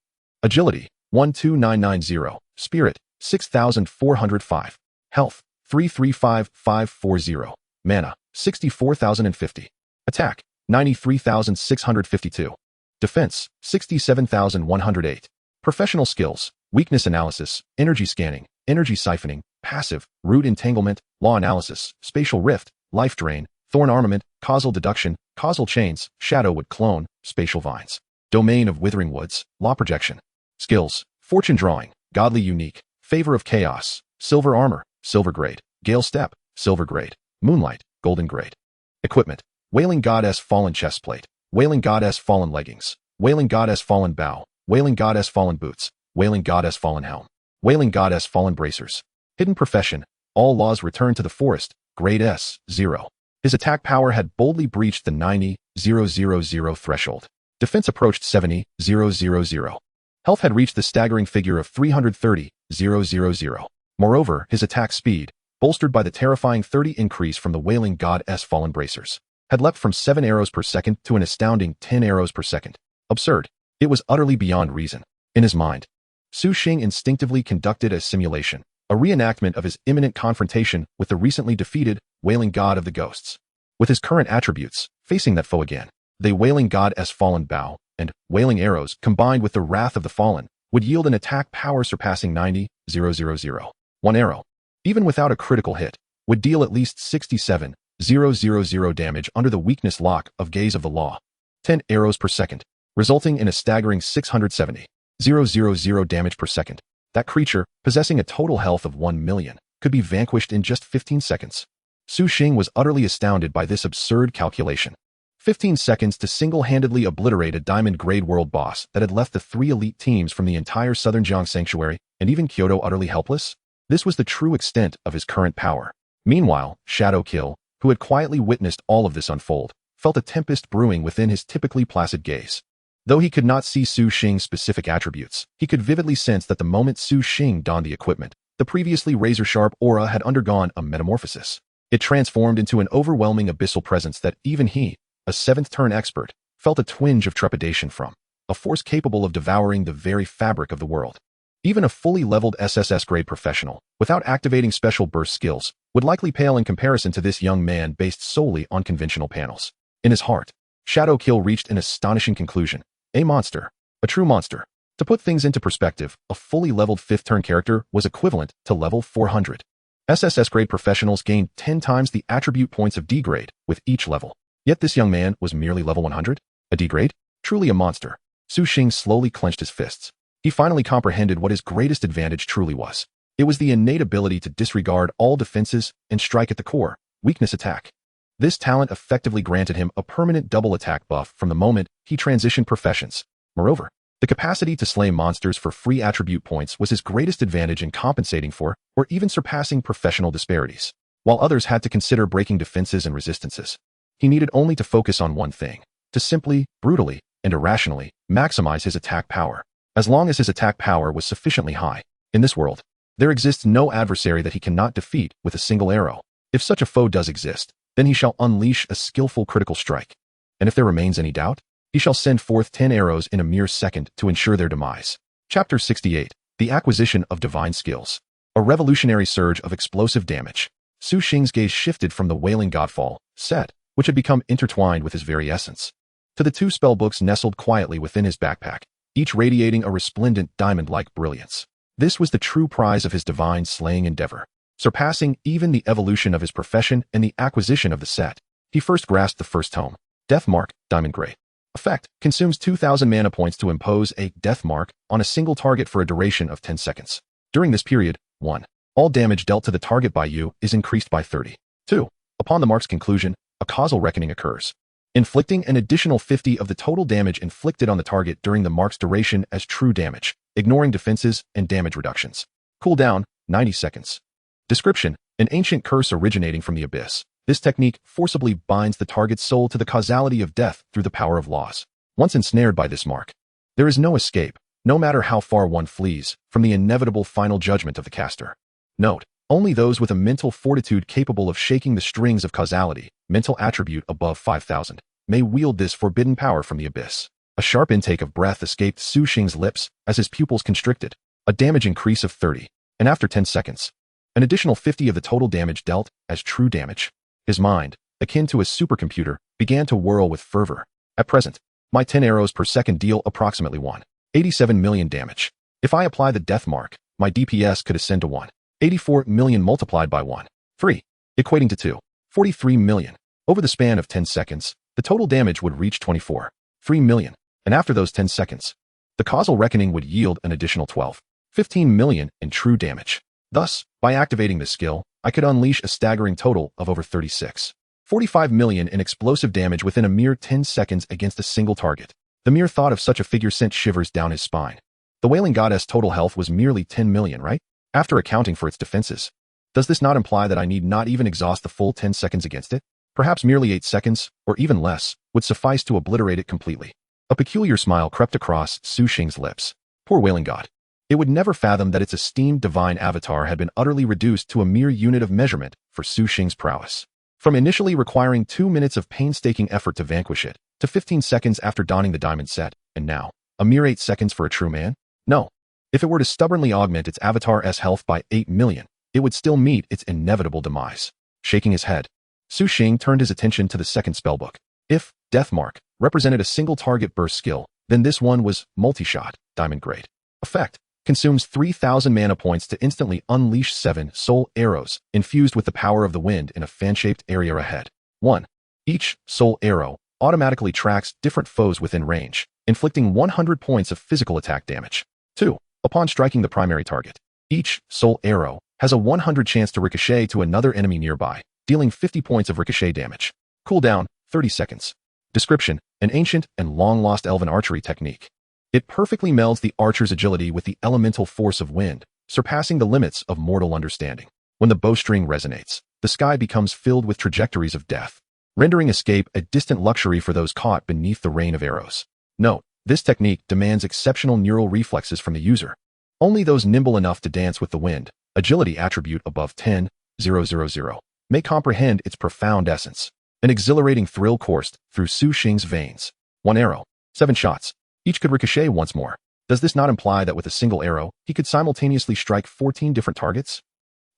Agility, 12990. Spirit, 6,405. Health, 335540. Mana, 64,050. Attack, 93,652. Defense, 67,108. Professional skills, Weakness Analysis, Energy Scanning, Energy Siphoning, Passive, Root Entanglement, Law Analysis, Spatial Rift, Life Drain, Thorn Armament, Causal Deduction, Causal Chains, Shadowwood Clone, Spatial Vines. Domain of Withering Woods, Law Projection. Skills, Fortune Drawing, Godly Unique, Favor of Chaos, Silver Armor, Silver Grade, Gale Step, Silver Grade, Moonlight, Golden Grade. Equipment, Wailing Goddess Fallen Chestplate, Wailing Goddess Fallen Leggings, Wailing Goddess Fallen Bow, Wailing Goddess Fallen Boots, Wailing Goddess Fallen Helm, Wailing Goddess Fallen Bracers. Hidden Profession, All Laws Return to the Forest, Grade S, 0. His attack power had boldly breached the 90,000 threshold. Defense approached 70,000. Health had reached the staggering figure of 330,000. Moreover, his attack speed, bolstered by the terrifying 30 increase from the Wailing God's fallen bracers, had leapt from 7 arrows per second to an astounding 10 arrows per second. Absurd. It was utterly beyond reason. In his mind, Su Xing instinctively conducted a simulation, a reenactment of his imminent confrontation with the recently defeated Wailing God of the Ghosts. With his current attributes, facing that foe again, the Wailing God's fallen bow and wailing arrows combined with the wrath of the fallen would yield an attack power surpassing 90,000. One arrow, even without a critical hit, would deal at least 67,000 damage under the weakness lock of Gaze of the Law. 10 arrows per second, resulting in a staggering 670,000 damage per second. That creature, possessing a total health of 1 million, could be vanquished in just 15 seconds. Su Xing was utterly astounded by this absurd calculation. 15 seconds to single-handedly obliterate a diamond-grade world boss that had left the 3 elite teams from the entire southern Jiang Sanctuary and even Kyoto utterly helpless? This was the true extent of his current power. Meanwhile, Shadow Kill, who had quietly witnessed all of this unfold, felt a tempest brewing within his typically placid gaze. Though he could not see Su Xing's specific attributes, he could vividly sense that the moment Su Xing donned the equipment, the previously razor-sharp aura had undergone a metamorphosis. It transformed into an overwhelming abyssal presence that even he, a 7th-turn expert, felt a twinge of trepidation from, a force capable of devouring the very fabric of the world. Even a fully leveled SSS-grade professional, without activating special burst skills, would likely pale in comparison to this young man based solely on conventional panels. In his heart, Shadow Kill reached an astonishing conclusion. A monster. A true monster. To put things into perspective, a fully leveled 5th-turn character was equivalent to level 400. SSS-grade professionals gained 10 times the attribute points of D-grade with each level. Yet this young man was merely level 100? A D-grade? Truly a monster. Su Xing slowly clenched his fists. He finally comprehended what his greatest advantage truly was. It was the innate ability to disregard all defenses and strike at the core, weakness attack. This talent effectively granted him a permanent double attack buff from the moment he transitioned professions. Moreover, the capacity to slay monsters for free attribute points was his greatest advantage in compensating for or even surpassing professional disparities. While others had to consider breaking defenses and resistances, he needed only to focus on one thing, to simply, brutally, and irrationally maximize his attack power. As long as his attack power was sufficiently high, in this world, there exists no adversary that he cannot defeat with a single arrow. If such a foe does exist, then he shall unleash a skillful critical strike. And if there remains any doubt, he shall send forth 10 arrows in a mere second to ensure their demise. Chapter 68. The Acquisition of Divine Skills. A revolutionary surge of explosive damage. Su Xing's gaze shifted from the Wailing Godfall set, which had become intertwined with his very essence, to the 2 spellbooks nestled quietly within his backpack, each radiating a resplendent diamond-like brilliance. This was the true prize of his divine slaying endeavor, surpassing even the evolution of his profession and the acquisition of the set. He first grasped the first tome, Death Mark, Diamond Grade. Effect, consumes 2,000 mana points to impose a death mark on a single target for a duration of 10 seconds. During this period, 1. All damage dealt to the target by you is increased by 30. 2. Upon the mark's conclusion, a causal reckoning occurs, inflicting an additional 50 of the total damage inflicted on the target during the mark's duration as true damage, ignoring defenses and damage reductions. Cooldown, 90 seconds. Description, an ancient curse originating from the abyss. This technique forcibly binds the target's soul to the causality of death through the power of laws. Once ensnared by this mark, there is no escape, no matter how far one flees, from the inevitable final judgment of the caster. Note, only those with a mental fortitude capable of shaking the strings of causality, mental attribute above 5,000, may wield this forbidden power from the abyss. A sharp intake of breath escaped Su Xing's lips as his pupils constricted, a damage increase of 30, and after 10 seconds, an additional 50 of the total damage dealt as true damage. His mind, akin to a supercomputer, began to whirl with fervor. At present, my 10 arrows per second deal approximately 1.87 million damage. If I apply the death mark, my DPS could ascend to 1.84 million multiplied by 1.3, equating to 2.43 million. Over the span of 10 seconds, the total damage would reach 24.3 million, and after those 10 seconds, the causal reckoning would yield an additional 12.15 million in true damage. Thus, by activating this skill, I could unleash a staggering total of over 36.45 million in explosive damage within a mere 10 seconds against a single target. The mere thought of such a figure sent shivers down his spine. The Wailing Goddess' total health was merely 10 million, right? After accounting for its defenses. Does this not imply that I need not even exhaust the full 10 seconds against it? Perhaps merely 8 seconds, or even less, would suffice to obliterate it completely. A peculiar smile crept across Su Xing's lips. Poor wailing god. It would never fathom that its esteemed divine avatar had been utterly reduced to a mere unit of measurement for Su Xing's prowess. From initially requiring 2 minutes of painstaking effort to vanquish it, to 15 seconds after donning the diamond set, and now, a mere 8 seconds for a true man? No. If it were to stubbornly augment its avatar's health by 8 million, it would still meet its inevitable demise. Shaking his head, Su Xing turned his attention to the second spellbook. If Death Mark represented a single target burst skill, then this one was multi-shot, diamond grade. Effect: consumes 3,000 mana points to instantly unleash 7 soul arrows infused with the power of the wind in a fan-shaped area ahead. 1. Each soul arrow automatically tracks different foes within range, inflicting 100 points of physical attack damage. 2. Upon striking the primary target, each soul arrow has a 100 chance to ricochet to another enemy nearby, dealing 50 points of ricochet damage. Cooldown, 30 seconds. Description: an ancient and long-lost elven archery technique. It perfectly melds the archer's agility with the elemental force of wind, surpassing the limits of mortal understanding. When the bowstring resonates, the sky becomes filled with trajectories of death, rendering escape a distant luxury for those caught beneath the rain of arrows. Note: this technique demands exceptional neural reflexes from the user. Only those nimble enough to dance with the wind, agility attribute above 10,000, may comprehend its profound essence. An exhilarating thrill coursed through Su Xing's veins. 1 arrow, 7 shots. Each could ricochet once more. Does this not imply that with a single arrow, he could simultaneously strike 14 different targets?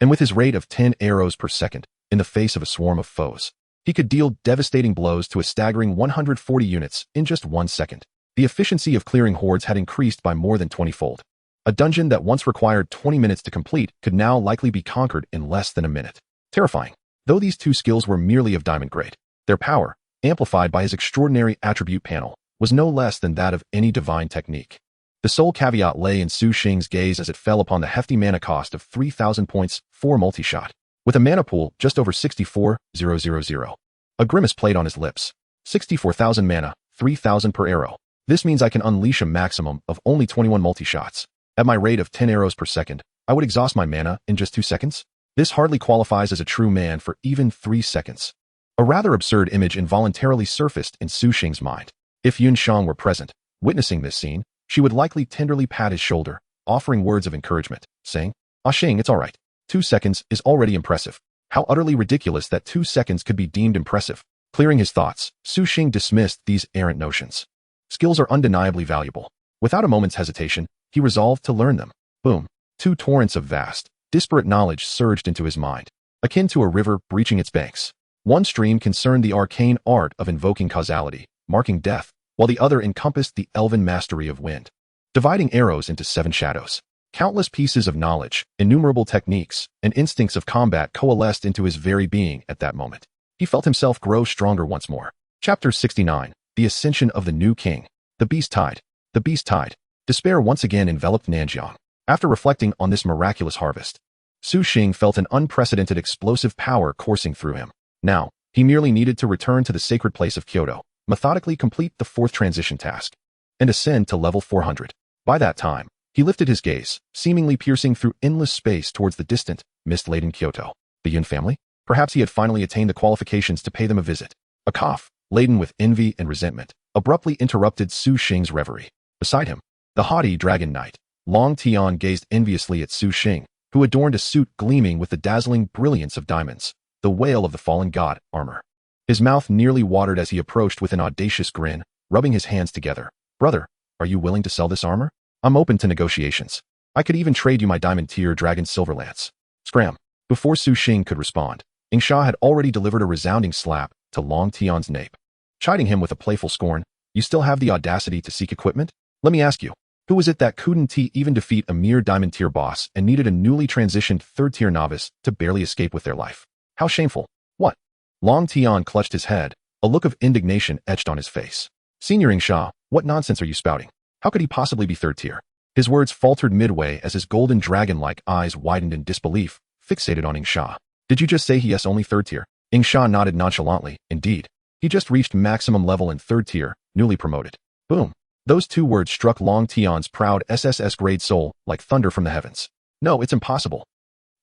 And with his rate of 10 arrows per second, in the face of a swarm of foes, he could deal devastating blows to a staggering 140 units in just 1 second. The efficiency of clearing hordes had increased by more than 20-fold. A dungeon that once required 20 minutes to complete could now likely be conquered in less than a minute. Terrifying. Though these two skills were merely of diamond grade, their power, amplified by his extraordinary attribute panel, was no less than that of any divine technique. The sole caveat lay in Su Xing's gaze as it fell upon the hefty mana cost of 3,000 points for multi-shot. With a mana pool just over 64,000. A grimace played on his lips. 64,000 mana, 3,000 per arrow. This means I can unleash a maximum of only 21 multi-shots. At my rate of 10 arrows per second, I would exhaust my mana in just 2 seconds? This hardly qualifies as a true man for even 3 seconds. A rather absurd image involuntarily surfaced in Su Xing's mind. If Yun Shang were present, witnessing this scene, she would likely tenderly pat his shoulder, offering words of encouragement, saying, "Ah Xing, it's all right. 2 seconds is already impressive." How utterly ridiculous that 2 seconds could be deemed impressive. Clearing his thoughts, Su Xing dismissed these errant notions. Skills are undeniably valuable. Without a moment's hesitation, he resolved to learn them. Boom. 2 torrents of vast, disparate knowledge surged into his mind, akin to a river breaching its banks. One stream concerned the arcane art of invoking causality, marking death, while the other encompassed the elven mastery of wind. Dividing arrows into 7 shadows, countless pieces of knowledge, innumerable techniques, and instincts of combat coalesced into his very being at that moment. He felt himself grow stronger once more. Chapter 69. The Ascension of the New King. The Beast Tide. The Beast Tide. Despair once again enveloped Nanjiang. After reflecting on this miraculous harvest, Su Xing felt an unprecedented explosive power coursing through him. Now, he merely needed to return to the sacred place of Kyoto, methodically complete the 4th transition task, and ascend to level 400. By that time, he lifted his gaze, seemingly piercing through endless space towards the distant, mist-laden Kyoto. The Yun family? Perhaps he had finally attained the qualifications to pay them a visit. A cough, laden with envy and resentment, abruptly interrupted Su Xing's reverie. Beside him, the haughty dragon knight, Long Tian, gazed enviously at Su Xing, who adorned a suit gleaming with the dazzling brilliance of diamonds, the wail of the fallen god armor. His mouth nearly watered as he approached with an audacious grin, rubbing his hands together. "Brother, are you willing to sell this armor? I'm open to negotiations. I could even trade you my diamond tier dragon silver lance." Scram. Before Su Xing could respond, Ingsha had already delivered a resounding slap to Long Tian's nape, chiding him with a playful scorn. "You still have the audacity to seek equipment? Let me ask you, who was it that couldn't even defeat a mere diamond tier boss and needed a newly transitioned 3rd tier novice to barely escape with their life? How shameful." "What?" Long Tian clutched his head, a look of indignation etched on his face. "Senior Ingsha, what nonsense are you spouting? How could he possibly be 3rd tier?" His words faltered midway as his golden dragon-like eyes widened in disbelief, fixated on Ingsha. "Did you just say he is only 3rd tier?" Ingsha nodded nonchalantly. "Indeed. He just reached maximum level in 3rd tier, newly promoted." Boom. Those 2 words struck Long Tian's proud SSS-grade soul like thunder from the heavens. "No, it's impossible,"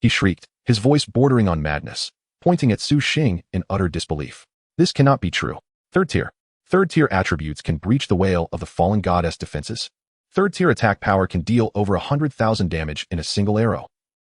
he shrieked, his voice bordering on madness, pointing at Su Xing in utter disbelief. "This cannot be true. 3rd tier. 3rd tier attributes can breach the wail of the fallen goddess defenses. Third-tier attack power can deal over 100,000 damage in a single arrow.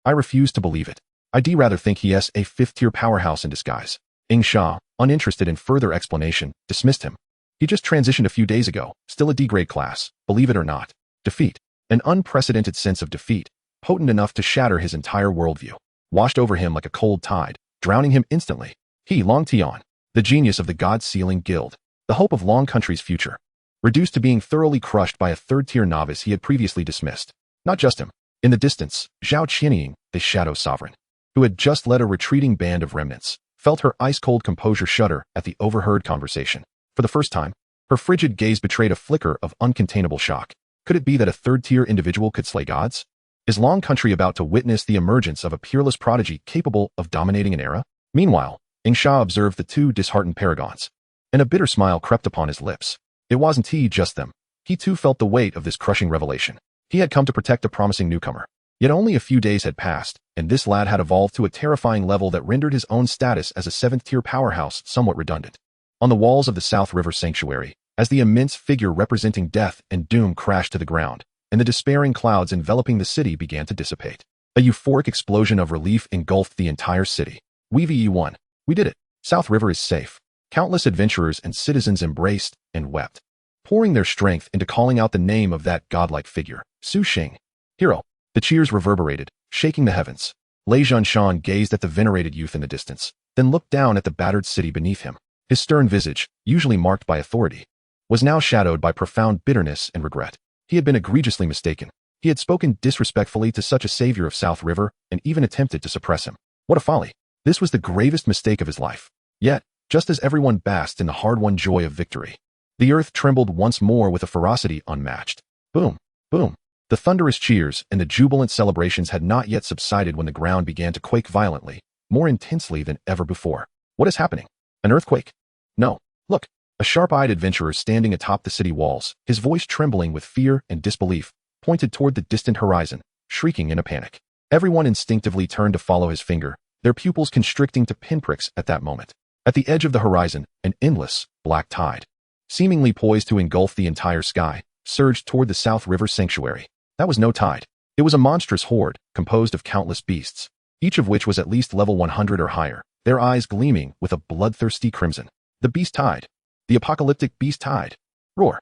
I refuse to believe it. I'd rather think he is a 5th-tier powerhouse in disguise. Sha, uninterested in further explanation, dismissed him. He just transitioned a few days ago, still a D-grade class, believe it or not. Defeat. An unprecedented sense of defeat, potent enough to shatter his entire worldview, washed over him like a cold tide, drowning him instantly. He, Long Tian, the genius of the God-sealing guild, the hope of Long Country's future, reduced to being thoroughly crushed by a third-tier novice he had previously dismissed. Not just him. In the distance, Zhao Qianying, the Shadow Sovereign, who had just led a retreating band of remnants, felt her ice-cold composure shudder at the overheard conversation. For the first time, her frigid gaze betrayed a flicker of uncontainable shock. Could it be that a third-tier individual could slay gods? Is Long Country about to witness the emergence of a peerless prodigy capable of dominating an era? Meanwhile, Sha observed the two disheartened paragons, and a bitter smile crept upon his lips. It wasn't just them. He too felt the weight of this crushing revelation. He had come to protect a promising newcomer. Yet only a few days had passed, and this lad had evolved to a terrifying level that rendered his own status as a 7th-tier powerhouse somewhat redundant. On the walls of the South River Sanctuary, as the immense figure representing death and doom crashed to the ground, and the despairing clouds enveloping the city began to dissipate, a euphoric explosion of relief engulfed the entire city. We won. We did it. South River is safe. Countless adventurers and citizens embraced and wept, pouring their strength into calling out the name of that godlike figure, Su Xing. Hero. The cheers reverberated, shaking the heavens. Lei Zhanshan gazed at the venerated youth in the distance, then looked down at the battered city beneath him. His stern visage, usually marked by authority, was now shadowed by profound bitterness and regret. He had been egregiously mistaken. He had spoken disrespectfully to such a savior of South River and even attempted to suppress him. What a folly. This was the gravest mistake of his life. Yet, just as everyone basked in the hard-won joy of victory, the earth trembled once more with a ferocity unmatched. Boom, boom. The thunderous cheers and the jubilant celebrations had not yet subsided when the ground began to quake violently, more intensely than ever before. What is happening? An earthquake? No. Look. A sharp-eyed adventurer standing atop the city walls, his voice trembling with fear and disbelief, pointed toward the distant horizon, shrieking in a panic. Everyone instinctively turned to follow his finger, their pupils constricting to pinpricks at that moment. At the edge of the horizon, an endless, black tide, seemingly poised to engulf the entire sky, surged toward the South River Sanctuary. That was no tide. It was a monstrous horde, composed of countless beasts, each of which was at least level 100 or higher, their eyes gleaming with a bloodthirsty crimson. The beast tide. The apocalyptic beast tide. Roar.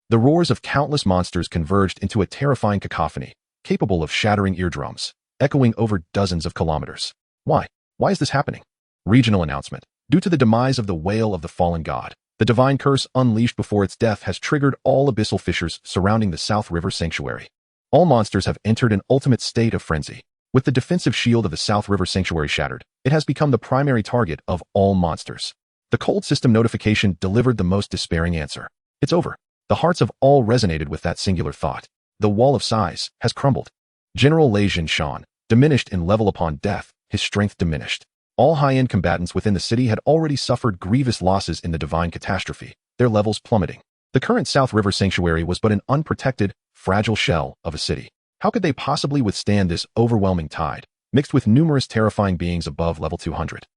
The roars of countless monsters converged into a terrifying cacophony, capable of shattering eardrums, echoing over dozens of kilometers. Why? Why is this happening? Regional announcement. Due to the demise of the whale of the fallen god, the divine curse unleashed before its death has triggered all abyssal fissures surrounding the South River Sanctuary. All monsters have entered an ultimate state of frenzy. With the defensive shield of the South River Sanctuary shattered, it has become the primary target of all monsters. The cold system notification delivered the most despairing answer. It's over. The hearts of all resonated with that singular thought. The wall of size has crumbled. General Lei Zhanshan, diminished in level upon death, his strength diminished. All high-end combatants within the city had already suffered grievous losses in the divine catastrophe, their levels plummeting. The current South River Sanctuary was but an unprotected, fragile shell of a city. How could they possibly withstand this overwhelming tide, mixed with numerous terrifying beings above level 200?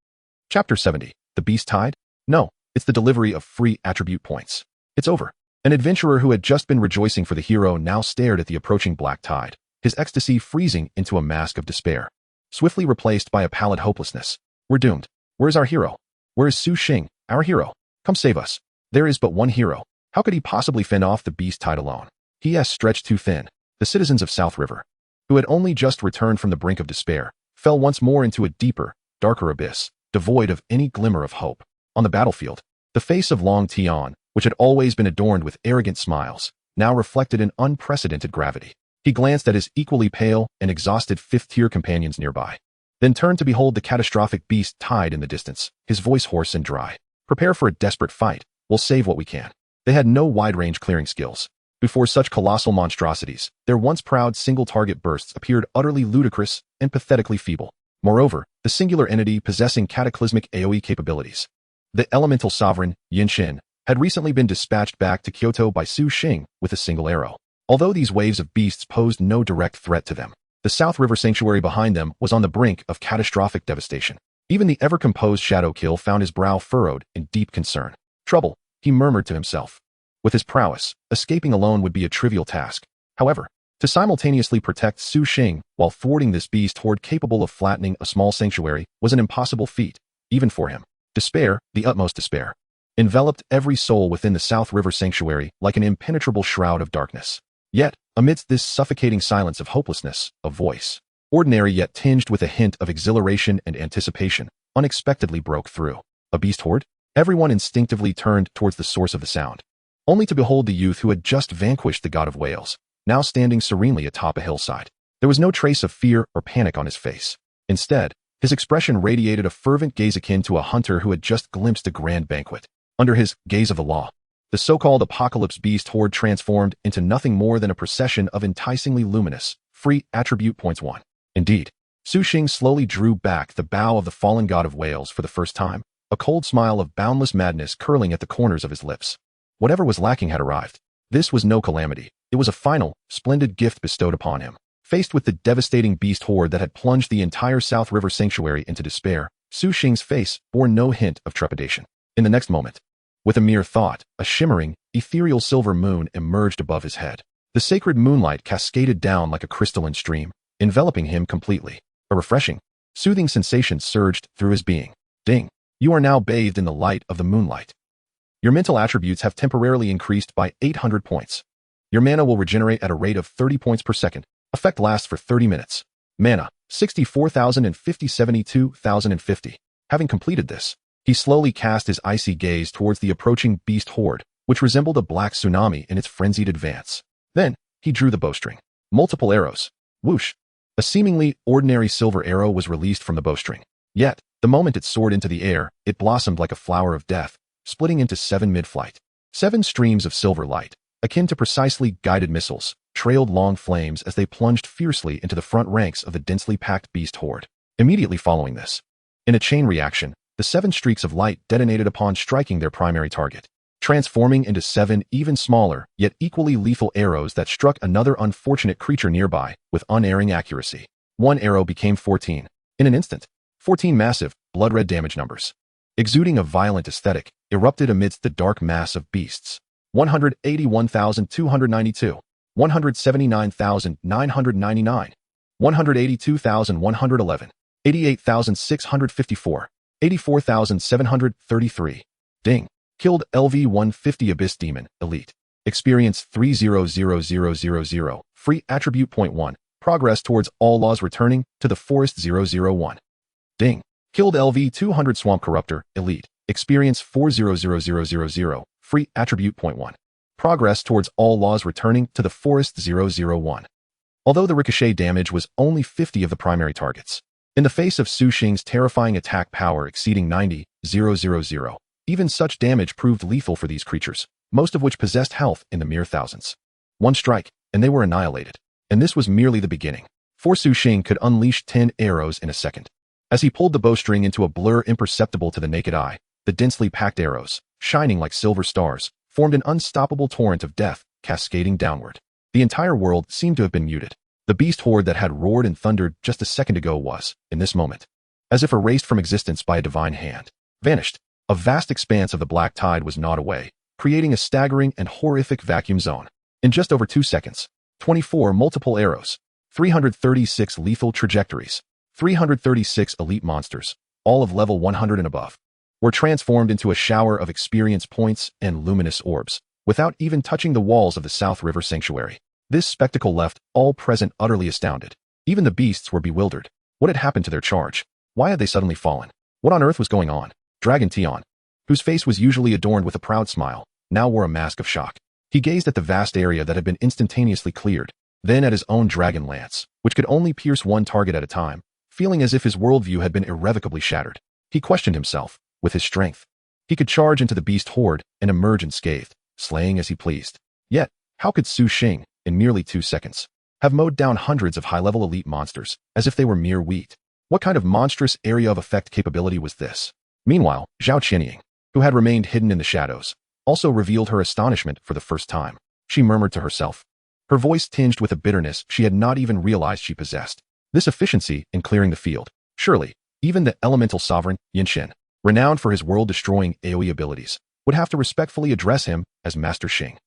Chapter 70. The Beast Tide? No, it's the delivery of free attribute points. It's over. An adventurer who had just been rejoicing for the hero now stared at the approaching black tide, his ecstasy freezing into a mask of despair, swiftly replaced by a pallid hopelessness. We're doomed. Where's our hero? Where is Su Xing, our hero? Come save us. There is but one hero. How could he possibly fend off the beast tide alone? He has stretched too thin. The citizens of South River, who had only just returned from the brink of despair, fell once more into a deeper, darker abyss, devoid of any glimmer of hope. On the battlefield, the face of Long Tian, which had always been adorned with arrogant smiles, now reflected an unprecedented gravity. He glanced at his equally pale and exhausted 5th-tier companions nearby, then turned to behold the catastrophic beast tide in the distance, his voice hoarse and dry. Prepare for a desperate fight. We'll save what we can. They had no wide-range clearing skills. Before such colossal monstrosities, their once proud single-target bursts appeared utterly ludicrous and pathetically feeble. Moreover, the singular entity possessing cataclysmic AoE capabilities, the elemental sovereign, Yinshin, had recently been dispatched back to Kyoto by Su Xing with a single arrow. Although these waves of beasts posed no direct threat to them, the South River Sanctuary behind them was on the brink of catastrophic devastation. Even the ever-composed Shadowkill found his brow furrowed in deep concern. Trouble, he murmured to himself. With his prowess, escaping alone would be a trivial task. However, to simultaneously protect Su Xing while thwarting this beast horde capable of flattening a small sanctuary was an impossible feat, even for him. Despair, the utmost despair, enveloped every soul within the South River Sanctuary like an impenetrable shroud of darkness. Yet, amidst this suffocating silence of hopelessness, a voice, ordinary yet tinged with a hint of exhilaration and anticipation, unexpectedly broke through. A beast horde? Everyone instinctively turned towards the source of the sound, only to behold the youth who had just vanquished the god of whales, now standing serenely atop a hillside. There was no trace of fear or panic on his face. Instead, his expression radiated a fervent gaze akin to a hunter who had just glimpsed a grand banquet. Under his gaze of the law, the so-called apocalypse beast horde transformed into nothing more than a procession of enticingly luminous, free attribute points. 1. Indeed, Su Xing slowly drew back the bow of the fallen god of whales for the first time, a cold smile of boundless madness curling at the corners of his lips. Whatever was lacking had arrived. This was no calamity. It was a final, splendid gift bestowed upon him. Faced with the devastating beast horde that had plunged the entire South River Sanctuary into despair, Su Xing's face bore no hint of trepidation. In the next moment, with a mere thought, a shimmering, ethereal silver moon emerged above his head. The sacred moonlight cascaded down like a crystalline stream, enveloping him completely. A refreshing, soothing sensation surged through his being. Ding! You are now bathed in the light of the moonlight. Your mental attributes have temporarily increased by 800 points. Your mana will regenerate at a rate of 30 points per second. Effect lasts for 30 minutes. Mana, 64,050 72,050. Having completed this, he slowly cast his icy gaze towards the approaching beast horde, which resembled a black tsunami in its frenzied advance. Then, he drew the bowstring. Multiple arrows. Whoosh! A seemingly ordinary silver arrow was released from the bowstring. Yet, the moment it soared into the air, it blossomed like a flower of death, splitting into 7 mid-flight. 7 streams of silver light, akin to precisely guided missiles, trailed long flames as they plunged fiercely into the front ranks of the densely packed beast horde. Immediately following this, in a chain reaction, the 7 streaks of light detonated upon striking their primary target, transforming into 7 even smaller, yet equally lethal arrows that struck another unfortunate creature nearby with unerring accuracy. One arrow became 14. In an instant, 14 massive, blood-red damage numbers, exuding a violent aesthetic, erupted amidst the dark mass of beasts. 181,292, 179,999, 182,111, 88,654, 84,733. Ding. Killed LV-150 Abyss Demon, Elite. Experience 300000. Free attribute point 1. Progress towards all laws returning to the Forest 001. Ding. Killed LV-200 Swamp Corruptor, Elite. Experience 400000. Free attribute point 1. Progress towards all laws returning to the Forest 001. Although the ricochet damage was only 50 of the primary targets, in the face of Su Xing's terrifying attack power exceeding 90,000, even such damage proved lethal for these creatures, most of which possessed health in the mere thousands. One strike, and they were annihilated. And this was merely the beginning. For Su Xing could unleash 10 arrows in a second. As he pulled the bowstring into a blur imperceptible to the naked eye, the densely packed arrows, shining like silver stars, formed an unstoppable torrent of death, cascading downward. The entire world seemed to have been muted. The beast horde that had roared and thundered just a second ago was, in this moment, as if erased from existence by a divine hand, vanished. A vast expanse of the black tide was gnawed away, creating a staggering and horrific vacuum zone. In just over 2 seconds, 24 multiple arrows, 336 lethal trajectories, 336 elite monsters, all of level 100 and above, were transformed into a shower of experience points and luminous orbs, without even touching the walls of the South River Sanctuary. This spectacle left all present utterly astounded. Even the beasts were bewildered. What had happened to their charge? Why had they suddenly fallen? What on earth was going on? Dragon Tion, whose face was usually adorned with a proud smile, now wore a mask of shock. He gazed at the vast area that had been instantaneously cleared, then at his own dragon lance, which could only pierce one target at a time, feeling as if his worldview had been irrevocably shattered. He questioned himself. With his strength, he could charge into the beast horde and emerge unscathed, slaying as he pleased. Yet, how could Su Xing, in merely 2 seconds, have mowed down hundreds of high-level elite monsters, as if they were mere wheat? What kind of monstrous area of effect capability was this? Meanwhile, Zhao Qianying, who had remained hidden in the shadows, also revealed her astonishment for the first time. She murmured to herself, her voice tinged with a bitterness she had not even realized she possessed. This efficiency in clearing the field. Surely, even the elemental sovereign, Yinshin, renowned for his world-destroying AoE abilities, would have to respectfully address him as Master Xing.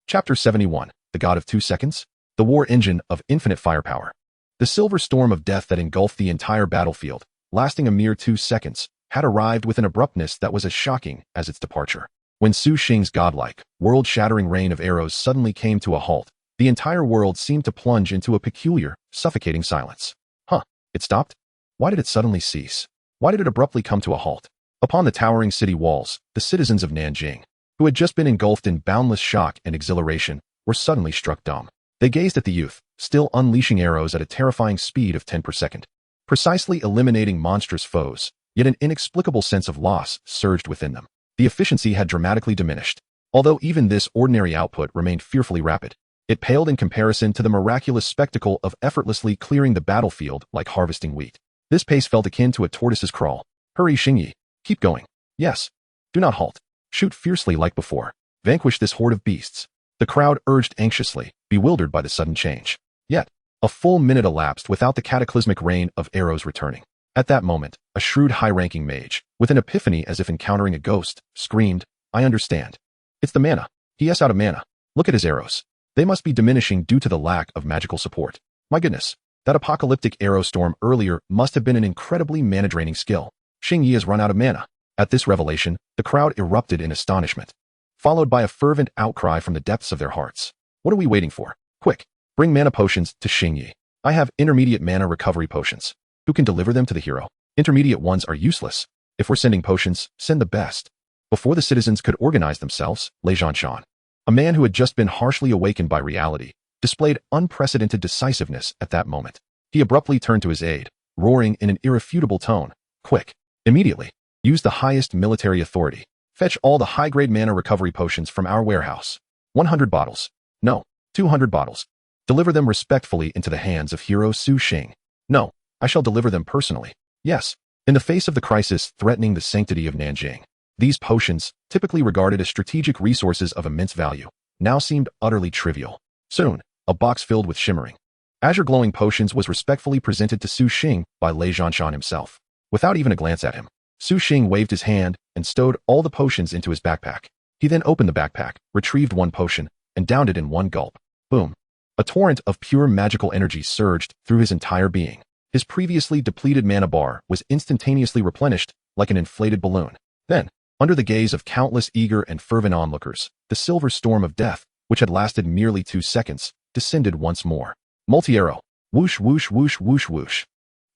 Chapter 71, The God of 2 Seconds? the war engine of infinite firepower. The silver storm of death that engulfed the entire battlefield, lasting a mere 2 seconds, had arrived with an abruptness that was as shocking as its departure. When Su Xing's godlike, world-shattering rain of arrows suddenly came to a halt, the entire world seemed to plunge into a peculiar, suffocating silence. Huh, it stopped? Why did it suddenly cease? Why did it abruptly come to a halt? Upon the towering city walls, the citizens of Nanjing, who had just been engulfed in boundless shock and exhilaration, were suddenly struck dumb. They gazed at the youth, still unleashing arrows at a terrifying speed of 10 per second. Precisely eliminating monstrous foes, yet an inexplicable sense of loss surged within them. The efficiency had dramatically diminished. Although even this ordinary output remained fearfully rapid, it paled in comparison to the miraculous spectacle of effortlessly clearing the battlefield like harvesting wheat. This pace felt akin to a tortoise's crawl. Hurry, Xingyi. Keep going. Yes. Do not halt. Shoot fiercely like before. Vanquish this horde of beasts. The crowd urged anxiously, bewildered by the sudden change. Yet, a full minute elapsed without the cataclysmic rain of arrows returning. At that moment, a shrewd high-ranking mage, with an epiphany as if encountering a ghost, screamed, "I understand. It's the mana. He is out of mana. Look at his arrows. They must be diminishing due to the lack of magical support. My goodness, that apocalyptic arrow storm earlier must have been an incredibly mana-draining skill. Xingyi has run out of mana." At this revelation, the crowd erupted in astonishment, followed by a fervent outcry from the depths of their hearts. What are we waiting for? Quick, bring mana potions to Xingyi. I have intermediate mana recovery potions. Who can deliver them to the hero? Intermediate ones are useless. If we're sending potions, send the best. Before the citizens could organize themselves, Lei Zhanshan, a man who had just been harshly awakened by reality, displayed unprecedented decisiveness at that moment. He abruptly turned to his aide, roaring in an irrefutable tone, "Quick, immediately, use the highest military authority. Fetch all the high-grade mana recovery potions from our warehouse. 100 bottles. No, 200 bottles. Deliver them respectfully into the hands of hero Su Xing. No, I shall deliver them personally. Yes." In the face of the crisis threatening the sanctity of Nanjing, these potions, typically regarded as strategic resources of immense value, now seemed utterly trivial. Soon, a box filled with shimmering, azure-glowing potions was respectfully presented to Su Xing by Lei Zhanshan himself. Without even a glance at him, Su Xing waved his hand and stowed all the potions into his backpack. He then opened the backpack, retrieved one potion, and downed it in one gulp. Boom. A torrent of pure magical energy surged through his entire being. His previously depleted mana bar was instantaneously replenished like an inflated balloon. Then, under the gaze of countless eager and fervent onlookers, the silver storm of death, which had lasted merely 2 seconds, descended once more. Multi-arrow. Whoosh, whoosh, whoosh, whoosh, whoosh.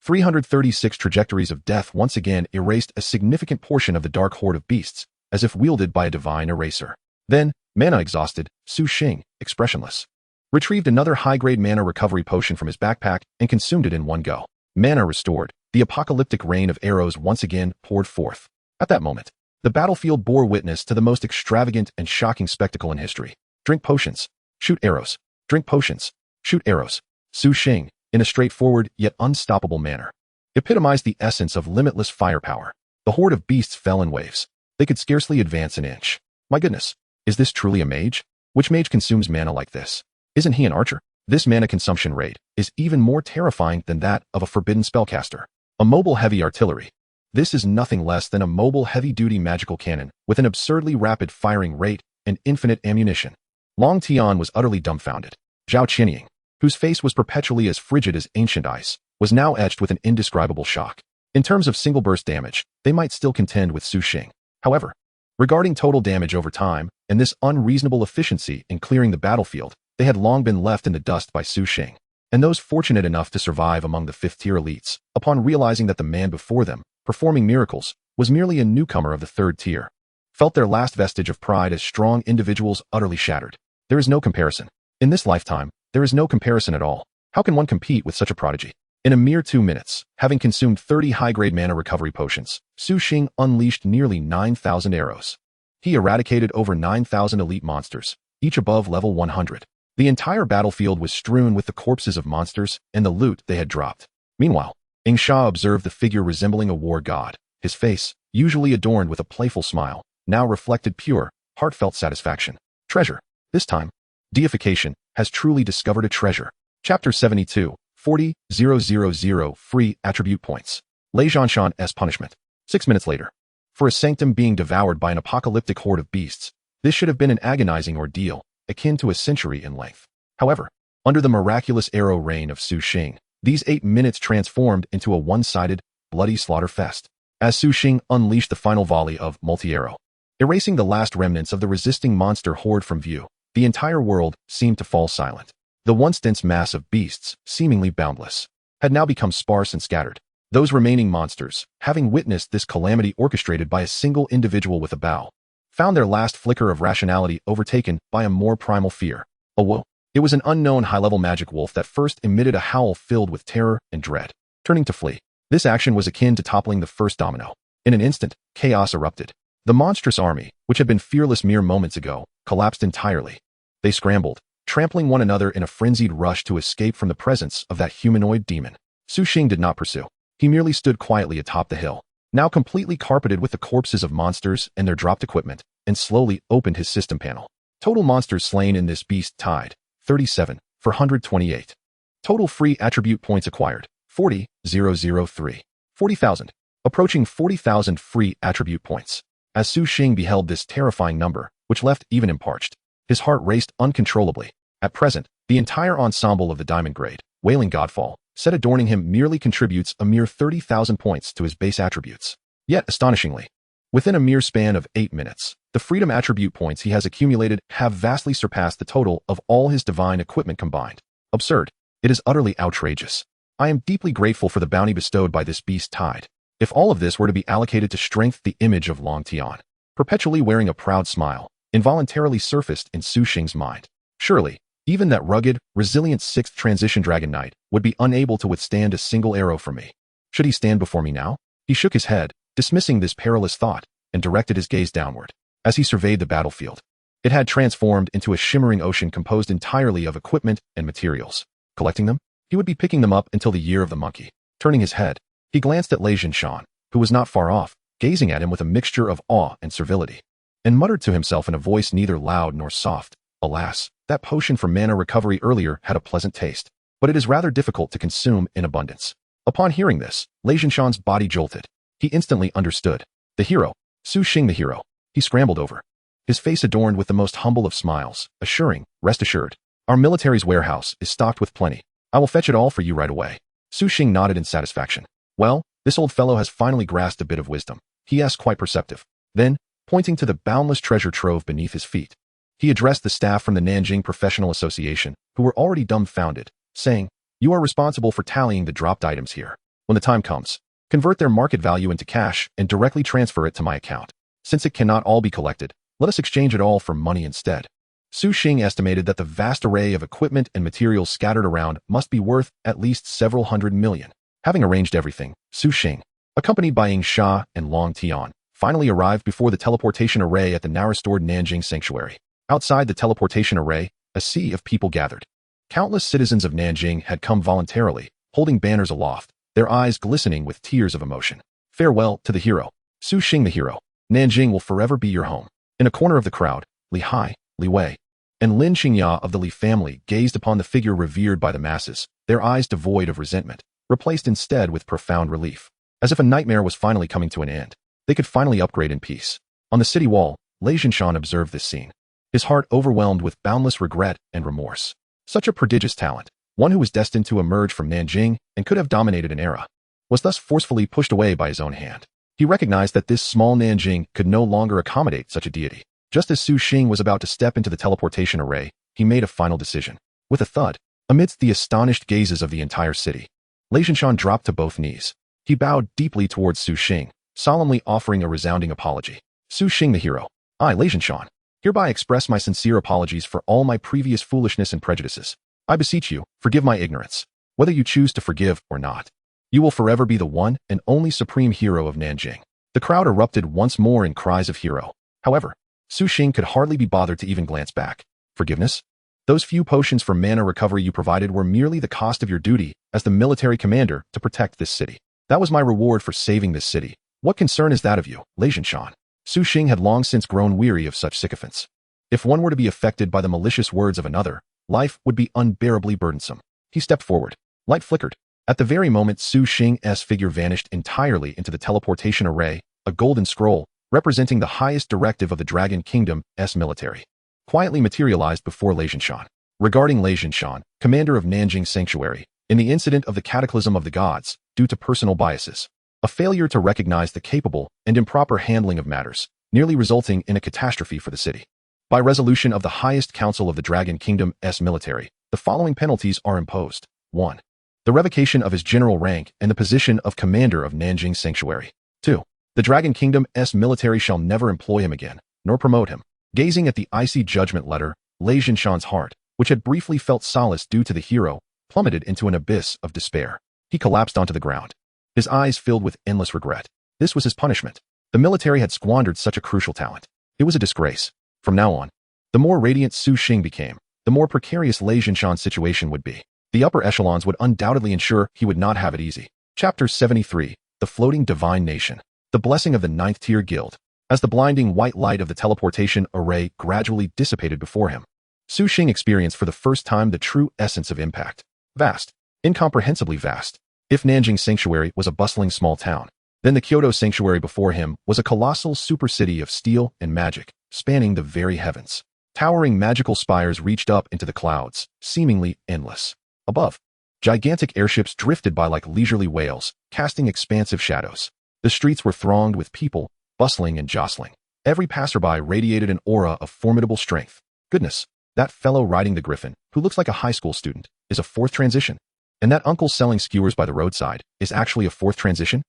336 trajectories of death once again erased a significant portion of the dark horde of beasts, as if wielded by a divine eraser. Then, mana exhausted, Su Xing, expressionless, retrieved another high-grade mana recovery potion from his backpack and consumed it in one go. Mana restored, the apocalyptic rain of arrows once again poured forth. At that moment, the battlefield bore witness to the most extravagant and shocking spectacle in history. Drink potions. Shoot arrows. Drink potions. Shoot arrows. Su Xing, in a straightforward yet unstoppable manner, epitomized the essence of limitless firepower. The horde of beasts fell in waves. They could scarcely advance an inch. My goodness, is this truly a mage? Which mage consumes mana like this? Isn't he an archer? This mana consumption rate is even more terrifying than that of a forbidden spellcaster. A mobile heavy artillery. This is nothing less than a mobile heavy-duty magical cannon with an absurdly rapid firing rate and infinite ammunition. Long Tian was utterly dumbfounded. Zhao Qianying, whose face was perpetually as frigid as ancient ice, was now etched with an indescribable shock. In terms of single burst damage, they might still contend with Su Xing. However, regarding total damage over time and this unreasonable efficiency in clearing the battlefield, they had long been left in the dust by Su Xing. And those fortunate enough to survive among the 5th-tier elites, upon realizing that the man before them, performing miracles, was merely a newcomer of the 3rd tier, felt their last vestige of pride as strong individuals utterly shattered. There is no comparison. In this lifetime, there is no comparison at all. How can one compete with such a prodigy? In a mere 2 minutes, having consumed 30 high-grade mana recovery potions, Su Xing unleashed nearly 9,000 arrows. He eradicated over 9,000 elite monsters, each above level 100. The entire battlefield was strewn with the corpses of monsters and the loot they had dropped. Meanwhile, Ing Sha observed the figure resembling a war god. His face, usually adorned with a playful smile, now reflected pure, heartfelt satisfaction. Treasure. This time, deification has truly discovered a treasure. Chapter 72, 40,000 free attribute points. Lei Zhanshan's punishment. 6 minutes later. For a sanctum being devoured by an apocalyptic horde of beasts, this should have been an agonizing ordeal, akin to a century in length. However, Under the miraculous arrow rain of Su Xing, these 8 minutes transformed into a one-sided, bloody slaughter fest. As Su Xing unleashed the final volley of multi-arrow, erasing the last remnants of the resisting monster horde from view, the entire world seemed to fall silent. The once dense mass of beasts, seemingly boundless, had now become sparse and scattered. Those remaining monsters, having witnessed this calamity orchestrated by a single individual with a bow, found their last flicker of rationality overtaken by a more primal fear. A woe. It was an unknown high-level magic wolf that first emitted a howl filled with terror and dread, turning to flee. This action was akin to toppling the first domino. In an instant, chaos erupted. The monstrous army, which had been fearless mere moments ago, collapsed entirely. They scrambled, trampling one another in a frenzied rush to escape from the presence of that humanoid demon. Su Xing did not pursue. He merely stood quietly atop the hill, now completely carpeted with the corpses of monsters and their dropped equipment, and slowly opened his system panel. Total monsters slain in this beast tied, 37, for 128. Total free attribute points acquired, 40,003. 40,000. Approaching 40,000 free attribute points. As Su Xing beheld this terrifying number, which left even him parched, his heart raced uncontrollably. At present, the entire ensemble of the Diamond Grade, Wailing Godfall, set adorning him merely contributes a mere 30,000 points to his base attributes. Yet, astonishingly, within a mere span of 8 minutes, the freedom attribute points he has accumulated have vastly surpassed the total of all his divine equipment combined. Absurd. It is utterly outrageous. I am deeply grateful for the bounty bestowed by this beast tide. If all of this were to be allocated to strength, the image of Long Tian, perpetually wearing a proud smile, involuntarily surfaced in Su Xing's mind. Surely, even that rugged, resilient 6th transition Dragon Knight would be unable to withstand a single arrow from me. Should he stand before me now? He shook his head, dismissing this perilous thought, and directed his gaze downward. As he surveyed the battlefield, it had transformed into a shimmering ocean composed entirely of equipment and materials. Collecting them? He would be picking them up until the year of the monkey. Turning his head, he glanced at Lei Jinshan, who was not far off, gazing at him with a mixture of awe and servility, and muttered to himself in a voice neither loud nor soft, "Alas, that potion for mana recovery earlier had a pleasant taste, but it is rather difficult to consume in abundance." Upon hearing this, Lei Jinshan's body jolted. He instantly understood. The hero, Su Xing the hero. He scrambled over, his face adorned with the most humble of smiles, assuring, "Rest assured, our military's warehouse is stocked with plenty. I will fetch it all for you right away." Su Xing nodded in satisfaction. Well, this old fellow has finally grasped a bit of wisdom, he asked, quite perceptive. Then, pointing to the boundless treasure trove beneath his feet, he addressed the staff from the Nanjing Professional Association, who were already dumbfounded, saying, "You are responsible for tallying the dropped items here. When the time comes, convert their market value into cash and directly transfer it to my account. Since it cannot all be collected, let us exchange it all for money instead." Su Xing estimated that the vast array of equipment and materials scattered around must be worth at least several hundred million. Having arranged everything, Su Xing, accompanied by Ying Sha and Long Tian, finally arrived before the teleportation array at the now restored Nanjing Sanctuary. Outside the teleportation array, a sea of people gathered. Countless citizens of Nanjing had come voluntarily, holding banners aloft, their eyes glistening with tears of emotion. "Farewell to the hero, Su Xing the hero. Nanjing will forever be your home." In a corner of the crowd, Li Hai, Li Wei, and Lin Qingya of the Li family gazed upon the figure revered by the masses, their eyes devoid of resentment, replaced instead with profound relief. As if a nightmare was finally coming to an end. They could finally upgrade in peace. On the city wall, Lei Jinshan observed this scene, his heart overwhelmed with boundless regret and remorse. Such a prodigious talent, one who was destined to emerge from Nanjing and could have dominated an era, was thus forcefully pushed away by his own hand. He recognized that this small Nanjing could no longer accommodate such a deity. Just as Su Xing was about to step into the teleportation array, he made a final decision. With a thud, amidst the astonished gazes of the entire city, Lei Jinshan dropped to both knees. He bowed deeply towards Su Xing, solemnly offering a resounding apology. "Su Xing the hero, I, Lei Jinshan, hereby express my sincere apologies for all my previous foolishness and prejudices. I beseech you, forgive my ignorance. Whether you choose to forgive or not, you will forever be the one and only supreme hero of Nanjing." The crowd erupted once more in cries of hero. However, Su Xing could hardly be bothered to even glance back. Forgiveness? Those few potions for mana recovery you provided were merely the cost of your duty as the military commander to protect this city. That was my reward for saving this city. What concern is that of you, Lei Jinshan? Su Xing had long since grown weary of such sycophants. If one were to be affected by the malicious words of another, life would be unbearably burdensome. He stepped forward. Light flickered. At the very moment Su Xing's figure vanished entirely into the teleportation array, a golden scroll, representing the highest directive of the Dragon Kingdom's military, quietly materialized before Lei Jinshan. Regarding Lei Jinshan, commander of Nanjing Sanctuary, in the incident of the Cataclysm of the Gods, due to personal biases, a failure to recognize the capable and improper handling of matters, nearly resulting in a catastrophe for the city. By resolution of the highest council of the Dragon Kingdom's military, the following penalties are imposed. 1. The revocation of his general rank and the position of commander of Nanjing Sanctuary. 2. The Dragon Kingdom's military shall never employ him again, nor promote him. Gazing at the icy judgment letter, Lei Jinshan's heart, which had briefly felt solace due to the hero, plummeted into an abyss of despair. He collapsed onto the ground, his eyes filled with endless regret. This was his punishment. The military had squandered such a crucial talent. It was a disgrace. From now on, the more radiant Su Xing became, the more precarious Lei Jinshan's situation would be. The upper echelons would undoubtedly ensure he would not have it easy. Chapter 73, The Floating Divine Nation. The Blessing of the Ninth Tier Guild. As the blinding white light of the teleportation array gradually dissipated before him, Su Xing experienced for the first time the true essence of impact. Vast. Incomprehensibly vast. If Nanjing Sanctuary was a bustling small town, then the Kyoto Sanctuary before him was a colossal super city of steel and magic, spanning the very heavens. Towering magical spires reached up into the clouds, seemingly endless. Above, gigantic airships drifted by like leisurely whales, casting expansive shadows. The streets were thronged with people, bustling and jostling. Every passerby radiated an aura of formidable strength. Goodness, that fellow riding the griffin, who looks like a high school student, is a fourth transition. And that uncle selling skewers by the roadside is actually a fourth transition?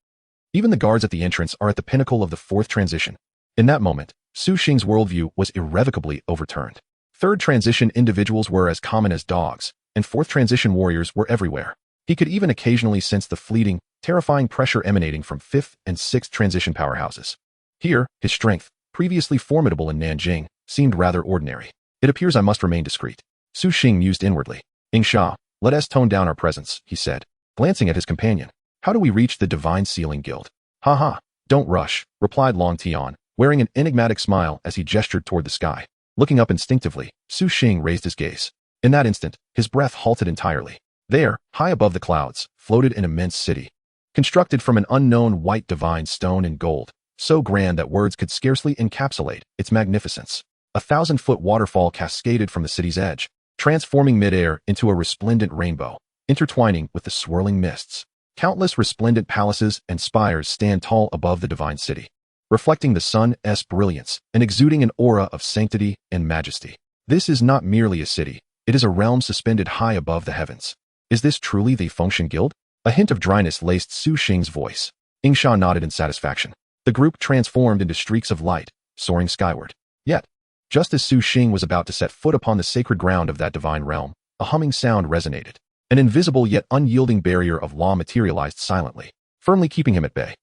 Even the guards at the entrance are at the pinnacle of the fourth transition. In that moment, Su Xing's worldview was irrevocably overturned. Third transition individuals were as common as dogs, and fourth transition warriors were everywhere. He could even occasionally sense the fleeting, terrifying pressure emanating from fifth and sixth transition powerhouses. Here, his strength, previously formidable in Nanjing, seemed rather ordinary. It appears I must remain discreet. Su Xing mused inwardly. Sha, let us tone down our presence, he said, glancing at his companion. How do we reach the Divine Sealing Guild? Ha ha, don't rush, replied Long Tian, wearing an enigmatic smile as he gestured toward the sky. Looking up instinctively, Su Xing raised his gaze. In that instant, his breath halted entirely. There, high above the clouds, floated an immense city. Constructed from an unknown white divine stone and gold, so grand that words could scarcely encapsulate its magnificence. 1,000-foot waterfall cascaded from the city's edge, transforming midair into a resplendent rainbow, intertwining with the swirling mists. Countless resplendent palaces and spires stand tall above the divine city, reflecting the sun's brilliance and exuding an aura of sanctity and majesty. This is not merely a city, it is a realm suspended high above the heavens. Is this truly the Fengshan Guild? A hint of dryness laced Su Xing's voice. Sha nodded in satisfaction. The group transformed into streaks of light, soaring skyward. Yet, just as Su Xing was about to set foot upon the sacred ground of that divine realm, a humming sound resonated. An invisible yet unyielding barrier of law materialized silently, firmly keeping him at bay.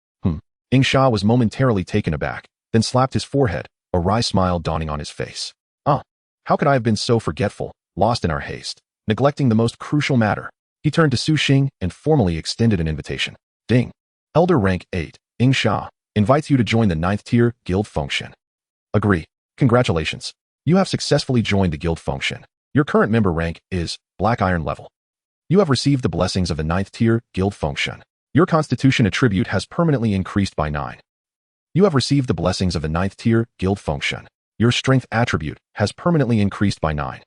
Sha was momentarily taken aback, then slapped his forehead, a wry smile dawning on his face. How could I have been so forgetful, lost in our haste, neglecting the most crucial matter? He turned to Su Xing and formally extended an invitation. Ding. Elder rank 8, Sha, invites you to join the 9th tier Guild Fengshan. Agree. Congratulations. You have successfully joined the Guild Fengshan. Your current member rank is Black Iron level. You have received the blessings of the 9th tier Guild Fengshan. Your constitution attribute has permanently increased by 9. You have received the blessings of the 9th tier Guild Fengshan. Your strength attribute has permanently increased by 9.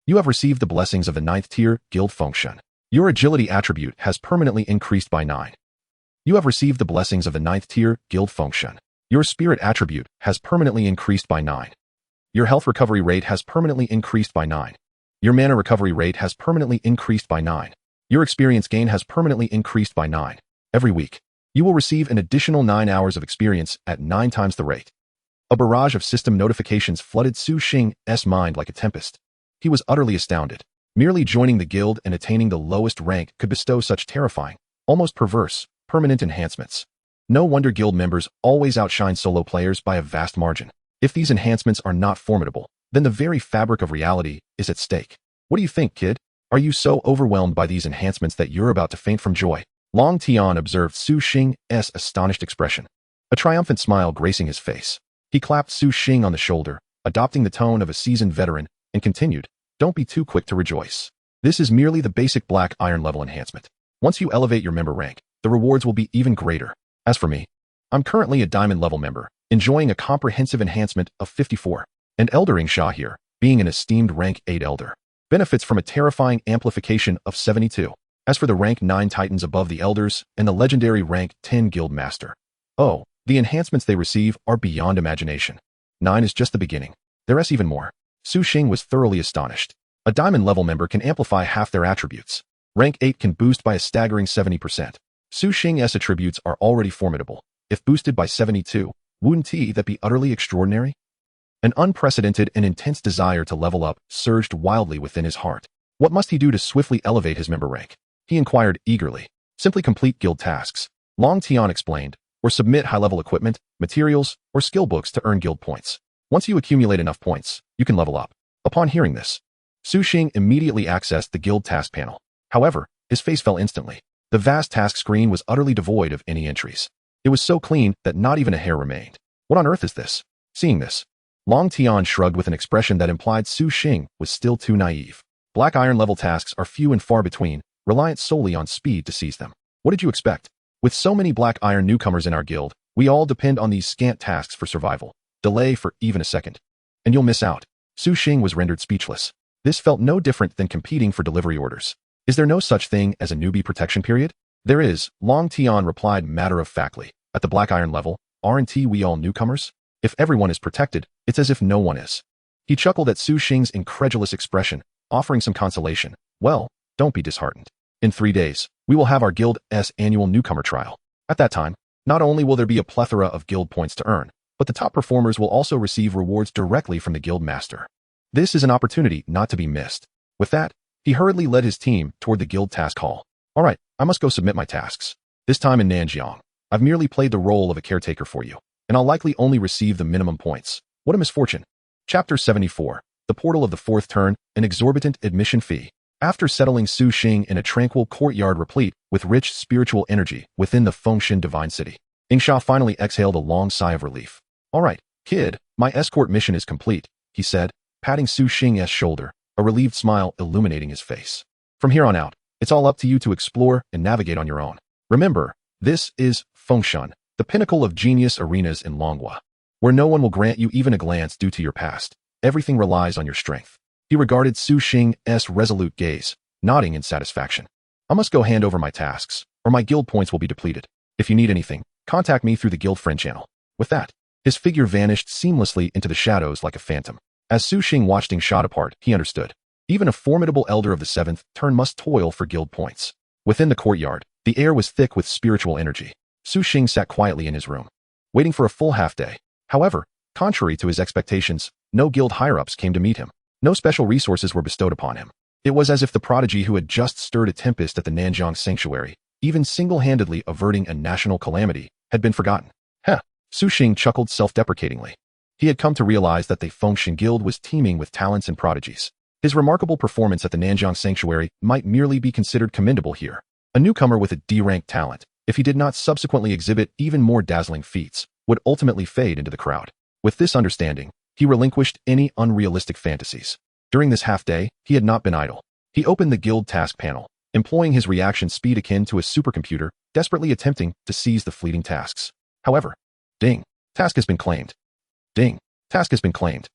You have received the blessings of the 9th tier Guild Fengshan. Your agility attribute has permanently increased by 9. You have received the blessings of the 9th tier Guild Fengshan. Your spirit attribute has permanently increased by 9. Your health recovery rate has permanently increased by 9. Your mana recovery rate has permanently increased by 9. Your experience gain has permanently increased by 9. Every week, you will receive an additional 9 hours of experience at 9 times the rate. A barrage of system notifications flooded Su Xing's mind like a tempest. He was utterly astounded. Merely joining the guild and attaining the lowest rank could bestow such terrifying, almost perverse, permanent enhancements. No wonder guild members always outshine solo players by a vast margin. If these enhancements are not formidable, then the very fabric of reality is at stake. What do you think, kid? Are you so overwhelmed by these enhancements that you're about to faint from joy? Long Tian observed Su Xing's astonished expression, a triumphant smile gracing his face. He clapped Su Xing on the shoulder, adopting the tone of a seasoned veteran, and continued, don't be too quick to rejoice. This is merely the basic Black Iron level enhancement. Once you elevate your member rank, the rewards will be even greater. As for me, I'm currently a Diamond level member, enjoying a comprehensive enhancement of 54. And Elder Sha here, being an esteemed rank 8 elder. benefits from a terrifying amplification of 72. As for the rank 9 titans above the elders and the legendary rank 10 guild master, oh, the enhancements they receive are beyond imagination. 9 is just the beginning. There's even more. Su Xing was thoroughly astonished. A diamond level member can amplify half their attributes. Rank 8 can boost by a staggering 70%. Su Xing's attributes are already formidable. If boosted by 72, wouldn't that be utterly extraordinary? An unprecedented and intense desire to level up surged wildly within his heart. What must he do to swiftly elevate his member rank? He inquired eagerly. Simply complete guild tasks. Long Tian explained, or submit high-level equipment, materials, or skill books to earn guild points. Once you accumulate enough points, you can level up. Upon hearing this, Su Xing immediately accessed the guild task panel. However, his face fell instantly. The vast task screen was utterly devoid of any entries. It was so clean that not even a hair remained. What on earth is this? Seeing this, Long Tian shrugged with an expression that implied Su Xing was still too naive. Black iron level tasks are few and far between, reliant solely on speed to seize them. What did you expect? With so many black iron newcomers in our guild, we all depend on these scant tasks for survival. Delay for even a second, and you'll miss out. Su Xing was rendered speechless. This felt no different than competing for delivery orders. Is there no such thing as a newbie protection period? There is, Long Tian replied matter-of-factly. At the black iron level, aren't we all newcomers? If everyone is protected, it's as if no one is. He chuckled at Su Xing's incredulous expression, offering some consolation. Well, don't be disheartened. In 3 days, we will have our guild's annual newcomer trial. At that time, not only will there be a plethora of guild points to earn, but the top performers will also receive rewards directly from the guild master. This is an opportunity not to be missed. With that, he hurriedly led his team toward the guild task hall. All right, I must go submit my tasks. This time in Nanjiang, I've merely played the role of a caretaker for you, and I'll likely only receive the minimum points. What a misfortune. Chapter 74, The Portal of the Fourth Turn, an exorbitant admission fee. After settling Su Xing in a tranquil courtyard replete with rich spiritual energy within the Fengshan Divine City, Yingsha finally exhaled a long sigh of relief. All right, kid, my escort mission is complete, he said, patting Su Xing's shoulder, a relieved smile illuminating his face. From here on out, it's all up to you to explore and navigate on your own. Remember, this is Fengshan, the pinnacle of genius arenas in Longhua, where no one will grant you even a glance due to your past. Everything relies on your strength. He regarded Su Xing's resolute gaze, nodding in satisfaction. I must go hand over my tasks, or my guild points will be depleted. If you need anything, contact me through the guild friend channel. With that, his figure vanished seamlessly into the shadows like a phantom. As Su Xing watched Yingsha depart, he understood. Even a formidable elder of the 7th turn must toil for guild points. Within the courtyard, the air was thick with spiritual energy. Su Xing sat quietly in his room, waiting for a full half-day. However, contrary to his expectations, no guild higher-ups came to meet him. No special resources were bestowed upon him. It was as if the prodigy who had just stirred a tempest at the Nanjiang Sanctuary, even single-handedly averting a national calamity, had been forgotten. Heh! Su Xing chuckled self-deprecatingly. He had come to realize that the Fengshan Guild was teeming with talents and prodigies. His remarkable performance at the Nanjiang Sanctuary might merely be considered commendable here. A newcomer with a D-rank talent, if he did not subsequently exhibit even more dazzling feats, would ultimately fade into the crowd. With this understanding, he relinquished any unrealistic fantasies. During this half-day, he had not been idle. He opened the guild task panel, employing his reaction speed akin to a supercomputer, desperately attempting to seize the fleeting tasks. However, ding, task has been claimed. Ding, task has been claimed.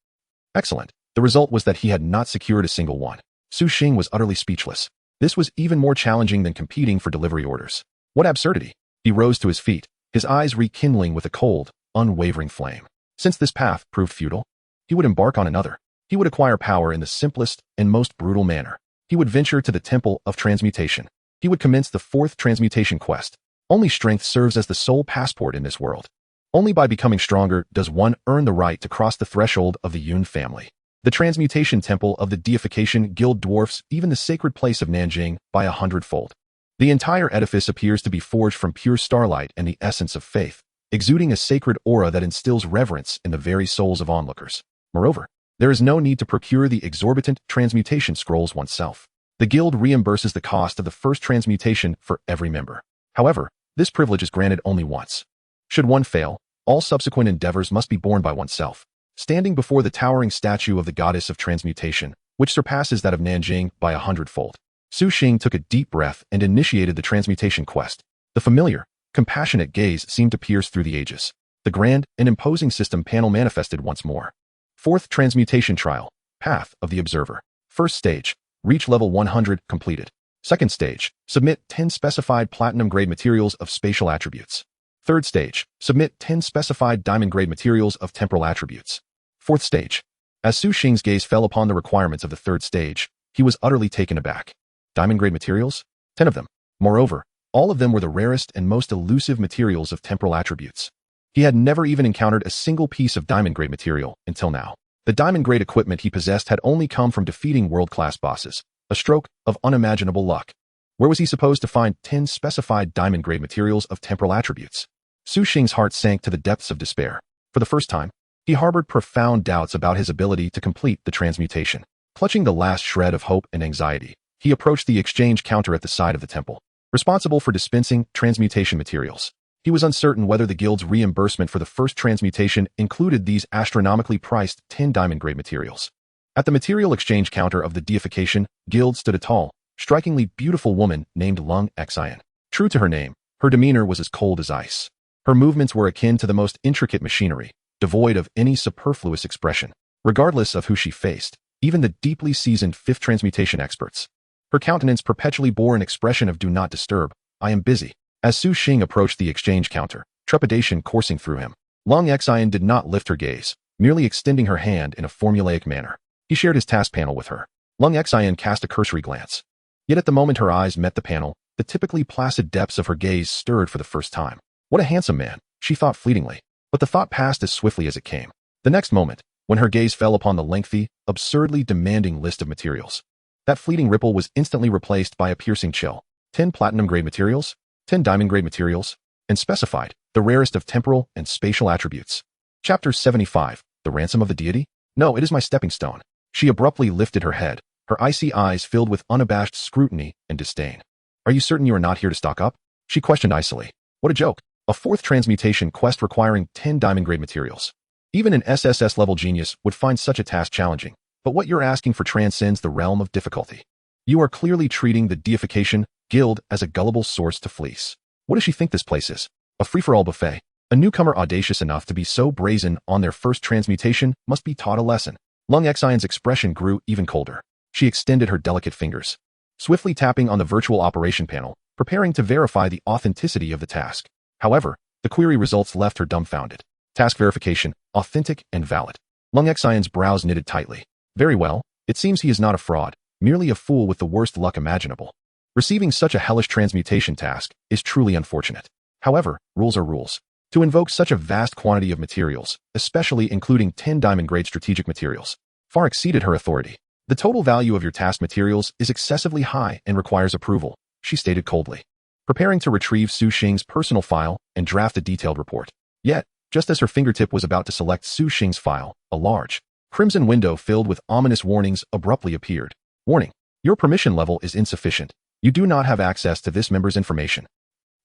Excellent. The result was that he had not secured a single one. Su Xing was utterly speechless. This was even more challenging than competing for delivery orders. What absurdity! He rose to his feet, his eyes rekindling with a cold, unwavering flame. Since this path proved futile, he would embark on another. He would acquire power in the simplest and most brutal manner. He would venture to the Temple of Transmutation. He would commence the 4th transmutation quest. Only strength serves as the sole passport in this world. Only by becoming stronger does one earn the right to cross the threshold of the Yun family. The Transmutation Temple of the Deification Guild dwarfs even the sacred place of Nanjing by 100-fold. The entire edifice appears to be forged from pure starlight and the essence of faith, exuding a sacred aura that instills reverence in the very souls of onlookers. Moreover, there is no need to procure the exorbitant transmutation scrolls oneself. The guild reimburses the cost of the first transmutation for every member. However, this privilege is granted only once. Should one fail, all subsequent endeavors must be borne by oneself. Standing before the towering statue of the goddess of transmutation, which surpasses that of Nanjing by 100-fold, Su Xing took a deep breath and initiated the transmutation quest. The familiar, compassionate gaze seemed to pierce through the ages. The grand and imposing system panel manifested once more. 4th Transmutation Trial, Path of the Observer. First Stage, Reach level 100 completed. Second stage, submit 10 specified platinum-grade materials of spatial attributes. Third stage, submit 10 specified diamond-grade materials of temporal attributes. Fourth stage. As Su Xing's gaze fell upon the requirements of the third stage, he was utterly taken aback. Diamond-grade materials? 10 of them. Moreover, all of them were the rarest and most elusive materials of temporal attributes. He had never even encountered a single piece of diamond-grade material until now. The diamond-grade equipment he possessed had only come from defeating world-class bosses, a stroke of unimaginable luck. Where was he supposed to find 10 specified diamond-grade materials of temporal attributes? Su Xing's heart sank to the depths of despair. For the first time, he harbored profound doubts about his ability to complete the transmutation. Clutching the last shred of hope and anxiety, he approached the exchange counter at the side of the temple, responsible for dispensing transmutation materials. He was uncertain whether the guild's reimbursement for the first transmutation included these astronomically priced 10 diamond-grade materials. At the material exchange counter of the deification guild stood a tall, strikingly beautiful woman named Lung Xian. True to her name, her demeanor was as cold as ice. Her movements were akin to the most intricate machinery, devoid of any superfluous expression. Regardless of who she faced, even the deeply seasoned fifth transmutation experts, her countenance perpetually bore an expression of "do not disturb, I am busy." As Su Xing approached the exchange counter, trepidation coursing through him, Lung Xian did not lift her gaze, merely extending her hand in a formulaic manner. He shared his task panel with her. Lung Xian cast a cursory glance. Yet at the moment her eyes met the panel, the typically placid depths of her gaze stirred for the first time. What a handsome man, she thought fleetingly. But the thought passed as swiftly as it came. The next moment, when her gaze fell upon the lengthy, absurdly demanding list of materials, that fleeting ripple was instantly replaced by a piercing chill. 10 platinum-grade materials, 10 diamond-grade materials, and specified, the rarest of temporal and spatial attributes. Chapter 75, The Ransom of the Deity? No, it is my stepping stone. She abruptly lifted her head, her icy eyes filled with unabashed scrutiny and disdain. Are you certain you are not here to stock up? She questioned icily. What a joke. A fourth transmutation quest requiring 10 diamond-grade materials. Even an SSS-level genius would find such a task challenging, but what you're asking for transcends the realm of difficulty. You are clearly treating the deification guild as a gullible source to fleece. What does she think this place is? A free-for-all buffet? A newcomer audacious enough to be so brazen on their first transmutation must be taught a lesson. Lung Xian's expression grew even colder. She extended her delicate fingers, swiftly tapping on the virtual operation panel, preparing to verify the authenticity of the task. However, the query results left her dumbfounded. Task verification, authentic and valid. Lung Xian's brows knitted tightly. Very well, it seems he is not a fraud, merely a fool with the worst luck imaginable. Receiving such a hellish transmutation task is truly unfortunate. However, rules are rules. To invoke such a vast quantity of materials, especially including 10 diamond-grade strategic materials, far exceeded her authority. The total value of your task materials is excessively high and requires approval, she stated coldly, preparing to retrieve Su Xing's personal file and draft a detailed report. Yet, just as her fingertip was about to select Su Xing's file, a large, crimson window filled with ominous warnings abruptly appeared. Warning: your permission level is insufficient. You do not have access to this member's information.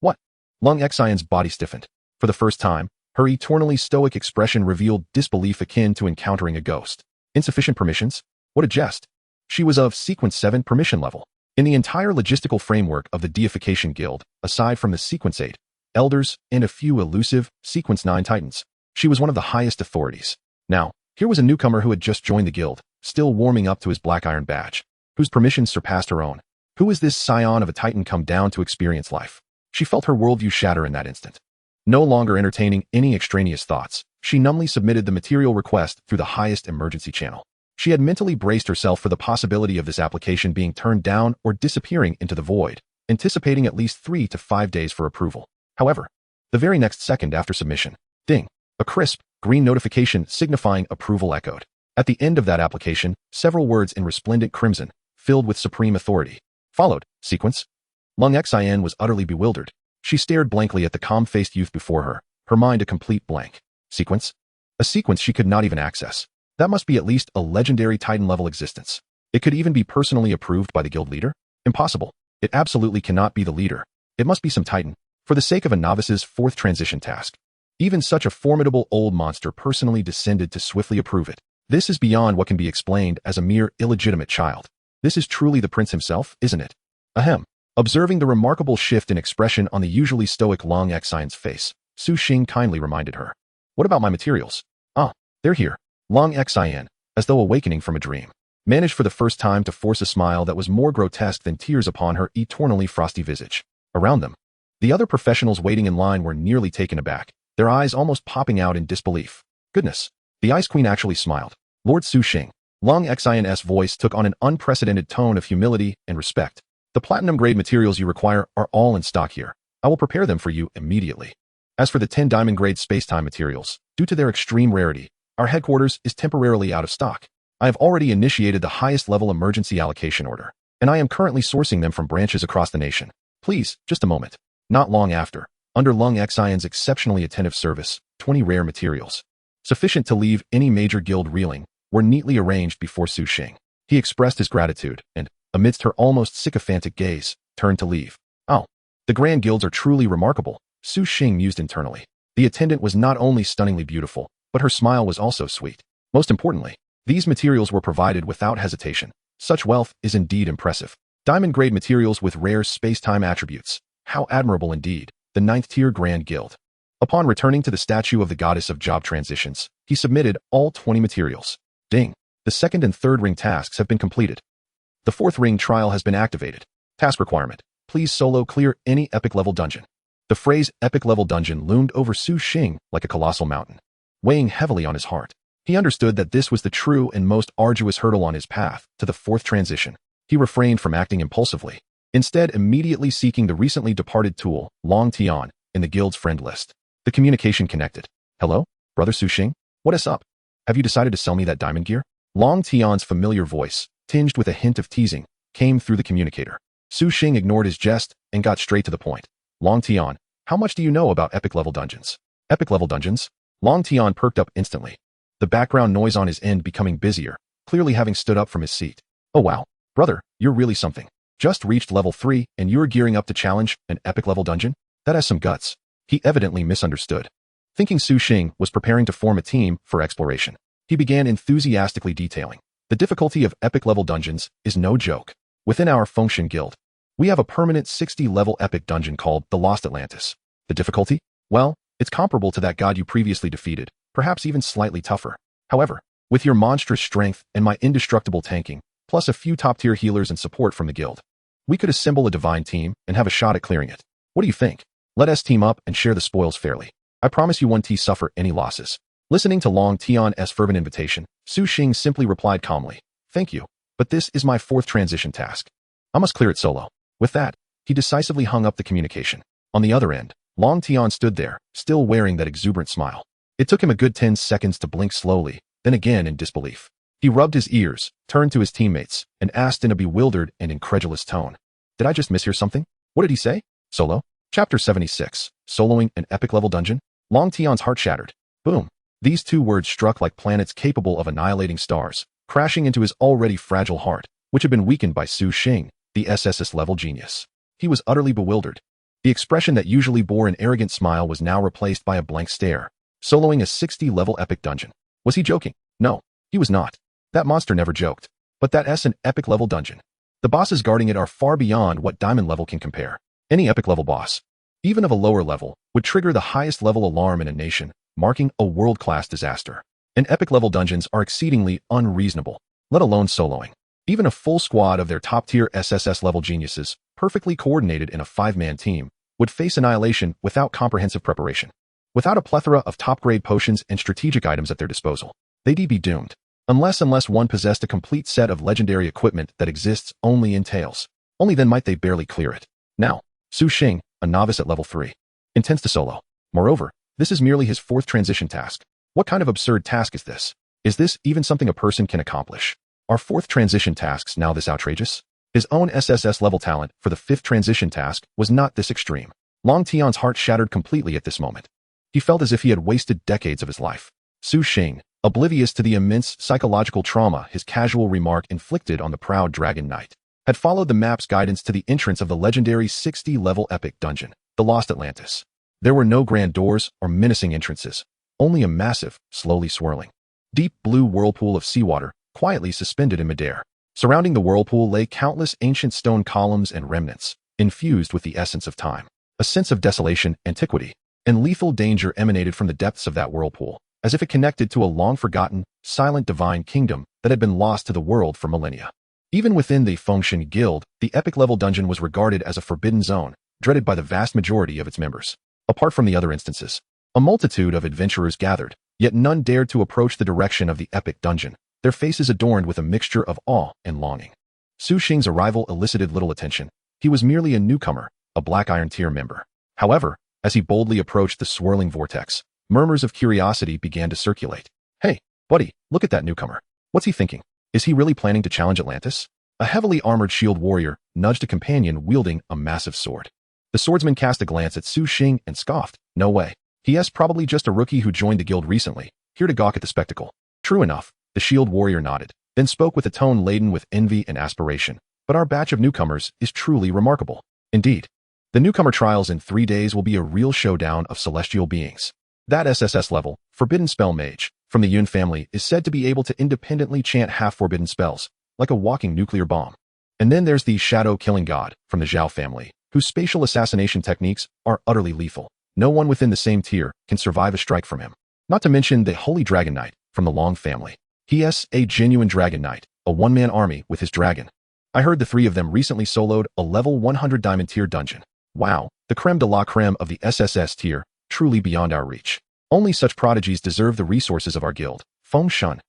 What? Lung Xian's body stiffened. For the first time, her eternally stoic expression revealed disbelief akin to encountering a ghost. Insufficient permissions? What a jest. She was of Sequence 7 permission level. In the entire logistical framework of the Deification Guild, aside from the Sequence 8 elders and a few elusive Sequence 9 titans, she was one of the highest authorities. Now, here was a newcomer who had just joined the guild, still warming up to his black iron badge, whose permissions surpassed her own. Who is this scion of a titan come down to experience life? She felt her worldview shatter in that instant. No longer entertaining any extraneous thoughts, she numbly submitted the material request through the highest emergency channel. She had mentally braced herself for the possibility of this application being turned down or disappearing into the void, anticipating at least 3 to 5 days for approval. However, the very next second after submission, ding, a crisp, green notification signifying approval echoed. At the end of that application, several words in resplendent crimson, filled with supreme authority, followed. Sequence? Lung Xian was utterly bewildered. She stared blankly at the calm-faced youth before her mind a complete blank. Sequence? A sequence she could not even access. That must be at least a legendary Titan-level existence. It could even be personally approved by the guild leader? Impossible. It absolutely cannot be the leader. It must be some Titan, for the sake of a novice's fourth transition task. Even such a formidable old monster personally descended to swiftly approve it. This is beyond what can be explained as a mere illegitimate child. This is truly the prince himself, isn't it? Ahem. Observing the remarkable shift in expression on the usually stoic Lung Xian's face, Su Xing kindly reminded her. What about my materials? Ah, they're here. Lung Xian, as though awakening from a dream, managed for the first time to force a smile that was more grotesque than tears upon her eternally frosty visage. Around them, the other professionals waiting in line were nearly taken aback, their eyes almost popping out in disbelief. Goodness, the Ice Queen actually smiled. Lord Su Xing. Lung Xin's voice took on an unprecedented tone of humility and respect. The platinum-grade materials you require are all in stock here. I will prepare them for you immediately. As for the 10 diamond-grade space-time materials, due to their extreme rarity, our headquarters is temporarily out of stock. I have already initiated the highest-level emergency allocation order, and I am currently sourcing them from branches across the nation. Please, just a moment. Not long after, under Lung Xin's exceptionally attentive service, 20 rare materials, sufficient to leave any major guild reeling, were neatly arranged before Su Xing. He expressed his gratitude and, amidst her almost sycophantic gaze, turned to leave. Oh, the grand guilds are truly remarkable, Su Xing mused internally. The attendant was not only stunningly beautiful, but her smile was also sweet. Most importantly, these materials were provided without hesitation. Such wealth is indeed impressive. Diamond-grade materials with rare space-time attributes. How admirable indeed, the 9th-tier Grand Guild. Upon returning to the statue of the goddess of job transitions, he submitted all 20 materials. Ding. The 2nd and 3rd ring tasks have been completed. The 4th ring trial has been activated. Task requirement. Please solo clear any epic-level dungeon. The phrase epic-level dungeon loomed over Su Xing like a colossal mountain, weighing heavily on his heart. He understood that this was the true and most arduous hurdle on his path to the 4th transition. He refrained from acting impulsively, instead immediately seeking the recently departed tool, Long Tian, in the guild's friend list. The communication connected. Hello, Brother Su Xing? What is up? Have you decided to sell me that diamond gear? Long Tian's familiar voice, tinged with a hint of teasing, came through the communicator. Su Xing ignored his jest and got straight to the point. Long Tian, how much do you know about epic-level dungeons? Epic-level dungeons? Long Tian perked up instantly, the background noise on his end becoming busier, clearly having stood up from his seat. Oh wow, brother, you're really something. Just reached level 3 and you're gearing up to challenge an epic-level dungeon? That has some guts. He evidently misunderstood. Thinking Su Xing was preparing to form a team for exploration, he began enthusiastically detailing. The difficulty of epic-level dungeons is no joke. Within our Function Guild, we have a permanent 60-level epic dungeon called the Lost Atlantis. The difficulty? Well, it's comparable to that god you previously defeated, perhaps even slightly tougher. However, with your monstrous strength and my indestructible tanking, plus a few top-tier healers and support from the guild, we could assemble a divine team and have a shot at clearing it. What do you think? Let us team up and share the spoils fairly. I promise you won't suffer any losses. Listening to Long Tian's fervent invitation, Su Xing simply replied calmly, Thank you, but this is my 4th transition task. I must clear it solo. With that, he decisively hung up the communication. On the other end, Long Tian stood there, still wearing that exuberant smile. It took him a good 10 seconds to blink slowly, then again in disbelief. He rubbed his ears, turned to his teammates, and asked in a bewildered and incredulous tone, Did I just mishear something? What did he say? Solo? Chapter 76, Soloing an Epic-Level Dungeon? Long Tian's heart shattered. Boom. These 2 words struck like planets capable of annihilating stars, crashing into his already fragile heart, which had been weakened by Su Xing, the SSS-level genius. He was utterly bewildered. The expression that usually bore an arrogant smile was now replaced by a blank stare. Soloing a 60-level epic dungeon. Was he joking? No, he was not. That monster never joked. But that's an epic-level dungeon. The bosses guarding it are far beyond what diamond level can compare. Any epic-level boss, even of a lower level, would trigger the highest-level alarm in a nation, marking a world-class disaster. And epic-level dungeons are exceedingly unreasonable, let alone soloing. Even a full squad of their top-tier SSS-level geniuses, perfectly coordinated in a 5-man team, would face annihilation without comprehensive preparation. Without a plethora of top-grade potions and strategic items at their disposal, they'd be doomed. Unless one possessed a complete set of legendary equipment that exists only in tales. Only then might they barely clear it. Now, Su Xing, a novice at level 3, intends to solo. Moreover, this is merely his 4th transition task. What kind of absurd task is this? Is this even something a person can accomplish? Are 4th transition tasks now this outrageous? His own SSS-level talent for the 5th transition task was not this extreme. Long Tian's heart shattered completely at this moment. He felt as if he had wasted decades of his life. Su Xing, oblivious to the immense psychological trauma his casual remark inflicted on the proud Dragon Knight, had followed the map's guidance to the entrance of the legendary 60-level epic dungeon, the Lost Atlantis. There were no grand doors or menacing entrances, only a massive, slowly swirling, deep blue whirlpool of seawater, quietly suspended in midair. Surrounding the whirlpool lay countless ancient stone columns and remnants, infused with the essence of time. A sense of desolation, antiquity, and lethal danger emanated from the depths of that whirlpool, as if it connected to a long-forgotten, silent divine kingdom that had been lost to the world for millennia. Even within the Fengshen Guild, the epic-level dungeon was regarded as a forbidden zone, dreaded by the vast majority of its members. Apart from the other instances, a multitude of adventurers gathered, yet none dared to approach the direction of the epic dungeon, their faces adorned with a mixture of awe and longing. Su Xing's arrival elicited little attention. He was merely a newcomer, a Black Iron Tier member. However, as he boldly approached the swirling vortex, murmurs of curiosity began to circulate. "Hey, buddy, look at that newcomer. What's he thinking? Is he really planning to challenge Atlantis?" A heavily armored shield warrior nudged a companion wielding a massive sword. The swordsman cast a glance at Su Xing and scoffed. "No way. He's probably just a rookie who joined the guild recently, here to gawk at the spectacle." True enough, the shield warrior nodded, then spoke with a tone laden with envy and aspiration. "But our batch of newcomers is truly remarkable. Indeed. The newcomer trials in 3 days will be a real showdown of celestial beings. That SSS-level, forbidden spell mage, from the Yun family is said to be able to independently chant half-forbidden spells, like a walking nuclear bomb. And then there's the shadow-killing god, from the Zhao family, whose spatial assassination techniques are utterly lethal. No one within the same tier can survive a strike from him. Not to mention the Holy Dragon Knight, from the Long family. He is a genuine dragon knight, a one-man army with his dragon. I heard the 3 of them recently soloed a level 100 diamond tier dungeon. Wow, the creme de la creme of the SSS tier, truly beyond our reach. Only such prodigies deserve the resources of our guild." Fengshen.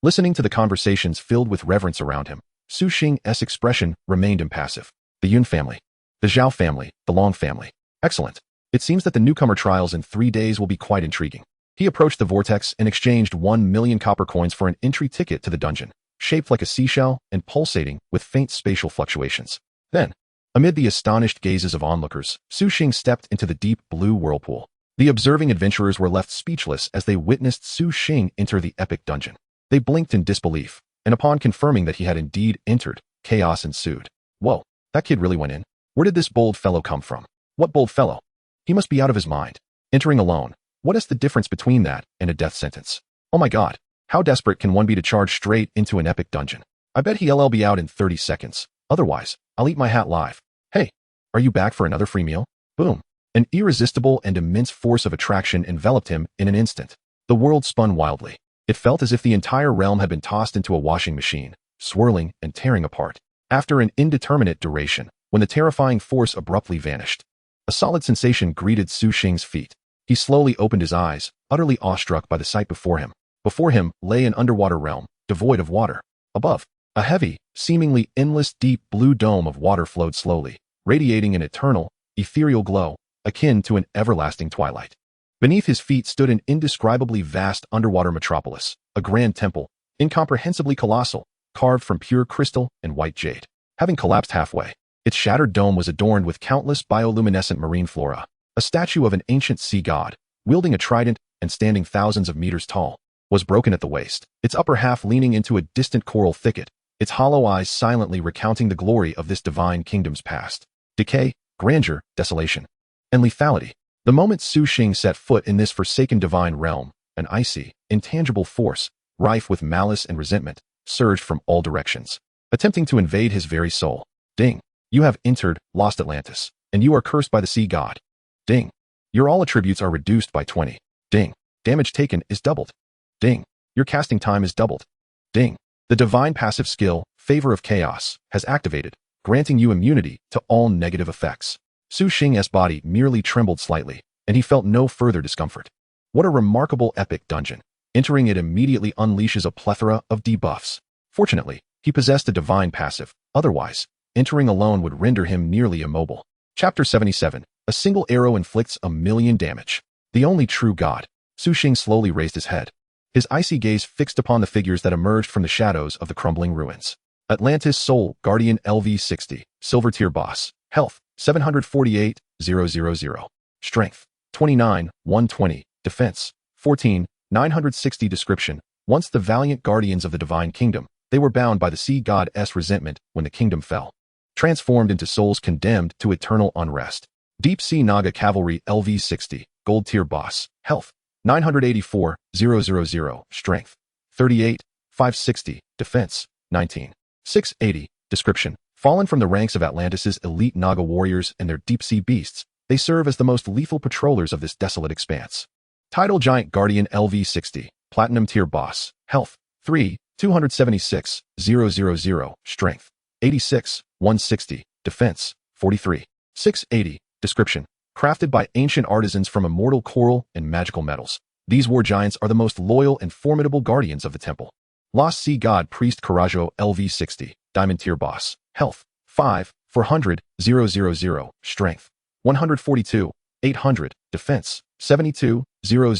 Listening to the conversations filled with reverence around him, Su Xing's expression remained impassive. The Yun family. The Zhao family. The Long family. Excellent. It seems that the newcomer trials in 3 days will be quite intriguing. He approached the vortex and exchanged 1 million copper coins for an entry ticket to the dungeon, shaped like a seashell and pulsating with faint spatial fluctuations. Then, amid the astonished gazes of onlookers, Su Xing stepped into the deep blue whirlpool. The observing adventurers were left speechless as they witnessed Su Xing enter the epic dungeon. They blinked in disbelief, and upon confirming that he had indeed entered, chaos ensued. "Whoa, that kid really went in. Where did this bold fellow come from? What bold fellow? He must be out of his mind. Entering alone. What is the difference between that and a death sentence? Oh my god, how desperate can one be to charge straight into an epic dungeon? I bet he'll be out in 30 seconds. Otherwise, I'll eat my hat live. Hey, are you back for another free meal?" Boom. An irresistible and immense force of attraction enveloped him in an instant. The world spun wildly. It felt as if the entire realm had been tossed into a washing machine, swirling and tearing apart. After an indeterminate duration, when the terrifying force abruptly vanished, a solid sensation greeted Su Xing's feet. He slowly opened his eyes, utterly awestruck by the sight before him. Before him lay an underwater realm, devoid of water. Above, a heavy, seemingly endless deep blue dome of water flowed slowly, radiating an eternal, ethereal glow, akin to an everlasting twilight. Beneath his feet stood an indescribably vast underwater metropolis, a grand temple, incomprehensibly colossal, carved from pure crystal and white jade. Having collapsed halfway, its shattered dome was adorned with countless bioluminescent marine flora. A statue of an ancient sea god, wielding a trident and standing thousands of meters tall, was broken at the waist, its upper half leaning into a distant coral thicket, its hollow eyes silently recounting the glory of this divine kingdom's past. Decay, grandeur, desolation, and lethality. The moment Su Xing set foot in this forsaken divine realm, an icy, intangible force, rife with malice and resentment, surged from all directions, attempting to invade his very soul. Ding. You have entered Lost Atlantis, and you are cursed by the sea god. Ding. Your all attributes are reduced by 20. Ding. Damage taken is doubled. Ding. Your casting time is doubled. Ding. The divine passive skill, Favor of Chaos, has activated, granting you immunity to all negative effects. Su Xing's body merely trembled slightly, and he felt no further discomfort. What a remarkable epic dungeon. Entering it immediately unleashes a plethora of debuffs. Fortunately, he possessed a divine passive. Otherwise, entering alone would render him nearly immobile. Chapter 77. A single arrow inflicts 1,000,000 damage. The only true god. Su Xing slowly raised his head. His icy gaze fixed upon the figures that emerged from the shadows of the crumbling ruins. Atlantis Soul Guardian LV60. Silver Tier Boss. Health, 748,000. Strength, 29,120. Defense, 14,960. Description. Once the valiant guardians of the divine kingdom, they were bound by the sea god's resentment when the kingdom fell. Transformed into souls condemned to eternal unrest. Deep Sea Naga Cavalry LV60. Gold Tier Boss. Health, 984,000. Strength, 38,560. Defense, 19,680. Description. Fallen from the ranks of Atlantis' elite Naga warriors and their deep-sea beasts, they serve as the most lethal patrollers of this desolate expanse. Tidal Giant Guardian LV60. Platinum Tier Boss. Health, 3, 276, 000, Strength, 86, 160, Defense, 43, 680, Description. Crafted by ancient artisans from immortal coral and magical metals, these war giants are the most loyal and formidable guardians of the temple. Lost Sea God Priest Karajo LV60, Diamond Tier Boss. Health, 5, 400, 000, Strength, 142, 800, Defense, 72, 000.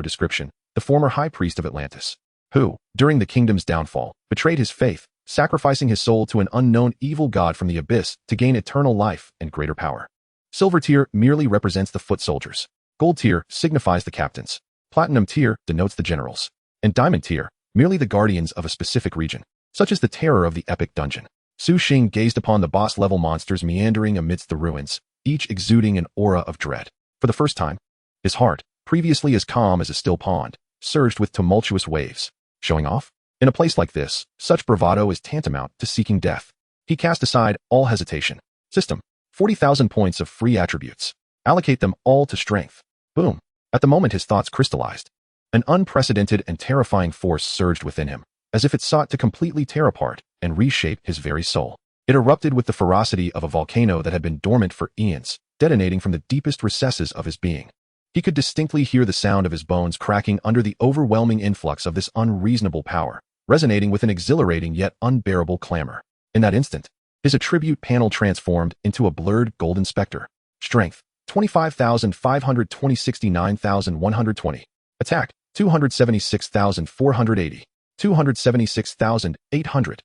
Description. The former High Priest of Atlantis, who, during the kingdom's downfall, betrayed his faith, sacrificing his soul to an unknown evil god from the abyss to gain eternal life and greater power. Silver tier merely represents the foot soldiers. Gold tier signifies the captains. Platinum tier denotes the generals. And diamond tier, merely the guardians of a specific region, such as the terror of the epic dungeon. Su Xing gazed upon the boss-level monsters meandering amidst the ruins, each exuding an aura of dread. For the first time, his heart, previously as calm as a still pond, surged with tumultuous waves. Showing off? In a place like this, such bravado is tantamount to seeking death. He cast aside all hesitation. System. 40,000 points of free attributes. Allocate them all to strength. Boom. At the moment his thoughts crystallized, an unprecedented and terrifying force surged within him, as if it sought to completely tear apart and reshape his very soul. It erupted with the ferocity of a volcano that had been dormant for eons, detonating from the deepest recesses of his being. He could distinctly hear the sound of his bones cracking under the overwhelming influx of this unreasonable power, resonating with an exhilarating yet unbearable clamor. In that instant, his attribute panel transformed into a blurred golden specter. Strength, 25,520, 69,120. Attack, 276,480. 276,800.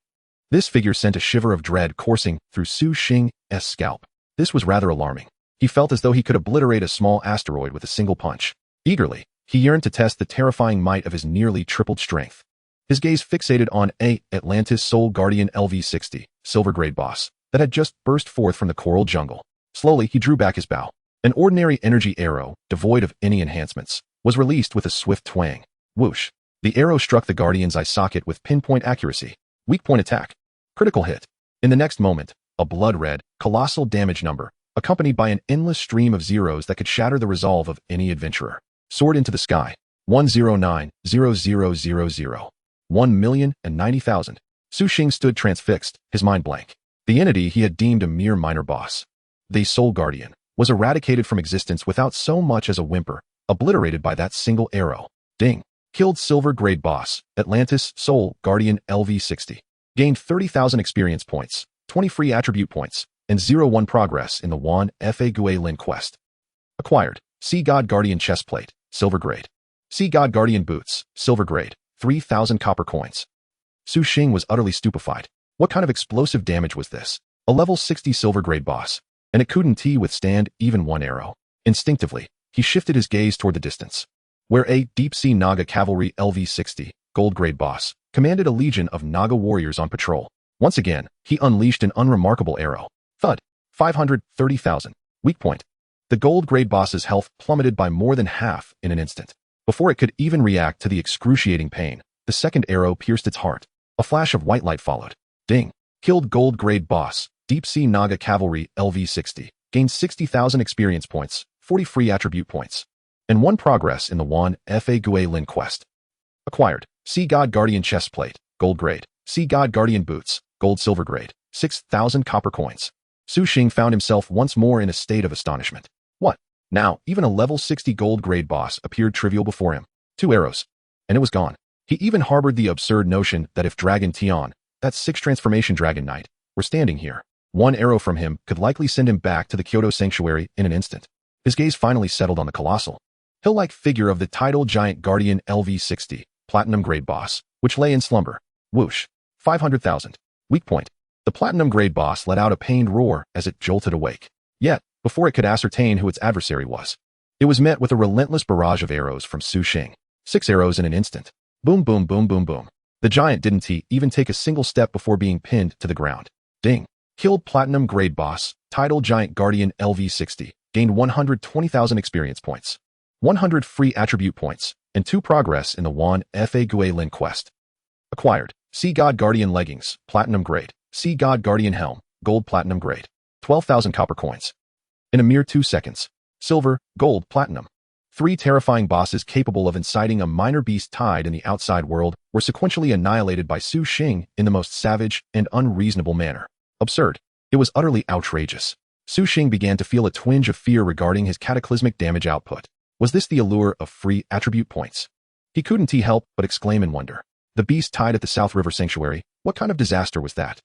This figure sent a shiver of dread coursing through Su Xing's scalp. This was rather alarming. He felt as though he could obliterate a small asteroid with a single punch. Eagerly, he yearned to test the terrifying might of his nearly tripled strength. His gaze fixated on Atlantis Soul Guardian LV60, silver grade boss, that had just burst forth from the coral jungle. Slowly, he drew back his bow. An ordinary energy arrow, devoid of any enhancements, was released with a swift twang. Whoosh. The arrow struck the Guardian's eye socket with pinpoint accuracy. Weak point attack. Critical hit. In the next moment, a blood-red, colossal damage number, accompanied by an endless stream of zeros that could shatter the resolve of any adventurer, soared into the sky. 109,0000. 1,090,000. Su Xing stood transfixed, his mind blank. The entity he had deemed a mere minor boss, the Soul Guardian, was eradicated from existence without so much as a whimper, obliterated by that single arrow. Ding. Killed silver grade boss, Atlantis Soul Guardian LV60. Gained 30,000 experience points, 20 free attribute points, and 0-1 progress in the Wan Fa Gue Lin quest. Acquired. Sea God Guardian chestplate, silver grade. Sea God Guardian boots, silver grade. 3,000 copper coins. Su Xing was utterly stupefied. What kind of explosive damage was this? A level 60 silver grade boss, and it couldn't withstand even one arrow. Instinctively, he shifted his gaze toward the distance, where a deep-sea Naga cavalry LV60, gold grade boss, commanded a legion of Naga warriors on patrol. Once again, he unleashed an unremarkable arrow. Thud. 530,000. Weak point. The gold grade boss's health plummeted by more than half in an instant. Before it could even react to the excruciating pain, the second arrow pierced its heart. A flash of white light followed. Ding. Killed gold grade boss, deep-sea Naga cavalry LV60. Gained 60,000 experience points, 40 free attribute points, and 1 progress in the Wan Fa Gue Lin quest. Acquired. Sea God Guardian chestplate, gold grade. Sea God Guardian boots, gold silver grade. 6,000 copper coins. Su Xing found himself once more in a state of astonishment. What? Now, even a level 60 gold grade boss appeared trivial before him. 2 arrows. And it was gone. He even harbored the absurd notion that if Dragon Tian, that 6th transformation Dragon Knight, were standing here, 1 arrow from him could likely send him back to the Kyoto Sanctuary in an instant. His gaze finally settled on the colossal, hill-like figure of the tidal giant Guardian LV60, platinum grade boss, which lay in slumber. Whoosh. 500,000. Weak point. The platinum grade boss let out a pained roar as it jolted awake. Yet, before it could ascertain who its adversary was, it was met with a relentless barrage of arrows from Su Xing. 6 arrows in an instant. Boom, boom, boom, boom, boom. The giant didn't even take a single step before being pinned to the ground. Ding. Killed platinum grade boss, tidal giant Guardian LV60. Gained 120,000 experience points, 100 free attribute points, and 2 progress in the Wan Fa Gue Lin quest. Acquired. Sea God Guardian leggings, platinum grade. Sea God Guardian helm, gold platinum grade. 12,000 copper coins. In a mere 2 seconds. Silver, gold, platinum. 3 terrifying bosses capable of inciting a minor beast tide in the outside world were sequentially annihilated by Su Xing in the most savage and unreasonable manner. Absurd. It was utterly outrageous. Su Xing began to feel a twinge of fear regarding his cataclysmic damage output. Was this the allure of free attribute points? He couldn't help but exclaim in wonder. The beast tied at the South River Sanctuary, what kind of disaster was that?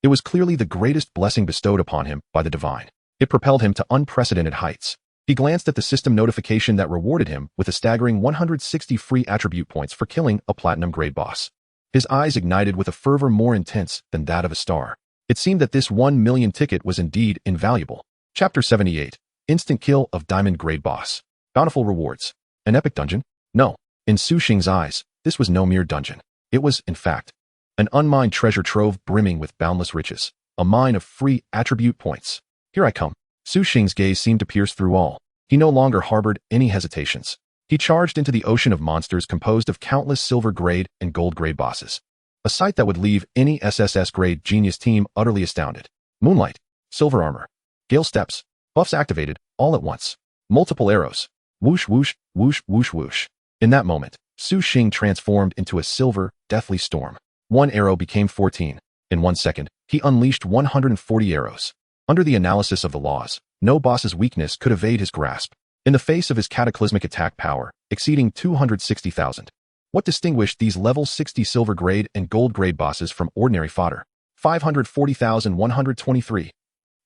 It was clearly the greatest blessing bestowed upon him by the divine. It propelled him to unprecedented heights. He glanced at the system notification that rewarded him with a staggering 160 free attribute points for killing a platinum-grade boss. His eyes ignited with a fervor more intense than that of a star. It seemed that this 1 million ticket was indeed invaluable. Chapter 78. Instant kill of diamond-grade boss. Bountiful rewards. An epic dungeon? No. In Su Xing's eyes, this was no mere dungeon. It was, in fact, an unmined treasure trove brimming with boundless riches. A mine of free attribute points. Here I come. Su Xing's gaze seemed to pierce through all. He no longer harbored any hesitations. He charged into the ocean of monsters composed of countless silver-grade and gold-grade bosses. A sight that would leave any SSS-grade genius team utterly astounded. Moonlight, silver armor, gale steps, buffs activated, all at once. Multiple arrows. Whoosh, whoosh, whoosh, whoosh, whoosh. In that moment, Su Xing transformed into a silver, deathly storm. 1 arrow became 14. In 1 second, he unleashed 140 arrows. Under the analysis of the laws, no boss's weakness could evade his grasp. In the face of his cataclysmic attack power, exceeding 260,000. What distinguished these level 60 silver grade and gold grade bosses from ordinary fodder? 540,123.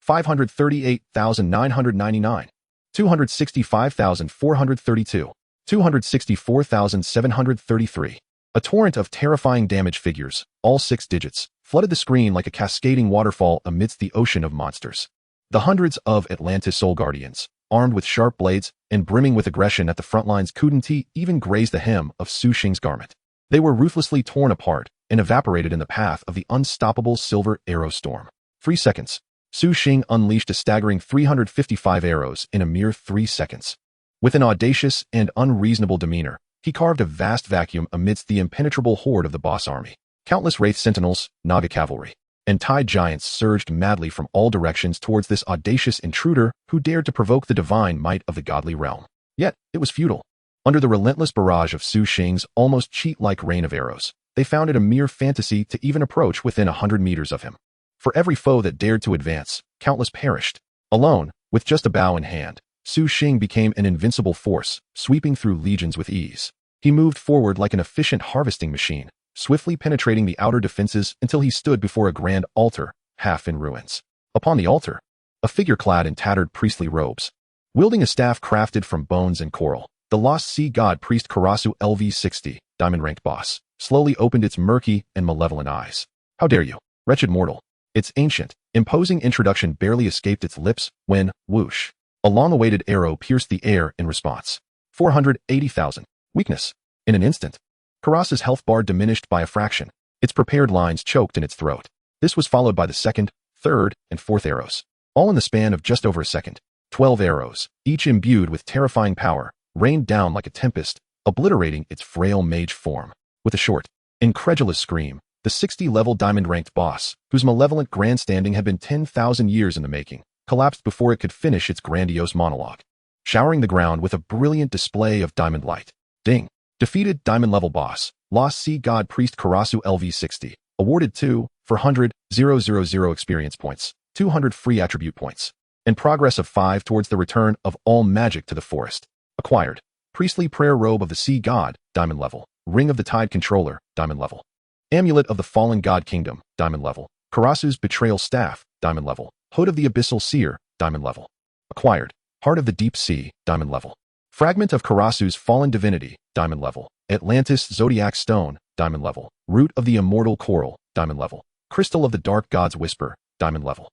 538,999. 265,432. 264,733. A torrent of terrifying damage figures, all 6 digits, flooded the screen like a cascading waterfall amidst the ocean of monsters. The hundreds of Atlantis Soul Guardians, armed with sharp blades and brimming with aggression at the front lines, couldn't even graze the hem of Su Xing's garment. They were ruthlessly torn apart and evaporated in the path of the unstoppable silver arrow storm. 3 seconds. Su Xing unleashed a staggering 355 arrows in a mere 3 seconds. With an audacious and unreasonable demeanor, he carved a vast vacuum amidst the impenetrable horde of the boss army. Countless wraith sentinels, Naga cavalry, and tide giants surged madly from all directions towards this audacious intruder who dared to provoke the divine might of the godly realm. Yet, it was futile. Under the relentless barrage of Su Xing's almost cheat-like rain of arrows, they found it a mere fantasy to even approach within 100 meters of him. For every foe that dared to advance, countless perished. Alone, with just a bow in hand, Su Xing became an invincible force, sweeping through legions with ease. He moved forward like an efficient harvesting machine, swiftly penetrating the outer defenses until he stood before a grand altar, half in ruins. Upon the altar, a figure clad in tattered priestly robes, wielding a staff crafted from bones and coral, the lost sea god priest Karasu LV60, diamond-ranked boss, slowly opened its murky and malevolent eyes. How dare you, wretched mortal? Its ancient, imposing introduction barely escaped its lips when, whoosh, a long-awaited arrow pierced the air in response. 480,000. Weakness. In an instant, Karasu's health bar diminished by a fraction. Its prepared lines choked in its throat. This was followed by the 2nd, 3rd, and 4th arrows. All in the span of just over a second. 12 arrows, each imbued with terrifying power, rained down like a tempest, obliterating its frail mage form. With a short, incredulous scream, the 60-level diamond-ranked boss, whose malevolent grandstanding had been 10,000 years in the making, collapsed before it could finish its grandiose monologue, showering the ground with a brilliant display of diamond light. Ding. Defeated diamond-level boss, lost sea god priest Karasu LV60, awarded 2,000 experience points, 200 free attribute points, and progress of 5 towards the return of all magic to the forest. Acquired. Priestly prayer robe of the sea god, diamond level. Ring of the tide controller, diamond level. Amulet of the fallen god kingdom, diamond level. Karasu's betrayal staff, diamond level. Hood of the abyssal seer, diamond level. Acquired. Heart of the deep sea, diamond level. Fragment of Karasu's fallen divinity, diamond level. Atlantis zodiac stone, diamond level. Root of the immortal coral, diamond level. Crystal of the dark god's whisper, diamond level.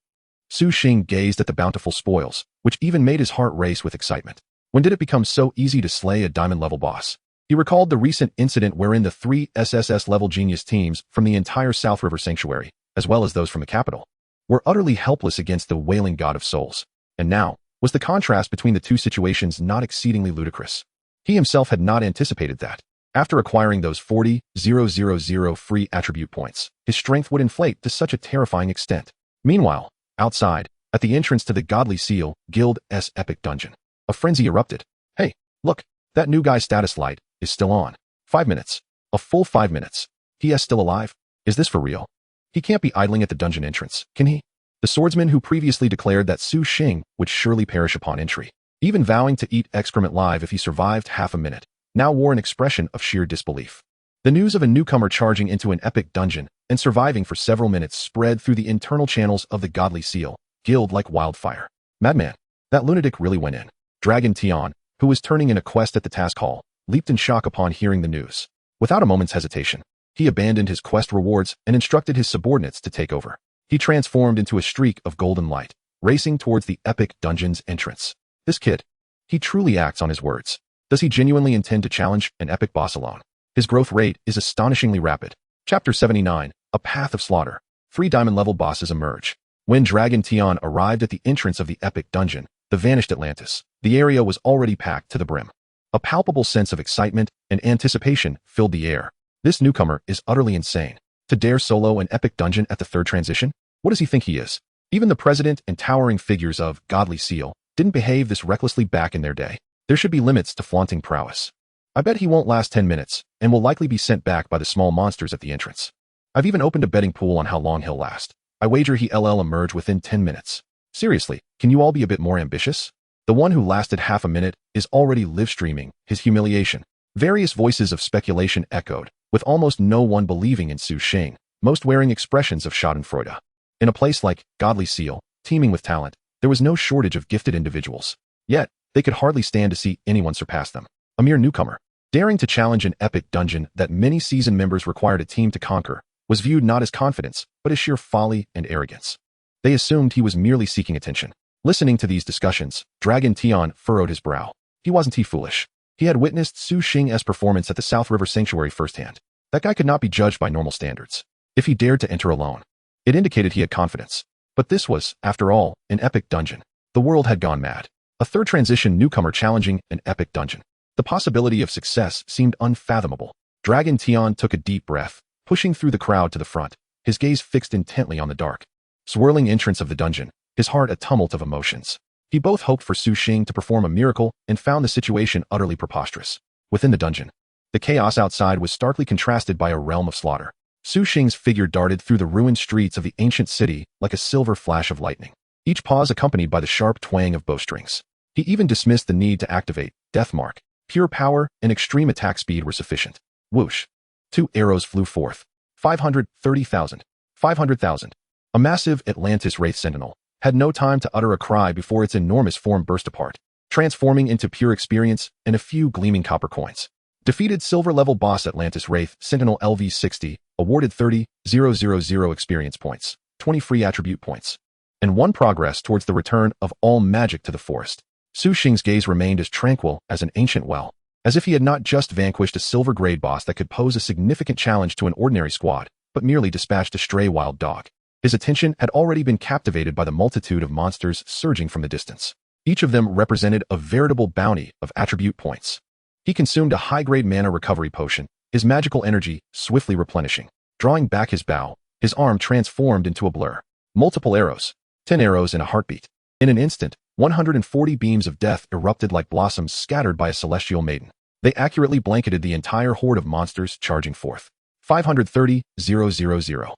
Su Xing gazed at the bountiful spoils, which even made his heart race with excitement. When did it become so easy to slay a diamond-level boss? He recalled the recent incident wherein the 3 SSS-level genius teams from the entire South River Sanctuary, as well as those from the capital, were utterly helpless against the wailing god of souls. And now, was the contrast between the two situations not exceedingly ludicrous? He himself had not anticipated that, after acquiring those 40,000 free attribute points, his strength would inflate to such a terrifying extent. Meanwhile, outside, at the entrance to the Godly Seal Guild's epic dungeon, a frenzy erupted. Hey, look, That new guy status light is still on. 5 minutes. A full 5 minutes. He is still alive? Is this for real? He can't be idling at the dungeon entrance, can he? The swordsman who previously declared that Su Xing would surely perish upon entry, even vowing to eat excrement live if he survived half a minute, now wore an expression of sheer disbelief. The news of a newcomer charging into an epic dungeon and surviving for several minutes spread through the internal channels of the Godly Seal Guild like wildfire. Madman. That lunatic really went in. Dragon Tian, who was turning in a quest at the task hall, leaped in shock upon hearing the news. Without a moment's hesitation, he abandoned his quest rewards and instructed his subordinates to take over. He transformed into a streak of golden light, racing towards the epic dungeon's entrance. This kid. He truly acts on his words. Does he genuinely intend to challenge an epic boss alone? His growth rate is astonishingly rapid. Chapter 79, A Path of Slaughter. 3 diamond-level bosses emerge. When Dragon Tian arrived at the entrance of the epic dungeon, the vanished Atlantis, the area was already packed to the brim. A palpable sense of excitement and anticipation filled the air. This newcomer is utterly insane. To dare solo an epic dungeon at the 3rd transition? What does he think he is? Even the president and towering figures of Godly Seal didn't behave this recklessly back in their day. There should be limits to flaunting prowess. I bet he won't last 10 minutes and will likely be sent back by the small monsters at the entrance. I've even opened a betting pool on how long he'll last. I wager he'll emerge within 10 minutes. Seriously, can you all be a bit more ambitious? The one who lasted half a minute is already live-streaming his humiliation. Various voices of speculation echoed, with almost no one believing in Su Xing, most wearing expressions of schadenfreude. In a place like Godly Seal, teeming with talent, there was no shortage of gifted individuals. Yet, they could hardly stand to see anyone surpass them. A mere newcomer, daring to challenge an epic dungeon that many seasoned members required a team to conquer, was viewed not as confidence, but as sheer folly and arrogance. They assumed he was merely seeking attention. Listening to these discussions, Dragon Tian furrowed his brow. Wasn't he foolish? He had witnessed Su Xing's performance at the South River Sanctuary firsthand. That guy could not be judged by normal standards. If he dared to enter alone, it indicated he had confidence. But this was, after all, an epic dungeon. The world had gone mad. A 3rd transition newcomer challenging an epic dungeon. The possibility of success seemed unfathomable. Dragon Tian took a deep breath, pushing through the crowd to the front, his gaze fixed intently on the dark, swirling entrance of the dungeon, his heart a tumult of emotions. He both hoped for Su Xing to perform a miracle and found the situation utterly preposterous. Within the dungeon, the chaos outside was starkly contrasted by a realm of slaughter. Su Xing's figure darted through the ruined streets of the ancient city like a silver flash of lightning, each pause accompanied by the sharp twang of bowstrings. He even dismissed the need to activate Death Mark. Pure power and extreme attack speed were sufficient. Whoosh. 2 arrows flew forth. 530,000. 500,000. A massive Atlantis Wraith Sentinel had no time to utter a cry before its enormous form burst apart, transforming into pure experience and a few gleaming copper coins. Defeated silver-level boss Atlantis Wraith Sentinel LV60, awarded 30,000 experience points, 20 free attribute points, and 1 progress towards the return of all magic to the forest. Su Xing's gaze remained as tranquil as an ancient well, as if he had not just vanquished a silver-grade boss that could pose a significant challenge to an ordinary squad, but merely dispatched a stray wild dog. His attention had already been captivated by the multitude of monsters surging from the distance. Each of them represented a veritable bounty of attribute points. He consumed a high-grade mana recovery potion, his magical energy swiftly replenishing. Drawing back his bow, his arm transformed into a blur. Multiple arrows. 10 arrows in a heartbeat. In an instant, 140 beams of death erupted like blossoms scattered by a celestial maiden. They accurately blanketed the entire horde of monsters charging forth. 530,000.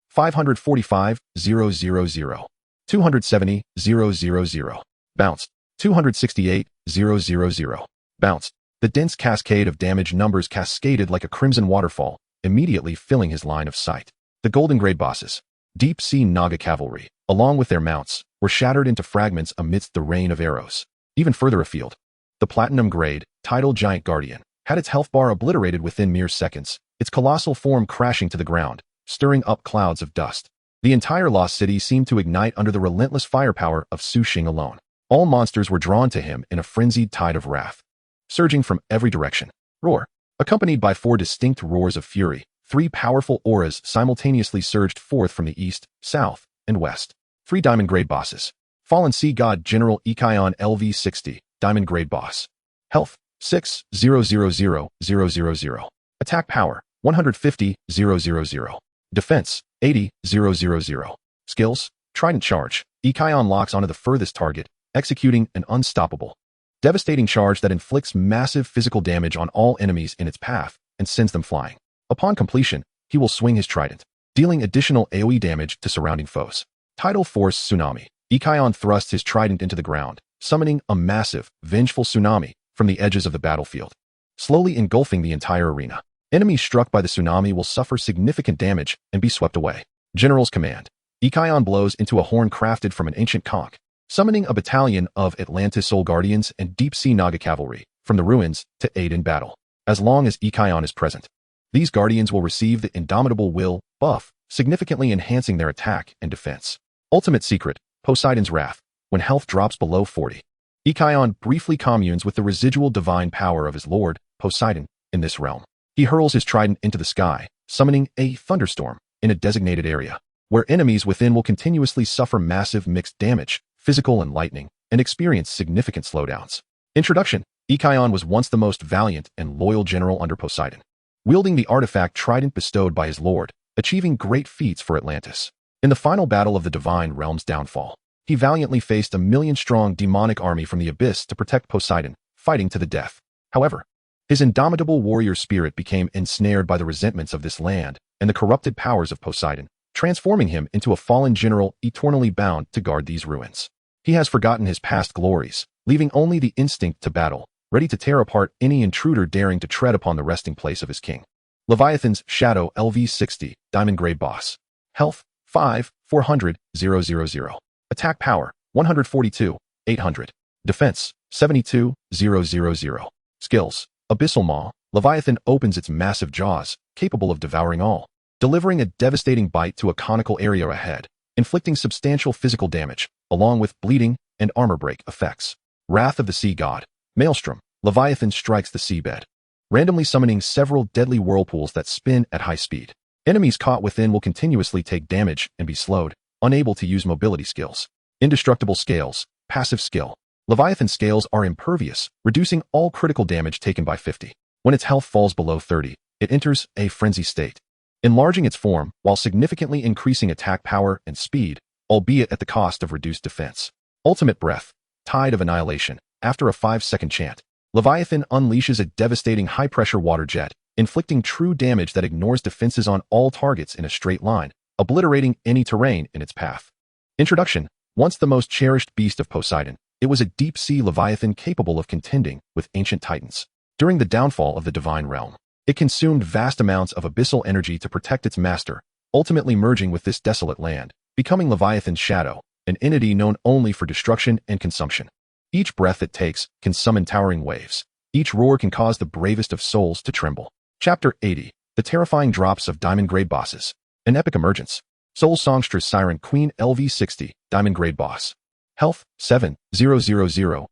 545,000. 270,000. Bounced. 268,000. Bounced. The dense cascade of damage numbers cascaded like a crimson waterfall, immediately filling his line of sight. The golden grade bosses, deep sea Naga cavalry, along with their mounts, were shattered into fragments amidst the rain of arrows. Even further afield, the platinum grade, tidal giant guardian, had its health bar obliterated within mere seconds, its colossal form crashing to the ground, stirring up clouds of dust. The entire lost city seemed to ignite under the relentless firepower of Su Xing alone. All monsters were drawn to him in a frenzied tide of wrath, surging from every direction. Roar. Accompanied by 4 distinct roars of fury, 3 powerful auras simultaneously surged forth from the east, south, and west. 3 diamond-grade bosses. Fallen Sea God General Ikaion LV60, diamond-grade boss. Health, 6,000,000. Attack power, 150,000. Defense, 80,000. Skills, Trident Charge. Ikaion locks onto the furthest target, executing an unstoppable devastating charge that inflicts massive physical damage on all enemies in its path and sends them flying. Upon completion, he will swing his trident, dealing additional AoE damage to surrounding foes. Tidal Force Tsunami. Ikaion thrusts his trident into the ground, summoning a massive, vengeful tsunami from the edges of the battlefield, slowly engulfing the entire arena. Enemies struck by the tsunami will suffer significant damage and be swept away. General's Command. Ikaion blows into a horn crafted from an ancient conch, summoning a battalion of Atlantis Soul Guardians and Deep-Sea Naga Cavalry from the ruins to aid in battle. As long as Ikaion is present, these guardians will receive the Indomitable Will buff, significantly enhancing their attack and defense. Ultimate Secret, Poseidon's Wrath. When health drops below 40, Ikaion briefly communes with the residual divine power of his lord, Poseidon, in this realm. He hurls his trident into the sky, summoning a thunderstorm in a designated area, where enemies within will continuously suffer massive mixed damage, physical and lightning, and experience significant slowdowns. Introduction. Ikaion was once the most valiant and loyal general under Poseidon, wielding the artifact trident bestowed by his lord, achieving great feats for Atlantis. In the final battle of the Divine Realm's downfall, he valiantly faced a million-strong demonic army from the abyss to protect Poseidon, fighting to the death. However, his indomitable warrior spirit became ensnared by the resentments of this land and the corrupted powers of Poseidon, transforming him into a fallen general eternally bound to guard these ruins. He has forgotten his past glories, leaving only the instinct to battle, ready to tear apart any intruder daring to tread upon the resting place of his king. Leviathan's Shadow LV60, Diamond Grade Boss. Health, 5, 400, 000. Attack Power, 142, 800. Defense, 72, 000. Skills, Abyssal Maw. Leviathan opens its massive jaws, capable of devouring all, delivering a devastating bite to a conical area ahead, inflicting substantial physical damage, along with bleeding and armor break effects. Wrath of the Sea God. Maelstrom. Leviathan strikes the seabed, randomly summoning several deadly whirlpools that spin at high speed. Enemies caught within will continuously take damage and be slowed, unable to use mobility skills. Indestructible Scales. Passive skill. Leviathan scales are impervious, reducing all critical damage taken by 50. When its health falls below 30, it enters a frenzy state, enlarging its form while significantly increasing attack power and speed, albeit at the cost of reduced defense. Ultimate Breath. Tide of Annihilation. After a 5-second chant, Leviathan unleashes a devastating high-pressure water jet, inflicting true damage that ignores defenses on all targets in a straight line, obliterating any terrain in its path. Introduction. Once the most cherished beast of Poseidon, it was a deep-sea Leviathan capable of contending with ancient titans. During the downfall of the Divine Realm, it consumed vast amounts of abyssal energy to protect its master, ultimately merging with this desolate land, becoming Leviathan's Shadow, an entity known only for destruction and consumption. Each breath it takes can summon towering waves. Each roar can cause the bravest of souls to tremble. Chapter 80. The Terrifying Drops of Diamond Grade Bosses. An Epic Emergence. Soul Songstress Siren Queen LV60, Diamond Grade Boss. Health, 7, 000.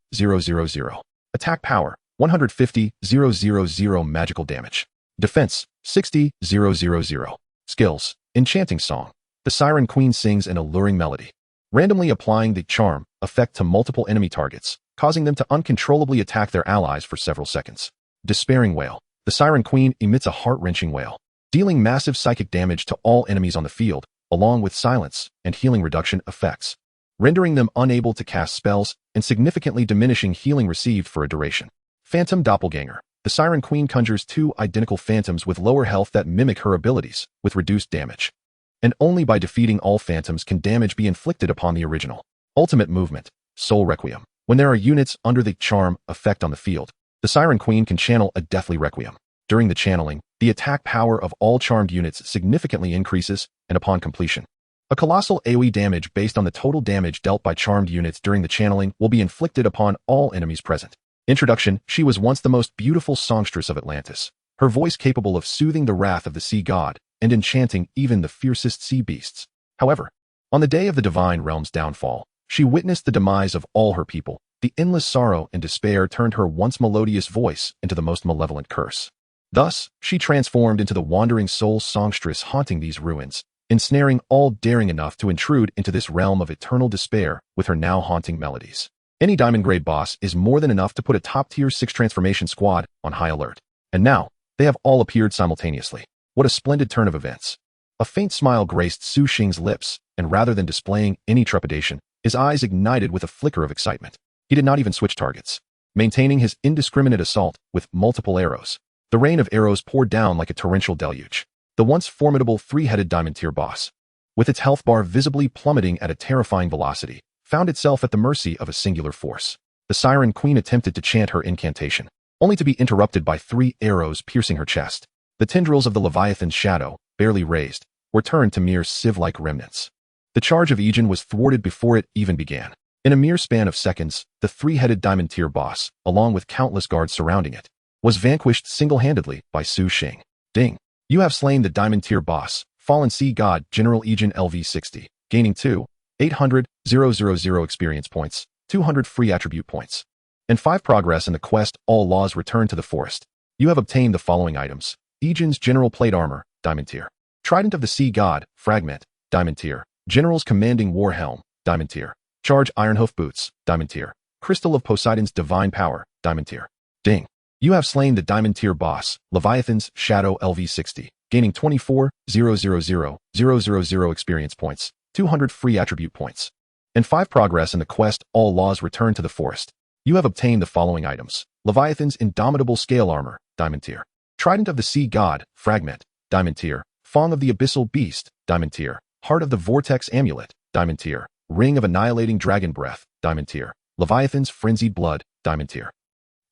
Attack Power, 150, 000 magical damage. Defense, 60, 000. Skills, Enchanting Song. The Siren Queen sings an alluring melody, randomly applying the charm effect to multiple enemy targets, causing them to uncontrollably attack their allies for several seconds. Despairing Wail. The Siren Queen emits a heart-wrenching wail, dealing massive psychic damage to all enemies on the field, along with silence and healing reduction effects, rendering them unable to cast spells and significantly diminishing healing received for a duration. Phantom Doppelganger. The Siren Queen conjures two identical phantoms with lower health that mimic her abilities, with reduced damage. And only by defeating all phantoms can damage be inflicted upon the original. Ultimate Movement. Soul Requiem. When there are units under the charm effect on the field, the Siren Queen can channel a deathly requiem. During the channeling, the attack power of all charmed units significantly increases, and upon completion, a colossal AoE damage based on the total damage dealt by charmed units during the channeling will be inflicted upon all enemies present. Introduction. She was once the most beautiful songstress of Atlantis, her voice capable of soothing the wrath of the sea god and enchanting even the fiercest sea beasts. However, on the day of the Divine Realm's downfall, she witnessed the demise of all her people. The endless sorrow and despair turned her once melodious voice into the most malevolent curse. Thus, she transformed into the wandering soul songstress haunting these ruins, ensnaring all daring enough to intrude into this realm of eternal despair with her now haunting melodies. Any Diamond Grade boss is more than enough to put a top-tier 6 transformation squad on high alert. And now, they have all appeared simultaneously. What a splendid turn of events. A faint smile graced Su Xing's lips, and rather than displaying any trepidation, his eyes ignited with a flicker of excitement. He did not even switch targets. maintaining his indiscriminate assault with multiple arrows. The rain of arrows poured down like a torrential deluge. The once formidable three-headed diamond tier boss, with its health bar visibly plummeting at a terrifying velocity, found itself at the mercy of a singular force. The Siren Queen attempted to chant her incantation, only to be interrupted by 3 arrows piercing her chest. The tendrils of the Leviathan's shadow, barely raised, were turned to mere sieve-like remnants. The charge of Aegon was thwarted before it even began. In a mere span of seconds, the three-headed diamond tier boss, along with countless guards surrounding it, was vanquished single-handedly by Su Xing. Ding! You have slain the diamond tier boss, fallen sea god General Aegon LV60, gaining 2,800,000 experience points, 200 free attribute points, and 5 progress in the quest. All laws return to the forest. You have obtained the following items: Aegon's General Plate Armor, Diamond Tier. Trident of the Sea God, Fragment, Diamond Tier. General's Commanding War Helm, Diamond Tier. Charge Ironhoof Boots, Diamond Tier. Crystal of Poseidon's Divine Power, Diamond Tier. Ding! You have slain the Diamond Tier boss, Leviathan's Shadow LV60, gaining 24,000,000 experience points, 200 free attribute points, and 5 progress in the quest. All laws return to the forest. You have obtained the following items: Leviathan's Indomitable Scale Armor, Diamond Tier. Trident of the Sea God, Fragment, Diamond Tier. Fong of the Abyssal Beast, Diamond Tier. Heart of the Vortex Amulet, Diamond Tier. Ring of Annihilating Dragon Breath, Diamond Tier. Leviathan's Frenzied Blood, Diamond Tier.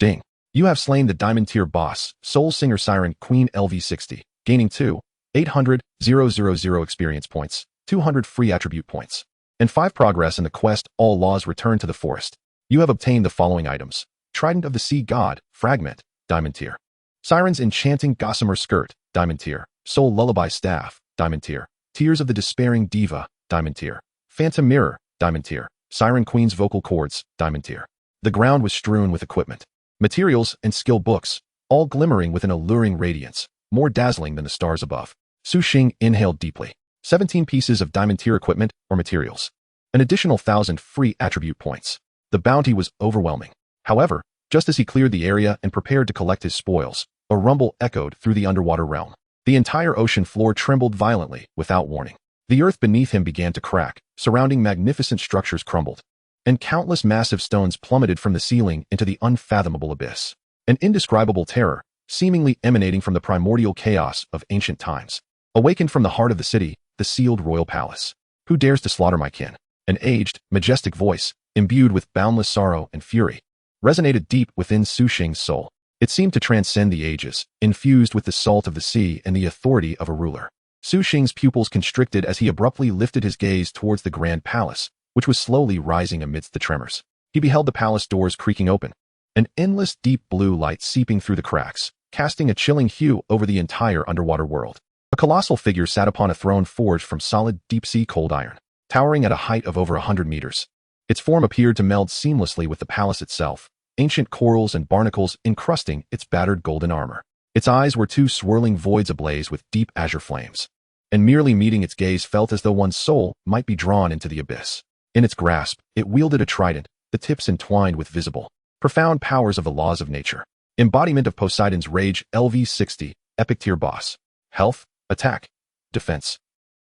Ding! You have slain the Diamond Tier boss, Soul Singer Siren Queen LV60, gaining 2,800,000 experience points, 200 free attribute points, and 5 progress in the quest. All laws return to the forest. You have obtained the following items: Trident of the Sea God, Fragment, Diamond Tier. Siren's Enchanting Gossamer Skirt, Diamond Tier. Soul Lullaby Staff, Diamond Tier. Tears of the Despairing Diva, Diamond Tier. Phantom Mirror, Diamond Tier. Siren Queen's Vocal Cords, Diamond Tier. The ground was strewn with equipment, materials, and skill books, all glimmering with an alluring radiance, more dazzling than the stars above. Su Xing inhaled deeply. 17 pieces of Diamond Tier equipment or materials. An additional 1,000 free attribute points. The bounty was overwhelming. However, just as he cleared the area and prepared to collect his spoils, a rumble echoed through the underwater realm. The entire ocean floor trembled violently, without warning. The earth beneath him began to crack, surrounding magnificent structures crumbled, and countless massive stones plummeted from the ceiling into the unfathomable abyss. An indescribable terror, seemingly emanating from the primordial chaos of ancient times, awakened from the heart of the city, the sealed royal palace. Who dares to slaughter my kin? An aged, majestic voice, imbued with boundless sorrow and fury, resonated deep within Su Xing's soul. It seemed to transcend the ages, infused with the salt of the sea and the authority of a ruler. Su Xing's pupils constricted as he abruptly lifted his gaze towards the grand palace, which was slowly rising amidst the tremors. He beheld the palace doors creaking open, an endless deep blue light seeping through the cracks, casting a chilling hue over the entire underwater world. A colossal figure sat upon a throne forged from solid deep-sea cold iron, towering at a height of over 100 meters. Its form appeared to meld seamlessly with the palace itself, ancient corals and barnacles encrusting its battered golden armor. Its eyes were 2 swirling voids ablaze with deep azure flames, and merely meeting its gaze felt as though one's soul might be drawn into the abyss. In its grasp, it wielded a trident, the tips entwined with visible, profound powers of the laws of nature. Embodiment of Poseidon's Rage LV60, Epic Tier Boss. Health, Attack, Defense.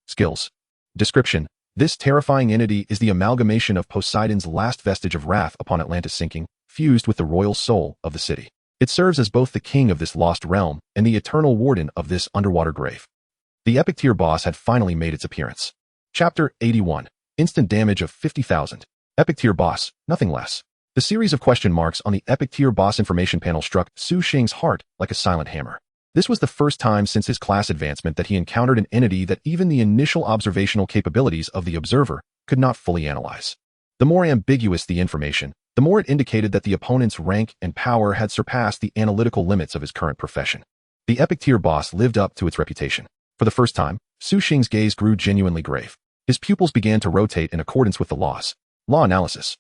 Skills. Description: this terrifying entity is the amalgamation of Poseidon's last vestige of wrath upon Atlantis sinking, fused with the royal soul of the city. It serves as both the king of this lost realm and the eternal warden of this underwater grave. The Epic Tier Boss had finally made its appearance. Chapter 81. Instant damage of 50,000. Epic Tier Boss, nothing less. The series of question marks on the Epic Tier Boss information panel struck Su Xing's heart like a silent hammer. This was the first time since his class advancement that he encountered an entity that even the initial observational capabilities of the observer could not fully analyze. The more ambiguous the information, the more it indicated that the opponent's rank and power had surpassed the analytical limits of his current profession. The Epic Tier Boss lived up to its reputation. For the first time, Su Xing's gaze grew genuinely grave. His pupils began to rotate in accordance with the laws. Law analysis.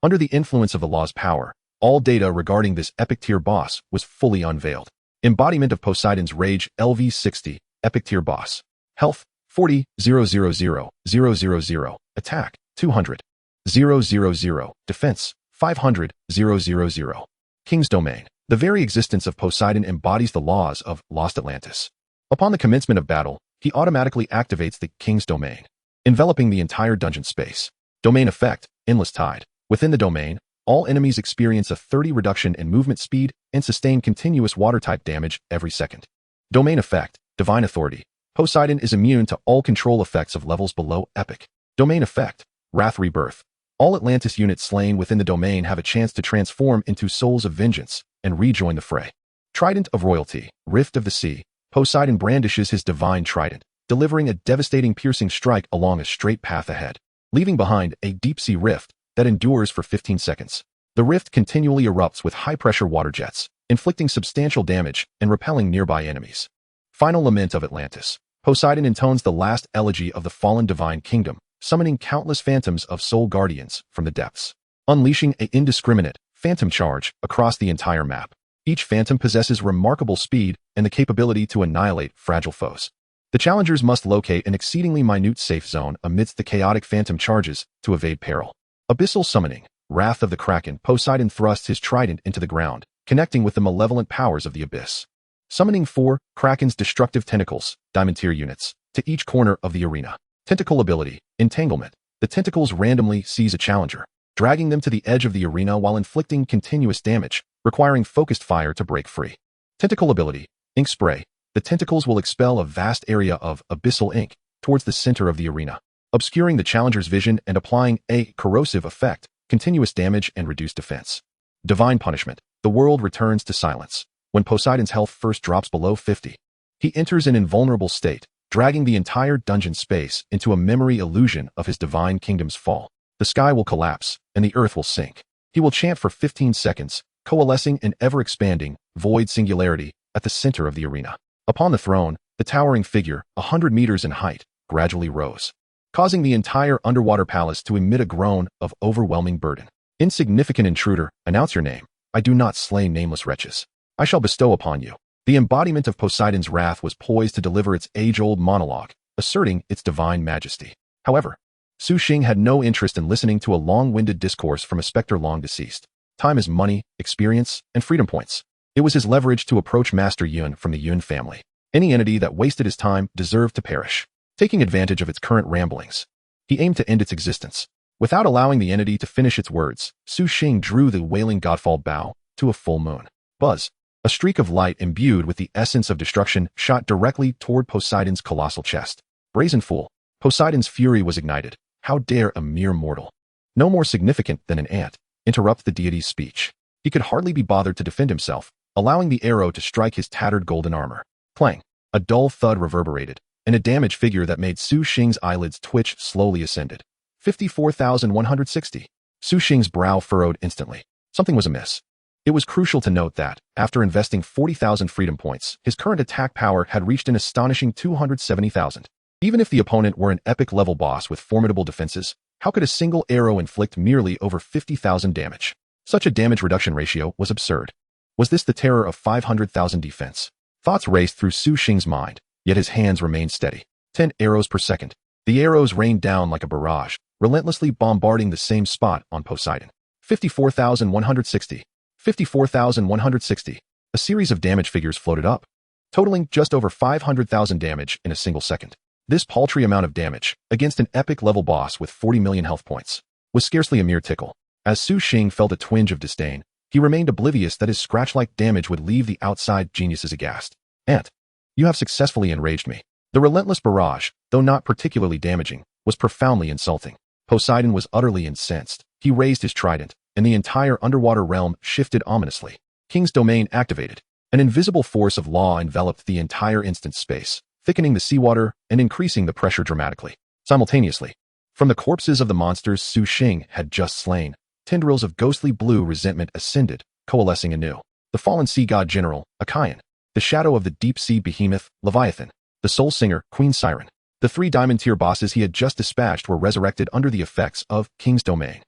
Under the influence of the law's power, all data regarding this Epic Tier Boss was fully unveiled. Embodiment of Poseidon's Rage LV60, Epic Tier Boss. Health, 40,000,000. Attack, 200,000. Defense, 500,000. King's Domain. The very existence of Poseidon embodies the laws of Lost Atlantis. Upon the commencement of battle, he automatically activates the King's Domain, enveloping the entire dungeon space. Domain effect, Endless Tide. Within the domain, All enemies experience a 30 reduction in movement speed and sustain continuous water-type damage every second. Domain effect, Divine Authority. Poseidon is immune to all control effects of levels below Epic. Domain effect, Wrath Rebirth. All Atlantis units slain within the domain have a chance to transform into Souls of Vengeance and rejoin the fray. Trident of Royalty, Rift of the Sea. Poseidon brandishes his divine trident, delivering a devastating piercing strike along a straight path ahead, leaving behind a deep-sea rift that endures for 15 seconds. The rift continually erupts with high-pressure water jets, inflicting substantial damage and repelling nearby enemies. Final Lament of Atlantis. Poseidon intones the last elegy of the fallen divine kingdom, summoning countless phantoms of soul guardians from the depths, unleashing an indiscriminate phantom charge across the entire map. Each phantom possesses remarkable speed and the capability to annihilate fragile foes. The challengers must locate an exceedingly minute safe zone amidst the chaotic phantom charges to evade peril. Abyssal Summoning, Wrath of the Kraken. Poseidon thrusts his trident into the ground, connecting with the malevolent powers of the abyss, summoning 4 Kraken's destructive tentacles, Diamond-tier units, to each corner of the arena. Tentacle ability, Entanglement. The tentacles randomly seize a challenger, dragging them to the edge of the arena while inflicting continuous damage, requiring focused fire to break free. Tentacle ability, Ink Spray. The tentacles will expel a vast area of abyssal ink towards the center of the arena, obscuring the challenger's vision and applying a corrosive effect, continuous damage and reduced defense. Divine Punishment. The world returns to silence. When Poseidon's health first drops below 50, he enters an invulnerable state, dragging the entire dungeon space into a memory illusion of his divine kingdom's fall. The sky will collapse, and the earth will sink. He will chant for 15 seconds, coalescing an ever-expanding, void singularity at the center of the arena. Upon the throne, the towering figure, 100 meters in height, gradually rose, causing the entire underwater palace to emit a groan of overwhelming burden. Insignificant intruder, announce your name. I do not slay nameless wretches. I shall bestow upon you. The embodiment of Poseidon's wrath was poised to deliver its age-old monologue, asserting its divine majesty. However, Su Xing had no interest in listening to a long-winded discourse from a specter long deceased. Time is money, experience, and freedom points. It was his leverage to approach Master Yun from the Yun family. Any entity that wasted his time deserved to perish. Taking advantage of its current ramblings, he aimed to end its existence. Without allowing the entity to finish its words, Su Xing drew the wailing godfall bow to a full moon. Buzz. A streak of light imbued with the essence of destruction shot directly toward Poseidon's colossal chest. Brazen fool. Poseidon's fury was ignited. How dare a mere mortal, no more significant than an ant, interrupt the deity's speech? He could hardly be bothered to defend himself, allowing the arrow to strike his tattered golden armor. Clang. A dull thud reverberated, and a damaged figure that made Su Xing's eyelids twitch slowly ascended. 54,160. Su Xing's brow furrowed instantly. Something was amiss. It was crucial to note that, after investing 40,000 freedom points, his current attack power had reached an astonishing 270,000. Even if the opponent were an epic-level boss with formidable defenses, how could a single arrow inflict merely over 50,000 damage? Such a damage reduction ratio was absurd. Was this the terror of 500,000 defense? Thoughts raced through Su Xing's mind, yet his hands remained steady. 10 arrows per second. The arrows rained down like a barrage, relentlessly bombarding the same spot on Poseidon. 54,160. 54,160. A series of damage figures floated up, totaling just over 500,000 damage in a single second. This paltry amount of damage, against an epic-level boss with 40 million health points, was scarcely a mere tickle. As Su Xing felt a twinge of disdain, he remained oblivious that his scratch-like damage would leave the outside geniuses aghast. Ant, you have successfully enraged me. The relentless barrage, though not particularly damaging, was profoundly insulting. Poseidon was utterly incensed. He raised his trident, and the entire underwater realm shifted ominously. King's domain activated. An invisible force of law enveloped the entire instant space, thickening the seawater and increasing the pressure dramatically. Simultaneously, from the corpses of the monsters Su Xing had just slain, tendrils of ghostly blue resentment ascended, coalescing anew. The fallen sea god general, Achaean, the shadow of the deep-sea behemoth, Leviathan, the soul singer, Queen Siren. The 3 diamond-tier bosses he had just dispatched were resurrected under the effects of King's domain.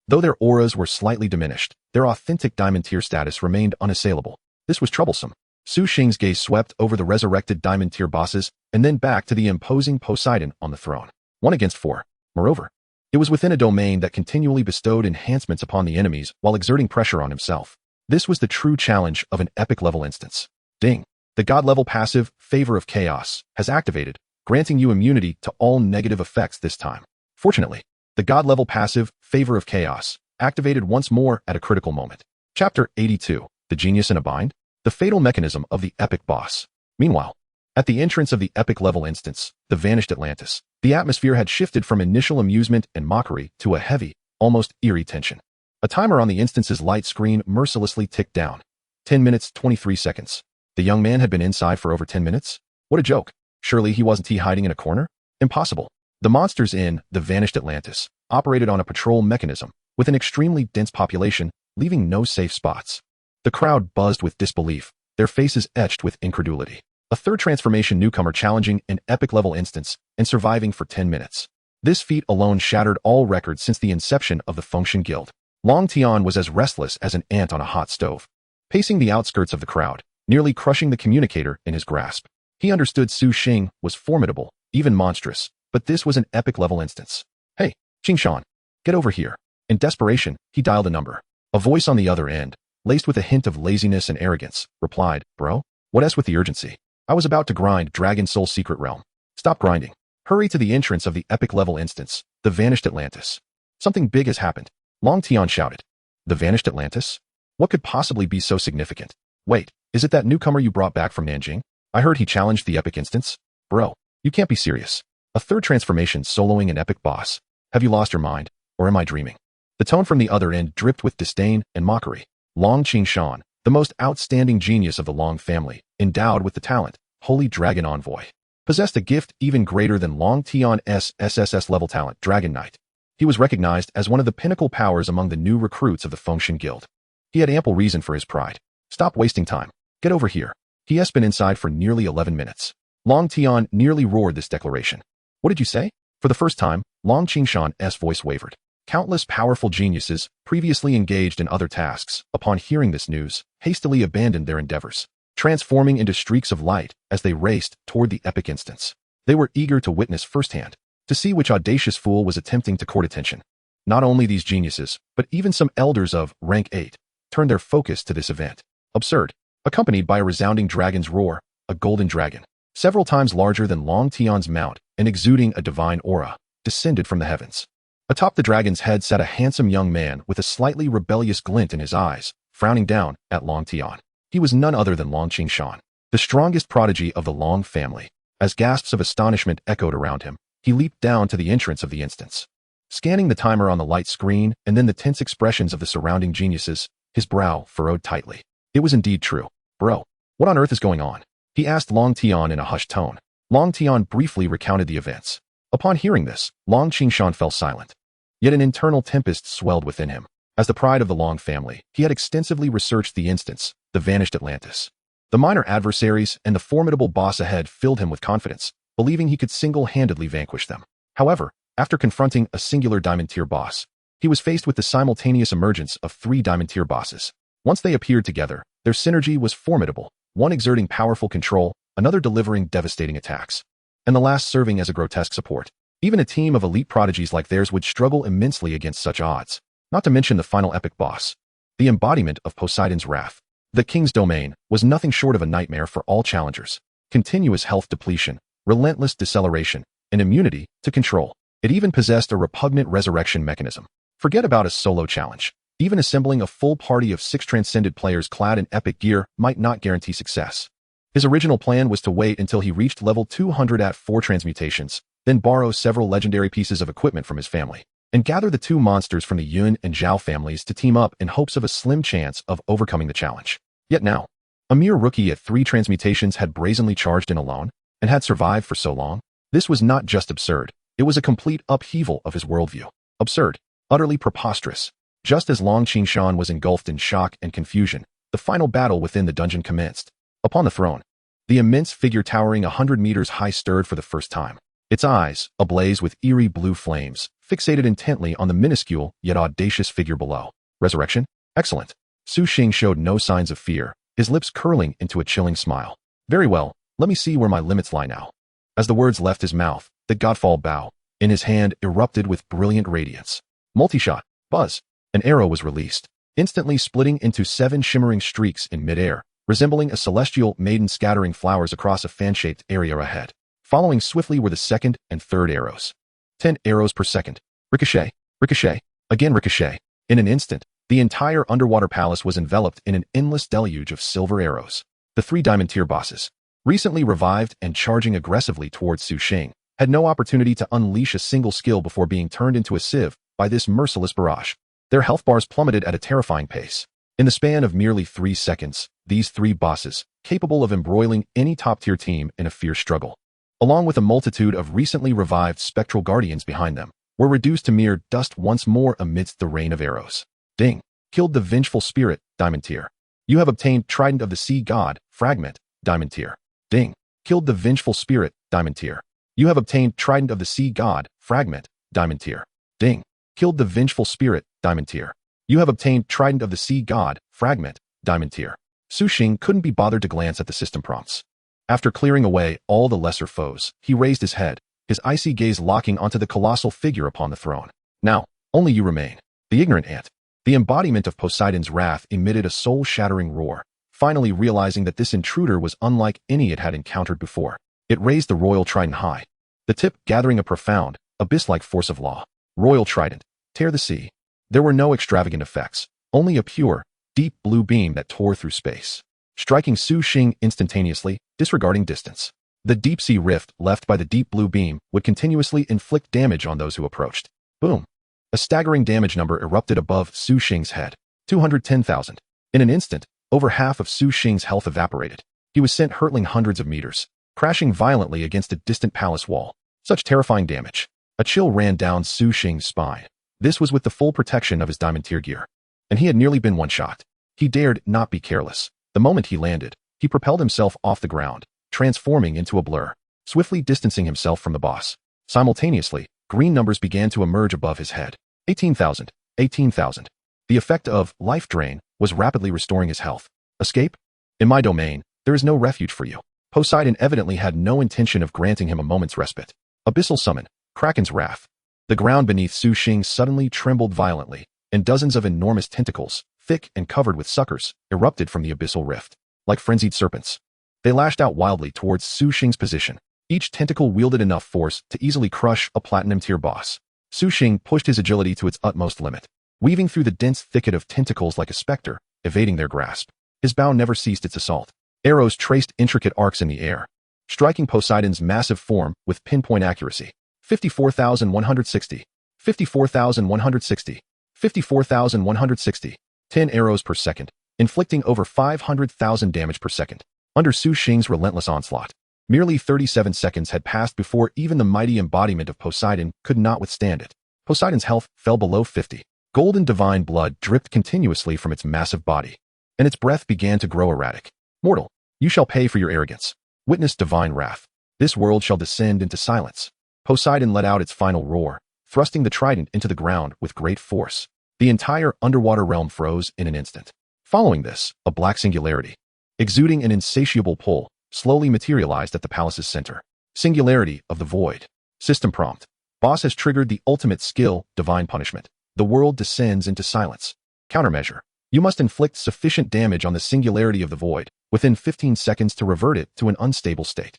Though their auras were slightly diminished, their authentic diamond-tier status remained unassailable. This was troublesome. Su Xing's gaze swept over the resurrected diamond-tier bosses and then back to the imposing Poseidon on the throne. 1 against 4. Moreover, it was within a domain that continually bestowed enhancements upon the enemies while exerting pressure on himself. This was the true challenge of an epic-level instance. Ding. The god-level passive, Favor of Chaos, has activated, granting you immunity to all negative effects this time. Fortunately, the god-level passive, Favor of Chaos, activated once more at a critical moment. Chapter 82, The Genius in a Bind? The Fatal Mechanism of the Epic Boss. Meanwhile, at the entrance of the epic level instance, the vanished Atlantis, the atmosphere had shifted from initial amusement and mockery to a heavy, almost eerie tension. A timer on the instance's light screen mercilessly ticked down. 10 minutes, 23 seconds. The young man had been inside for over 10 minutes? What a joke. Surely he wasn't hiding in a corner? Impossible. The monsters in The Vanished Atlantis operated on a patrol mechanism with an extremely dense population, leaving no safe spots. The crowd buzzed with disbelief, their faces etched with incredulity. A third transformation newcomer challenging an epic-level instance and surviving for 10 minutes. This feat alone shattered all records since the inception of the Function Guild. Long Tian was as restless as an ant on a hot stove, pacing the outskirts of the crowd, nearly crushing the communicator in his grasp. He understood Su Xing was formidable, even monstrous, but this was an epic-level instance. Hey, Qingshan, get over here. In desperation, he dialed a number. A voice on the other end, laced with a hint of laziness and arrogance, replied, Bro, what's with the urgency? I was about to grind Dragon Soul Secret Realm. Stop grinding. Hurry to the entrance of the epic-level instance, The Vanished Atlantis. Something big has happened. Long Tian shouted. The Vanished Atlantis? What could possibly be so significant? Wait, is it that newcomer you brought back from Nanjing? I heard he challenged the epic instance. Bro, you can't be serious. A third transformation soloing an epic boss. Have you lost your mind, or am I dreaming? The tone from the other end dripped with disdain and mockery. Long Qingshan, the most outstanding genius of the Long family, endowed with the talent, Holy Dragon Envoy, possessed a gift even greater than Long Tian's SSS-level talent, Dragon Knight. He was recognized as one of the pinnacle powers among the new recruits of the Function Guild. He had ample reason for his pride. Stop wasting time. Get over here. He has been inside for nearly 11 minutes. Long Tian nearly roared this declaration. What did you say? For the first time, Long Qingshan's voice wavered. Countless powerful geniuses, previously engaged in other tasks, upon hearing this news, hastily abandoned their endeavors, transforming into streaks of light as they raced toward the epic instance. They were eager to witness firsthand, to see which audacious fool was attempting to court attention. Not only these geniuses, but even some elders of rank 8, turned their focus to this event. Absurd, accompanied by a resounding dragon's roar, a golden dragon, several times larger than Long Tian's mount and exuding a divine aura, descended from the heavens. Atop the dragon's head sat a handsome young man with a slightly rebellious glint in his eyes, frowning down at Long Tian. He was none other than Long Qingshan, the strongest prodigy of the Long family. As gasps of astonishment echoed around him, he leaped down to the entrance of the instance. Scanning the timer on the light screen and then the tense expressions of the surrounding geniuses, his brow furrowed tightly. It was indeed true. Bro, what on earth is going on? He asked Long Tian in a hushed tone. Long Tian briefly recounted the events. Upon hearing this, Long Qingshan fell silent. Yet an internal tempest swelled within him. As the pride of the Long family, he had extensively researched the instance, The Vanished Atlantis. The minor adversaries and the formidable boss ahead filled him with confidence, believing he could single-handedly vanquish them. However, after confronting a singular Diamond-tier boss, he was faced with the simultaneous emergence of 3 Diamond-tier bosses. Once they appeared together, their synergy was formidable, one exerting powerful control, another delivering devastating attacks, and the last serving as a grotesque support. Even a team of elite prodigies like theirs would struggle immensely against such odds, not to mention the final epic boss. The embodiment of Poseidon's wrath, the king's domain, was nothing short of a nightmare for all challengers. Continuous health depletion, relentless deceleration, and immunity to control. It even possessed a repugnant resurrection mechanism. Forget about a solo challenge. Even assembling a full party of 6 transcended players clad in epic gear might not guarantee success. His original plan was to wait until he reached level 200 at 4 transmutations, then borrow several legendary pieces of equipment from his family, and gather the 2 monsters from the Yun and Zhao families to team up in hopes of a slim chance of overcoming the challenge. Yet now, a mere rookie at 3 transmutations had brazenly charged in alone, and had survived for so long. This was not just absurd, it was a complete upheaval of his worldview. Absurd, utterly preposterous. Just as Long Qingshan was engulfed in shock and confusion, the final battle within the dungeon commenced. Upon the throne, the immense figure towering 100 meters high stirred for the first time. Its eyes, ablaze with eerie blue flames, fixated intently on the minuscule yet audacious figure below. Resurrection? Excellent. Su Xing showed no signs of fear, his lips curling into a chilling smile. Very well, let me see where my limits lie now. As the words left his mouth, the godfall bow, in his hand, erupted with brilliant radiance. Multi-shot. Buzz. An arrow was released, instantly splitting into 7 shimmering streaks in midair, resembling a celestial maiden scattering flowers across a fan-shaped area ahead. Following swiftly were the second and third arrows. 10 arrows per second. Ricochet, ricochet, again ricochet. In an instant, the entire underwater palace was enveloped in an endless deluge of silver arrows. The three diamond tier bosses, recently revived and charging aggressively towards Su Xing, had no opportunity to unleash a single skill before being turned into a sieve by this merciless barrage. Their health bars plummeted at a terrifying pace. In the span of merely 3 seconds, these three bosses, capable of embroiling any top-tier team in a fierce struggle, along with a multitude of recently revived spectral guardians behind them, were reduced to mere dust once more amidst the rain of arrows. Ding! Killed the vengeful spirit, diamond tier. You have obtained Trident of the Sea God, fragment, diamond tier. Ding! Killed the vengeful spirit, diamond tier. You have obtained Trident of the Sea God, fragment, diamond tier. Ding! Killed the vengeful spirit, diamond tier. You have obtained Trident of the Sea God, fragment, diamond tier. Su Xing couldn't be bothered to glance at the system prompts. After clearing away all the lesser foes, he raised his head, his icy gaze locking onto the colossal figure upon the throne. Now, only you remain. The ignorant ant. The embodiment of Poseidon's wrath emitted a soul-shattering roar, finally realizing that this intruder was unlike any it had encountered before. It raised the royal trident high, the tip gathering a profound, abyss-like force of law. Royal trident, tear the sea. There were no extravagant effects, only a pure, deep blue beam that tore through space, striking Su Xing instantaneously, disregarding distance. The deep-sea rift left by the deep blue beam would continuously inflict damage on those who approached. Boom! A staggering damage number erupted above Su Xing's head. 210,000. In an instant, over half of Su Xing's health evaporated. He was sent hurtling hundreds of meters, crashing violently against a distant palace wall. Such terrifying damage. A chill ran down Su Xing's spine. This was with the full protection of his diamond tier gear. And he had nearly been one-shot. He dared not be careless. The moment he landed, he propelled himself off the ground, transforming into a blur, swiftly distancing himself from the boss. Simultaneously, green numbers began to emerge above his head. 18,000. 18,000. The effect of life drain was rapidly restoring his health. Escape? In my domain, there is no refuge for you. Poseidon evidently had no intention of granting him a moment's respite. Abyssal summon, Kraken's wrath. The ground beneath Su Xing suddenly trembled violently, and dozens of enormous tentacles, thick and covered with suckers, erupted from the abyssal rift. Like frenzied serpents, they lashed out wildly towards Su Xing's position. Each tentacle wielded enough force to easily crush a platinum-tier boss. Su Xing pushed his agility to its utmost limit, weaving through the dense thicket of tentacles like a specter, evading their grasp. His bow never ceased its assault. Arrows traced intricate arcs in the air, striking Poseidon's massive form with pinpoint accuracy. 54,160. 54,160. 54,160. 10 arrows per second, inflicting over 500,000 damage per second. Under Su Xing's relentless onslaught, merely 37 seconds had passed before even the mighty embodiment of Poseidon could not withstand it. Poseidon's health fell below 50. Golden divine blood dripped continuously from its massive body, and its breath began to grow erratic. Mortal, you shall pay for your arrogance. Witness divine wrath. This world shall descend into silence. Poseidon let out its final roar, thrusting the trident into the ground with great force. The entire underwater realm froze in an instant. Following this, a black singularity, exuding an insatiable pull, slowly materialized at the palace's center. Singularity of the void. System prompt. Boss has triggered the ultimate skill, divine punishment. The world descends into silence. Countermeasure. You must inflict sufficient damage on the singularity of the void within 15 seconds to revert it to an unstable state.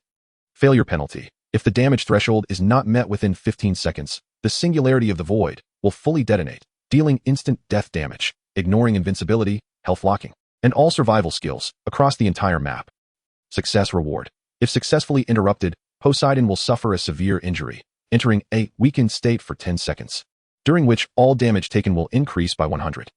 Failure penalty. If the damage threshold is not met within 15 seconds, the singularity of the void will fully detonate, dealing instant death damage, ignoring invincibility, health locking, and all survival skills across the entire map. Success reward. If successfully interrupted, Poseidon will suffer a severe injury, entering a weakened state for 10 seconds, during which all damage taken will increase by 100.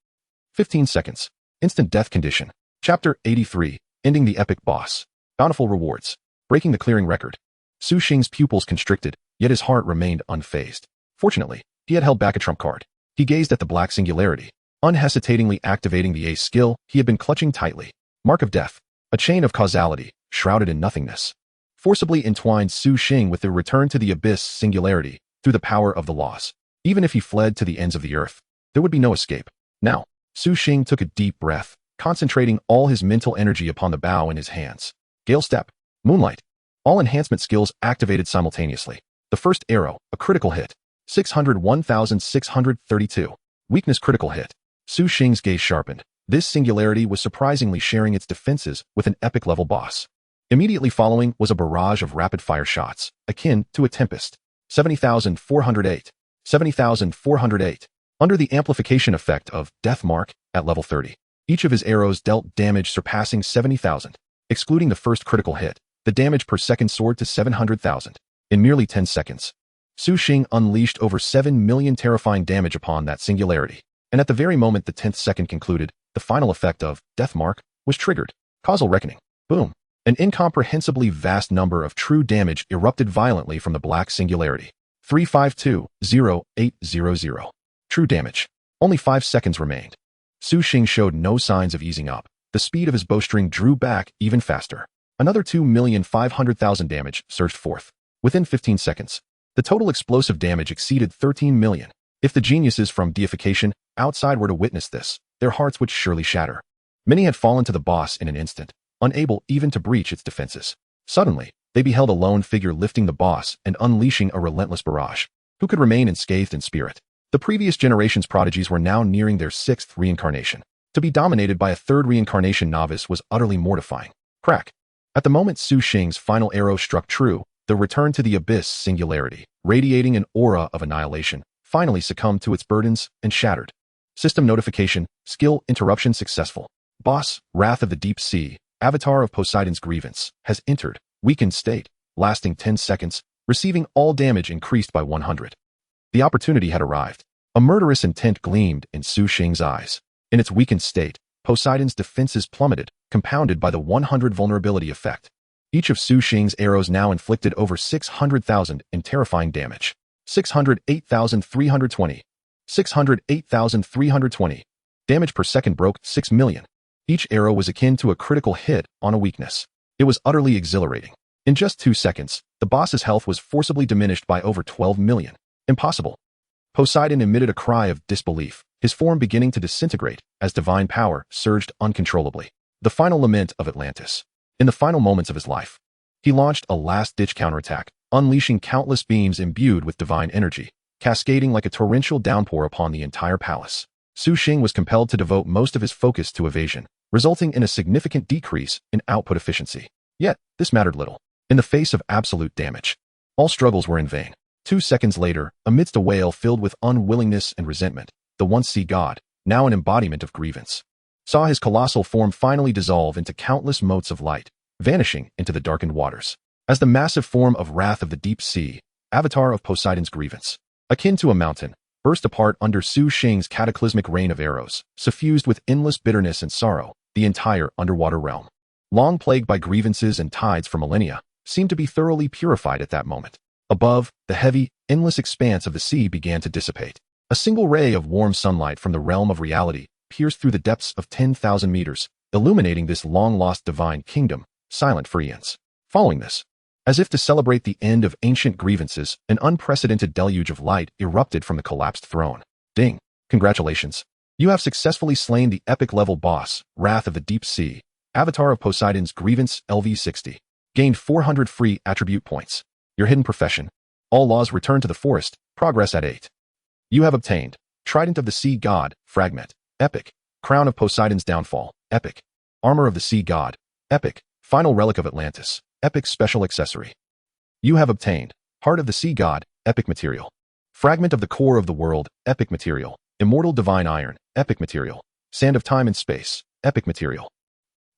15 seconds. Instant death condition. Chapter 83. Ending the epic boss. Bountiful rewards. Breaking the clearing record. Su Xing's pupils constricted, yet his heart remained unfazed. Fortunately, he had held back a trump card. He gazed at the black singularity, unhesitatingly activating the ace skill he had been clutching tightly. Mark of death. A chain of causality, shrouded in nothingness, forcibly entwined Su Xing with the return to the abyss singularity through the power of the laws. Even if he fled to the ends of the earth, there would be no escape. Now, Su Xing took a deep breath, concentrating all his mental energy upon the bow in his hands. Gale Step. Moonlight. All enhancement skills activated simultaneously. The first arrow, a critical hit. 601,632. Weakness critical hit. Su Xing's gaze sharpened. This singularity was surprisingly sharing its defenses with an epic-level boss. Immediately following was a barrage of rapid-fire shots, akin to a tempest. 70,408. 70,408. Under the amplification effect of Death Mark at level 30, each of his arrows dealt damage surpassing 70,000. Excluding the first critical hit, the damage per second soared to 700,000. In merely 10 seconds, Su Xing unleashed over 7 million terrifying damage upon that singularity. And at the very moment the 10th second concluded, the final effect of Death Mark was triggered. Causal reckoning. Boom. An incomprehensibly vast number of true damage erupted violently from the black singularity. 3520800. True damage. Only 5 seconds remained. Su Xing showed no signs of easing up. The speed of his bowstring drew back even faster. Another 2,500,000 damage surged forth. Within 15 seconds, the total explosive damage exceeded 13 million. If the geniuses from deification outside were to witness this, their hearts would surely shatter. Many had fallen to the boss in an instant, unable even to breach its defenses. Suddenly, they beheld a lone figure lifting the boss and unleashing a relentless barrage. Who could remain unscathed in spirit? The previous generation's prodigies were now nearing their 6th reincarnation. To be dominated by a 3rd reincarnation novice was utterly mortifying. Crack. At the moment Su Xing's final arrow struck true, the return to the abyss singularity, radiating an aura of annihilation, finally succumbed to its burdens and shattered. System notification, skill interruption successful. Boss, Wrath of the Deep Sea, Avatar of Poseidon's Grievance, has entered, weakened state, lasting 10 seconds, receiving all damage increased by 100. The opportunity had arrived. A murderous intent gleamed in Su Xing's eyes. In its weakened state, Poseidon's defenses plummeted, compounded by the 100 vulnerability effect. Each of Su Xing's arrows now inflicted over 600,000 in terrifying damage. 608,320. 608,320. Damage per second broke 6 million. Each arrow was akin to a critical hit on a weakness. It was utterly exhilarating. In just 2 seconds, the boss's health was forcibly diminished by over 12 million. Impossible. Poseidon emitted a cry of disbelief, his form beginning to disintegrate as divine power surged uncontrollably. The final lament of Atlantis. In the final moments of his life, he launched a last-ditch counterattack, unleashing countless beams imbued with divine energy, cascading like a torrential downpour upon the entire palace. Su Xing was compelled to devote most of his focus to evasion, resulting in a significant decrease in output efficiency. Yet, this mattered little. In the face of absolute damage, all struggles were in vain. 2 seconds later, amidst a wail filled with unwillingness and resentment, the once sea god, now an embodiment of grievance, saw his colossal form finally dissolve into countless motes of light, vanishing into the darkened waters. As the massive form of Wrath of the Deep Sea, Avatar of Poseidon's Grievance, akin to a mountain, burst apart under Su Xing's cataclysmic rain of arrows, suffused with endless bitterness and sorrow, the entire underwater realm, long plagued by grievances and tides for millennia, seemed to be thoroughly purified at that moment. Above, the heavy, endless expanse of the sea began to dissipate. A single ray of warm sunlight from the realm of reality pierced through the depths of 10,000 meters, illuminating this long-lost divine kingdom, silent for eons. Following this, as if to celebrate the end of ancient grievances, an unprecedented deluge of light erupted from the collapsed throne. Ding! Congratulations! You have successfully slain the epic-level boss, Wrath of the Deep Sea, Avatar of Poseidon's Grievance LV60. Gained 400 free attribute points. Your hidden profession. All laws return to the forest. Progress at 8. You have obtained Trident of the Sea God, Fragment, Epic. Crown of Poseidon's Downfall, Epic. Armor of the Sea God, Epic. Final Relic of Atlantis, Epic Special Accessory. You have obtained Heart of the Sea God, Epic Material. Fragment of the Core of the World, Epic Material. Immortal Divine Iron, Epic Material. Sand of Time and Space, Epic Material.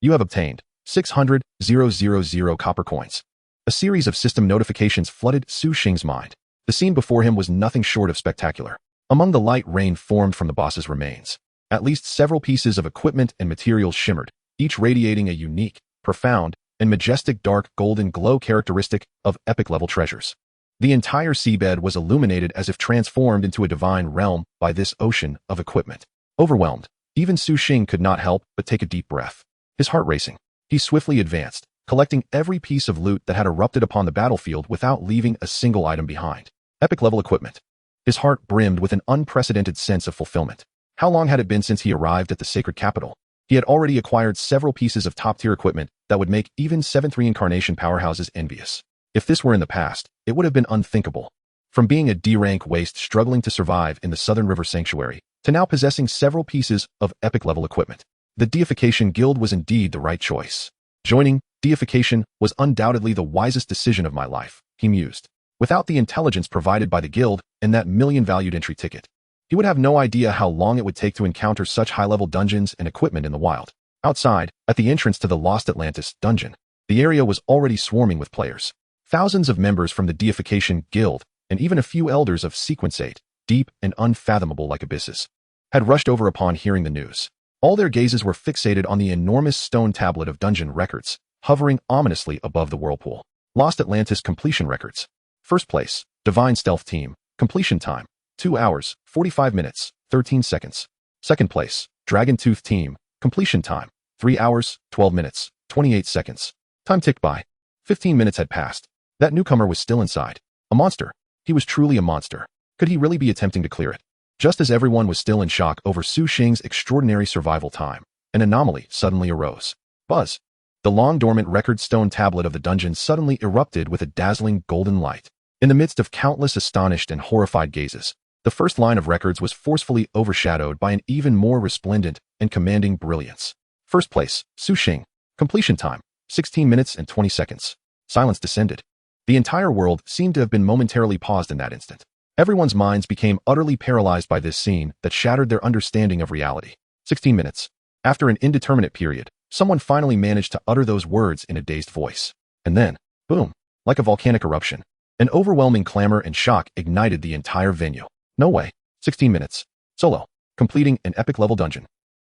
You have obtained 600,000 copper coins. A series of system notifications flooded Su Xing's mind. The scene before him was nothing short of spectacular. Among the light rain formed from the boss's remains, at least several pieces of equipment and materials shimmered, each radiating a unique, profound, and majestic dark golden glow characteristic of epic-level treasures. The entire seabed was illuminated as if transformed into a divine realm by this ocean of equipment. Overwhelmed, even Su Xing could not help but take a deep breath. His heart racing, he swiftly advanced, collecting every piece of loot that had erupted upon the battlefield without leaving a single item behind. Epic-level equipment. His heart brimmed with an unprecedented sense of fulfillment. How long had it been since he arrived at the sacred capital? He had already acquired several pieces of top-tier equipment that would make even 7th reincarnation powerhouses envious. If this were in the past, it would have been unthinkable. From being a D-rank waste struggling to survive in the Southern River Sanctuary, to now possessing several pieces of epic-level equipment. The Deification Guild was indeed the right choice. Joining Deification was undoubtedly the wisest decision of my life, he mused. Without the intelligence provided by the guild and that million-valued entry ticket, He would have no idea how long it would take to encounter such high-level dungeons and equipment in the wild. Outside, at the entrance to the Lost Atlantis dungeon, the area was already swarming with players. Thousands of members from the Deification Guild, and even a few elders of Sequence 8, deep and unfathomable like abysses, had rushed over upon hearing the news. All their gazes were fixated on the enormous stone tablet of dungeon records, hovering ominously above the whirlpool. Lost Atlantis completion records. First place, Divine Stealth Team, completion time, 2 hours, 45 minutes, 13 seconds. Second place, Dragon Tooth Team, completion time, 3 hours, 12 minutes, 28 seconds. Time ticked by. 15 minutes had passed. That newcomer was still inside. A monster. He was truly a monster. Could he really be attempting to clear it? Just as everyone was still in shock over Su Xing's extraordinary survival time, an anomaly suddenly arose. Buzz. The long-dormant record stone tablet of the dungeon suddenly erupted with a dazzling golden light. In the midst of countless astonished and horrified gazes, the first line of records was forcefully overshadowed by an even more resplendent and commanding brilliance. First place, Su Xing. Completion time, 16 minutes and 20 seconds. Silence descended. The entire world seemed to have been momentarily paused in that instant. Everyone's minds became utterly paralyzed by this scene that shattered their understanding of reality. 16 minutes. After an indeterminate period, someone finally managed to utter those words in a dazed voice. And then, boom, like a volcanic eruption, an overwhelming clamor and shock ignited the entire venue. No way. 16 minutes. Solo. Completing an epic-level dungeon.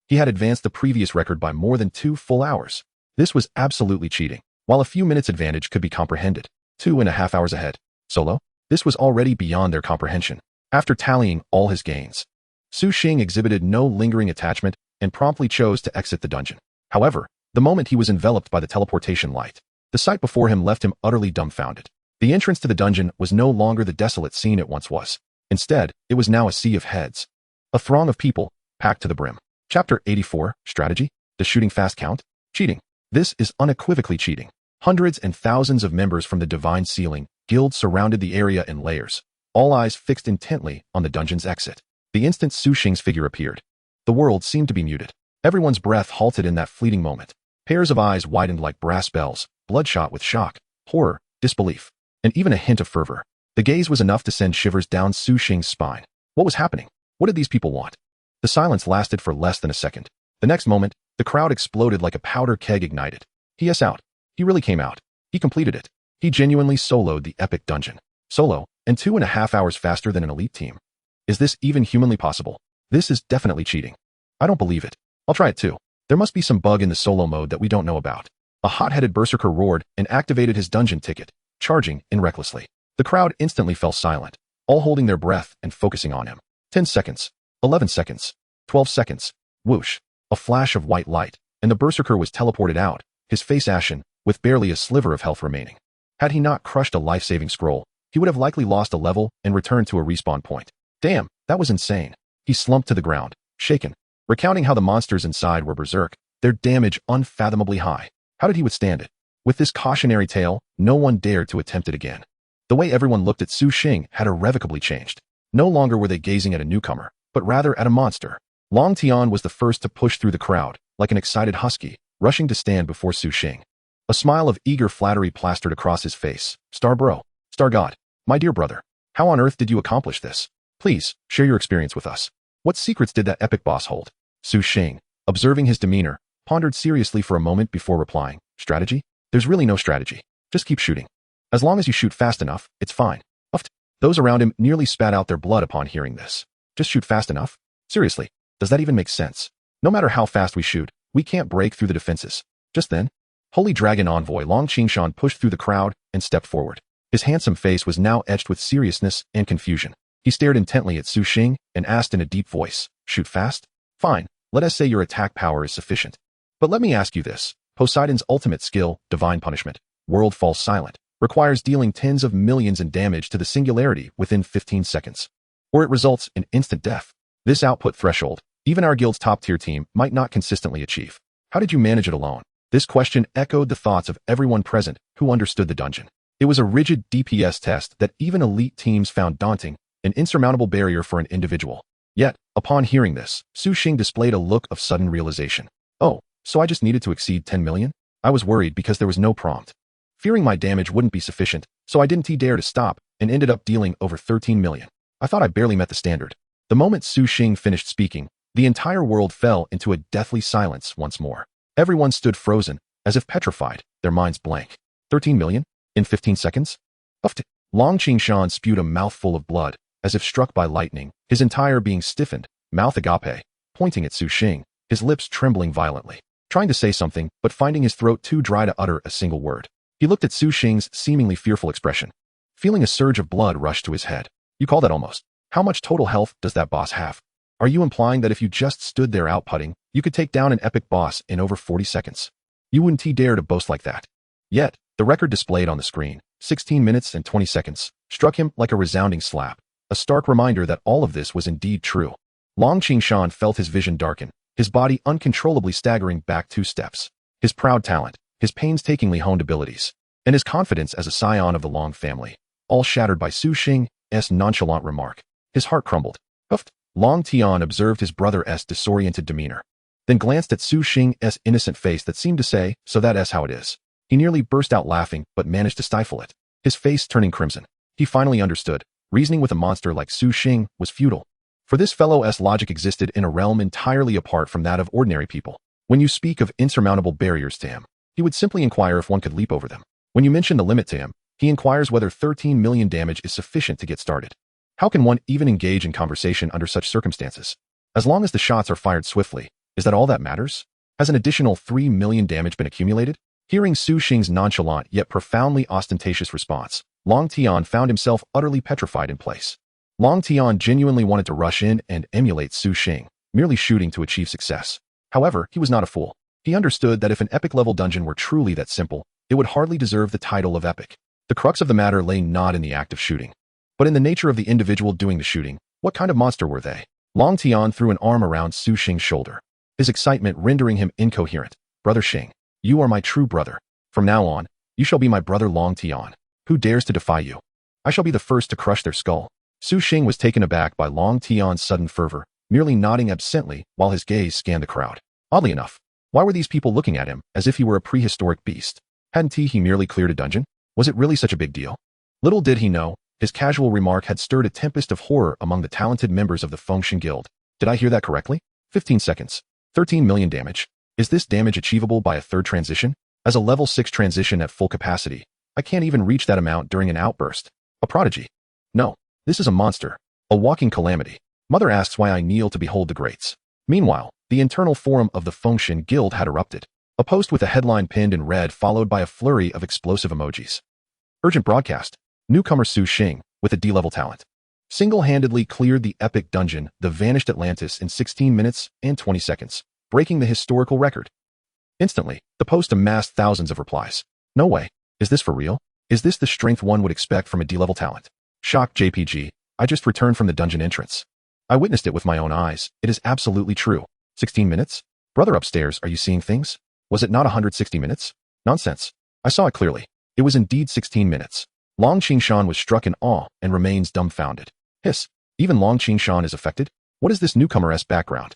He had advanced the previous record by more than 2 full hours. This was absolutely cheating. While a few minutes' advantage could be comprehended, 2.5 hours ahead. Solo? This was already beyond their comprehension. After tallying all his gains, Su Xing exhibited no lingering attachment and promptly chose to exit the dungeon. However, the moment he was enveloped by the teleportation light, the sight before him left him utterly dumbfounded. The entrance to the dungeon was no longer the desolate scene it once was. Instead, it was now a sea of heads. A throng of people, packed to the brim. Chapter 84, Strategy? Does shooting fast count? Cheating. This is unequivocally cheating. Hundreds and thousands of members from the Divine Sealing Guild surrounded the area in layers, all eyes fixed intently on the dungeon's exit. The instant Su Xing's figure appeared, the world seemed to be muted. Everyone's breath halted in that fleeting moment. Pairs of eyes widened like brass bells, bloodshot with shock, horror, disbelief, and even a hint of fervor. The gaze was enough to send shivers down Su Xing's spine. What was happening? What did these people want? The silence lasted for less than a second. The next moment, the crowd exploded like a powder keg ignited. Yes, out. He really came out. He completed it. He genuinely soloed the epic dungeon. Solo, and 2.5 hours faster than an elite team. Is this even humanly possible? This is definitely cheating. I don't believe it. I'll try it too. There must be some bug in the solo mode that we don't know about. A hot-headed berserker roared and activated his dungeon ticket, charging in recklessly. The crowd instantly fell silent, all holding their breath and focusing on him. 10 seconds, 11 seconds, 12 seconds. Whoosh, a flash of white light, and the berserker was teleported out, his face ashen, with barely a sliver of health remaining. Had he not crushed a life-saving scroll, he would have likely lost a level and returned to a respawn point. Damn, that was insane. He slumped to the ground, shaken, recounting how the monsters inside were berserk, their damage unfathomably high. How did he withstand it? With this cautionary tale, no one dared to attempt it again. The way everyone looked at Su Xing had irrevocably changed. No longer were they gazing at a newcomer, but rather at a monster. Long Tian was the first to push through the crowd, like an excited husky, rushing to stand before Su Xing. A smile of eager flattery plastered across his face. Star bro, Star God, my dear brother, how on earth did you accomplish this? Please, share your experience with us. What secrets did that epic boss hold? Su Xing, observing his demeanor, pondered seriously for a moment before replying. Strategy? There's really no strategy. Just keep shooting. As long as you shoot fast enough, it's fine. Uffed. Those around him nearly spat out their blood upon hearing this. Just shoot fast enough? Seriously, does that even make sense? No matter how fast we shoot, we can't break through the defenses. Just then, Holy Dragon Envoy Long Qingshan pushed through the crowd and stepped forward. His handsome face was now etched with seriousness and confusion. He stared intently at Su Xing and asked in a deep voice, shoot fast? Fine, let us say your attack power is sufficient. But let me ask you this. Poseidon's ultimate skill, Divine Punishment, World Falls Silent, requires dealing tens of millions in damage to the singularity within 15 seconds. Or it results in instant death. This output threshold, even our guild's top-tier team might not consistently achieve. How did you manage it alone? This question echoed the thoughts of everyone present who understood the dungeon. It was a rigid DPS test that even elite teams found daunting, an insurmountable barrier for an individual. Yet, upon hearing this, Su Xing displayed a look of sudden realization. Oh, so I just needed to exceed 10 million? I was worried because there was no prompt. Fearing my damage wouldn't be sufficient, so I didn't dare to stop and ended up dealing over 13 million. I thought I barely met the standard. The moment Su Xing finished speaking, the entire world fell into a deathly silence once more. Everyone stood frozen, as if petrified, their minds blank. 13 million? In 15 seconds? Uffed. Long Qingshan spewed a mouthful of blood, as if struck by lightning, his entire being stiffened, mouth agape, pointing at Su Xing, his lips trembling violently, trying to say something, but finding his throat too dry to utter a single word. He looked at Su Xing's seemingly fearful expression. Feeling a surge of blood rush to his head. You call that almost? How much total health does that boss have? Are you implying that if you just stood there outputting, you could take down an epic boss in over 40 seconds? You wouldn't dare to boast like that. Yet, the record displayed on the screen, 16 minutes and 20 seconds, struck him like a resounding slap, a stark reminder that all of this was indeed true. Long Qingshan felt his vision darken, his body uncontrollably staggering back 2 steps. His proud talent, his painstakingly honed abilities, and his confidence as a scion of the Long family, all shattered by Su Xing's nonchalant remark. His heart crumbled. Huffed. Long Tian observed his brother's disoriented demeanor, then glanced at Su Xing's innocent face that seemed to say, so that's how it is. He nearly burst out laughing, but managed to stifle it, his face turning crimson. He finally understood. Reasoning with a monster like Su Xing was futile. For this fellow's logic existed in a realm entirely apart from that of ordinary people. When you speak of insurmountable barriers to him, he would simply inquire if one could leap over them. When you mention the limit to him, he inquires whether 13 million damage is sufficient to get started. How can one even engage in conversation under such circumstances? As long as the shots are fired swiftly, is that all that matters? Has an additional 3 million damage been accumulated? Hearing Su Xing's nonchalant yet profoundly ostentatious response, Long Tian found himself utterly petrified in place. Long Tian genuinely wanted to rush in and emulate Su Xing, merely shooting to achieve success. However, he was not a fool. He understood that if an epic-level dungeon were truly that simple, it would hardly deserve the title of epic. The crux of the matter lay not in the act of shooting, but in the nature of the individual doing the shooting. What kind of monster were they? Long Tian threw an arm around Su Xing's shoulder, his excitement rendering him incoherent. Brother Xing, you are my true brother. From now on, you shall be my brother Long Tian. Who dares to defy you? I shall be the first to crush their skull. Su Xing was taken aback by Long Tian's sudden fervor, merely nodding absently while his gaze scanned the crowd. Oddly enough, why were these people looking at him as if he were a prehistoric beast? Hadn't he merely cleared a dungeon? Was it really such a big deal? Little did he know, his casual remark had stirred a tempest of horror among the talented members of the Fengshen Guild. Did I hear that correctly? 15 seconds. 13 million damage. Is this damage achievable by a third transition? As a level 6 transition at full capacity, I can't even reach that amount during an outburst. A prodigy. No, this is a monster. A walking calamity. Mother asks why I kneel to behold the greats. Meanwhile, the internal forum of the Fengshen Guild had erupted. A post with a headline pinned in red followed by a flurry of explosive emojis. Urgent broadcast. Newcomer Su Xing, with a D-level talent, single-handedly cleared the epic dungeon, the Vanished Atlantis, in 16 minutes and 20 seconds, breaking the historical record. Instantly, the post amassed thousands of replies. No way. Is this for real? Is this the strength one would expect from a D-level talent? Shocked JPG, I just returned from the dungeon entrance. I witnessed it with my own eyes. It is absolutely true. 16 minutes? Brother upstairs, are you seeing things? Was it not 160 minutes? Nonsense. I saw it clearly. It was indeed 16 minutes. Long Qingshan was struck in awe and remains dumbfounded. Hiss. Even Long Qingshan is affected? What is this newcomer's background?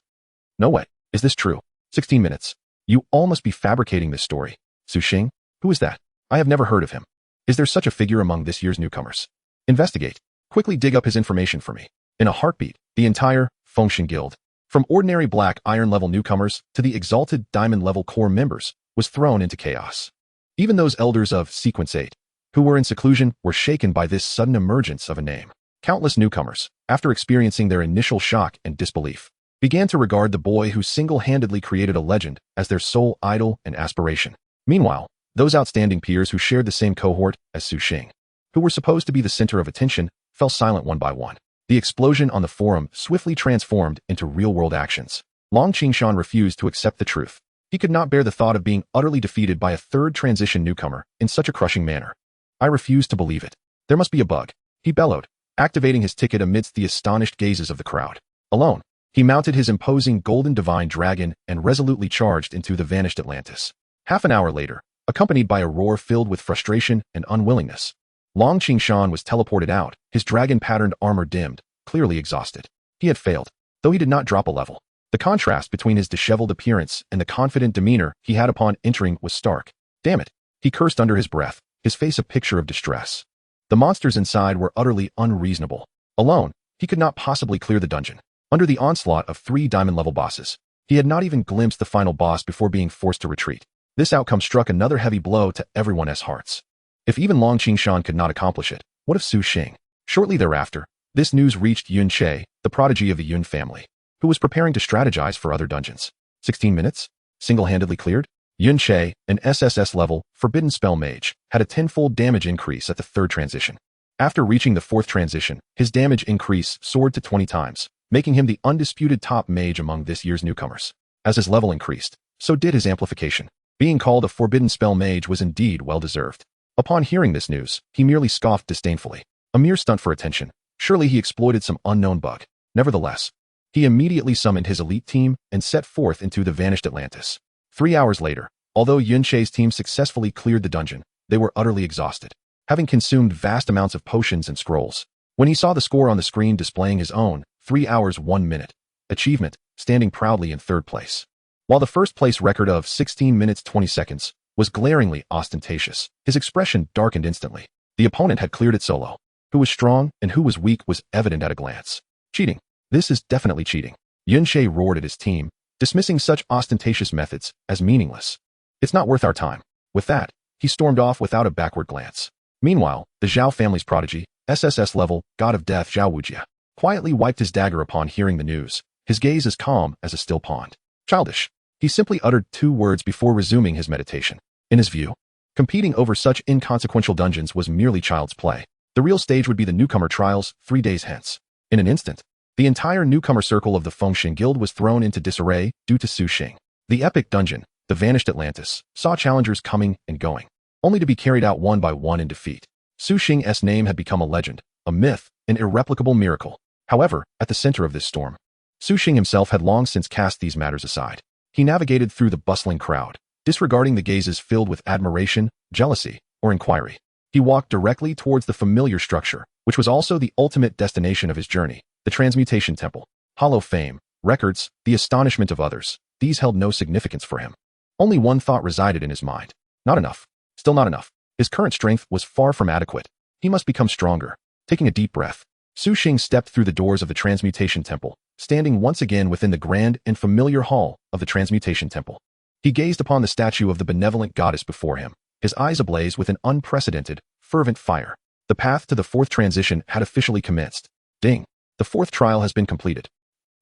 No way. Is this true? 16 minutes. You all must be fabricating this story. Su Xing? Who is that? I have never heard of him. Is there such a figure among this year's newcomers? Investigate. Quickly dig up his information for me. In a heartbeat, the entire Fengshen Guild, from ordinary black iron level newcomers to the exalted diamond level core members, was thrown into chaos. Even those elders of Sequence 8, who were in seclusion, were shaken by this sudden emergence of a name. Countless newcomers, after experiencing their initial shock and disbelief, began to regard the boy who single-handedly created a legend as their sole idol and aspiration. Meanwhile, those outstanding peers who shared the same cohort as Su Xing, who were supposed to be the center of attention, fell silent one by one. The explosion on the forum swiftly transformed into real-world actions. Long Qingshan refused to accept the truth. He could not bear the thought of being utterly defeated by a third transition newcomer in such a crushing manner. I refuse to believe it. There must be a bug, he bellowed, activating his ticket amidst the astonished gazes of the crowd. Alone, he mounted his imposing golden divine dragon and resolutely charged into the Vanished Atlantis. Half an hour later, accompanied by a roar filled with frustration and unwillingness, Long Qingshan was teleported out, his dragon-patterned armor dimmed, clearly exhausted. He had failed, though he did not drop a level. The contrast between his disheveled appearance and the confident demeanor he had upon entering was stark. Damn it, he cursed under his breath, his face a picture of distress. The monsters inside were utterly unreasonable. Alone, He could not possibly clear the dungeon. Under the onslaught of 3 diamond-level bosses, he had not even glimpsed the final boss before being forced to retreat. This outcome struck another heavy blow to everyone's hearts. If even Long Qingshan could not accomplish it, what of Su Xing? Shortly thereafter, this news reached Yun Che, the prodigy of the Yun family, who was preparing to strategize for other dungeons. 16 minutes? Single-handedly cleared? Yun Che, an SSS-level, forbidden spell mage, had a 10-fold damage increase at the 3rd transition. After reaching the 4th transition, his damage increase soared to 20 times, making him the undisputed top mage among this year's newcomers. As his level increased, so did his amplification. Being called a forbidden spell mage was indeed well-deserved. Upon hearing this news, he merely scoffed disdainfully. A mere stunt for attention. Surely he exploited some unknown bug. Nevertheless, he immediately summoned his elite team and set forth into the vanished Atlantis. 3 hours later, although Yun Che's team successfully cleared the dungeon, they were utterly exhausted, having consumed vast amounts of potions and scrolls. When he saw the score on the screen displaying his own 3 hours 1 minute achievement, standing proudly in 3rd place, while the 1st place record of 16 minutes 20 seconds was glaringly ostentatious, his expression darkened instantly. The opponent had cleared it solo. Who was strong and who was weak was evident at a glance. Cheating. This is definitely cheating. Yun Che roared at his team, dismissing such ostentatious methods as meaningless. It's not worth our time. With that, he stormed off without a backward glance. Meanwhile, the Zhao family's prodigy, SSS-level, god of death Zhao Wujia, quietly wiped his dagger upon hearing the news, his gaze as calm as a still pond. Childish. He simply uttered 2 words before resuming his meditation. In his view, competing over such inconsequential dungeons was merely child's play. The real stage would be the newcomer trials 3 days hence. In an instant, the entire newcomer circle of the Fengxing Guild was thrown into disarray due to Su Xing. The epic dungeon, the vanished Atlantis, saw challengers coming and going, only to be carried out one by one in defeat. Su Xing's name had become a legend, a myth, an irreplicable miracle. However, at the center of this storm, Su Xing himself had long since cast these matters aside. He navigated through the bustling crowd, disregarding the gazes filled with admiration, jealousy, or inquiry. He walked directly towards the familiar structure, which was also the ultimate destination of his journey, the Transmutation Temple. Hollow fame, records, the astonishment of others, these held no significance for him. Only one thought resided in his mind. Not enough. Still not enough. His current strength was far from adequate. He must become stronger. Taking a deep breath, Su Xing stepped through the doors of the Transmutation Temple, standing once again within the grand and familiar hall of the Transmutation Temple. He gazed upon the statue of the benevolent goddess before him, his eyes ablaze with an unprecedented, fervent fire. The path to the 4th transition had officially commenced. Ding! The 4th trial has been completed.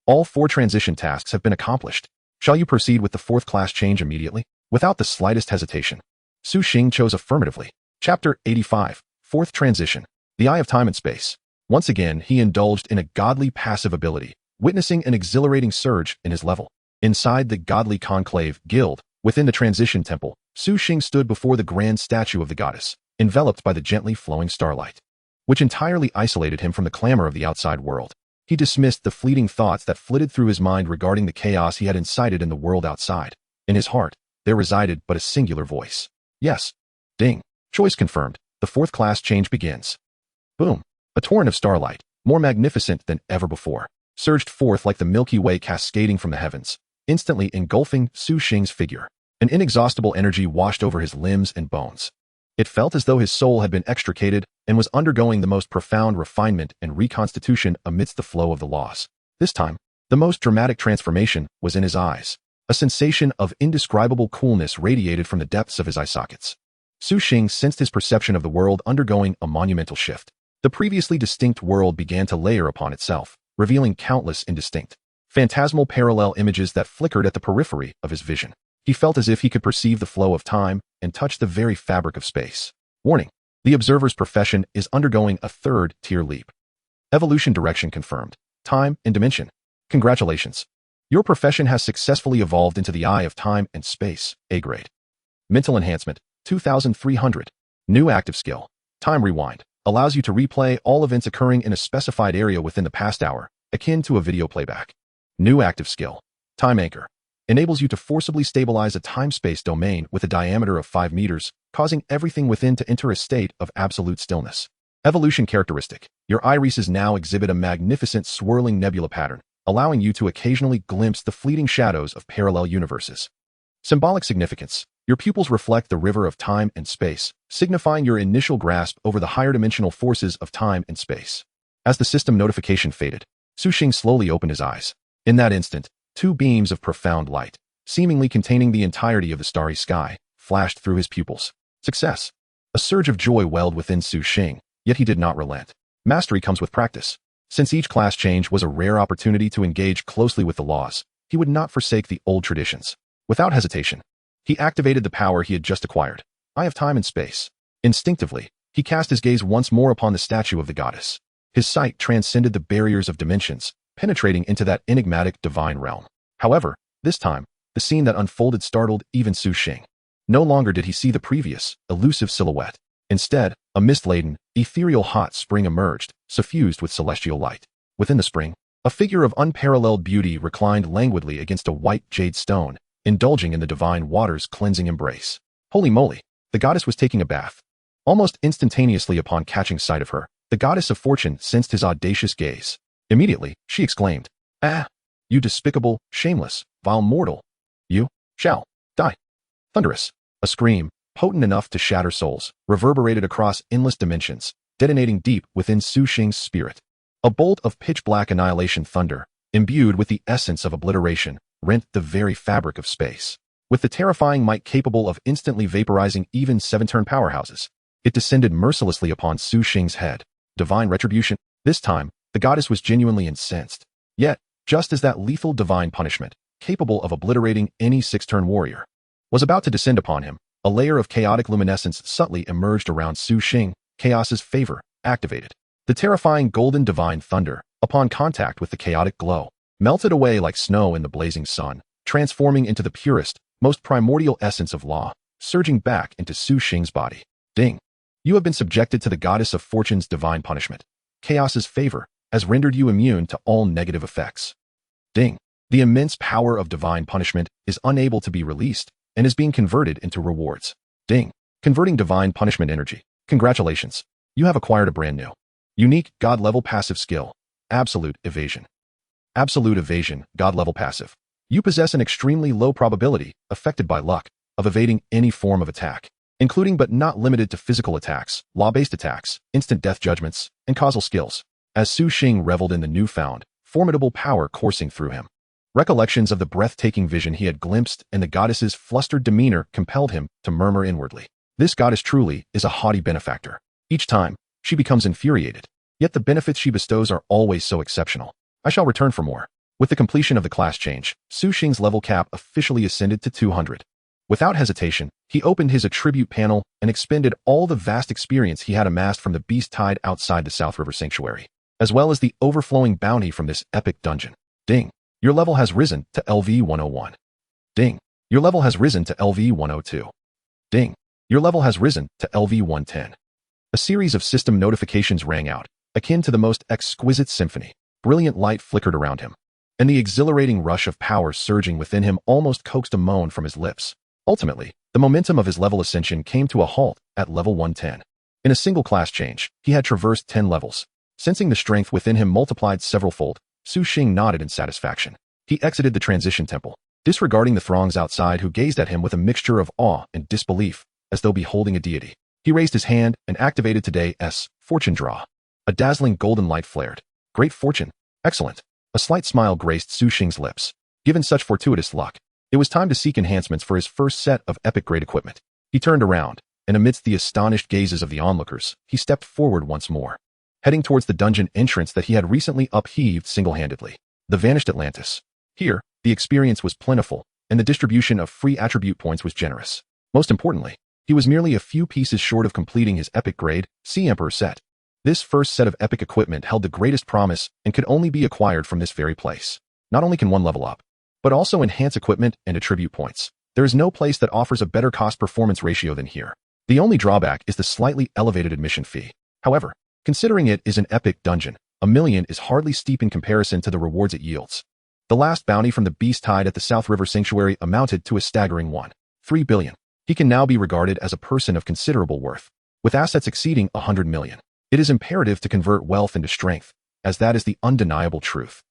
All 4 transition tasks have been accomplished. Shall you proceed with the 4th class change immediately? Without the slightest hesitation, Su Xing chose affirmatively. Chapter 85, 4th Transition. The Eye of Time and Space. Once again, he indulged in a godly passive ability, witnessing an exhilarating surge in his level. Inside the godly conclave guild, within the transition temple, Su Xing stood before the grand statue of the goddess, enveloped by the gently flowing starlight, which entirely isolated him from the clamor of the outside world. He dismissed the fleeting thoughts that flitted through his mind regarding the chaos he had incited in the world outside. In his heart, there resided but a singular voice. Yes. Ding. Choice confirmed. The 4th class change begins. Boom. A torrent of starlight, more magnificent than ever before, surged forth like the Milky Way cascading from the heavens, instantly engulfing Su Xing's figure. An inexhaustible energy washed over his limbs and bones. It felt as though his soul had been extricated and was undergoing the most profound refinement and reconstitution amidst the flow of the laws. This time, the most dramatic transformation was in his eyes. A sensation of indescribable coolness radiated from the depths of his eye sockets. Su Xing sensed his perception of the world undergoing a monumental shift. The previously distinct world began to layer upon itself, revealing countless indistinct, phantasmal parallel images that flickered at the periphery of his vision. He felt as if he could perceive the flow of time and touch the very fabric of space. Warning: the observer's profession is undergoing a 3rd-tier leap. Evolution direction confirmed. Time and dimension. Congratulations. Your profession has successfully evolved into the Eye of Time and Space, A grade. Mental enhancement, 2300. New active skill. Time rewind. Allows you to replay all events occurring in a specified area within the past hour, akin to a video playback. New active skill. Time anchor. Enables you to forcibly stabilize a time-space domain with a diameter of 5 meters, causing everything within to enter a state of absolute stillness. Evolution characteristic. Your irises now exhibit a magnificent swirling nebula pattern, allowing you to occasionally glimpse the fleeting shadows of parallel universes. Symbolic significance. Your pupils reflect the river of time and space, signifying your initial grasp over the higher dimensional forces of time and space. As the system notification faded, Su Xing slowly opened his eyes. In that instant, two beams of profound light, seemingly containing the entirety of the starry sky, flashed through his pupils. Success! A surge of joy welled within Su Xing, yet he did not relent. Mastery comes with practice. Since each class change was a rare opportunity to engage closely with the laws, he would not forsake the old traditions. Without hesitation, he activated the power he had just acquired, Eye of Time and Space. Instinctively, he cast his gaze once more upon the statue of the goddess. His sight transcended the barriers of dimensions, penetrating into that enigmatic divine realm. However, this time, the scene that unfolded startled even Su Xing. No longer did he see the previous, elusive silhouette. Instead, a mist-laden, ethereal hot spring emerged, suffused with celestial light. Within the spring, a figure of unparalleled beauty reclined languidly against a white jade stone, indulging in the divine water's cleansing embrace. Holy moly! The goddess was taking a bath. Almost instantaneously upon catching sight of her, the goddess of fortune sensed his audacious gaze. Immediately, she exclaimed, "Ah! You despicable, shameless, vile mortal! You shall die!" Thunderous. A scream, potent enough to shatter souls, reverberated across endless dimensions, detonating deep within Su Xing's spirit. A bolt of pitch-black annihilation thunder, imbued with the essence of obliteration, rent the very fabric of space. With the terrifying might capable of instantly vaporizing even seven-turn powerhouses, it descended mercilessly upon Su Xing's head. Divine retribution. This time, the goddess was genuinely incensed. Yet, just as that lethal divine punishment, capable of obliterating any six-turn warrior, was about to descend upon him, a layer of chaotic luminescence subtly emerged around Su Xing, chaos's favor, activated. The terrifying golden divine thunder, upon contact with the chaotic glow, melted away like snow in the blazing sun, transforming into the purest, most primordial essence of law, surging back into Su Xing's body. Ding! You have been subjected to the goddess of fortune's divine punishment. Chaos's favor has rendered you immune to all negative effects. Ding! The immense power of divine punishment is unable to be released and is being converted into rewards. Ding! Converting divine punishment energy. Congratulations! You have acquired a brand new, unique God-level passive skill, Absolute Evasion. Absolute Evasion, God-level passive. You possess an extremely low probability, affected by luck, of evading any form of attack, including but not limited to physical attacks, law-based attacks, instant death judgments, and causal skills. As Su Xing reveled in the newfound, formidable power coursing through him, recollections of the breathtaking vision he had glimpsed and the goddess's flustered demeanor compelled him to murmur inwardly. This goddess truly is a haughty benefactor. Each time, she becomes infuriated, yet the benefits she bestows are always so exceptional. I shall return for more. With the completion of the class change, Su Xing's level cap officially ascended to 200. Without hesitation, he opened his attribute panel and expended all the vast experience he had amassed from the beast tide outside the South River Sanctuary, as well as the overflowing bounty from this epic dungeon. Ding! Your level has risen to LV 101. Ding! Your level has risen to LV 102. Ding! Your level has risen to LV 110. A series of system notifications rang out, akin to the most exquisite symphony. Brilliant light flickered around him, and the exhilarating rush of power surging within him almost coaxed a moan from his lips. Ultimately, the momentum of his level ascension came to a halt at level 110. In a single class change, he had traversed 10 levels. Sensing the strength within him multiplied several-fold, Su Xing nodded in satisfaction. He exited the transition temple, disregarding the throngs outside who gazed at him with a mixture of awe and disbelief, as though beholding a deity. He raised his hand and activated today's fortune draw. A dazzling golden light flared. Great fortune. Excellent. A slight smile graced Su Xing's lips. Given such fortuitous luck, it was time to seek enhancements for his first set of epic-grade equipment. He turned around, and amidst the astonished gazes of the onlookers, he stepped forward once more, heading towards the dungeon entrance that he had recently upheaved single-handedly. The vanished Atlantis. Here, the experience was plentiful, and the distribution of free attribute points was generous. Most importantly, he was merely a few pieces short of completing his epic-grade Sea Emperor set. This first set of epic equipment held the greatest promise and could only be acquired from this very place. Not only can one level up, but also enhance equipment and attribute points. There is no place that offers a better cost-performance ratio than here. The only drawback is the slightly elevated admission fee. However, considering it is an epic dungeon, $1 million is hardly steep in comparison to the rewards it yields. The last bounty from the beast tide at the South River Sanctuary amounted to a staggering $1.3 billion. He can now be regarded as a person of considerable worth, with assets exceeding $100 million. It is imperative to convert wealth into strength, as that is the undeniable truth.